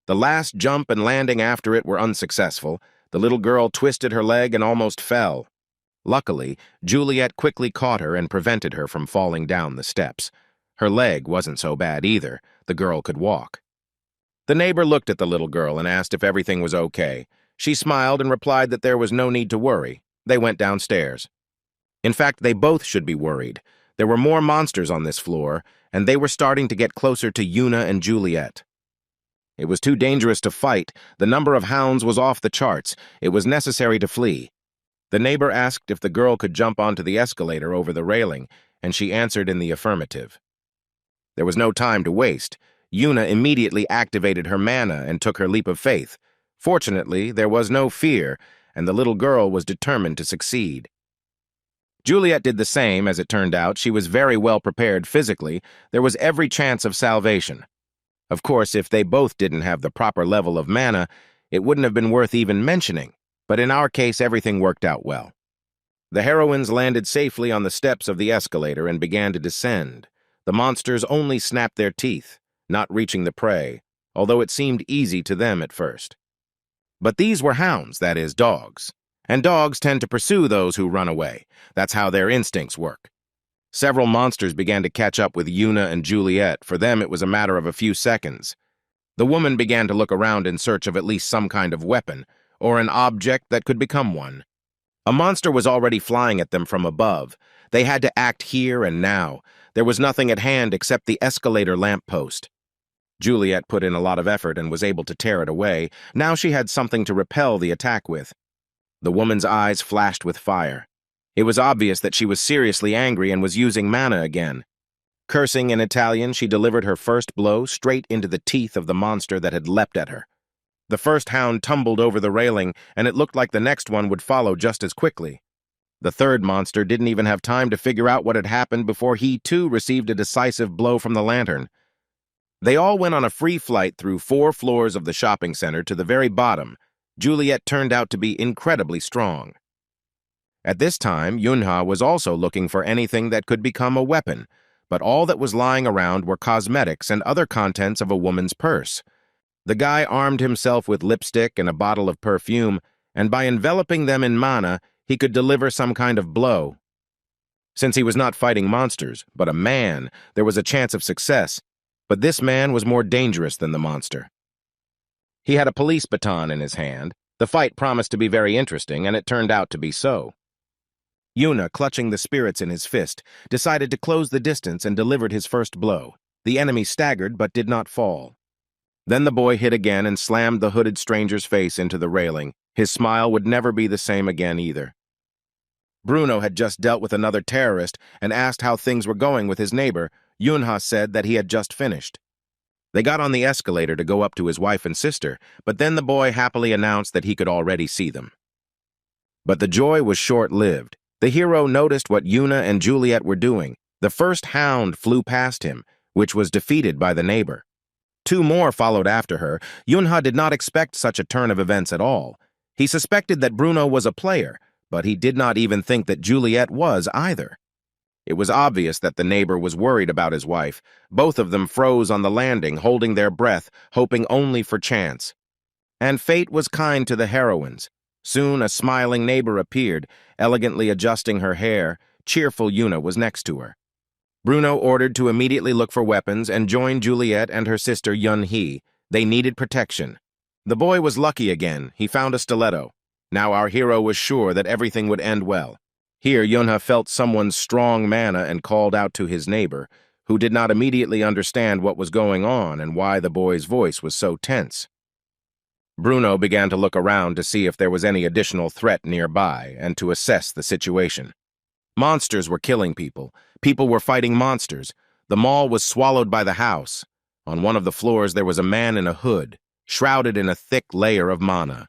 The last jump and landing after it were unsuccessful. The little girl twisted her leg and almost fell. Luckily, Juliet quickly caught her and prevented her from falling down the steps. Her leg wasn't so bad either. The girl could walk. The neighbor looked at the little girl and asked if everything was okay. She smiled and replied that there was no need to worry. They went downstairs. In fact, they both should be worried. There were more monsters on this floor, and they were starting to get closer to Yuna and Juliet. It was too dangerous to fight. The number of hounds was off the charts. It was necessary to flee. The neighbor asked if the girl could jump onto the escalator over the railing, and she answered in the affirmative. There was no time to waste. Yuna immediately activated her mana and took her leap of faith. Fortunately, there was no fear, and the little girl was determined to succeed. Juliet did the same. As it turned out, she was very well prepared physically. There was every chance of salvation. Of course, if they both didn't have the proper level of mana, it wouldn't have been worth even mentioning, but in our case, everything worked out well. The heroines landed safely on the steps of the escalator and began to descend. The monsters only snapped their teeth, not reaching the prey, although it seemed easy to them at first. But these were hounds, that is, dogs. And dogs tend to pursue those who run away. That's how their instincts work. Several monsters began to catch up with Yuna and Juliet. For them, it was a matter of a few seconds. The woman began to look around in search of at least some kind of weapon, or an object that could become one. A monster was already flying at them from above. They had to act here and now. There was nothing at hand except the escalator lamppost. Juliet put in a lot of effort and was able to tear it away. Now she had something to repel the attack with. The woman's eyes flashed with fire. It was obvious that she was seriously angry and was using mana again. Cursing in Italian, she delivered her first blow straight into the teeth of the monster that had leapt at her. The first hound tumbled over the railing, and it looked like the next one would follow just as quickly. The third monster didn't even have time to figure out what had happened before he, too, received a decisive blow from the lantern. They all went on a free flight through 4 floors of the shopping center to the very bottom. Juliet turned out to be incredibly strong. At this time, Yunha was also looking for anything that could become a weapon, but all that was lying around were cosmetics and other contents of a woman's purse. The guy armed himself with lipstick and a bottle of perfume, and by enveloping them in mana, he could deliver some kind of blow. Since he was not fighting monsters, but a man, there was a chance of success, but this man was more dangerous than the monster. He had a police baton in his hand. The fight promised to be very interesting, and it turned out to be so. Yuna, clutching the spirits in his fist, decided to close the distance and delivered his first blow. The enemy staggered but did not fall. Then the boy hit again and slammed the hooded stranger's face into the railing. His smile would never be the same again either. Bruno had just dealt with another terrorist and asked how things were going with his neighbor. Yunha said that he had just finished. They got on the escalator to go up to his wife and sister, but then the boy happily announced that he could already see them. But the joy was short-lived. The hero noticed what Yuna and Juliet were doing. The first hound flew past him, which was defeated by the neighbor. 2 more followed after her. Yunha did not expect such a turn of events at all. He suspected that Bruno was a player, but he did not even think that Juliet was either. It was obvious that the neighbor was worried about his wife. Both of them froze on the landing, holding their breath, hoping only for chance. And fate was kind to the heroines. Soon a smiling neighbor appeared, elegantly adjusting her hair. Cheerful Yuna was next to her. Bruno ordered to immediately look for weapons and joined Juliet and her sister Yun-hee. They needed protection. The boy was lucky again. He found a stiletto. Now our hero was sure that everything would end well. Here Yunha felt someone's strong mana and called out to his neighbor, who did not immediately understand what was going on and why the boy's voice was so tense. Bruno began to look around to see if there was any additional threat nearby and to assess the situation. Monsters were killing people. People were fighting monsters. The mall was swallowed by the house. On one of the floors there was a man in a hood, shrouded in a thick layer of mana.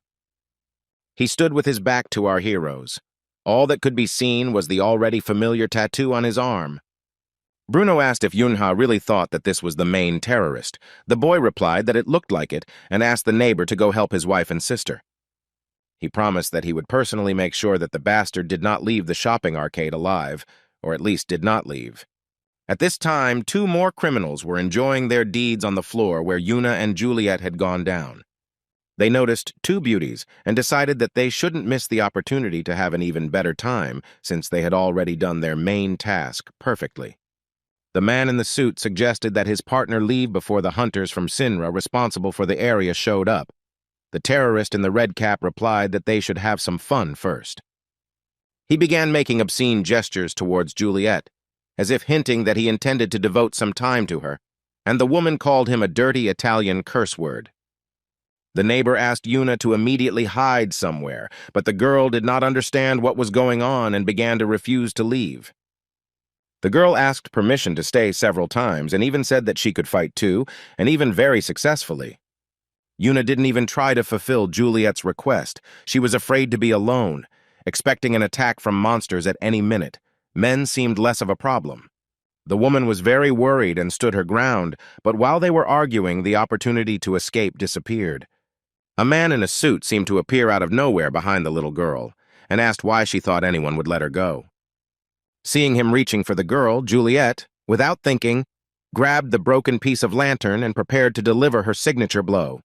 He stood with his back to our heroes. All that could be seen was the already familiar tattoo on his arm. Bruno asked if Yunha really thought that this was the main terrorist. The boy replied that it looked like it and asked the neighbor to go help his wife and sister. He promised that he would personally make sure that the bastard did not leave the shopping arcade alive, or at least did not leave. At this time, 2 more criminals were enjoying their deeds on the floor where Yuna and Juliet had gone down. They noticed 2 beauties and decided that they shouldn't miss the opportunity to have an even better time since they had already done their main task perfectly. The man in the suit suggested that his partner leave before the hunters from Sinra responsible for the area showed up. The terrorist in the red cap replied that they should have some fun first. He began making obscene gestures towards Juliet, as if hinting that he intended to devote some time to her, and the woman called him a dirty Italian curse word. The neighbor asked Yuna to immediately hide somewhere, but the girl did not understand what was going on and began to refuse to leave. The girl asked permission to stay several times and even said that she could fight too, and even very successfully. Yuna didn't even try to fulfill Juliet's request. She was afraid to be alone, expecting an attack from monsters at any minute. Men seemed less of a problem. The woman was very worried and stood her ground, but while they were arguing, the opportunity to escape disappeared. A man in a suit seemed to appear out of nowhere behind the little girl and asked why she thought anyone would let her go. Seeing him reaching for the girl, Juliet, without thinking, grabbed the broken piece of lantern and prepared to deliver her signature blow.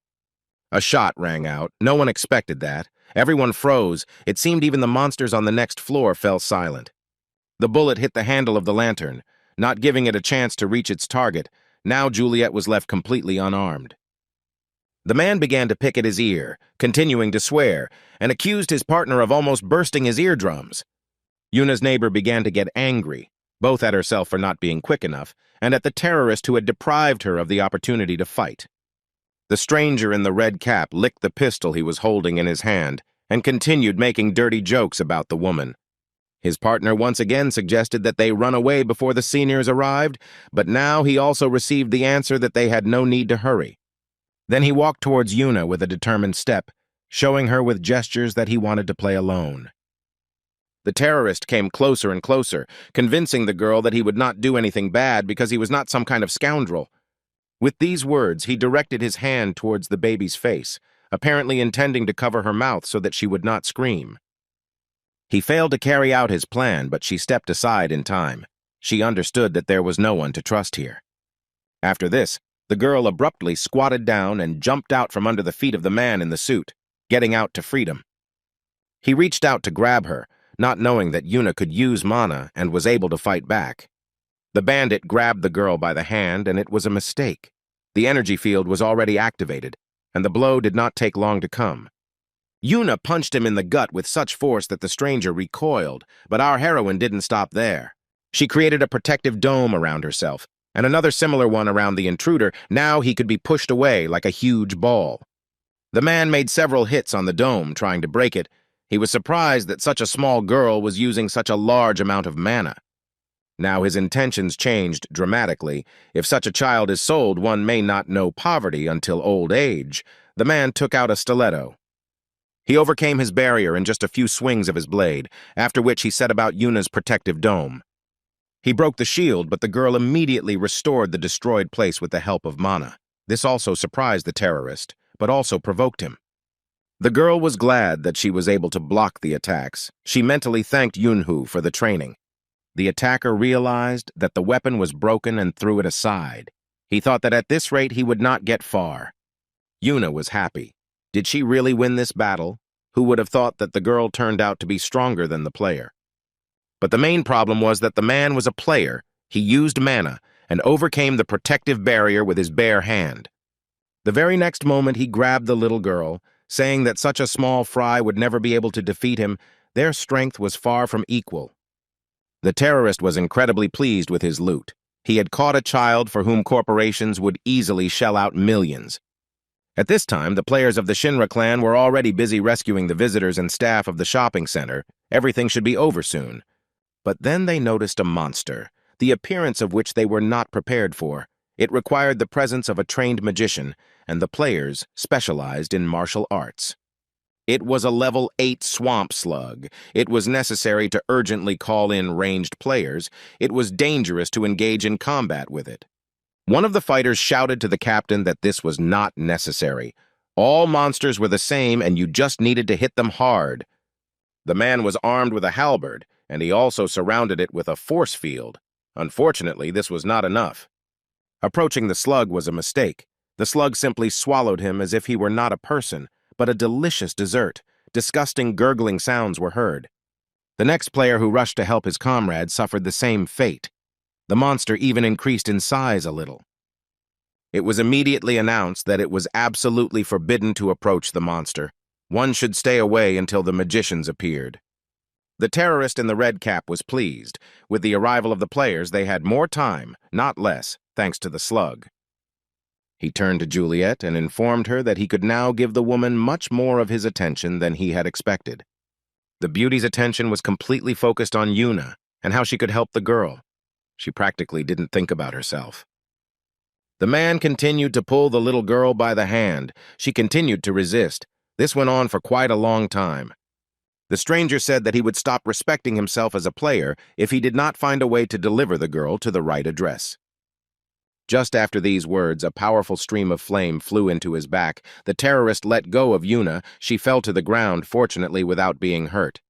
A shot rang out. No one expected that. Everyone froze. It seemed even the monsters on the next floor fell silent. The bullet hit the handle of the lantern, not giving it a chance to reach its target. Now Juliet was left completely unarmed. The man began to pick at his ear, continuing to swear, and accused his partner of almost bursting his eardrums. Yuna's neighbor began to get angry, both at herself for not being quick enough, and at the terrorist who had deprived her of the opportunity to fight. The stranger in the red cap licked the pistol he was holding in his hand and continued making dirty jokes about the woman. His partner once again suggested that they run away before the seniors arrived, but now he also received the answer that they had no need to hurry. Then he walked towards Yuna with a determined step, showing her with gestures that he wanted to play alone. The terrorist came closer and closer, convincing the girl that he would not do anything bad because he was not some kind of scoundrel. With these words, he directed his hand towards the baby's face, apparently intending to cover her mouth so that she would not scream. He failed to carry out his plan, but she stepped aside in time. She understood that there was no one to trust here. After this, the girl abruptly squatted down and jumped out from under the feet of the man in the suit, getting out to freedom. He reached out to grab her, not knowing that Yuna could use mana and was able to fight back. The bandit grabbed the girl by the hand, and it was a mistake. The energy field was already activated, and the blow did not take long to come. Yuna punched him in the gut with such force that the stranger recoiled, but our heroine didn't stop there. She created a protective dome around herself, and another similar one around the intruder. Now he could be pushed away like a huge ball. The man made several hits on the dome, trying to break it. He was surprised that such a small girl was using such a large amount of mana. Now his intentions changed dramatically. If such a child is sold, one may not know poverty until old age. The man took out a stiletto. He overcame his barrier in just a few swings of his blade, after which he set about Yuna's protective dome. He broke the shield, but the girl immediately restored the destroyed place with the help of mana. This also surprised the terrorist, but also provoked him. The girl was glad that she was able to block the attacks. She mentally thanked Yunhu for the training. The attacker realized that the weapon was broken and threw it aside. He thought that at this rate he would not get far. Yuna was happy. Did she really win this battle? Who would have thought that the girl turned out to be stronger than the player? But the main problem was that the man was a player. He used mana and overcame the protective barrier with his bare hand. The very next moment he grabbed the little girl, saying that such a small fry would never be able to defeat him. Their strength was far from equal. The terrorist was incredibly pleased with his loot. He had caught a child for whom corporations would easily shell out millions. At this time, the players of the Shinra clan were already busy rescuing the visitors and staff of the shopping center. Everything should be over soon. But then they noticed a monster, the appearance of which they were not prepared for. It required the presence of a trained magician, and the players specialized in martial arts. It was a level 8 swamp slug. It was necessary to urgently call in ranged players. It was dangerous to engage in combat with it. One of the fighters shouted to the captain that this was not necessary. All monsters were the same, and you just needed to hit them hard. The man was armed with a halberd, and he also surrounded it with a force field. Unfortunately, this was not enough. Approaching the slug was a mistake. The slug simply swallowed him as if he were not a person, but a delicious dessert. Disgusting gurgling sounds were heard. The next player who rushed to help his comrade suffered the same fate. The monster even increased in size a little. It was immediately announced that it was absolutely forbidden to approach the monster. One should stay away until the magicians appeared. The terrorist in the red cap was pleased. With the arrival of the players, they had more time, not less, thanks to the slug. He turned to Juliet and informed her that he could now give the woman much more of his attention than he had expected. The beauty's attention was completely focused on Yuna and how she could help the girl. She practically didn't think about herself. The man continued to pull the little girl by the hand. She continued to resist. This went on for quite a long time. The stranger said that he would stop respecting himself as a player if he did not find a way to deliver the girl to the right address. Just after these words, a powerful stream of flame flew into his back. The terrorist let go of Yuna. She fell to the ground, fortunately without being hurt.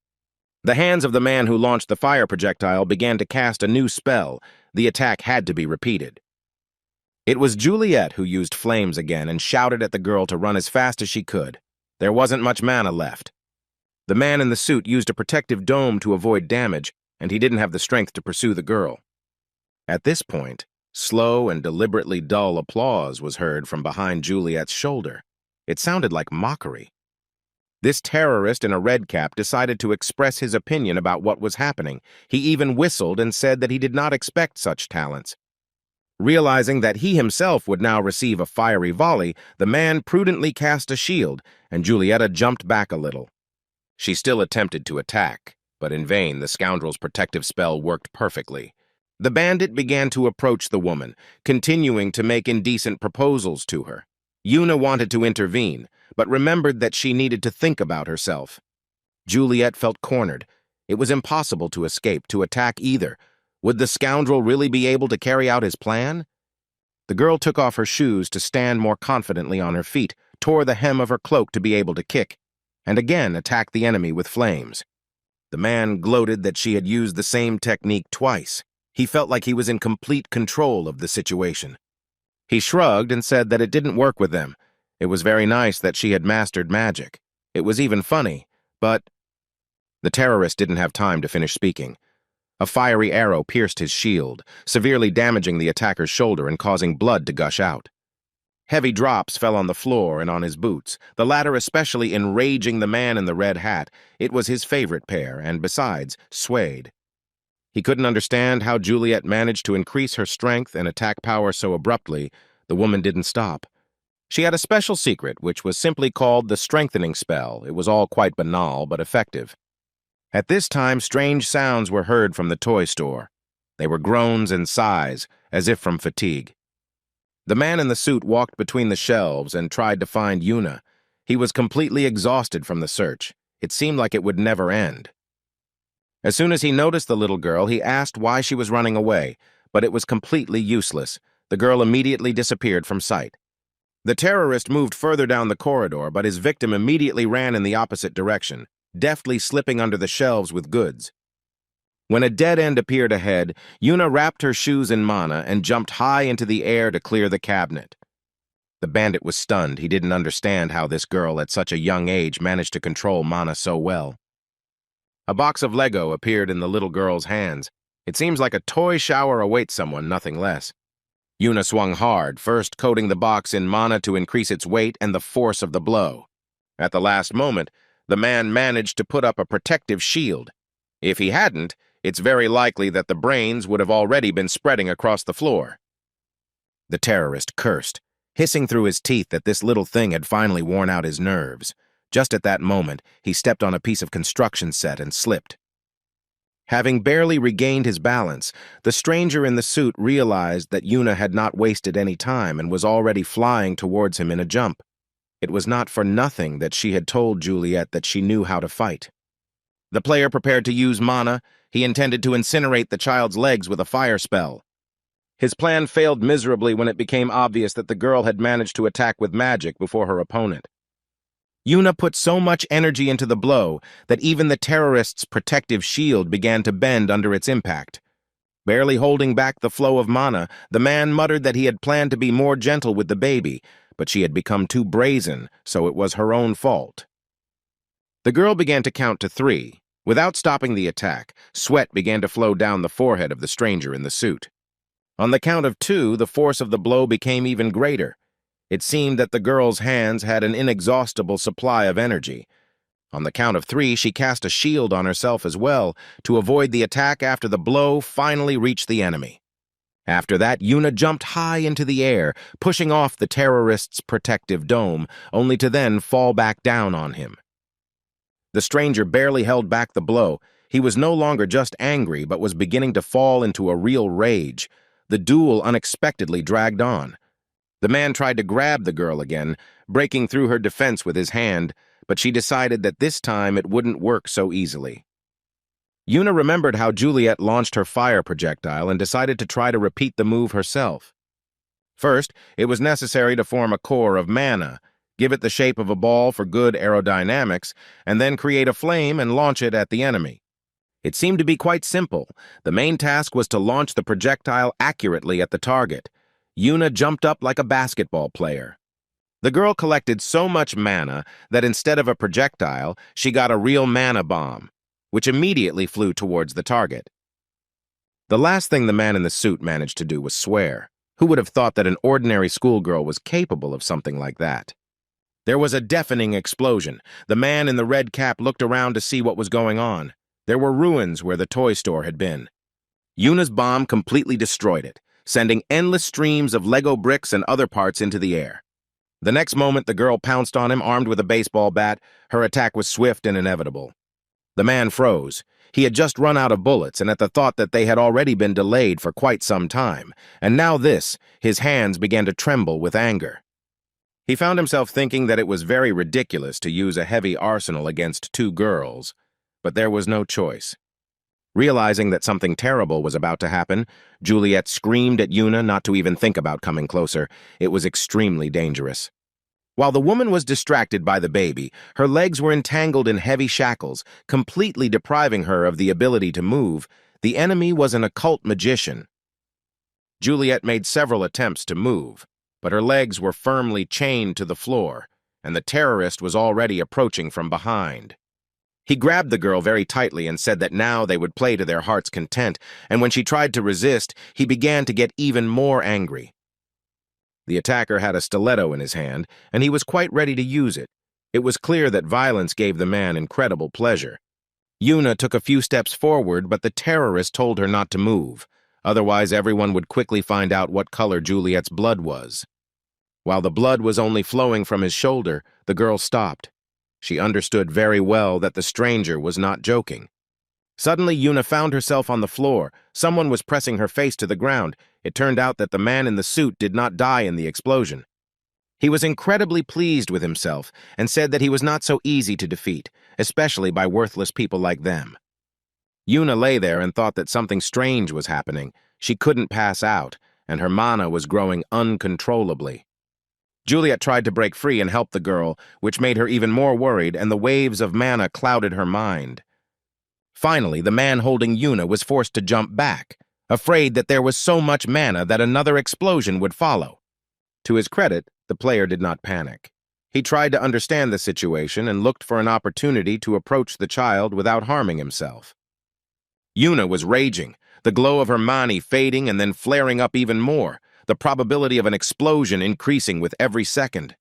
The hands of the man who launched the fire projectile began to cast a new spell. The attack had to be repeated. It was Juliet who used flames again and shouted at the girl to run as fast as she could. There wasn't much mana left. The man in the suit used a protective dome to avoid damage, and he didn't have the strength to pursue the girl. At this point, slow and deliberately dull applause was heard from behind Juliet's shoulder. It sounded like mockery. This terrorist in a red cap decided to express his opinion about what was happening. He even whistled and said that he did not expect such talents. Realizing that he himself would now receive a fiery volley, the man prudently cast a shield, and Julieta jumped back a little. She still attempted to attack. But in vain, the scoundrel's protective spell worked perfectly. The bandit began to approach the woman, continuing to make indecent proposals to her. Yuna wanted to intervene, but remembered that she needed to think about herself. Juliet felt cornered. It was impossible to escape, to attack either. Would the scoundrel really be able to carry out his plan? The girl took off her shoes to stand more confidently on her feet, tore the hem of her cloak to be able to kick, and again attacked the enemy with flames. The man gloated that she had used the same technique twice. He felt like he was in complete control of the situation. He shrugged and said that it didn't work with them. It was very nice that she had mastered magic. It was even funny, but... The terrorist didn't have time to finish speaking. A fiery arrow pierced his shield, severely damaging the attacker's shoulder and causing blood to gush out. Heavy drops fell on the floor and on his boots, the latter especially enraging the man in the red hat. It was his favorite pair, and besides, suede. He couldn't understand how Juliet managed to increase her strength and attack power so abruptly. The woman didn't stop. She had a special secret, which was simply called the strengthening spell. It was all quite banal, but effective. At this time, strange sounds were heard from the toy store. They were groans and sighs, as if from fatigue. The man in the suit walked between the shelves and tried to find Yuna. He was completely exhausted from the search. It seemed like it would never end. As soon as he noticed the little girl, he asked why she was running away, but it was completely useless. The girl immediately disappeared from sight. The terrorist moved further down the corridor, but his victim immediately ran in the opposite direction, deftly slipping under the shelves with goods. When a dead end appeared ahead, Yuna wrapped her shoes in mana and jumped high into the air to clear the cabinet. The bandit was stunned. He didn't understand how this girl at such a young age managed to control mana so well. A box of Lego appeared in the little girl's hands. It seems like a toy shower awaits someone, nothing less. Yuna swung hard, first coating the box in mana to increase its weight and the force of the blow. At the last moment, the man managed to put up a protective shield. If he hadn't, it's very likely that the brains would have already been spreading across the floor. The terrorist cursed, hissing through his teeth that this little thing had finally worn out his nerves. Just at that moment, he stepped on a piece of construction set and slipped. Having barely regained his balance, the stranger in the suit realized that Yuna had not wasted any time and was already flying towards him in a jump. It was not for nothing that she had told Juliet that she knew how to fight. The player prepared to use mana. He intended to incinerate the child's legs with a fire spell. His plan failed miserably when it became obvious that the girl had managed to attack with magic before her opponent. Yuna put so much energy into the blow that even the terrorist's protective shield began to bend under its impact. Barely holding back the flow of mana, the man muttered that he had planned to be more gentle with the baby, but she had become too brazen, so it was her own fault. The girl began to count to 3. Without stopping the attack, sweat began to flow down the forehead of the stranger in the suit. On the count of 2, the force of the blow became even greater. It seemed that the girl's hands had an inexhaustible supply of energy. On the count of 3, she cast a shield on herself as well to avoid the attack after the blow finally reached the enemy. After that, Yuna jumped high into the air, pushing off the terrorist's protective dome, only to then fall back down on him. The stranger barely held back the blow. He was no longer just angry, but was beginning to fall into a real rage. The duel unexpectedly dragged on. The man tried to grab the girl again, breaking through her defense with his hand, but she decided that this time it wouldn't work so easily. Yuna remembered how Juliet launched her fire projectile and decided to try to repeat the move herself. First, it was necessary to form a core of mana, give it the shape of a ball for good aerodynamics, and then create a flame and launch it at the enemy. It seemed to be quite simple. The main task was to launch the projectile accurately at the target. Yuna jumped up like a basketball player. The girl collected so much mana that instead of a projectile, she got a real mana bomb, which immediately flew towards the target. The last thing the man in the suit managed to do was swear. Who would have thought that an ordinary schoolgirl was capable of something like that? There was a deafening explosion. The man in the red cap looked around to see what was going on. There were ruins where the toy store had been. Yuna's bomb completely destroyed it, sending endless streams of Lego bricks and other parts into the air. The next moment, the girl pounced on him, armed with a baseball bat. Her attack was swift and inevitable. The man froze. He had just run out of bullets, and at the thought that they had already been delayed for quite some time, and now this, his hands began to tremble with anger. He found himself thinking that it was very ridiculous to use a heavy arsenal against two girls, but there was no choice. Realizing that something terrible was about to happen, Juliet screamed at Yuna not to even think about coming closer. It was extremely dangerous. While the woman was distracted by the baby, her legs were entangled in heavy shackles, completely depriving her of the ability to move. The enemy was an occult magician. Juliet made several attempts to move, but her legs were firmly chained to the floor, and the terrorist was already approaching from behind. He grabbed the girl very tightly and said that now they would play to their heart's content, and when she tried to resist, he began to get even more angry. The attacker had a stiletto in his hand, and he was quite ready to use it. It was clear that violence gave the man incredible pleasure. Yuna took a few steps forward, but the terrorist told her not to move. Otherwise, everyone would quickly find out what color Juliet's blood was. While the blood was only flowing from his shoulder, the girl stopped. She understood very well that the stranger was not joking. Suddenly, Yuna found herself on the floor. Someone was pressing her face to the ground. It turned out that the man in the suit did not die in the explosion. He was incredibly pleased with himself and said that he was not so easy to defeat, especially by worthless people like them. Yuna lay there and thought that something strange was happening. She couldn't pass out, and her mana was growing uncontrollably. Juliet tried to break free and help the girl, which made her even more worried, and the waves of mana clouded her mind. Finally, the man holding Yuna was forced to jump back, afraid that there was so much mana that another explosion would follow. To his credit, the player did not panic. He tried to understand the situation and looked for an opportunity to approach the child without harming himself. Yuna was raging, the glow of her mani fading and then flaring up even more, the probability of an explosion increasing with every second.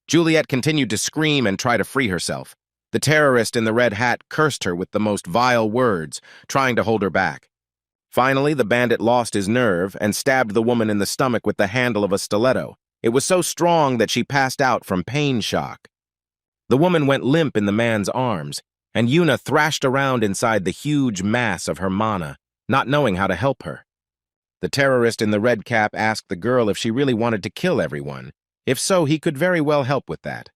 Juliet continued to scream and try to free herself. The terrorist in the red hat cursed her with the most vile words, trying to hold her back. Finally, the bandit lost his nerve and stabbed the woman in the stomach with the handle of a stiletto. It was so strong that she passed out from pain shock. The woman went limp in the man's arms, and Yuna thrashed around inside the huge mass of her mana, not knowing how to help her. The terrorist in the red cap asked the girl if she really wanted to kill everyone. If so, he could very well help with that.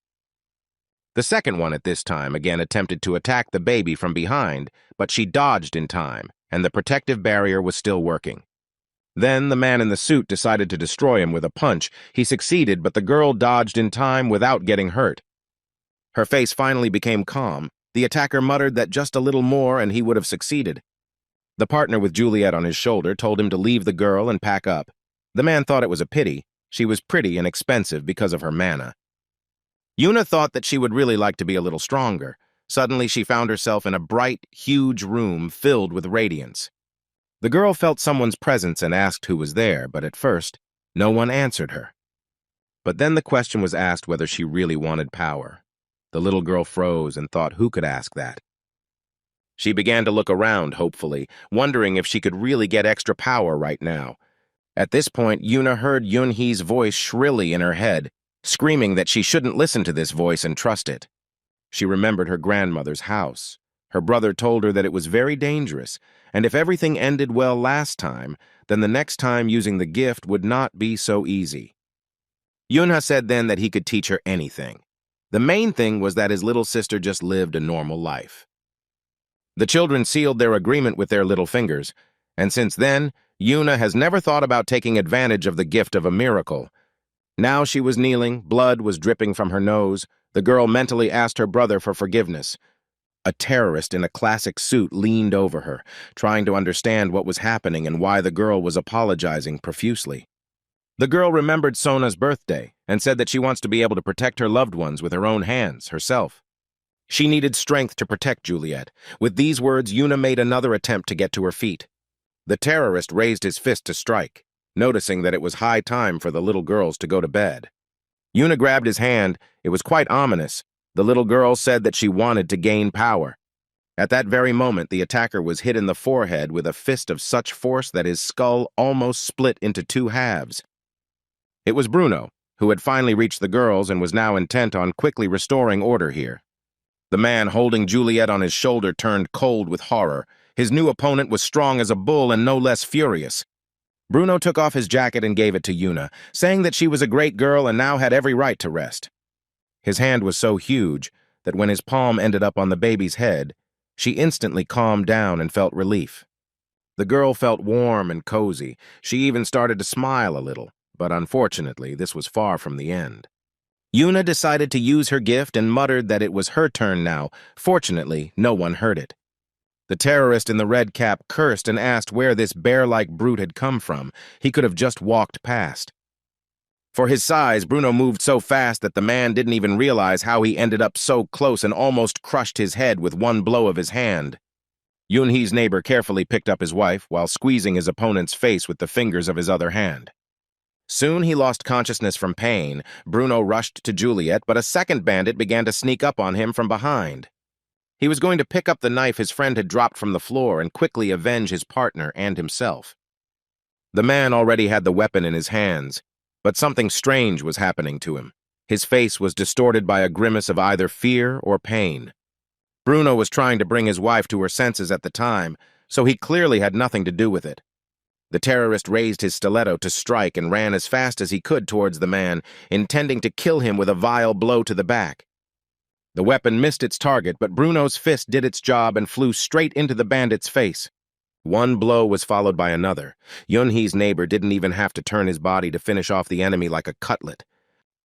The second one at this time again attempted to attack the baby from behind, but she dodged in time, and the protective barrier was still working. Then the man in the suit decided to destroy him with a punch. He succeeded, but the girl dodged in time without getting hurt. Her face finally became calm. The attacker muttered that just a little more and he would have succeeded. The partner with Juliet on his shoulder told him to leave the girl and pack up. The man thought it was a pity. She was pretty and expensive because of her mana. Yuna thought that she would really like to be a little stronger. Suddenly she found herself in a bright, huge room filled with radiance. The girl felt someone's presence and asked who was there, but at first, no one answered her. But then the question was asked whether she really wanted power. The little girl froze and thought who could ask that. She began to look around, hopefully, wondering if she could really get extra power right now. At this point, Yuna heard Yunhee's voice shrilly in her head, screaming that she shouldn't listen to this voice and trust it. She remembered her grandmother's house. Her brother told her that it was very dangerous, and if everything ended well last time, then the next time using the gift would not be so easy. Yunha said then that he could teach her anything. The main thing was that his little sister just lived a normal life. The children sealed their agreement with their little fingers, and since then, Yuna has never thought about taking advantage of the gift of a miracle. Now she was kneeling, blood was dripping from her nose. The girl mentally asked her brother for forgiveness. A terrorist in a classic suit leaned over her, trying to understand what was happening and why the girl was apologizing profusely. The girl remembered Sona's birthday and said that she wants to be able to protect her loved ones with her own hands, herself. She needed strength to protect Juliet. With these words, Yuna made another attempt to get to her feet. The terrorist raised his fist to strike, noticing that it was high time for the little girls to go to bed. Yuna grabbed his hand. It was quite ominous. The little girl said that she wanted to gain power. At that very moment, the attacker was hit in the forehead with a fist of such force that his skull almost split into two halves. It was Bruno, who had finally reached the girls and was now intent on quickly restoring order here. The man holding Juliet on his shoulder turned cold with horror. His new opponent was strong as a bull and no less furious. Bruno took off his jacket and gave it to Yuna, saying that she was a great girl and now had every right to rest. His hand was so huge that when his palm ended up on the baby's head, she instantly calmed down and felt relief. The girl felt warm and cozy. She even started to smile a little, but unfortunately, this was far from the end. Yuna decided to use her gift and muttered that it was her turn now. Fortunately, no one heard it. The terrorist in the red cap cursed and asked where this bear-like brute had come from. He could have just walked past. For his size, Bruno moved so fast that the man didn't even realize how he ended up so close and almost crushed his head with one blow of his hand. Yunhee's neighbor carefully picked up his wife while squeezing his opponent's face with the fingers of his other hand. Soon he lost consciousness from pain. Bruno rushed to Juliet, but a second bandit began to sneak up on him from behind. He was going to pick up the knife his friend had dropped from the floor and quickly avenge his partner and himself. The man already had the weapon in his hands, but something strange was happening to him. His face was distorted by a grimace of either fear or pain. Bruno was trying to bring his wife to her senses at the time, so he clearly had nothing to do with it. The terrorist raised his stiletto to strike and ran as fast as he could towards the man, intending to kill him with a vile blow to the back. The weapon missed its target, but Bruno's fist did its job and flew straight into the bandit's face. One blow was followed by another. Yunhee's neighbor didn't even have to turn his body to finish off the enemy like a cutlet.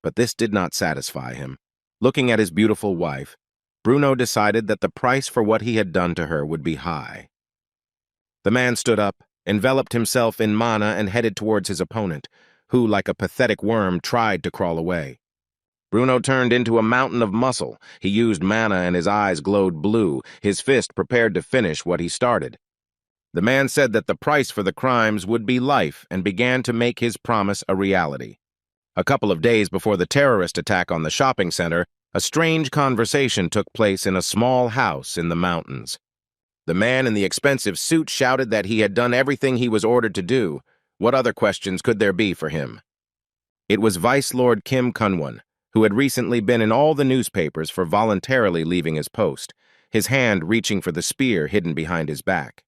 But this did not satisfy him. Looking at his beautiful wife, Bruno decided that the price for what he had done to her would be high. The man stood up, enveloped himself in mana and headed towards his opponent, who, like a pathetic worm, tried to crawl away. Bruno turned into a mountain of muscle. He used mana and his eyes glowed blue, his fist prepared to finish what he started. The man said that the price for the crimes would be life and began to make his promise a reality. A couple of days before the terrorist attack on the shopping center, a strange conversation took place in a small house in the mountains. The man in the expensive suit shouted that he had done everything he was ordered to do. What other questions could there be for him? It was Vice Lord Kim Kunwon, who had recently been in all the newspapers for voluntarily leaving his post, his hand reaching for the spear hidden behind his back.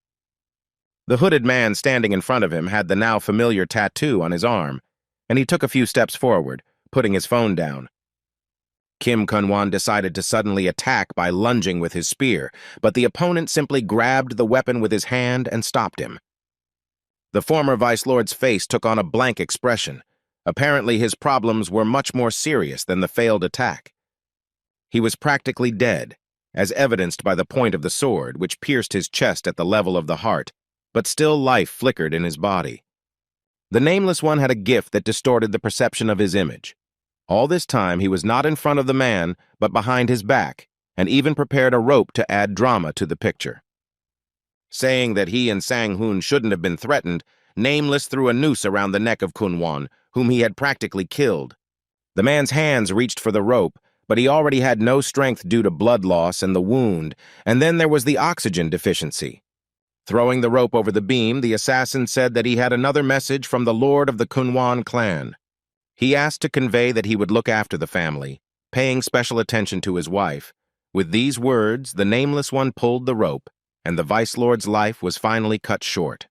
The hooded man standing in front of him had the now familiar tattoo on his arm, and he took a few steps forward, putting his phone down. Kim Kunwon decided to suddenly attack by lunging with his spear, but the opponent simply grabbed the weapon with his hand and stopped him. The former Vice Lord's face took on a blank expression. Apparently his problems were much more serious than the failed attack. He was practically dead, as evidenced by the point of the sword, which pierced his chest at the level of the heart, but still life flickered in his body. The Nameless One had a gift that distorted the perception of his image. All this time he was not in front of the man, but behind his back, and even prepared a rope to add drama to the picture. Saying that he and Sang-hoon shouldn't have been threatened, Nameless threw a noose around the neck of Kunwon, whom he had practically killed. The man's hands reached for the rope, but he already had no strength due to blood loss and the wound, and then there was the oxygen deficiency. Throwing the rope over the beam, the assassin said that he had another message from the lord of the Kunwon clan. He asked to convey that he would look after the family, paying special attention to his wife. With these words, the Nameless One pulled the rope, and the Vice Lord's life was finally cut short.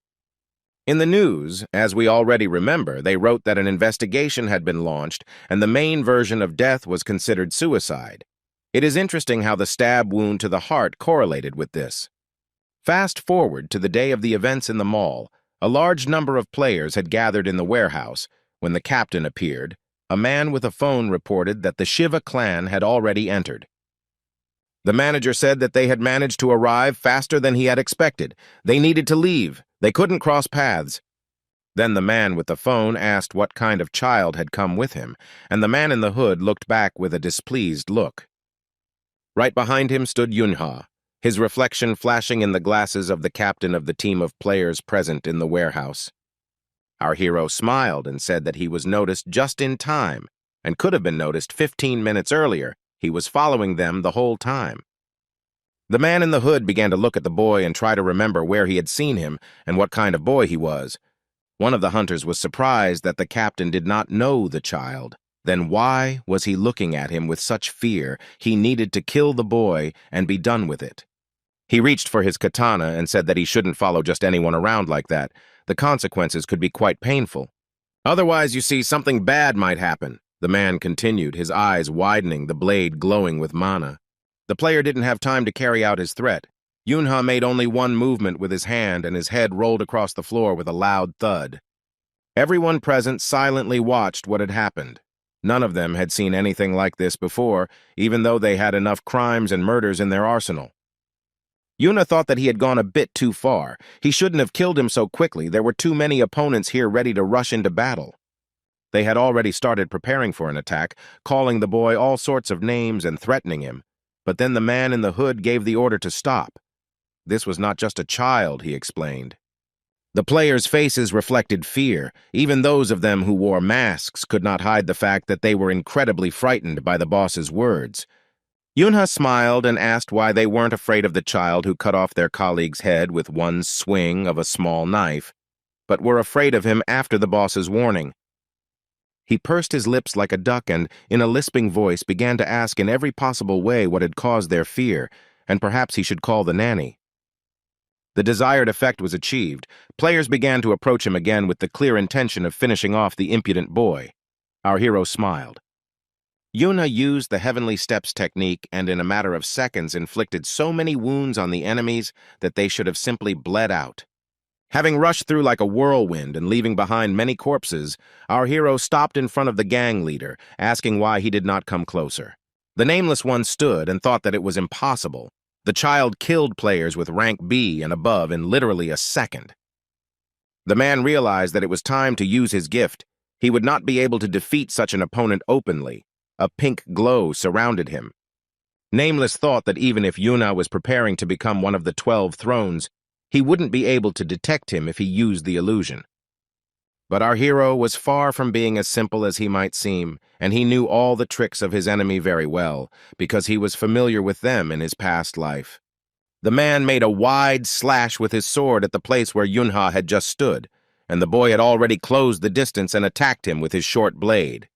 In the news, as we already remember, they wrote that an investigation had been launched, and the main version of death was considered suicide. It is interesting how the stab wound to the heart correlated with this. Fast forward to the day of the events in the mall, a large number of players had gathered in the warehouse. When the captain appeared, a man with a phone reported that the Shiva clan had already entered. The manager said that they had managed to arrive faster than he had expected. They needed to leave. They couldn't cross paths. Then the man with the phone asked what kind of child had come with him, and the man in the hood looked back with a displeased look. Right behind him stood Yunha, his reflection flashing in the glasses of the captain of the team of players present in the warehouse. Our hero smiled and said that he was noticed just in time and could have been noticed 15 minutes earlier. He was following them the whole time. The man in the hood began to look at the boy and try to remember where he had seen him and what kind of boy he was. One of the hunters was surprised that the captain did not know the child. Then why was he looking at him with such fear he needed to kill the boy and be done with it? He reached for his katana and said that he shouldn't follow just anyone around like that. The consequences could be quite painful. Otherwise, you see, something bad might happen, the man continued, his eyes widening, the blade glowing with mana. The player didn't have time to carry out his threat. Yunha made only one movement with his hand and his head rolled across the floor with a loud thud. Everyone present silently watched what had happened. None of them had seen anything like this before, even though they had enough crimes and murders in their arsenal. Yuna thought that he had gone a bit too far. He shouldn't have killed him so quickly. There were too many opponents here ready to rush into battle. They had already started preparing for an attack, calling the boy all sorts of names and threatening him. But then the man in the hood gave the order to stop. This was not just a child, he explained. The players' faces reflected fear. Even those of them who wore masks could not hide the fact that they were incredibly frightened by the boss's words. Yunha smiled and asked why they weren't afraid of the child who cut off their colleague's head with one swing of a small knife, but were afraid of him after the boss's warning. He pursed his lips like a duck and, in a lisping voice, began to ask in every possible way what had caused their fear, and perhaps he should call the nanny. The desired effect was achieved. Players began to approach him again with the clear intention of finishing off the impudent boy. Our hero smiled. Yuna used the Heavenly Steps technique and in a matter of seconds inflicted so many wounds on the enemies that they should have simply bled out. Having rushed through like a whirlwind and leaving behind many corpses, our hero stopped in front of the gang leader, asking why he did not come closer. The Nameless One stood and thought that it was impossible. The child killed players with rank B and above in literally a second. The man realized that it was time to use his gift. He would not be able to defeat such an opponent openly. A pink glow surrounded him. Nameless thought that even if Yuna was preparing to become one of the 12 thrones, he wouldn't be able to detect him if he used the illusion. But our hero was far from being as simple as he might seem, and he knew all the tricks of his enemy very well, because he was familiar with them in his past life. The man made a wide slash with his sword at the place where Yunha had just stood, and the boy had already closed the distance and attacked him with his short blade.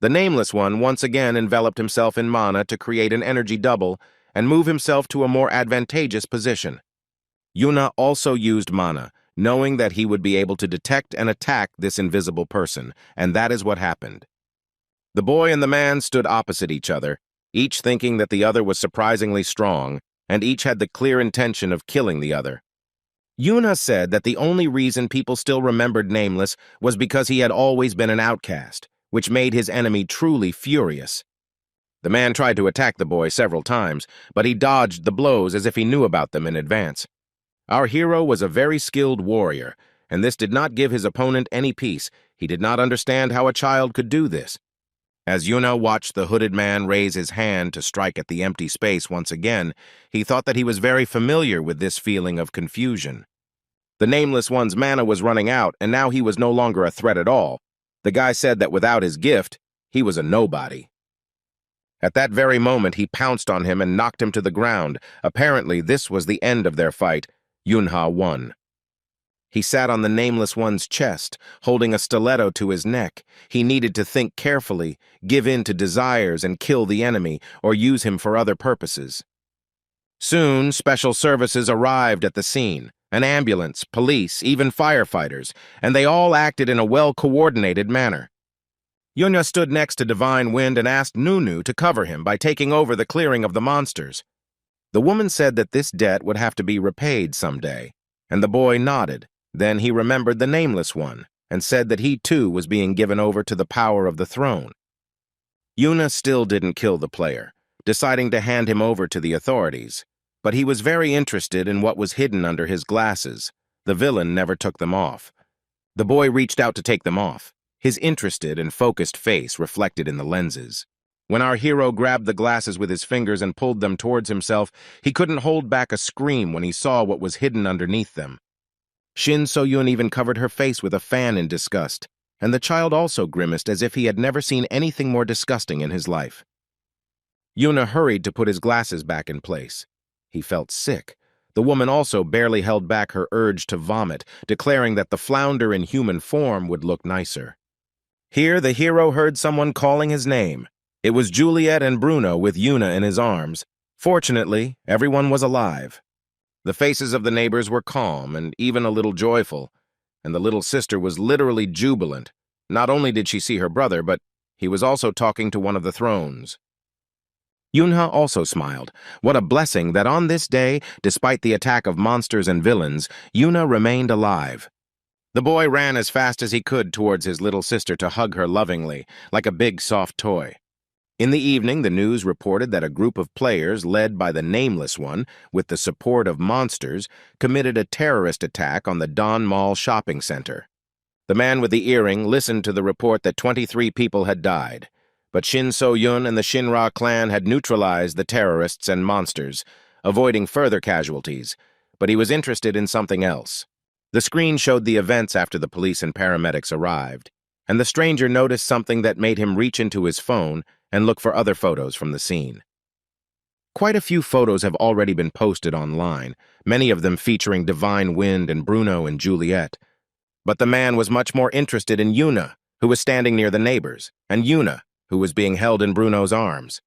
The Nameless One once again enveloped himself in mana to create an energy double and move himself to a more advantageous position. Yuna also used mana, knowing that he would be able to detect and attack this invisible person, and that is what happened. The boy and the man stood opposite each other, each thinking that the other was surprisingly strong, and each had the clear intention of killing the other. Yuna said that the only reason people still remembered Nameless was because he had always been an outcast, which made his enemy truly furious. The man tried to attack the boy several times, but he dodged the blows as if he knew about them in advance. Our hero was a very skilled warrior, and this did not give his opponent any peace. He did not understand how a child could do this. As Yuna watched the hooded man raise his hand to strike at the empty space once again, he thought that he was very familiar with this feeling of confusion. The Nameless One's mana was running out, and now he was no longer a threat at all. The guy said that without his gift, he was a nobody. At that very moment, he pounced on him and knocked him to the ground. Apparently, this was the end of their fight. Yunha won. He sat on the Nameless One's chest, holding a stiletto to his neck. He needed to think carefully, give in to desires and kill the enemy, or use him for other purposes. Soon, special services arrived at the scene. An ambulance, police, even firefighters, and they all acted in a well-coordinated manner. Yunya stood next to Divine Wind and asked Nunu to cover him by taking over the clearing of the monsters. The woman said that this debt would have to be repaid someday, and the boy nodded. Then he remembered the Nameless One and said that he too was being given over to the power of the throne. Yuna still didn't kill the player, deciding to hand him over to the authorities. But he was very interested in what was hidden under his glasses. The villain never took them off. The boy reached out to take them off, his interested and focused face reflected in the lenses. When our hero grabbed the glasses with his fingers and pulled them towards himself, he couldn't hold back a scream when he saw what was hidden underneath them. Shin So-yun even covered her face with a fan in disgust, and the child also grimaced as if he had never seen anything more disgusting in his life. Yuna hurried to put his glasses back in place. He felt sick. The woman also barely held back her urge to vomit, declaring that the flounder in human form would look nicer. Here, the hero heard someone calling his name. It was Juliet and Bruno with Yuna in his arms. Fortunately, everyone was alive. The faces of the neighbors were calm and even a little joyful, and the little sister was literally jubilant. Not only did she see her brother, but he was also talking to one of the thrones. Yunha also smiled. What a blessing that on this day, despite the attack of monsters and villains, Yuna remained alive. The boy ran as fast as he could towards his little sister to hug her lovingly, like a big soft toy. In the evening, the news reported that a group of players, led by the Nameless One, with the support of monsters, committed a terrorist attack on the Don Mall shopping center. The man with the earring listened to the report that 23 people had died, but Shin So-yun and the Shinra clan had neutralized the terrorists and monsters, avoiding further casualties, but he was interested in something else. The screen showed the events after the police and paramedics arrived, and the stranger noticed something that made him reach into his phone and look for other photos from the scene. Quite a few photos have already been posted online, many of them featuring Divine Wind and Bruno and Juliet. But the man was much more interested in Yuna, who was standing near the neighbors, and Yuna, who was being held in Bruno's arms.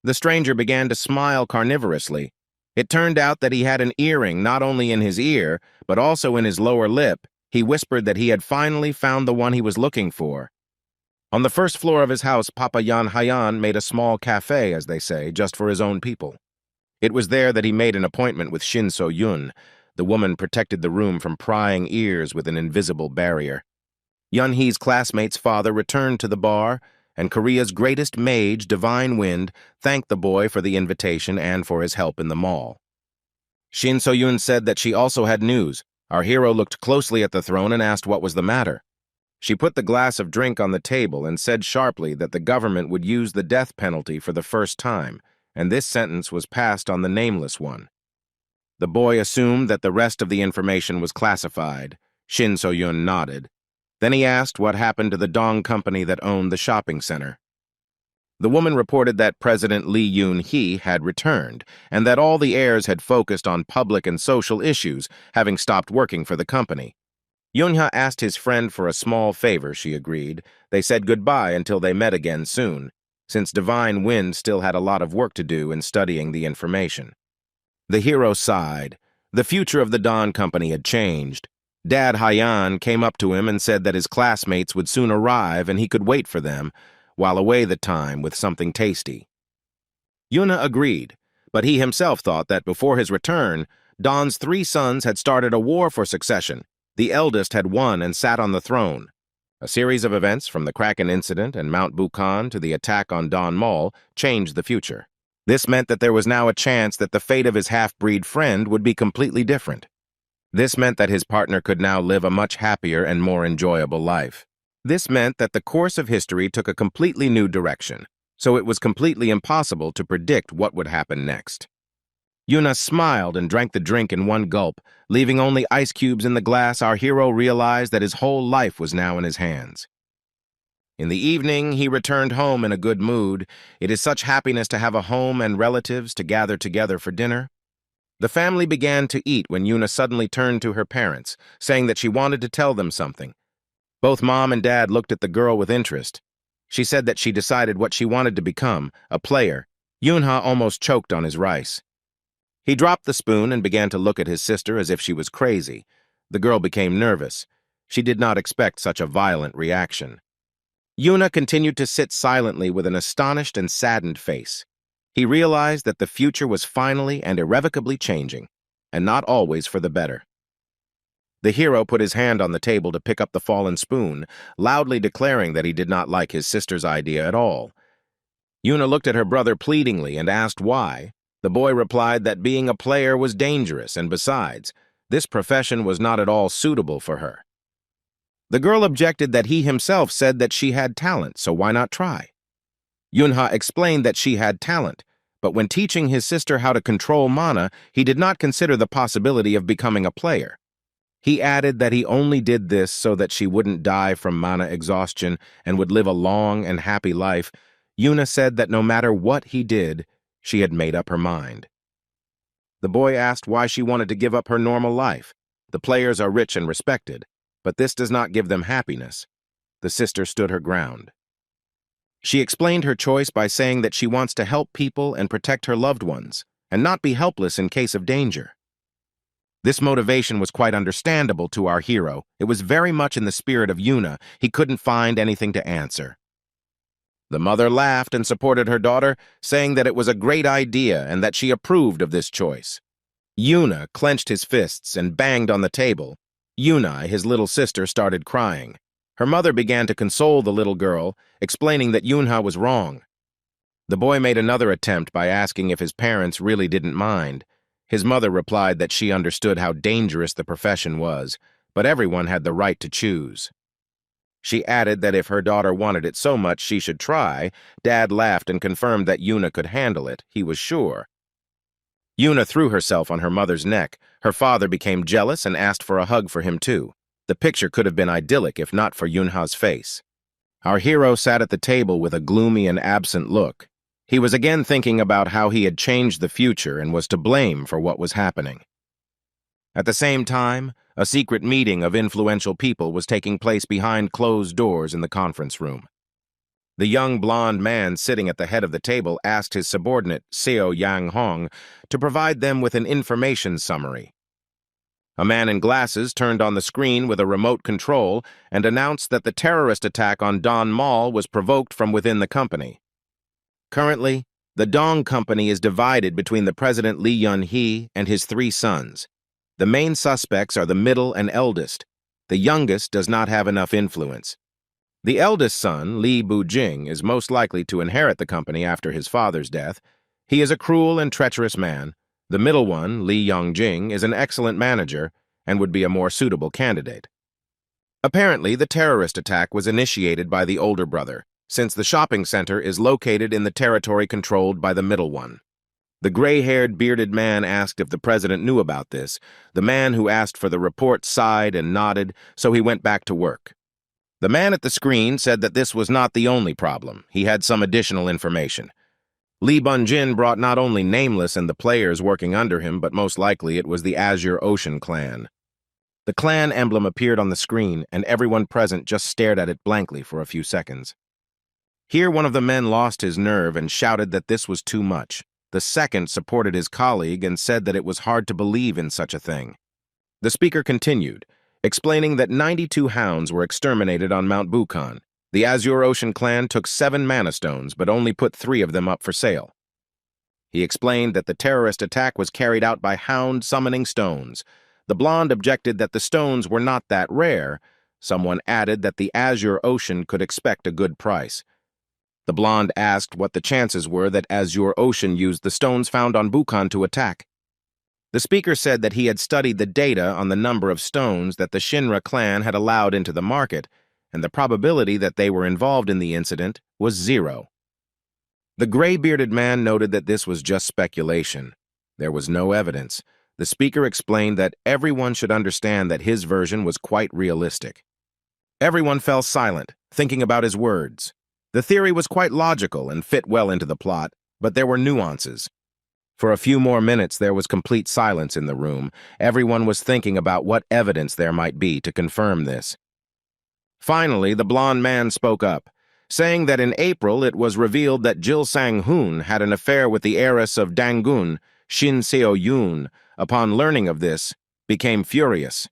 The stranger began to smile carnivorously. It turned out that he had an earring not only in his ear, but also in his lower lip. He whispered that he had finally found the one he was looking for. On the first floor of his house, Papa Yan Hayan made a small cafe, as they say, just for his own people. It was there that he made an appointment with Shin So-yun. The woman protected the room from prying ears with an invisible barrier. Yun-hee's classmate's father returned to the bar, and Korea's greatest mage, Divine Wind, thanked the boy for the invitation and for his help in the mall. Shin So-yun said that she also had news. Our hero looked closely at the throne and asked what was the matter. She put the glass of drink on the table and said sharply that the government would use the death penalty for the first time, and this sentence was passed on the Nameless One. The boy assumed that the rest of the information was classified. Shin So-yun nodded. Then he asked what happened to the dong company that owned the shopping center. The woman reported that President Lee Yoon-hee had returned, and that all the heirs had focused on public and social issues, having stopped working for the company. Yunha asked his friend for a small favor, she agreed. They said goodbye until they met again soon, since Divine Wind still had a lot of work to do in studying the information. The hero sighed. The future of the Dawn Company had changed. Dad Hayan came up to him and said that his classmates would soon arrive and he could wait for them, while away the time with something tasty. Yuna agreed, but he himself thought that before his return, Dawn's 3 sons had started a war for succession. The eldest had won and sat on the throne. A series of events, from the Kraken incident and Mount Bukan to the attack on Don Mall, changed the future. This meant that there was now a chance that the fate of his half-breed friend would be completely different. This meant that his partner could now live a much happier and more enjoyable life. This meant that the course of history took a completely new direction, so it was completely impossible to predict what would happen next. Yuna smiled and drank the drink in one gulp. Leaving only ice cubes in the glass, our hero realized that his whole life was now in his hands. In the evening, he returned home in a good mood. It is such happiness to have a home and relatives to gather together for dinner. The family began to eat when Yuna suddenly turned to her parents, saying that she wanted to tell them something. Both Mom and Dad looked at the girl with interest. She said that she decided what she wanted to become, a player. Yunha almost choked on his rice. He dropped the spoon and began to look at his sister as if she was crazy. The girl became nervous. She did not expect such a violent reaction. Yuna continued to sit silently with an astonished and saddened face. He realized that the future was finally and irrevocably changing, and not always for the better. The hero put his hand on the table to pick up the fallen spoon, loudly declaring that he did not like his sister's idea at all. Yuna looked at her brother pleadingly and asked why. The boy replied that being a player was dangerous, and besides, this profession was not at all suitable for her. The girl objected that he himself said that she had talent, so why not try? Yunha explained that she had talent, but when teaching his sister how to control mana, he did not consider the possibility of becoming a player. He added that he only did this so that she wouldn't die from mana exhaustion and would live a long and happy life. Yuna said that no matter what he did, she had made up her mind. The boy asked why she wanted to give up her normal life. The players are rich and respected, but this does not give them happiness. the sister stood her ground. She explained her choice by saying that she wants to help people and protect her loved ones, and not be helpless in case of danger. This motivation was quite understandable to our hero. It was very much in the spirit of Yuna. He couldn't find anything to answer. The mother laughed and supported her daughter, saying that it was a great idea and that she approved of this choice. Yuna clenched his fists and banged on the table. Yuna, his little sister, started crying. Her mother began to console the little girl, explaining that Yunha was wrong. The boy made another attempt by asking if his parents really didn't mind. His mother replied that she understood how dangerous the profession was, but everyone had the right to choose. She added that if her daughter wanted it so much she should try. Dad laughed and confirmed that Yuna could handle it. He was sure. Yuna threw herself on her mother's neck. Her father became jealous and asked for a hug for him too. The picture could have been idyllic if not for Yunha's face. Our hero sat at the table with a gloomy and absent look. He was again thinking about how he had changed the future and was to blame for what was happening. At the same time, a secret meeting of influential people was taking place behind closed doors in the conference room. The young blonde man sitting at the head of the table asked his subordinate, Seo Yang Hong, to provide them with an information summary. A man in glasses turned on the screen with a remote control and announced that the terrorist attack on Don Mall was provoked from within the company. Currently, the Dong Company is divided between the President Lee Yun-hee and his 3 sons. The main suspects are the middle and eldest. The youngest does not have enough influence. The eldest son, Lee Bu-jing, is most likely to inherit the company after his father's death. He is a cruel and treacherous man. The middle one, Lee Yong-jing, is an excellent manager and would be a more suitable candidate. Apparently, the terrorist attack was initiated by the older brother, since the shopping center is located in the territory controlled by the middle one. The gray-haired, bearded man asked if the president knew about this. The man who asked for the report sighed and nodded, so he went back to work. The man at the screen said that this was not the only problem. He had some additional information. Lee Bun-jin brought not only Nameless and the players working under him, but most likely it was the Azure Ocean clan. The clan emblem appeared on the screen, and everyone present just stared at it blankly for a few seconds. Here one of the men lost his nerve and shouted that this was too much. The second supported his colleague and said that it was hard to believe in such a thing. The speaker continued, explaining that 92 hounds were exterminated on Mount Bukan. The Azure Ocean clan took 7 mana stones, but only put 3 of them up for sale. He explained that the terrorist attack was carried out by hound summoning stones. The blonde objected that the stones were not that rare. Someone added that the Azure Ocean could expect a good price. The blonde asked what the chances were that Azure Ocean used the stones found on Bukan to attack. The speaker said that he had studied the data on the number of stones that the Shinra clan had allowed into the market, and the probability that they were involved in the incident was 0. The gray-bearded man noted that this was just speculation. There was no evidence. The speaker explained that everyone should understand that his version was quite realistic. Everyone fell silent, thinking about his words. The theory was quite logical and fit well into the plot, but there were nuances. For a few more minutes there was complete silence in the room. Everyone was thinking about what evidence there might be to confirm this. Finally, the blond man spoke up, saying that in April it was revealed that Jil Sang-hoon had an affair with the heiress of Dangun, Shin Seo-yoon. Upon learning of this, became furious.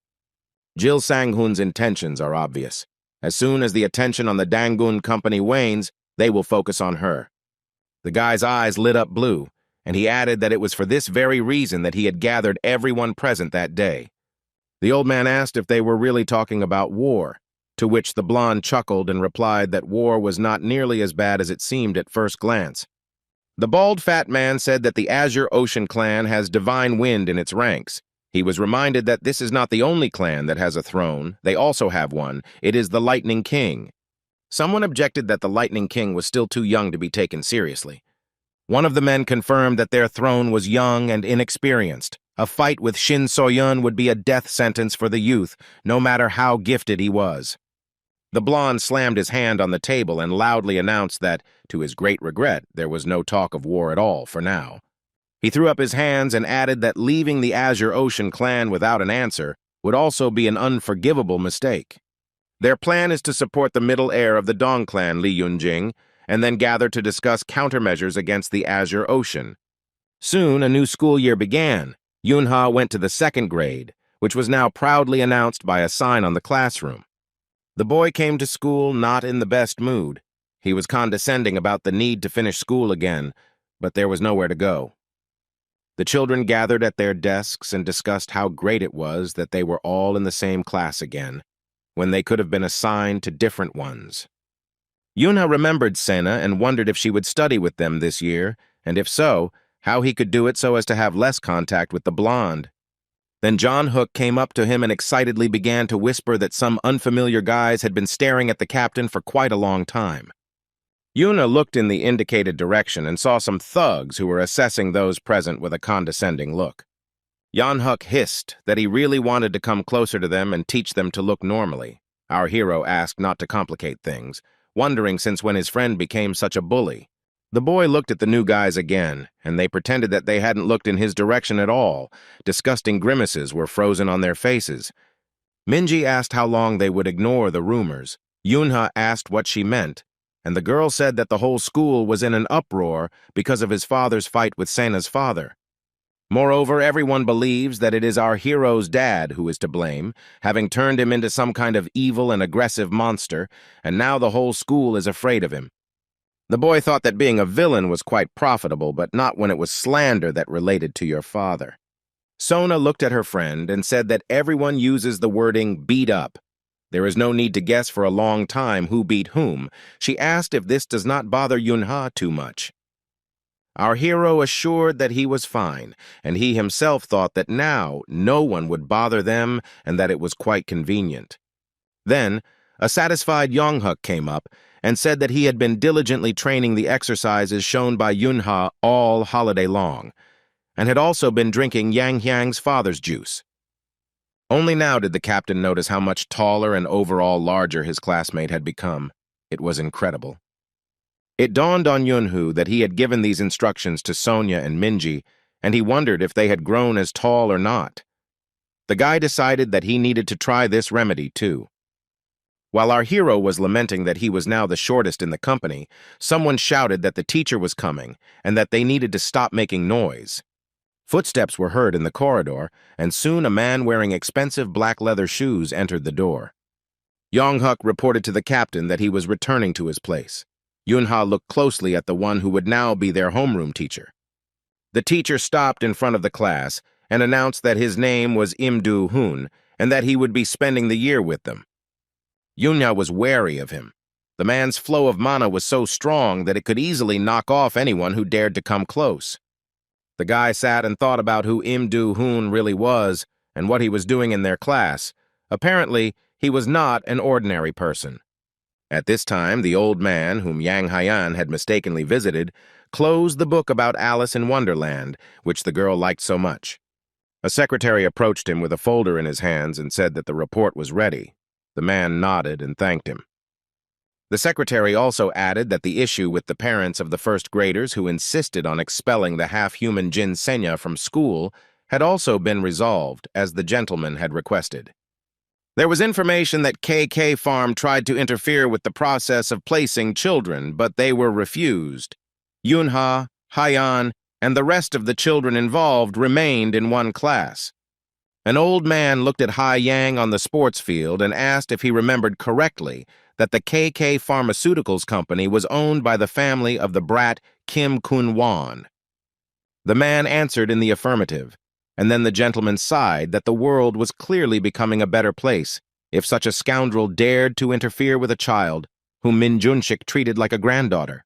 Jil Sang-hoon's intentions are obvious. As soon as the attention on the Dangun company wanes, they will focus on her. The guy's eyes lit up blue, and he added that it was for this very reason that he had gathered everyone present that day. The old man asked if they were really talking about war, to which the blonde chuckled and replied that war was not nearly as bad as it seemed at first glance. The bald fat man said that the Azure Ocean clan has divine wind in its ranks. He was reminded that this is not the only clan that has a throne. They also have one. It is the Lightning King. Someone objected that the Lightning King was still too young to be taken seriously. One of the men confirmed that their throne was young and inexperienced. A fight with Shin So-yun would be a death sentence for the youth, no matter how gifted he was. The blonde slammed his hand on the table and loudly announced that, to his great regret, there was no talk of war at all for now. He threw up his hands and added that leaving the Azure Ocean clan without an answer would also be an unforgivable mistake. Their plan is to support the middle heir of the Dong clan, Li Yunjing, and then gather to discuss countermeasures against the Azure Ocean. Soon, a new school year began. Yunha went to the second grade, which was now proudly announced by a sign on the classroom. The boy came to school not in the best mood. He was condescending about the need to finish school again, but there was nowhere to go. The children gathered at their desks and discussed how great it was that they were all in the same class again, when they could have been assigned to different ones. Yunha remembered Sena and wondered if she would study with them this year, and if so, how he could do it so as to have less contact with the blonde. Then John Hook came up to him and excitedly began to whisper that some unfamiliar guys had been staring at the captain for quite a long time. Yuna looked in the indicated direction and saw some thugs who were assessing those present with a condescending look. Jan Hook hissed that he really wanted to come closer to them and teach them to look normally. Our hero asked not to complicate things, wondering since when his friend became such a bully. The boy looked at the new guys again, and they pretended that they hadn't looked in his direction at all. Disgusting grimaces were frozen on their faces. Minji asked how long they would ignore the rumors. Yunha asked what she meant, and the girl said that the whole school was in an uproar because of his father's fight with Sena's father. Moreover, everyone believes that it is our hero's dad who is to blame, having turned him into some kind of evil and aggressive monster, and now the whole school is afraid of him. The boy thought that being a villain was quite profitable, but not when it was slander that related to your father. Sona looked at her friend and said that everyone uses the wording beat up. There is no need to guess for a long time who beat whom. She asked if this does not bother Yunha too much. Our hero assured that he was fine, and he himself thought that now no one would bother them and that it was quite convenient. Then, a satisfied Yonghuk came up and said that he had been diligently training the exercises shown by Yunha all holiday long, and had also been drinking Yang Hyang's father's juice. Only now did the captain notice how much taller and overall larger his classmate had become. It was incredible. It dawned on Yunhu that he had given these instructions to Sonia and Minji, and he wondered if they had grown as tall or not. The guy decided that he needed to try this remedy too. While our hero was lamenting that he was now the shortest in the company, someone shouted that the teacher was coming and that they needed to stop making noise. Footsteps were heard in the corridor, and soon a man wearing expensive black leather shoes entered the door. Yonghuk reported to the captain that he was returning to his place. Yunha looked closely at the one who would now be their homeroom teacher. The teacher stopped in front of the class and announced that his name was Imdu Hun and that he would be spending the year with them. Yunya was wary of him. The man's flow of mana was so strong that it could easily knock off anyone who dared to come close. The guy sat and thought about who Imdu Hun really was and what he was doing in their class. Apparently, he was not an ordinary person. At this time, the old man, whom Yang Haiyan had mistakenly visited, closed the book about Alice in Wonderland, which the girl liked so much. A secretary approached him with a folder in his hands and said that the report was ready. The man nodded and thanked him. The secretary also added that the issue with the parents of the first graders who insisted on expelling the half-human Jin Senya from school had also been resolved, as the gentleman had requested. There was information that KK Farm tried to interfere with the process of placing children, but they were refused. Yunha, Haiyan, and the rest of the children involved remained in one class. An old man looked at Hai Yang on the sports field and asked if he remembered correctly that the KK Pharmaceuticals Company was owned by the family of the brat Kim Kun-wan. The man answered in the affirmative, and then the gentleman sighed that the world was clearly becoming a better place if such a scoundrel dared to interfere with a child whom Min Junshik treated like a granddaughter.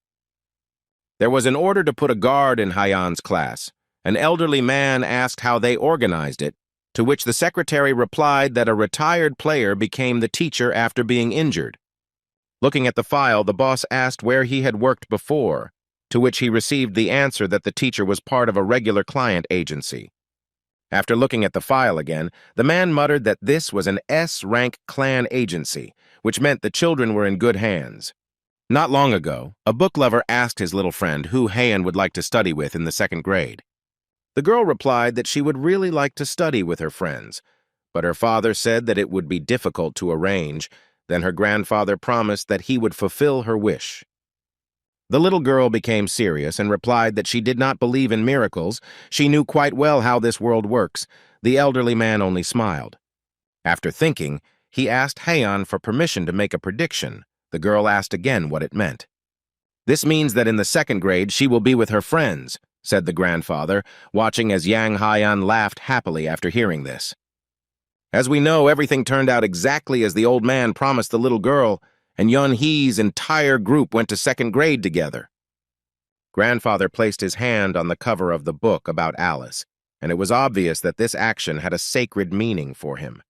There was an order to put a guard in Haiyan's class. An elderly man asked how they organized it, to which the secretary replied that a retired player became the teacher after being injured. Looking at the file, the boss asked where he had worked before, to which he received the answer that the teacher was part of a regular client agency. After looking at the file again, the man muttered that this was an S-Rank clan agency, which meant the children were in good hands. Not long ago, a book lover asked his little friend who Heian would like to study with in the second grade. The girl replied that she would really like to study with her friends, but her father said that it would be difficult to arrange, Then her grandfather promised that he would fulfill her wish. The little girl became serious and replied that she did not believe in miracles. She knew quite well how this world works. The elderly man only smiled. After thinking, he asked Heian for permission to make a prediction. The girl asked again what it meant. "This means that in the second grade she will be with her friends," said the grandfather, watching as Yang Heian laughed happily after hearing this. As we know, everything turned out exactly as the old man promised the little girl, and Yun Hee's entire group went to second grade together. Grandfather placed his hand on the cover of the book about Alice, and it was obvious that this action had a sacred meaning for him.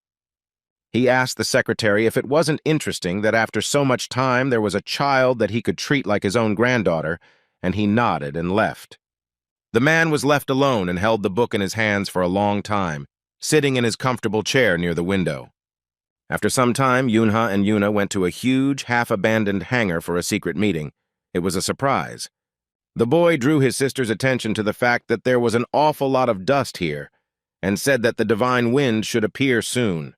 He asked the secretary if it wasn't interesting that after so much time there was a child that he could treat like his own granddaughter, and he nodded and left. The man was left alone and held the book in his hands for a long time, sitting in his comfortable chair near the window. After some time, Yunha and Yuna went to a huge, half-abandoned hangar for a secret meeting. It was a surprise. The boy drew his sister's attention to the fact that there was an awful lot of dust here, and said that the divine wind should appear soon.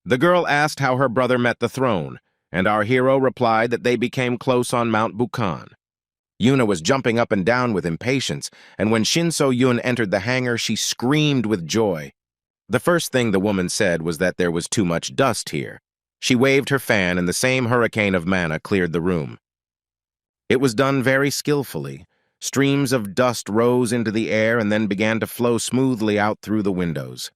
The girl asked how her brother met the throne, and our hero replied that they became close on Mount Bukan. Yuna was jumping up and down with impatience, and when Shin So-yun entered the hangar, she screamed with joy. The first thing the woman said was that there was too much dust here. She waved her fan, and the same hurricane of mana cleared the room. It was done very skillfully. Streams of dust rose into the air and then began to flow smoothly out through the windows.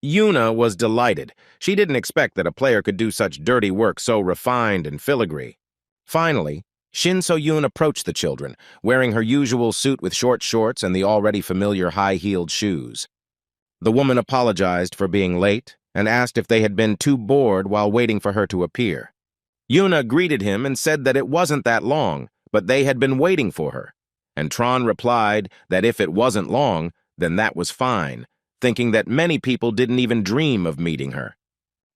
Yuna was delighted. She didn't expect that a player could do such dirty work so refined and filigree. Finally, Shin So-yun approached the children, wearing her usual suit with short shorts and the already familiar high-heeled shoes. The woman apologized for being late and asked if they had been too bored while waiting for her to appear. Yuna greeted him and said that it wasn't that long, but they had been waiting for her. And Tron replied that if it wasn't long, then that was fine, thinking that many people didn't even dream of meeting her.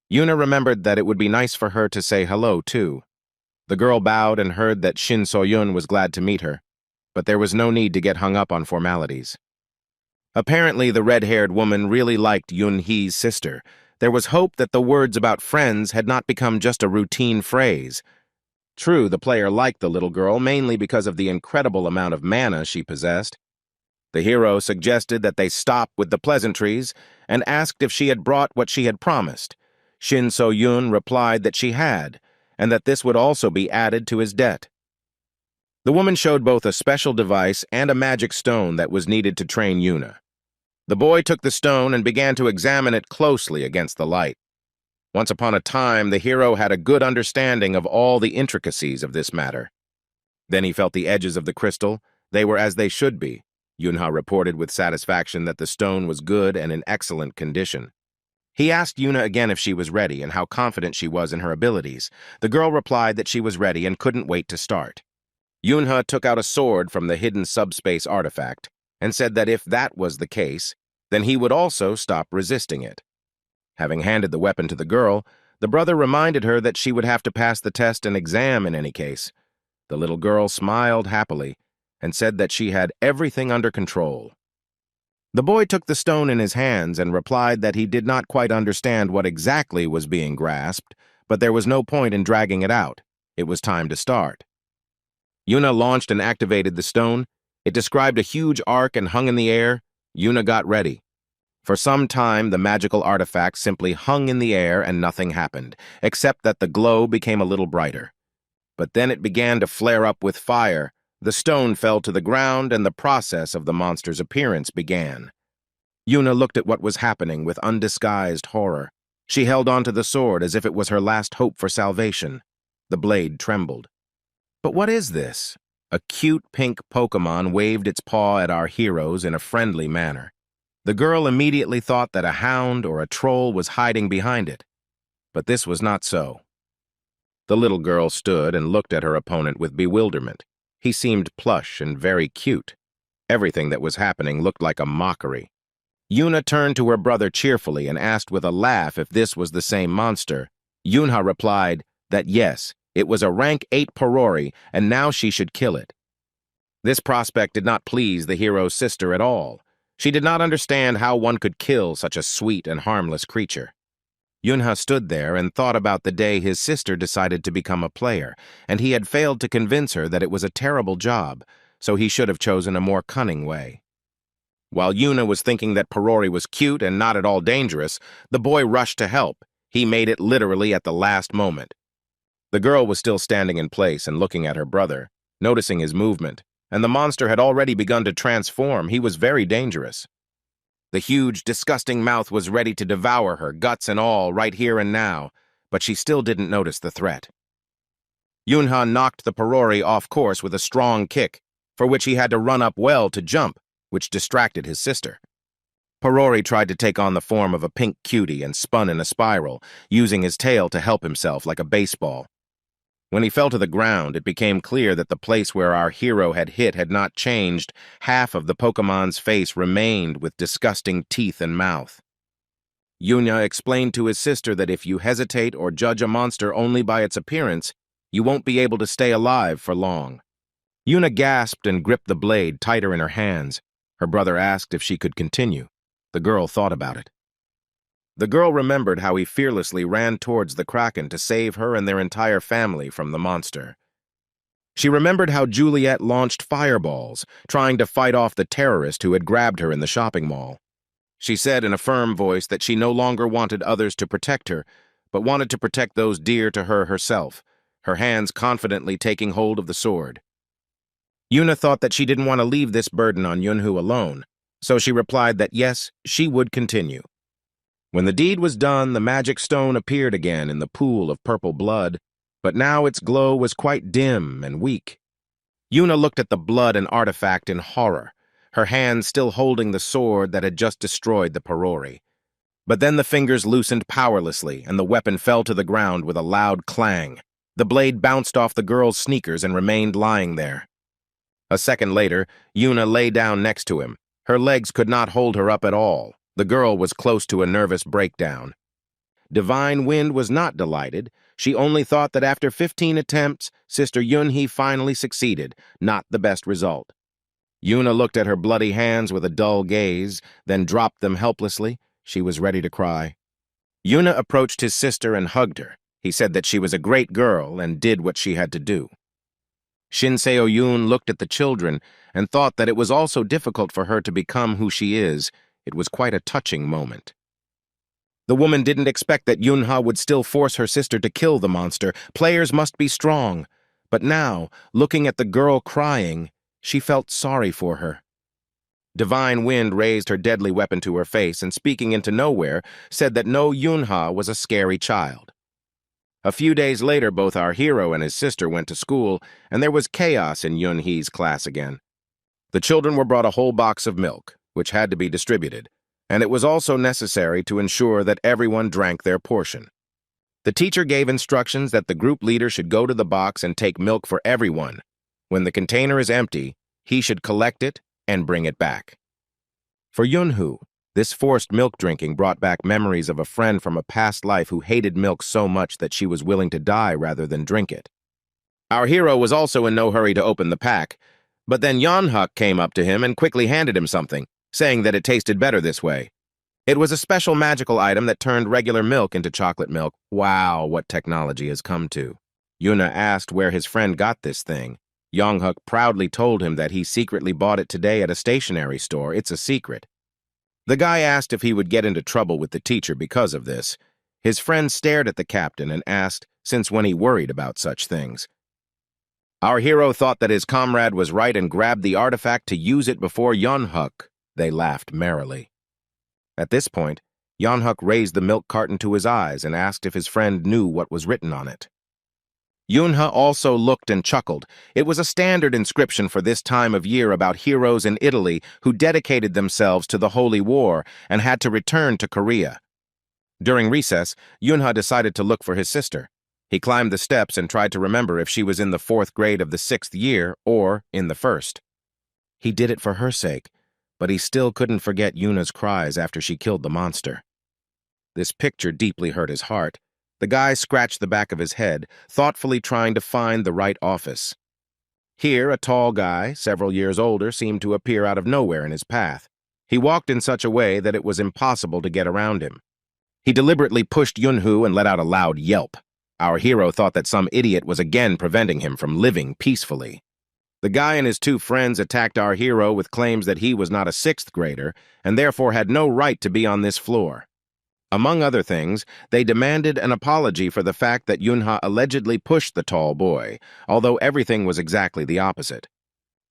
Yuna remembered that it would be nice for her to say hello, too. The girl bowed and heard that Shin So-yun was glad to meet her, but there was no need to get hung up on formalities. Apparently, the red-haired woman really liked Yun Hee's sister. There was hope that the words about friends had not become just a routine phrase. True, the player liked the little girl mainly because of the incredible amount of mana she possessed. The hero suggested that they stop with the pleasantries and asked if she had brought what she had promised. Shin So-yun replied that she had, and that this would also be added to his debt. The woman showed both a special device and a magic stone that was needed to train Yuna. The boy took the stone and began to examine it closely against the light. Once upon a time, the hero had a good understanding of all the intricacies of this matter. Then he felt the edges of the crystal. They were as they should be. Yunha reported with satisfaction that the stone was good and in excellent condition. He asked Yuna again if she was ready and how confident she was in her abilities. The girl replied that she was ready and couldn't wait to start. Yunha took out a sword from the hidden subspace artifact and said that if that was the case, then he would also stop resisting it. Having handed the weapon to the girl, the brother reminded her that she would have to pass the test and exam in any case. The little girl smiled happily and said that she had everything under control. The boy took the stone in his hands and replied that he did not quite understand what exactly was being grasped, but there was no point in dragging it out. It was time to start. Yuna launched and activated the stone. It described a huge arc and hung in the air. Yuna got ready. For some time, the magical artifact simply hung in the air and nothing happened, except that the glow became a little brighter. But then it began to flare up with fire. The stone fell to the ground and the process of the monster's appearance began. Yuna looked at what was happening with undisguised horror. She held onto the sword as if it was her last hope for salvation. The blade trembled. But what is this? A cute pink Pokemon waved its paw at our heroes in a friendly manner. The girl immediately thought that a hound or a troll was hiding behind it. But this was not so. The little girl stood and looked at her opponent with bewilderment. He seemed plush and very cute. Everything that was happening looked like a mockery. Yuna turned to her brother cheerfully and asked with a laugh if this was the same monster. Yunha replied that yes, it was a rank 8 Porori, and now she should kill it. This prospect did not please the hero's sister at all. She did not understand how one could kill such a sweet and harmless creature. Yunha stood there and thought about the day his sister decided to become a player, and he had failed to convince her that it was a terrible job, so he should have chosen a more cunning way. While Yuna was thinking that Parori was cute and not at all dangerous, the boy rushed to help. He made it literally at the last moment. The girl was still standing in place and looking at her brother, noticing his movement, and the monster had already begun to transform. He was very dangerous. The huge, disgusting mouth was ready to devour her, guts and all, right here and now, but she still didn't notice the threat. Yunha knocked the Parori off course with a strong kick, for which he had to run up well to jump, which distracted his sister. Parori tried to take on the form of a pink cutie and spun in a spiral, using his tail to help himself like a baseball. When he fell to the ground, it became clear that the place where our hero had hit had not changed. Half of the Pokemon's face remained with disgusting teeth and mouth. Yuna explained to his sister that if you hesitate or judge a monster only by its appearance, you won't be able to stay alive for long. Yuna gasped and gripped the blade tighter in her hands. Her brother asked if she could continue. The girl thought about it. The girl remembered how he fearlessly ran towards the Kraken to save her and their entire family from the monster. She remembered how Juliet launched fireballs, trying to fight off the terrorist who had grabbed her in the shopping mall. She said in a firm voice that she no longer wanted others to protect her, but wanted to protect those dear to her herself, her hands confidently taking hold of the sword. Yuna thought that she didn't want to leave this burden on Yunhu alone, so she replied that yes, she would continue. When the deed was done, the magic stone appeared again in the pool of purple blood, but now its glow was quite dim and weak. Yuna looked at the blood and artifact in horror, her hand still holding the sword that had just destroyed the Parori. But then the fingers loosened powerlessly, and the weapon fell to the ground with a loud clang. The blade bounced off the girl's sneakers and remained lying there. A second later, Yuna lay down next to him. Her legs could not hold her up at all. The girl was close to a nervous breakdown. Divine Wind was not delighted. She only thought that after 15 attempts, Sister Yunhee finally succeeded, not the best result. Yuna looked at her bloody hands with a dull gaze, then dropped them helplessly. She was ready to cry. Yuna approached his sister and hugged her. He said that she was a great girl and did what she had to do. Shinseo Yun looked at the children and thought that it was also difficult for her to become who she is. It was quite a touching moment. The woman didn't expect that Yunha would still force her sister to kill the monster. Players must be strong. But now, looking at the girl crying, she felt sorry for her. Divine Wind raised her deadly weapon to her face and, speaking into nowhere, said that no Yunha was a scary child. A few days later, both our hero and his sister went to school, and there was chaos in Yunhee's class again. The children were brought a whole box of milk, which had to be distributed, and it was also necessary to ensure that everyone drank their portion. The teacher gave instructions that the group leader should go to the box and take milk for everyone. When the container is empty, he should collect it and bring it back. For Yunhu, this forced milk drinking brought back memories of a friend from a past life who hated milk so much that she was willing to die rather than drink it. Our hero was also in no hurry to open the pack, but then Yonhuk came up to him and quickly handed him something, saying that it tasted better this way. It was a special magical item that turned regular milk into chocolate milk. Wow, what technology has come to. Yuna asked where his friend got this thing. Yonghuk proudly told him that he secretly bought it today at a stationery store. It's a secret. The guy asked if he would get into trouble with the teacher because of this. His friend stared at the captain and asked, since when he worried about such things. Our hero thought that his comrade was right and grabbed the artifact to use it before Yonhuk. They laughed merrily. At this point, Yonhuk raised the milk carton to his eyes and asked if his friend knew what was written on it. Yunha also looked and chuckled. It was a standard inscription for this time of year about heroes in Italy who dedicated themselves to the Holy War and had to return to Korea. During recess, Yunha decided to look for his sister. He climbed the steps and tried to remember if she was in the 4th grade of the 6th year or in the 1st. He did it for her sake, but he still couldn't forget Yuna's cries after she killed the monster. This picture deeply hurt his heart. The guy scratched the back of his head, thoughtfully trying to find the right office. Here, a tall guy, several years older, seemed to appear out of nowhere in his path. He walked in such a way that it was impossible to get around him. He deliberately pushed Yunhoo and let out a loud yelp. Our hero thought that some idiot was again preventing him from living peacefully. The guy and his two friends attacked our hero with claims that he was not a sixth grader and therefore had no right to be on this floor. Among other things, they demanded an apology for the fact that Yunha allegedly pushed the tall boy, although everything was exactly the opposite.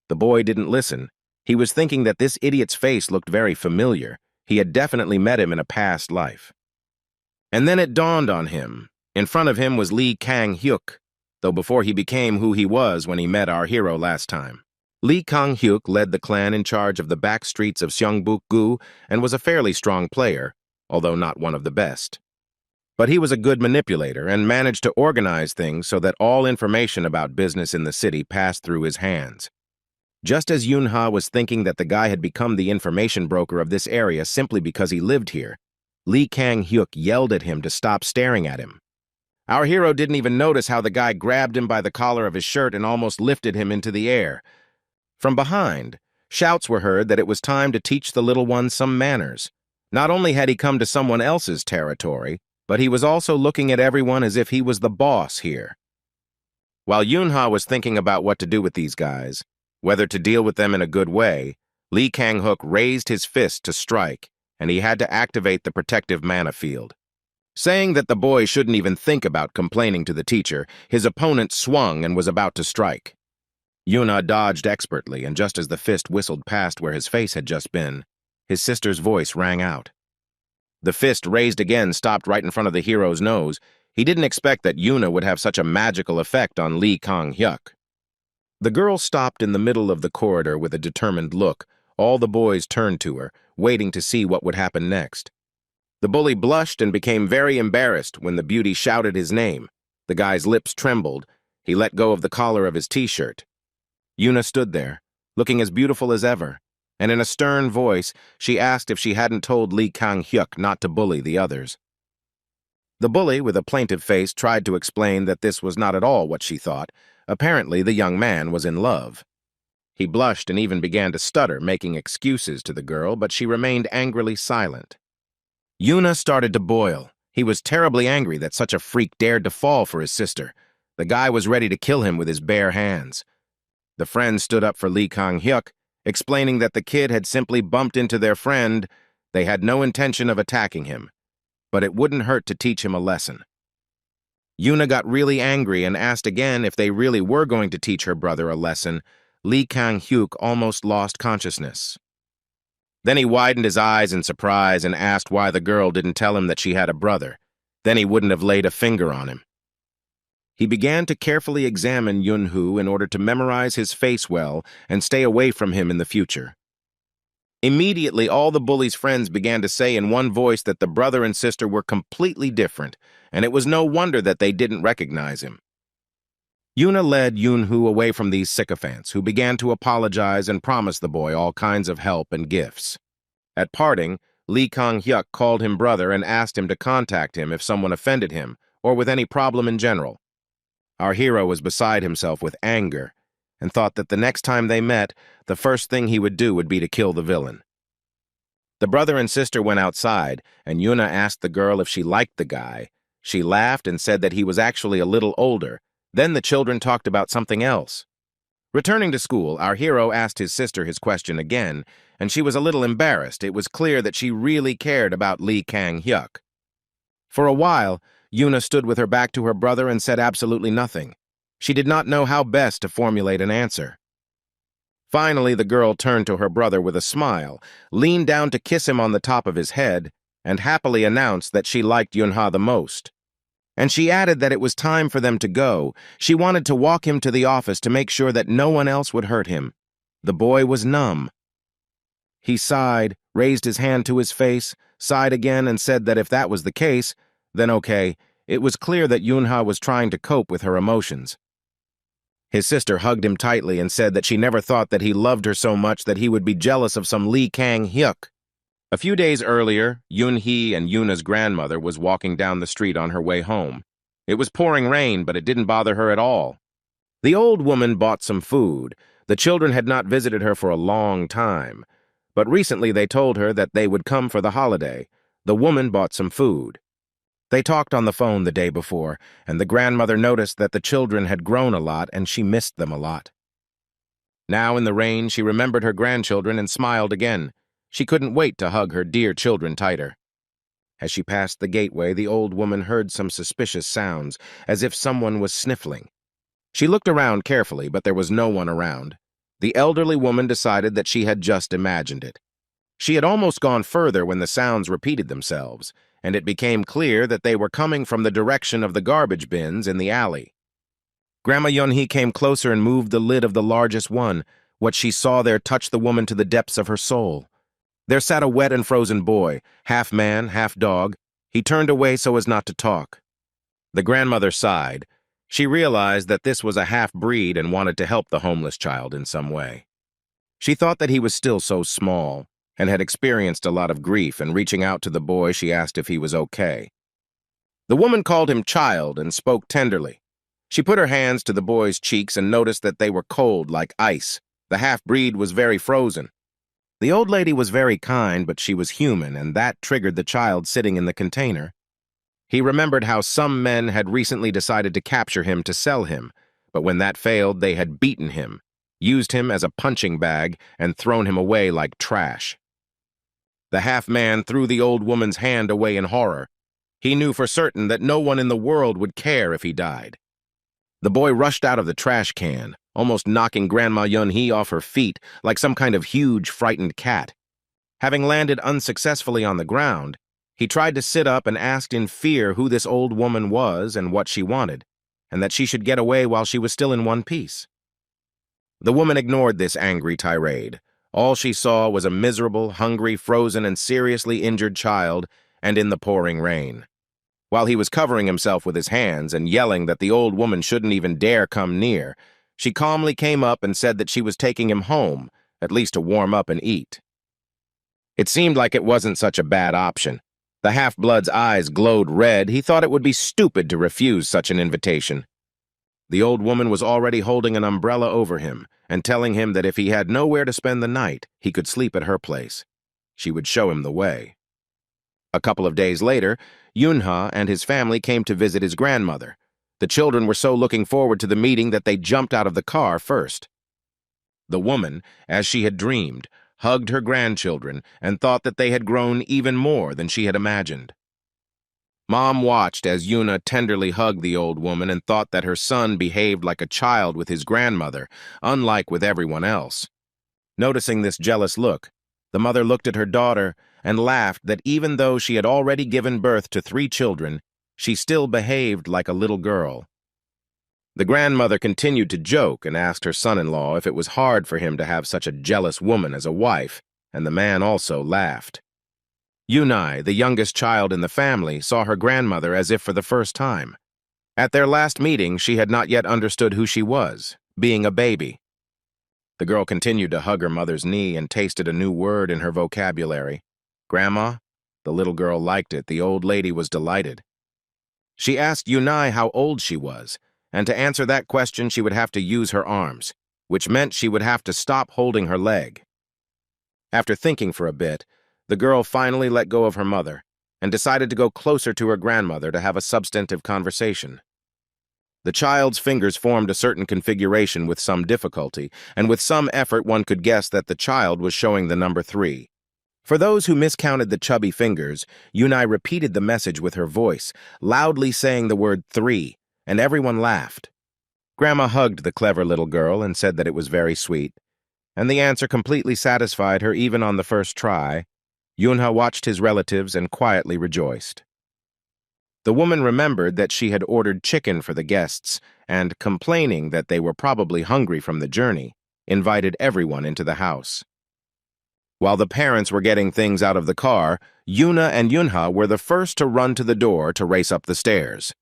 The boy didn't listen. He was thinking that this idiot's face looked very familiar. He had definitely met him in a past life. And then it dawned on him. In front of him was Lee Kang-hyuk, though before he became who he was when he met our hero last time. Lee Kang-hyuk led the clan in charge of the back streets of Seongbuk-gu and was a fairly strong player, although not one of the best. But he was a good manipulator and managed to organize things so that all information about business in the city passed through his hands. Just as Yunha was thinking that the guy had become the information broker of this area simply because he lived here, Lee Kang-hyuk yelled at him to stop staring at him. Our hero didn't even notice how the guy grabbed him by the collar of his shirt and almost lifted him into the air. From behind, shouts were heard that it was time to teach the little one some manners. Not only had he come to someone else's territory, but he was also looking at everyone as if he was the boss here. While Yunha was thinking about what to do with these guys, whether to deal with them in a good way, Lee Kang-hyuk raised his fist to strike, and he had to activate the protective mana field. Saying that the boy shouldn't even think about complaining to the teacher, his opponent swung and was about to strike. Yuna dodged expertly, and just as the fist whistled past where his face had just been, his sister's voice rang out. The fist raised again stopped right in front of the hero's nose. He didn't expect that Yuna would have such a magical effect on Lee Kang-hyuk. The girl stopped in the middle of the corridor with a determined look. All the boys turned to her, waiting to see what would happen next. The bully blushed and became very embarrassed when the beauty shouted his name. The guy's lips trembled. He let go of the collar of his t-shirt. Yuna stood there, looking as beautiful as ever, and in a stern voice, she asked if she hadn't told Lee Kang-hyuk not to bully the others. The bully, with a plaintive face, tried to explain that this was not at all what she thought. Apparently, the young man was in love. He blushed and even began to stutter, making excuses to the girl, but she remained angrily silent. Yuna started to boil. He was terribly angry that such a freak dared to fall for his sister. The guy was ready to kill him with his bare hands. The friend stood up for Lee Kang-hyuk, explaining that the kid had simply bumped into their friend. They had no intention of attacking him, but it wouldn't hurt to teach him a lesson. Yuna got really angry and asked again if they really were going to teach her brother a lesson. Lee Kang-hyuk almost lost consciousness. Then he widened his eyes in surprise and asked why the girl didn't tell him that she had a brother. Then he wouldn't have laid a finger on him. He began to carefully examine Yunhoo in order to memorize his face well and stay away from him in the future. Immediately, all the bully's friends began to say in one voice that the brother and sister were completely different, and it was no wonder that they didn't recognize him. Yuna led Yunhoo away from these sycophants, who began to apologize and promise the boy all kinds of help and gifts. At parting, Lee Kang-hyuk called him brother and asked him to contact him if someone offended him or with any problem in general. Our hero was beside himself with anger and thought that the next time they met, the first thing he would do would be to kill the villain. The brother and sister went outside, and Yuna asked the girl if she liked the guy. She laughed and said that he was actually a little older. Then the children talked about something else. Returning to school, our hero asked his sister his question again, and she was a little embarrassed. It was clear that she really cared about Lee Kang-hyuk. For a while, Yuna stood with her back to her brother and said absolutely nothing. She did not know how best to formulate an answer. Finally, the girl turned to her brother with a smile, leaned down to kiss him on the top of his head, and happily announced that she liked Yunha the most. And she added that it was time for them to go. She wanted to walk him to the office to make sure that no one else would hurt him. The boy was numb. He sighed, raised his hand to his face, sighed again, and said that if that was the case, then okay. It was clear that Yunha was trying to cope with her emotions. His sister hugged him tightly and said that she never thought that he loved her so much that he would be jealous of some Lee Kang-hyuk. A few days earlier, Yoon-hee and Yuna's grandmother was walking down the street on her way home. It was pouring rain, but it didn't bother her at all. The old woman bought some food. The children had not visited her for a long time, but recently they told her that they would come for the holiday. The woman bought some food. They talked on the phone the day before, and the grandmother noticed that the children had grown a lot and she missed them a lot. Now in the rain, she remembered her grandchildren and smiled again. She couldn't wait to hug her dear children tighter. As she passed the gateway, the old woman heard some suspicious sounds, as if someone was sniffling. She looked around carefully, but there was no one around. The elderly woman decided that she had just imagined it. She had almost gone further when the sounds repeated themselves, and it became clear that they were coming from the direction of the garbage bins in the alley. Grandma Yunhee came closer and moved the lid of the largest one. What she saw there touched the woman to the depths of her soul. There sat a wet and frozen boy, half man, half dog. He turned away so as not to talk. The grandmother sighed. She realized that this was a half-breed and wanted to help the homeless child in some way. She thought that he was still so small and had experienced a lot of grief, and reaching out to the boy, she asked if he was okay. The woman called him child and spoke tenderly. She put her hands to the boy's cheeks and noticed that they were cold like ice. The half-breed was very frozen. The old lady was very kind, but she was human, and that triggered the child sitting in the container. He remembered how some men had recently decided to capture him to sell him, but when that failed, they had beaten him, used him as a punching bag, and thrown him away like trash. The half-man threw the old woman's hand away in horror. He knew for certain that no one in the world would care if he died. The boy rushed out of the trash can, almost knocking Grandma Yunhee off her feet like some kind of huge, frightened cat. Having landed unsuccessfully on the ground, he tried to sit up and asked in fear who this old woman was and what she wanted, and that she should get away while she was still in one piece. The woman ignored this angry tirade. All she saw was a miserable, hungry, frozen, and seriously injured child, and in the pouring rain. While he was covering himself with his hands and yelling that the old woman shouldn't even dare come near, she calmly came up and said that she was taking him home, at least to warm up and eat. It seemed like it wasn't such a bad option. The half-blood's eyes glowed red. He thought it would be stupid to refuse such an invitation. The old woman was already holding an umbrella over him and telling him that if he had nowhere to spend the night, he could sleep at her place. She would show him the way. A couple of days later, Yunha and his family came to visit his grandmother. The children were so looking forward to the meeting that they jumped out of the car first. The woman, as she had dreamed, hugged her grandchildren and thought that they had grown even more than she had imagined. Mom watched as Yuna tenderly hugged the old woman and thought that her son behaved like a child with his grandmother, unlike with everyone else. Noticing this jealous look, the mother looked at her daughter and laughed that even though she had already given birth to 3 children, she still behaved like a little girl. The grandmother continued to joke and asked her son-in-law if it was hard for him to have such a jealous woman as a wife, and the man also laughed. Yunai, the youngest child in the family, saw her grandmother as if for the first time. At their last meeting, she had not yet understood who she was, being a baby. The girl continued to hug her mother's knee and tasted a new word in her vocabulary. Grandma? The little girl liked it. The old lady was delighted. She asked Yunai how old she was, and to answer that question she would have to use her arms, which meant she would have to stop holding her leg. After thinking for a bit, the girl finally let go of her mother and decided to go closer to her grandmother to have a substantive conversation. The child's fingers formed a certain configuration with some difficulty, and with some effort one could guess that the child was showing the number 3. For those who miscounted the chubby fingers, Yunai repeated the message with her voice, loudly saying the word 3, and everyone laughed. Grandma hugged the clever little girl and said that it was very sweet, and the answer completely satisfied her even on the first try. Yunha watched his relatives and quietly rejoiced. The woman remembered that she had ordered chicken for the guests and, complaining that they were probably hungry from the journey, invited everyone into the house. While the parents were getting things out of the car, Yuna and Yunha were the first to run to the door to race up the stairs.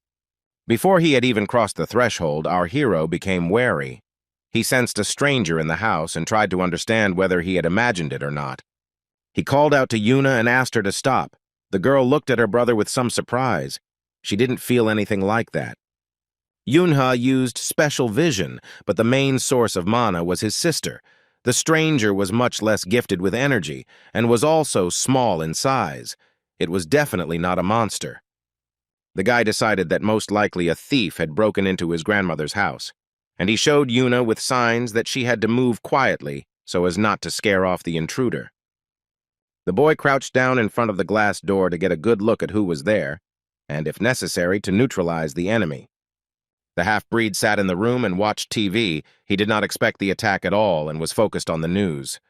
Before he had even crossed the threshold, our hero became wary. He sensed a stranger in the house and tried to understand whether he had imagined it or not. He called out to Yuna and asked her to stop. The girl looked at her brother with some surprise. She didn't feel anything like that. Yunha used special vision, but the main source of mana was his sister. The stranger was much less gifted with energy and was also small in size. It was definitely not a monster. The guy decided that most likely a thief had broken into his grandmother's house, and he showed Yuna with signs that she had to move quietly so as not to scare off the intruder. The boy crouched down in front of the glass door to get a good look at who was there, and if necessary, to neutralize the enemy. The half-breed sat in the room and watched TV. He did not expect the attack at all and was focused on the news.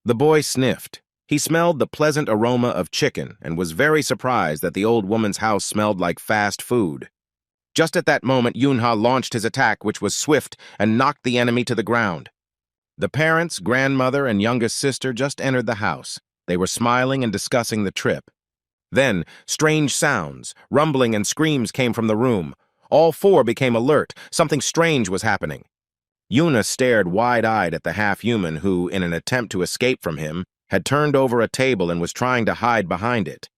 The boy sniffed. He smelled the pleasant aroma of chicken and was very surprised that the old woman's house smelled like fast food. Just at that moment, Yunha launched his attack, which was swift and knocked the enemy to the ground. The parents, grandmother, and youngest sister just entered the house. They were smiling and discussing the trip. Then, strange sounds, rumbling and screams came from the room. All four became alert. Something strange was happening. Yuna stared wide-eyed at the half-human who, in an attempt to escape from him, had turned over a table and was trying to hide behind it.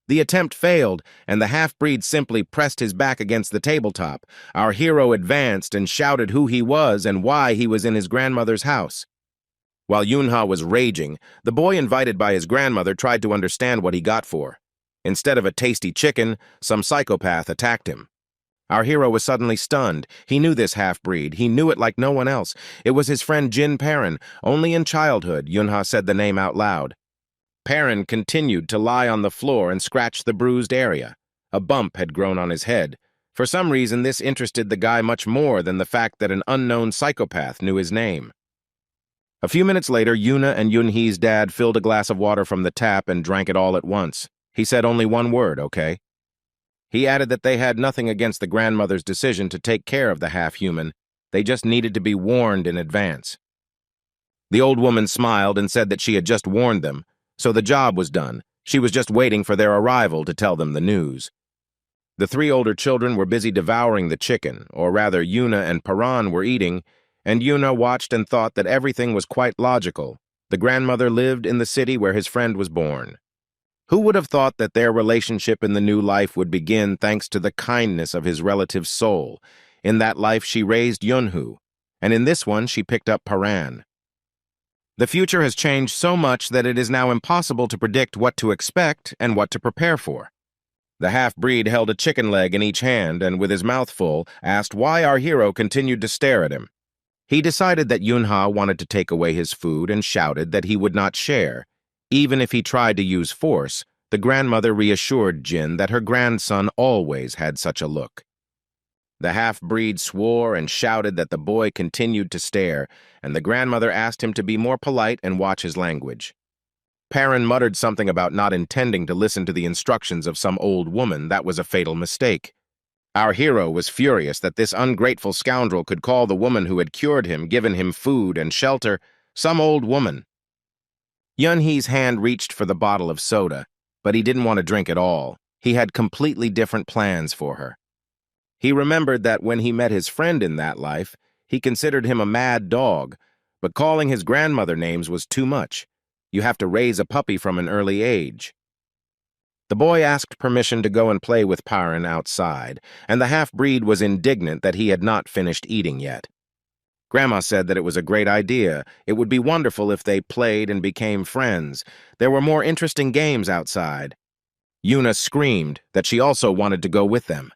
The attempt failed, and the half-breed simply pressed his back against the tabletop. Our hero advanced and shouted who he was and why he was in his grandmother's house. While Yunha was raging, the boy invited by his grandmother tried to understand what he got for. Instead of a tasty chicken, some psychopath attacked him. Our hero was suddenly stunned. He knew this half-breed. He knew it like no one else. It was his friend Jin Perrin. Only in childhood, Yunha said the name out loud. Perrin continued to lie on the floor and scratch the bruised area. A bump had grown on his head. For some reason, this interested the guy much more than the fact that an unknown psychopath knew his name. A few minutes later, Yuna and Yunhee's dad filled a glass of water from the tap and drank it all at once. He said only one word, okay? He added that they had nothing against the grandmother's decision to take care of the half-human. They just needed to be warned in advance. The old woman smiled and said that she had just warned them, so the job was done. She was just waiting for their arrival to tell them the news. The three older children were busy devouring the chicken, or rather Yuna and Paran were eating, and Yuna watched and thought that everything was quite logical. The grandmother lived in the city where his friend was born. Who would have thought that their relationship in the new life would begin thanks to the kindness of his relative's soul? In that life, she raised Yunhu, and in this one, she picked up Paran. The future has changed so much that it is now impossible to predict what to expect and what to prepare for. The half-breed held a chicken leg in each hand and, with his mouth full, asked why our hero continued to stare at him. He decided that Yunha wanted to take away his food and shouted that he would not share. Even if he tried to use force, the grandmother reassured Jin that her grandson always had such a look. The half-breed swore and shouted that the boy continued to stare, and the grandmother asked him to be more polite and watch his language. Perrin muttered something about not intending to listen to the instructions of some old woman. That was a fatal mistake. Our hero was furious that this ungrateful scoundrel could call the woman who had cured him, given him food and shelter, some old woman. Yunhee's hand reached for the bottle of soda, but he didn't want to drink it all. He had completely different plans for her. He remembered that when he met his friend in that life, he considered him a mad dog, but calling his grandmother names was too much. You have to raise a puppy from an early age. The boy asked permission to go and play with Paran outside, and the half-breed was indignant that he had not finished eating yet. Grandma said that it was a great idea. It would be wonderful if they played and became friends. There were more interesting games outside. Yuna screamed that she also wanted to go with them,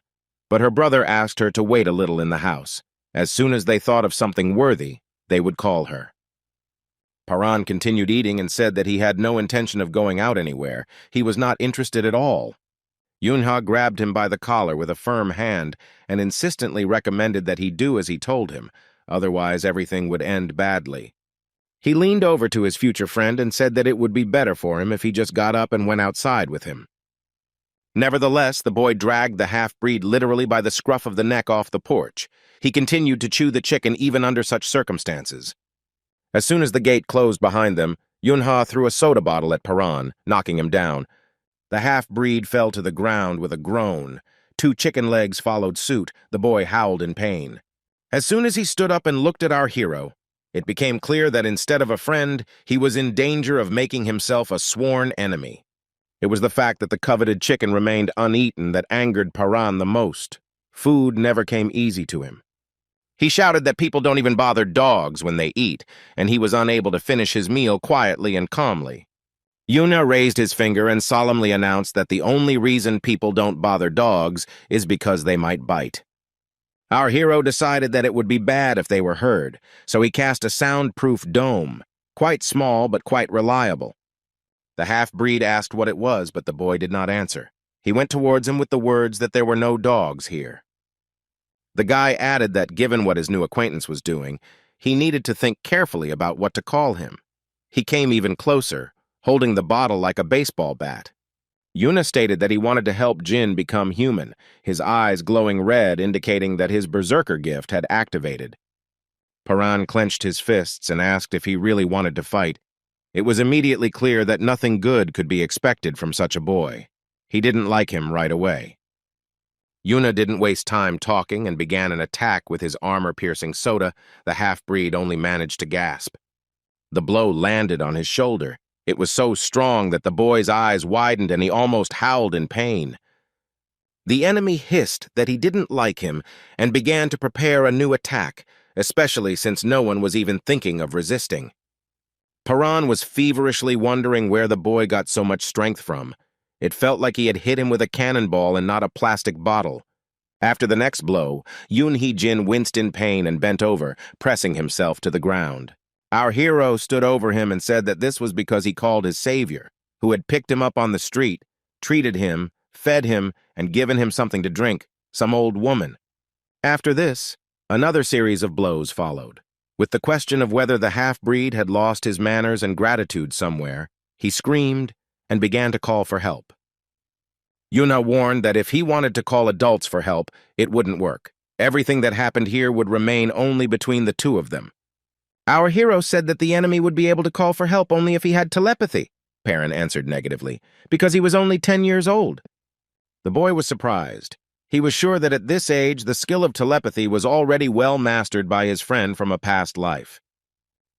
but her brother asked her to wait a little in the house. As soon as they thought of something worthy, they would call her. Paran continued eating and said that he had no intention of going out anywhere. He was not interested at all. Yunha grabbed him by the collar with a firm hand and insistently recommended that he do as he told him. Otherwise, everything would end badly. He leaned over to his future friend and said that it would be better for him if he just got up and went outside with him. Nevertheless, the boy dragged the half-breed literally by the scruff of the neck off the porch. He continued to chew the chicken even under such circumstances. As soon as the gate closed behind them, Yunha threw a soda bottle at Paran, knocking him down. The half-breed fell to the ground with a groan. 2 chicken legs followed suit. The boy howled in pain. As soon as he stood up and looked at our hero, it became clear that instead of a friend, he was in danger of making himself a sworn enemy. It was the fact that the coveted chicken remained uneaten that angered Paran the most. Food never came easy to him. He shouted that people don't even bother dogs when they eat, and he was unable to finish his meal quietly and calmly. Yuna raised his finger and solemnly announced that the only reason people don't bother dogs is because they might bite. Our hero decided that it would be bad if they were heard, so he cast a soundproof dome, quite small but quite reliable. The half-breed asked what it was, but the boy did not answer. He went towards him with the words that there were no dogs here. The guy added that given what his new acquaintance was doing, he needed to think carefully about what to call him. He came even closer, holding the bottle like a baseball bat. Yuna stated that he wanted to help Jin become human, his eyes glowing red indicating that his berserker gift had activated. Paran clenched his fists and asked if he really wanted to fight. It was immediately clear that nothing good could be expected from such a boy. He didn't like him right away. Yuna didn't waste time talking and began an attack with his armor-piercing soda. The half-breed only managed to gasp. The blow landed on his shoulder. It was so strong that the boy's eyes widened and he almost howled in pain. The enemy hissed that he didn't like him and began to prepare a new attack, especially since no one was even thinking of resisting. Paran was feverishly wondering where the boy got so much strength from. It felt like he had hit him with a cannonball and not a plastic bottle. After the next blow, Yoon-hee-jin winced in pain and bent over, pressing himself to the ground. Our hero stood over him and said that this was because he called his savior, who had picked him up on the street, treated him, fed him, and given him something to drink, some old woman. After this, another series of blows followed. With the question of whether the half-breed had lost his manners and gratitude somewhere, he screamed and began to call for help. Yuna warned that if he wanted to call adults for help, it wouldn't work. Everything that happened here would remain only between the two of them. Our hero said that the enemy would be able to call for help only if he had telepathy, Perrin answered negatively, because he was only 10 years old. The boy was surprised. He was sure that at this age, the skill of telepathy was already well mastered by his friend from a past life.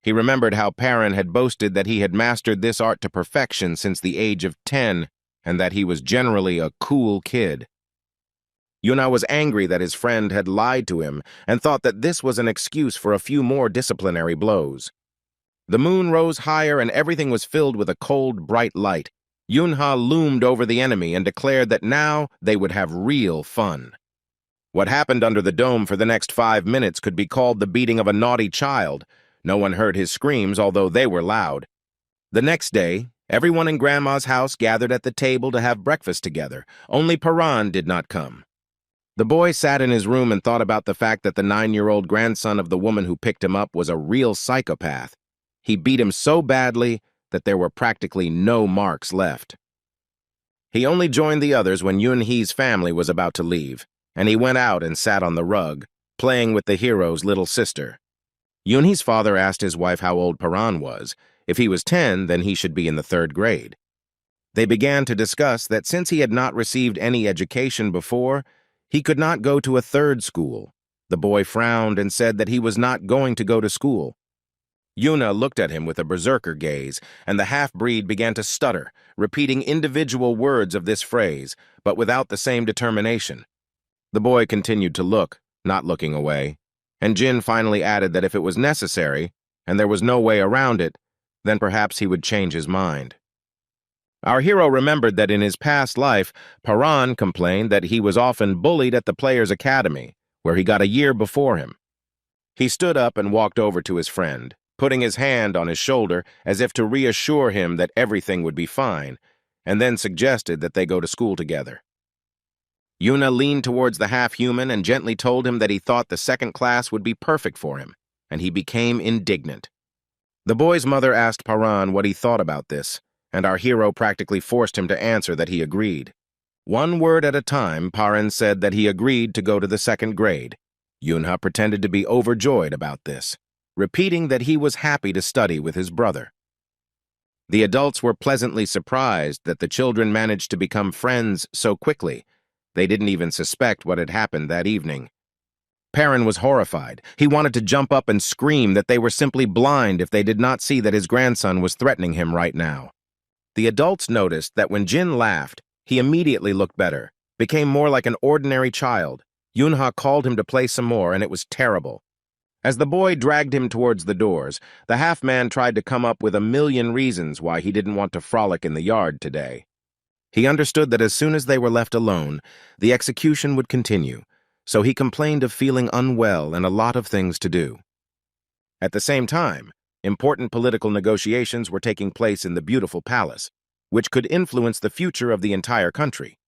He remembered how Perrin had boasted that he had mastered this art to perfection since the age of 10, and that he was generally a cool kid. Yuna was angry that his friend had lied to him and thought that this was an excuse for a few more disciplinary blows. The moon rose higher and everything was filled with a cold, bright light. Yunha loomed over the enemy and declared that now they would have real fun. What happened under the dome for the next 5 minutes could be called the beating of a naughty child. No one heard his screams, although they were loud. The next day, everyone in Grandma's house gathered at the table to have breakfast together. Only Paran did not come. The boy sat in his room and thought about the fact that the 9-year-old grandson of the woman who picked him up was a real psychopath. He beat him so badly that there were practically no marks left. He only joined the others when Yoon-hee's family was about to leave, and he went out and sat on the rug, playing with the hero's little sister. Yoon-hee's father asked his wife how old Paran was. If he was 10, then he should be in the 3rd grade. They began to discuss that since he had not received any education before, he could not go to a 3rd school. The boy frowned and said that he was not going to go to school. Yuna looked at him with a berserker gaze, and the half-breed began to stutter, repeating individual words of this phrase, but without the same determination. The boy continued to look, not looking away, and Jin finally added that if it was necessary, and there was no way around it, then perhaps he would change his mind. Our hero remembered that in his past life, Paran complained that he was often bullied at the Players' Academy, where he got a year before him. He stood up and walked over to his friend, putting his hand on his shoulder as if to reassure him that everything would be fine, and then suggested that they go to school together. Yuna leaned towards the half-human and gently told him that he thought the 2nd class would be perfect for him, and he became indignant. The boy's mother asked Paran what he thought about this, and our hero practically forced him to answer that he agreed. One word at a time, Paran said that he agreed to go to the 2nd grade. Yunha pretended to be overjoyed about this, repeating that he was happy to study with his brother. The adults were pleasantly surprised that the children managed to become friends so quickly. They didn't even suspect what had happened that evening. Perrin was horrified. He wanted to jump up and scream that they were simply blind if they did not see that his grandson was threatening him right now. The adults noticed that when Jin laughed, he immediately looked better, became more like an ordinary child. Yunha called him to play some more, and it was terrible. As the boy dragged him towards the doors, the half-man tried to come up with a million reasons why he didn't want to frolic in the yard today. He understood that as soon as they were left alone, the execution would continue, so he complained of feeling unwell and a lot of things to do. At the same time, important political negotiations were taking place in the beautiful palace, which could influence the future of the entire country.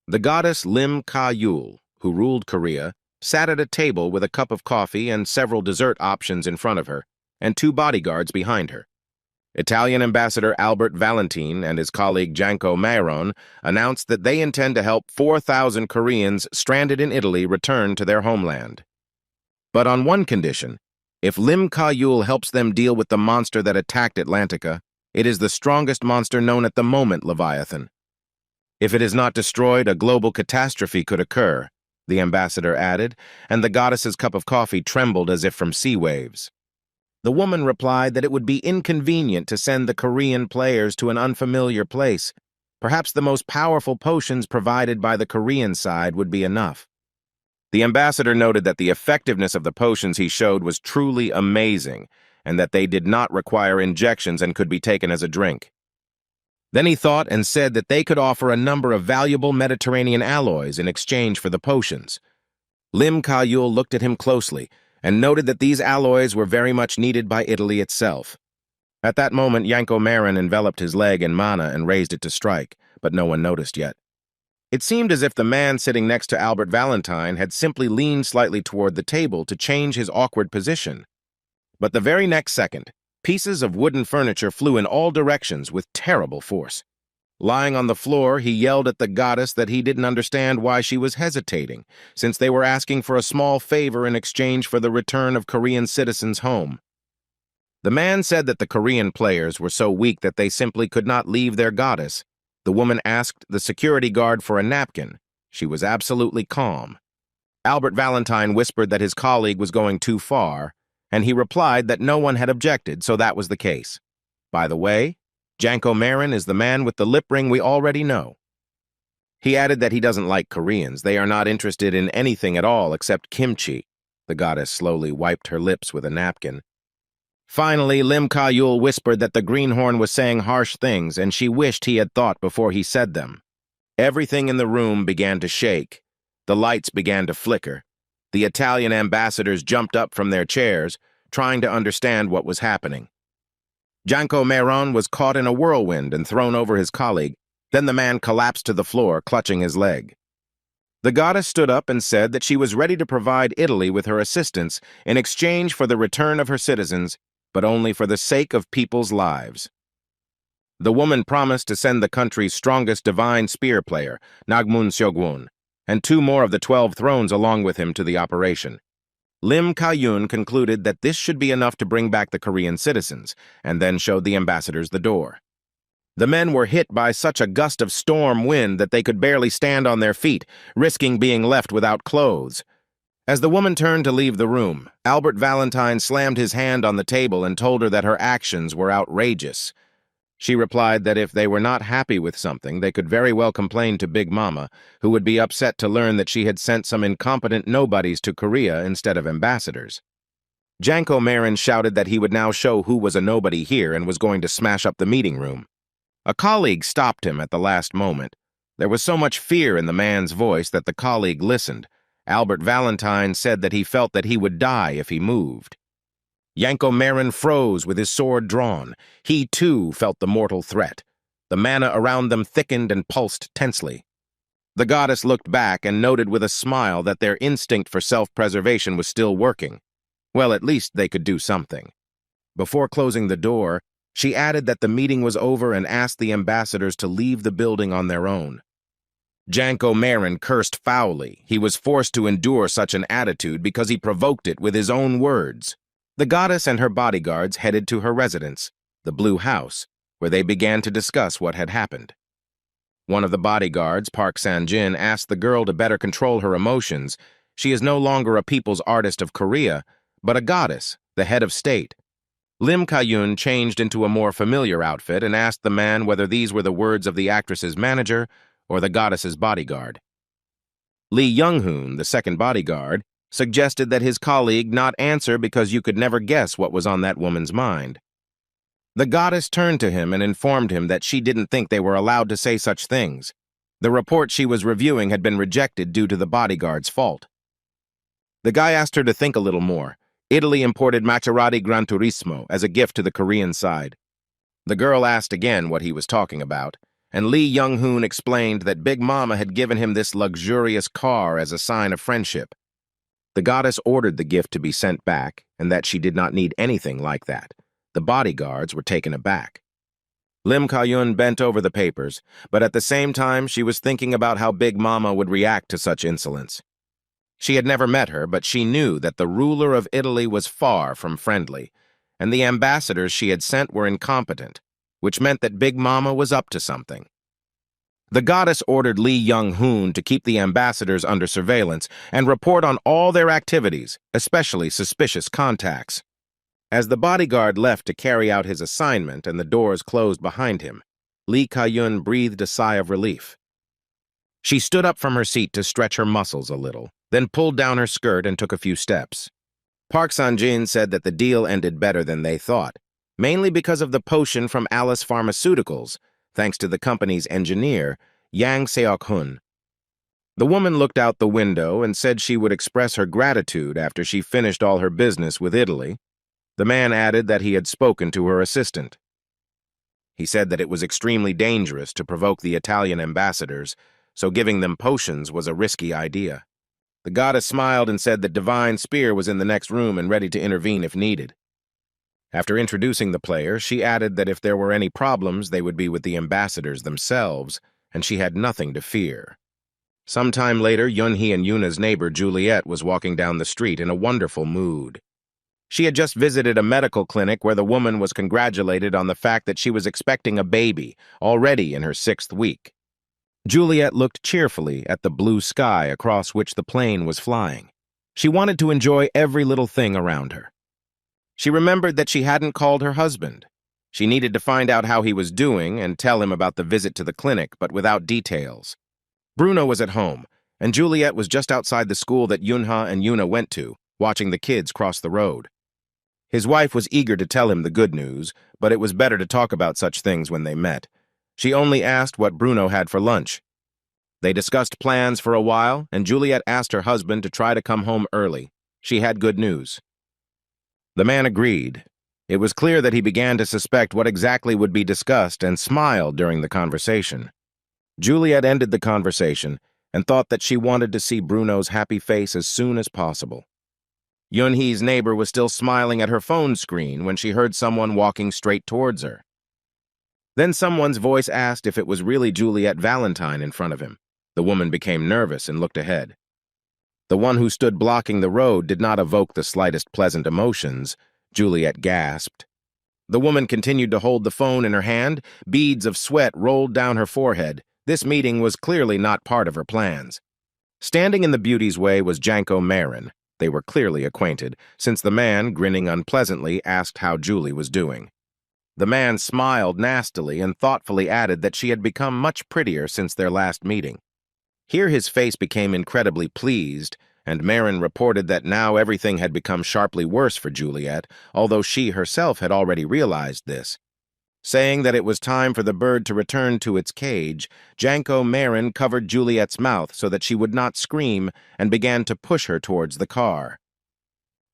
The goddess Lim Ka-yul, who ruled Korea, sat at a table with a cup of coffee and several dessert options in front of her, and 2 bodyguards behind her. Italian Ambassador Albert Valentin and his colleague Janko Mayron announced that they intend to help 4,000 Koreans stranded in Italy return to their homeland. But on one condition: if Lim Ka-yul helps them deal with the monster that attacked Atlantica, it is the strongest monster known at the moment, Leviathan. If it is not destroyed, a global catastrophe could occur, the ambassador added, and the goddess's cup of coffee trembled as if from sea waves. The woman replied that it would be inconvenient to send the Korean players to an unfamiliar place. Perhaps the most powerful potions provided by the Korean side would be enough. The ambassador noted that the effectiveness of the potions he showed was truly amazing, and that they did not require injections and could be taken as a drink. Then he thought and said that they could offer a number of valuable Mediterranean alloys in exchange for the potions. Lim Ka-yul looked at him closely and noted that these alloys were very much needed by Italy itself. At that moment, Janko Mayron enveloped his leg in mana and raised it to strike, but no one noticed yet. It seemed as if the man sitting next to Albert Valentine had simply leaned slightly toward the table to change his awkward position. But the very next second, pieces of wooden furniture flew in all directions with terrible force. Lying on the floor, he yelled at the goddess that he didn't understand why she was hesitating, since they were asking for a small favor in exchange for the return of Korean citizens home. The man said that the Korean players were so weak that they simply could not leave their goddess. The woman asked the security guard for a napkin. She was absolutely calm. Albert Valentine whispered that his colleague was going too far, and he replied that no one had objected, so that was the case. By the way, Janko Mayron is the man with the lip ring we already know. He added that he doesn't like Koreans. They are not interested in anything at all except kimchi. The goddess slowly wiped her lips with a napkin. Finally, Lim Ka-yul whispered that the greenhorn was saying harsh things, and she wished he had thought before he said them. Everything in the room began to shake. The lights began to flicker. The Italian ambassadors jumped up from their chairs, trying to understand what was happening. Janko Mayron was caught in a whirlwind and thrown over his colleague. Then the man collapsed to the floor, clutching his leg. The goddess stood up and said that she was ready to provide Italy with her assistance in exchange for the return of her citizens, but only for the sake of people's lives. The woman promised to send the country's strongest divine spear player, Nagmun Seogwon, and 2 more of the 12 thrones along with him to the operation. Lim Ka-yul concluded that this should be enough to bring back the Korean citizens, and then showed the ambassadors the door. The men were hit by such a gust of storm wind that they could barely stand on their feet, risking being left without clothes. As the woman turned to leave the room, Albert Valentine slammed his hand on the table and told her that her actions were outrageous. She replied that if they were not happy with something, they could very well complain to Big Mama, who would be upset to learn that she had sent some incompetent nobodies to Korea instead of ambassadors. Janko Mayron shouted that he would now show who was a nobody here and was going to smash up the meeting room. A colleague stopped him at the last moment. There was so much fear in the man's voice that the colleague listened. Albert Valentine said that he felt that he would die if he moved. Janko Mayron froze with his sword drawn. He, too, felt the mortal threat. The mana around them thickened and pulsed tensely. The goddess looked back and noted with a smile that their instinct for self-preservation was still working. Well, at least they could do something. Before closing the door, she added that the meeting was over and asked the ambassadors to leave the building on their own. Janko Mayron cursed foully. He was forced to endure such an attitude because he provoked it with his own words. The goddess and her bodyguards headed to her residence, the Blue House, where they began to discuss what had happened. One of the bodyguards, Park San-jin, asked the girl to better control her emotions. She is no longer a people's artist of Korea, but a goddess, the head of state. Lim Ka-yul changed into a more familiar outfit and asked the man whether these were the words of the actress's manager or the goddess's bodyguard. Lee Young-hoon, the second bodyguard, suggested that his colleague not answer because you could never guess what was on that woman's mind. The goddess turned to him and informed him that she didn't think they were allowed to say such things. The report she was reviewing had been rejected due to the bodyguard's fault. The guy asked her to think a little more. Italy imported Maserati Gran Turismo as a gift to the Korean side. The girl asked again what he was talking about, and Lee Young-hoon explained that Big Mama had given him this luxurious car as a sign of friendship. The goddess ordered the gift to be sent back, and that she did not need anything like that. The bodyguards were taken aback. Lim Ka-yun bent over the papers, but at the same time she was thinking about how Big Mama would react to such insolence. She had never met her, but she knew that the ruler of Italy was far from friendly, and the ambassadors she had sent were incompetent, which meant that Big Mama was up to something. The goddess ordered Lee Young-hoon to keep the ambassadors under surveillance and report on all their activities, especially suspicious contacts. As the bodyguard left to carry out his assignment and the doors closed behind him, Lee Ka-yun breathed a sigh of relief. She stood up from her seat to stretch her muscles a little, then pulled down her skirt and took a few steps. Park Sang-jin said that the deal ended better than they thought, mainly because of the potion from Alice Pharmaceuticals, thanks to the company's engineer, Yang Seok-hun. The woman looked out the window and said she would express her gratitude after she finished all her business with Italy. The man added that he had spoken to her assistant. He said that it was extremely dangerous to provoke the Italian ambassadors, so giving them potions was a risky idea. The goddess smiled and said that Divine Spear was in the next room and ready to intervene if needed. After introducing the players, she added that if there were any problems, they would be with the ambassadors themselves, and she had nothing to fear. Sometime later, Yunhee and Yuna's neighbor, Juliet, was walking down the street in a wonderful mood. She had just visited a medical clinic where the woman was congratulated on the fact that she was expecting a baby, already in her 6th week. Juliet looked cheerfully at the blue sky across which the plane was flying. She wanted to enjoy every little thing around her. She remembered that she hadn't called her husband. She needed to find out how he was doing and tell him about the visit to the clinic, but without details. Bruno was at home, and Juliet was just outside the school that Yunha and Yuna went to, watching the kids cross the road. His wife was eager to tell him the good news, but it was better to talk about such things when they met. She only asked what Bruno had for lunch. They discussed plans for a while, and Juliet asked her husband to try to come home early. She had good news. The man agreed. It was clear that he began to suspect what exactly would be discussed and smiled during the conversation. Juliet ended the conversation and thought that she wanted to see Bruno's happy face as soon as possible. Yunhee's neighbor was still smiling at her phone screen when she heard someone walking straight towards her. Then someone's voice asked if it was really Juliet Valentine in front of him. The woman became nervous and looked ahead. The one who stood blocking the road did not evoke the slightest pleasant emotions. Juliet gasped. The woman continued to hold the phone in her hand. Beads of sweat rolled down her forehead. This meeting was clearly not part of her plans. Standing in the beauty's way was Janko Marin. They were clearly acquainted, since the man, grinning unpleasantly, asked how Julie was doing. The man smiled nastily and thoughtfully added that she had become much prettier since their last meeting. Here his face became incredibly pleased, and Marin reported that now everything had become sharply worse for Juliet, although she herself had already realized this. Saying that it was time for the bird to return to its cage, Janko Marin covered Juliet's mouth so that she would not scream and began to push her towards the car.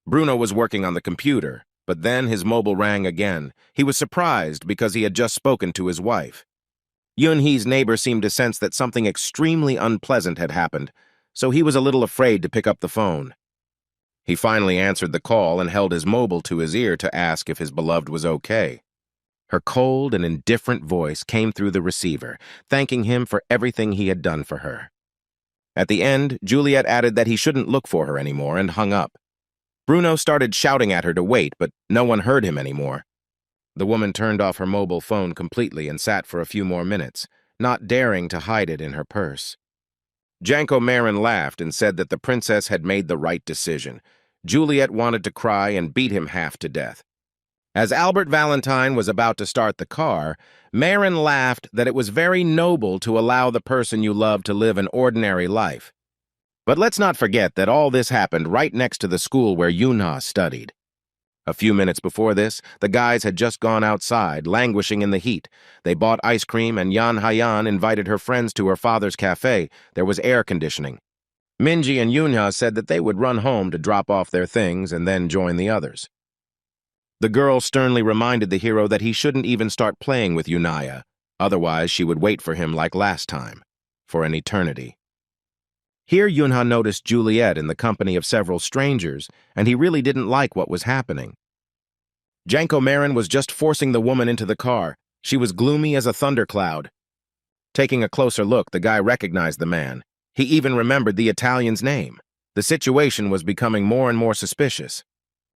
Bruno was working on the computer, but then his mobile rang again. He was surprised because he had just spoken to his wife. Yunhee's neighbor seemed to sense that something extremely unpleasant had happened, so he was a little afraid to pick up the phone. He finally answered the call and held his mobile to his ear to ask if his beloved was okay. Her cold and indifferent voice came through the receiver, thanking him for everything he had done for her. At the end, Juliet added that he shouldn't look for her anymore and hung up. Bruno started shouting at her to wait, but no one heard him anymore. The woman turned off her mobile phone completely and sat for a few more minutes, not daring to hide it in her purse. Janko Marin laughed and said that the princess had made the right decision. Juliet wanted to cry and beat him half to death. As Albert Valentine was about to start the car, Marin laughed that it was very noble to allow the person you love to live an ordinary life. But let's not forget that all this happened right next to the school where Yunha studied. A few minutes before this, the guys had just gone outside, languishing in the heat. They bought ice cream, and Yan Hayan invited her friends to her father's cafe. There was air conditioning. Minji and Yunha said that they would run home to drop off their things and then join the others. The girl sternly reminded the hero that he shouldn't even start playing with Yunaya, otherwise she would wait for him like last time, for an eternity. Here Yunha noticed Juliet in the company of several strangers, and he really didn't like what was happening. Janko Marin was just forcing the woman into the car. She was gloomy as a thundercloud. Taking a closer look, the guy recognized the man. He even remembered the Italian's name. The situation was becoming more and more suspicious.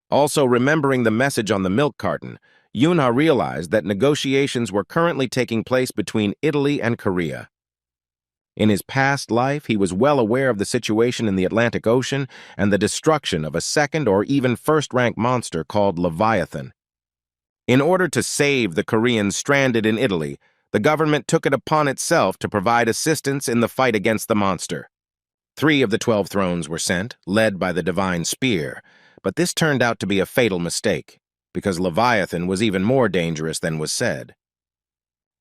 Also, remembering the message on the milk carton, Yunha realized that negotiations were currently taking place between Italy and Korea. In his past life, he was well aware of the situation in the Atlantic Ocean and the destruction of a second or even first-rank monster called Leviathan. In order to save the Koreans stranded in Italy, the government took it upon itself to provide assistance in the fight against the monster. 3 of the 12 thrones were sent, led by the divine spear, but this turned out to be a fatal mistake, because Leviathan was even more dangerous than was said.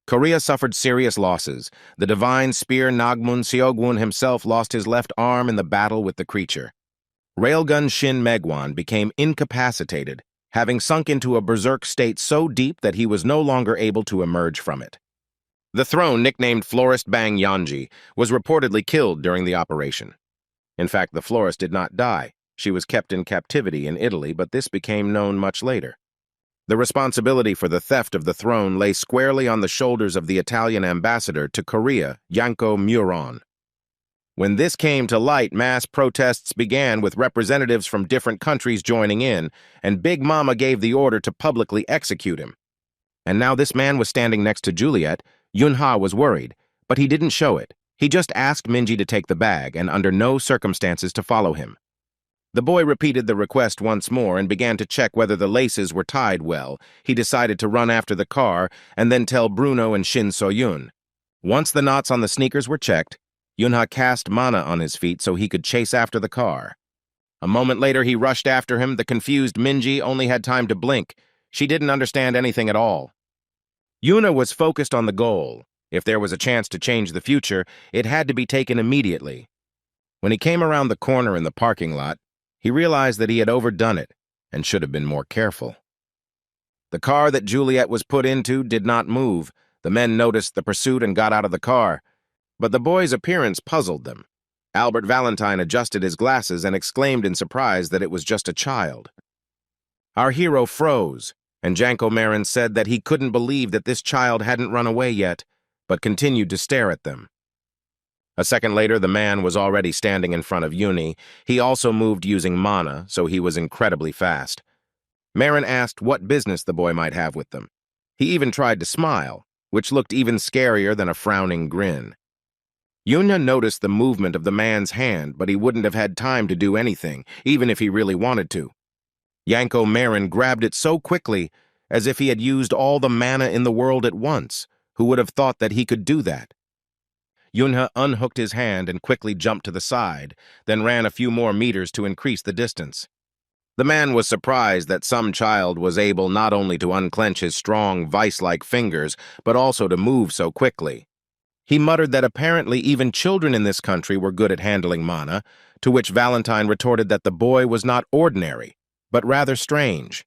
Korea suffered serious losses. The divine spear Nagmun Seogwon himself lost his left arm in the battle with the creature. Railgun Shin Megwan became incapacitated, having sunk into a berserk state so deep that he was no longer able to emerge from it. The throne, nicknamed Florist Bang Yanji, was reportedly killed during the operation. In fact, the florist did not die. She was kept in captivity in Italy, but this became known much later. The responsibility for the theft of the throne lay squarely on the shoulders of the Italian ambassador to Korea, Janko Muron. When this came to light, mass protests began with representatives from different countries joining in, and Big Mama gave the order to publicly execute him. And now this man was standing next to Juliet. Yunha was worried, but he didn't show it. He just asked Minji to take the bag and under no circumstances to follow him. The boy repeated the request once more and began to check whether the laces were tied well. He decided to run after the car and then tell Bruno and Shin So-yun. Once the knots on the sneakers were checked, Yunha cast mana on his feet so he could chase after the car. A moment later, he rushed after him. The confused Minji only had time to blink. She didn't understand anything at all. Yuna was focused on the goal. If there was a chance to change the future, it had to be taken immediately. When he came around the corner in the parking lot, he realized that he had overdone it and should have been more careful. The car that Juliet was put into did not move. The men noticed the pursuit and got out of the car. But the boy's appearance puzzled them. Albert Valentine adjusted his glasses and exclaimed in surprise that it was just a child. Our hero froze, and Janko Marin said that he couldn't believe that this child hadn't run away yet, but continued to stare at them. A second later, the man was already standing in front of Uni. He also moved using mana, so he was incredibly fast. Marin asked what business the boy might have with them. He even tried to smile, which looked even scarier than a frowning grin. Yunya noticed the movement of the man's hand, but he wouldn't have had time to do anything, even if he really wanted to. Janko Marin grabbed it so quickly, as if he had used all the mana in the world at once. Who would have thought that he could do that? Yunha unhooked his hand and quickly jumped to the side, then ran a few more meters to increase the distance. The man was surprised that some child was able not only to unclench his strong, vice-like fingers, but also to move so quickly. He muttered that apparently even children in this country were good at handling mana, to which Valentine retorted that the boy was not ordinary, but rather strange.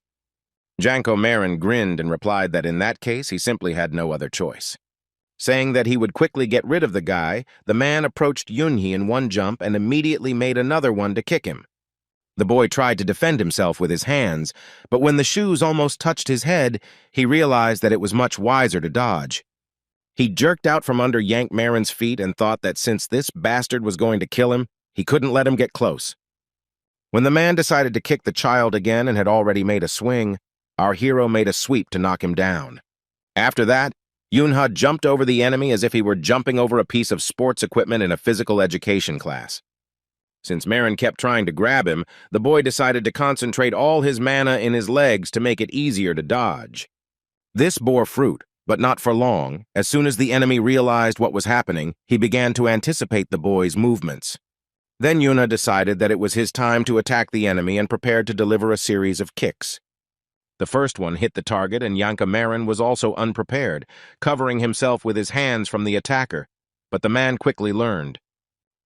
Janko Marin grinned and replied that in that case he simply had no other choice. Saying that he would quickly get rid of the guy, the man approached Yunhee in one jump and immediately made another one to kick him. The boy tried to defend himself with his hands, but when the shoes almost touched his head, he realized that it was much wiser to dodge. He jerked out from under Yank Marin's feet and thought that since this bastard was going to kill him, he couldn't let him get close. When the man decided to kick the child again and had already made a swing, our hero made a sweep to knock him down. After that, Yunha jumped over the enemy as if he were jumping over a piece of sports equipment in a physical education class. Since Marin kept trying to grab him, the boy decided to concentrate all his mana in his legs to make it easier to dodge. This bore fruit, but not for long. As soon as the enemy realized what was happening, he began to anticipate the boy's movements. Then Yuna decided that it was his time to attack the enemy and prepared to deliver a series of kicks. The first one hit the target, and Yanka Marin was also unprepared, covering himself with his hands from the attacker. But the man quickly learned.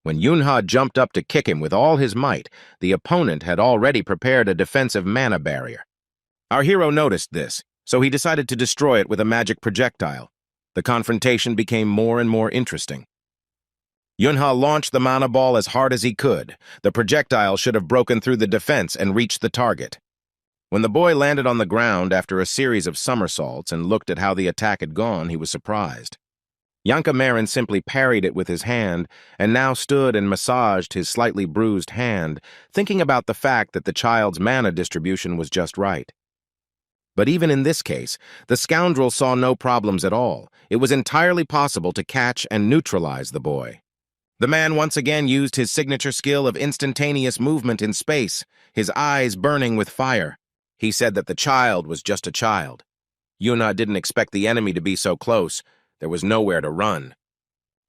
When Yunha jumped up to kick him with all his might, the opponent had already prepared a defensive mana barrier. Our hero noticed this, so he decided to destroy it with a magic projectile. The confrontation became more and more interesting. Yunha launched the mana ball as hard as he could. The projectile should have broken through the defense and reached the target. When the boy landed on the ground after a series of somersaults and looked at how the attack had gone, he was surprised. Yanka Marin simply parried it with his hand and now stood and massaged his slightly bruised hand, thinking about the fact that the child's mana distribution was just right. But even in this case, the scoundrel saw no problems at all. It was entirely possible to catch and neutralize the boy. The man once again used his signature skill of instantaneous movement in space, his eyes burning with fire. He said that the child was just a child. Yuna didn't expect the enemy to be so close. There was nowhere to run.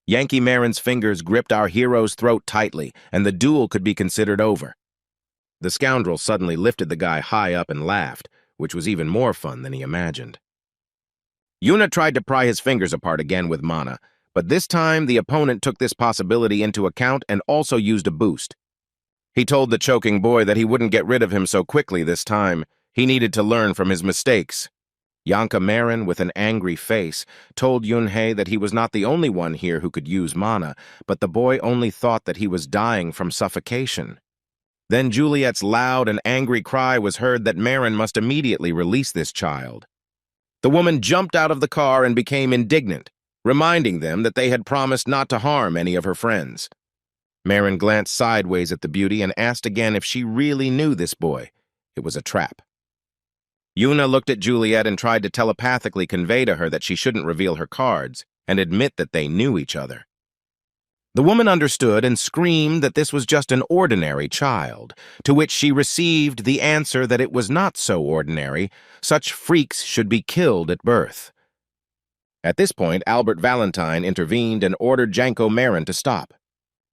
Yankee Marin's fingers gripped our hero's throat tightly, and the duel could be considered over. The scoundrel suddenly lifted the guy high up and laughed, which was even more fun than he imagined. Yuna tried to pry his fingers apart again with mana, but this time the opponent took this possibility into account and also used a boost. He told the choking boy that he wouldn't get rid of him so quickly this time. He needed to learn from his mistakes. Yanka Marin, with an angry face, told Yunhei that he was not the only one here who could use mana, but the boy only thought that he was dying from suffocation. Then Juliet's loud and angry cry was heard that Marin must immediately release this child. The woman jumped out of the car and became indignant, reminding them that they had promised not to harm any of her friends. Marin glanced sideways at the beauty and asked again if she really knew this boy. It was a trap. Yuna looked at Juliet and tried to telepathically convey to her that she shouldn't reveal her cards and admit that they knew each other. The woman understood and screamed that this was just an ordinary child, to which she received the answer that it was not so ordinary. Such freaks should be killed at birth. At this point, Albert Valentine intervened and ordered Janko Marin to stop.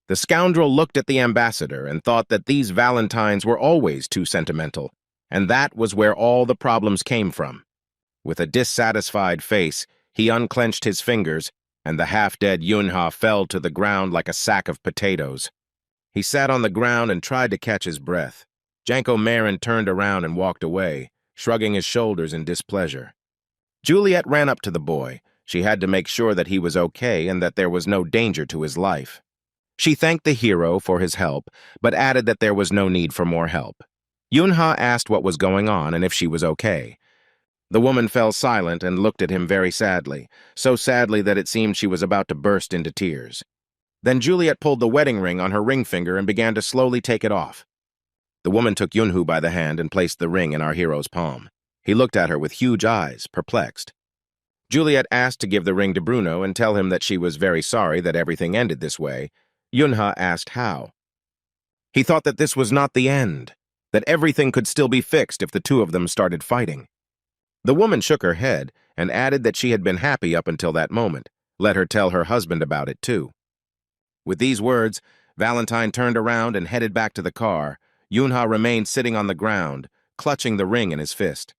The scoundrel looked at the ambassador and thought that these Valentines were always too sentimental, and that was where all the problems came from. With a dissatisfied face, he unclenched his fingers, and the half-dead Yunha fell to the ground like a sack of potatoes. He sat on the ground and tried to catch his breath. Janko Marin turned around and walked away, shrugging his shoulders in displeasure. Juliet ran up to the boy. She had to make sure that he was okay and that there was no danger to his life. She thanked the hero for his help, but added that there was no need for more help. Yunha asked what was going on and if she was okay. The woman fell silent and looked at him very sadly, so sadly that it seemed she was about to burst into tears. Then Juliet pulled the wedding ring on her ring finger and began to slowly take it off. The woman took Yunhu by the hand and placed the ring in our hero's palm. He looked at her with huge eyes, perplexed. Juliet asked to give the ring to Bruno and tell him that she was very sorry that everything ended this way. Yunha asked how. He thought that this was not the end, that everything could still be fixed if the two of them started fighting. The woman shook her head and added that she had been happy up until that moment. Let her tell her husband about it too. With these words, Valentine turned around and headed back to the car. Yunha remained sitting on the ground, clutching the ring in his fist.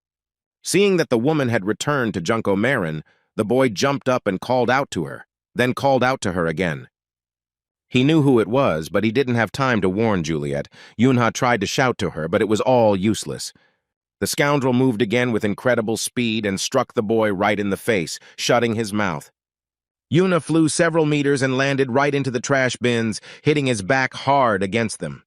Seeing that the woman had returned to Junko Marin, the boy jumped up and called out to her, then called out to her again. He knew who it was, but he didn't have time to warn Juliet. Yunha tried to shout to her, but it was all useless. The scoundrel moved again with incredible speed and struck the boy right in the face, shutting his mouth. Yuna flew several meters and landed right into the trash bins, hitting his back hard against them.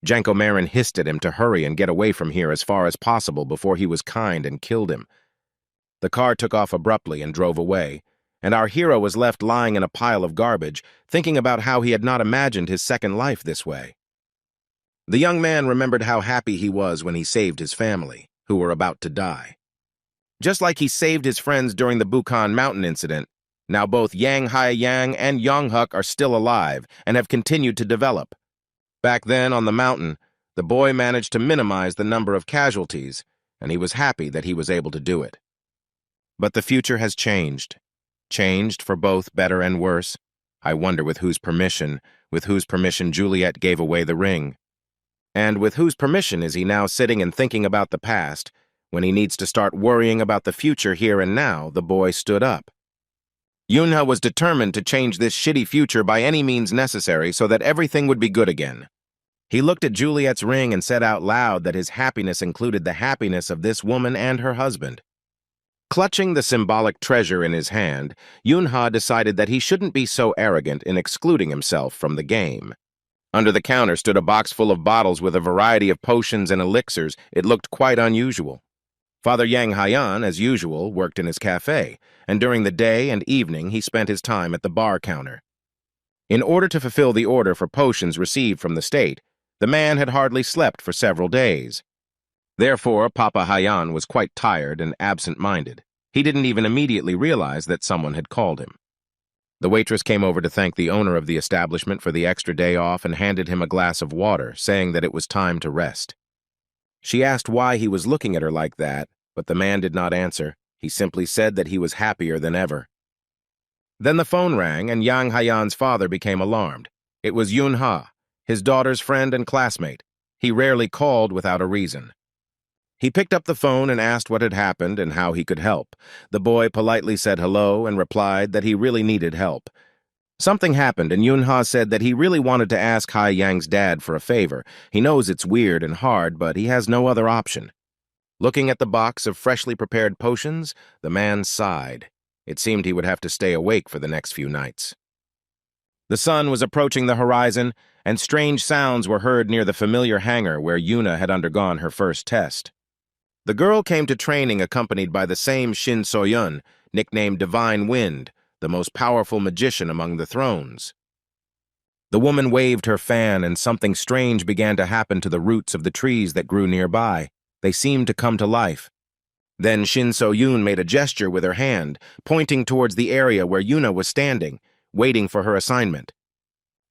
Janko Marin hissed at him to hurry and get away from here as far as possible before he was kind and killed him. The car took off abruptly and drove away, and our hero was left lying in a pile of garbage, thinking about how he had not imagined his second life this way. The young man remembered how happy he was when he saved his family, who were about to die. Just like he saved his friends during the Bukhan Mountain incident, now both Yang Haiyang and Yonghuk are still alive and have continued to develop. Back then, on the mountain, the boy managed to minimize the number of casualties, and he was happy that he was able to do it. But the future has changed for both better and worse. I wonder with whose permission Juliet gave away the ring. And with whose permission is he now sitting and thinking about the past? When he needs to start worrying about the future here and now, the boy stood up. Yunha was determined to change this shitty future by any means necessary so that everything would be good again. He looked at Juliet's ring and said out loud that his happiness included the happiness of this woman and her husband. Clutching the symbolic treasure in his hand, Yunha decided that he shouldn't be so arrogant in excluding himself from the game. Under the counter stood a box full of bottles with a variety of potions and elixirs. It looked quite unusual. Father Yang Haiyan, as usual, worked in his cafe, and during the day and evening he spent his time at the bar counter. In order to fulfill the order for potions received from the state, the man had hardly slept for several days. Therefore, Papa Haiyan was quite tired and absent-minded. He didn't even immediately realize that someone had called him. The waitress came over to thank the owner of the establishment for the extra day off and handed him a glass of water, saying that it was time to rest. She asked why he was looking at her like that, but the man did not answer. He simply said that he was happier than ever. Then the phone rang, and Yang Haiyan's father became alarmed. It was Yunha, his daughter's friend and classmate. He rarely called without a reason. He picked up the phone and asked what had happened and how he could help. The boy politely said hello and replied that he really needed help. Something happened, and Yunha said that he really wanted to ask Hai Yang's dad for a favor. He knows it's weird and hard, but he has no other option. Looking at the box of freshly prepared potions, the man sighed. It seemed he would have to stay awake for the next few nights. The sun was approaching the horizon, and strange sounds were heard near the familiar hangar where Yuna had undergone her first test. The girl came to training accompanied by the same Shin So-yun, nicknamed Divine Wind, the most powerful magician among the thrones. The woman waved her fan, and something strange began to happen to the roots of the trees that grew nearby. They seemed to come to life. Then Shin So-yun made a gesture with her hand, pointing towards the area where Yuna was standing, waiting for her assignment.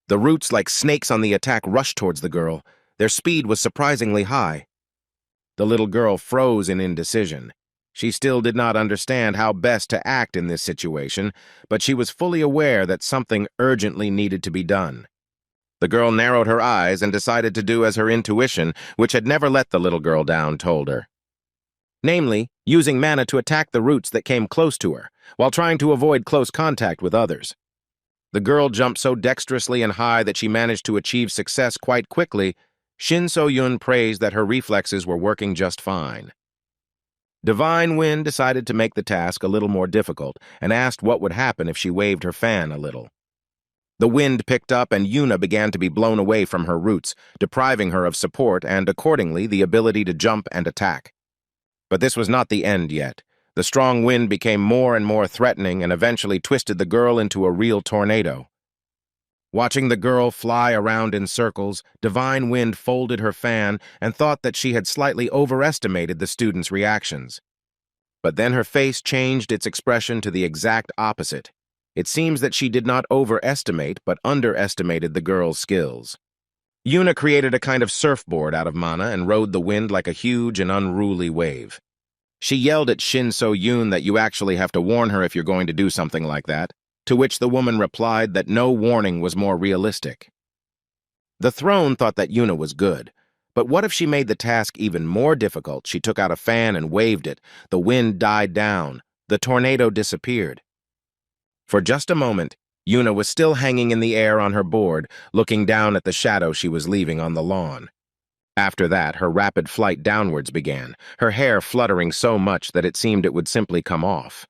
The roots, like snakes on the attack, rushed towards the girl. Their speed was surprisingly high. The little girl froze in indecision. She still did not understand how best to act in this situation, but she was fully aware that something urgently needed to be done. The girl narrowed her eyes and decided to do as her intuition, which had never let the little girl down, told her. Namely, using mana to attack the roots that came close to her, while trying to avoid close contact with others. The girl jumped so dexterously and high that she managed to achieve success quite quickly. Shin So-yun praised that her reflexes were working just fine. Divine Wind decided to make the task a little more difficult and asked what would happen if she waved her fan a little. The wind picked up and Yuna began to be blown away from her roots, depriving her of support and, accordingly, the ability to jump and attack. But this was not the end yet. The strong wind became more and more threatening and eventually twisted the girl into a real tornado. Watching the girl fly around in circles, Divine Wind folded her fan and thought that she had slightly overestimated the student's reactions. But then her face changed its expression to the exact opposite. It seems that she did not overestimate but underestimated the girl's skills. Yuna created a kind of surfboard out of mana and rode the wind like a huge and unruly wave. She yelled at Shin So-yun that you actually have to warn her if you're going to do something like that, to which the woman replied that no warning was more realistic. The throne thought that Yuna was good, but what if she made the task even more difficult? She took out a fan and waved it. The wind died down. The tornado disappeared. For just a moment, Yuna was still hanging in the air on her board, looking down at the shadow she was leaving on the lawn. After that, her rapid flight downwards began, her hair fluttering so much that it seemed it would simply come off.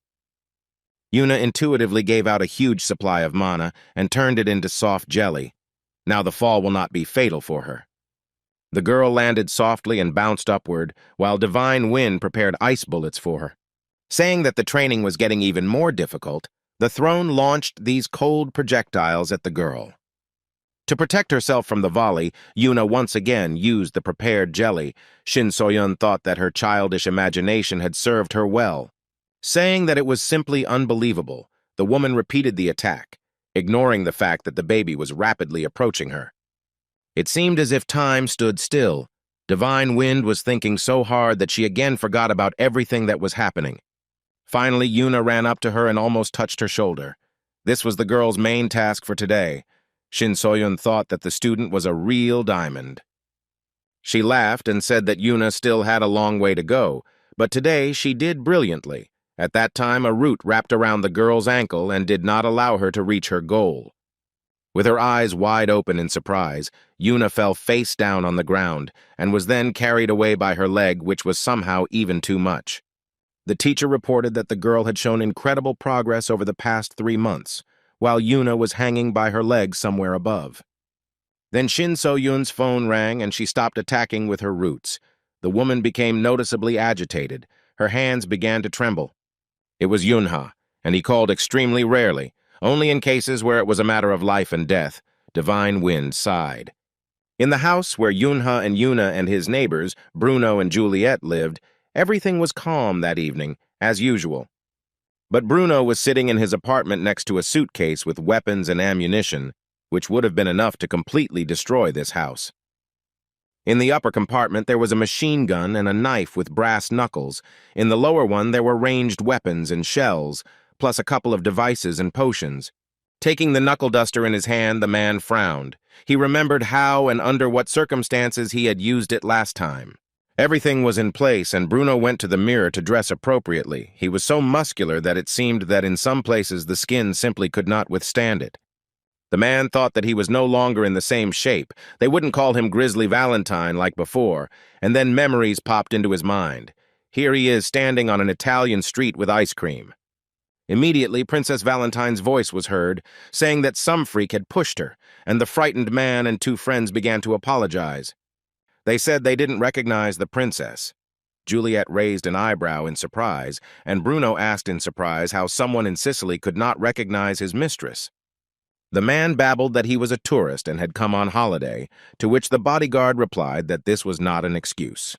Yuna intuitively gave out a huge supply of mana and turned it into soft jelly. Now the fall will not be fatal for her. The girl landed softly and bounced upward, while Divine Wind prepared ice bullets for her. Saying that the training was getting even more difficult, the throne launched these cold projectiles at the girl. To protect herself from the volley, Yuna once again used the prepared jelly. Shin So-yun thought that her childish imagination had served her well. Saying that it was simply unbelievable, the woman repeated the attack, ignoring the fact that the baby was rapidly approaching her. It seemed as if time stood still. Divine Wind was thinking so hard that she again forgot about everything that was happening. Finally, Yuna ran up to her and almost touched her shoulder. This was the girl's main task for today. Shin Soyun thought that the student was a real diamond. She laughed and said that Yuna still had a long way to go, but today she did brilliantly. At that time, a root wrapped around the girl's ankle and did not allow her to reach her goal. With her eyes wide open in surprise, Yuna fell face down on the ground and was then carried away by her leg, which was somehow even too much. The teacher reported that the girl had shown incredible progress over the past 3 months, while Yuna was hanging by her leg somewhere above. Then Shin So-yoon's phone rang and she stopped attacking with her roots. The woman became noticeably agitated. Her hands began to tremble. It was Yunha, and he called extremely rarely, only in cases where it was a matter of life and death. Divine Wind sighed. In the house where Yunha and Yuna and his neighbors, Bruno and Juliet, lived, everything was calm that evening, as usual. But Bruno was sitting in his apartment next to a suitcase with weapons and ammunition, which would have been enough to completely destroy this house. In the upper compartment, there was a machine gun and a knife with brass knuckles. In the lower one, there were ranged weapons and shells, plus a couple of devices and potions. Taking the knuckle duster in his hand, the man frowned. He remembered how and under what circumstances he had used it last time. Everything was in place, and Bruno went to the mirror to dress appropriately. He was so muscular that it seemed that in some places the skin simply could not withstand it. The man thought that he was no longer in the same shape. They wouldn't call him Grizzly Valentine like before, and then memories popped into his mind. Here he is standing on an Italian street with ice cream. Immediately, Princess Valentine's voice was heard, saying that some freak had pushed her, and the frightened man and 2 friends began to apologize. They said they didn't recognize the princess. Juliet raised an eyebrow in surprise, and Bruno asked in surprise how someone in Sicily could not recognize his mistress. The man babbled that he was a tourist and had come on holiday, to which the bodyguard replied that this was not an excuse.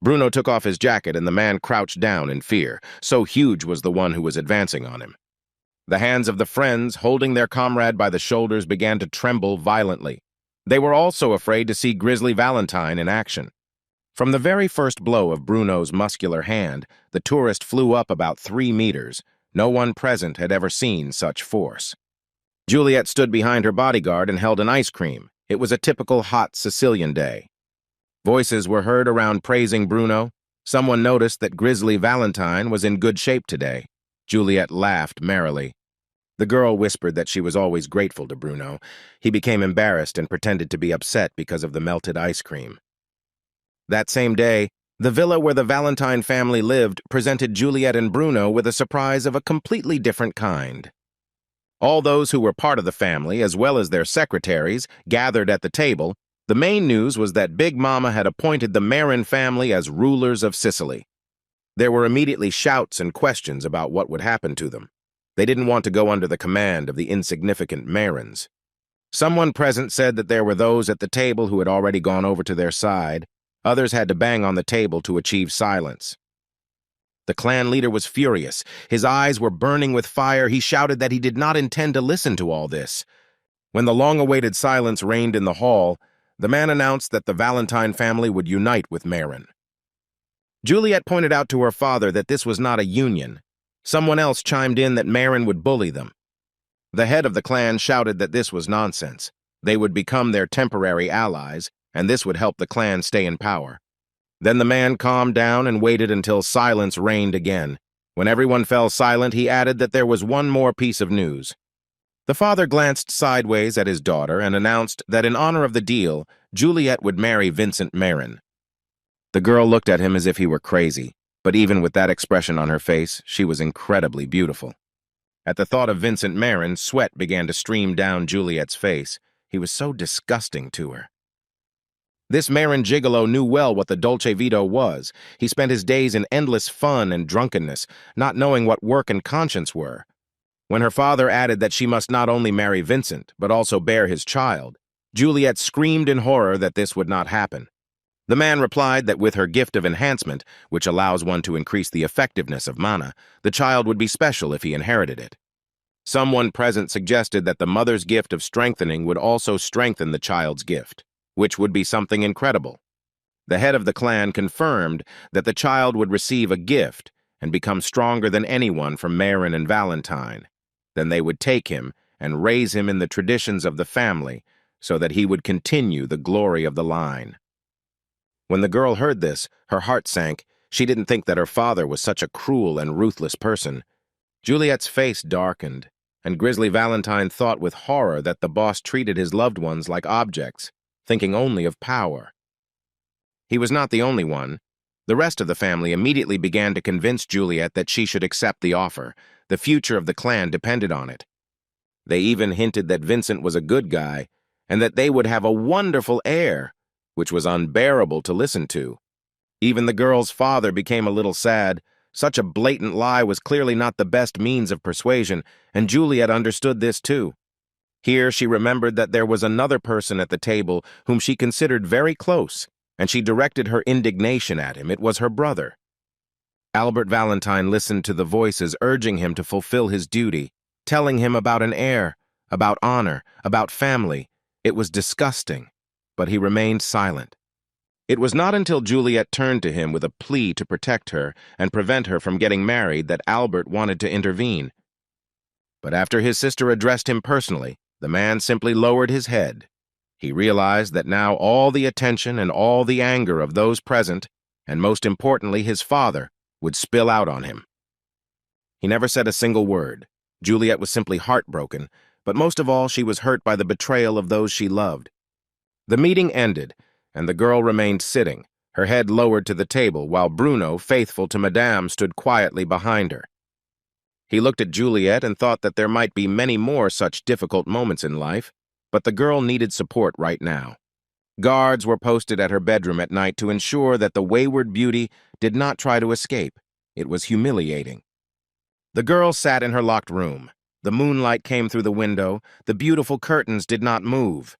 Bruno took off his jacket and the man crouched down in fear, so huge was the one who was advancing on him. The hands of the friends, holding their comrade by the shoulders, began to tremble violently. They were also afraid to see Grizzly Valentine in action. From the very first blow of Bruno's muscular hand, the tourist flew up about 3 meters. No one present had ever seen such force. Juliet stood behind her bodyguard and held an ice cream. It was a typical hot Sicilian day. Voices were heard around praising Bruno. Someone noticed that Grizzly Valentine was in good shape today. Juliet laughed merrily. The girl whispered that she was always grateful to Bruno. He became embarrassed and pretended to be upset because of the melted ice cream. That same day, the villa where the Valentine family lived presented Juliet and Bruno with a surprise of a completely different kind. All those who were part of the family, as well as their secretaries, gathered at the table. The main news was that Big Mama had appointed the Marin family as rulers of Sicily. There were immediately shouts and questions about what would happen to them. They didn't want to go under the command of the insignificant Marins. Someone present said that there were those at the table who had already gone over to their side. Others had to bang on the table to achieve silence. The clan leader was furious. His eyes were burning with fire. He shouted that he did not intend to listen to all this. When the long-awaited silence reigned in the hall, the man announced that the Valentine family would unite with Marin. Juliet pointed out to her father that this was not a union. Someone else chimed in that Marin would bully them. The head of the clan shouted that this was nonsense. They would become their temporary allies, and this would help the clan stay in power. Then the man calmed down and waited until silence reigned again. When everyone fell silent, he added that there was one more piece of news. The father glanced sideways at his daughter and announced that in honor of the deal, Juliet would marry Vincent Marin. The girl looked at him as if he were crazy, but even with that expression on her face, she was incredibly beautiful. At the thought of Vincent Marin, sweat began to stream down Juliet's face. He was so disgusting to her. This Marin gigolo knew well what the Dolce Vita was. He spent his days in endless fun and drunkenness, not knowing what work and conscience were. When her father added that she must not only marry Vincent, but also bear his child, Juliet screamed in horror that this would not happen. The man replied that with her gift of enhancement, which allows one to increase the effectiveness of mana, the child would be special if he inherited it. Someone present suggested that the mother's gift of strengthening would also strengthen the child's gift, which would be something incredible. The head of the clan confirmed that the child would receive a gift and become stronger than anyone from Marin and Valentine. Then they would take him and raise him in the traditions of the family so that he would continue the glory of the line. When the girl heard this, her heart sank. She didn't think that her father was such a cruel and ruthless person. Juliet's face darkened, and Grizzly Valentine thought with horror that the boss treated his loved ones like objects, thinking only of power. He was not the only one. The rest of the family immediately began to convince Juliet that she should accept the offer. The future of the clan depended on it. They even hinted that Vincent was a good guy, and that they would have a wonderful heir, which was unbearable to listen to. Even the girl's father became a little sad. Such a blatant lie was clearly not the best means of persuasion, and Juliet understood this too. Here she remembered that there was another person at the table whom she considered very close, and she directed her indignation at him. It was her brother. Albert Valentine listened to the voices urging him to fulfill his duty, telling him about an heir, about honor, about family. It was disgusting, but he remained silent. It was not until Juliet turned to him with a plea to protect her and prevent her from getting married that Albert wanted to intervene. But after his sister addressed him personally, the man simply lowered his head. He realized that now all the attention and all the anger of those present, and most importantly his father, would spill out on him. He never said a single word. Juliet was simply heartbroken, but most of all she was hurt by the betrayal of those she loved. The meeting ended, and the girl remained sitting, her head lowered to the table, while Bruno, faithful to Madame, stood quietly behind her. He looked at Juliet and thought that there might be many more such difficult moments in life, but the girl needed support right now. Guards were posted at her bedroom at night to ensure that the wayward beauty did not try to escape. It was humiliating. The girl sat in her locked room. The moonlight came through the window. The beautiful curtains did not move.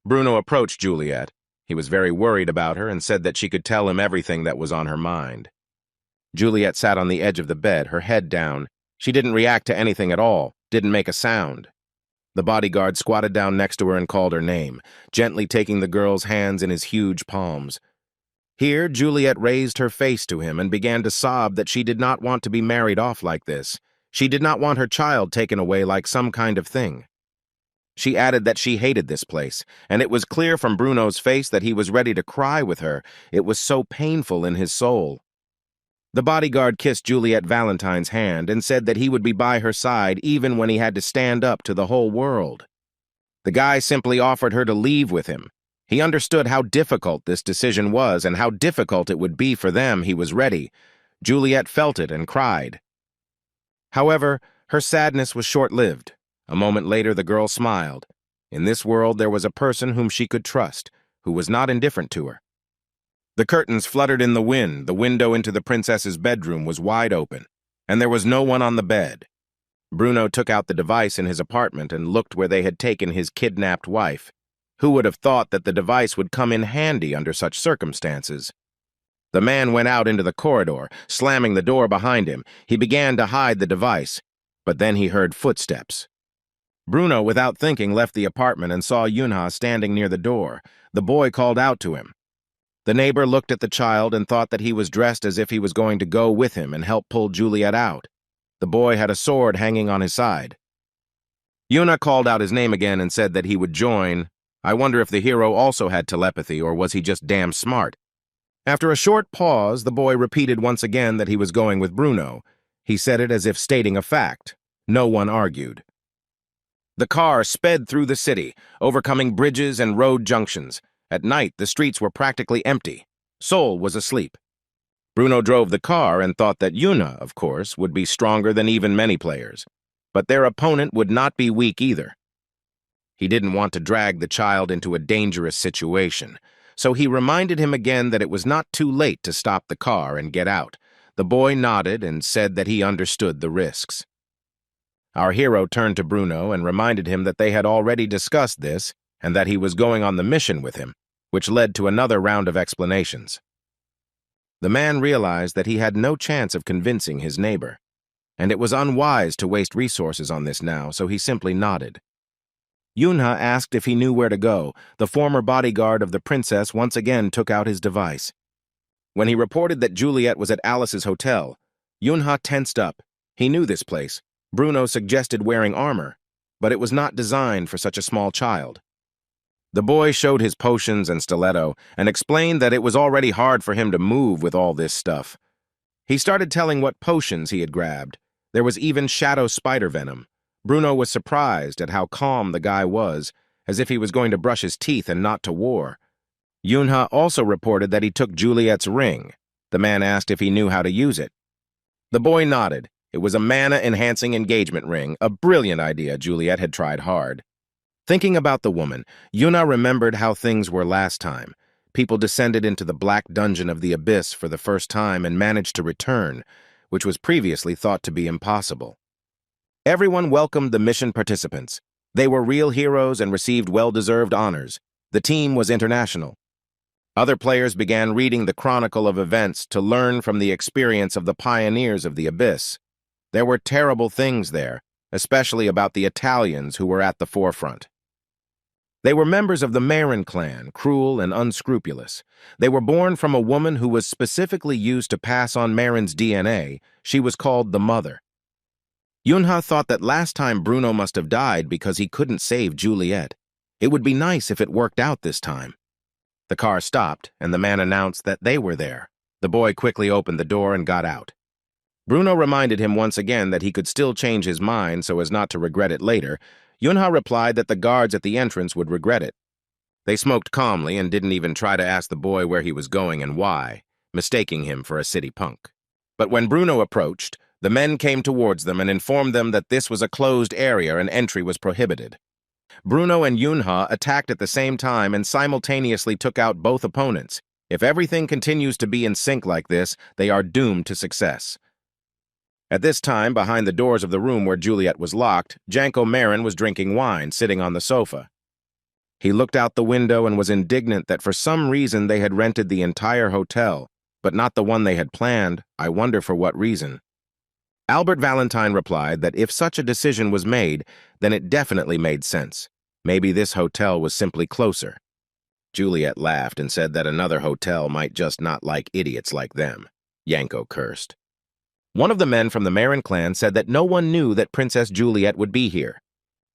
Bruno approached Juliet. He was very worried about her and said that she could tell him everything that was on her mind. Juliet sat on the edge of the bed, her head down. She didn't react to anything at all, didn't make a sound. The bodyguard squatted down next to her and called her name, gently taking the girl's hands in his huge palms. Here, Juliet raised her face to him and began to sob that she did not want to be married off like this. She did not want her child taken away like some kind of thing. She added that she hated this place, and it was clear from Bruno's face that he was ready to cry with her. It was so painful in his soul. The bodyguard kissed Juliet Valentine's hand and said that he would be by her side even when he had to stand up to the whole world. The guy simply offered her to leave with him. He understood how difficult this decision was and how difficult it would be for them. He was ready. Juliet felt it and cried. However, her sadness was short-lived. A moment later, the girl smiled. In this world, there was a person whom she could trust, who was not indifferent to her. The curtains fluttered in the wind. The window into the princess's bedroom was wide open, and there was no one on the bed. Bruno took out the device in his apartment and looked where they had taken his kidnapped wife. Who would have thought that the device would come in handy under such circumstances? The man went out into the corridor, slamming the door behind him. He began to hide the device, but then he heard footsteps. Bruno, without thinking, left the apartment and saw Yunha standing near the door. The boy called out to him. The neighbor looked at the child and thought that he was dressed as if he was going to go with him and help pull Juliet out. The boy had a sword hanging on his side. Yuna called out his name again and said that he would join. I wonder if the hero also had telepathy, or was he just damn smart? After a short pause, the boy repeated once again that he was going with Bruno. He said it as if stating a fact. No one argued. The car sped through the city, overcoming bridges and road junctions. At night, the streets were practically empty. Seoul was asleep. Bruno drove the car and thought that Yuna, of course, would be stronger than even many players. But their opponent would not be weak either. He didn't want to drag the child into a dangerous situation, so he reminded him again that it was not too late to stop the car and get out. The boy nodded and said that he understood the risks. Our hero turned to Bruno and reminded him that they had already discussed this and that he was going on the mission with him, which led to another round of explanations. The man realized that he had no chance of convincing his neighbor, and it was unwise to waste resources on this now, so he simply nodded. Yunha asked if he knew where to go. The former bodyguard of the princess once again took out his device. When he reported that Juliet was at Alice's hotel, Yunha tensed up. He knew this place. Bruno suggested wearing armor, but it was not designed for such a small child. The boy showed his potions and stiletto and explained that it was already hard for him to move with all this stuff. He started telling what potions he had grabbed. There was even shadow spider venom. Bruno was surprised at how calm the guy was, as if he was going to brush his teeth and not to war. Yunha also reported that he took Juliet's ring. The man asked if he knew how to use it. The boy nodded. It was a mana-enhancing engagement ring, a brilliant idea Juliet had tried hard. Thinking about the woman, Yuna remembered how things were last time. People descended into the black dungeon of the abyss for the first time and managed to return, which was previously thought to be impossible. Everyone welcomed the mission participants. They were real heroes and received well-deserved honors. The team was international. Other players began reading the chronicle of events to learn from the experience of the pioneers of the abyss. There were terrible things there, especially about the Italians who were at the forefront. They were members of the Marin clan, cruel and unscrupulous. They were born from a woman who was specifically used to pass on Marin's DNA. She was called the Mother. Yunha thought that last time Bruno must have died because he couldn't save Juliet. It would be nice if it worked out this time. The car stopped, and the man announced that they were there. The boy quickly opened the door and got out. Bruno reminded him once again that he could still change his mind so as not to regret it later. Yunha replied that the guards at the entrance would regret it. They smoked calmly and didn't even try to ask the boy where he was going and why, mistaking him for a city punk. But when Bruno approached, the men came towards them and informed them that this was a closed area and entry was prohibited. Bruno and Yunha attacked at the same time and simultaneously took out both opponents. If everything continues to be in sync like this, they are doomed to success. At this time, behind the doors of the room where Juliet was locked, Janko Marin was drinking wine, sitting on the sofa. He looked out the window and was indignant that for some reason they had rented the entire hotel, but not the one they had planned. I wonder for what reason. Albert Valentine replied that if such a decision was made, then it definitely made sense. Maybe this hotel was simply closer. Juliet laughed and said that another hotel might just not like idiots like them. Yanko cursed. One of the men from the Marin clan said that no one knew that Princess Juliet would be here.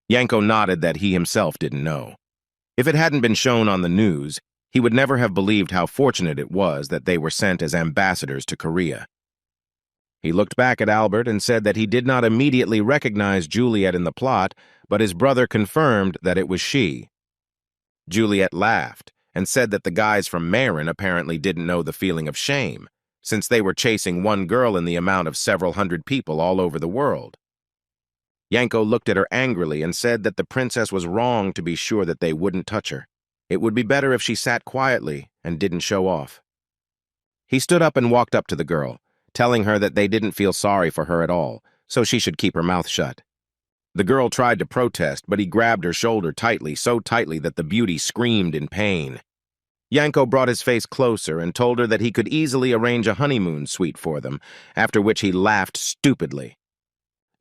Yanko nodded that he himself didn't know. If it hadn't been shown on the news, he would never have believed how fortunate it was that they were sent as ambassadors to Korea. He looked back at Albert and said that he did not immediately recognize Juliet in the plot, but his brother confirmed that it was she. Juliet laughed and said that the guys from Marin apparently didn't know the feeling of shame, since they were chasing one girl in the amount of several hundred people all over the world. Yanko looked at her angrily and said that the princess was wrong to be sure that they wouldn't touch her. It would be better if she sat quietly and didn't show off. He stood up and walked up to the girl, telling her that they didn't feel sorry for her at all, so she should keep her mouth shut. The girl tried to protest, but he grabbed her shoulder tightly, so tightly that the beauty screamed in pain. Yanko brought his face closer and told her that he could easily arrange a honeymoon suite for them, after which he laughed stupidly.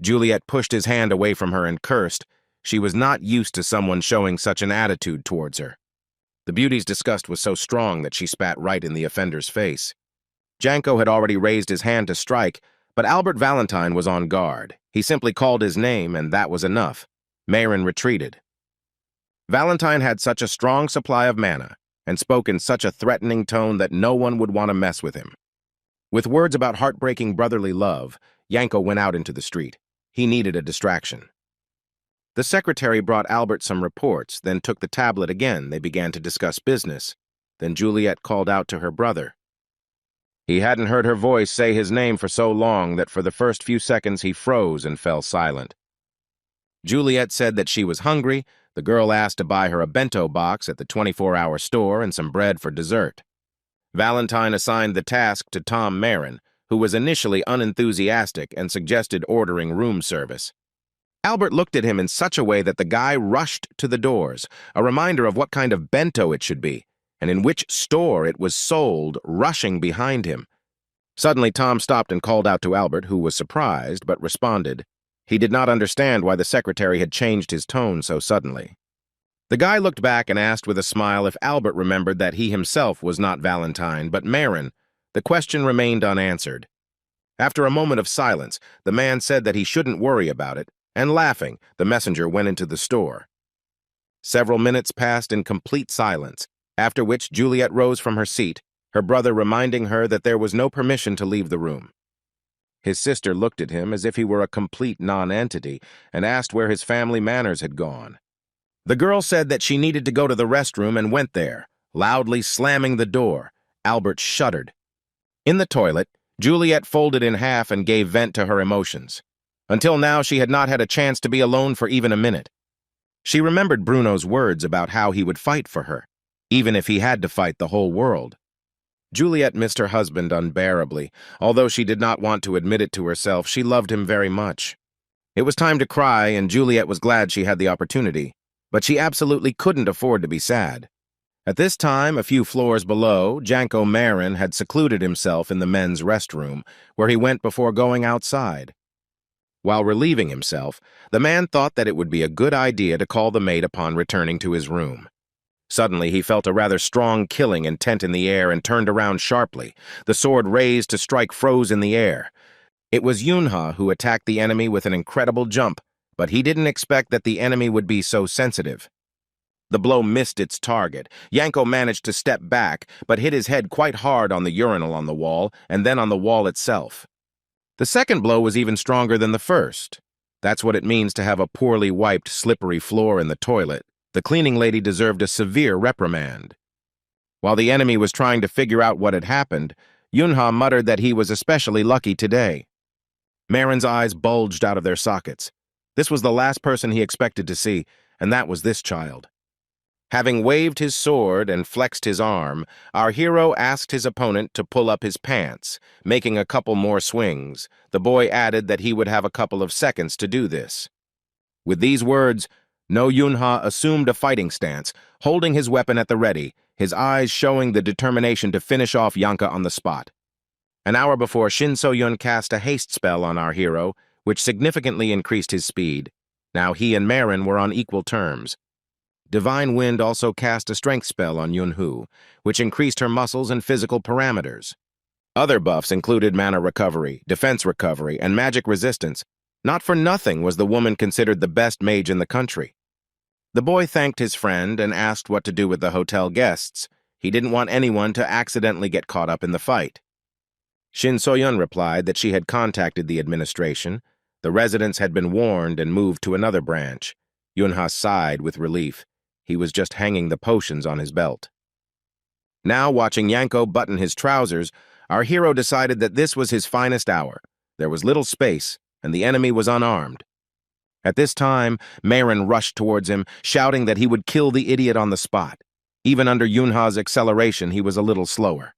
Juliet pushed his hand away from her and cursed. She was not used to someone showing such an attitude towards her. The beauty's disgust was so strong that she spat right in the offender's face. Janko had already raised his hand to strike, but Albert Valentine was on guard. He simply called his name, and that was enough. Marin retreated. Valentine had such a strong supply of mana, and spoke in such a threatening tone that no one would want to mess with him. With words about heartbreaking brotherly love, Yanko went out into the street. He needed a distraction. The secretary brought Albert some reports, then took the tablet again. They began to discuss business. Then Juliet called out to her brother. He hadn't heard her voice say his name for so long that for the first few seconds he froze and fell silent. Juliet said that she was hungry. The girl asked to buy her a bento box at the 24-hour store and some bread for dessert. Valentine assigned the task to Tom Marin, who was initially unenthusiastic and suggested ordering room service. Albert looked at him in such a way that the guy rushed to the doors, a reminder of what kind of bento it should be, and in which store it was sold, rushing behind him. Suddenly, Tom stopped and called out to Albert, who was surprised but responded. He did not understand why the secretary had changed his tone so suddenly. The guy looked back and asked with a smile if Albert remembered that he himself was not Valentine, but Marin. The question remained unanswered. After a moment of silence, the man said that he shouldn't worry about it, and laughing, the messenger went into the store. Several minutes passed in complete silence, after which Juliet rose from her seat, her brother reminding her that there was no permission to leave the room. His sister looked at him as if he were a complete non-entity and asked where his family manners had gone. The girl said that she needed to go to the restroom and went there, loudly slamming the door. Albert shuddered. In the toilet, Juliet folded in half and gave vent to her emotions. Until now, she had not had a chance to be alone for even a minute. She remembered Bruno's words about how he would fight for her, even if he had to fight the whole world. Juliet missed her husband unbearably. Although she did not want to admit it to herself, she loved him very much. It was time to cry, and Juliet was glad she had the opportunity, but she absolutely couldn't afford to be sad. At this time, a few floors below, Janko Marin had secluded himself in the men's restroom, where he went before going outside. While relieving himself, the man thought that it would be a good idea to call the maid upon returning to his room. Suddenly, he felt a rather strong killing intent in the air and turned around sharply. The sword raised to strike froze in the air. It was Yunha who attacked the enemy with an incredible jump, but he didn't expect that the enemy would be so sensitive. The blow missed its target. Janko managed to step back, but hit his head quite hard on the urinal on the wall, and then on the wall itself. The second blow was even stronger than the first. That's what it means to have a poorly wiped, slippery floor in the toilet. The cleaning lady deserved a severe reprimand. While the enemy was trying to figure out what had happened, Yunha muttered that he was especially lucky today. Marin's eyes bulged out of their sockets. This was the last person he expected to see, and that was this child. Having waved his sword and flexed his arm, our hero asked his opponent to pull up his pants, making a couple more swings. The boy added that he would have a couple of seconds to do this. With these words, No Yunha assumed a fighting stance, holding his weapon at the ready, his eyes showing the determination to finish off Yanka on the spot. An hour before, Shin So-yun cast a haste spell on our hero, which significantly increased his speed. Now he and Marin were on equal terms. Divine Wind also cast a strength spell on Yunhu, which increased her muscles and physical parameters. Other buffs included mana recovery, defense recovery, and magic resistance. Not for nothing was the woman considered the best mage in the country. The boy thanked his friend and asked what to do with the hotel guests. He didn't want anyone to accidentally get caught up in the fight. Shin So-yun replied that she had contacted the administration. The residents had been warned and moved to another branch. Yunha sighed with relief. He was just hanging the potions on his belt. Now, watching Yanko button his trousers, our hero decided that this was his finest hour. There was little space, and the enemy was unarmed. At this time, Marin rushed towards him, shouting that he would kill the idiot on the spot. Even under Yunha's acceleration, he was a little slower.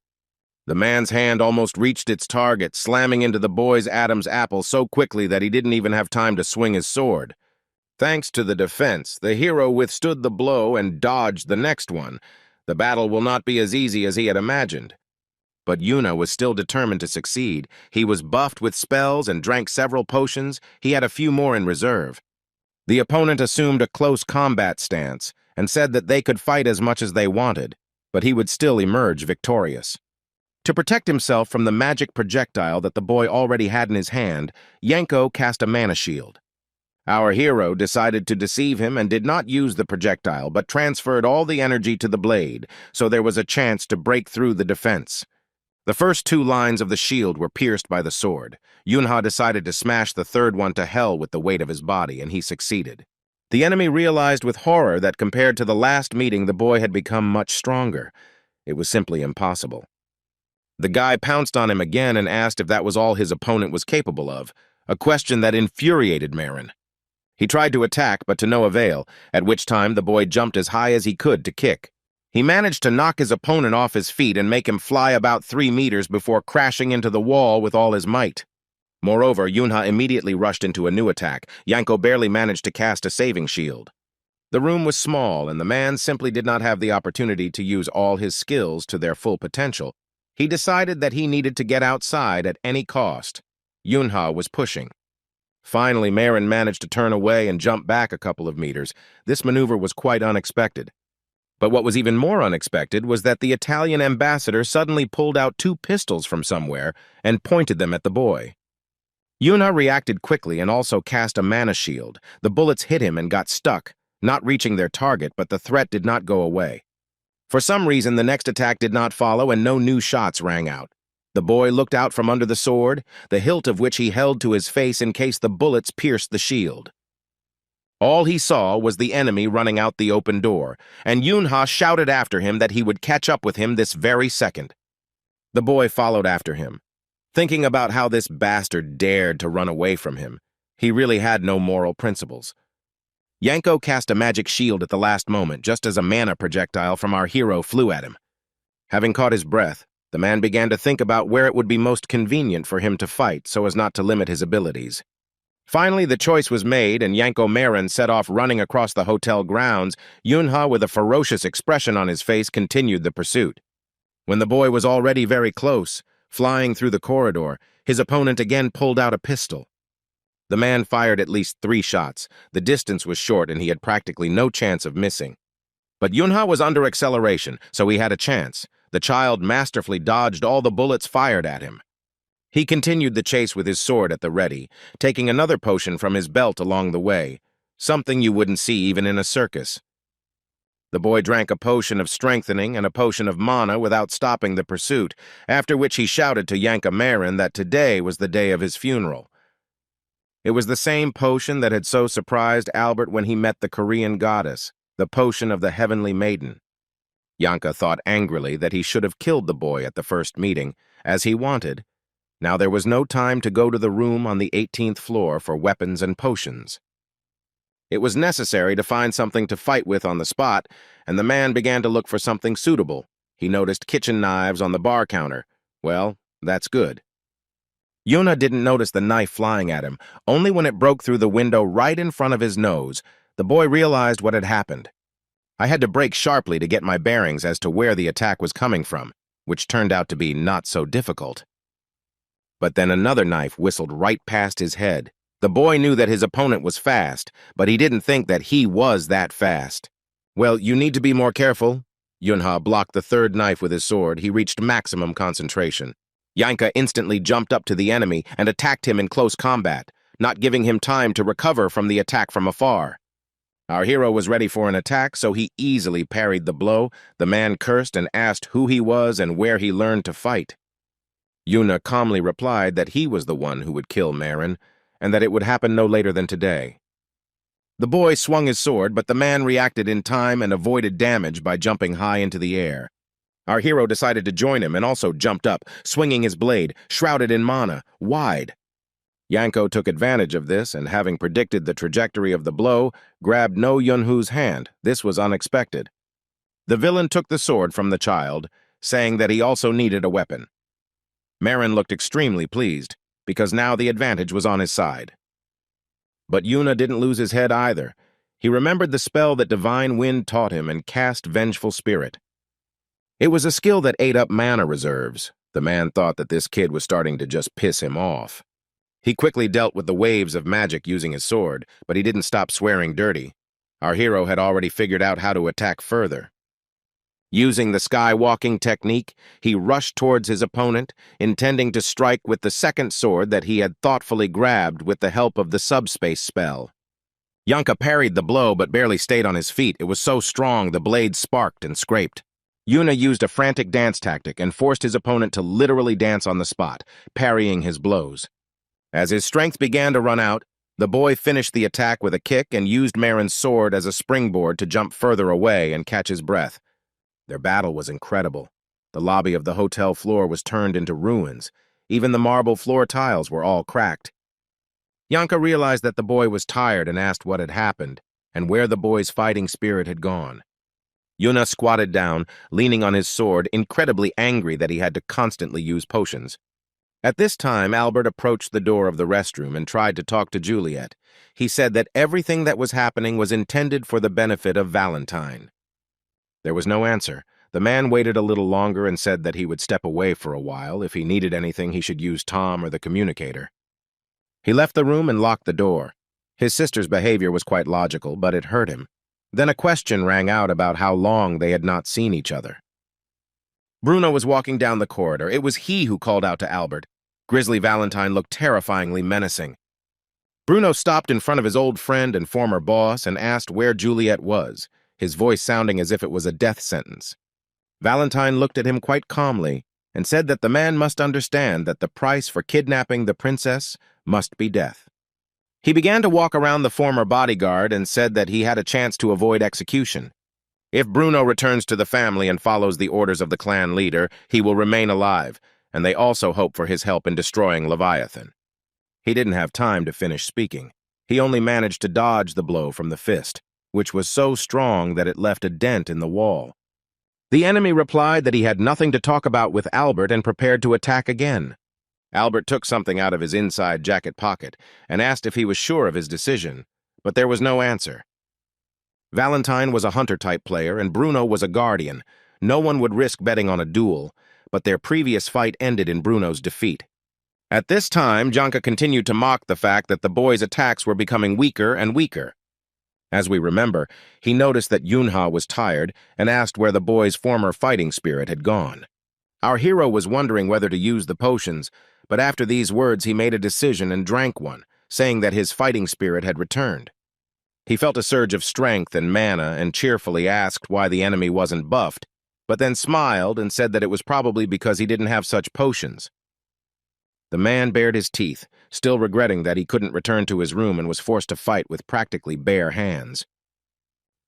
The man's hand almost reached its target, slamming into the boy's Adam's apple so quickly that he didn't even have time to swing his sword. Thanks to the defense, the hero withstood the blow and dodged the next one. The battle will not be as easy as he had imagined. But Yuna was still determined to succeed. He was buffed with spells and drank several potions. He had a few more in reserve. The opponent assumed a close combat stance and said that they could fight as much as they wanted, but he would still emerge victorious. To protect himself from the magic projectile that the boy already had in his hand, Yanko cast a mana shield. Our hero decided to deceive him and did not use the projectile, but transferred all the energy to the blade, so there was a chance to break through the defense. The first two lines of the shield were pierced by the sword. Yunha decided to smash the third one to hell with the weight of his body, and he succeeded. The enemy realized with horror that compared to the last meeting, the boy had become much stronger. It was simply impossible. The guy pounced on him again and asked if that was all his opponent was capable of, a question that infuriated Marin. He tried to attack, but to no avail, at which time the boy jumped as high as he could to kick. He managed to knock his opponent off his feet and make him fly about 3 meters before crashing into the wall with all his might. Moreover, Yunha immediately rushed into a new attack. Yanko barely managed to cast a saving shield. The room was small, and the man simply did not have the opportunity to use all his skills to their full potential. He decided that he needed to get outside at any cost. Yunha was pushing. Finally, Marin managed to turn away and jump back a couple of meters. This maneuver was quite unexpected. But what was even more unexpected was that the Italian ambassador suddenly pulled out 2 pistols from somewhere and pointed them at the boy. Yuna reacted quickly and also cast a mana shield. The bullets hit him and got stuck, not reaching their target, but the threat did not go away. For some reason, the next attack did not follow and no new shots rang out. The boy looked out from under the sword, the hilt of which he held to his face in case the bullets pierced the shield. All he saw was the enemy running out the open door, and Yunha shouted after him that he would catch up with him this very second. The boy followed after him, thinking about how this bastard dared to run away from him. He really had no moral principles. Yanko cast a magic shield at the last moment, just as a mana projectile from our hero flew at him. Having caught his breath, the man began to think about where it would be most convenient for him to fight so as not to limit his abilities. Finally, the choice was made, and Yanko Marin set off running across the hotel grounds. Yunha, with a ferocious expression on his face, continued the pursuit. When the boy was already very close, flying through the corridor, his opponent again pulled out a pistol. The man fired at least 3 shots. The distance was short, and he had practically no chance of missing. But Yunha was under acceleration, so he had a chance. The child masterfully dodged all the bullets fired at him. He continued the chase with his sword at the ready, taking another potion from his belt along the way, something you wouldn't see even in a circus. The boy drank a potion of strengthening and a potion of mana without stopping the pursuit, after which he shouted to Yanko Marin that today was the day of his funeral. It was the same potion that had so surprised Albert when he met the Korean goddess, the potion of the heavenly maiden. Yanko thought angrily that he should have killed the boy at the first meeting, as he wanted. Now there was no time to go to the room on the 18th floor for weapons and potions. It was necessary to find something to fight with on the spot, and the man began to look for something suitable. He noticed kitchen knives on the bar counter. Well, that's good. Yuna didn't notice the knife flying at him. Only when it broke through the window right in front of his nose, the boy realized what had happened. I had to brake sharply to get my bearings as to where the attack was coming from, which turned out to be not so difficult. But then another knife whistled right past his head. The boy knew that his opponent was fast, but he didn't think that he was that fast. Well, you need to be more careful. Yunha blocked the third knife with his sword. He reached maximum concentration. Yanko instantly jumped up to the enemy and attacked him in close combat, not giving him time to recover from the attack from afar. Our hero was ready for an attack, so he easily parried the blow. The man cursed and asked who he was and where he learned to fight. Yuna calmly replied that he was the one who would kill Marin, and that it would happen no later than today. The boy swung his sword, but the man reacted in time and avoided damage by jumping high into the air. Our hero decided to join him and also jumped up, swinging his blade, shrouded in mana, wide. Yanko took advantage of this and, having predicted the trajectory of the blow, grabbed No Yunhu's hand. This was unexpected. The villain took the sword from the child, saying that he also needed a weapon. Marin looked extremely pleased, because now the advantage was on his side. But Yuna didn't lose his head either. He remembered the spell that Divine Wind taught him and cast Vengeful Spirit. It was a skill that ate up mana reserves. The man thought that this kid was starting to just piss him off. He quickly dealt with the waves of magic using his sword, but he didn't stop swearing dirty. Our hero had already figured out how to attack further. Using the skywalking technique, he rushed towards his opponent, intending to strike with the second sword that he had thoughtfully grabbed with the help of the subspace spell. Yanko parried the blow but barely stayed on his feet. It was so strong the blade sparked and scraped. Yuna used a frantic dance tactic and forced his opponent to literally dance on the spot, parrying his blows. As his strength began to run out, the boy finished the attack with a kick and used Marin's sword as a springboard to jump further away and catch his breath. Their battle was incredible. The lobby of the hotel floor was turned into ruins. Even the marble floor tiles were all cracked. Yanko realized that the boy was tired and asked what had happened and where the boy's fighting spirit had gone. Yuna squatted down, leaning on his sword, incredibly angry that he had to constantly use potions. At this time, Albert approached the door of the restroom and tried to talk to Juliet. He said that everything that was happening was intended for the benefit of Valentine. There was no answer. The man waited a little longer and said that he would step away for a while. If he needed anything, he should use Tom or the communicator. He left the room and locked the door. His sister's behavior was quite logical, but it hurt him. Then a question rang out about how long they had not seen each other. Bruno was walking down the corridor. It was he who called out to Albert. Grizzly Valentine looked terrifyingly menacing. Bruno stopped in front of his old friend and former boss and asked where Juliet was, his voice sounding as if it was a death sentence. Valentine looked at him quite calmly and said that the man must understand that the price for kidnapping the princess must be death. He began to walk around the former bodyguard and said that he had a chance to avoid execution. If Bruno returns to the family and follows the orders of the clan leader, he will remain alive, and they also hope for his help in destroying Leviathan. He didn't have time to finish speaking. He only managed to dodge the blow from the fist, which was so strong that it left a dent in the wall. The enemy replied that he had nothing to talk about with Albert and prepared to attack again. Albert took something out of his inside jacket pocket and asked if he was sure of his decision, but there was no answer. Valentine was a hunter-type player and Bruno was a guardian. No one would risk betting on a duel, but their previous fight ended in Bruno's defeat. At this time, Janka continued to mock the fact that the boy's attacks were becoming weaker and weaker. As we remember, he noticed that Yunha was tired and asked where the boy's former fighting spirit had gone. Our hero was wondering whether to use the potions, but after these words he made a decision and drank one, saying that his fighting spirit had returned. He felt a surge of strength and mana and cheerfully asked why the enemy wasn't buffed, but then smiled and said that it was probably because he didn't have such potions. The man bared his teeth, still regretting that he couldn't return to his room and was forced to fight with practically bare hands.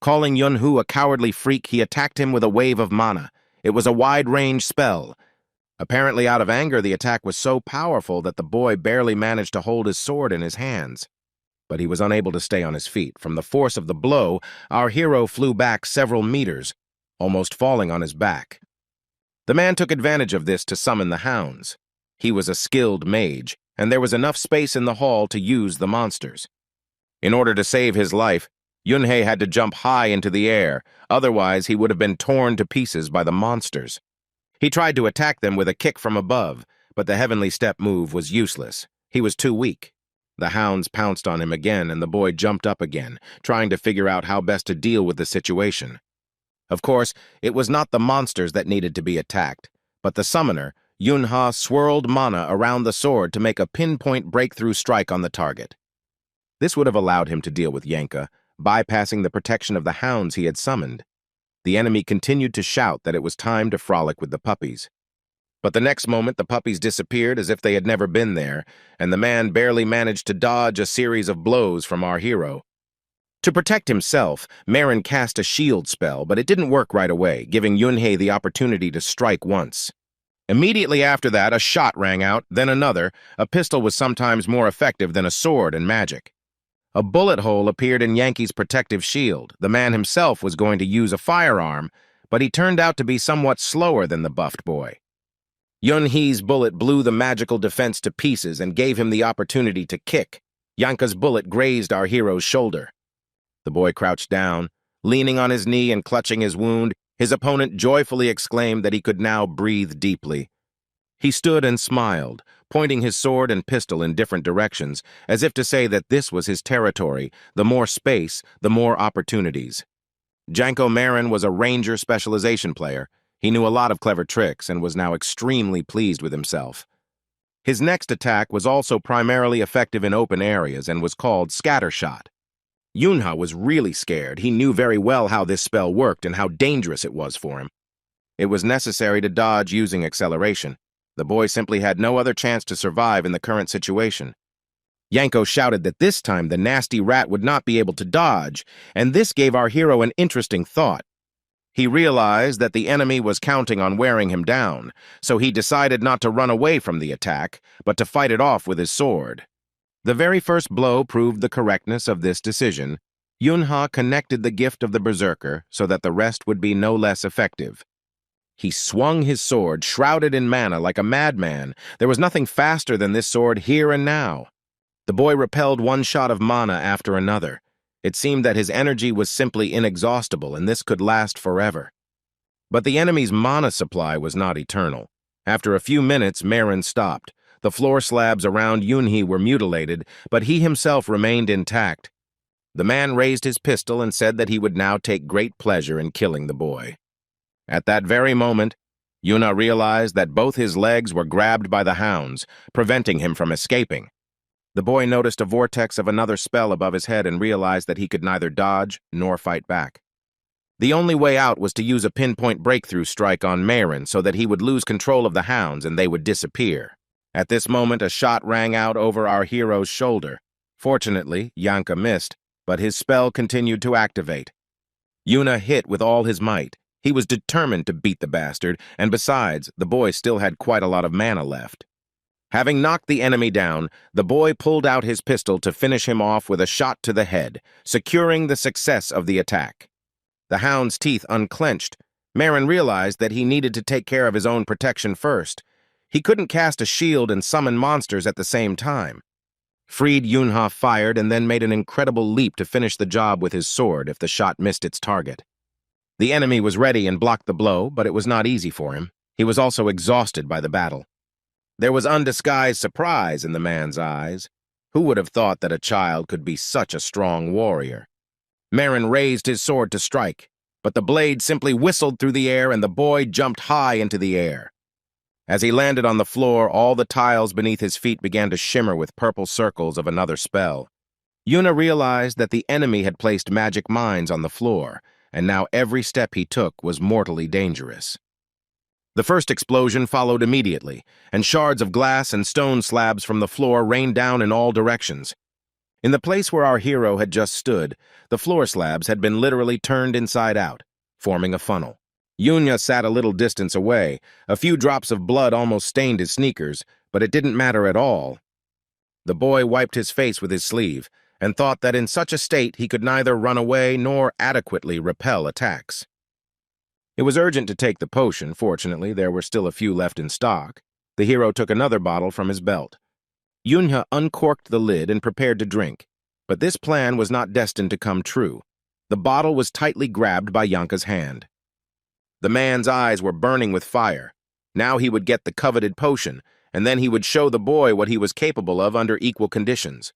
Calling Yunhu a cowardly freak, he attacked him with a wave of mana. It was a wide-range spell. Apparently out of anger, the attack was so powerful that the boy barely managed to hold his sword in his hands. But he was unable to stay on his feet. From the force of the blow, our hero flew back several meters, almost falling on his back. The man took advantage of this to summon the hounds. He was a skilled mage, and there was enough space in the hall to use the monsters. In order to save his life, Yunhei had to jump high into the air, otherwise he would have been torn to pieces by the monsters. He tried to attack them with a kick from above, but the heavenly step move was useless. He was too weak. The hounds pounced on him again, and the boy jumped up again, trying to figure out how best to deal with the situation. Of course, it was not the monsters that needed to be attacked, but the summoner, Yunha, swirled mana around the sword to make a pinpoint breakthrough strike on the target. This would have allowed him to deal with Yanka, bypassing the protection of the hounds he had summoned. The enemy continued to shout that it was time to frolic with the puppies. But the next moment, the puppies disappeared as if they had never been there, and the man barely managed to dodge a series of blows from our hero. To protect himself, Marin cast a shield spell, but it didn't work right away, giving Yunhei the opportunity to strike once. Immediately after that, a shot rang out, then another. A pistol was sometimes more effective than a sword in magic. A bullet hole appeared in Yankee's protective shield. The man himself was going to use a firearm, but he turned out to be somewhat slower than the buffed boy. Yunhei's bullet blew the magical defense to pieces and gave him the opportunity to kick. Yanka's bullet grazed our hero's shoulder. The boy crouched down, leaning on his knee and clutching his wound. His opponent joyfully exclaimed that he could now breathe deeply. He stood and smiled, pointing his sword and pistol in different directions, as if to say that this was his territory. The more space, the more opportunities. Janko Marin was a ranger specialization player. He knew a lot of clever tricks and was now extremely pleased with himself. His next attack was also primarily effective in open areas and was called Scattershot. Yunha was really scared. He knew very well how this spell worked and how dangerous it was for him. It was necessary to dodge using acceleration. The boy simply had no other chance to survive in the current situation. Yanko shouted that this time the nasty rat would not be able to dodge, and this gave our hero an interesting thought. He realized that the enemy was counting on wearing him down, so he decided not to run away from the attack, but to fight it off with his sword. The very first blow proved the correctness of this decision. Yunha connected the gift of the berserker so that the rest would be no less effective. He swung his sword, shrouded in mana like a madman. There was nothing faster than this sword here and now. The boy repelled one shot of mana after another. It seemed that his energy was simply inexhaustible, and this could last forever. But the enemy's mana supply was not eternal. After a few minutes, Marin stopped. The floor slabs around Yunhei were mutilated, but he himself remained intact. The man raised his pistol and said that he would now take great pleasure in killing the boy. At that very moment, Yuna realized that both his legs were grabbed by the hounds, preventing him from escaping. The boy noticed a vortex of another spell above his head and realized that he could neither dodge nor fight back. The only way out was to use a pinpoint breakthrough strike on Maren so that he would lose control of the hounds and they would disappear. At this moment, a shot rang out over our hero's shoulder. Fortunately, Yanka missed, but his spell continued to activate. Yuna hit with all his might. He was determined to beat the bastard, and besides, the boy still had quite a lot of mana left. Having knocked the enemy down, the boy pulled out his pistol to finish him off with a shot to the head, securing the success of the attack. The hound's teeth unclenched. Maren realized that he needed to take care of his own protection first. He couldn't cast a shield and summon monsters at the same time. Freed Yunha fired and then made an incredible leap to finish the job with his sword if the shot missed its target. The enemy was ready and blocked the blow, but it was not easy for him. He was also exhausted by the battle. There was undisguised surprise in the man's eyes. Who would have thought that a child could be such a strong warrior? Maren raised his sword to strike, but the blade simply whistled through the air and the boy jumped high into the air. As he landed on the floor, all the tiles beneath his feet began to shimmer with purple circles of another spell. Yuna realized that the enemy had placed magic mines on the floor, and now every step he took was mortally dangerous. The first explosion followed immediately, and shards of glass and stone slabs from the floor rained down in all directions. In the place where our hero had just stood, the floor slabs had been literally turned inside out, forming a funnel. Yuna sat a little distance away. A few drops of blood almost stained his sneakers, but it didn't matter at all. The boy wiped his face with his sleeve and thought that in such a state he could neither run away nor adequately repel attacks. It was urgent to take the potion. Fortunately, there were still a few left in stock. The hero took another bottle from his belt. Yunha uncorked the lid and prepared to drink, but this plan was not destined to come true. The bottle was tightly grabbed by Yanka's hand. The man's eyes were burning with fire. Now he would get the coveted potion, and then he would show the boy what he was capable of under equal conditions.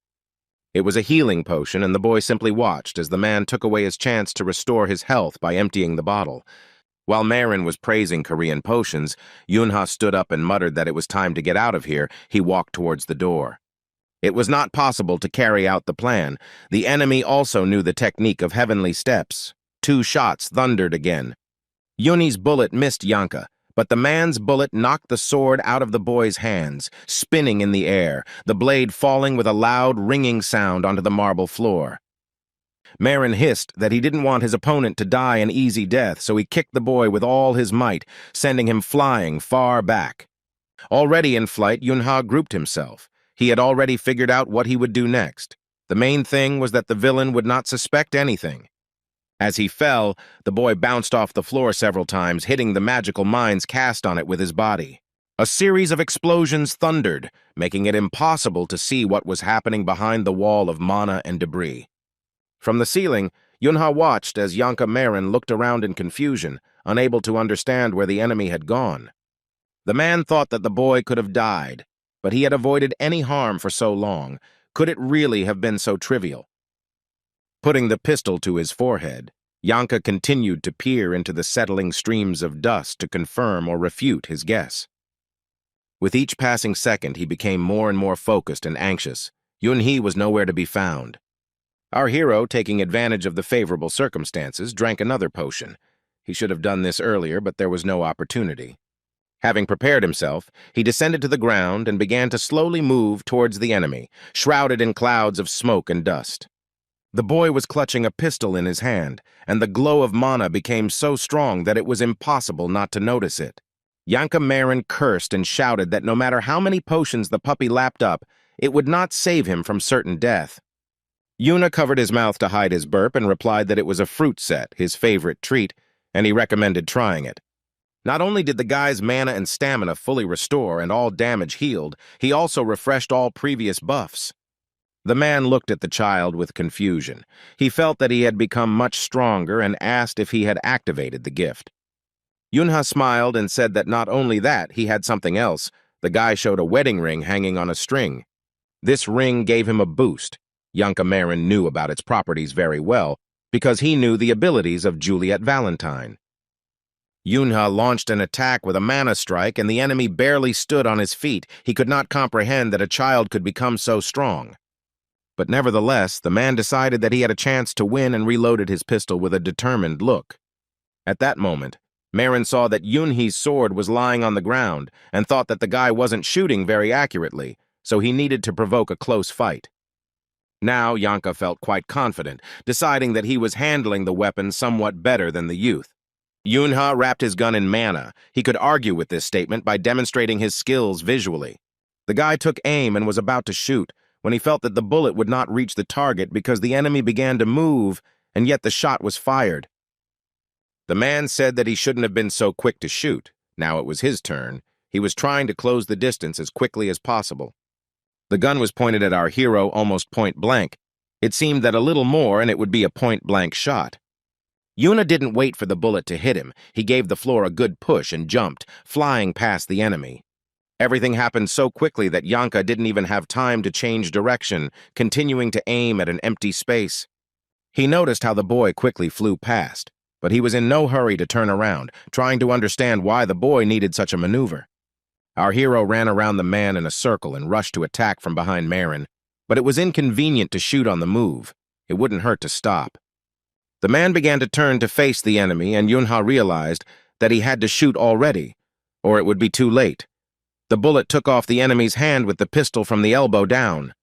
It was a healing potion, and the boy simply watched as the man took away his chance to restore his health by emptying the bottle. While Maren was praising Korean potions, Yunha stood up and muttered that it was time to get out of here. He walked towards the door. It was not possible to carry out the plan. The enemy also knew the technique of heavenly steps. 2 shots thundered again. Yuni's bullet missed Yanka, but the man's bullet knocked the sword out of the boy's hands, spinning in the air, the blade falling with a loud, ringing sound onto the marble floor. Maren hissed that he didn't want his opponent to die an easy death, so he kicked the boy with all his might, sending him flying far back. Already in flight, Yunha grouped himself. He had already figured out what he would do next. The main thing was that the villain would not suspect anything. As he fell, the boy bounced off the floor several times, hitting the magical mines cast on it with his body. A series of explosions thundered, making it impossible to see what was happening behind the wall of mana and debris. From the ceiling, Yunha watched as Yanka Maren looked around in confusion, unable to understand where the enemy had gone. The man thought that the boy could have died, but he had avoided any harm for so long. Could it really have been so trivial? Putting the pistol to his forehead, Yanka continued to peer into the settling streams of dust to confirm or refute his guess. With each passing second, he became more and more focused and anxious. Yunhee was nowhere to be found. Our hero, taking advantage of the favorable circumstances, drank another potion. He should have done this earlier, but there was no opportunity. Having prepared himself, he descended to the ground and began to slowly move towards the enemy, shrouded in clouds of smoke and dust. The boy was clutching a pistol in his hand, and the glow of mana became so strong that it was impossible not to notice it. Yanka Maren cursed and shouted that no matter how many potions the puppy lapped up, it would not save him from certain death. Yuna covered his mouth to hide his burp and replied that it was a fruit set, his favorite treat, and he recommended trying it. Not only did the guy's mana and stamina fully restore and all damage healed, he also refreshed all previous buffs. The man looked at the child with confusion. He felt that he had become much stronger and asked if he had activated the gift. Yunha smiled and said that not only that, he had something else. The guy showed a wedding ring hanging on a string. This ring gave him a boost. Yanka Marin knew about its properties very well because he knew the abilities of Juliet Valentine. Yunha launched an attack with a mana strike, and the enemy barely stood on his feet. He could not comprehend that a child could become so strong. But nevertheless, the man decided that he had a chance to win and reloaded his pistol with a determined look. At that moment, Marin saw that Yunhe's sword was lying on the ground and thought that the guy wasn't shooting very accurately, so he needed to provoke a close fight. Now Yanka felt quite confident, deciding that he was handling the weapon somewhat better than the youth. Yunha wrapped his gun in mana. He could argue with this statement by demonstrating his skills visually. The guy took aim and was about to shoot when he felt that the bullet would not reach the target because the enemy began to move, and yet the shot was fired. The man said that he shouldn't have been so quick to shoot. Now it was his turn. He was trying to close the distance as quickly as possible. The gun was pointed at our hero almost point blank. It seemed that a little more and it would be a point-blank shot. Yuna didn't wait for the bullet to hit him. He gave the floor a good push and jumped, flying past the enemy. Everything happened so quickly that Yanka didn't even have time to change direction, continuing to aim at an empty space. He noticed how the boy quickly flew past, but he was in no hurry to turn around, trying to understand why the boy needed such a maneuver. Our hero ran around the man in a circle and rushed to attack from behind Marin, but it was inconvenient to shoot on the move. It wouldn't hurt to stop. The man began to turn to face the enemy, and Yunha realized that he had to shoot already, or it would be too late. The bullet took off the enemy's hand with the pistol from the elbow down.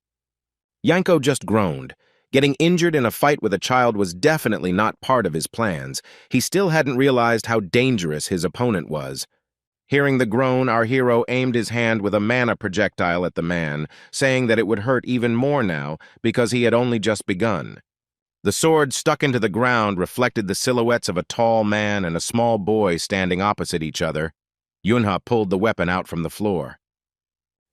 Yanko just groaned. Getting injured in a fight with a child was definitely not part of his plans. He still hadn't realized how dangerous his opponent was. Hearing the groan, our hero aimed his hand with a mana projectile at the man, saying that it would hurt even more now because he had only just begun. The sword stuck into the ground reflected the silhouettes of a tall man and a small boy standing opposite each other. Yunha pulled the weapon out from the floor.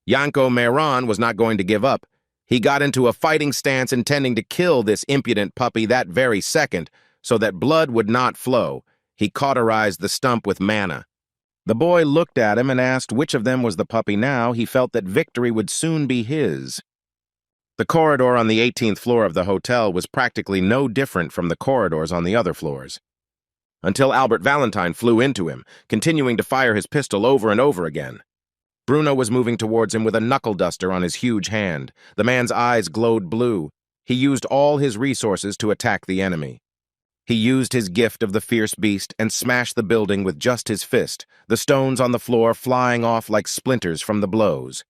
Yanko Marin was not going to give up. He got into a fighting stance intending to kill this impudent puppy that very second, so that blood would not flow. He cauterized the stump with mana. The boy looked at him and asked which of them was the puppy now. He felt that victory would soon be his. The corridor on the 18th floor of the hotel was practically no different from the corridors on the other floors. Until Albert Valentine flew into him, continuing to fire his pistol over and over again. Bruno was moving towards him with a knuckle duster on his huge hand. The man's eyes glowed blue. He used all his resources to attack the enemy. He used his gift of the fierce beast and smashed the building with just his fist, the stones on the floor flying off like splinters from the blows.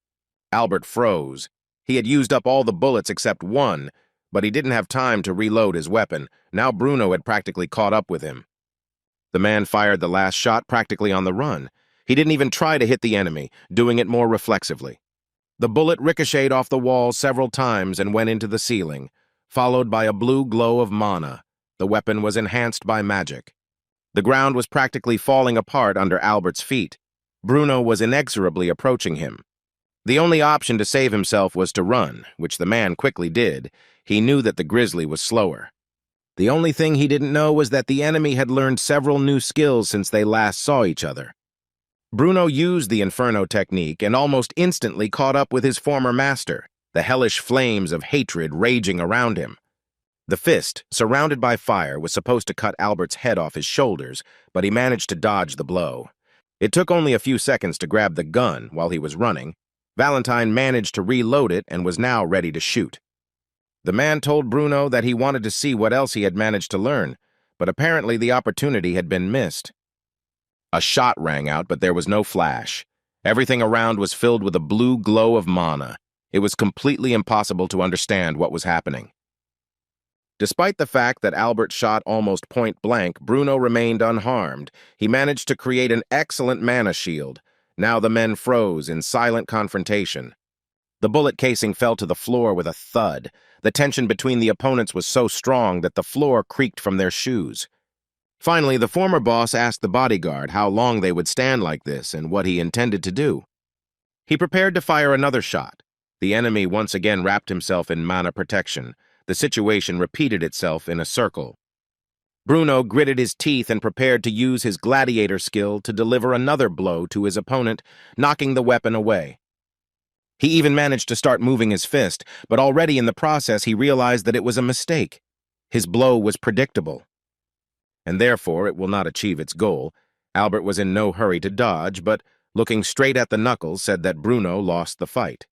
Albert froze. He had used up all the bullets except one, but he didn't have time to reload his weapon. Now Bruno had practically caught up with him. The man fired the last shot practically on the run. He didn't even try to hit the enemy, doing it more reflexively. The bullet ricocheted off the wall several times and went into the ceiling, followed by a blue glow of mana. The weapon was enhanced by magic. The ground was practically falling apart under Albert's feet. Bruno was inexorably approaching him. The only option to save himself was to run, which the man quickly did. He knew that the grizzly was slower. The only thing he didn't know was that the enemy had learned several new skills since they last saw each other. Bruno used the Inferno technique and almost instantly caught up with his former master, the hellish flames of hatred raging around him. The fist, surrounded by fire, was supposed to cut Albert's head off his shoulders, but he managed to dodge the blow. It took only a few seconds to grab the gun while he was running. Valentine managed to reload it and was now ready to shoot. The man told Bruno that he wanted to see what else he had managed to learn, but apparently the opportunity had been missed. A shot rang out, but there was no flash. Everything around was filled with a blue glow of mana. It was completely impossible to understand what was happening. Despite the fact that Albert shot almost point blank, Bruno remained unharmed. He managed to create an excellent mana shield. Now the men froze in silent confrontation. The bullet casing fell to the floor with a thud. The tension between the opponents was so strong that the floor creaked from their shoes. Finally, the former boss asked the bodyguard how long they would stand like this and what he intended to do. He prepared to fire another shot. The enemy once again wrapped himself in mana protection. The situation repeated itself in a circle. Bruno gritted his teeth and prepared to use his gladiator skill to deliver another blow to his opponent, knocking the weapon away. He even managed to start moving his fist, but already in the process he realized that it was a mistake. His blow was predictable, and therefore it will not achieve its goal. Albert was in no hurry to dodge, but looking straight at the knuckles said that Bruno lost the fight.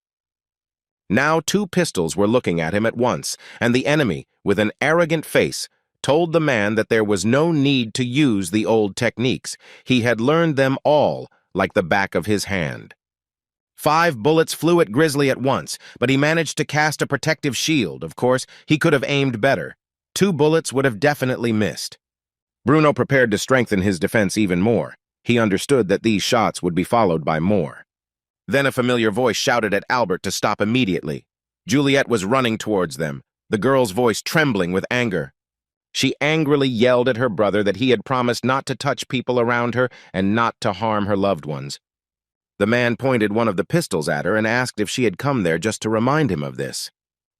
Now 2 pistols were looking at him at once, and the enemy, with an arrogant face, told the man that there was no need to use the old techniques. He had learned them all like the back of his hand. 5 bullets flew at Grizzly at once, but he managed to cast a protective shield. Of course, he could have aimed better. 2 bullets would have definitely missed. Bruno prepared to strengthen his defense even more. He understood that these shots would be followed by more. Then a familiar voice shouted at Albert to stop immediately. Juliet was running towards them, the girl's voice trembling with anger. She angrily yelled at her brother that he had promised not to touch people around her and not to harm her loved ones. The man pointed one of the pistols at her and asked if she had come there just to remind him of this.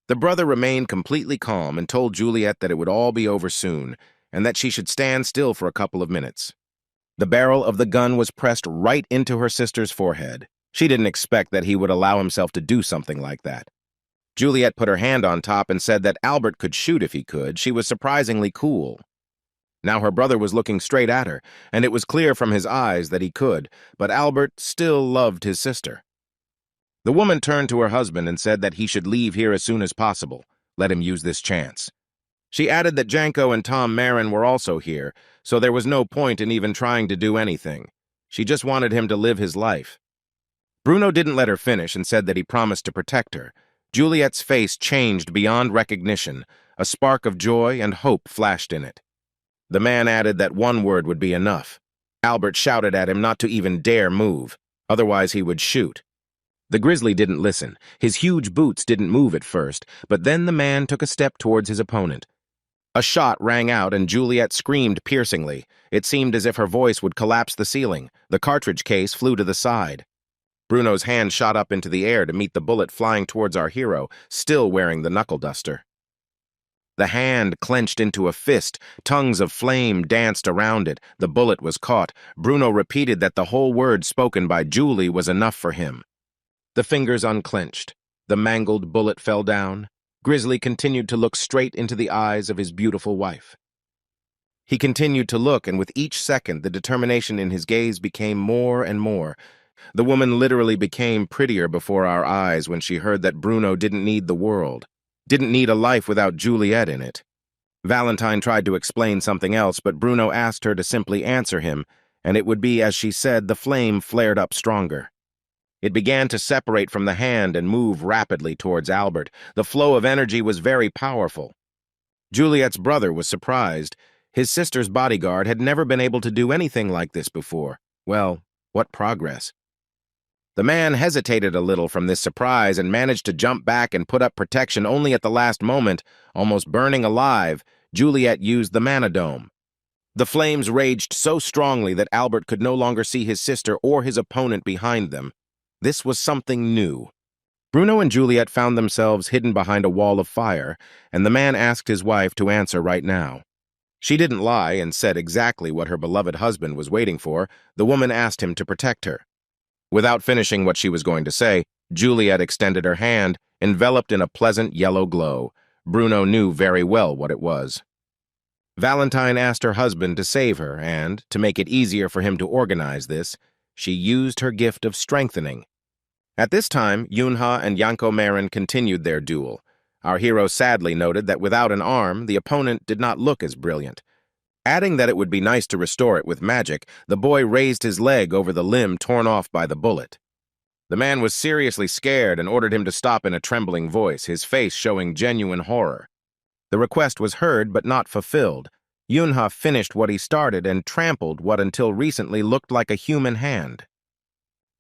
The brother remained completely calm and told Juliet that it would all be over soon and that she should stand still for a couple of minutes. The barrel of the gun was pressed right into her sister's forehead. She didn't expect that he would allow himself to do something like that. Juliet put her hand on top and said that Albert could shoot if he could. She was surprisingly cool. Now her brother was looking straight at her, and it was clear from his eyes that he could, but Albert still loved his sister. The woman turned to her husband and said that he should leave here as soon as possible. Let him use this chance. She added that Janko and Tom Marin were also here, so there was no point in even trying to do anything. She just wanted him to live his life. Bruno didn't let her finish and said that he promised to protect her. Juliet's face changed beyond recognition. A spark of joy and hope flashed in it. The man added that one word would be enough. Albert shouted at him not to even dare move, otherwise he would shoot. The grizzly didn't listen. His huge boots didn't move at first, but then the man took a step towards his opponent. A shot rang out and Juliet screamed piercingly. It seemed as if her voice would collapse the ceiling. The cartridge case flew to the side. Bruno's hand shot up into the air to meet the bullet flying towards our hero, still wearing the knuckle duster. The hand clenched into a fist. Tongues of flame danced around it. The bullet was caught. Bruno repeated that the whole word spoken by Julie was enough for him. The fingers unclenched. The mangled bullet fell down. Grizzly continued to look straight into the eyes of his beautiful wife. He continued to look, and with each second, the determination in his gaze became more and more. The woman literally became prettier before our eyes when she heard that Bruno didn't need the world, didn't need a life without Juliet in it. Valentine tried to explain something else, but Bruno asked her to simply answer him, and it would be as she said. The flame flared up stronger. It began to separate from the hand and move rapidly towards Albert. The flow of energy was very powerful. Juliet's brother was surprised. His sister's bodyguard had never been able to do anything like this before. Well, what progress. The man hesitated a little from this surprise and managed to jump back and put up protection only at the last moment. Almost burning alive, Juliet used the mana dome. The flames raged so strongly that Albert could no longer see his sister or his opponent behind them. This was something new. Bruno and Juliet found themselves hidden behind a wall of fire, and the man asked his wife to answer right now. She didn't lie and said exactly what her beloved husband was waiting for. The woman asked him to protect her. Without finishing what she was going to say, Juliet extended her hand, enveloped in a pleasant yellow glow. Bruno knew very well what it was. Valentine asked her husband to save her, and, to make it easier for him to organize this, she used her gift of strengthening. At this time, Yunha and Janko Marin continued their duel. Our hero sadly noted that without an arm, the opponent did not look as brilliant. Adding that it would be nice to restore it with magic, the boy raised his leg over the limb torn off by the bullet. The man was seriously scared and ordered him to stop in a trembling voice, his face showing genuine horror. The request was heard but not fulfilled. Yunha finished what he started and trampled what until recently looked like a human hand.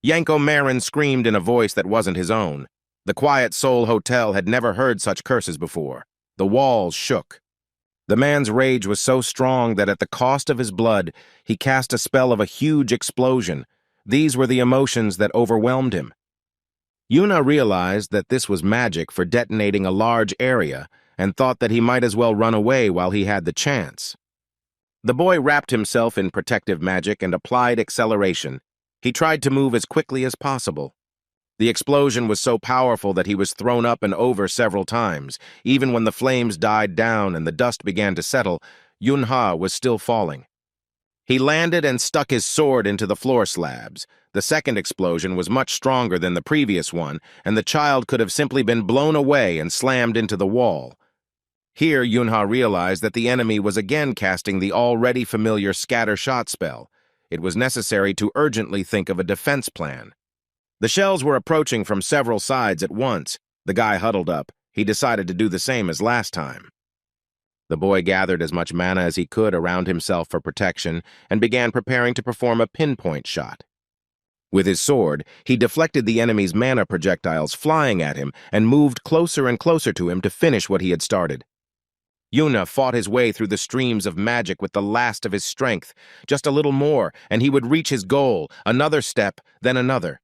Janko Marin screamed in a voice that wasn't his own. The Quiet Soul Hotel had never heard such curses before. The walls shook. The man's rage was so strong that at the cost of his blood, he cast a spell of a huge explosion. These were the emotions that overwhelmed him. Yuna realized that this was magic for detonating a large area and thought that he might as well run away while he had the chance. The boy wrapped himself in protective magic and applied acceleration. He tried to move as quickly as possible. The explosion was so powerful that he was thrown up and over several times. Even when the flames died down and the dust began to settle, Yunha was still falling. He landed and stuck his sword into the floor slabs. The second explosion was much stronger than the previous one, and the child could have simply been blown away and slammed into the wall. Here, Yunha realized that the enemy was again casting the already familiar scatter shot spell. It was necessary to urgently think of a defense plan. The shells were approaching from several sides at once. The guy huddled up. He decided to do the same as last time. The boy gathered as much mana as he could around himself for protection and began preparing to perform a pinpoint shot. With his sword, he deflected the enemy's mana projectiles flying at him and moved closer and closer to him to finish what he had started. Yuna fought his way through the streams of magic with the last of his strength. Just a little more, and he would reach his goal. Another step, then another.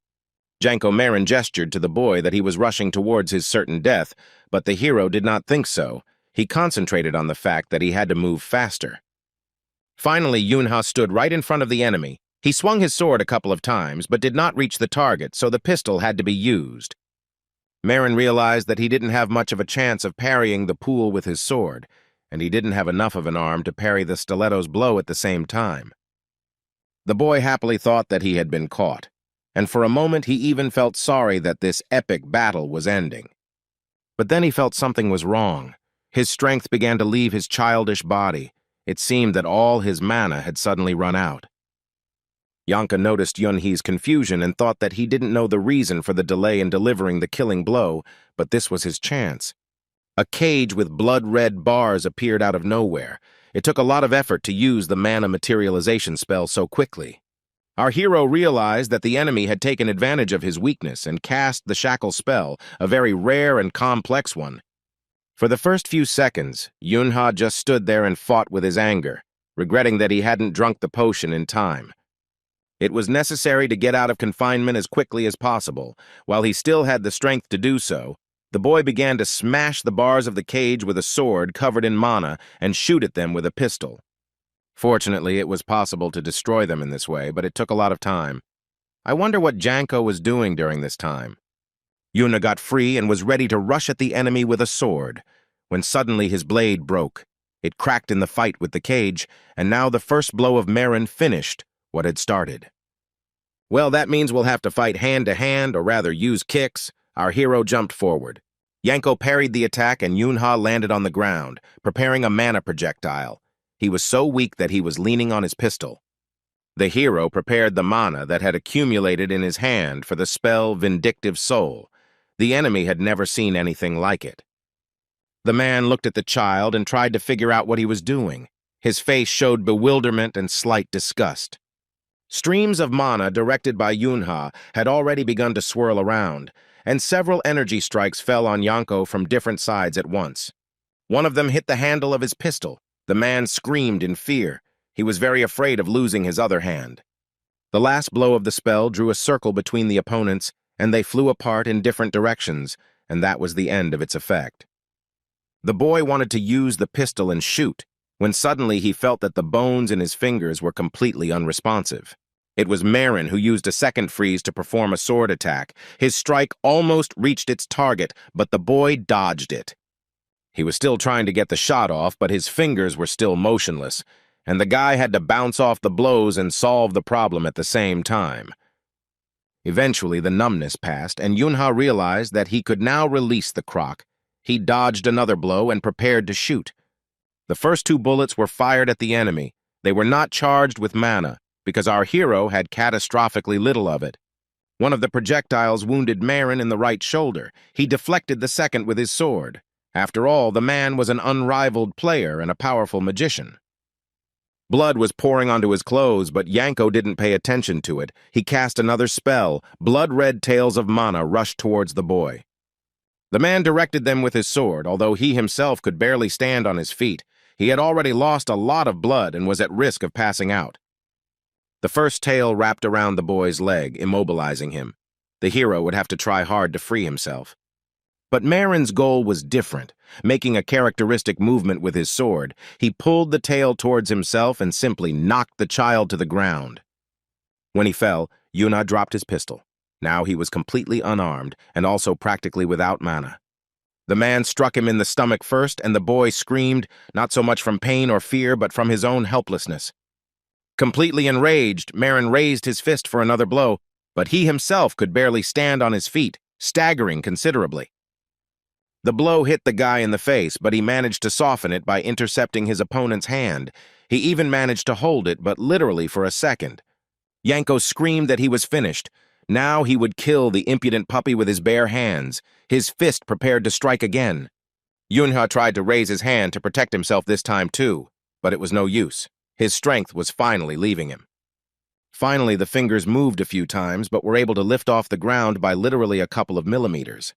Janko Marin gestured to the boy that he was rushing towards his certain death, but the hero did not think so. He concentrated on the fact that he had to move faster. Finally, Yunha stood right in front of the enemy. He swung his sword a couple of times, but did not reach the target, so the pistol had to be used. Marin realized that he didn't have much of a chance of parrying the pool with his sword, and he didn't have enough of an arm to parry the stiletto's blow at the same time. The boy happily thought that he had been caught, and for a moment he even felt sorry that this epic battle was ending. But then he felt something was wrong. His strength began to leave his childish body. It seemed that all his mana had suddenly run out. Yanka noticed Yunhee's confusion and thought that he didn't know the reason for the delay in delivering the killing blow, but this was his chance. A cage with blood-red bars appeared out of nowhere. It took a lot of effort to use the mana materialization spell so quickly. Our hero realized that the enemy had taken advantage of his weakness and cast the shackle spell, a very rare and complex one. For the first few seconds, Yunha just stood there and fought with his anger, regretting that he hadn't drunk the potion in time. It was necessary to get out of confinement as quickly as possible. While he still had the strength to do so, the boy began to smash the bars of the cage with a sword covered in mana and shoot at them with a pistol. Fortunately, it was possible to destroy them in this way, but it took a lot of time. I wonder what Janko was doing during this time. Yuna got free and was ready to rush at the enemy with a sword, when suddenly his blade broke. It cracked in the fight with the cage, and now the first blow of Marin finished what had started. Well, that means we'll have to fight hand-to-hand, or rather use kicks. Our hero jumped forward. Yanko parried the attack and Yunha landed on the ground, preparing a mana projectile. He was so weak that he was leaning on his pistol. The hero prepared the mana that had accumulated in his hand for the spell Vindictive Soul. The enemy had never seen anything like it. The man looked at the child and tried to figure out what he was doing. His face showed bewilderment and slight disgust. Streams of mana directed by Yunha had already begun to swirl around, and several energy strikes fell on Yanko from different sides at once. One of them hit the handle of his pistol. The man screamed in fear. He was very afraid of losing his other hand. The last blow of the spell drew a circle between the opponents, and they flew apart in different directions, and that was the end of its effect. The boy wanted to use the pistol and shoot, when suddenly he felt that the bones in his fingers were completely unresponsive. It was Marin who used a second freeze to perform a sword attack. His strike almost reached its target, but the boy dodged it. He was still trying to get the shot off, but his fingers were still motionless, and the guy had to bounce off the blows and solve the problem at the same time. Eventually, the numbness passed, and Yunha realized that he could now release the croc. He dodged another blow and prepared to shoot. The first two bullets were fired at the enemy. They were not charged with mana, because our hero had catastrophically little of it. One of the projectiles wounded Marin in the right shoulder. He deflected the second with his sword. After all, the man was an unrivaled player and a powerful magician. Blood was pouring onto his clothes, but Yanko didn't pay attention to it. He cast another spell. Blood-red tails of mana rushed towards the boy. The man directed them with his sword, although he himself could barely stand on his feet. He had already lost a lot of blood and was at risk of passing out. The first tail wrapped around the boy's leg, immobilizing him. The hero would have to try hard to free himself. But Marin's goal was different. Making a characteristic movement with his sword, he pulled the tail towards himself and simply knocked the child to the ground. When he fell, Yuna dropped his pistol. Now he was completely unarmed and also practically without mana. The man struck him in the stomach first, and the boy screamed, not so much from pain or fear, but from his own helplessness. Completely enraged, Marin raised his fist for another blow, but he himself could barely stand on his feet, staggering considerably. The blow hit the guy in the face, but he managed to soften it by intercepting his opponent's hand. He even managed to hold it, but literally for a second. Yanko screamed that he was finished. Now he would kill the impudent puppy with his bare hands, his fist prepared to strike again. Yunha tried to raise his hand to protect himself this time too, but it was no use. His strength was finally leaving him. Finally, the fingers moved a few times, but were able to lift off the ground by literally a couple of millimeters.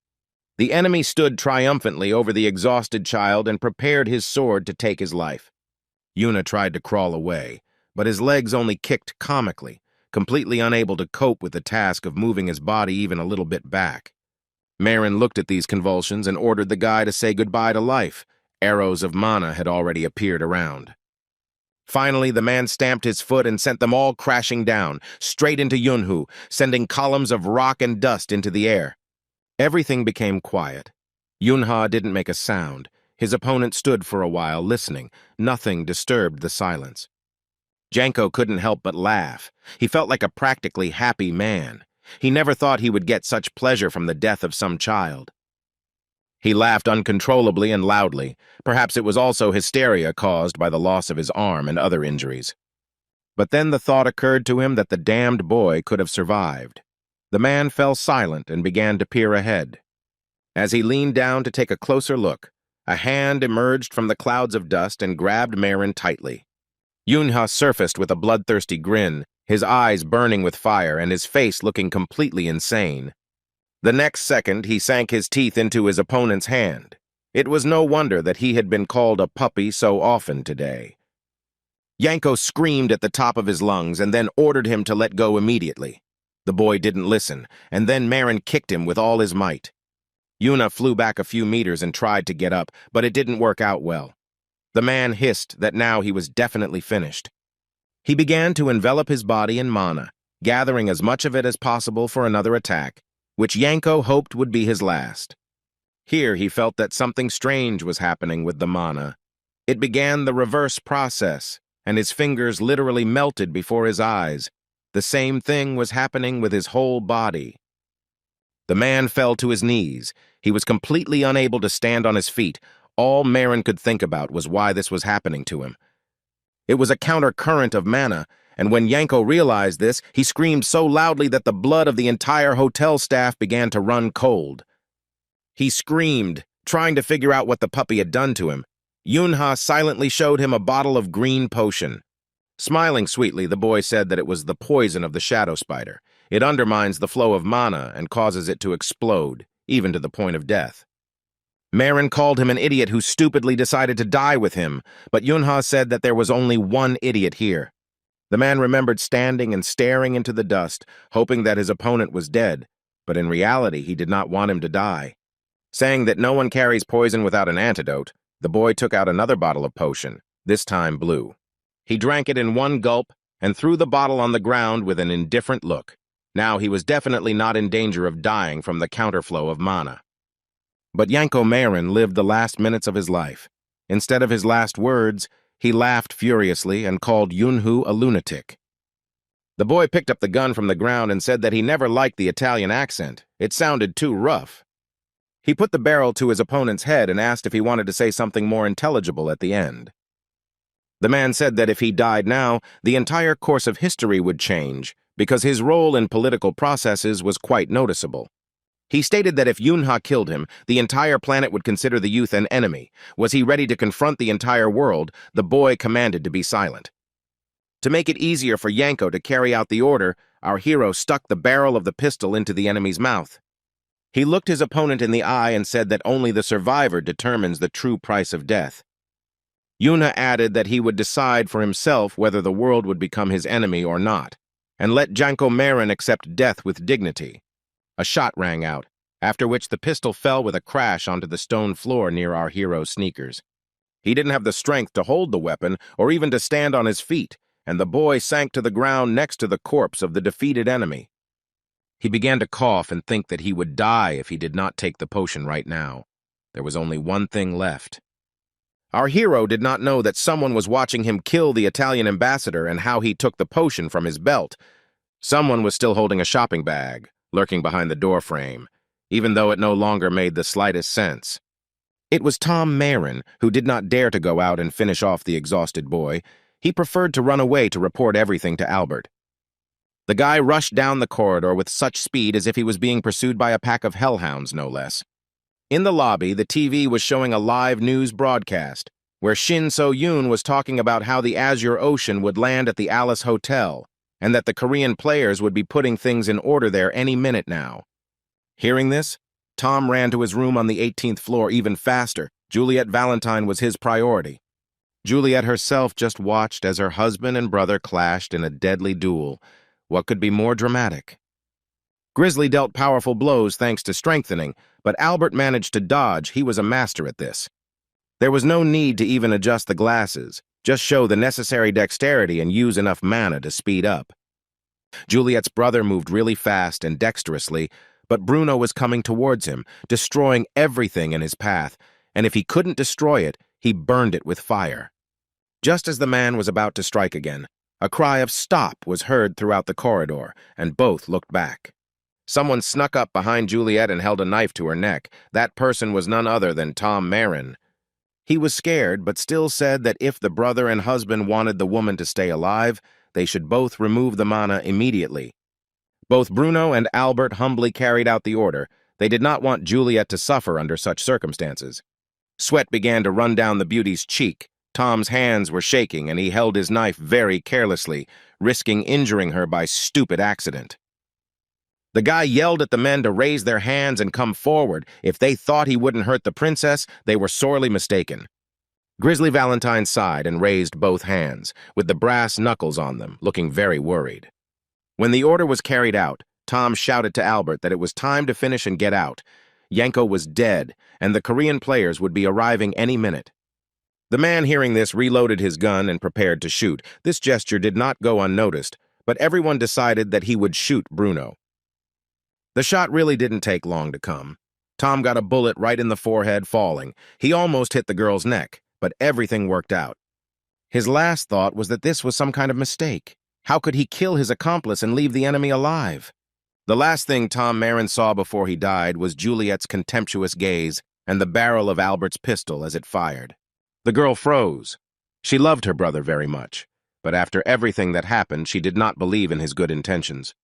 The enemy stood triumphantly over the exhausted child and prepared his sword to take his life. Yuna tried to crawl away, but his legs only kicked comically, completely unable to cope with the task of moving his body even a little bit back. Marin looked at these convulsions and ordered the guy to say goodbye to life. Arrows of mana had already appeared around. Finally, the man stamped his foot and sent them all crashing down, straight into Yunhu, sending columns of rock and dust into the air. Everything became quiet. Yunha didn't make a sound. His opponent stood for a while, listening. Nothing disturbed the silence. Janko couldn't help but laugh. He felt like a practically happy man. He never thought he would get such pleasure from the death of some child. He laughed uncontrollably and loudly. Perhaps it was also hysteria caused by the loss of his arm and other injuries. But then the thought occurred to him that the damned boy could have survived. The man fell silent and began to peer ahead. As he leaned down to take a closer look, a hand emerged from the clouds of dust and grabbed Marin tightly. Yunha surfaced with a bloodthirsty grin, his eyes burning with fire and his face looking completely insane. The next second, he sank his teeth into his opponent's hand. It was no wonder that he had been called a puppy so often today. Yanko screamed at the top of his lungs and then ordered him to let go immediately. The boy didn't listen, and then Marin kicked him with all his might. Yuna flew back a few meters and tried to get up, but it didn't work out well. The man hissed that now he was definitely finished. He began to envelop his body in mana, gathering as much of it as possible for another attack, which Yanko hoped would be his last. Here he felt that something strange was happening with the mana. It began the reverse process, and his fingers literally melted before his eyes. The same thing was happening with his whole body. The man fell to his knees. He was completely unable to stand on his feet. All Marin could think about was why this was happening to him. It was a counter-current of mana, and when Yanko realized this, he screamed so loudly that the blood of the entire hotel staff began to run cold. He screamed, trying to figure out what the puppy had done to him. Yunha silently showed him a bottle of green potion. Smiling sweetly, the boy said that it was the poison of the shadow spider. It undermines the flow of mana and causes it to explode, even to the point of death. Marin called him an idiot who stupidly decided to die with him, but Yunha said that there was only one idiot here. The man remembered standing and staring into the dust, hoping that his opponent was dead, but in reality he did not want him to die. Saying that no one carries poison without an antidote, the boy took out another bottle of potion, this time blue. He drank it in one gulp and threw the bottle on the ground with an indifferent look. Now he was definitely not in danger of dying from the counterflow of mana. But Yanko Marin lived the last minutes of his life. Instead of his last words, he laughed furiously and called Yunhu a lunatic. The boy picked up the gun from the ground and said that he never liked the Italian accent. It sounded too rough. He put the barrel to his opponent's head and asked if he wanted to say something more intelligible at the end. The man said that if he died now, the entire course of history would change, because his role in political processes was quite noticeable. He stated that if Yunha killed him, the entire planet would consider the youth an enemy. Was he ready to confront the entire world, the boy commanded to be silent. To make it easier for Yanko to carry out the order, our hero stuck the barrel of the pistol into the enemy's mouth. He looked his opponent in the eye and said that only the survivor determines the true price of death. Yuna added that he would decide for himself whether the world would become his enemy or not, and let Yanko Marin accept death with dignity. A shot rang out, after which the pistol fell with a crash onto the stone floor near our hero's sneakers. He didn't have the strength to hold the weapon or even to stand on his feet, and the boy sank to the ground next to the corpse of the defeated enemy. He began to cough and think that he would die if he did not take the potion right now. There was only one thing left. Our hero did not know that someone was watching him kill the Italian ambassador and how he took the potion from his belt. Someone was still holding a shopping bag, lurking behind the door frame, even though it no longer made the slightest sense. It was Tom Marin, who did not dare to go out and finish off the exhausted boy. He preferred to run away to report everything to Albert. The guy rushed down the corridor with such speed as if he was being pursued by a pack of hellhounds, no less. In the lobby, the TV was showing a live news broadcast, where Shin So-yoon was talking about how the Azure Ocean would land at the Alice Hotel, and that the Korean players would be putting things in order there any minute now. Hearing this, Tom ran to his room on the 18th floor even faster. Juliet Valentine was his priority. Juliet herself just watched as her husband and brother clashed in a deadly duel. What could be more dramatic? Grizzly dealt powerful blows thanks to strengthening, but Albert managed to dodge. He was a master at this. There was no need to even adjust the glasses, just show the necessary dexterity and use enough mana to speed up. Juliet's brother moved really fast and dexterously, but Bruno was coming towards him, destroying everything in his path, and if he couldn't destroy it, he burned it with fire. Just as the man was about to strike again, a cry of "Stop!" was heard throughout the corridor, and both looked back. Someone snuck up behind Juliet and held a knife to her neck. That person was none other than Tom Marin. He was scared, but still said that if the brother and husband wanted the woman to stay alive, they should both remove the mana immediately. Both Bruno and Albert humbly carried out the order. They did not want Juliet to suffer under such circumstances. Sweat began to run down the beauty's cheek. Tom's hands were shaking, and he held his knife very carelessly, risking injuring her by stupid accident. The guy yelled at the men to raise their hands and come forward. If they thought he wouldn't hurt the princess, they were sorely mistaken. Grizzly Valentine sighed and raised both hands, with the brass knuckles on them, looking very worried. When the order was carried out, Tom shouted to Albert that it was time to finish and get out. Yanko was dead, and the Korean players would be arriving any minute. The man hearing this reloaded his gun and prepared to shoot. This gesture did not go unnoticed, but everyone decided that he would shoot Bruno. The shot really didn't take long to come. Tom got a bullet right in the forehead, falling. He almost hit the girl's neck, but everything worked out. His last thought was that this was some kind of mistake. How could he kill his accomplice and leave the enemy alive? The last thing Tom Marin saw before he died was Juliet's contemptuous gaze and the barrel of Albert's pistol as it fired. The girl froze. She loved her brother very much, but after everything that happened, she did not believe in his good intentions.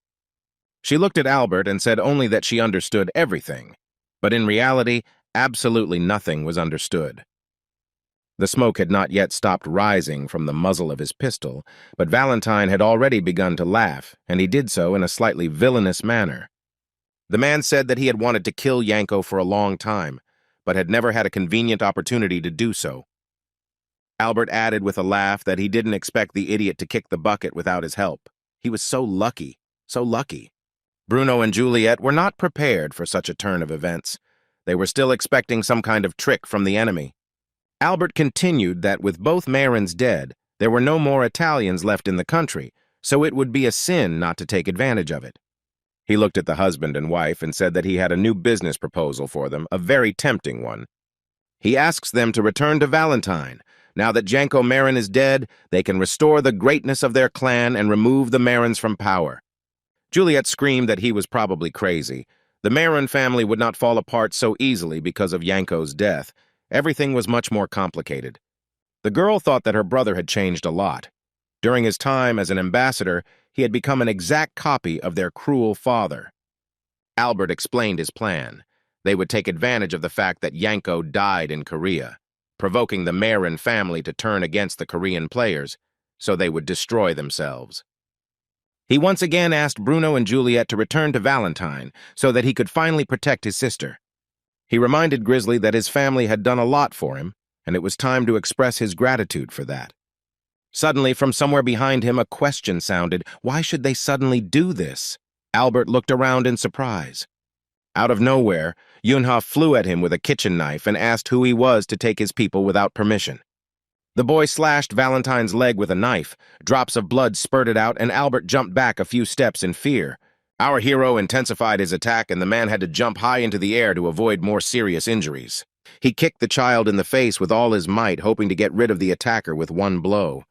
She looked at Albert and said only that she understood everything, but in reality, absolutely nothing was understood. The smoke had not yet stopped rising from the muzzle of his pistol, but Valentine had already begun to laugh, and he did so in a slightly villainous manner. The man said that he had wanted to kill Yanko for a long time, but had never had a convenient opportunity to do so. Albert added with a laugh that he didn't expect the idiot to kick the bucket without his help. He was so lucky, so lucky. Bruno and Juliet were not prepared for such a turn of events. They were still expecting some kind of trick from the enemy. Albert continued that with both Marins dead, there were no more Italians left in the country, so it would be a sin not to take advantage of it. He looked at the husband and wife and said that he had a new business proposal for them, a very tempting one. He asks them to return to Valentine. Now that Janko Marin is dead, they can restore the greatness of their clan and remove the Marins from power. Juliet screamed that he was probably crazy. The Marin family would not fall apart so easily because of Yanko's death. Everything was much more complicated. The girl thought that her brother had changed a lot. During his time as an ambassador, he had become an exact copy of their cruel father. Albert explained his plan. They would take advantage of the fact that Yanko died in Korea, provoking the Marin family to turn against the Korean players, so they would destroy themselves. He once again asked Bruno and Juliet to return to Valentine so that he could finally protect his sister. He reminded Grizzly that his family had done a lot for him, and it was time to express his gratitude for that. Suddenly, from somewhere behind him, a question sounded. Why should they suddenly do this? Albert looked around in surprise. Out of nowhere, Yunha flew at him with a kitchen knife and asked who he was to take his people without permission. The boy slashed Valentine's leg with a knife. Drops of blood spurted out, and Albert jumped back a few steps in fear. Our hero intensified his attack, and the man had to jump high into the air to avoid more serious injuries. He kicked the child in the face with all his might, hoping to get rid of the attacker with one blow.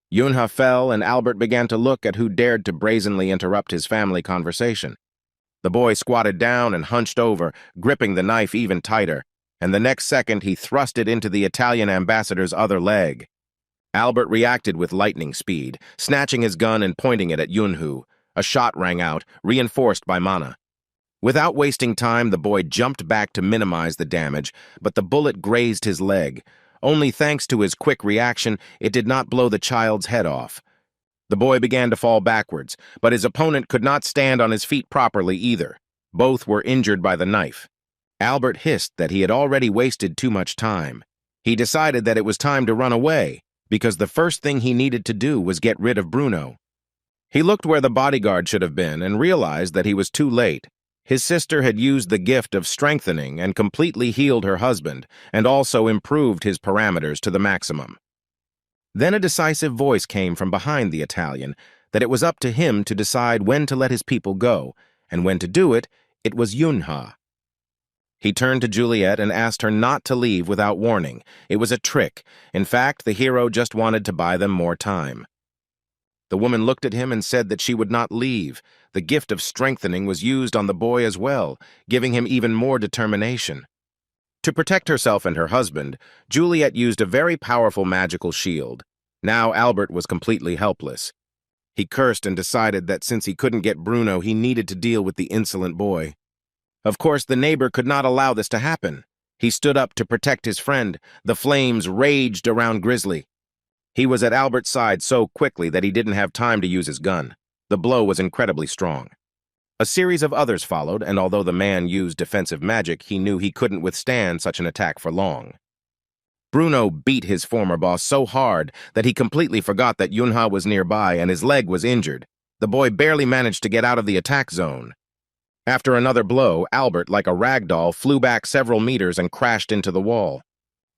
Yunha fell, and Albert began to look at who dared to brazenly interrupt his family conversation. The boy squatted down and hunched over, gripping the knife even tighter, and the next second he thrust it into the Italian ambassador's other leg. Albert reacted with lightning speed, snatching his gun and pointing it at Yunhu. A shot rang out, reinforced by mana. Without wasting time, the boy jumped back to minimize the damage, but the bullet grazed his leg. Only thanks to his quick reaction, it did not blow the child's head off. The boy began to fall backwards, but his opponent could not stand on his feet properly either. Both were injured by the knife. Albert hissed that he had already wasted too much time. He decided that it was time to run away, because the first thing he needed to do was get rid of Bruno. He looked where the bodyguard should have been and realized that he was too late. His sister had used the gift of strengthening and completely healed her husband, and also improved his parameters to the maximum. Then a decisive voice came from behind the Italian that it was up to him to decide when to let his people go, and when to do it, it was Yunha. He turned to Juliet and asked her not to leave without warning. It was a trick. In fact, the hero just wanted to buy them more time. The woman looked at him and said that she would not leave. The gift of strengthening was used on the boy as well, giving him even more determination. To protect herself and her husband, Juliet used a very powerful magical shield. Now Albert was completely helpless. He cursed and decided that since he couldn't get Bruno, he needed to deal with the insolent boy. Of course, the neighbor could not allow this to happen. He stood up to protect his friend. The flames raged around Grizzly. He was at Albert's side so quickly that he didn't have time to use his gun. The blow was incredibly strong. A series of others followed, and although the man used defensive magic, he knew he couldn't withstand such an attack for long. Bruno beat his former boss so hard that he completely forgot that Yunha was nearby and his leg was injured. The boy barely managed to get out of the attack zone. After another blow, Albert, like a rag doll, flew back several meters and crashed into the wall.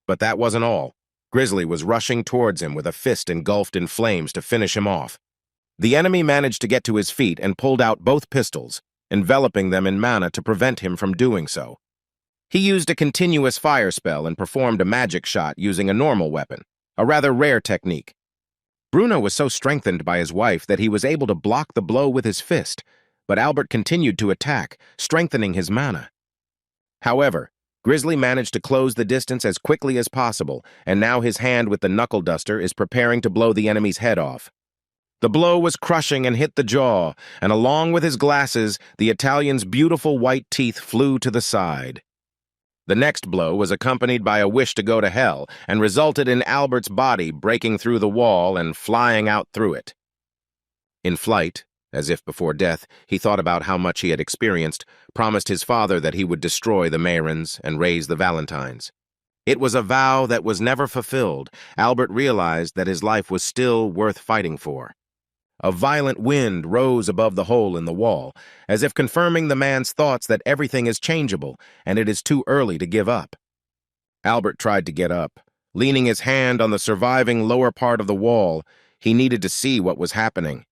But that wasn't all. Grizzly was rushing towards him with a fist engulfed in flames to finish him off. The enemy managed to get to his feet and pulled out both pistols, enveloping them in mana to prevent him from doing so. He used a continuous fire spell and performed a magic shot using a normal weapon, a rather rare technique. Bruno was so strengthened by his wife that he was able to block the blow with his fist, but Albert continued to attack, strengthening his mana. However, Grizzly managed to close the distance as quickly as possible, and now his hand with the knuckle duster is preparing to blow the enemy's head off. The blow was crushing and hit the jaw, and along with his glasses, the Italian's beautiful white teeth flew to the side. The next blow was accompanied by a wish to go to hell and resulted in Albert's body breaking through the wall and flying out through it. In flight, as if before death, he thought about how much he had experienced, promised his father that he would destroy the Mayrons and raise the Valentines. It was a vow that was never fulfilled. Albert realized that his life was still worth fighting for. A violent wind rose above the hole in the wall, as if confirming the man's thoughts that everything is changeable and it is too early to give up. Albert tried to get up. Leaning his hand on the surviving lower part of the wall, he needed to see what was happening.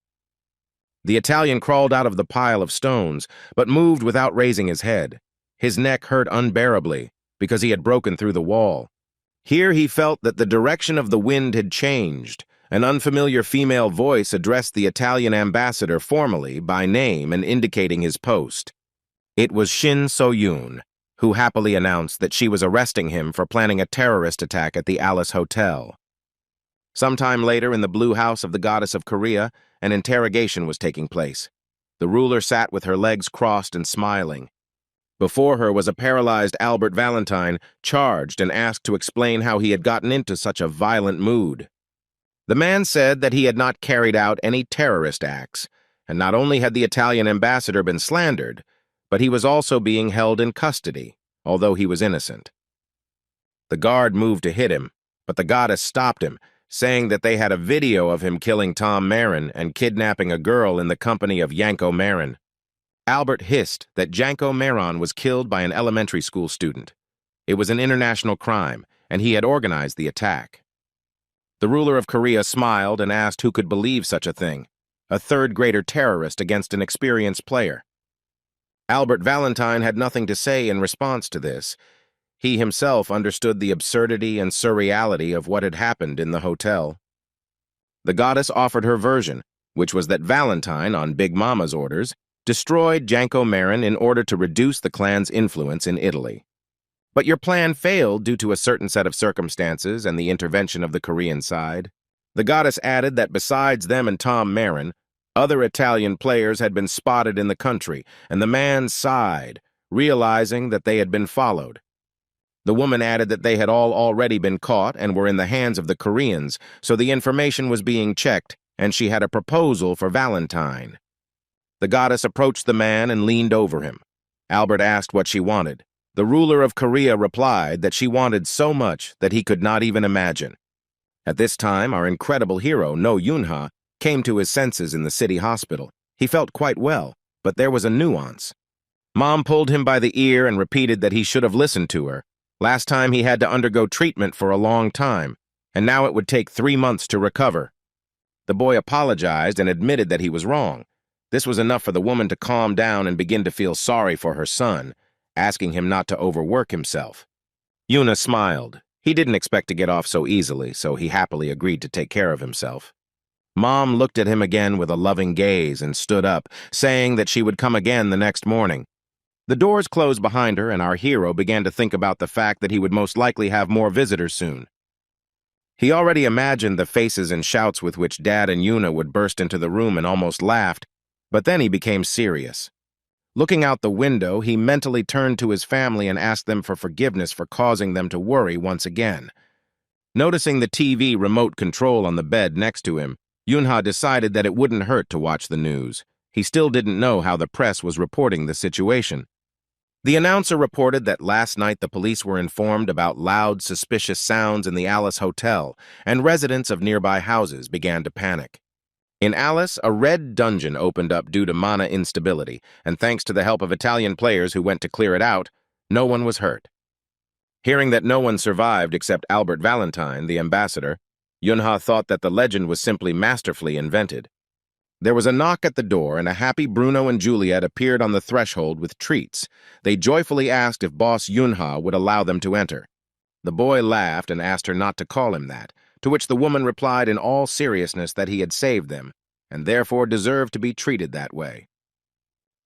The Italian crawled out of the pile of stones, but moved without raising his head. His neck hurt unbearably, because he had broken through the wall. Here he felt that the direction of the wind had changed. An unfamiliar female voice addressed the Italian ambassador formally by name and indicating his post. It was Shin So-yoon, who happily announced that she was arresting him for planning a terrorist attack at the Alice Hotel. Sometime later, in the Blue House of the Goddess of Korea, an interrogation was taking place. The ruler sat with her legs crossed and smiling. Before her was a paralyzed Albert Valentine, charged and asked to explain how he had gotten into such a violent mood. The man said that he had not carried out any terrorist acts, and not only had the Italian ambassador been slandered, but he was also being held in custody, although he was innocent. The guard moved to hit him, but the goddess stopped him, saying that they had a video of him killing Tom Marin and kidnapping a girl in the company of Yanko Marin. Albert hissed that Janko Maron was killed by an elementary school student. It was an international crime, and he had organized the attack. The ruler of Korea smiled and asked who could believe such a thing, a third-grader terrorist against an experienced player. Albert Valentine had nothing to say in response to this. He himself understood the absurdity and surreality of what had happened in the hotel. The goddess offered her version, which was that Valentine, on Big Mama's orders, destroyed Janko Marin in order to reduce the clan's influence in Italy. But your plan failed due to a certain set of circumstances and the intervention of the Korean side. The goddess added that besides them and Tom Marin, other Italian players had been spotted in the country, and the man sighed, realizing that they had been followed. The woman added that they had all already been caught and were in the hands of the Koreans, so the information was being checked, and she had a proposal for Valentine. The goddess approached the man and leaned over him. Albert asked what she wanted. The ruler of Korea replied that she wanted so much that he could not even imagine. At this time, our incredible hero, No Yunha, came to his senses in the city hospital. He felt quite well, but there was a nuance. Mom pulled him by the ear and repeated that he should have listened to her. Last time he had to undergo treatment for a long time, and now it would take 3 months to recover. The boy apologized and admitted that he was wrong. This was enough for the woman to calm down and begin to feel sorry for her son, asking him not to overwork himself. Yuna smiled. He didn't expect to get off so easily, so he happily agreed to take care of himself. Mom looked at him again with a loving gaze and stood up, saying that she would come again the next morning. The doors closed behind her, and our hero began to think about the fact that he would most likely have more visitors soon. He already imagined the faces and shouts with which Dad and Yuna would burst into the room and almost laughed, but then he became serious. Looking out the window, he mentally turned to his family and asked them for forgiveness for causing them to worry once again. Noticing the TV remote control on the bed next to him, Yunha decided that it wouldn't hurt to watch the news. He still didn't know how the press was reporting the situation. The announcer reported that last night the police were informed about loud, suspicious sounds in the Alice Hotel, and residents of nearby houses began to panic. In Alice, a red dungeon opened up due to mana instability, and thanks to the help of Italian players who went to clear it out, no one was hurt. Hearing that no one survived except Albert Valentine, the ambassador, Yunha thought that the legend was simply masterfully invented. There was a knock at the door, and a happy Bruno and Juliet appeared on the threshold with treats. They joyfully asked if Boss Yunha would allow them to enter. The boy laughed and asked her not to call him that, to which the woman replied in all seriousness that he had saved them, and therefore deserved to be treated that way.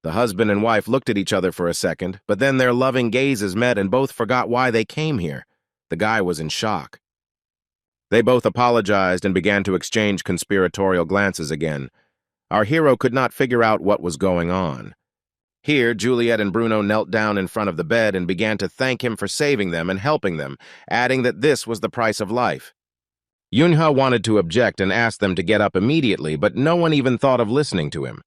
The husband and wife looked at each other for a second, but then their loving gazes met and both forgot why they came here. The guy was in shock. They both apologized and began to exchange conspiratorial glances again. Our hero could not figure out what was going on. Here, Juliet and Bruno knelt down in front of the bed and began to thank him for saving them and helping them, adding that this was the price of life. Yunha wanted to object and asked them to get up immediately, but no one even thought of listening to him.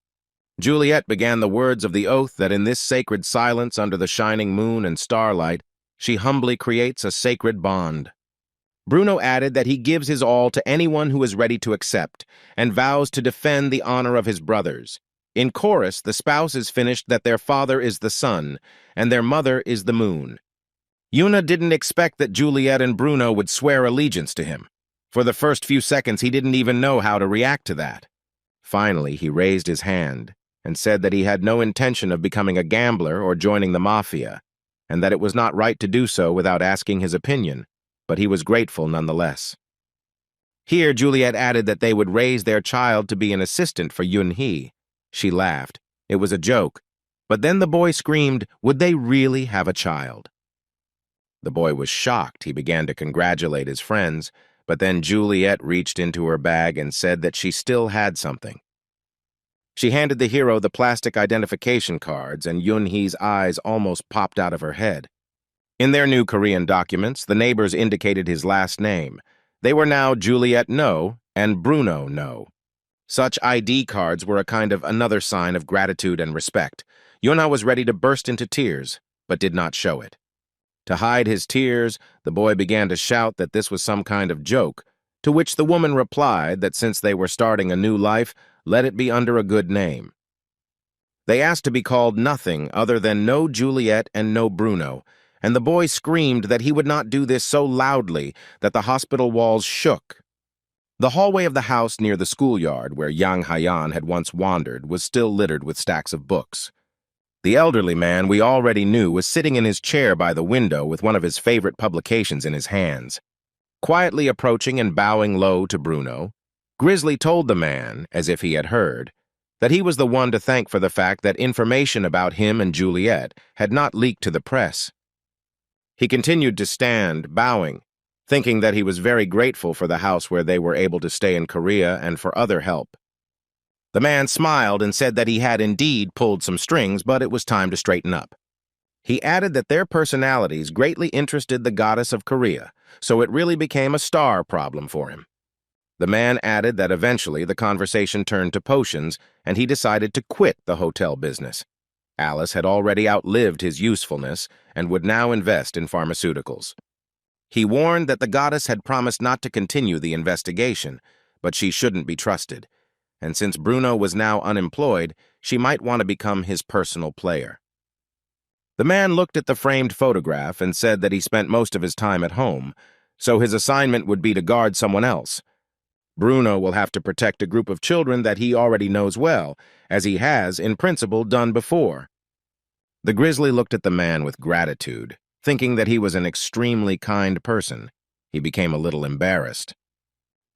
Juliet began the words of the oath that in this sacred silence under the shining moon and starlight, she humbly creates a sacred bond. Bruno added that he gives his all to anyone who is ready to accept, and vows to defend the honor of his brothers. In chorus, the spouses finished that their father is the sun, and their mother is the moon. Yuna didn't expect that Juliet and Bruno would swear allegiance to him. For the first few seconds, he didn't even know how to react to that. Finally, he raised his hand and said that he had no intention of becoming a gambler or joining the mafia, and that it was not right to do so without asking his opinion, but he was grateful nonetheless. Here, Juliet added that they would raise their child to be an assistant for Yun-hee. She laughed. It was a joke. But then the boy screamed, would they really have a child? The boy was shocked. He began to congratulate his friends, but then Juliet reached into her bag and said that she still had something. She handed the hero the plastic identification cards, and Yun-hee's eyes almost popped out of her head. In their new Korean documents, the neighbors indicated his last name. They were now Juliet No and Bruno No. Such ID cards were a kind of another sign of gratitude and respect. Yuna was ready to burst into tears, but did not show it. To hide his tears, the boy began to shout that this was some kind of joke, to which the woman replied that since they were starting a new life, let it be under a good name. They asked to be called nothing other than No Juliet and No Bruno, and the boy screamed that he would not do this so loudly that the hospital walls shook. The hallway of the house near the schoolyard where Yang Hayan had once wandered was still littered with stacks of books. The elderly man we already knew was sitting in his chair by the window with one of his favorite publications in his hands. Quietly approaching and bowing low to Bruno, Grizzly told the man, as if he had heard, that he was the one to thank for the fact that information about him and Juliet had not leaked to the press. He continued to stand, bowing, thinking that he was very grateful for the house where they were able to stay in Korea and for other help. The man smiled and said that he had indeed pulled some strings, but it was time to straighten up. He added that their personalities greatly interested the goddess of Korea, so it really became a star problem for him. The man added that eventually the conversation turned to potions, and he decided to quit the hotel business. Alice had already outlived his usefulness and would now invest in pharmaceuticals. He warned that the goddess had promised not to continue the investigation, but she shouldn't be trusted, and since Bruno was now unemployed, she might want to become his personal player. The man looked at the framed photograph and said that he spent most of his time at home, so his assignment would be to guard someone else. Bruno will have to protect a group of children that he already knows well, as he has, in principle, done before. The Grizzly looked at the man with gratitude, thinking that he was an extremely kind person. He became a little embarrassed.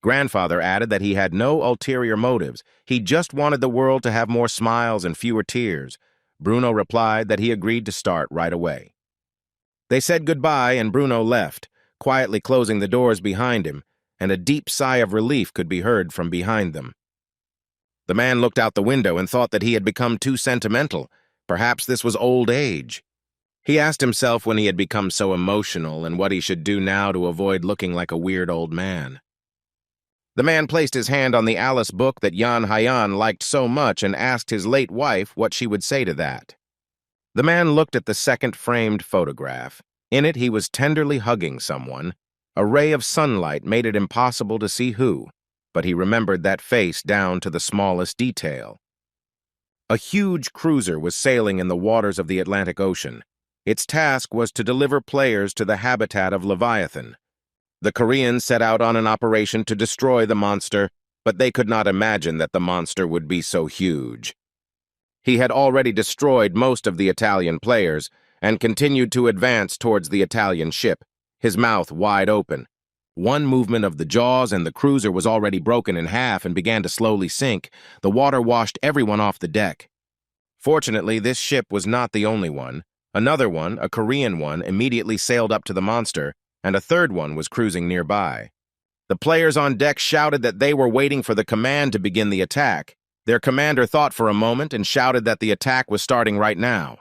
Grandfather added that he had no ulterior motives. He just wanted the world to have more smiles and fewer tears. Bruno replied that he agreed to start right away. They said goodbye and Bruno left, quietly closing the doors behind him, and a deep sigh of relief could be heard from behind them. The man looked out the window and thought that he had become too sentimental. Perhaps this was old age. He asked himself when he had become so emotional and what he should do now to avoid looking like a weird old man. The man placed his hand on the Alice book that Yan Haiyan liked so much and asked his late wife what she would say to that. The man looked at the second framed photograph. In it, he was tenderly hugging someone. A ray of sunlight made it impossible to see who, but he remembered that face down to the smallest detail. A huge cruiser was sailing in the waters of the Atlantic Ocean. Its task was to deliver players to the habitat of Leviathan. The Koreans set out on an operation to destroy the monster, but they could not imagine that the monster would be so huge. He had already destroyed most of the Italian players and continued to advance towards the Italian ship, his mouth wide open. One movement of the jaws and the cruiser was already broken in half and began to slowly sink. The water washed everyone off the deck. Fortunately, this ship was not the only one. Another one, a Korean one, immediately sailed up to the monster, and a third one was cruising nearby. The players on deck shouted that they were waiting for the command to begin the attack. Their commander thought for a moment and shouted that the attack was starting right now.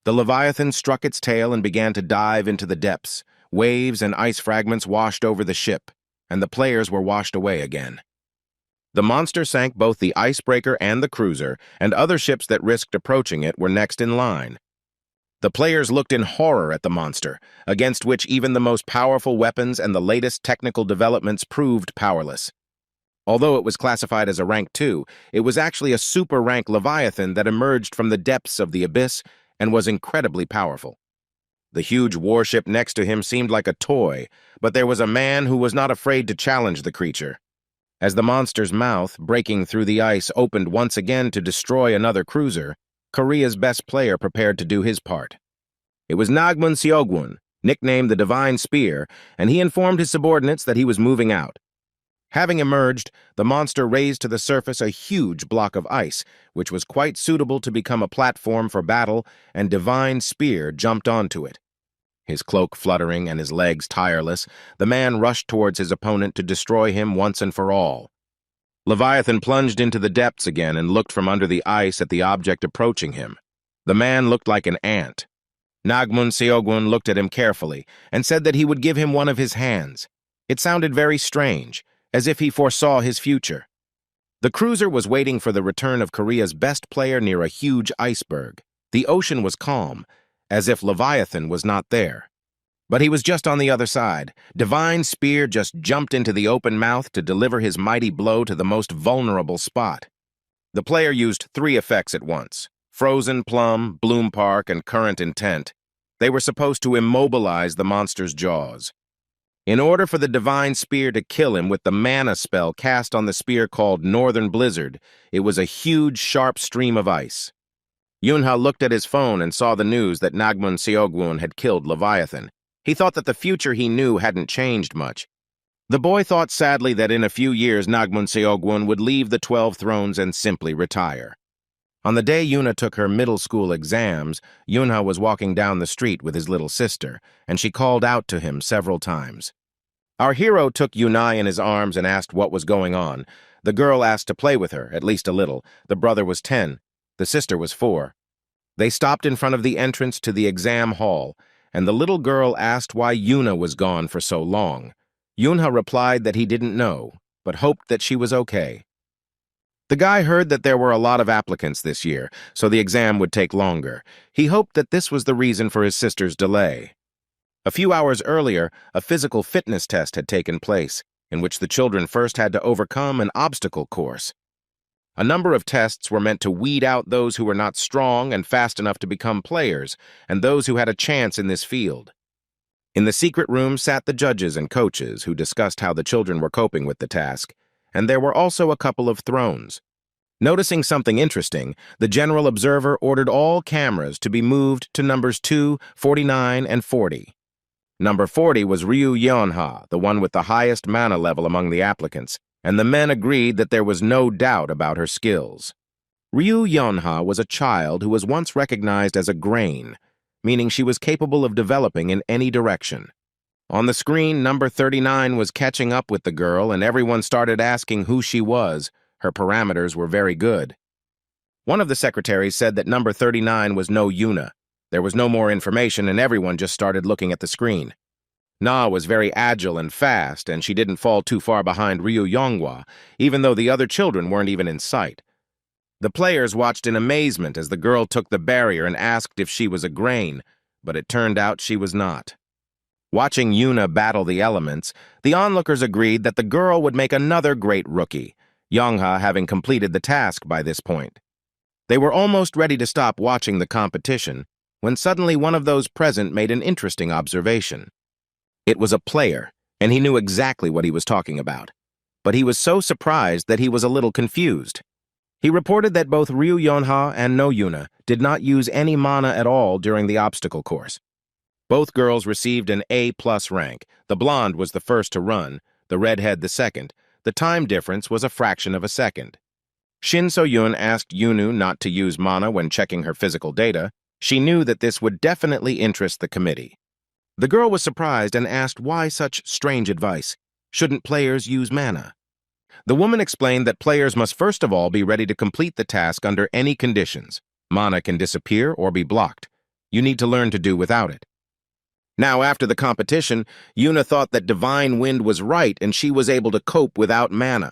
The Leviathan struck its tail and began to dive into the depths. Waves and ice fragments washed over the ship, and the players were washed away again. The monster sank both the icebreaker and the cruiser, and other ships that risked approaching it were next in line. The players looked in horror at the monster, against which even the most powerful weapons and the latest technical developments proved powerless. Although it was classified as a rank 2, it was actually a super rank Leviathan that emerged from the depths of the abyss and was incredibly powerful. The huge warship next to him seemed like a toy, but there was a man who was not afraid to challenge the creature. As the monster's mouth, breaking through the ice, opened once again to destroy another cruiser, Korea's best player prepared to do his part. It was Nagmun Seogwon, nicknamed the Divine Spear, and he informed his subordinates that he was moving out. Having emerged, the monster raised to the surface a huge block of ice, which was quite suitable to become a platform for battle, and Divine Spear jumped onto it. His cloak fluttering and his legs tireless, the man rushed towards his opponent to destroy him once and for all. Leviathan plunged into the depths again and looked from under the ice at the object approaching him. The man looked like an ant. Nagmun Seogwon looked at him carefully and said that he would give him one of his hands. It sounded very strange, as if he foresaw his future. The cruiser was waiting for the return of Korea's best player near a huge iceberg. The ocean was calm, as if Leviathan was not there. But he was just on the other side. Divine Spear just jumped into the open mouth to deliver his mighty blow to the most vulnerable spot. The player used 3 effects at once: Frozen Plum, Bloom Park, and Current Intent. They were supposed to immobilize the monster's jaws. In order for the Divine Spear to kill him with the mana spell cast on the spear called Northern Blizzard, it was a huge, sharp stream of ice. Yunha looked at his phone and saw the news that Nagmun Seogwon had killed Leviathan. He thought that the future he knew hadn't changed much. The boy thought sadly that in a few years Nagmun Seogwon would leave the 12 thrones and simply retire. On the day Yuna took her middle school exams, Yunha was walking down the street with his little sister, and she called out to him several times. Our hero took Yunai in his arms and asked what was going on. The girl asked to play with her, at least a little. The brother was 10. The sister was 4. They stopped in front of the entrance to the exam hall, and the little girl asked why Yuna was gone for so long. Yunha replied that he didn't know, but hoped that she was okay. The guy heard that there were a lot of applicants this year, so the exam would take longer. He hoped that this was the reason for his sister's delay. A few hours earlier, a physical fitness test had taken place, in which the children first had to overcome an obstacle course. A number of tests were meant to weed out those who were not strong and fast enough to become players, and those who had a chance in this field. In the secret room sat the judges and coaches, who discussed how the children were coping with the task, and there were also a couple of thrones. Noticing something interesting, the general observer ordered all cameras to be moved to numbers 2, 49, and 40. Number 40 was Ryu Yeonha, the one with the highest mana level among the applicants, and the men agreed that there was no doubt about her skills. Ryu Yeonha was a child who was once recognized as a grain, meaning she was capable of developing in any direction. On the screen, number 39 was catching up with the girl, and everyone started asking who she was. Her parameters were very good. One of the secretaries said that number 39 was no Yuna. There was no more information, and everyone just started looking at the screen. Na was very agile and fast, and she didn't fall too far behind Ryu Yonghwa, even though the other children weren't even in sight. The players watched in amazement as the girl took the barrier and asked if she was a grain, but it turned out she was not. Watching Yuna battle the elements, the onlookers agreed that the girl would make another great rookie, Yongha having completed the task by this point. They were almost ready to stop watching the competition when suddenly one of those present made an interesting observation. It was a player, and he knew exactly what he was talking about. But he was so surprised that he was a little confused. He reported that both Ryu Yonha and No Yuna did not use any mana at all during the obstacle course. Both girls received an A+ rank. The blonde was the first to run, the redhead the second. The time difference was a fraction of a second. Shin So-yun asked Yunu not to use mana when checking her physical data. She knew that this would definitely interest the committee. The girl was surprised and asked why such strange advice. Shouldn't players use mana? The woman explained that players must first of all be ready to complete the task under any conditions. Mana can disappear or be blocked. You need to learn to do without it. Now, after the competition, Yuna thought that Divine Wind was right and she was able to cope without mana.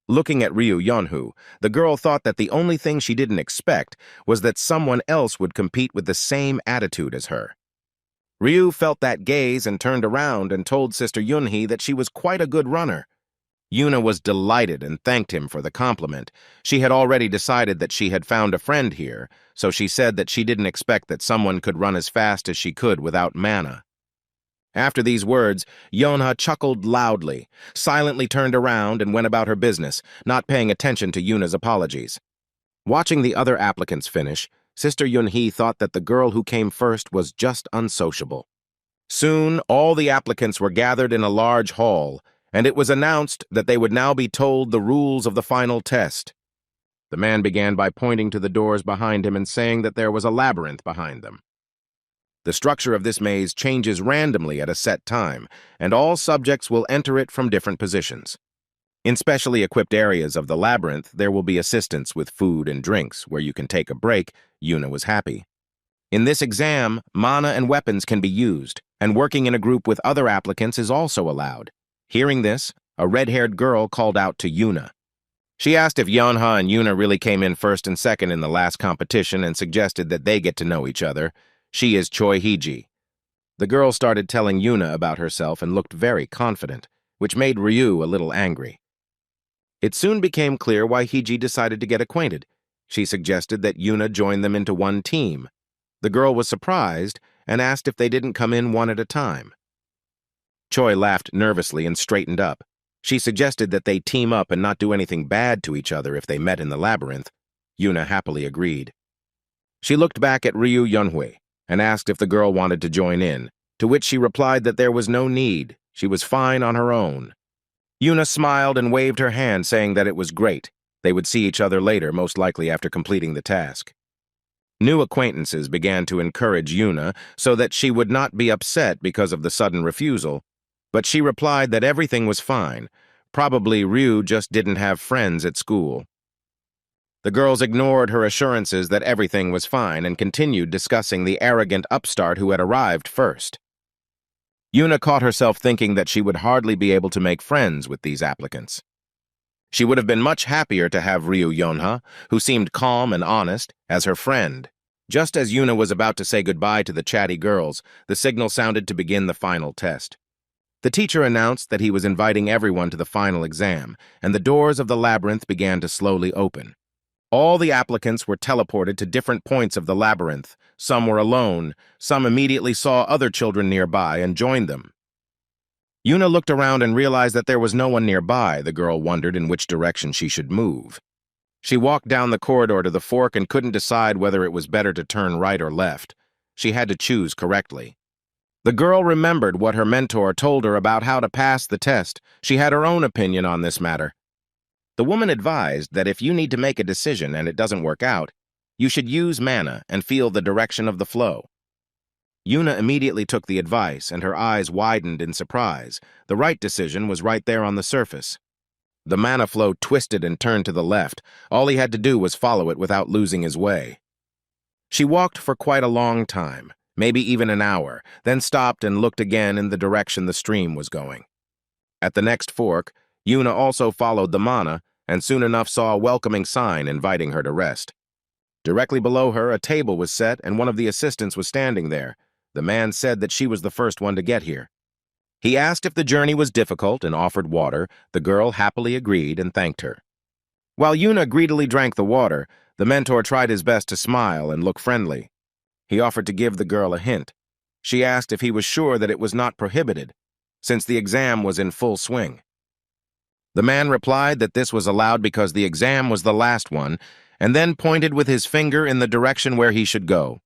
Looking at Ryu Yeonhu, the girl thought that the only thing she didn't expect was that someone else would compete with the same attitude as her. Ryu felt that gaze and turned around and told Sister Yunhee that she was quite a good runner. Yuna was delighted and thanked him for the compliment. She had already decided that she had found a friend here, so she said that she didn't expect that someone could run as fast as she could without mana. After these words, Yonha chuckled loudly, silently turned around and went about her business, not paying attention to Yuna's apologies. Watching the other applicants finish, Sister Yunhee thought that the girl who came first was just unsociable. Soon, all the applicants were gathered in a large hall, and it was announced that they would now be told the rules of the final test. The man began by pointing to the doors behind him and saying that there was a labyrinth behind them. The structure of this maze changes randomly at a set time, and all subjects will enter it from different positions. In specially equipped areas of the labyrinth, there will be assistance with food and drinks, where you can take a break. Yuna was happy. In this exam, mana and weapons can be used, and working in a group with other applicants is also allowed. Hearing this, a red-haired girl called out to Yuna. She asked if Yeonha and Yuna really came in first and second in the last competition and suggested that they get to know each other. She is Choi Hee-ji. The girl started telling Yuna about herself and looked very confident, which made Ryu a little angry. It soon became clear why Hee-ji decided to get acquainted. She suggested that Yuna join them into one team. The girl was surprised and asked if they didn't come in one at a time. Choi laughed nervously and straightened up. She suggested that they team up and not do anything bad to each other if they met in the labyrinth. Yuna happily agreed. She looked back at Ryu Yunhui and asked if the girl wanted to join in, to which she replied that there was no need. She was fine on her own. Yuna smiled and waved her hand, saying that it was great. They would see each other later, most likely after completing the task. New acquaintances began to encourage Yuna so that she would not be upset because of the sudden refusal, but she replied that everything was fine. Probably Ryu just didn't have friends at school. The girls ignored her assurances that everything was fine and continued discussing the arrogant upstart who had arrived first. Yuna caught herself thinking that she would hardly be able to make friends with these applicants. She would have been much happier to have Ryu Yonha, who seemed calm and honest, as her friend. Just as Yuna was about to say goodbye to the chatty girls, the signal sounded to begin the final test. The teacher announced that he was inviting everyone to the final exam, and the doors of the labyrinth began to slowly open. All the applicants were teleported to different points of the labyrinth. Some were alone, some immediately saw other children nearby and joined them. Yuna looked around and realized that there was no one nearby. The girl wondered in which direction she should move. She walked down the corridor to the fork and couldn't decide whether it was better to turn right or left. She had to choose correctly. The girl remembered what her mentor told her about how to pass the test. She had her own opinion on this matter. The woman advised that if you need to make a decision and it doesn't work out, you should use mana and feel the direction of the flow. Yuna immediately took the advice, and her eyes widened in surprise. The right decision was right there on the surface. The mana flow twisted and turned to the left. All he had to do was follow it without losing his way. She walked for quite a long time, maybe even an hour, then stopped and looked again in the direction the stream was going. At the next fork, Yuna also followed the mana and soon enough saw a welcoming sign inviting her to rest. Directly below her, a table was set and one of the assistants was standing there. The man said that she was the first one to get here. He asked if the journey was difficult and offered water. The girl happily agreed and thanked her. While Yuna greedily drank the water, the mentor tried his best to smile and look friendly. He offered to give the girl a hint. She asked if he was sure that it was not prohibited, since the exam was in full swing. The man replied that this was allowed because the exam was the last one, and then pointed with his finger in the direction where he should go.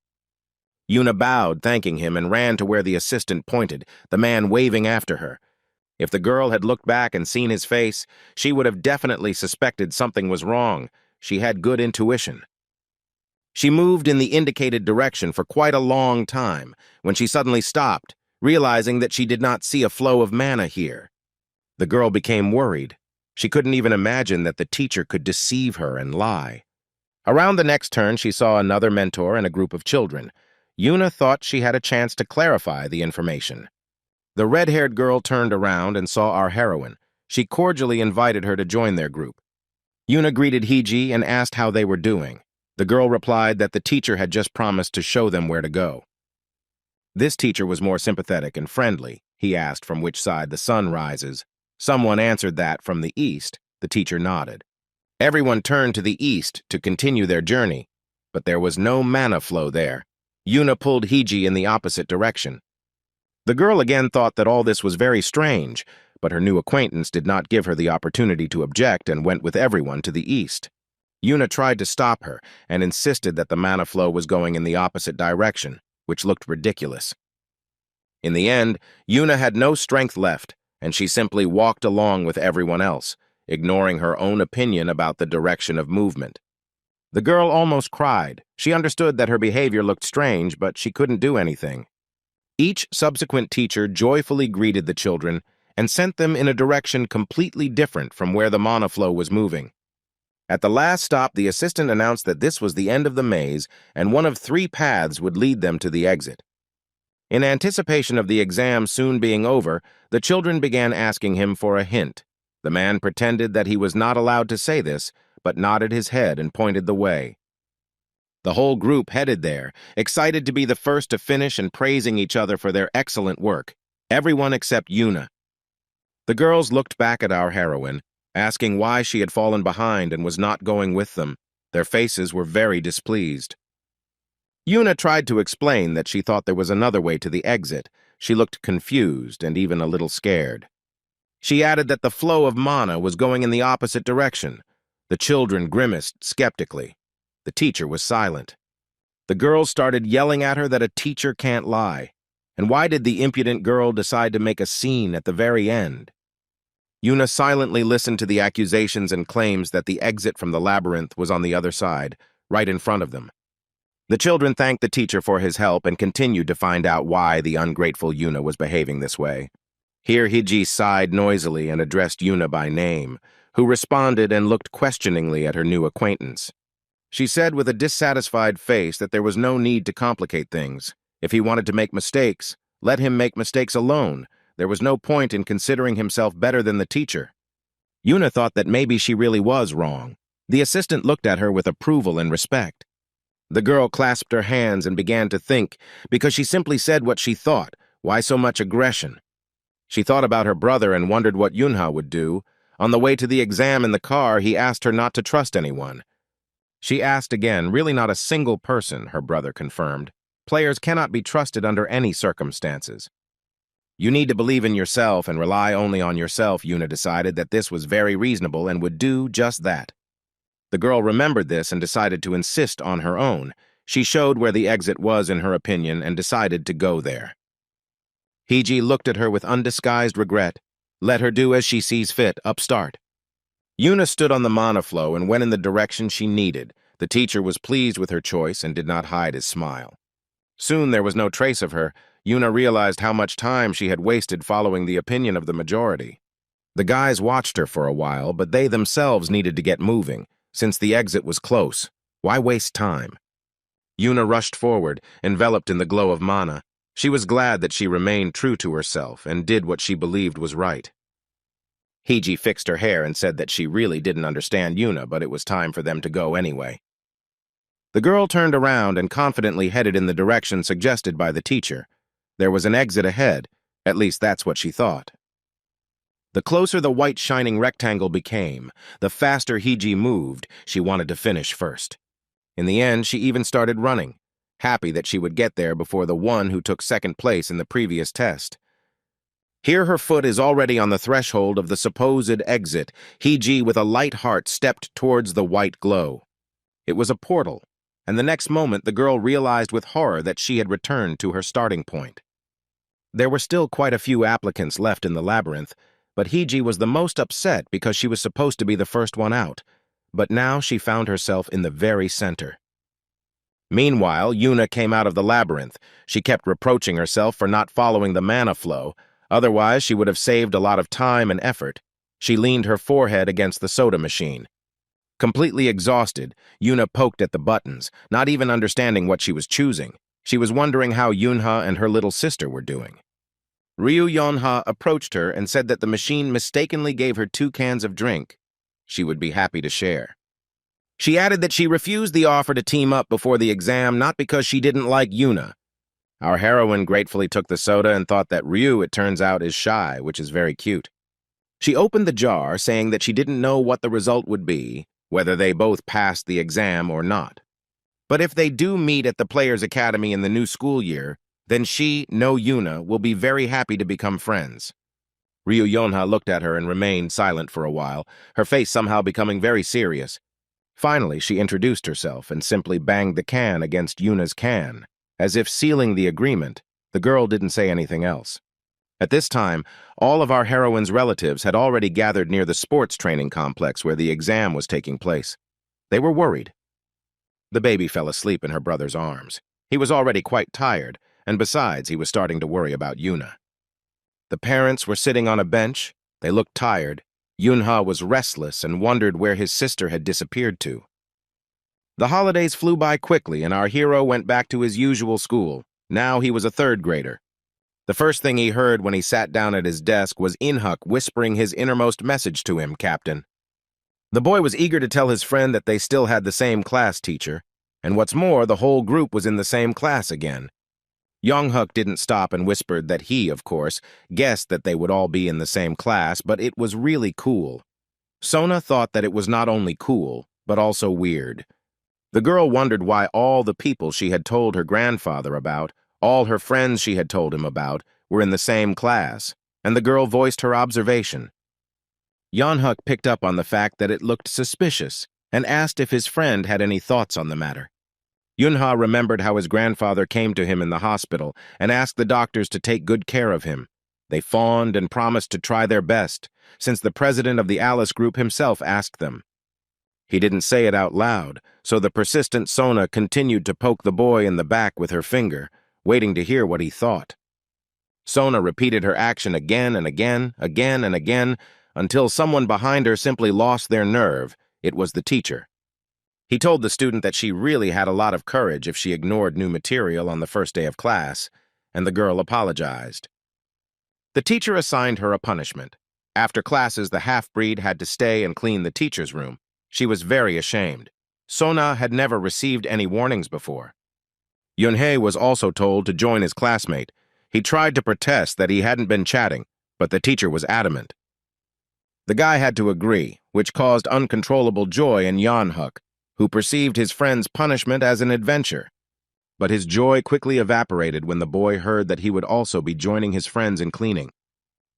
Yuna bowed, thanking him, and ran to where the assistant pointed, the man waving after her. If the girl had looked back and seen his face, she would have definitely suspected something was wrong. She had good intuition. She moved in the indicated direction for quite a long time, when she suddenly stopped, realizing that she did not see a flow of mana here. The girl became worried. She couldn't even imagine that the teacher could deceive her and lie. Around the next turn, she saw another mentor and a group of children. Yuna thought she had a chance to clarify the information. The red-haired girl turned around and saw our heroine. She cordially invited her to join their group. Yuna greeted Hiji and asked how they were doing. The girl replied that the teacher had just promised to show them where to go. This teacher was more sympathetic and friendly. He asked from which side the sun rises. Someone answered that from the east. The teacher nodded. Everyone turned to the east to continue their journey, but there was no mana flow there. Yuna pulled Hiji in the opposite direction. The girl again thought that all this was very strange, but her new acquaintance did not give her the opportunity to object and went with everyone to the east. Yuna tried to stop her and insisted that the mana flow was going in the opposite direction, which looked ridiculous. In the end, Yuna had no strength left, and she simply walked along with everyone else, ignoring her own opinion about the direction of movement. The girl almost cried. She understood that her behavior looked strange, but she couldn't do anything. Each subsequent teacher joyfully greeted the children and sent them in a direction completely different from where the mana flow was moving. At the last stop, the assistant announced that this was the end of the maze and one of 3 paths would lead them to the exit. In anticipation of the exam soon being over, the children began asking him for a hint. The man pretended that he was not allowed to say this, but nodded his head and pointed the way. The whole group headed there, excited to be the first to finish and praising each other for their excellent work, everyone except Yuna. The girls looked back at our heroine, asking why she had fallen behind and was not going with them. Their faces were very displeased. Yuna tried to explain that she thought there was another way to the exit. She looked confused and even a little scared. She added that the flow of mana was going in the opposite direction. The children grimaced skeptically. The teacher was silent. The girls started yelling at her that a teacher can't lie. And why did the impudent girl decide to make a scene at the very end? Yuna silently listened to the accusations and claims that the exit from the labyrinth was on the other side, right in front of them. The children thanked the teacher for his help and continued to find out why the ungrateful Yuna was behaving this way. Here Hiji sighed noisily and addressed Yuna by name, who responded and looked questioningly at her new acquaintance. She said with a dissatisfied face that there was no need to complicate things. If he wanted to make mistakes, let him make mistakes alone. There was no point in considering himself better than the teacher. Yuna thought that maybe she really was wrong. The assistant looked at her with approval and respect. The girl clasped her hands and began to think, because she simply said what she thought. Why so much aggression? She thought about her brother and wondered what Yunha would do. On the way to the exam in the car, he asked her not to trust anyone. She asked again, really not a single person, her brother confirmed. Players cannot be trusted under any circumstances. You need to believe in yourself and rely only on yourself, Yuna decided that this was very reasonable and would do just that. The girl remembered this and decided to insist on her own. She showed where the exit was in her opinion and decided to go there. Hiji looked at her with undisguised regret. Let her do as she sees fit, upstart. Yuna stood on the monoflow and went in the direction she needed. The teacher was pleased with her choice and did not hide his smile. Soon there was no trace of her. Yuna realized how much time she had wasted following the opinion of the majority. The guys watched her for a while, but they themselves needed to get moving. Since the exit was close, why waste time? Yuna rushed forward, enveloped in the glow of mana. She was glad that she remained true to herself and did what she believed was right. Hiji fixed her hair and said that she really didn't understand Yuna, but it was time for them to go anyway. The girl turned around and confidently headed in the direction suggested by the teacher. There was an exit ahead, at least that's what she thought. The closer the white shining rectangle became, the faster Hiji moved. She wanted to finish first. In the end, she even started running, happy that she would get there before the one who took second place in the previous test. Here her foot is already on the threshold of the supposed exit. Hiji, with a light heart, stepped towards the white glow. It was a portal, and the next moment the girl realized with horror that she had returned to her starting point. There were still quite a few applicants left in the labyrinth, but Hiji was the most upset because she was supposed to be the first one out. But now she found herself in the very center. Meanwhile, Yuna came out of the labyrinth. She kept reproaching herself for not following the mana flow. Otherwise, she would have saved a lot of time and effort. She leaned her forehead against the soda machine. Completely exhausted, Yuna poked at the buttons, not even understanding what she was choosing. She was wondering how Yunha and her little sister were doing. Ryu Yonha approached her and said that the machine mistakenly gave her 2 cans of drink. She would be happy to share. She added that she refused the offer to team up before the exam, not because she didn't like Yuna. Our heroine gratefully took the soda and thought that Ryu, it turns out, is shy, which is very cute. She opened the jar, saying that she didn't know what the result would be, whether they both passed the exam or not. But if they do meet at the Players' Academy in the new school year, then she, no Yuna, will be very happy to become friends. Ryu Yonha looked at her and remained silent for a while, her face somehow becoming very serious. Finally, she introduced herself and simply banged the can against Yuna's can. As if sealing the agreement, the girl didn't say anything else. At this time, all of our heroine's relatives had already gathered near the sports training complex where the exam was taking place. They were worried. The baby fell asleep in her brother's arms. He was already quite tired, and besides, he was starting to worry about Yuna. The parents were sitting on a bench. They looked tired. Yunha was restless and wondered where his sister had disappeared to. The holidays flew by quickly, and our hero went back to his usual school. Now he was a 3rd grader. The first thing he heard when he sat down at his desk was Inhuk whispering his innermost message to him, Captain. The boy was eager to tell his friend that they still had the same class teacher, and what's more, the whole group was in the same class again. Yonghuk didn't stop and whispered that he, of course, guessed that they would all be in the same class, but it was really cool. Sona thought that it was not only cool, but also weird. The girl wondered why all the people she had told her grandfather about, all her friends she had told him about, were in the same class, and the girl voiced her observation. Yonghuk picked up on the fact that it looked suspicious and asked if his friend had any thoughts on the matter. Yunha remembered how his grandfather came to him in the hospital and asked the doctors to take good care of him. They fawned and promised to try their best, since the president of the Alice group himself asked them. He didn't say it out loud, so the persistent Sona continued to poke the boy in the back with her finger, waiting to hear what he thought. Sona repeated her action again and again, until someone behind her simply lost their nerve. It was the teacher. He told the student that she really had a lot of courage if she ignored new material on the first day of class, and the girl apologized. The teacher assigned her a punishment. After classes, the half-breed had to stay and clean the teacher's room. She was very ashamed. Sona had never received any warnings before. Yunhei was also told to join his classmate. He tried to protest that he hadn't been chatting, but the teacher was adamant. The guy had to agree, which caused uncontrollable joy in Yanhuk, who perceived his friend's punishment as an adventure. But his joy quickly evaporated when the boy heard that he would also be joining his friends in cleaning.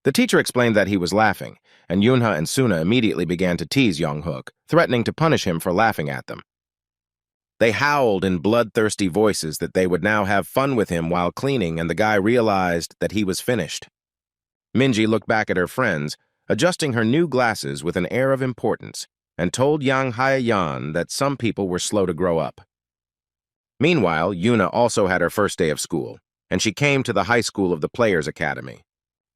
The teacher explained that he was laughing, and Yunha and Suna immediately began to tease Yanhuk, threatening to punish him for laughing at them. They howled in bloodthirsty voices that they would now have fun with him while cleaning, and the guy realized that he was finished. Minji looked back at her friends, adjusting her new glasses with an air of importance, and told Yang Haiyan that some people were slow to grow up. Meanwhile, Yuna also had her first day of school, and she came to the high school of the Players' Academy.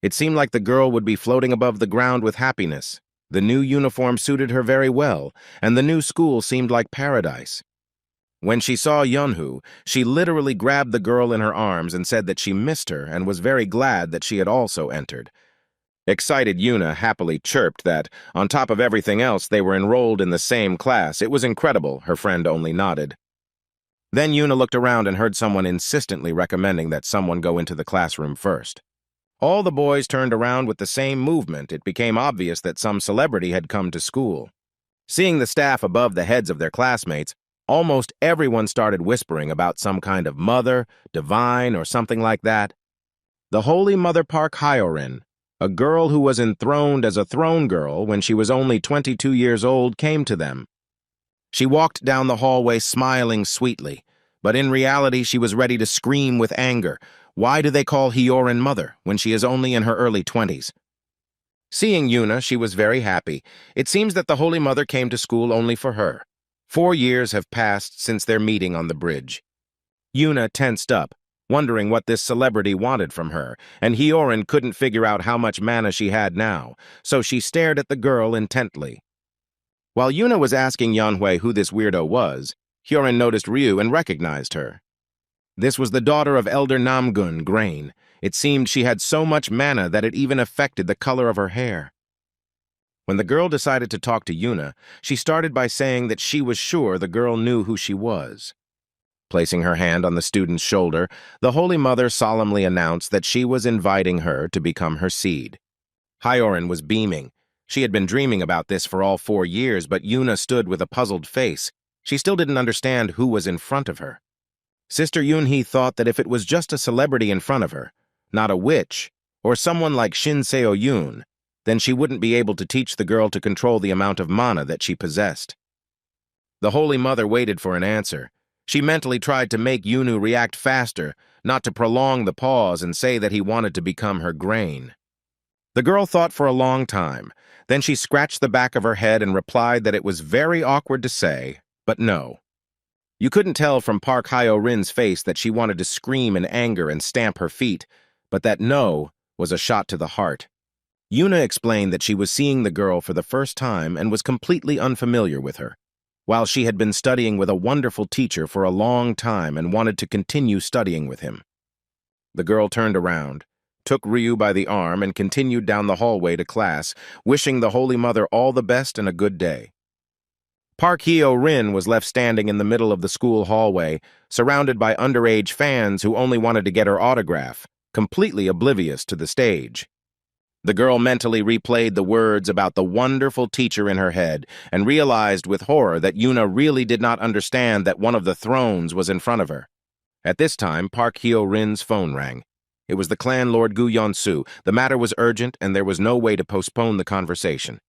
It seemed like the girl would be floating above the ground with happiness. The new uniform suited her very well, and the new school seemed like paradise. When she saw Yunhu, she literally grabbed the girl in her arms and said that she missed her and was very glad that she had also entered. Excited Yuna happily chirped that, on top of everything else, they were enrolled in the same class. It was incredible, her friend only nodded. Then Yuna looked around and heard someone insistently recommending that someone go into the classroom first. All the boys turned around with the same movement. It became obvious that some celebrity had come to school. Seeing the staff above the heads of their classmates, almost everyone started whispering about some kind of mother, divine, or something like that. The Holy Mother Park Hyorin, a girl who was enthroned as a throne girl when she was only 22 years old, came to them. She walked down the hallway smiling sweetly, but in reality she was ready to scream with anger. Why do they call Hyorin mother when she is only in her early 20s? Seeing Yuna, she was very happy. It seems that the Holy Mother came to school only for her. 4 years have passed since their meeting on the bridge. Yuna tensed up, wondering what this celebrity wanted from her, and Hyorin couldn't figure out how much mana she had now, so she stared at the girl intently. While Yuna was asking Yanhui who this weirdo was, Hyorin noticed Ryu and recognized her. This was the daughter of Elder Namgun, Grain. It seemed she had so much mana that it even affected the color of her hair. When the girl decided to talk to Yuna, she started by saying that she was sure the girl knew who she was. Placing her hand on the student's shoulder, the Holy Mother solemnly announced that she was inviting her to become her seed. Hyorin was beaming. She had been dreaming about this for all 4 years, but Yuna stood with a puzzled face. She still didn't understand who was in front of her. Sister Yunhee thought that if it was just a celebrity in front of her, not a witch, or someone like Shin Seo-yoon, then she wouldn't be able to teach the girl to control the amount of mana that she possessed. The Holy Mother waited for an answer. She mentally tried to make Yunu react faster, not to prolong the pause and say that he wanted to become her grain. The girl thought for a long time. Then she scratched the back of her head and replied that it was very awkward to say, but no. You couldn't tell from Park Hyo-rin's face that she wanted to scream in anger and stamp her feet, but that no was a shot to the heart. Yuna explained that she was seeing the girl for the first time and was completely unfamiliar with her, while she had been studying with a wonderful teacher for a long time and wanted to continue studying with him. The girl turned around, took Ryu by the arm, and continued down the hallway to class, wishing the Holy Mother all the best and a good day. Park Hyo-rin was left standing in the middle of the school hallway, surrounded by underage fans who only wanted to get her autograph, completely oblivious to the stage. The girl mentally replayed the words about the wonderful teacher in her head and realized with horror that Yuna really did not understand that one of the thrones was in front of her. At this time, Park Hyo-rin's phone rang. It was the clan Lord Gu Yeon-su. The matter was urgent, and there was no way to postpone the conversation.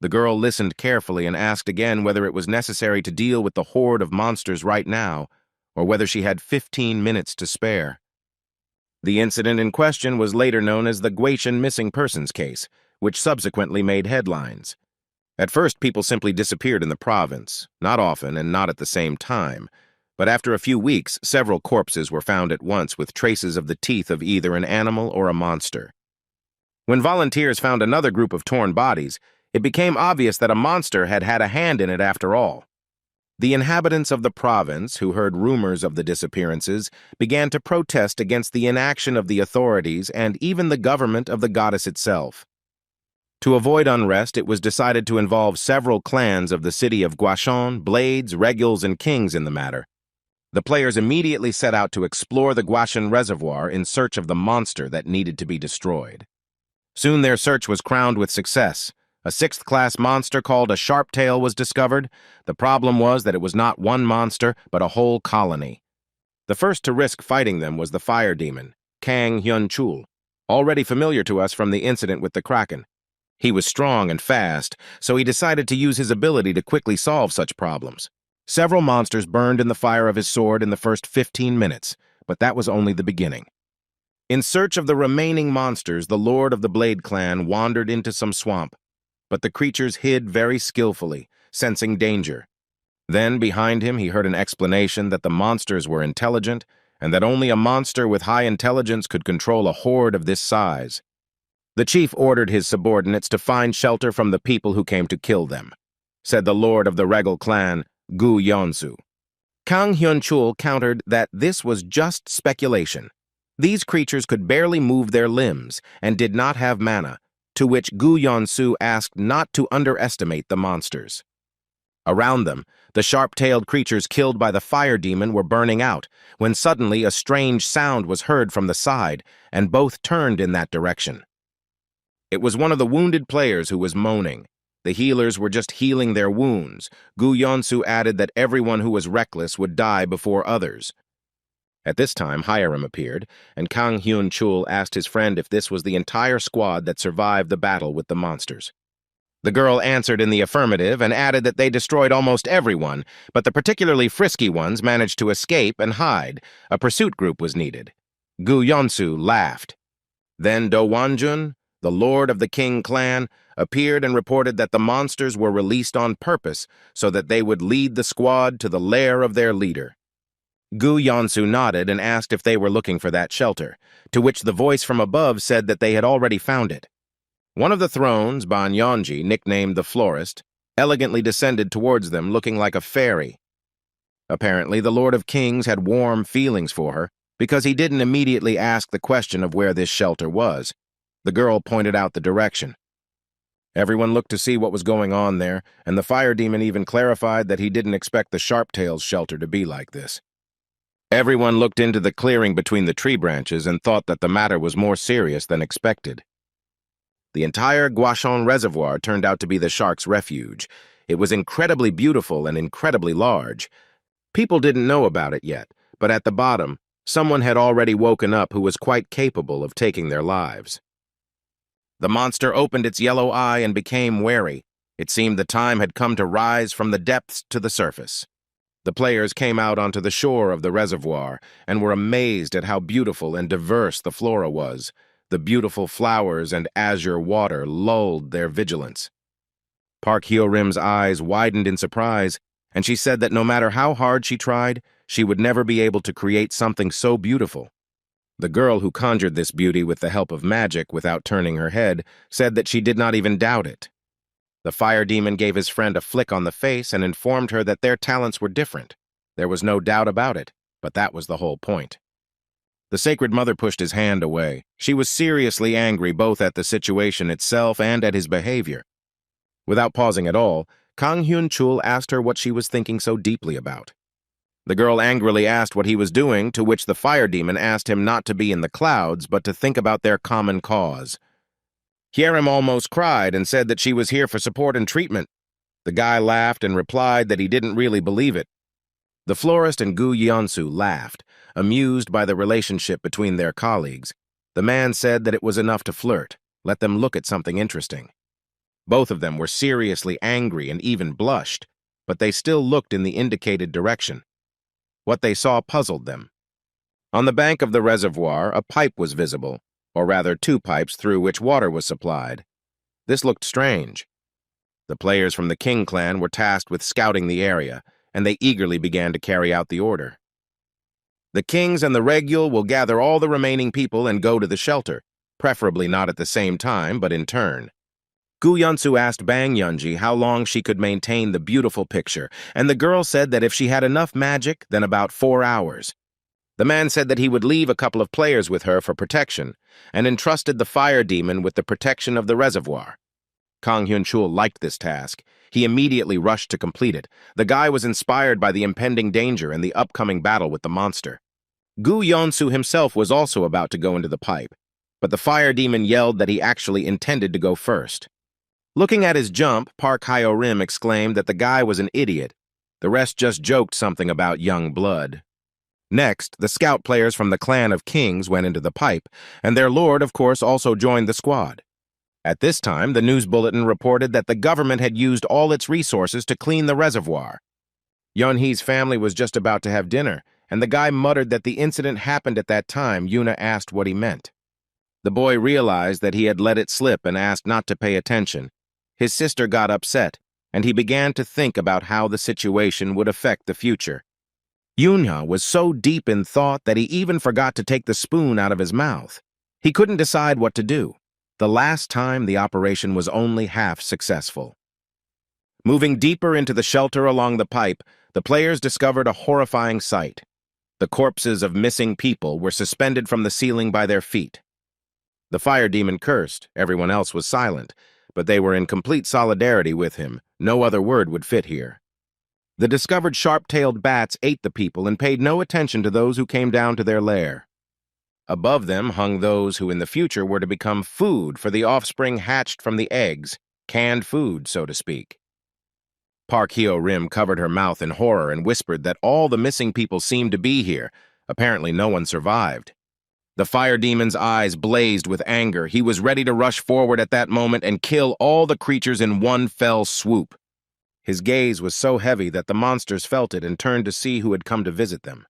The girl listened carefully and asked again whether it was necessary to deal with the horde of monsters right now, or whether she had 15 minutes to spare. The incident in question was later known as the Guatian missing persons case, which subsequently made headlines. At first, people simply disappeared in the province, not often and not at the same time, but after a few weeks, several corpses were found at once with traces of the teeth of either an animal or a monster. When volunteers found another group of torn bodies, it became obvious that a monster had had a hand in it after all. The inhabitants of the province, who heard rumors of the disappearances, began to protest against the inaction of the authorities and even the government of the goddess itself. To avoid unrest, it was decided to involve several clans of the city of Guashon, Blades, Reguls, and Kings in the matter. The players immediately set out to explore the Guashan Reservoir in search of the monster that needed to be destroyed. Soon their search was crowned with success. A 6th-class monster called a Sharptail was discovered. The problem was that it was not one monster, but a whole colony. The first to risk fighting them was the fire demon, Kang Hyun-chul, already familiar to us from the incident with the Kraken. He was strong and fast, so he decided to use his ability to quickly solve such problems. Several monsters burned in the fire of his sword in the first 15 minutes, but that was only the beginning. In search of the remaining monsters, the Lord of the Blade clan wandered into some swamp, but the creatures hid very skillfully, sensing danger. Then, behind him, he heard an explanation that the monsters were intelligent, and that only a monster with high intelligence could control a horde of this size. The chief ordered his subordinates to find shelter from the people who came to kill them, said the Lord of the Regal clan, Gu Yonsu. Kang Hyun-chul countered that this was just speculation. These creatures could barely move their limbs and did not have mana, to which Gu Yonsu asked not to underestimate the monsters. Around them, the sharp-tailed creatures killed by the fire demon were burning out, when suddenly a strange sound was heard from the side, and both turned in that direction. It was one of the wounded players who was moaning. The healers were just healing their wounds. Gu Yonsu added that everyone who was reckless would die before others. At this time, Heir appeared, and Kang Hyun-chul asked his friend if this was the entire squad that survived the battle with the monsters. The girl answered in the affirmative and added that they destroyed almost everyone, but the particularly frisky ones managed to escape and hide. A pursuit group was needed. Gu Yonsu laughed. Then Do Wanjun, the lord of the King clan, appeared and reported that the monsters were released on purpose so that they would lead the squad to the lair of their leader. Gu Yonsu nodded and asked if they were looking for that shelter, to which the voice from above said that they had already found it. One of the thrones, Ban Yonji, nicknamed the Florist, elegantly descended towards them looking like a fairy. Apparently, the Lord of Kings had warm feelings for her, because he didn't immediately ask the question of where this shelter was. The girl pointed out the direction. Everyone looked to see what was going on there, and the fire demon even clarified that he didn't expect the Sharptail's shelter to be like this. Everyone looked into the clearing between the tree branches and thought that the matter was more serious than expected. The entire Guashon Reservoir turned out to be the shark's refuge. It was incredibly beautiful and incredibly large. People didn't know about it yet, but at the bottom, someone had already woken up who was quite capable of taking their lives. The monster opened its yellow eye and became wary. It seemed the time had come to rise from the depths to the surface. The players came out onto the shore of the reservoir and were amazed at how beautiful and diverse the flora was. The beautiful flowers and azure water lulled their vigilance. Park Hyo-rim's eyes widened in surprise, and she said that no matter how hard she tried, she would never be able to create something so beautiful. The girl who conjured this beauty with the help of magic without turning her head said that she did not even doubt it. The fire demon gave his friend a flick on the face and informed her that their talents were different. There was no doubt about it, but that was the whole point. The Sacred Mother pushed his hand away. She was seriously angry both at the situation itself and at his behavior. Without pausing at all, Kang Hyun-chul asked her what she was thinking so deeply about. The girl angrily asked what he was doing, to which the fire demon asked him not to be in the clouds, but to think about their common cause. Heir almost cried and said that she was here for support and treatment. The guy laughed and replied that he didn't really believe it. The florist and Gu Yonsu laughed, amused by the relationship between their colleagues. The man said that it was enough to flirt, let them look at something interesting. Both of them were seriously angry and even blushed, but they still looked in the indicated direction. What they saw puzzled them. On the bank of the reservoir, a pipe was visible, or rather two pipes through which water was supplied. This looked strange. The players from the King clan were tasked with scouting the area, and they eagerly began to carry out the order. The kings and the regule will gather all the remaining people and go to the shelter, preferably not at the same time, but in turn. Gu Yunsu asked Bang Yunji how long she could maintain the beautiful picture, and the girl said that if she had enough magic, then about 4 hours. The man said that he would leave a couple of players with her for protection, and entrusted the fire demon with the protection of the reservoir. Kang Hyun-chul liked this task. He immediately rushed to complete it. The guy was inspired by the impending danger and the upcoming battle with the monster. Gu Yonsu himself was also about to go into the pipe, but the fire demon yelled that he actually intended to go first. Looking at his jump, Park Hyo-rim exclaimed that the guy was an idiot. The rest just joked something about young blood. Next, the scout players from the clan of kings went into the pipe, and their lord, of course, also joined the squad. At this time, the news bulletin reported that the government had used all its resources to clean the reservoir. Yeonhee's family was just about to have dinner, and the guy muttered that the incident happened at that time. Yuna asked what he meant. The boy realized that he had let it slip and asked not to pay attention. His sister got upset, and he began to think about how the situation would affect the future. Yunha was so deep in thought that he even forgot to take the spoon out of his mouth. He couldn't decide what to do. The last time, the operation was only half successful. Moving deeper into the shelter along the pipe, the players discovered a horrifying sight. The corpses of missing people were suspended from the ceiling by their feet. The fire demon cursed. Everyone else was silent, but they were in complete solidarity with him. No other word would fit here. The discovered sharp-tailed bats ate the people and paid no attention to those who came down to their lair. Above them hung those who in the future were to become food for the offspring hatched from the eggs, canned food, so to speak. Park Hyo-rim covered her mouth in horror and whispered that all the missing people seemed to be here. Apparently no one survived. The fire demon's eyes blazed with anger. He was ready to rush forward at that moment and kill all the creatures in one fell swoop. His gaze was so heavy that the monsters felt it and turned to see who had come to visit them.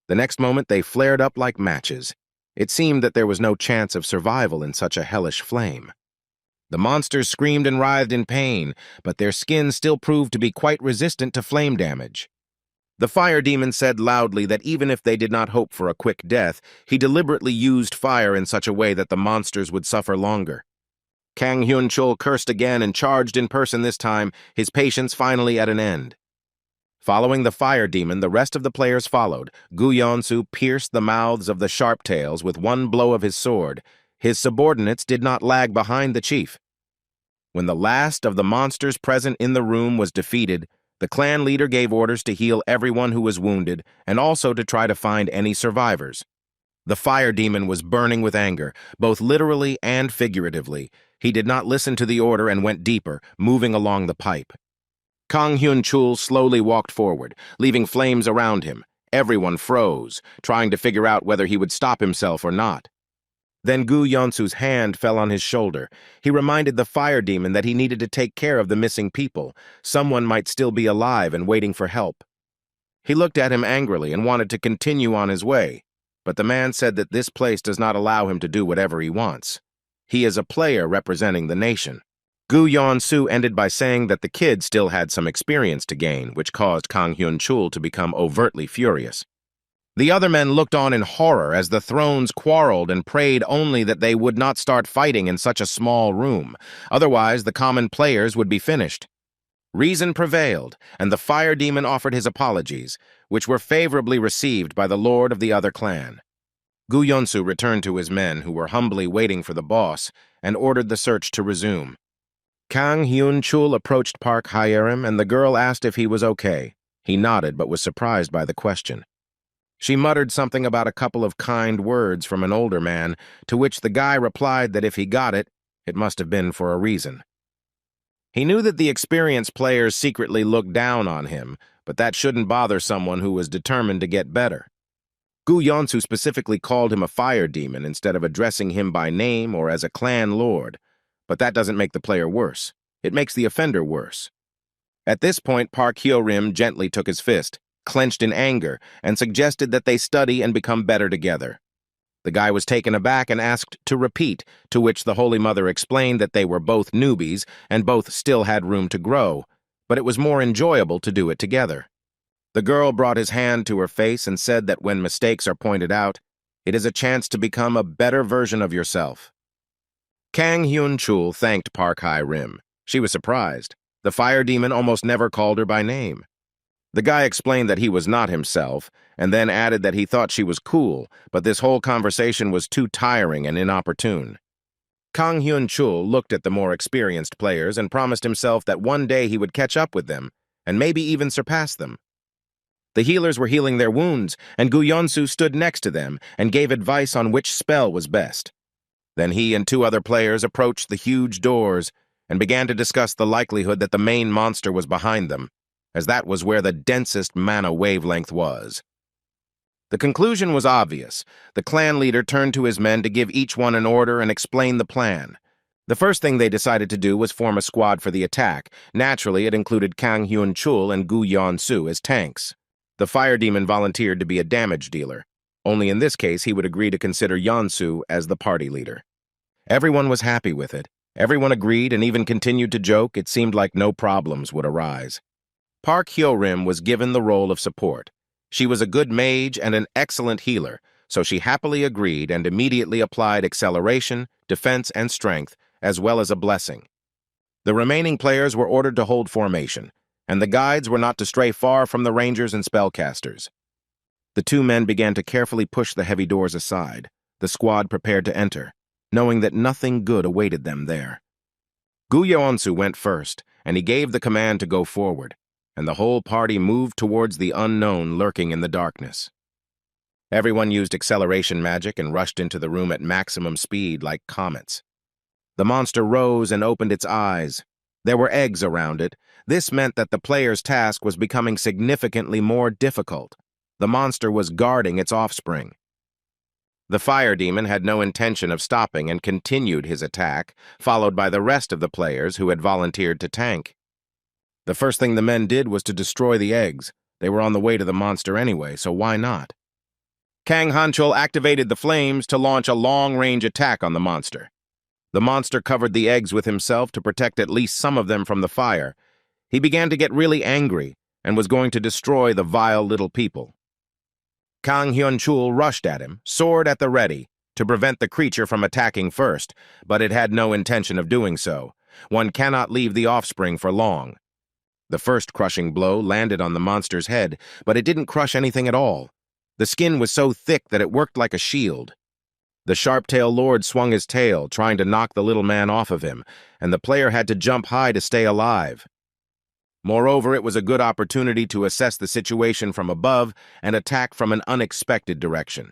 The next moment, they flared up like matches. It seemed that there was no chance of survival in such a hellish flame. The monsters screamed and writhed in pain, but their skin still proved to be quite resistant to flame damage. The fire demon said loudly that even if they did not hope for a quick death, he deliberately used fire in such a way that the monsters would suffer longer. Kang Hyun-chul cursed again and charged in person this time, his patience finally at an end. Following the fire demon, the rest of the players followed. Gu Yonsu pierced the mouths of the sharp-tails with one blow of his sword. His subordinates did not lag behind the chief. When the last of the monsters present in the room was defeated, the clan leader gave orders to heal everyone who was wounded and also to try to find any survivors. The fire demon was burning with anger, both literally and figuratively. He did not listen to the order and went deeper, moving along the pipe. Kang Hyun-chul slowly walked forward, leaving flames around him. Everyone froze, trying to figure out whether he would stop himself or not. Then Gu Yonsu's hand fell on his shoulder. He reminded the fire demon that he needed to take care of the missing people. Someone might still be alive and waiting for help. He looked at him angrily and wanted to continue on his way, but the man said that this place does not allow him to do whatever he wants. He is a player representing the nation. Gu Yonsu ended by saying that the kid still had some experience to gain, which caused Kang Hyun-chul to become overtly furious. The other men looked on in horror as the thrones quarreled and prayed only that they would not start fighting in such a small room. Otherwise, the common players would be finished. Reason prevailed, and the fire demon offered his apologies, which were favorably received by the lord of the other clan. Gu Yonsu returned to his men, who were humbly waiting for the boss, and ordered the search to resume. Kang Hyun-chul approached Park Hyo-rim, and the girl asked if he was okay. He nodded, but was surprised by the question. She muttered something about a couple of kind words from an older man, to which the guy replied that if he got it, it must have been for a reason. He knew that the experienced players secretly looked down on him, but that shouldn't bother someone who was determined to get better. Gu Yonsu specifically called him a fire demon instead of addressing him by name or as a clan lord, but that doesn't make the player worse. It makes the offender worse. At this point, Park Hyo-rim gently took his fist. clenched in anger, and suggested that they study and become better together. The guy was taken aback and asked to repeat, to which the Holy Mother explained that they were both newbies and both still had room to grow, but it was more enjoyable to do it together. The girl brought his hand to her face and said that when mistakes are pointed out, it is a chance to become a better version of yourself. Kang Hyun-chul thanked Park Hae-rim. She was surprised. The fire demon almost never called her by name. The guy explained that he was not himself, and then added that he thought she was cool, but this whole conversation was too tiring and inopportune. Kang Hyun-chul looked at the more experienced players and promised himself that one day he would catch up with them, and maybe even surpass them. The healers were healing their wounds, and Gu Yeon-soo stood next to them and gave advice on which spell was best. Then he and two other players approached the huge doors and began to discuss the likelihood that the main monster was behind them, as that was where the densest mana wavelength was. The conclusion was obvious. The clan leader turned to his men to give each one an order and explain the plan. The first thing they decided to do was form a squad for the attack. Naturally, it included Kang Hyun-chul and Gu Yeon-soo as tanks. The fire demon volunteered to be a damage dealer. Only in this case, he would agree to consider Yeon-soo as the party leader. Everyone was happy with it. Everyone agreed and even continued to joke. It seemed like no problems would arise. Park Hyo-rim was given the role of support. She was a good mage and an excellent healer, so she happily agreed and immediately applied acceleration, defense, and strength, as well as a blessing. The remaining players were ordered to hold formation, and the guides were not to stray far from the rangers and spellcasters. The two men began to carefully push the heavy doors aside. The squad prepared to enter, knowing that nothing good awaited them there. Gu Yeon-soo went first, and he gave the command to go forward, and the whole party moved towards the unknown lurking in the darkness. Everyone used acceleration magic and rushed into the room at maximum speed like comets. The monster rose and opened its eyes. There were eggs around it. This meant that the player's task was becoming significantly more difficult. The monster was guarding its offspring. The fire demon had no intention of stopping and continued his attack, followed by the rest of the players who had volunteered to tank. The first thing the men did was to destroy the eggs. They were on the way to the monster anyway, so why not? Kang Hyun-chul activated the flames to launch a long-range attack on the monster. The monster covered the eggs with himself to protect at least some of them from the fire. He began to get really angry and was going to destroy the vile little people. Kang Hyun-chul rushed at him, sword at the ready, to prevent the creature from attacking first, but it had no intention of doing so. One cannot leave the offspring for long. The first crushing blow landed on the monster's head, but it didn't crush anything at all. The skin was so thick that it worked like a shield. The sharp-tailed lord swung his tail, trying to knock the little man off of him, and the player had to jump high to stay alive. Moreover, it was a good opportunity to assess the situation from above and attack from an unexpected direction.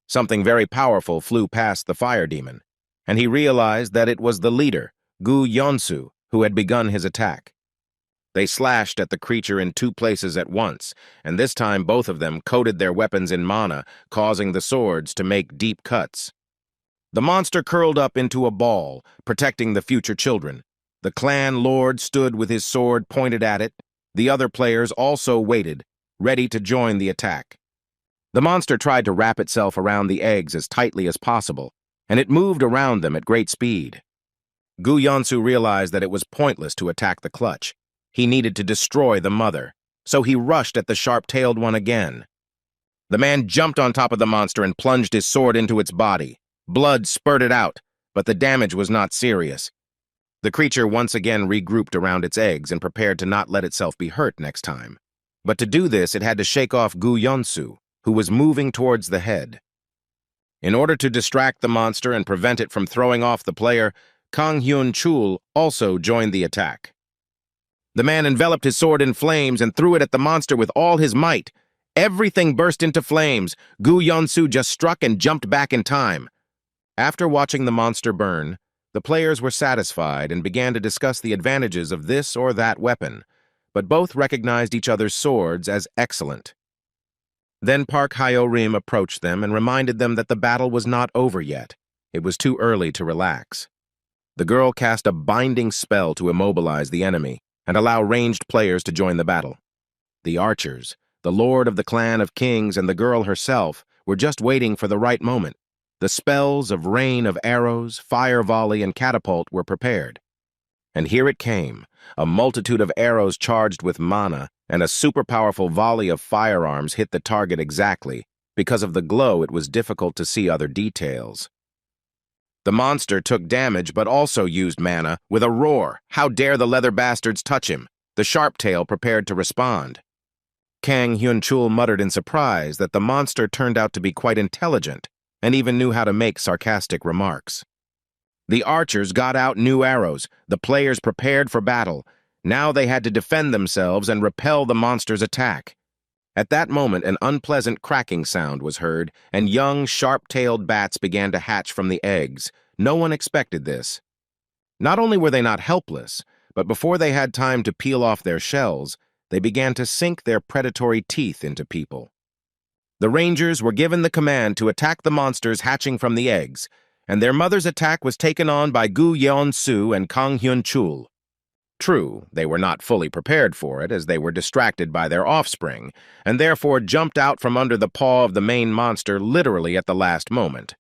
Something very powerful flew past the fire demon, and he realized that it was the leader, Gu Yeon-soo, who had begun his attack. They slashed at the creature in two places at once, and this time both of them coated their weapons in mana, causing the swords to make deep cuts. The monster curled up into a ball, protecting the future children. The clan lord stood with his sword pointed at it. The other players also waited, ready to join the attack. The monster tried to wrap itself around the eggs as tightly as possible, and it moved around them at great speed. Gu Yeon-soo realized that it was pointless to attack the clutch. He needed to destroy the mother, so he rushed at the sharp-tailed one again. The man jumped on top of the monster and plunged his sword into its body. Blood spurted out, but the damage was not serious. The creature once again regrouped around its eggs and prepared to not let itself be hurt next time. But to do this, it had to shake off Gu Yeon-soo, who was moving towards the head. In order to distract the monster and prevent it from throwing off the player, Kang Hyun-chul also joined the attack. The man enveloped his sword in flames and threw it at the monster with all his might. Everything burst into flames. Gu Yeon-soo just struck and jumped back in time. After watching the monster burn, the players were satisfied and began to discuss the advantages of this or that weapon, but both recognized each other's swords as excellent. Then Park Hyo-rim approached them and reminded them that the battle was not over yet. It was too early to relax. The girl cast a binding spell to immobilize the enemy and allow ranged players to join the battle. The archers, The lord of the clan of kings and the girl herself were just waiting for the right moment. The spells of rain of arrows, fire volley, and catapult were prepared. And here it came, a multitude of arrows charged with mana, and a super-powerful volley of firearms hit the target exactly. Because of the glow, it was difficult to see other details. The monster took damage but also used mana with a roar. How dare the leather bastards touch him? The sharp tail prepared to respond. Kang Hyun-chul muttered in surprise that the monster turned out to be quite intelligent and even knew how to make sarcastic remarks. The archers got out new arrows. The players prepared for battle. Now they had to defend themselves and repel the monster's attack. At that moment, an unpleasant cracking sound was heard, and young, sharp-tailed bats began to hatch from the eggs. No one expected this. Not only were they not helpless, but before they had time to peel off their shells, they began to sink their predatory teeth into people. The Rangers were given the command to attack the monsters hatching from the eggs, and their mother's attack was taken on by Gu Yeon-soo and Kang Hyun-chul. True, they were not fully prepared for it, as they were distracted by their offspring, and therefore jumped out from under the paw of the main monster literally at the last moment.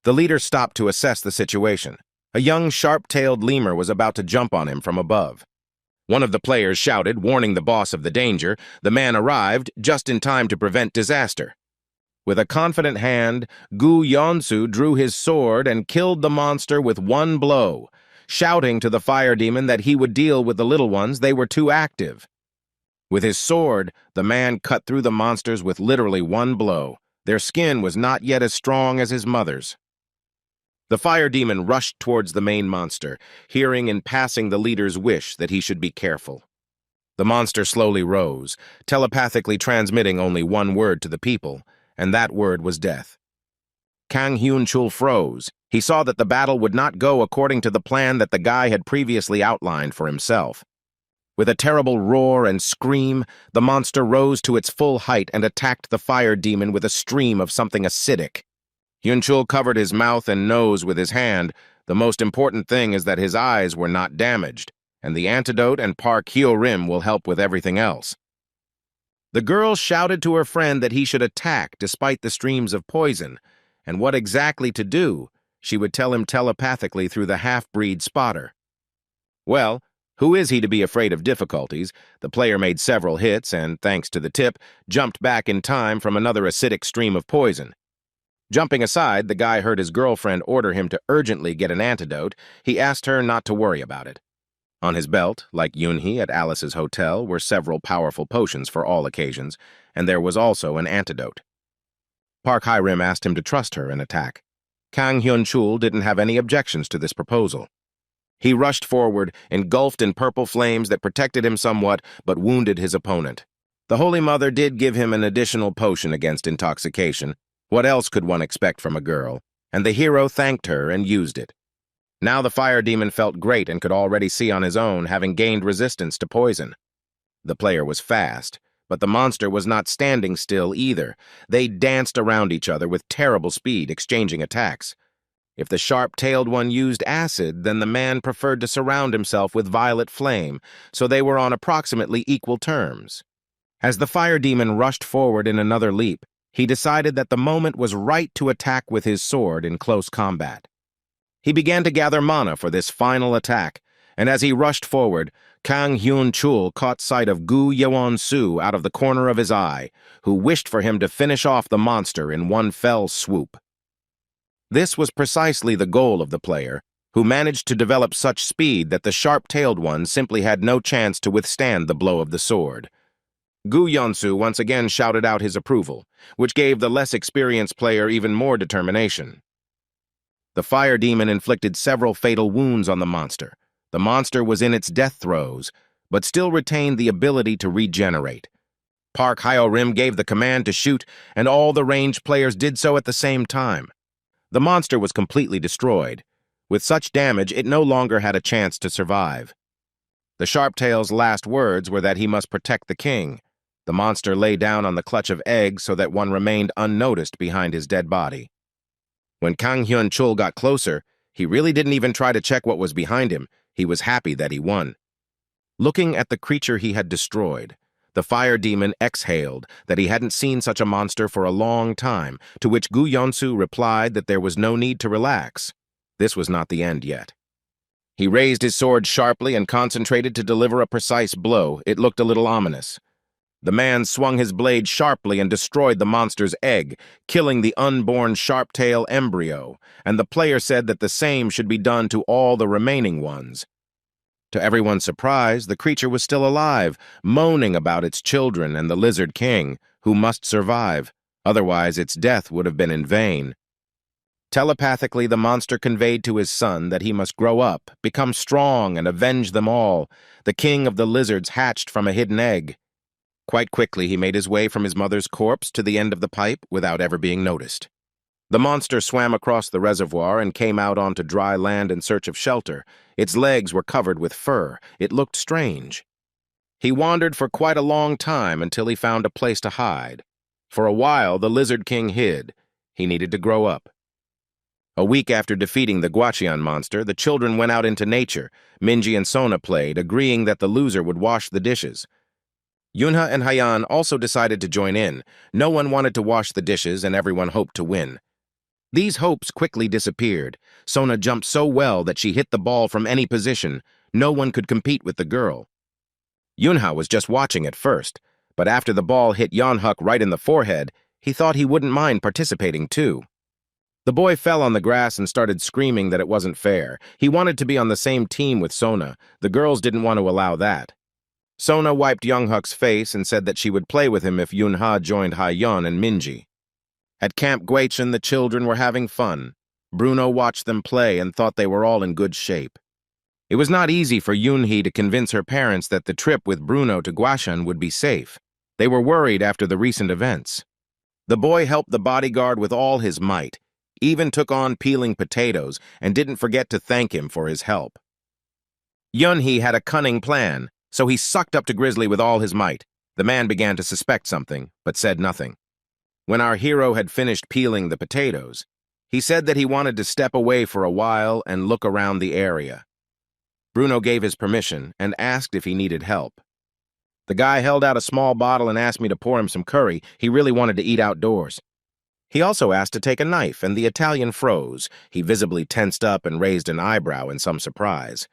The leader stopped to assess the situation. A young, sharp-tailed lemur was about to jump on him from above. One of the players shouted, warning the boss of the danger. The man arrived, just in time to prevent disaster. With a confident hand, Gu Yeon-soo drew his sword and killed the monster with one blow, shouting to the fire demon that he would deal with the little ones. They were too active. With his sword, the man cut through the monsters with literally one blow. Their skin was not yet as strong as his mother's. The fire demon rushed towards the main monster, hearing in passing the leader's wish that he should be careful. The monster slowly rose, telepathically transmitting only one word to the people, and that word was death. Kang Hyun-chul froze. He saw that the battle would not go according to the plan that the guy had previously outlined for himself. With a terrible roar and scream, the monster rose to its full height and attacked the fire demon with a stream of something acidic. Hyun-chul covered his mouth and nose with his hand. The most important thing is that his eyes were not damaged, and the antidote and Park Hyo-rim will help with everything else. The girl shouted to her friend that he should attack despite the streams of poison, and what exactly to do, she would tell him telepathically through the half-breed spotter. Well, who is he to be afraid of difficulties? The player made several hits and, thanks to the tip, jumped back in time from another acidic stream of poison. Jumping aside, the guy heard his girlfriend order him to urgently get an antidote. He asked her not to worry about it. On his belt, like Yoonhee at Alice's hotel, were several powerful potions for all occasions, and there was also an antidote. Park Hyo-rim asked him to trust her and attack. Kang Hyun-chul didn't have any objections to this proposal. He rushed forward, engulfed in purple flames that protected him somewhat, but wounded his opponent. The Holy Mother did give him an additional potion against intoxication. What else could one expect from a girl? And the hero thanked her and used it. Now the fire demon felt great and could already see on his own, having gained resistance to poison. The player was fast, but the monster was not standing still either. They danced around each other with terrible speed, exchanging attacks. If the sharp-tailed one used acid, then the man preferred to surround himself with violet flame, so they were on approximately equal terms. As the fire demon rushed forward in another leap, he decided that the moment was right to attack with his sword in close combat. He began to gather mana for this final attack, and as he rushed forward, Kang Hyun-chul caught sight of Gu Yeon-soo out of the corner of his eye, who wished for him to finish off the monster in one fell swoop. This was precisely the goal of the player, who managed to develop such speed that the sharp-tailed one simply had no chance to withstand the blow of the sword. Gu Yeon-soo once again shouted out his approval, which gave the less experienced player even more determination. The fire demon inflicted several fatal wounds on the monster. The monster was in its death throes, but still retained the ability to regenerate. Park Hyo-rim gave the command to shoot, and all the ranged players did so at the same time. The monster was completely destroyed. With such damage, it no longer had a chance to survive. The Sharptail's last words were that he must protect the king. The monster lay down on the clutch of eggs so that one remained unnoticed behind his dead body. When Kang Hyun-chul got closer, he really didn't even try to check what was behind him. He was happy that he won. Looking at the creature he had destroyed, The fire demon exhaled that he hadn't seen such a monster for a long time, to which Gu Yonsu replied that there was no need to relax. This was not the end yet. He raised his sword sharply and concentrated to deliver a precise blow. It looked a little ominous. The man swung his blade sharply and destroyed the monster's egg, killing the unborn sharp-tail embryo, and the player said that the same should be done to all the remaining ones. To everyone's surprise, the creature was still alive, moaning about its children and the Lizard King, who must survive. Otherwise, its death would have been in vain. Telepathically, the monster conveyed to his son that he must grow up, become strong, and avenge them all. The king of the lizards hatched from a hidden egg. Quite quickly, he made his way from his mother's corpse to the end of the pipe without ever being noticed. The monster swam across the reservoir and came out onto dry land in search of shelter. Its legs were covered with fur. It looked strange. He wandered for quite a long time until he found a place to hide. For a while, the Lizard King hid. He needed to grow up. A week after defeating the Guaqian monster, the children went out into nature. Minji and Sona played, agreeing that the loser would wash the dishes. Yunha and Haiyan also decided to join in. No one wanted to wash the dishes, and everyone hoped to win. These hopes quickly disappeared. Sona jumped so well that she hit the ball from any position. No one could compete with the girl. Yunha was just watching at first, but after the ball hit Yeonhuk right in the forehead, he thought he wouldn't mind participating too. The boy fell on the grass and started screaming that it wasn't fair. He wanted to be on the same team with Sona. The girls didn't want to allow that. Sona wiped Yeonhuk's face and said that she would play with him if Yunha joined Haiyan and Minji. At Camp Gweichin, the children were having fun. Bruno watched them play and thought they were all in good shape. It was not easy for Yoonhee to convince her parents that the trip with Bruno to Gwacheon would be safe. They were worried after the recent events. The boy helped the bodyguard with all his might, even took on peeling potatoes, and didn't forget to thank him for his help. Yoonhee had a cunning plan, so he sucked up to Grizzly with all his might. The man began to suspect something, but said nothing. When our hero had finished peeling the potatoes, he said that he wanted to step away for a while and look around the area. Bruno gave his permission and asked if he needed help. The guy held out a small bottle and asked me to pour him some curry. He really wanted to eat outdoors. He also asked to take a knife, and the Italian froze. He visibly tensed up and raised an eyebrow in some surprise.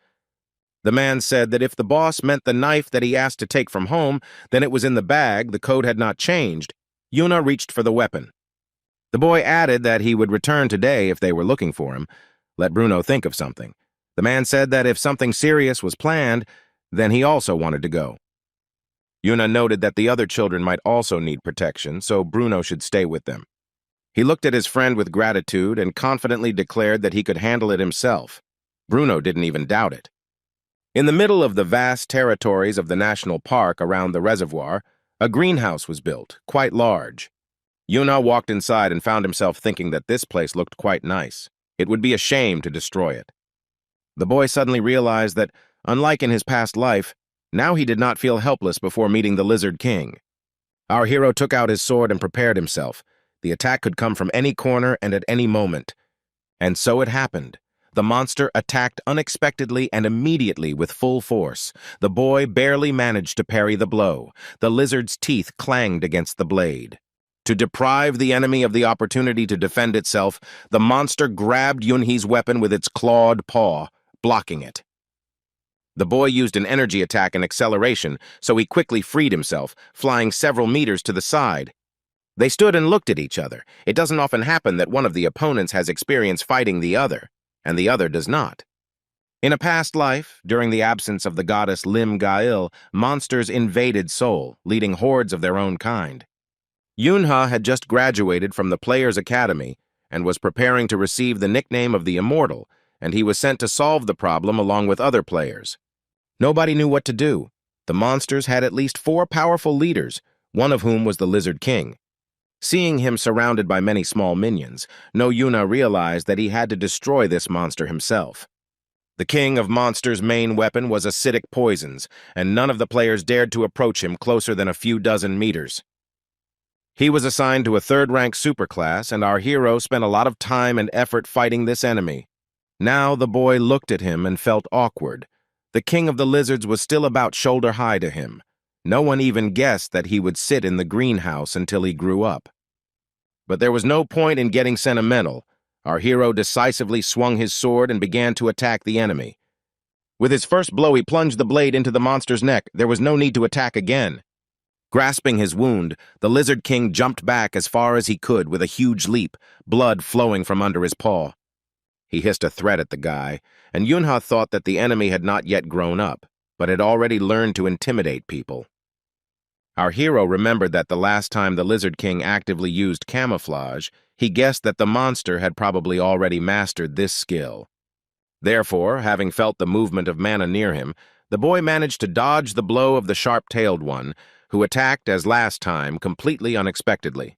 The man said that if the boss meant the knife that he asked to take from home, then it was in the bag, the code had not changed. Yuna reached for the weapon. The boy added that he would return today if they were looking for him. Let Bruno think of something. The man said that if something serious was planned, then he also wanted to go. Yuna noted that the other children might also need protection, so Bruno should stay with them. He looked at his friend with gratitude and confidently declared that he could handle it himself. Bruno didn't even doubt it. In the middle of the vast territories of the national park around the reservoir, a greenhouse was built, quite large. Yuna walked inside and found himself thinking that this place looked quite nice. It would be a shame to destroy it. The boy suddenly realized that, unlike in his past life, now he did not feel helpless before meeting the Lizard King. Our hero took out his sword and prepared himself. The attack could come from any corner and at any moment. And so it happened. The monster attacked unexpectedly and immediately with full force. The boy barely managed to parry the blow. The lizard's teeth clanged against the blade. To deprive the enemy of the opportunity to defend itself, the monster grabbed Yunhee's weapon with its clawed paw, blocking it. The boy used an energy attack and acceleration, so he quickly freed himself, flying several meters to the side. They stood and looked at each other. It doesn't often happen that one of the opponents has experience fighting the other, and the other does not. In a past life, during the absence of the goddess Lim Gail, monsters invaded Seoul, leading hordes of their own kind. Yunha had just graduated from the Players' Academy and was preparing to receive the nickname of the Immortal, and he was sent to solve the problem along with other players. Nobody knew what to do. The monsters had at least 4 powerful leaders, one of whom was the Lizard King. Seeing him surrounded by many small minions, No Yuna realized that he had to destroy this monster himself. The king of monsters' main weapon was acidic poisons, and none of the players dared to approach him closer than a few dozen meters. He was assigned to a 3rd-rank superclass, and our hero spent a lot of time and effort fighting this enemy. Now the boy looked at him and felt awkward. The king of the lizards was still about shoulder-high to him. No one even guessed that he would sit in the greenhouse until he grew up. But there was no point in getting sentimental. Our hero decisively swung his sword and began to attack the enemy. With his first blow, he plunged the blade into the monster's neck. There was no need to attack again. Grasping his wound, the Lizard King jumped back as far as he could with a huge leap, blood flowing from under his paw. He hissed a threat at the guy, and Yunha thought that the enemy had not yet grown up, but had already learned to intimidate people. Our hero remembered that the last time the Lizard King actively used camouflage, he guessed that the monster had probably already mastered this skill. Therefore, having felt the movement of mana near him, the boy managed to dodge the blow of the sharp-tailed one, who attacked as last time, completely unexpectedly.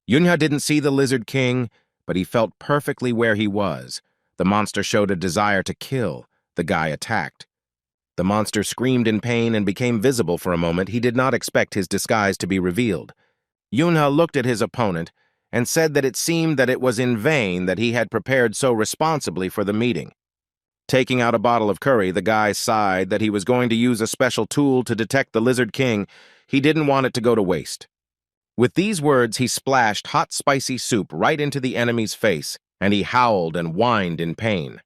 Yunha didn't see the Lizard King, but he felt perfectly where he was. The monster showed a desire to kill. The guy attacked. The monster screamed in pain and became visible for a moment. He did not expect his disguise to be revealed. Yunha looked at his opponent and said that it seemed that it was in vain that he had prepared so responsibly for the meeting. Taking out a bottle of curry, the guy sighed that he was going to use a special tool to detect the Lizard King. He didn't want it to go to waste. With these words, he splashed hot, spicy soup right into the enemy's face, and he howled and whined in pain.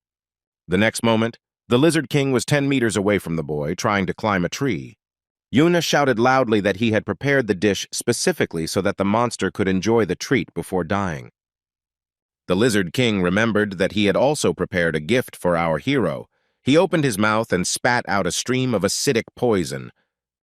The next moment, the Lizard King was 10 meters away from the boy, trying to climb a tree. Yuna shouted loudly that he had prepared the dish specifically so that the monster could enjoy the treat before dying. The Lizard King remembered that he had also prepared a gift for our hero. He opened his mouth and spat out a stream of acidic poison.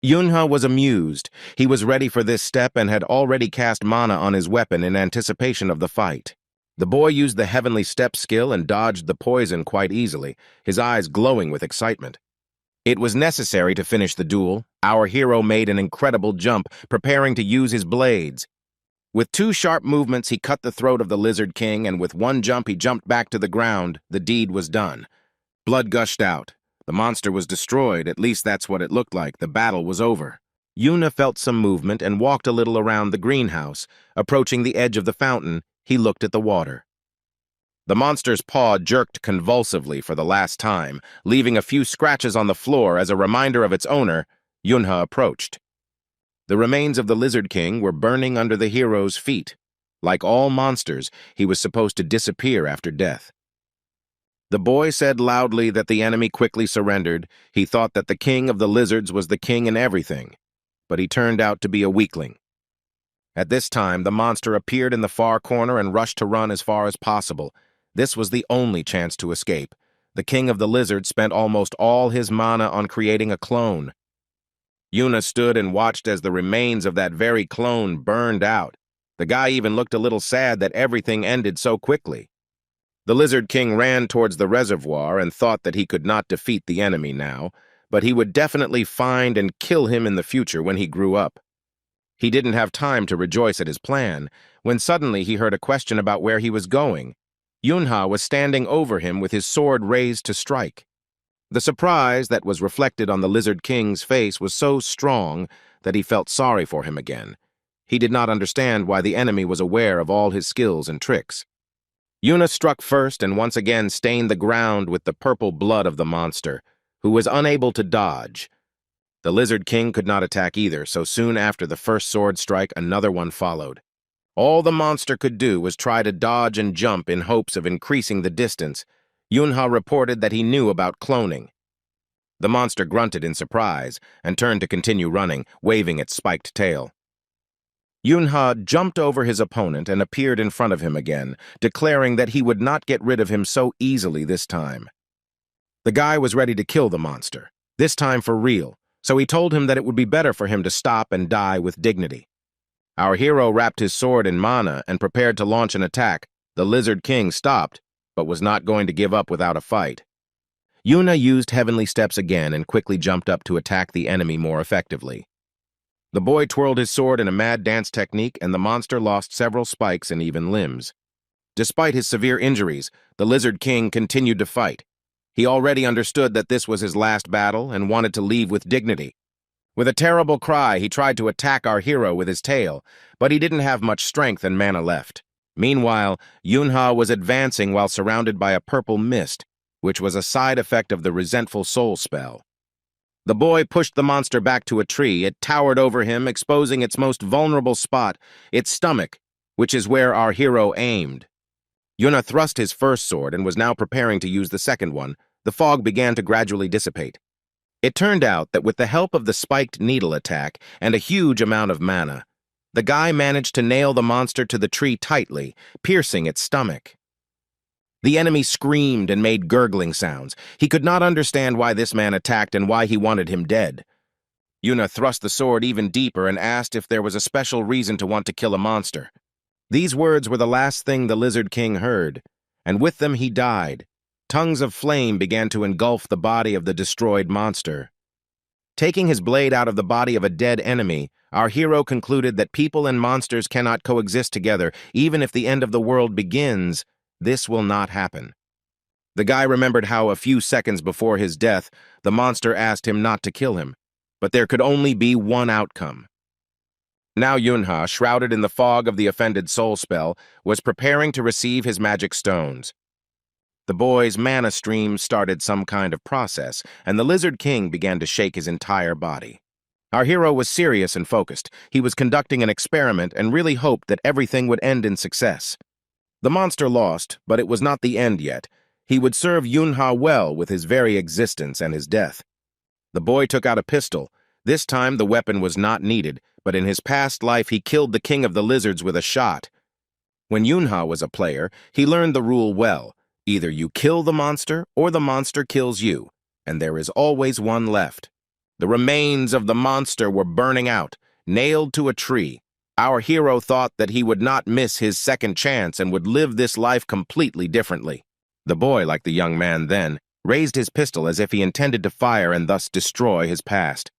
Yunha was amused. He was ready for this step and had already cast mana on his weapon in anticipation of the fight. The boy used the Heavenly Step skill and dodged the poison quite easily, his eyes glowing with excitement. It was necessary to finish the duel. Our hero made an incredible jump, preparing to use his blades. With 2 sharp movements, he cut the throat of the Lizard King, and with 1 jump, he jumped back to the ground. The deed was done. Blood gushed out. The monster was destroyed. At least that's what it looked like. The battle was over. Yuna felt some movement and walked a little around the greenhouse. Approaching the edge of the fountain, he looked at the water. The monster's paw jerked convulsively for the last time, leaving a few scratches on the floor as a reminder of its owner. Yunha approached. The remains of the Lizard King were burning under the hero's feet. Like all monsters, he was supposed to disappear after death. The boy said loudly that the enemy quickly surrendered. He thought that the king of the lizards was the king in everything, but he turned out to be a weakling. At this time, the monster appeared in the far corner and rushed to run as far as possible. This was the only chance to escape. The king of the lizards spent almost all his mana on creating a clone. Yuna stood and watched as the remains of that very clone burned out. The guy even looked a little sad that everything ended so quickly. The Lizard King ran towards the reservoir and thought that he could not defeat the enemy now, but he would definitely find and kill him in the future when he grew up. He didn't have time to rejoice at his plan, when suddenly he heard a question about where he was going. Yunha was standing over him with his sword raised to strike. The surprise that was reflected on the Lizard King's face was so strong that he felt sorry for him again. He did not understand why the enemy was aware of all his skills and tricks. Yuna struck first and once again stained the ground with the purple blood of the monster, who was unable to dodge. The Lizard King could not attack either, so soon after the first sword strike, another one followed. All the monster could do was try to dodge and jump in hopes of increasing the distance. Yunha reported that he knew about cloning. The monster grunted in surprise and turned to continue running, waving its spiked tail. Yunha jumped over his opponent and appeared in front of him again, declaring that he would not get rid of him so easily this time. The guy was ready to kill the monster, this time for real, so he told him that it would be better for him to stop and die with dignity. Our hero wrapped his sword in mana and prepared to launch an attack. The Lizard King stopped, but was not going to give up without a fight. Yuna used Heavenly Steps again and quickly jumped up to attack the enemy more effectively. The boy twirled his sword in a mad dance technique, and the monster lost several spikes and even limbs. Despite his severe injuries, the Lizard King continued to fight. He already understood that this was his last battle and wanted to leave with dignity. With a terrible cry, he tried to attack our hero with his tail, but he didn't have much strength and mana left. Meanwhile, Yunha was advancing while surrounded by a purple mist, which was a side effect of the Resentful Soul spell. The boy pushed the monster back to a tree. It towered over him, exposing its most vulnerable spot, its stomach, which is where our hero aimed. Yuna thrust his first sword and was now preparing to use the second one. The fog began to gradually dissipate. It turned out that with the help of the spiked needle attack and a huge amount of mana, the guy managed to nail the monster to the tree tightly, piercing its stomach. The enemy screamed and made gurgling sounds. He could not understand why this man attacked and why he wanted him dead. Yuna thrust the sword even deeper and asked if there was a special reason to want to kill a monster. These words were the last thing the Lizard King heard, and with them he died. Tongues of flame began to engulf the body of the destroyed monster. Taking his blade out of the body of a dead enemy, our hero concluded that people and monsters cannot coexist together. Even if the end of the world begins, this will not happen. The guy remembered how a few seconds before his death, the monster asked him not to kill him, but there could only be one outcome. Now Yunha, shrouded in the fog of the offended soul spell, was preparing to receive his magic stones. The boy's mana stream started some kind of process, and the Lizard King began to shake his entire body. Our hero was serious and focused. He was conducting an experiment and really hoped that everything would end in success. The monster lost, but it was not the end yet. He would serve Yunha well with his very existence and his death. The boy took out a pistol. This time the weapon was not needed, but in his past life he killed the king of the lizards with a shot. When Yunha was a player, he learned the rule well. Either you kill the monster or the monster kills you, and there is always one left. The remains of the monster were burning out, nailed to a tree. Our hero thought that he would not miss his second chance and would live this life completely differently. The boy, like the young man then, raised his pistol as if he intended to fire and thus destroy his past.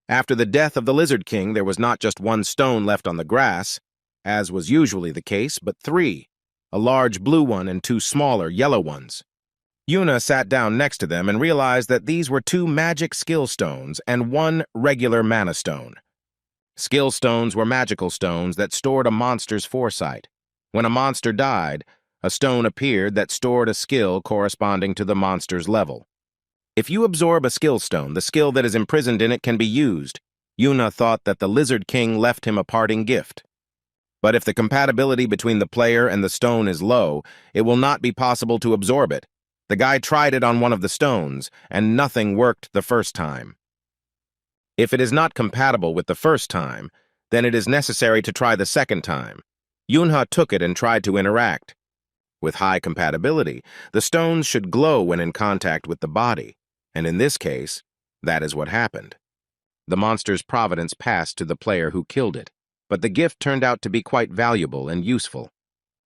After the death of the Lizard King, there was not just one stone left on the grass, as was usually the case, but three, a large blue one and two smaller yellow ones. Yuna sat down next to them and realized that these were two magic skill stones and one regular mana stone. Skill stones were magical stones that stored a monster's foresight. When a monster died, a stone appeared that stored a skill corresponding to the monster's level. If you absorb a skill stone, the skill that is imprisoned in it can be used. Yuna thought that the Lizard King left him a parting gift. But if the compatibility between the player and the stone is low, it will not be possible to absorb it. The guy tried it on one of the stones, and nothing worked the first time. If it is not compatible with the first time, then it is necessary to try the second time. Yunha took it and tried to interact. With high compatibility, the stones should glow when in contact with the body, and in this case, that is what happened. The monster's providence passed to the player who killed it, but the gift turned out to be quite valuable and useful.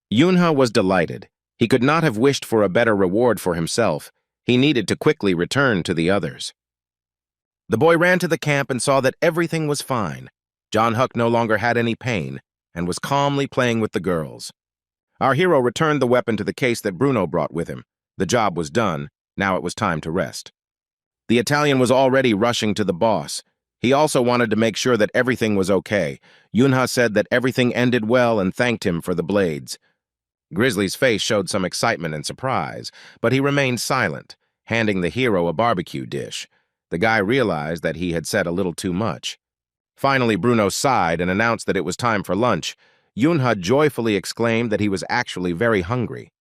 Yunha was delighted. He could not have wished for a better reward for himself. He needed to quickly return to the others. The boy ran to the camp and saw that everything was fine. John Huck no longer had any pain and was calmly playing with the girls. Our hero returned the weapon to the case that Bruno brought with him. The job was done. Now it was time to rest. The Italian was already rushing to the boss. He also wanted to make sure that everything was okay. Yunha said that everything ended well and thanked him for the blades. Grizzly's face showed some excitement and surprise, but he remained silent, handing the hero a barbecue dish. The guy realized that he had said a little too much. Finally, Bruno sighed and announced that it was time for lunch. Yunha joyfully exclaimed that he was actually very hungry.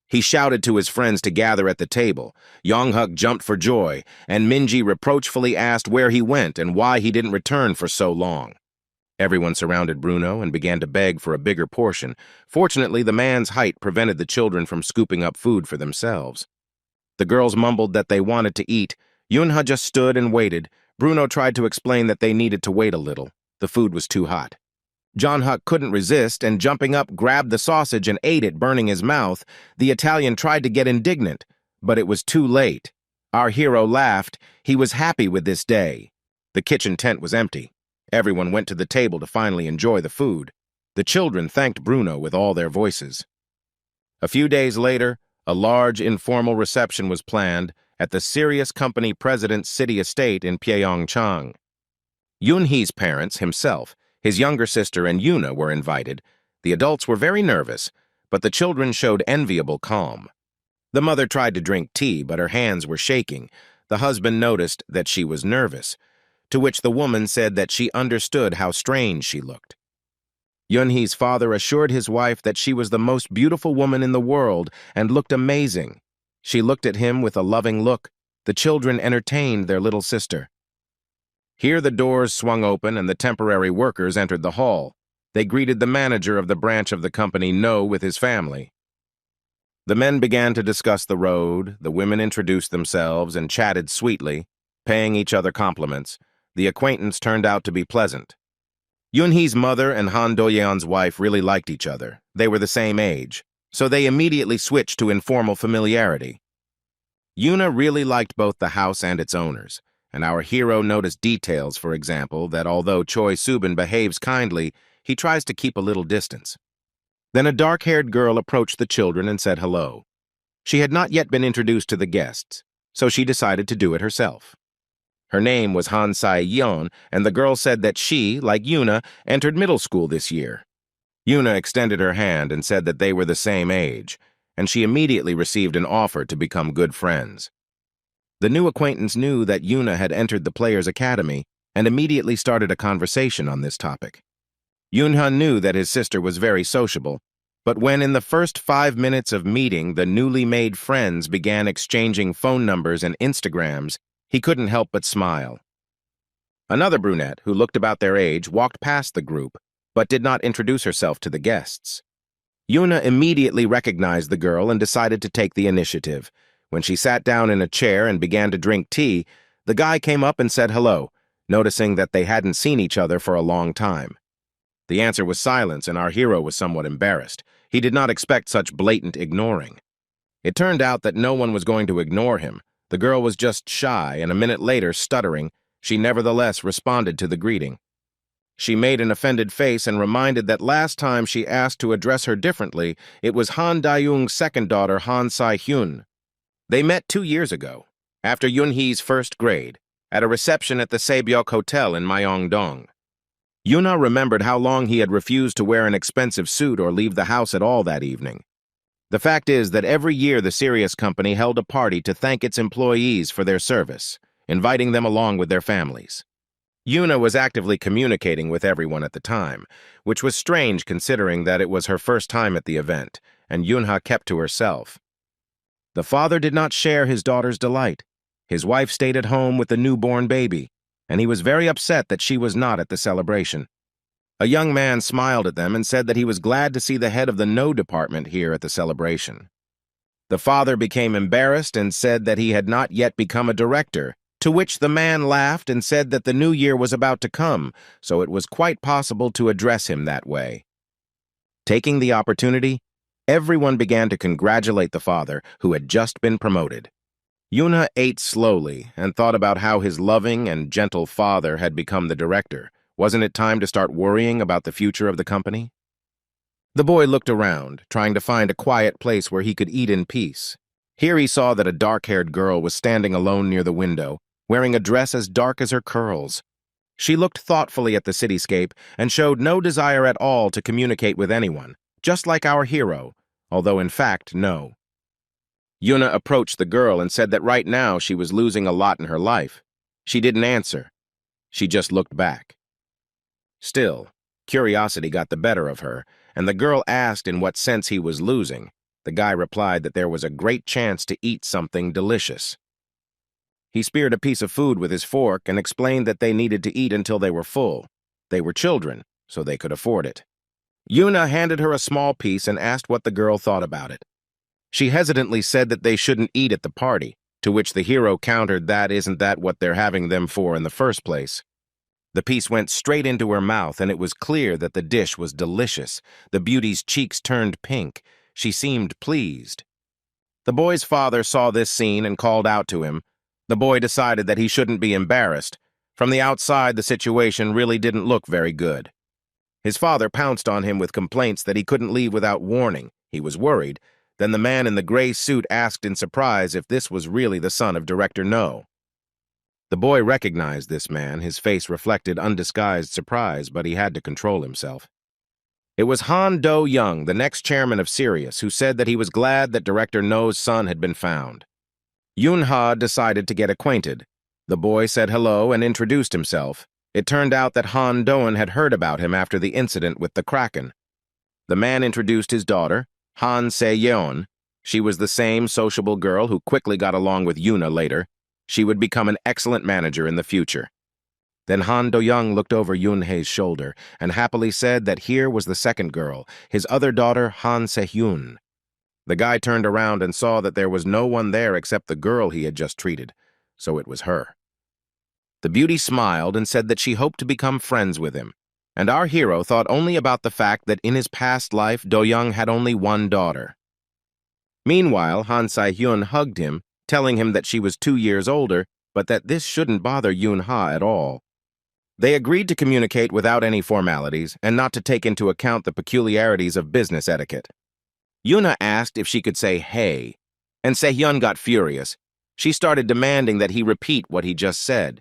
He shouted to his friends to gather at the table. Yonghuk jumped for joy, and Minji reproachfully asked where he went and why he didn't return for so long. Everyone surrounded Bruno and began to beg for a bigger portion. Fortunately, the man's height prevented the children from scooping up food for themselves. The girls mumbled that they wanted to eat. Yunha just stood and waited. Bruno tried to explain that they needed to wait a little. The food was too hot. John Huck couldn't resist and, jumping up, grabbed the sausage and ate it, burning his mouth. The Italian tried to get indignant, but it was too late. Our hero laughed. He was happy with this day. The kitchen tent was empty. Everyone went to the table to finally enjoy the food. The children thanked Bruno with all their voices. A few days later, a large informal reception was planned at the Sirius Company President's city estate in Pyeongchang. Yoonhee's parents, himself, his younger sister, and Yuna were invited. The adults were very nervous, but the children showed enviable calm. The mother tried to drink tea, but her hands were shaking. The husband noticed that she was nervous, to which the woman said that she understood how strange she looked. Yunhee's father assured his wife that she was the most beautiful woman in the world and looked amazing. She looked at him with a loving look. The children entertained their little sister. Here the doors swung open and the temporary workers entered the hall. They greeted the manager of the branch of the company No with his family. The men began to discuss the road, the women introduced themselves and chatted sweetly, paying each other compliments. The acquaintance turned out to be pleasant. Yunhee's mother and Han Do-yeon's wife really liked each other. They were the same age, so they immediately switched to informal familiarity. Yuna really liked both the house and its owners, and our hero noticed details, for example, that although Choi Subin behaves kindly, he tries to keep a little distance. Then a dark-haired girl approached the children and said hello. She had not yet been introduced to the guests, so she decided to do it herself. Her name was Han Sai-yeon, and the girl said that she, like Yuna, entered middle school this year. Yuna extended her hand and said that they were the same age, and she immediately received an offer to become good friends. The new acquaintance knew that Yuna had entered the Players' Academy and immediately started a conversation on this topic. Yunha knew that his sister was very sociable, but when in the first 5 minutes of meeting the newly made friends began exchanging phone numbers and Instagrams, he couldn't help but smile. Another brunette, who looked about their age, walked past the group, but did not introduce herself to the guests. Yuna immediately recognized the girl and decided to take the initiative. When she sat down in a chair and began to drink tea, the guy came up and said hello, noticing that they hadn't seen each other for a long time. The answer was silence, and our hero was somewhat embarrassed. He did not expect such blatant ignoring. It turned out that no one was going to ignore him. The girl was just shy, and a minute later, stuttering, she nevertheless responded to the greeting. She made an offended face and reminded that last time she asked to address her differently, it was Han Da-young's second daughter, Han Sai-hyun. They met 2 years ago, after Yunhee's first grade, at a reception at the Sebyok Hotel in Myeongdong. Yuna remembered how long he had refused to wear an expensive suit or leave the house at all that evening. The fact is that every year the Sirius Company held a party to thank its employees for their service, inviting them along with their families. Yuna was actively communicating with everyone at the time, which was strange considering that it was her first time at the event, and Yunha kept to herself. The father did not share his daughter's delight. His wife stayed at home with the newborn baby, and he was very upset that she was not at the celebration. A young man smiled at them and said that he was glad to see the head of the No department here at the celebration. The father became embarrassed and said that he had not yet become a director, to which the man laughed and said that the new year was about to come, so it was quite possible to address him that way. Taking the opportunity, everyone began to congratulate the father, who had just been promoted. Yuna ate slowly and thought about how his loving and gentle father had become the director. Wasn't it time to start worrying about the future of the company? The boy looked around, trying to find a quiet place where he could eat in peace. Here he saw that a dark-haired girl was standing alone near the window, wearing a dress as dark as her curls. She looked thoughtfully at the cityscape and showed no desire at all to communicate with anyone, just like our hero, although in fact, no. Yuna approached the girl and said that right now she was losing a lot in her life. She didn't answer. She just looked back. Still, curiosity got the better of her, and the girl asked in what sense he was losing. The guy replied that there was a great chance to eat something delicious. He speared a piece of food with his fork and explained that they needed to eat until they were full. They were children, so they could afford it. Yuna handed her a small piece and asked what the girl thought about it. She hesitantly said that they shouldn't eat at the party, to which the hero countered that isn't that what they're having them for in the first place. The piece went straight into her mouth, and it was clear that the dish was delicious. The beauty's cheeks turned pink. She seemed pleased. The boy's father saw this scene and called out to him. The boy decided that he shouldn't be embarrassed. From the outside, the situation really didn't look very good. His father pounced on him with complaints that he couldn't leave without warning. He was worried. Then the man in the gray suit asked in surprise if this was really the son of Director No. The boy recognized this man. His face reflected undisguised surprise, but he had to control himself. It was Han Do-young, the next chairman of Sirius, who said that he was glad that Director No's son had been found. Yunha decided to get acquainted. The boy said hello and introduced himself. It turned out that Han Doan had heard about him after the incident with the Kraken. The man introduced his daughter, Han Se-yeon. She was the same sociable girl who quickly got along with Yuna later. She would become an excellent manager in the future. Then Han Do-young looked over Yunhe's shoulder and happily said that here was the second girl, his other daughter, Han Se-hyun. The guy turned around and saw that there was no one there except the girl he had just treated, so it was her. The beauty smiled and said that she hoped to become friends with him, and our hero thought only about the fact that in his past life, Do-young had only one daughter. Meanwhile, Han Se-hyun hugged him, telling him that she was 2 years older, but that this shouldn't bother Yunha at all. They agreed to communicate without any formalities and not to take into account the peculiarities of business etiquette. Yuna asked if she could say hey, and Se-hyun got furious. She started demanding that he repeat what he just said.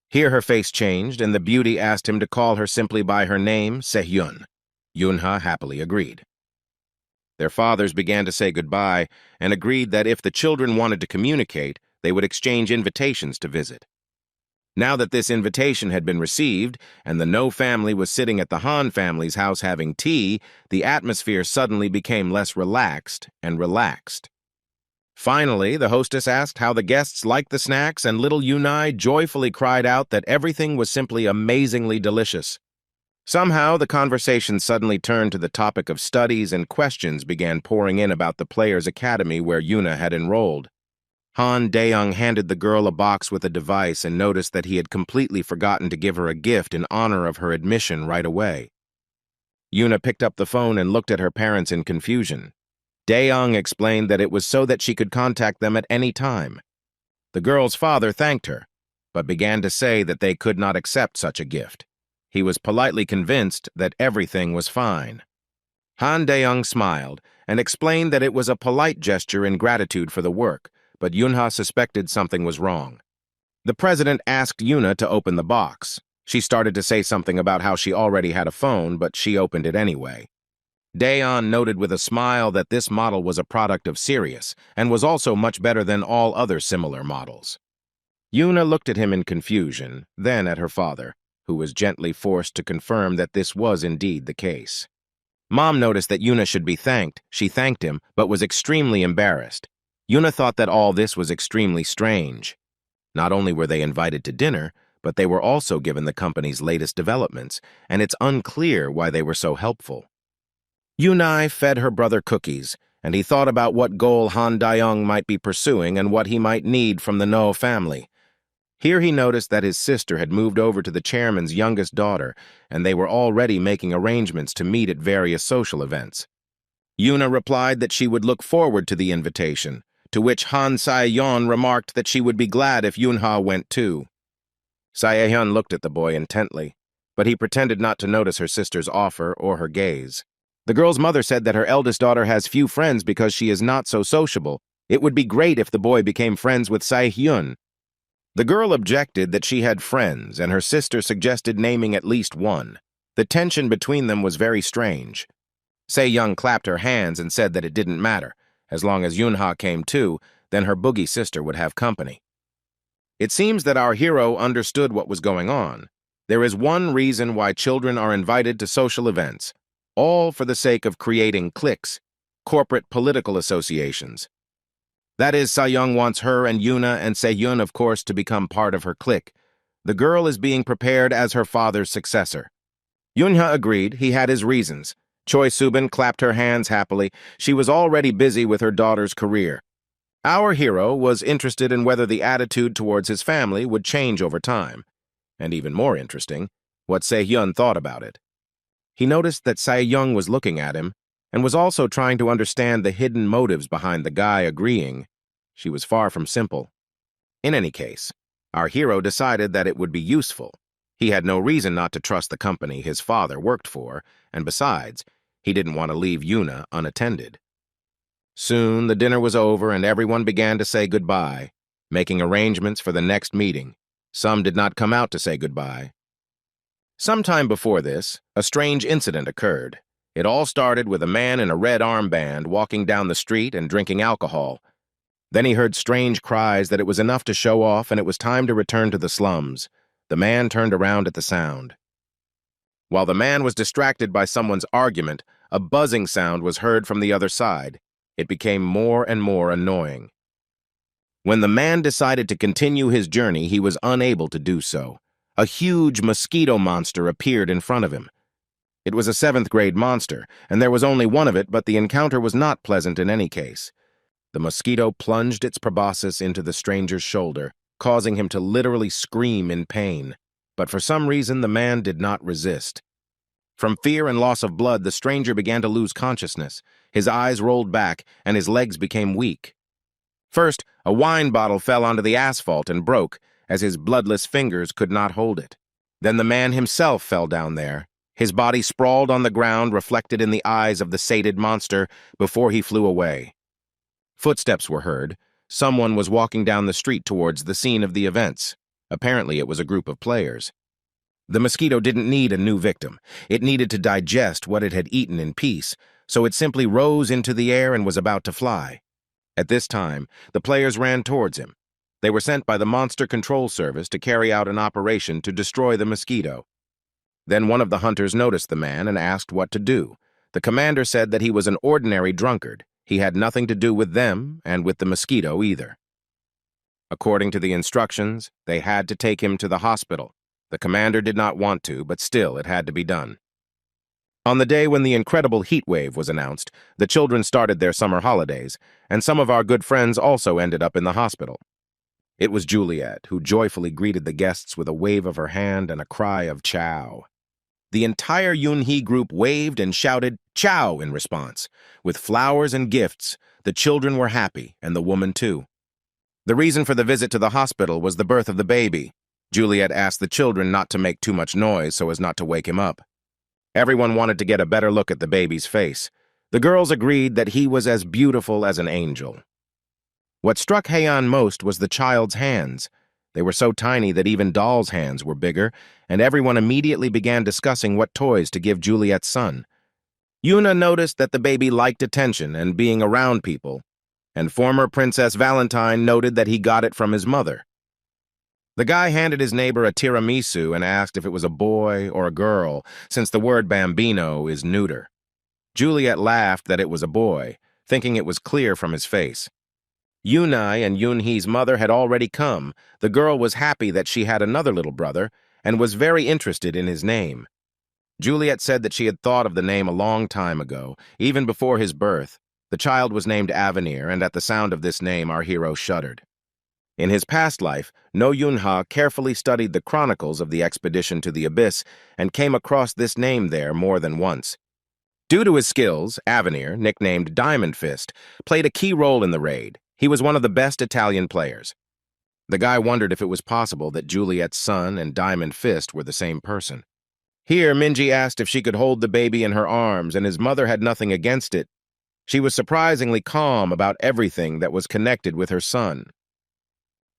Here her face changed, and the beauty asked him to call her simply by her name, Se-hyun. Yunha happily agreed. Their fathers began to say goodbye and agreed that if the children wanted to communicate, they would exchange invitations to visit. Now that this invitation had been received, and the No family was sitting at the Han family's house having tea, the atmosphere suddenly became less relaxed and relaxed. Finally, the hostess asked how the guests liked the snacks, and little Yunai joyfully cried out that everything was simply amazingly delicious. Somehow, the conversation suddenly turned to the topic of studies, and questions began pouring in about the players' academy where Yuna had enrolled. Han Daeyoung handed the girl a box with a device and noticed that he had completely forgotten to give her a gift in honor of her admission right away. Yuna picked up the phone and looked at her parents in confusion. Daeyoung explained that it was so that she could contact them at any time. The girl's father thanked her, but began to say that they could not accept such a gift. He was politely convinced that everything was fine. Han Daeyoung smiled and explained that it was a polite gesture in gratitude for the work, but Yunha suspected something was wrong. The president asked Yuna to open the box. She started to say something about how she already had a phone, but she opened it anyway. Daeyeon noted with a smile that this model was a product of Sirius and was also much better than all other similar models. Yuna looked at him in confusion, then at her father, who was gently forced to confirm that this was indeed the case. Mom noticed that Yuna should be thanked. She thanked him, but was extremely embarrassed. Yuna thought that all this was extremely strange. Not only were they invited to dinner, but they were also given the company's latest developments, and it's unclear why they were so helpful. Yunai fed her brother cookies, and he thought about what goal Han Daeyoung might be pursuing and what he might need from the No family. Here he noticed that his sister had moved over to the chairman's youngest daughter, and they were already making arrangements to meet at various social events. Yuna replied that she would look forward to the invitation, to which Han Se-yeon remarked that she would be glad if Yunha went too. Se-yeon looked at the boy intently, but he pretended not to notice her sister's offer or her gaze. The girl's mother said that her eldest daughter has few friends because she is not so sociable. It would be great if the boy became friends with Se-hyun. The girl objected that she had friends, and her sister suggested naming at least one. The tension between them was very strange. Se-young clapped her hands and said that it didn't matter. As long as Yunha came too, then her boogie sister would have company. It seems that our hero understood what was going on. There is one reason why children are invited to social events, all for the sake of creating cliques, corporate political associations. That is, Se-young wants her and Yuna and Se-hyun, of course, to become part of her clique. The girl is being prepared as her father's successor. Yunha agreed. He had his reasons. Choi Subin clapped her hands happily. She was already busy with her daughter's career. Our hero was interested in whether the attitude towards his family would change over time. And even more interesting, what Se-hyun thought about it. He noticed that Se-young was looking at him and was also trying to understand the hidden motives behind the guy agreeing. She was far from simple. In any case, our hero decided that it would be useful. He had no reason not to trust the company his father worked for, and besides, he didn't want to leave Yuna unattended. Soon the dinner was over and everyone began to say goodbye, making arrangements for the next meeting. Some did not come out to say goodbye. Sometime before this, a strange incident occurred. It all started with a man in a red armband walking down the street and drinking alcohol. Then he heard strange cries that it was enough to show off and it was time to return to the slums. The man turned around at the sound. While the man was distracted by someone's argument, a buzzing sound was heard from the other side. It became more and more annoying. When the man decided to continue his journey, he was unable to do so. A huge mosquito monster appeared in front of him. It was a 7th-grade monster, and there was only one of it, but the encounter was not pleasant in any case. The mosquito plunged its proboscis into the stranger's shoulder, causing him to literally scream in pain. But for some reason, the man did not resist. From fear and loss of blood, the stranger began to lose consciousness. His eyes rolled back, and his legs became weak. First, a wine bottle fell onto the asphalt and broke, as his bloodless fingers could not hold it. Then the man himself fell down there. His body sprawled on the ground, reflected in the eyes of the sated monster, before he flew away. Footsteps were heard. Someone was walking down the street towards the scene of the events. Apparently, it was a group of players. The mosquito didn't need a new victim. It needed to digest what it had eaten in peace, so it simply rose into the air and was about to fly. At this time, the players ran towards him. They were sent by the Monster Control Service to carry out an operation to destroy the mosquito. Then one of the hunters noticed the man and asked what to do. The commander said that he was an ordinary drunkard. He had nothing to do with them and with the mosquito either. According to the instructions, they had to take him to the hospital. The commander did not want to, but still it had to be done. On the day when the incredible heat wave was announced, the children started their summer holidays, and some of our good friends also ended up in the hospital. It was Juliet, who joyfully greeted the guests with a wave of her hand and a cry of "Ciao." The entire Yunhee group waved and shouted "Ciao" in response. With flowers and gifts, the children were happy, and the woman too. The reason for the visit to the hospital was the birth of the baby. Juliet asked the children not to make too much noise so as not to wake him up. Everyone wanted to get a better look at the baby's face. The girls agreed that he was as beautiful as an angel. What struck Heian most was the child's hands. They were so tiny that even dolls' hands were bigger, and everyone immediately began discussing what toys to give Juliet's son. Yuna noticed that the baby liked attention and being around people, and former Princess Valentine noted that he got it from his mother. The guy handed his neighbor a tiramisu and asked if it was a boy or a girl, since the word bambino is neuter. Juliet laughed that it was a boy, thinking it was clear from his face. Yunai and Yunhee's mother had already come. The girl was happy that she had another little brother and was very interested in his name. Juliet said that she had thought of the name a long time ago, even before his birth. The child was named Avenir, and at the sound of this name our hero shuddered. In his past life, No Yunha carefully studied the chronicles of the expedition to the Abyss and came across this name there more than once. Due to his skills, Avenir, nicknamed Diamond Fist, played a key role in the raid. He was one of the best Italian players. The guy wondered if it was possible that Juliet's son and Diamond Fist were the same person. Here, Minji asked if she could hold the baby in her arms, and his mother had nothing against it. She was surprisingly calm about everything that was connected with her son.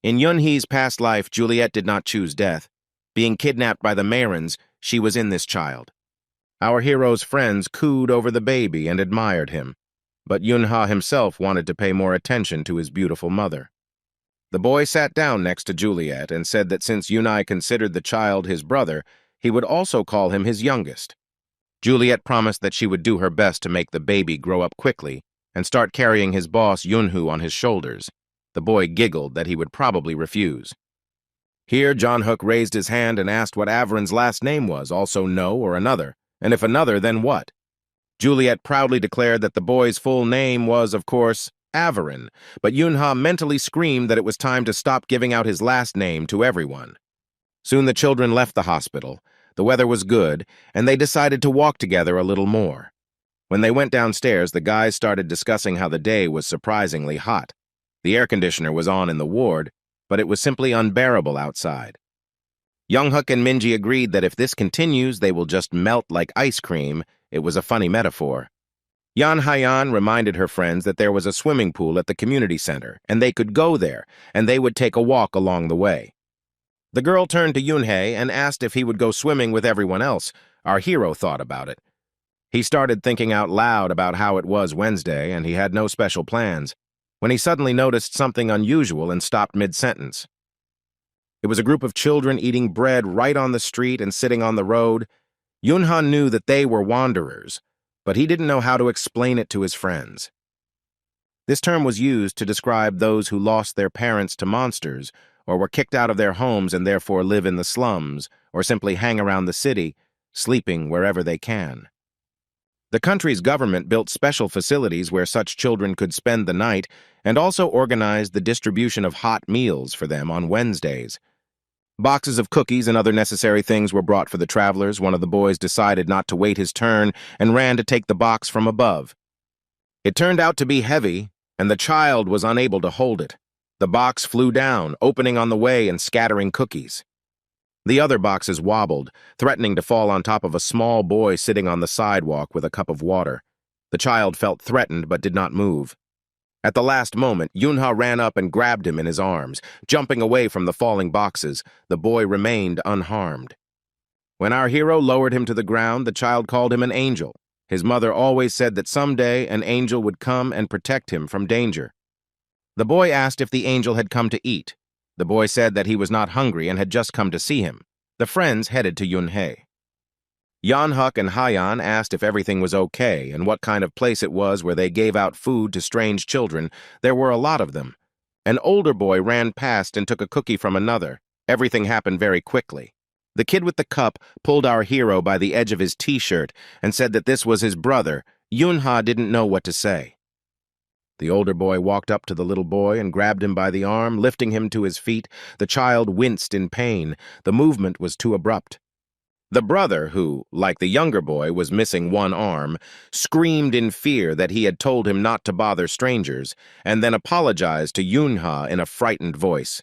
In Yunhee's past life, Juliet did not choose death. Being kidnapped by the Marins, she was in this child. Our hero's friends cooed over the baby and admired him, but Yunha himself wanted to pay more attention to his beautiful mother. The boy sat down next to Juliet and said that since Yunai considered the child his brother, he would also call him his youngest. Juliet promised that she would do her best to make the baby grow up quickly and start carrying his boss Yunhu on his shoulders. The boy giggled that he would probably refuse. Here, John Hook raised his hand and asked what Averin's last name was, also no or another, and if another, then what? Juliet proudly declared that the boy's full name was, of course, Averin, but Yunha mentally screamed that it was time to stop giving out his last name to everyone. Soon the children left the hospital. The weather was good, and they decided to walk together a little more. When they went downstairs, the guys started discussing how the day was surprisingly hot. The air conditioner was on in the ward, but it was simply unbearable outside. Younghuk and Minji agreed that if this continues, they will just melt like ice cream. It was a funny metaphor. Yan Haiyan reminded her friends that there was a swimming pool at the community center, and they could go there, and they would take a walk along the way. The girl turned to Yunhei and asked if he would go swimming with everyone else. Our hero thought about it. He started thinking out loud about how it was Wednesday, and he had no special plans. when he suddenly noticed something unusual and stopped mid-sentence. It was a group of children eating bread right on the street and sitting on the road. Yunha knew that they were wanderers, but he didn't know how to explain it to his friends. This term was used to describe those who lost their parents to monsters, or were kicked out of their homes and therefore live in the slums, or simply hang around the city, sleeping wherever they can. The country's government built special facilities where such children could spend the night and also organized the distribution of hot meals for them on Wednesdays. Boxes of cookies and other necessary things were brought for the travelers. One of the boys decided not to wait his turn and ran to take the box from above. It turned out to be heavy, and the child was unable to hold it. The box flew down, opening on the way and scattering cookies. The other boxes wobbled, threatening to fall on top of a small boy sitting on the sidewalk with a cup of water. The child felt threatened but did not move. At the last moment, Yunha ran up and grabbed him in his arms. Jumping away from the falling boxes, the boy remained unharmed. When our hero lowered him to the ground, the child called him an angel. His mother always said that someday an angel would come and protect him from danger. The boy asked if the angel had come to eat. The boy said that he was not hungry and had just come to see him. The friends headed to Yunhei. Yanhuk and Haiyan asked if everything was okay and what kind of place it was where they gave out food to strange children. There were a lot of them. An older boy ran past and took a cookie from another. Everything happened very quickly. The kid with the cup pulled our hero by the edge of his t-shirt and said that this was his brother. Yunha didn't know what to say. The older boy walked up to the little boy and grabbed him by the arm, lifting him to his feet. The child winced in pain. The movement was too abrupt. The brother, who, like the younger boy, was missing one arm, screamed in fear that he had told him not to bother strangers, and then apologized to Yunha in a frightened voice.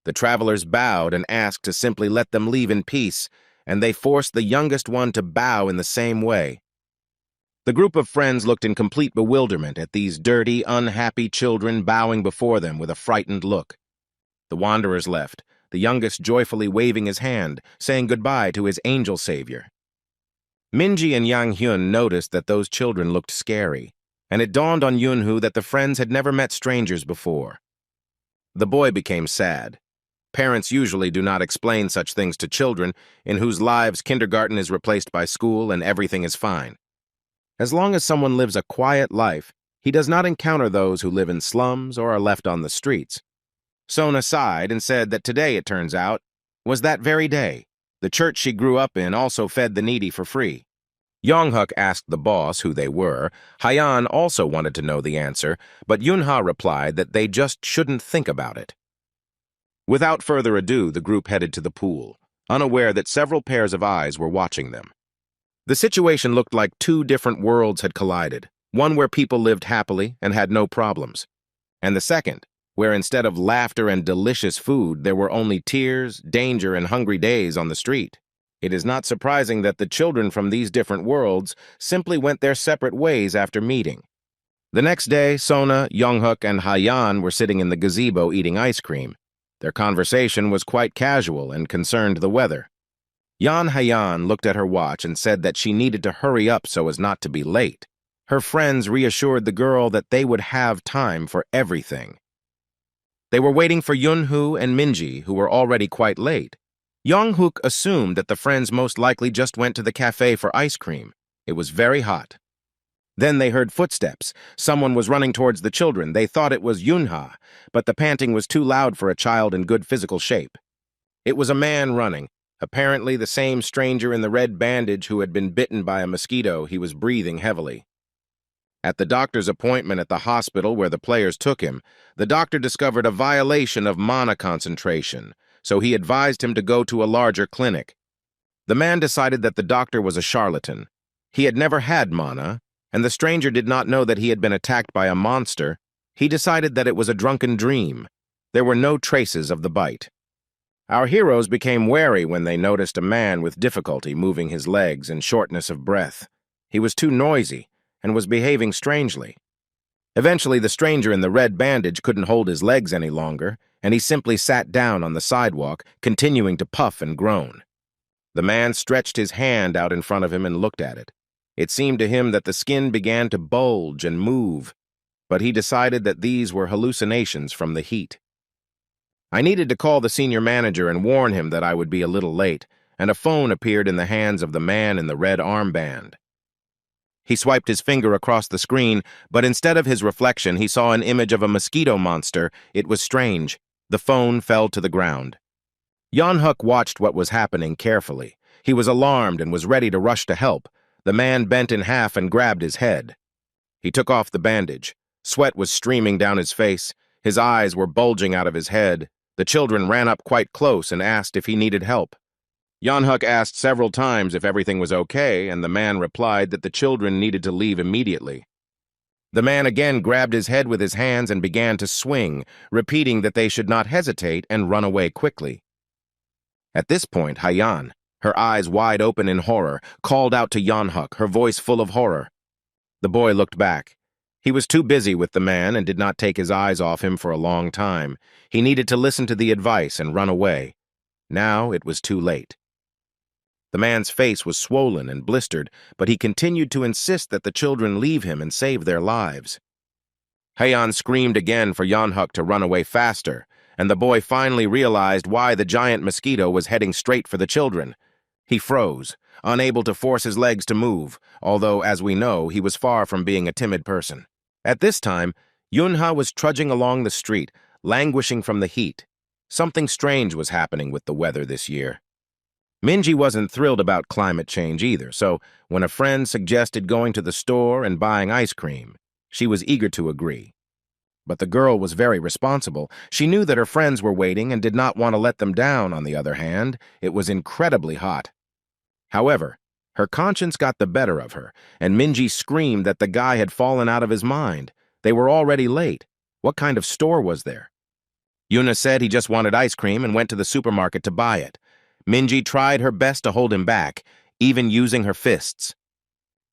The travelers bowed and asked to simply let them leave in peace, and they forced the youngest one to bow in the same way. The group of friends looked in complete bewilderment at these dirty, unhappy children bowing before them with a frightened look. The wanderers left, the youngest joyfully waving his hand, saying goodbye to his angel savior. Minji and Yang Hyun noticed that those children looked scary, and it dawned on Yunhu that the friends had never met strangers before. The boy became sad. Parents usually do not explain such things to children in whose lives kindergarten is replaced by school and everything is fine. As long as someone lives a quiet life, he does not encounter those who live in slums or are left on the streets. Sona sighed and said that today, it turns out, was that very day. The church she grew up in also fed the needy for free. Yonghuk asked the boss who they were. Haiyan also wanted to know the answer, but Yunha replied that they just shouldn't think about it. Without further ado, the group headed to the pool, unaware that several pairs of eyes were watching them. The situation looked like two different worlds had collided, one where people lived happily and had no problems, and the second, where instead of laughter and delicious food, there were only tears, danger, and hungry days on the street. It is not surprising that the children from these different worlds simply went their separate ways after meeting. The next day, Sona, Yonghuk, and Haiyan were sitting in the gazebo eating ice cream. Their conversation was quite casual and concerned the weather. Yan Haiyan looked at her watch and said that she needed to hurry up so as not to be late. Her friends reassured the girl that they would have time for everything. They were waiting for Yunhu and Minji, who were already quite late. Yonghuk assumed that the friends most likely just went to the cafe for ice cream. It was very hot. Then they heard footsteps. Someone was running towards the children. They thought it was Yunha, but the panting was too loud for a child in good physical shape. It was a man running, apparently the same stranger in the red bandage who had been bitten by a mosquito. He was breathing heavily. At the doctor's appointment at the hospital where the players took him, the doctor discovered a violation of mana concentration, so he advised him to go to a larger clinic. The man decided that the doctor was a charlatan. He had never had mana, and the stranger did not know that he had been attacked by a monster. He decided that it was a drunken dream. There were no traces of the bite. Our heroes became wary when they noticed a man with difficulty moving his legs and shortness of breath. He was too noisy and was behaving strangely. Eventually, the stranger in the red bandage couldn't hold his legs any longer, and he simply sat down on the sidewalk, continuing to puff and groan. The man stretched his hand out in front of him and looked at it. It seemed to him that the skin began to bulge and move. but he decided that these were hallucinations from the heat. I needed to call the senior manager and warn him that I would be a little late, and a phone appeared in the hands of the man in the red armband. He swiped his finger across the screen, but instead of his reflection, he saw an image of a mosquito monster. It was strange. The phone fell to the ground. Yeonhuk watched what was happening carefully. He was alarmed and was ready to rush to help. The man bent in half and grabbed his head. He took off the bandage. Sweat was streaming down his face. His eyes were bulging out of his head. The children ran up quite close and asked if he needed help. Yeonhuk asked several times if everything was okay, and the man replied that the children needed to leave immediately. The man again grabbed his head with his hands and began to swing, repeating that they should not hesitate and run away quickly. At this point, Hyeon, her eyes wide open in horror, called out to Yeonhuk, her voice full of horror. The boy looked back. He was too busy with the man and did not take his eyes off him for a long time. He needed to listen to the advice and run away. Now it was too late. The man's face was swollen and blistered, but he continued to insist that the children leave him and save their lives. Hyeon screamed again for Yeonhuk to run away faster, and the boy finally realized why the giant mosquito was heading straight for the children. He froze, unable to force his legs to move, although, as we know, he was far from being a timid person. At this time, Yunha was trudging along the street, languishing from the heat. Something strange was happening with the weather this year. Minji wasn't thrilled about climate change either, so when a friend suggested going to the store and buying ice cream, she was eager to agree. But the girl was very responsible. She knew that her friends were waiting and did not want to let them down. On the other hand, it was incredibly hot. However, her conscience got the better of her, and Minji screamed that the guy had fallen out of his mind. They were already late. What kind of store was there? Yuna said he just wanted ice cream and went to the supermarket to buy it. Minji tried her best to hold him back, even using her fists.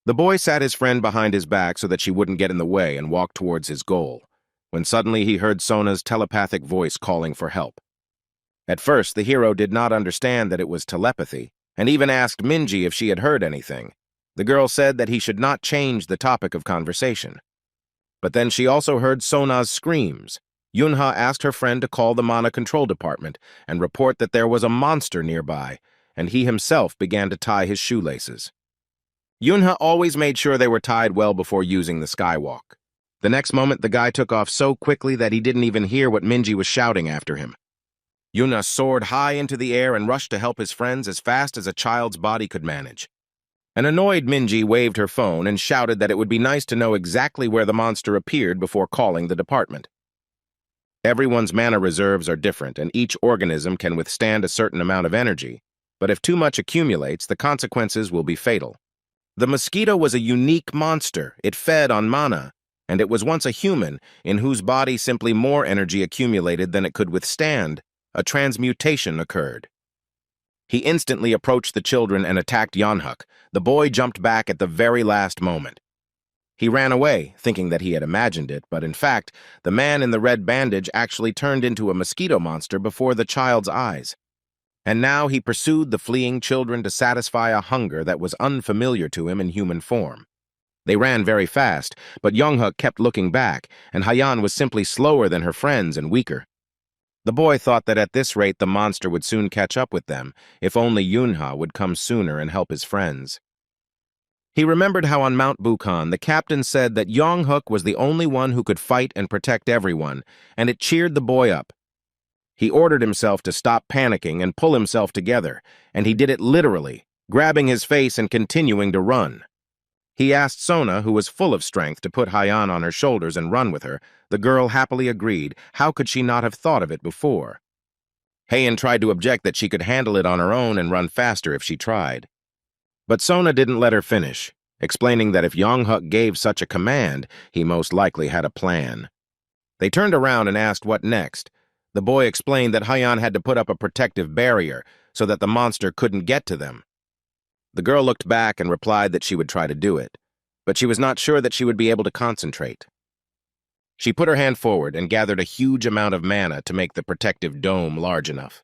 The boy sat his friend behind his back so that she wouldn't get in the way and walked towards his goal, when suddenly he heard Sona's telepathic voice calling for help. At first, the hero did not understand that it was telepathy, and even asked Minji if she had heard anything. The girl said that he should not change the topic of conversation. But then she also heard Sona's screams. Yunha asked her friend to call the Mana Control Department and report that there was a monster nearby, and he himself began to tie his shoelaces. Yunha always made sure they were tied well before using the skywalk. The next moment, the guy took off so quickly that he didn't even hear what Minji was shouting after him. Yuna soared high into the air and rushed to help his friends as fast as a child's body could manage. An annoyed Minji waved her phone and shouted that it would be nice to know exactly where the monster appeared before calling the department. Everyone's mana reserves are different, and each organism can withstand a certain amount of energy, but if too much accumulates, the consequences will be fatal. The mosquito was a unique monster. It fed on mana, and it was once a human in whose body simply more energy accumulated than it could withstand. A transmutation occurred. He instantly approached the children and attacked Yeonhuk. The boy jumped back at the very last moment. He ran away, thinking that he had imagined it, but in fact, the man in the red bandage actually turned into a mosquito monster before the child's eyes. And now he pursued the fleeing children to satisfy a hunger that was unfamiliar to him in human form. They ran very fast, but Yeonhuk kept looking back, and Hyeon was simply slower than her friends and weaker. The boy thought that at this rate the monster would soon catch up with them, if only Yunha would come sooner and help his friends. He remembered how on Mount Bukan the captain said that Yeonhuk was the only one who could fight and protect everyone, and it cheered the boy up. He ordered himself to stop panicking and pull himself together, and he did it literally, grabbing his face and continuing to run. He asked Sona, who was full of strength, to put Hyeon on her shoulders and run with her. The girl happily agreed. How could she not have thought of it before? Heir tried to object that she could handle it on her own and run faster if she tried. But Sona didn't let her finish, explaining that if Yeonhuk gave such a command, he most likely had a plan. They turned around and asked what next. The boy explained that Hyeon had to put up a protective barrier so that the monster couldn't get to them. The girl looked back and replied that she would try to do it, but she was not sure that she would be able to concentrate. She put her hand forward and gathered a huge amount of mana to make the protective dome large enough.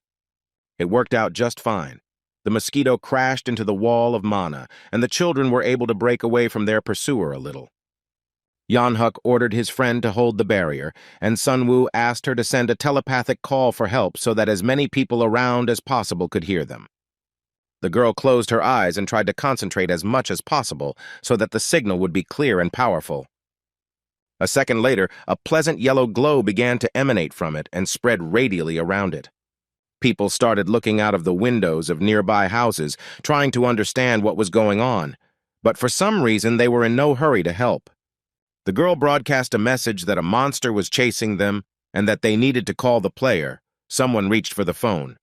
It worked out just fine. The mosquito crashed into the wall of mana, and the children were able to break away from their pursuer a little. Yanhuk ordered his friend to hold the barrier, and Sunwoo asked her to send a telepathic call for help so that as many people around as possible could hear them. The girl closed her eyes and tried to concentrate as much as possible so that the signal would be clear and powerful. A second later, a pleasant yellow glow began to emanate from it and spread radially around it. People started looking out of the windows of nearby houses, trying to understand what was going on, but for some reason they were in no hurry to help. The girl broadcast a message that a monster was chasing them and that they needed to call the player. Someone reached for the phone.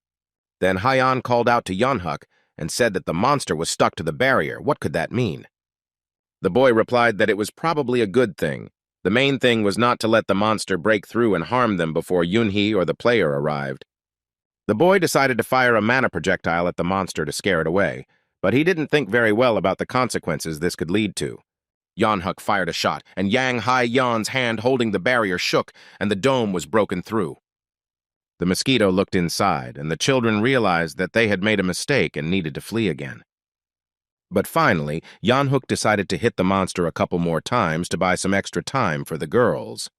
Then Hyan called out to Yanhuk and said that the monster was stuck to the barrier. What could that mean? The boy replied that it was probably a good thing. The main thing was not to let the monster break through and harm them before Yunhee or the player arrived. The boy decided to fire a mana projectile at the monster to scare it away, but he didn't think very well about the consequences this could lead to. Yanhuk fired a shot, and Yang Hai-yan's hand holding the barrier shook, and the dome was broken through. The mosquito looked inside, and the children realized that they had made a mistake and needed to flee again. But finally, Yanhuk decided to hit the monster a couple more times to buy some extra time for the girls.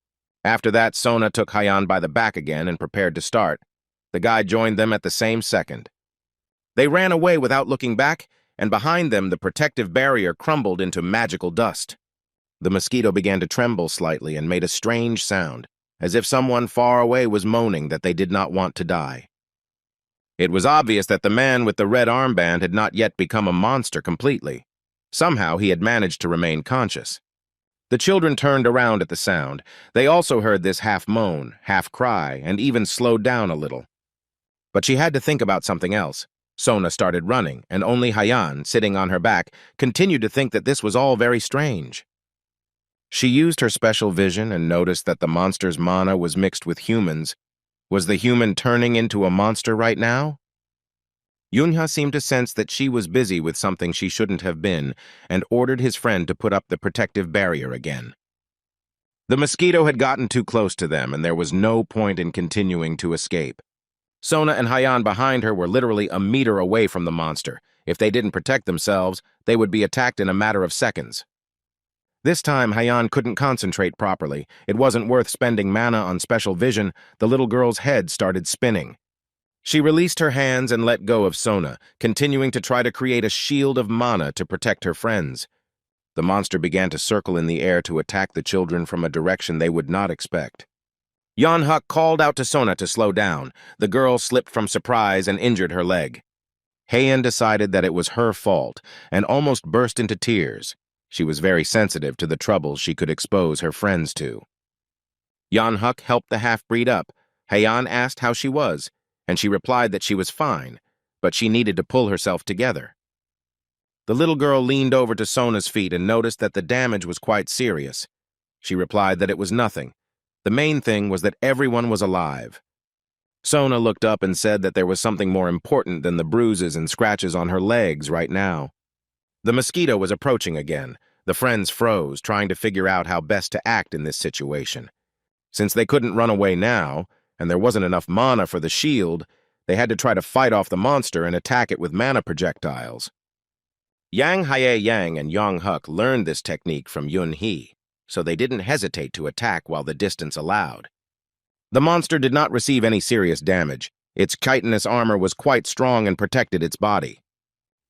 After that, Sona took Hyan by the back again and prepared to start. The guy joined them at the same second. They ran away without looking back, and behind them the protective barrier crumbled into magical dust. The mosquito began to tremble slightly and made a strange sound, as if someone far away was moaning that they did not want to die. It was obvious that the man with the red armband had not yet become a monster completely. Somehow he had managed to remain conscious. The children turned around at the sound. They also heard this half moan, half cry, and even slowed down a little. But she had to think about something else. Sona started running, and only Hyan, sitting on her back, continued to think that this was all very strange. She used her special vision and noticed that the monster's mana was mixed with humans. Was the human turning into a monster right now? Yunha seemed to sense that she was busy with something she shouldn't have been, and ordered his friend to put up the protective barrier again. The mosquito had gotten too close to them, and there was no point in continuing to escape. Sona and Hyan behind her were literally a meter away from the monster. If they didn't protect themselves, they would be attacked in a matter of seconds. This time, Hyan couldn't concentrate properly. It wasn't worth spending mana on special vision. The little girl's head started spinning. She released her hands and let go of Sona, continuing to try to create a shield of mana to protect her friends. The monster began to circle in the air to attack the children from a direction they would not expect. Yanhuk called out to Sona to slow down. The girl slipped from surprise and injured her leg. Heian decided that it was her fault and almost burst into tears. She was very sensitive to the troubles she could expose her friends to. Yanhuk helped the half-breed up. Heian asked how she was, and she replied that she was fine, but she needed to pull herself together. The little girl leaned over to Sona's feet and noticed that the damage was quite serious. She replied that it was nothing. The main thing was that everyone was alive. Sona looked up and said that there was something more important than the bruises and scratches on her legs right now. The mosquito was approaching again. The friends froze, trying to figure out how best to act in this situation. Since they couldn't run away now, and there wasn't enough mana for the shield, they had to try to fight off the monster and attack it with mana projectiles. Yang Hae-yang and Yanhuk learned this technique from Yunhee, so they didn't hesitate to attack while the distance allowed. The monster did not receive any serious damage. Its chitinous armor was quite strong and protected its body.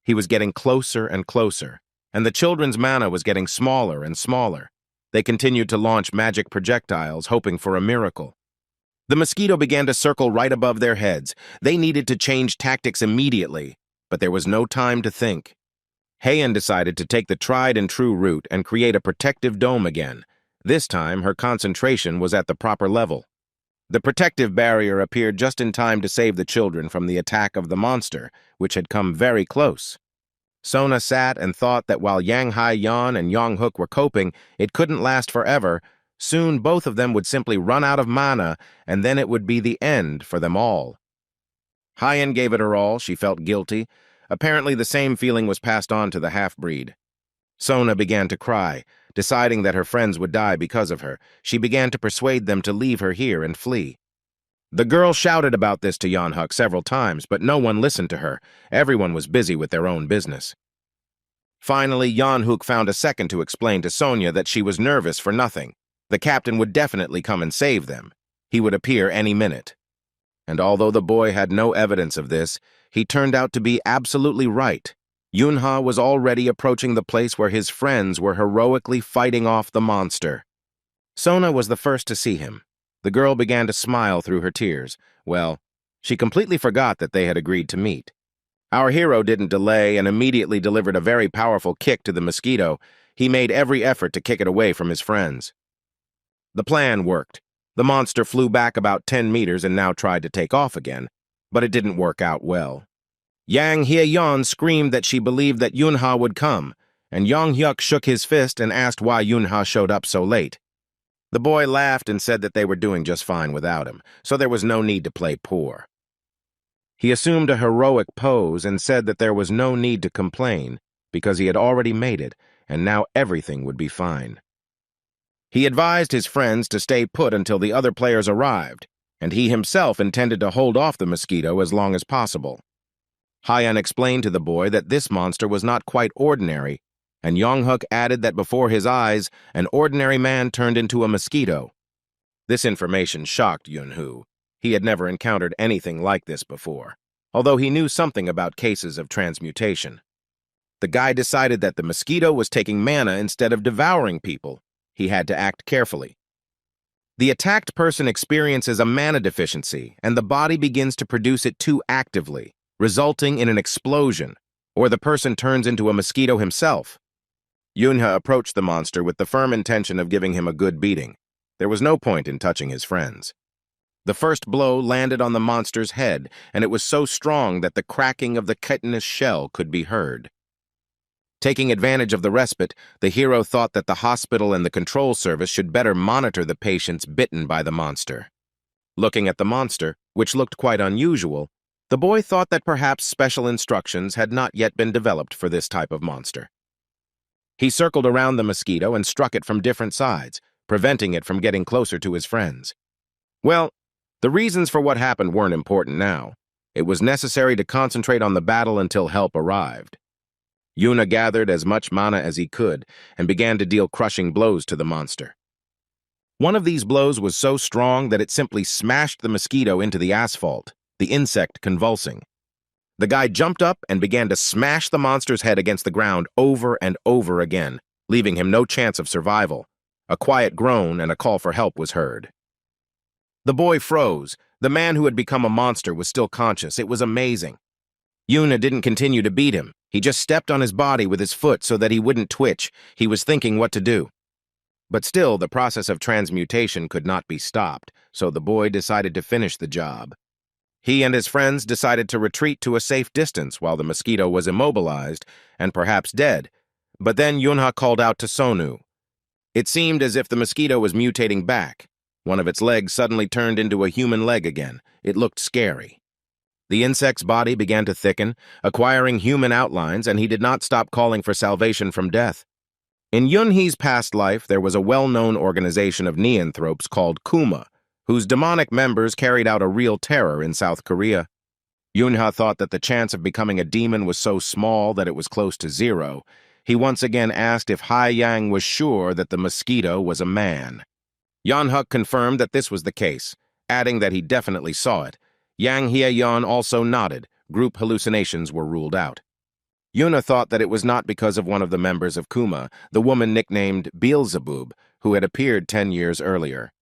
He was getting closer and closer, and the children's mana was getting smaller and smaller. They continued to launch magic projectiles, hoping for a miracle. The mosquito began to circle right above their heads. They needed to change tactics immediately, but there was no time to think. Heian decided to take the tried-and-true route and create a protective dome again. This time, her concentration was at the proper level. The protective barrier appeared just in time to save the children from the attack of the monster, which had come very close. Sona sat and thought that while Yang Hai-yan and Yanhuk were coping, it couldn't last forever. Soon both of them would simply run out of mana, and then it would be the end for them all. Hyan gave it her all. She felt guilty. Apparently the same feeling was passed on to the half-breed. Sona began to cry, deciding that her friends would die because of her. She began to persuade them to leave her here and flee. The girl shouted about this to Yanhuk several times, but no one listened to her. Everyone was busy with their own business. Finally, Yeon-hook found a second to explain to Sonya that she was nervous for nothing. The captain would definitely come and save them. He would appear any minute. And although the boy had no evidence of this, he turned out to be absolutely right. Yunha was already approaching the place where his friends were heroically fighting off the monster. Sona was the first to see him. The girl began to smile through her tears. Well, she completely forgot that they had agreed to meet. Our hero didn't delay and immediately delivered a very powerful kick to the mosquito. He made every effort to kick it away from his friends. The plan worked. The monster flew back about 10 meters and now tried to take off again, but it didn't work out well. Yang Hye-yeon screamed that she believed that Yunha would come, and Yong-hyuk shook his fist and asked why Yunha showed up so late. The boy laughed and said that they were doing just fine without him, so there was no need to play poor. He assumed a heroic pose and said that there was no need to complain because he had already made it, and now everything would be fine. He advised his friends to stay put until the other players arrived, and he himself intended to hold off the mosquito as long as possible. Hyeon explained to the boy that this monster was not quite ordinary, and Yong-hook added that before his eyes, an ordinary man turned into a mosquito. This information shocked Yun-hoo. He had never encountered anything like this before, although he knew something about cases of transmutation. The guy decided that the mosquito was taking mana instead of devouring people. He had to act carefully. The attacked person experiences a mana deficiency, and the body begins to produce it too actively, resulting in an explosion, or the person turns into a mosquito himself. Yunha approached the monster with the firm intention of giving him a good beating. There was no point in touching his friends. The first blow landed on the monster's head, and it was so strong that the cracking of the chitinous shell could be heard. Taking advantage of the respite, the hero thought that the hospital and the control service should better monitor the patients bitten by the monster. Looking at the monster, which looked quite unusual, the boy thought that perhaps special instructions had not yet been developed for this type of monster. He circled around the mosquito and struck it from different sides, preventing it from getting closer to his friends. Well, the reasons for what happened weren't important now. It was necessary to concentrate on the battle until help arrived. Yuna gathered as much mana as he could and began to deal crushing blows to the monster. One of these blows was so strong that it simply smashed the mosquito into the asphalt, the insect convulsing. The guy jumped up and began to smash the monster's head against the ground over and over again, leaving him no chance of survival. A quiet groan and a call for help was heard. The boy froze. The man who had become a monster was still conscious. It was amazing. Yuna didn't continue to beat him. He just stepped on his body with his foot so that he wouldn't twitch. He was thinking what to do. But still, the process of transmutation could not be stopped, so the boy decided to finish the job. He and his friends decided to retreat to a safe distance while the mosquito was immobilized and perhaps dead. But then Yunha called out to Sonu. It seemed as if the mosquito was mutating back. One of its legs suddenly turned into a human leg again. It looked scary. The insect's body began to thicken, acquiring human outlines, and he did not stop calling for salvation from death. In Yunhee's past life, there was a well-known organization of neanthropes called Kuma, whose demonic members carried out a real terror in South Korea. Yunha thought that the chance of becoming a demon was so small that it was close to zero. He once again asked if Hae-yang was sure that the mosquito was a man. Yeon-hook confirmed that this was the case, adding that he definitely saw it. Yang Hye-yeon also nodded. Group hallucinations were ruled out. Yuna thought that it was not because of one of the members of Kuma, the woman nicknamed Beelzebub, who had appeared 10 years earlier.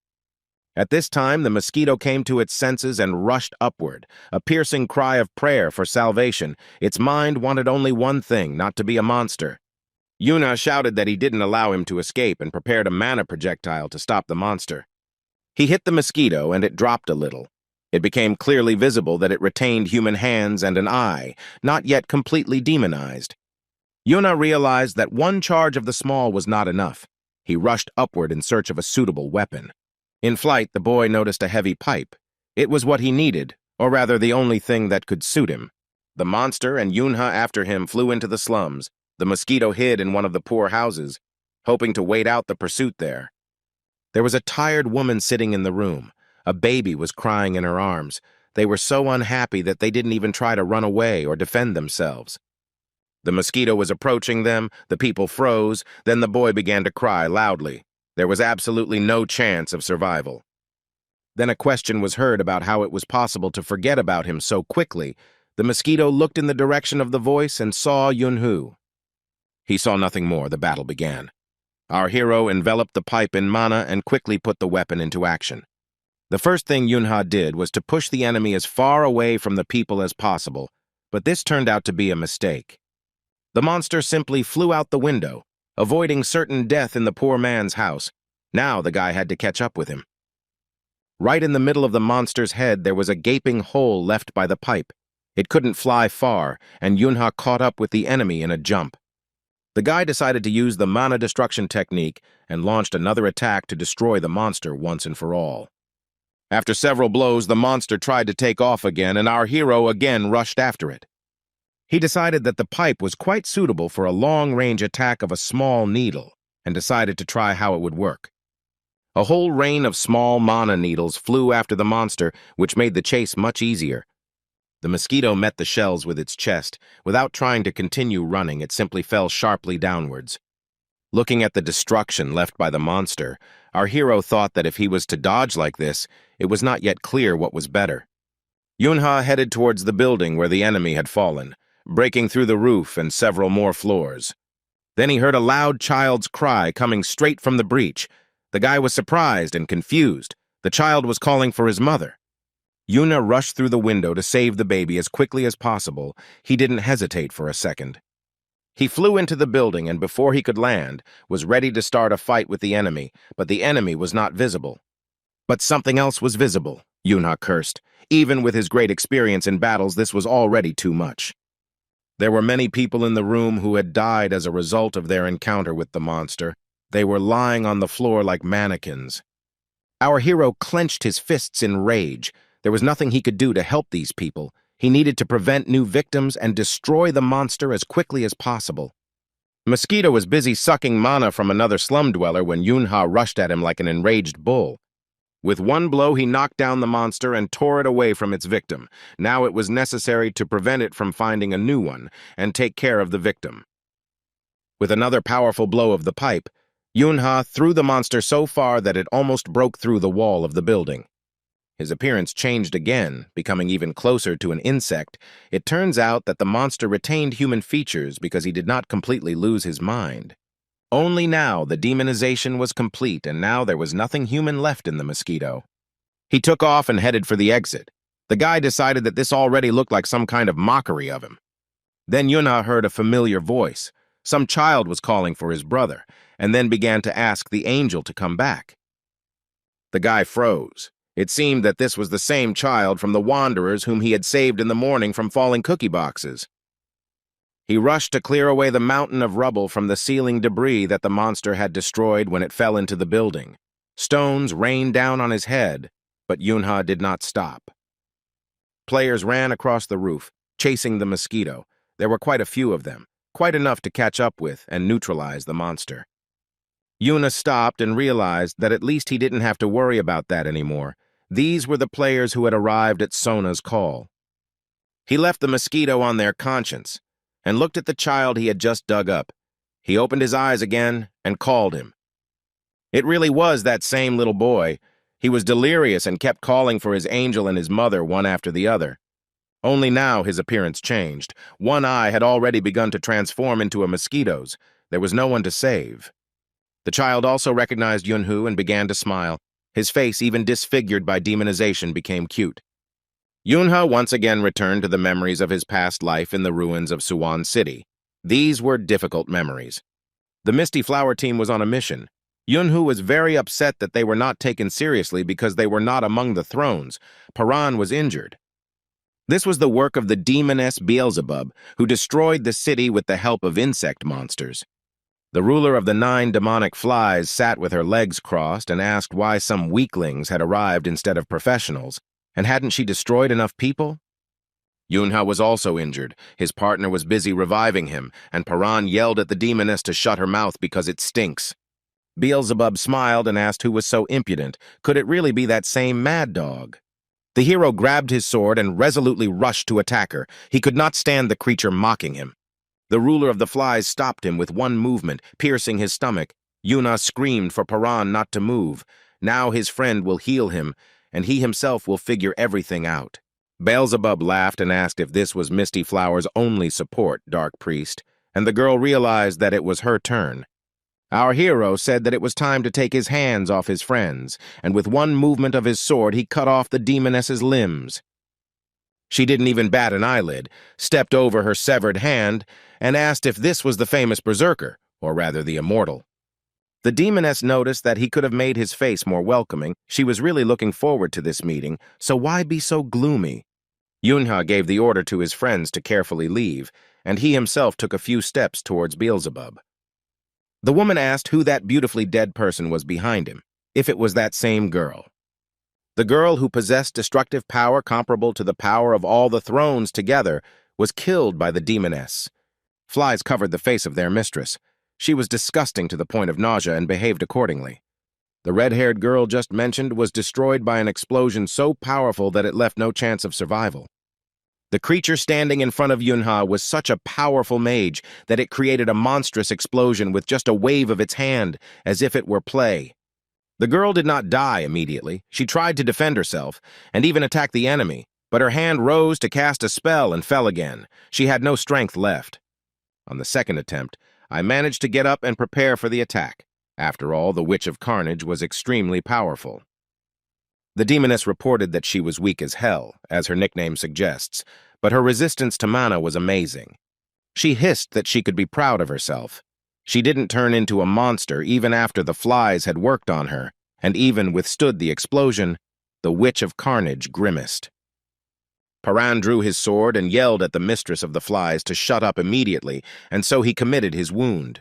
At this time, the mosquito came to its senses and rushed upward, a piercing cry of prayer for salvation. Its mind wanted only one thing, not to be a monster. Yuna shouted that he didn't allow him to escape and prepared a mana projectile to stop the monster. He hit the mosquito and it dropped a little. It became clearly visible that it retained human hands and an eye, not yet completely demonized. Yuna realized that one charge of the small was not enough. He rushed upward in search of a suitable weapon. In flight, the boy noticed a heavy pipe. It was what he needed, or rather the only thing that could suit him. The monster and Yunha after him flew into the slums. The mosquito hid in one of the poor houses, hoping to wait out the pursuit there. There was a tired woman sitting in the room. A baby was crying in her arms. They were so unhappy that they didn't even try to run away or defend themselves. The mosquito was approaching them, the people froze, then the boy began to cry loudly. There was absolutely no chance of survival. Then a question was heard about how it was possible to forget about him so quickly. The mosquito looked in the direction of the voice and saw Yunhu. He saw nothing more. The battle began. Our hero enveloped the pipe in mana and quickly put the weapon into action. The first thing Yunha did was to push the enemy as far away from the people as possible, but this turned out to be a mistake. The monster simply flew out the window, avoiding certain death in the poor man's house. Now the guy had to catch up with him. Right in the middle of the monster's head there was a gaping hole left by the pipe. It couldn't fly far, and Yunha caught up with the enemy in a jump. The guy decided to use the mana destruction technique and launched another attack to destroy the monster once and for all. After several blows, the monster tried to take off again, and our hero again rushed after it. He decided that the pipe was quite suitable for a long-range attack of a small needle, and decided to try how it would work. A whole rain of small mana needles flew after the monster, which made the chase much easier. The mosquito met the shells with its chest. Without trying to continue running, it simply fell sharply downwards. Looking at the destruction left by the monster, our hero thought that if he was to dodge like this, it was not yet clear what was better. Yunha headed towards the building where the enemy had fallen, breaking through the roof and several more floors. Then he heard a loud child's cry coming straight from the breach. The guy was surprised and confused. The child was calling for his mother. Yuna rushed through the window to save the baby as quickly as possible. He didn't hesitate for a second. He flew into the building and before he could land, was ready to start a fight with the enemy, but the enemy was not visible. But something else was visible, Yunha cursed. Even with his great experience in battles, this was already too much. There were many people in the room who had died as a result of their encounter with the monster. They were lying on the floor like mannequins. Our hero clenched his fists in rage. There was nothing he could do to help these people. He needed to prevent new victims and destroy the monster as quickly as possible. Mosquito was busy sucking mana from another slum dweller when Yunha rushed at him like an enraged bull. With one blow, he knocked down the monster and tore it away from its victim. Now it was necessary to prevent it from finding a new one and take care of the victim. With another powerful blow of the pipe, Yunha threw the monster so far that it almost broke through the wall of the building. His appearance changed again, becoming even closer to an insect. It turns out that the monster retained human features because he did not completely lose his mind. Only now the demonization was complete, and now there was nothing human left in the mosquito. He took off and headed for the exit. The guy decided that this already looked like some kind of mockery of him. Then Yuna heard a familiar voice. Some child was calling for his brother, and then began to ask the angel to come back. The guy froze. It seemed that this was the same child from the wanderers whom he had saved in the morning from falling cookie boxes. He rushed to clear away the mountain of rubble from the ceiling debris that the monster had destroyed when it fell into the building. Stones rained down on his head, but Yunha did not stop. Players ran across the roof, chasing the mosquito. There were quite a few of them, quite enough to catch up with and neutralize the monster. Yuna stopped and realized that at least he didn't have to worry about that anymore. These were the players who had arrived at Sona's call. He left the mosquito on their conscience and looked at the child he had just dug up. He opened his eyes again and called him. It really was that same little boy. He was delirious and kept calling for his angel and his mother one after the other. Only now his appearance changed. One eye had already begun to transform into a mosquito's. There was no one to save. The child also recognized Yunhu and began to smile. His face, even disfigured by demonization, became cute. Yunha once again returned to the memories of his past life in the ruins of Suwon City. These were difficult memories. The Misty Flower team was on a mission. Yunhu was very upset that they were not taken seriously because they were not among the thrones. Paran was injured. This was the work of the demoness Beelzebub, who destroyed the city with the help of insect monsters. The ruler of the 9 demonic flies sat with her legs crossed and asked why some weaklings had arrived instead of professionals, and hadn't she destroyed enough people? Yunha was also injured. His partner was busy reviving him, and Paran yelled at the demoness to shut her mouth because it stinks. Beelzebub smiled and asked who was so impudent. Could it really be that same mad dog? The hero grabbed his sword and resolutely rushed to attack her. He could not stand the creature mocking him. The ruler of the flies stopped him with one movement, piercing his stomach. Yuna screamed for Paran not to move. Now his friend will heal him, and he himself will figure everything out. Beelzebub laughed and asked if this was Misty Flower's only support, Dark Priest, and the girl realized that it was her turn. Our hero said that it was time to take his hands off his friends, and with one movement of his sword he cut off the demoness's limbs. She didn't even bat an eyelid, stepped over her severed hand, and asked if this was the famous berserker, or rather the immortal. The demoness noticed that he could have made his face more welcoming. She was really looking forward to this meeting, so why be so gloomy? Yunha gave the order to his friends to carefully leave, and he himself took a few steps towards Beelzebub. The woman asked who that beautifully dead person was behind him, if it was that same girl. The girl who possessed destructive power comparable to the power of all the thrones together was killed by the demoness. Flies covered the face of their mistress. She was disgusting to the point of nausea and behaved accordingly. The red-haired girl just mentioned was destroyed by an explosion so powerful that it left no chance of survival. The creature standing in front of Yunha was such a powerful mage that it created a monstrous explosion with just a wave of its hand, as if it were play. The girl did not die immediately. She tried to defend herself, and even attack the enemy, but her hand rose to cast a spell and fell again. She had no strength left. On the second attempt, I managed to get up and prepare for the attack. After all, the Witch of Carnage was extremely powerful. The demoness reported that she was weak as hell, as her nickname suggests, but her resistance to mana was amazing. She hissed that she could be proud of herself. She didn't turn into a monster even after the flies had worked on her, and even withstood the explosion. The Witch of Carnage grimaced. Paran drew his sword and yelled at the mistress of the flies to shut up immediately, and so he committed his wound.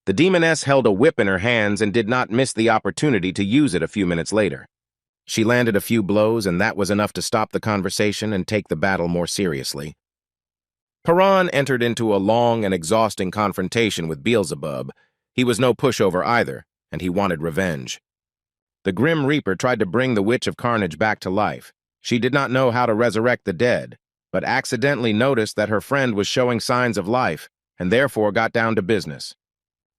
The demoness held a whip in her hands and did not miss the opportunity to use it a few minutes later. She landed a few blows, and that was enough to stop the conversation and take the battle more seriously. Paran entered into a long and exhausting confrontation with Beelzebub. He was no pushover either, and he wanted revenge. The Grim Reaper tried to bring the Witch of Carnage back to life. She did not know how to resurrect the dead, but accidentally noticed that her friend was showing signs of life, and therefore got down to business.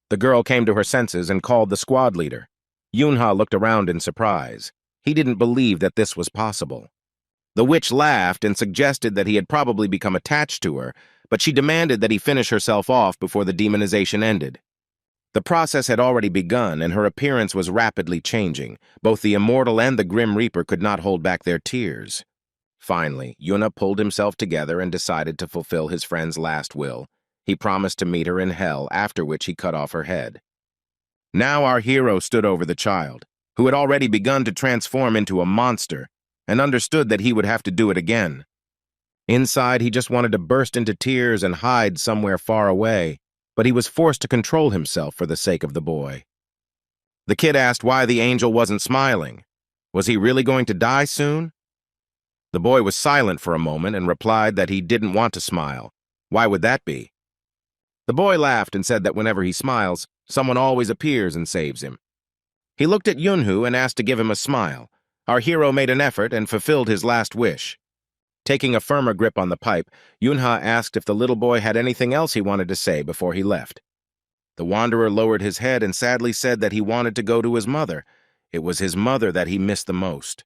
The girl came to her senses and called the squad leader. Yunha looked around in surprise. He didn't believe that this was possible. The witch laughed and suggested that he had probably become attached to her, but she demanded that he finish herself off before the demonization ended. The process had already begun, and her appearance was rapidly changing. Both the Immortal and the Grim Reaper could not hold back their tears. Finally, Yuna pulled himself together and decided to fulfill his friend's last will. He promised to meet her in hell, after which he cut off her head. Now our hero stood over the child, who had already begun to transform into a monster, and understood that he would have to do it again. Inside, he just wanted to burst into tears and hide somewhere far away, but he was forced to control himself for the sake of the boy. The kid asked why the angel wasn't smiling. Was he really going to die soon? The boy was silent for a moment and replied that he didn't want to smile. Why would that be? The boy laughed and said that whenever he smiles, someone always appears and saves him. He looked at Yunhu and asked to give him a smile. Our hero made an effort and fulfilled his last wish. Taking a firmer grip on the pipe, Yunha asked if the little boy had anything else he wanted to say before he left. The wanderer lowered his head and sadly said that he wanted to go to his mother. It was his mother that he missed the most.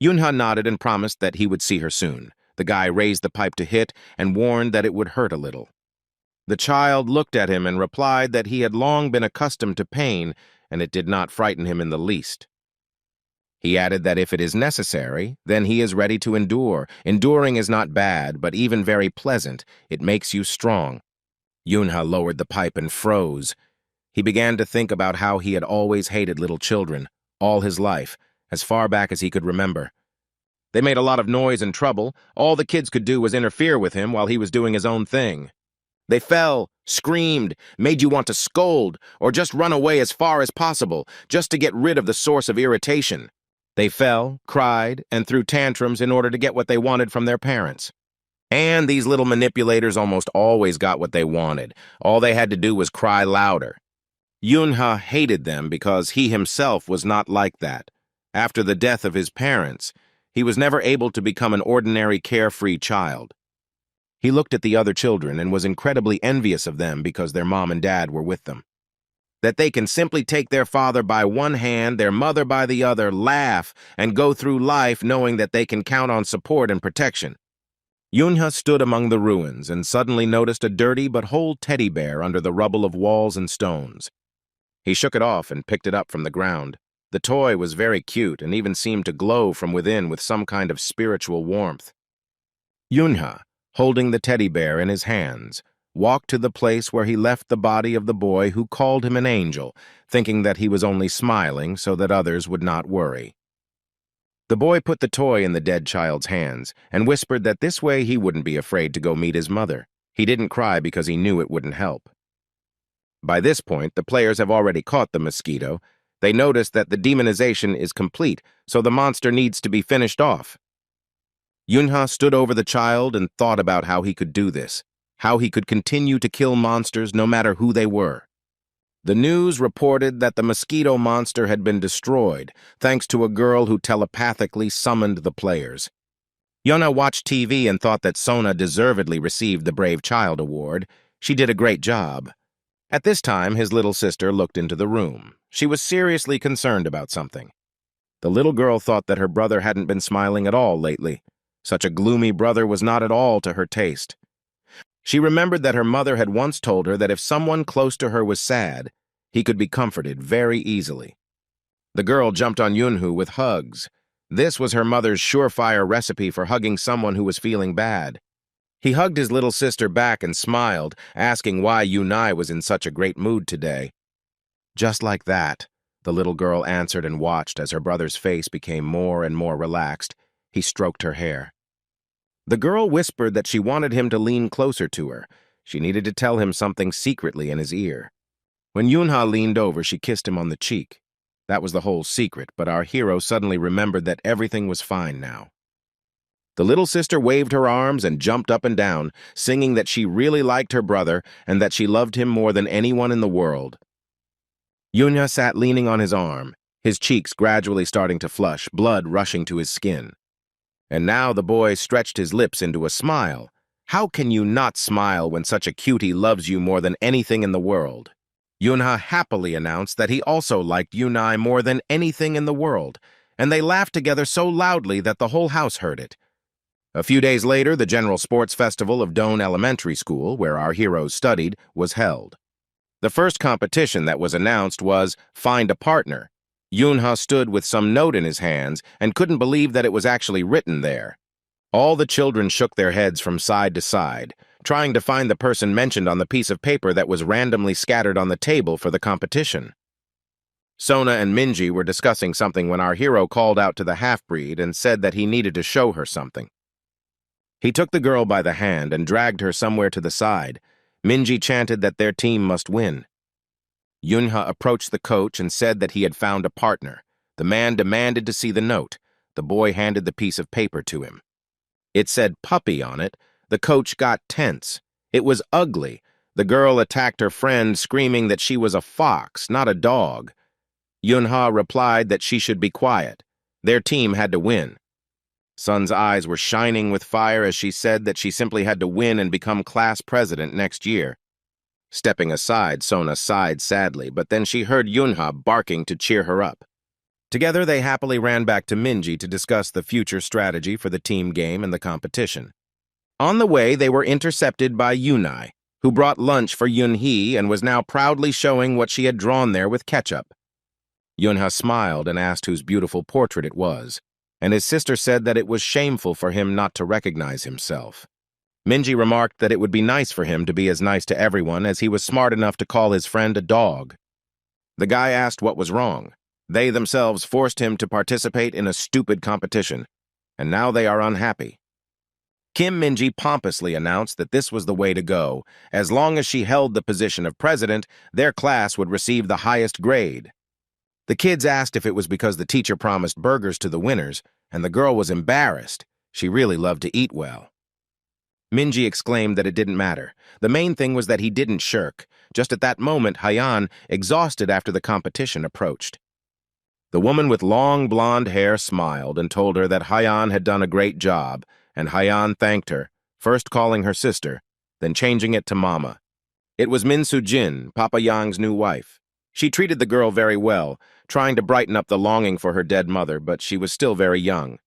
Yunha nodded and promised that he would see her soon. The guy raised the pipe to hit and warned that it would hurt a little. The child looked at him and replied that he had long been accustomed to pain, and it did not frighten him in the least. He added that if it is necessary, then he is ready to endure. Enduring is not bad, but even very pleasant. It makes you strong. Yunha lowered the pipe and froze. He began to think about how he had always hated little children, all his life, as far back as he could remember. They made a lot of noise and trouble. All the kids could do was interfere with him while he was doing his own thing. They fell, screamed, made you want to scold, or just run away as far as possible, just to get rid of the source of irritation. They fell, cried, and threw tantrums in order to get what they wanted from their parents. And these little manipulators almost always got what they wanted. All they had to do was cry louder. Yunha hated them because he himself was not like that. After the death of his parents, he was never able to become an ordinary carefree child. He looked at the other children and was incredibly envious of them because their mom and dad were with them. That they can simply take their father by one hand, their mother by the other, laugh, and go through life knowing that they can count on support and protection. Yunha stood among the ruins and suddenly noticed a dirty but whole teddy bear under the rubble of walls and stones. He shook it off and picked it up from the ground. The toy was very cute and even seemed to glow from within with some kind of spiritual warmth. Yunha, holding the teddy bear in his hands, walked to the place where he left the body of the boy who called him an angel, thinking that he was only smiling so that others would not worry. The boy put the toy in the dead child's hands and whispered that this way he wouldn't be afraid to go meet his mother. He didn't cry because he knew it wouldn't help. By this point, the players have already caught the mosquito. They notice that the demonization is complete, so the monster needs to be finished off. Yunha stood over the child and thought about how he could do this, how he could continue to kill monsters no matter who they were. The news reported that the mosquito monster had been destroyed, thanks to a girl who telepathically summoned the players. Yunha watched TV and thought that Sona deservedly received the Brave Child Award. She did a great job. At this time, his little sister looked into the room. She was seriously concerned about something. The little girl thought that her brother hadn't been smiling at all lately. Such a gloomy brother was not at all to her taste. She remembered that her mother had once told her that if someone close to her was sad, he could be comforted very easily. The girl jumped on Yunhu with hugs. This was her mother's surefire recipe for hugging someone who was feeling bad. He hugged his little sister back and smiled, asking why Yunai was in such a great mood today. Just like that, the little girl answered and watched as her brother's face became more and more relaxed. He stroked her hair. The girl whispered that she wanted him to lean closer to her. She needed to tell him something secretly in his ear. When Yunha leaned over, she kissed him on the cheek. That was the whole secret, but our hero suddenly remembered that everything was fine now. The little sister waved her arms and jumped up and down, singing that she really liked her brother and that she loved him more than anyone in the world. Yunha sat leaning on his arm, his cheeks gradually starting to flush, blood rushing to his skin. And now the boy stretched his lips into a smile. How can you not smile when such a cutie loves you more than anything in the world? Yunha happily announced that he also liked Yunai more than anything in the world, and they laughed together so loudly that the whole house heard it. A few days later, the General Sports Festival of Doan Elementary School, where our heroes studied, was held. The first competition that was announced was Find a Partner. Yunha stood with some note in his hands and couldn't believe that it was actually written there. All the children shook their heads from side to side, trying to find the person mentioned on the piece of paper that was randomly scattered on the table for the competition. Sona and Minji were discussing something when our hero called out to the half-breed and said that he needed to show her something. He took the girl by the hand and dragged her somewhere to the side. Minji chanted that their team must win. Yunha approached the coach and said that he had found a partner. The man demanded to see the note. The boy handed the piece of paper to him. It said puppy on it. The coach got tense. It was ugly. The girl attacked her friend, screaming that she was a fox, not a dog. Yunha replied that she should be quiet. Their team had to win. Sun's eyes were shining with fire as she said that she simply had to win and become class president next year. Stepping aside, Sona sighed sadly, but then she heard Yunha barking to cheer her up. Together, they happily ran back to Minji to discuss the future strategy for the team game and the competition. On the way, they were intercepted by Yunai, who brought lunch for Yunhee and was now proudly showing what she had drawn there with ketchup. Yunha smiled and asked whose beautiful portrait it was, and his sister said that it was shameful for him not to recognize himself. Minji remarked that it would be nice for him to be as nice to everyone as he was smart enough to call his friend a dog. The guy asked what was wrong. They themselves forced him to participate in a stupid competition, and now they are unhappy. Kim Minji pompously announced that this was the way to go. As long as she held the position of president, their class would receive the highest grade. The kids asked if it was because the teacher promised burgers to the winners, and the girl was embarrassed. She really loved to eat well. Minji exclaimed that it didn't matter. The main thing was that he didn't shirk. Just at that moment, Haiyan, exhausted after the competition, approached. The woman with long blonde hair smiled and told her that Haiyan had done a great job, and Haiyan thanked her first calling her sister, then changing it to Mama. It was Min Soo-jin, Papa Yang's new wife. She treated the girl very well, trying to brighten up the longing for her dead mother, but she was still very young.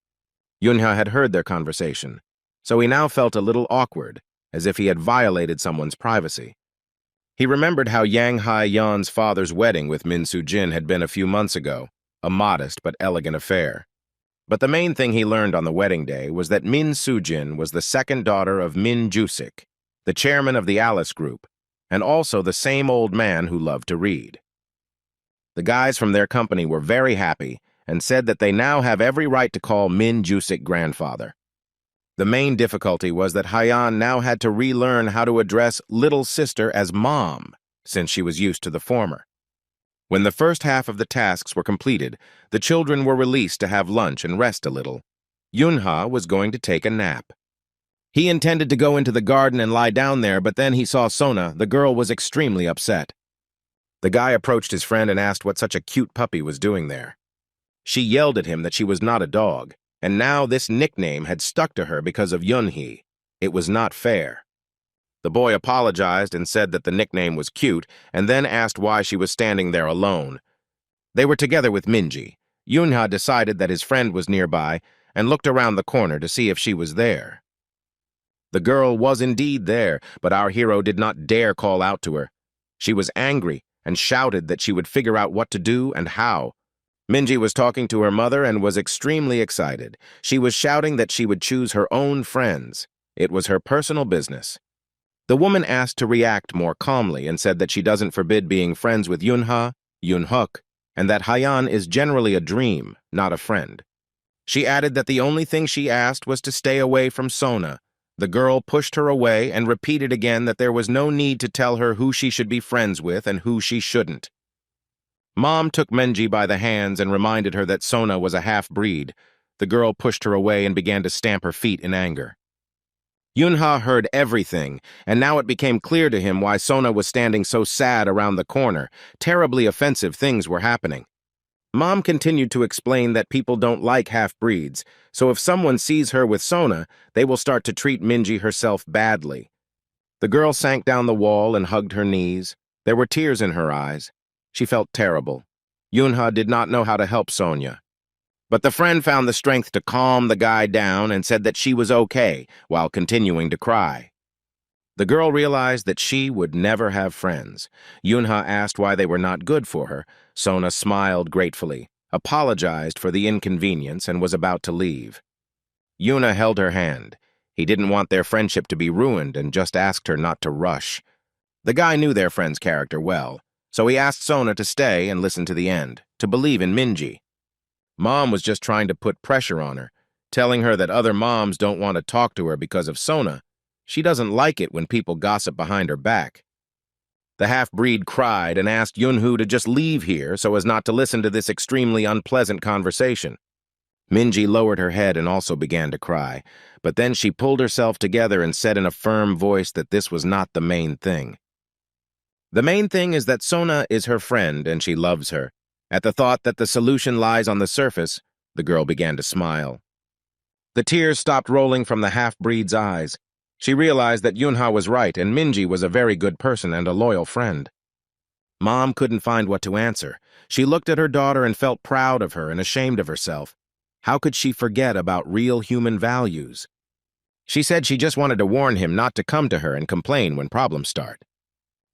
Yunha had heard their conversation, so he now felt a little awkward, as if he had violated someone's privacy. He remembered how Yang Hai-yeon's father's wedding with Min Soo-jin had been a few months ago, a modest but elegant affair. But the main thing he learned on the wedding day was that Min Soo-jin was the second daughter of Min Ju-sik, the chairman of the Alice Group, and also the same old man who loved to read. The guys from their company were very happy and said that they now have every right to call Min Ju-sik grandfather. The main difficulty was that Hyeon now had to relearn how to address little sister as mom, since she was used to the former. When the first half of the tasks were completed, the children were released to have lunch and rest a little. Yunha was going to take a nap. He intended to go into the garden and lie down there, but then he saw Sona. The girl was extremely upset. The guy approached his friend and asked what such a cute puppy was doing there. She yelled at him that she was not a dog, and now this nickname had stuck to her because of Yunhee. It was not fair. The boy apologized and said that the nickname was cute, and then asked why she was standing there alone. They were together with Minji. Yunha decided that his friend was nearby and looked around the corner to see if she was there. The girl was indeed there, but our hero did not dare call out to her. She was angry and shouted that she would figure out what to do and how. Minji was talking to her mother and was extremely excited. She was shouting that she would choose her own friends. It was her personal business. The woman asked to react more calmly and said that she doesn't forbid being friends with Yunha, Yunhook, and that Hyeon is generally a dream, not a friend. She added that the only thing she asked was to stay away from Sona. The girl pushed her away and repeated again that there was no need to tell her who she should be friends with and who she shouldn't. Mom took Minji by the hands and reminded her that Sona was a half-breed. The girl pushed her away and began to stamp her feet in anger. Yunha heard everything, and now it became clear to him why Sona was standing so sad around the corner. Terribly offensive things were happening. Mom continued to explain that people don't like half-breeds, so if someone sees her with Sona, they will start to treat Minji herself badly. The girl sank down the wall and hugged her knees. There were tears in her eyes. She felt terrible. Yunha did not know how to help Sonia. But the friend found the strength to calm the guy down and said that she was okay while continuing to cry. The girl realized that she would never have friends. Yunha asked why they were not good for her. Sona smiled gratefully, apologized for the inconvenience, and was about to leave. Yuna held her hand. He didn't want their friendship to be ruined and just asked her not to rush. The guy knew their friend's character well, so he asked Sona to stay and listen to the end, to believe in Minji. Mom was just trying to put pressure on her, telling her that other moms don't want to talk to her because of Sona. She doesn't like it when people gossip behind her back. The half-breed cried and asked Yunhu to just leave here so as not to listen to this extremely unpleasant conversation. Minji lowered her head and also began to cry, but then she pulled herself together and said in a firm voice that this was not the main thing. The main thing is that Sona is her friend and she loves her. At the thought that the solution lies on the surface, the girl began to smile. The tears stopped rolling from the half-breed's eyes. She realized that Yunha was right and Minji was a very good person and a loyal friend. Mom couldn't find what to answer. She looked at her daughter and felt proud of her and ashamed of herself. How could she forget about real human values? She said she just wanted to warn him not to come to her and complain when problems start.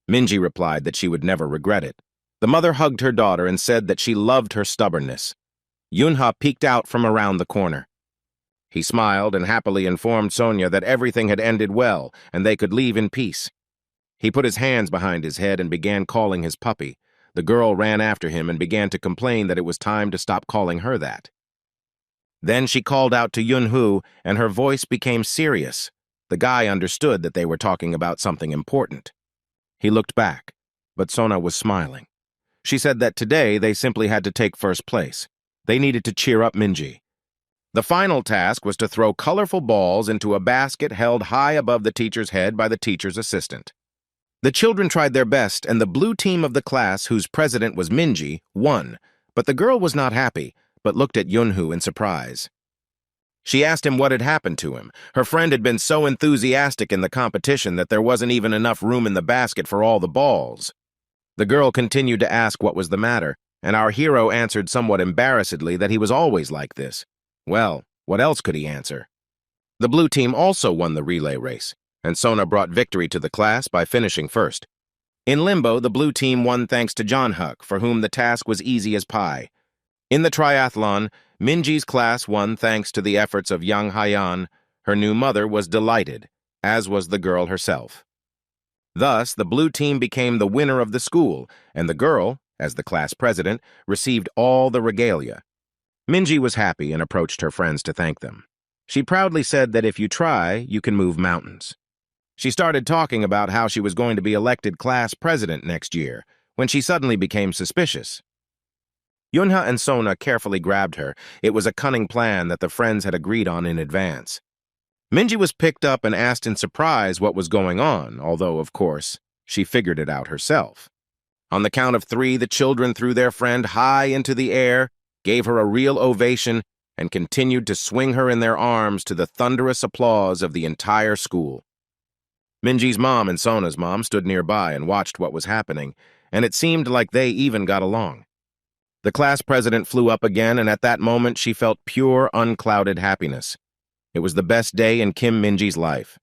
Minji replied that she would never regret it. The mother hugged her daughter and said that she loved her stubbornness. Yunha peeked out from around the corner. He smiled and happily informed Sonia that everything had ended well and they could leave in peace. He put his hands behind his head and began calling his puppy. The girl ran after him and began to complain that it was time to stop calling her that. Then she called out to Yunhu and her voice became serious. The guy understood that they were talking about something important. He looked back, but Sona was smiling. She said that today they simply had to take first place. They needed to cheer up Minji. The final task was to throw colorful balls into a basket held high above the teacher's head by the teacher's assistant. The children tried their best, and the blue team of the class, whose president was Minji, won. But the girl was not happy, but looked at Yunhu in surprise. She asked him what had happened to him. Her friend had been so enthusiastic in the competition that there wasn't even enough room in the basket for all the balls. The girl continued to ask what was the matter, and our hero answered somewhat embarrassedly that he was always like this. Well, what else could he answer? The blue team also won the relay race, and Sona brought victory to the class by finishing first. In limbo, the blue team won thanks to John Huck, for whom the task was easy as pie. In the triathlon, Minji's class won thanks to the efforts of Yang Haiyan. Her new mother was delighted, as was the girl herself. Thus, the blue team became the winner of the school, and the girl, as the class president, received all the regalia. Minji was happy and approached her friends to thank them. She proudly said that if you try, you can move mountains. She started talking about how she was going to be elected class president next year, when she suddenly became suspicious. Yunha and Sona carefully grabbed her. It was a cunning plan that the friends had agreed on in advance. Minji was picked up and asked in surprise what was going on, although, of course, she figured it out herself. On the count of 3, the children threw their friend high into the air, gave her a real ovation, and continued to swing her in their arms to the thunderous applause of the entire school. Minji's mom and Sona's mom stood nearby and watched what was happening, and it seemed like they even got along. The class president flew up again, and at that moment she felt pure, unclouded happiness. It was the best day in Kim Minji's life.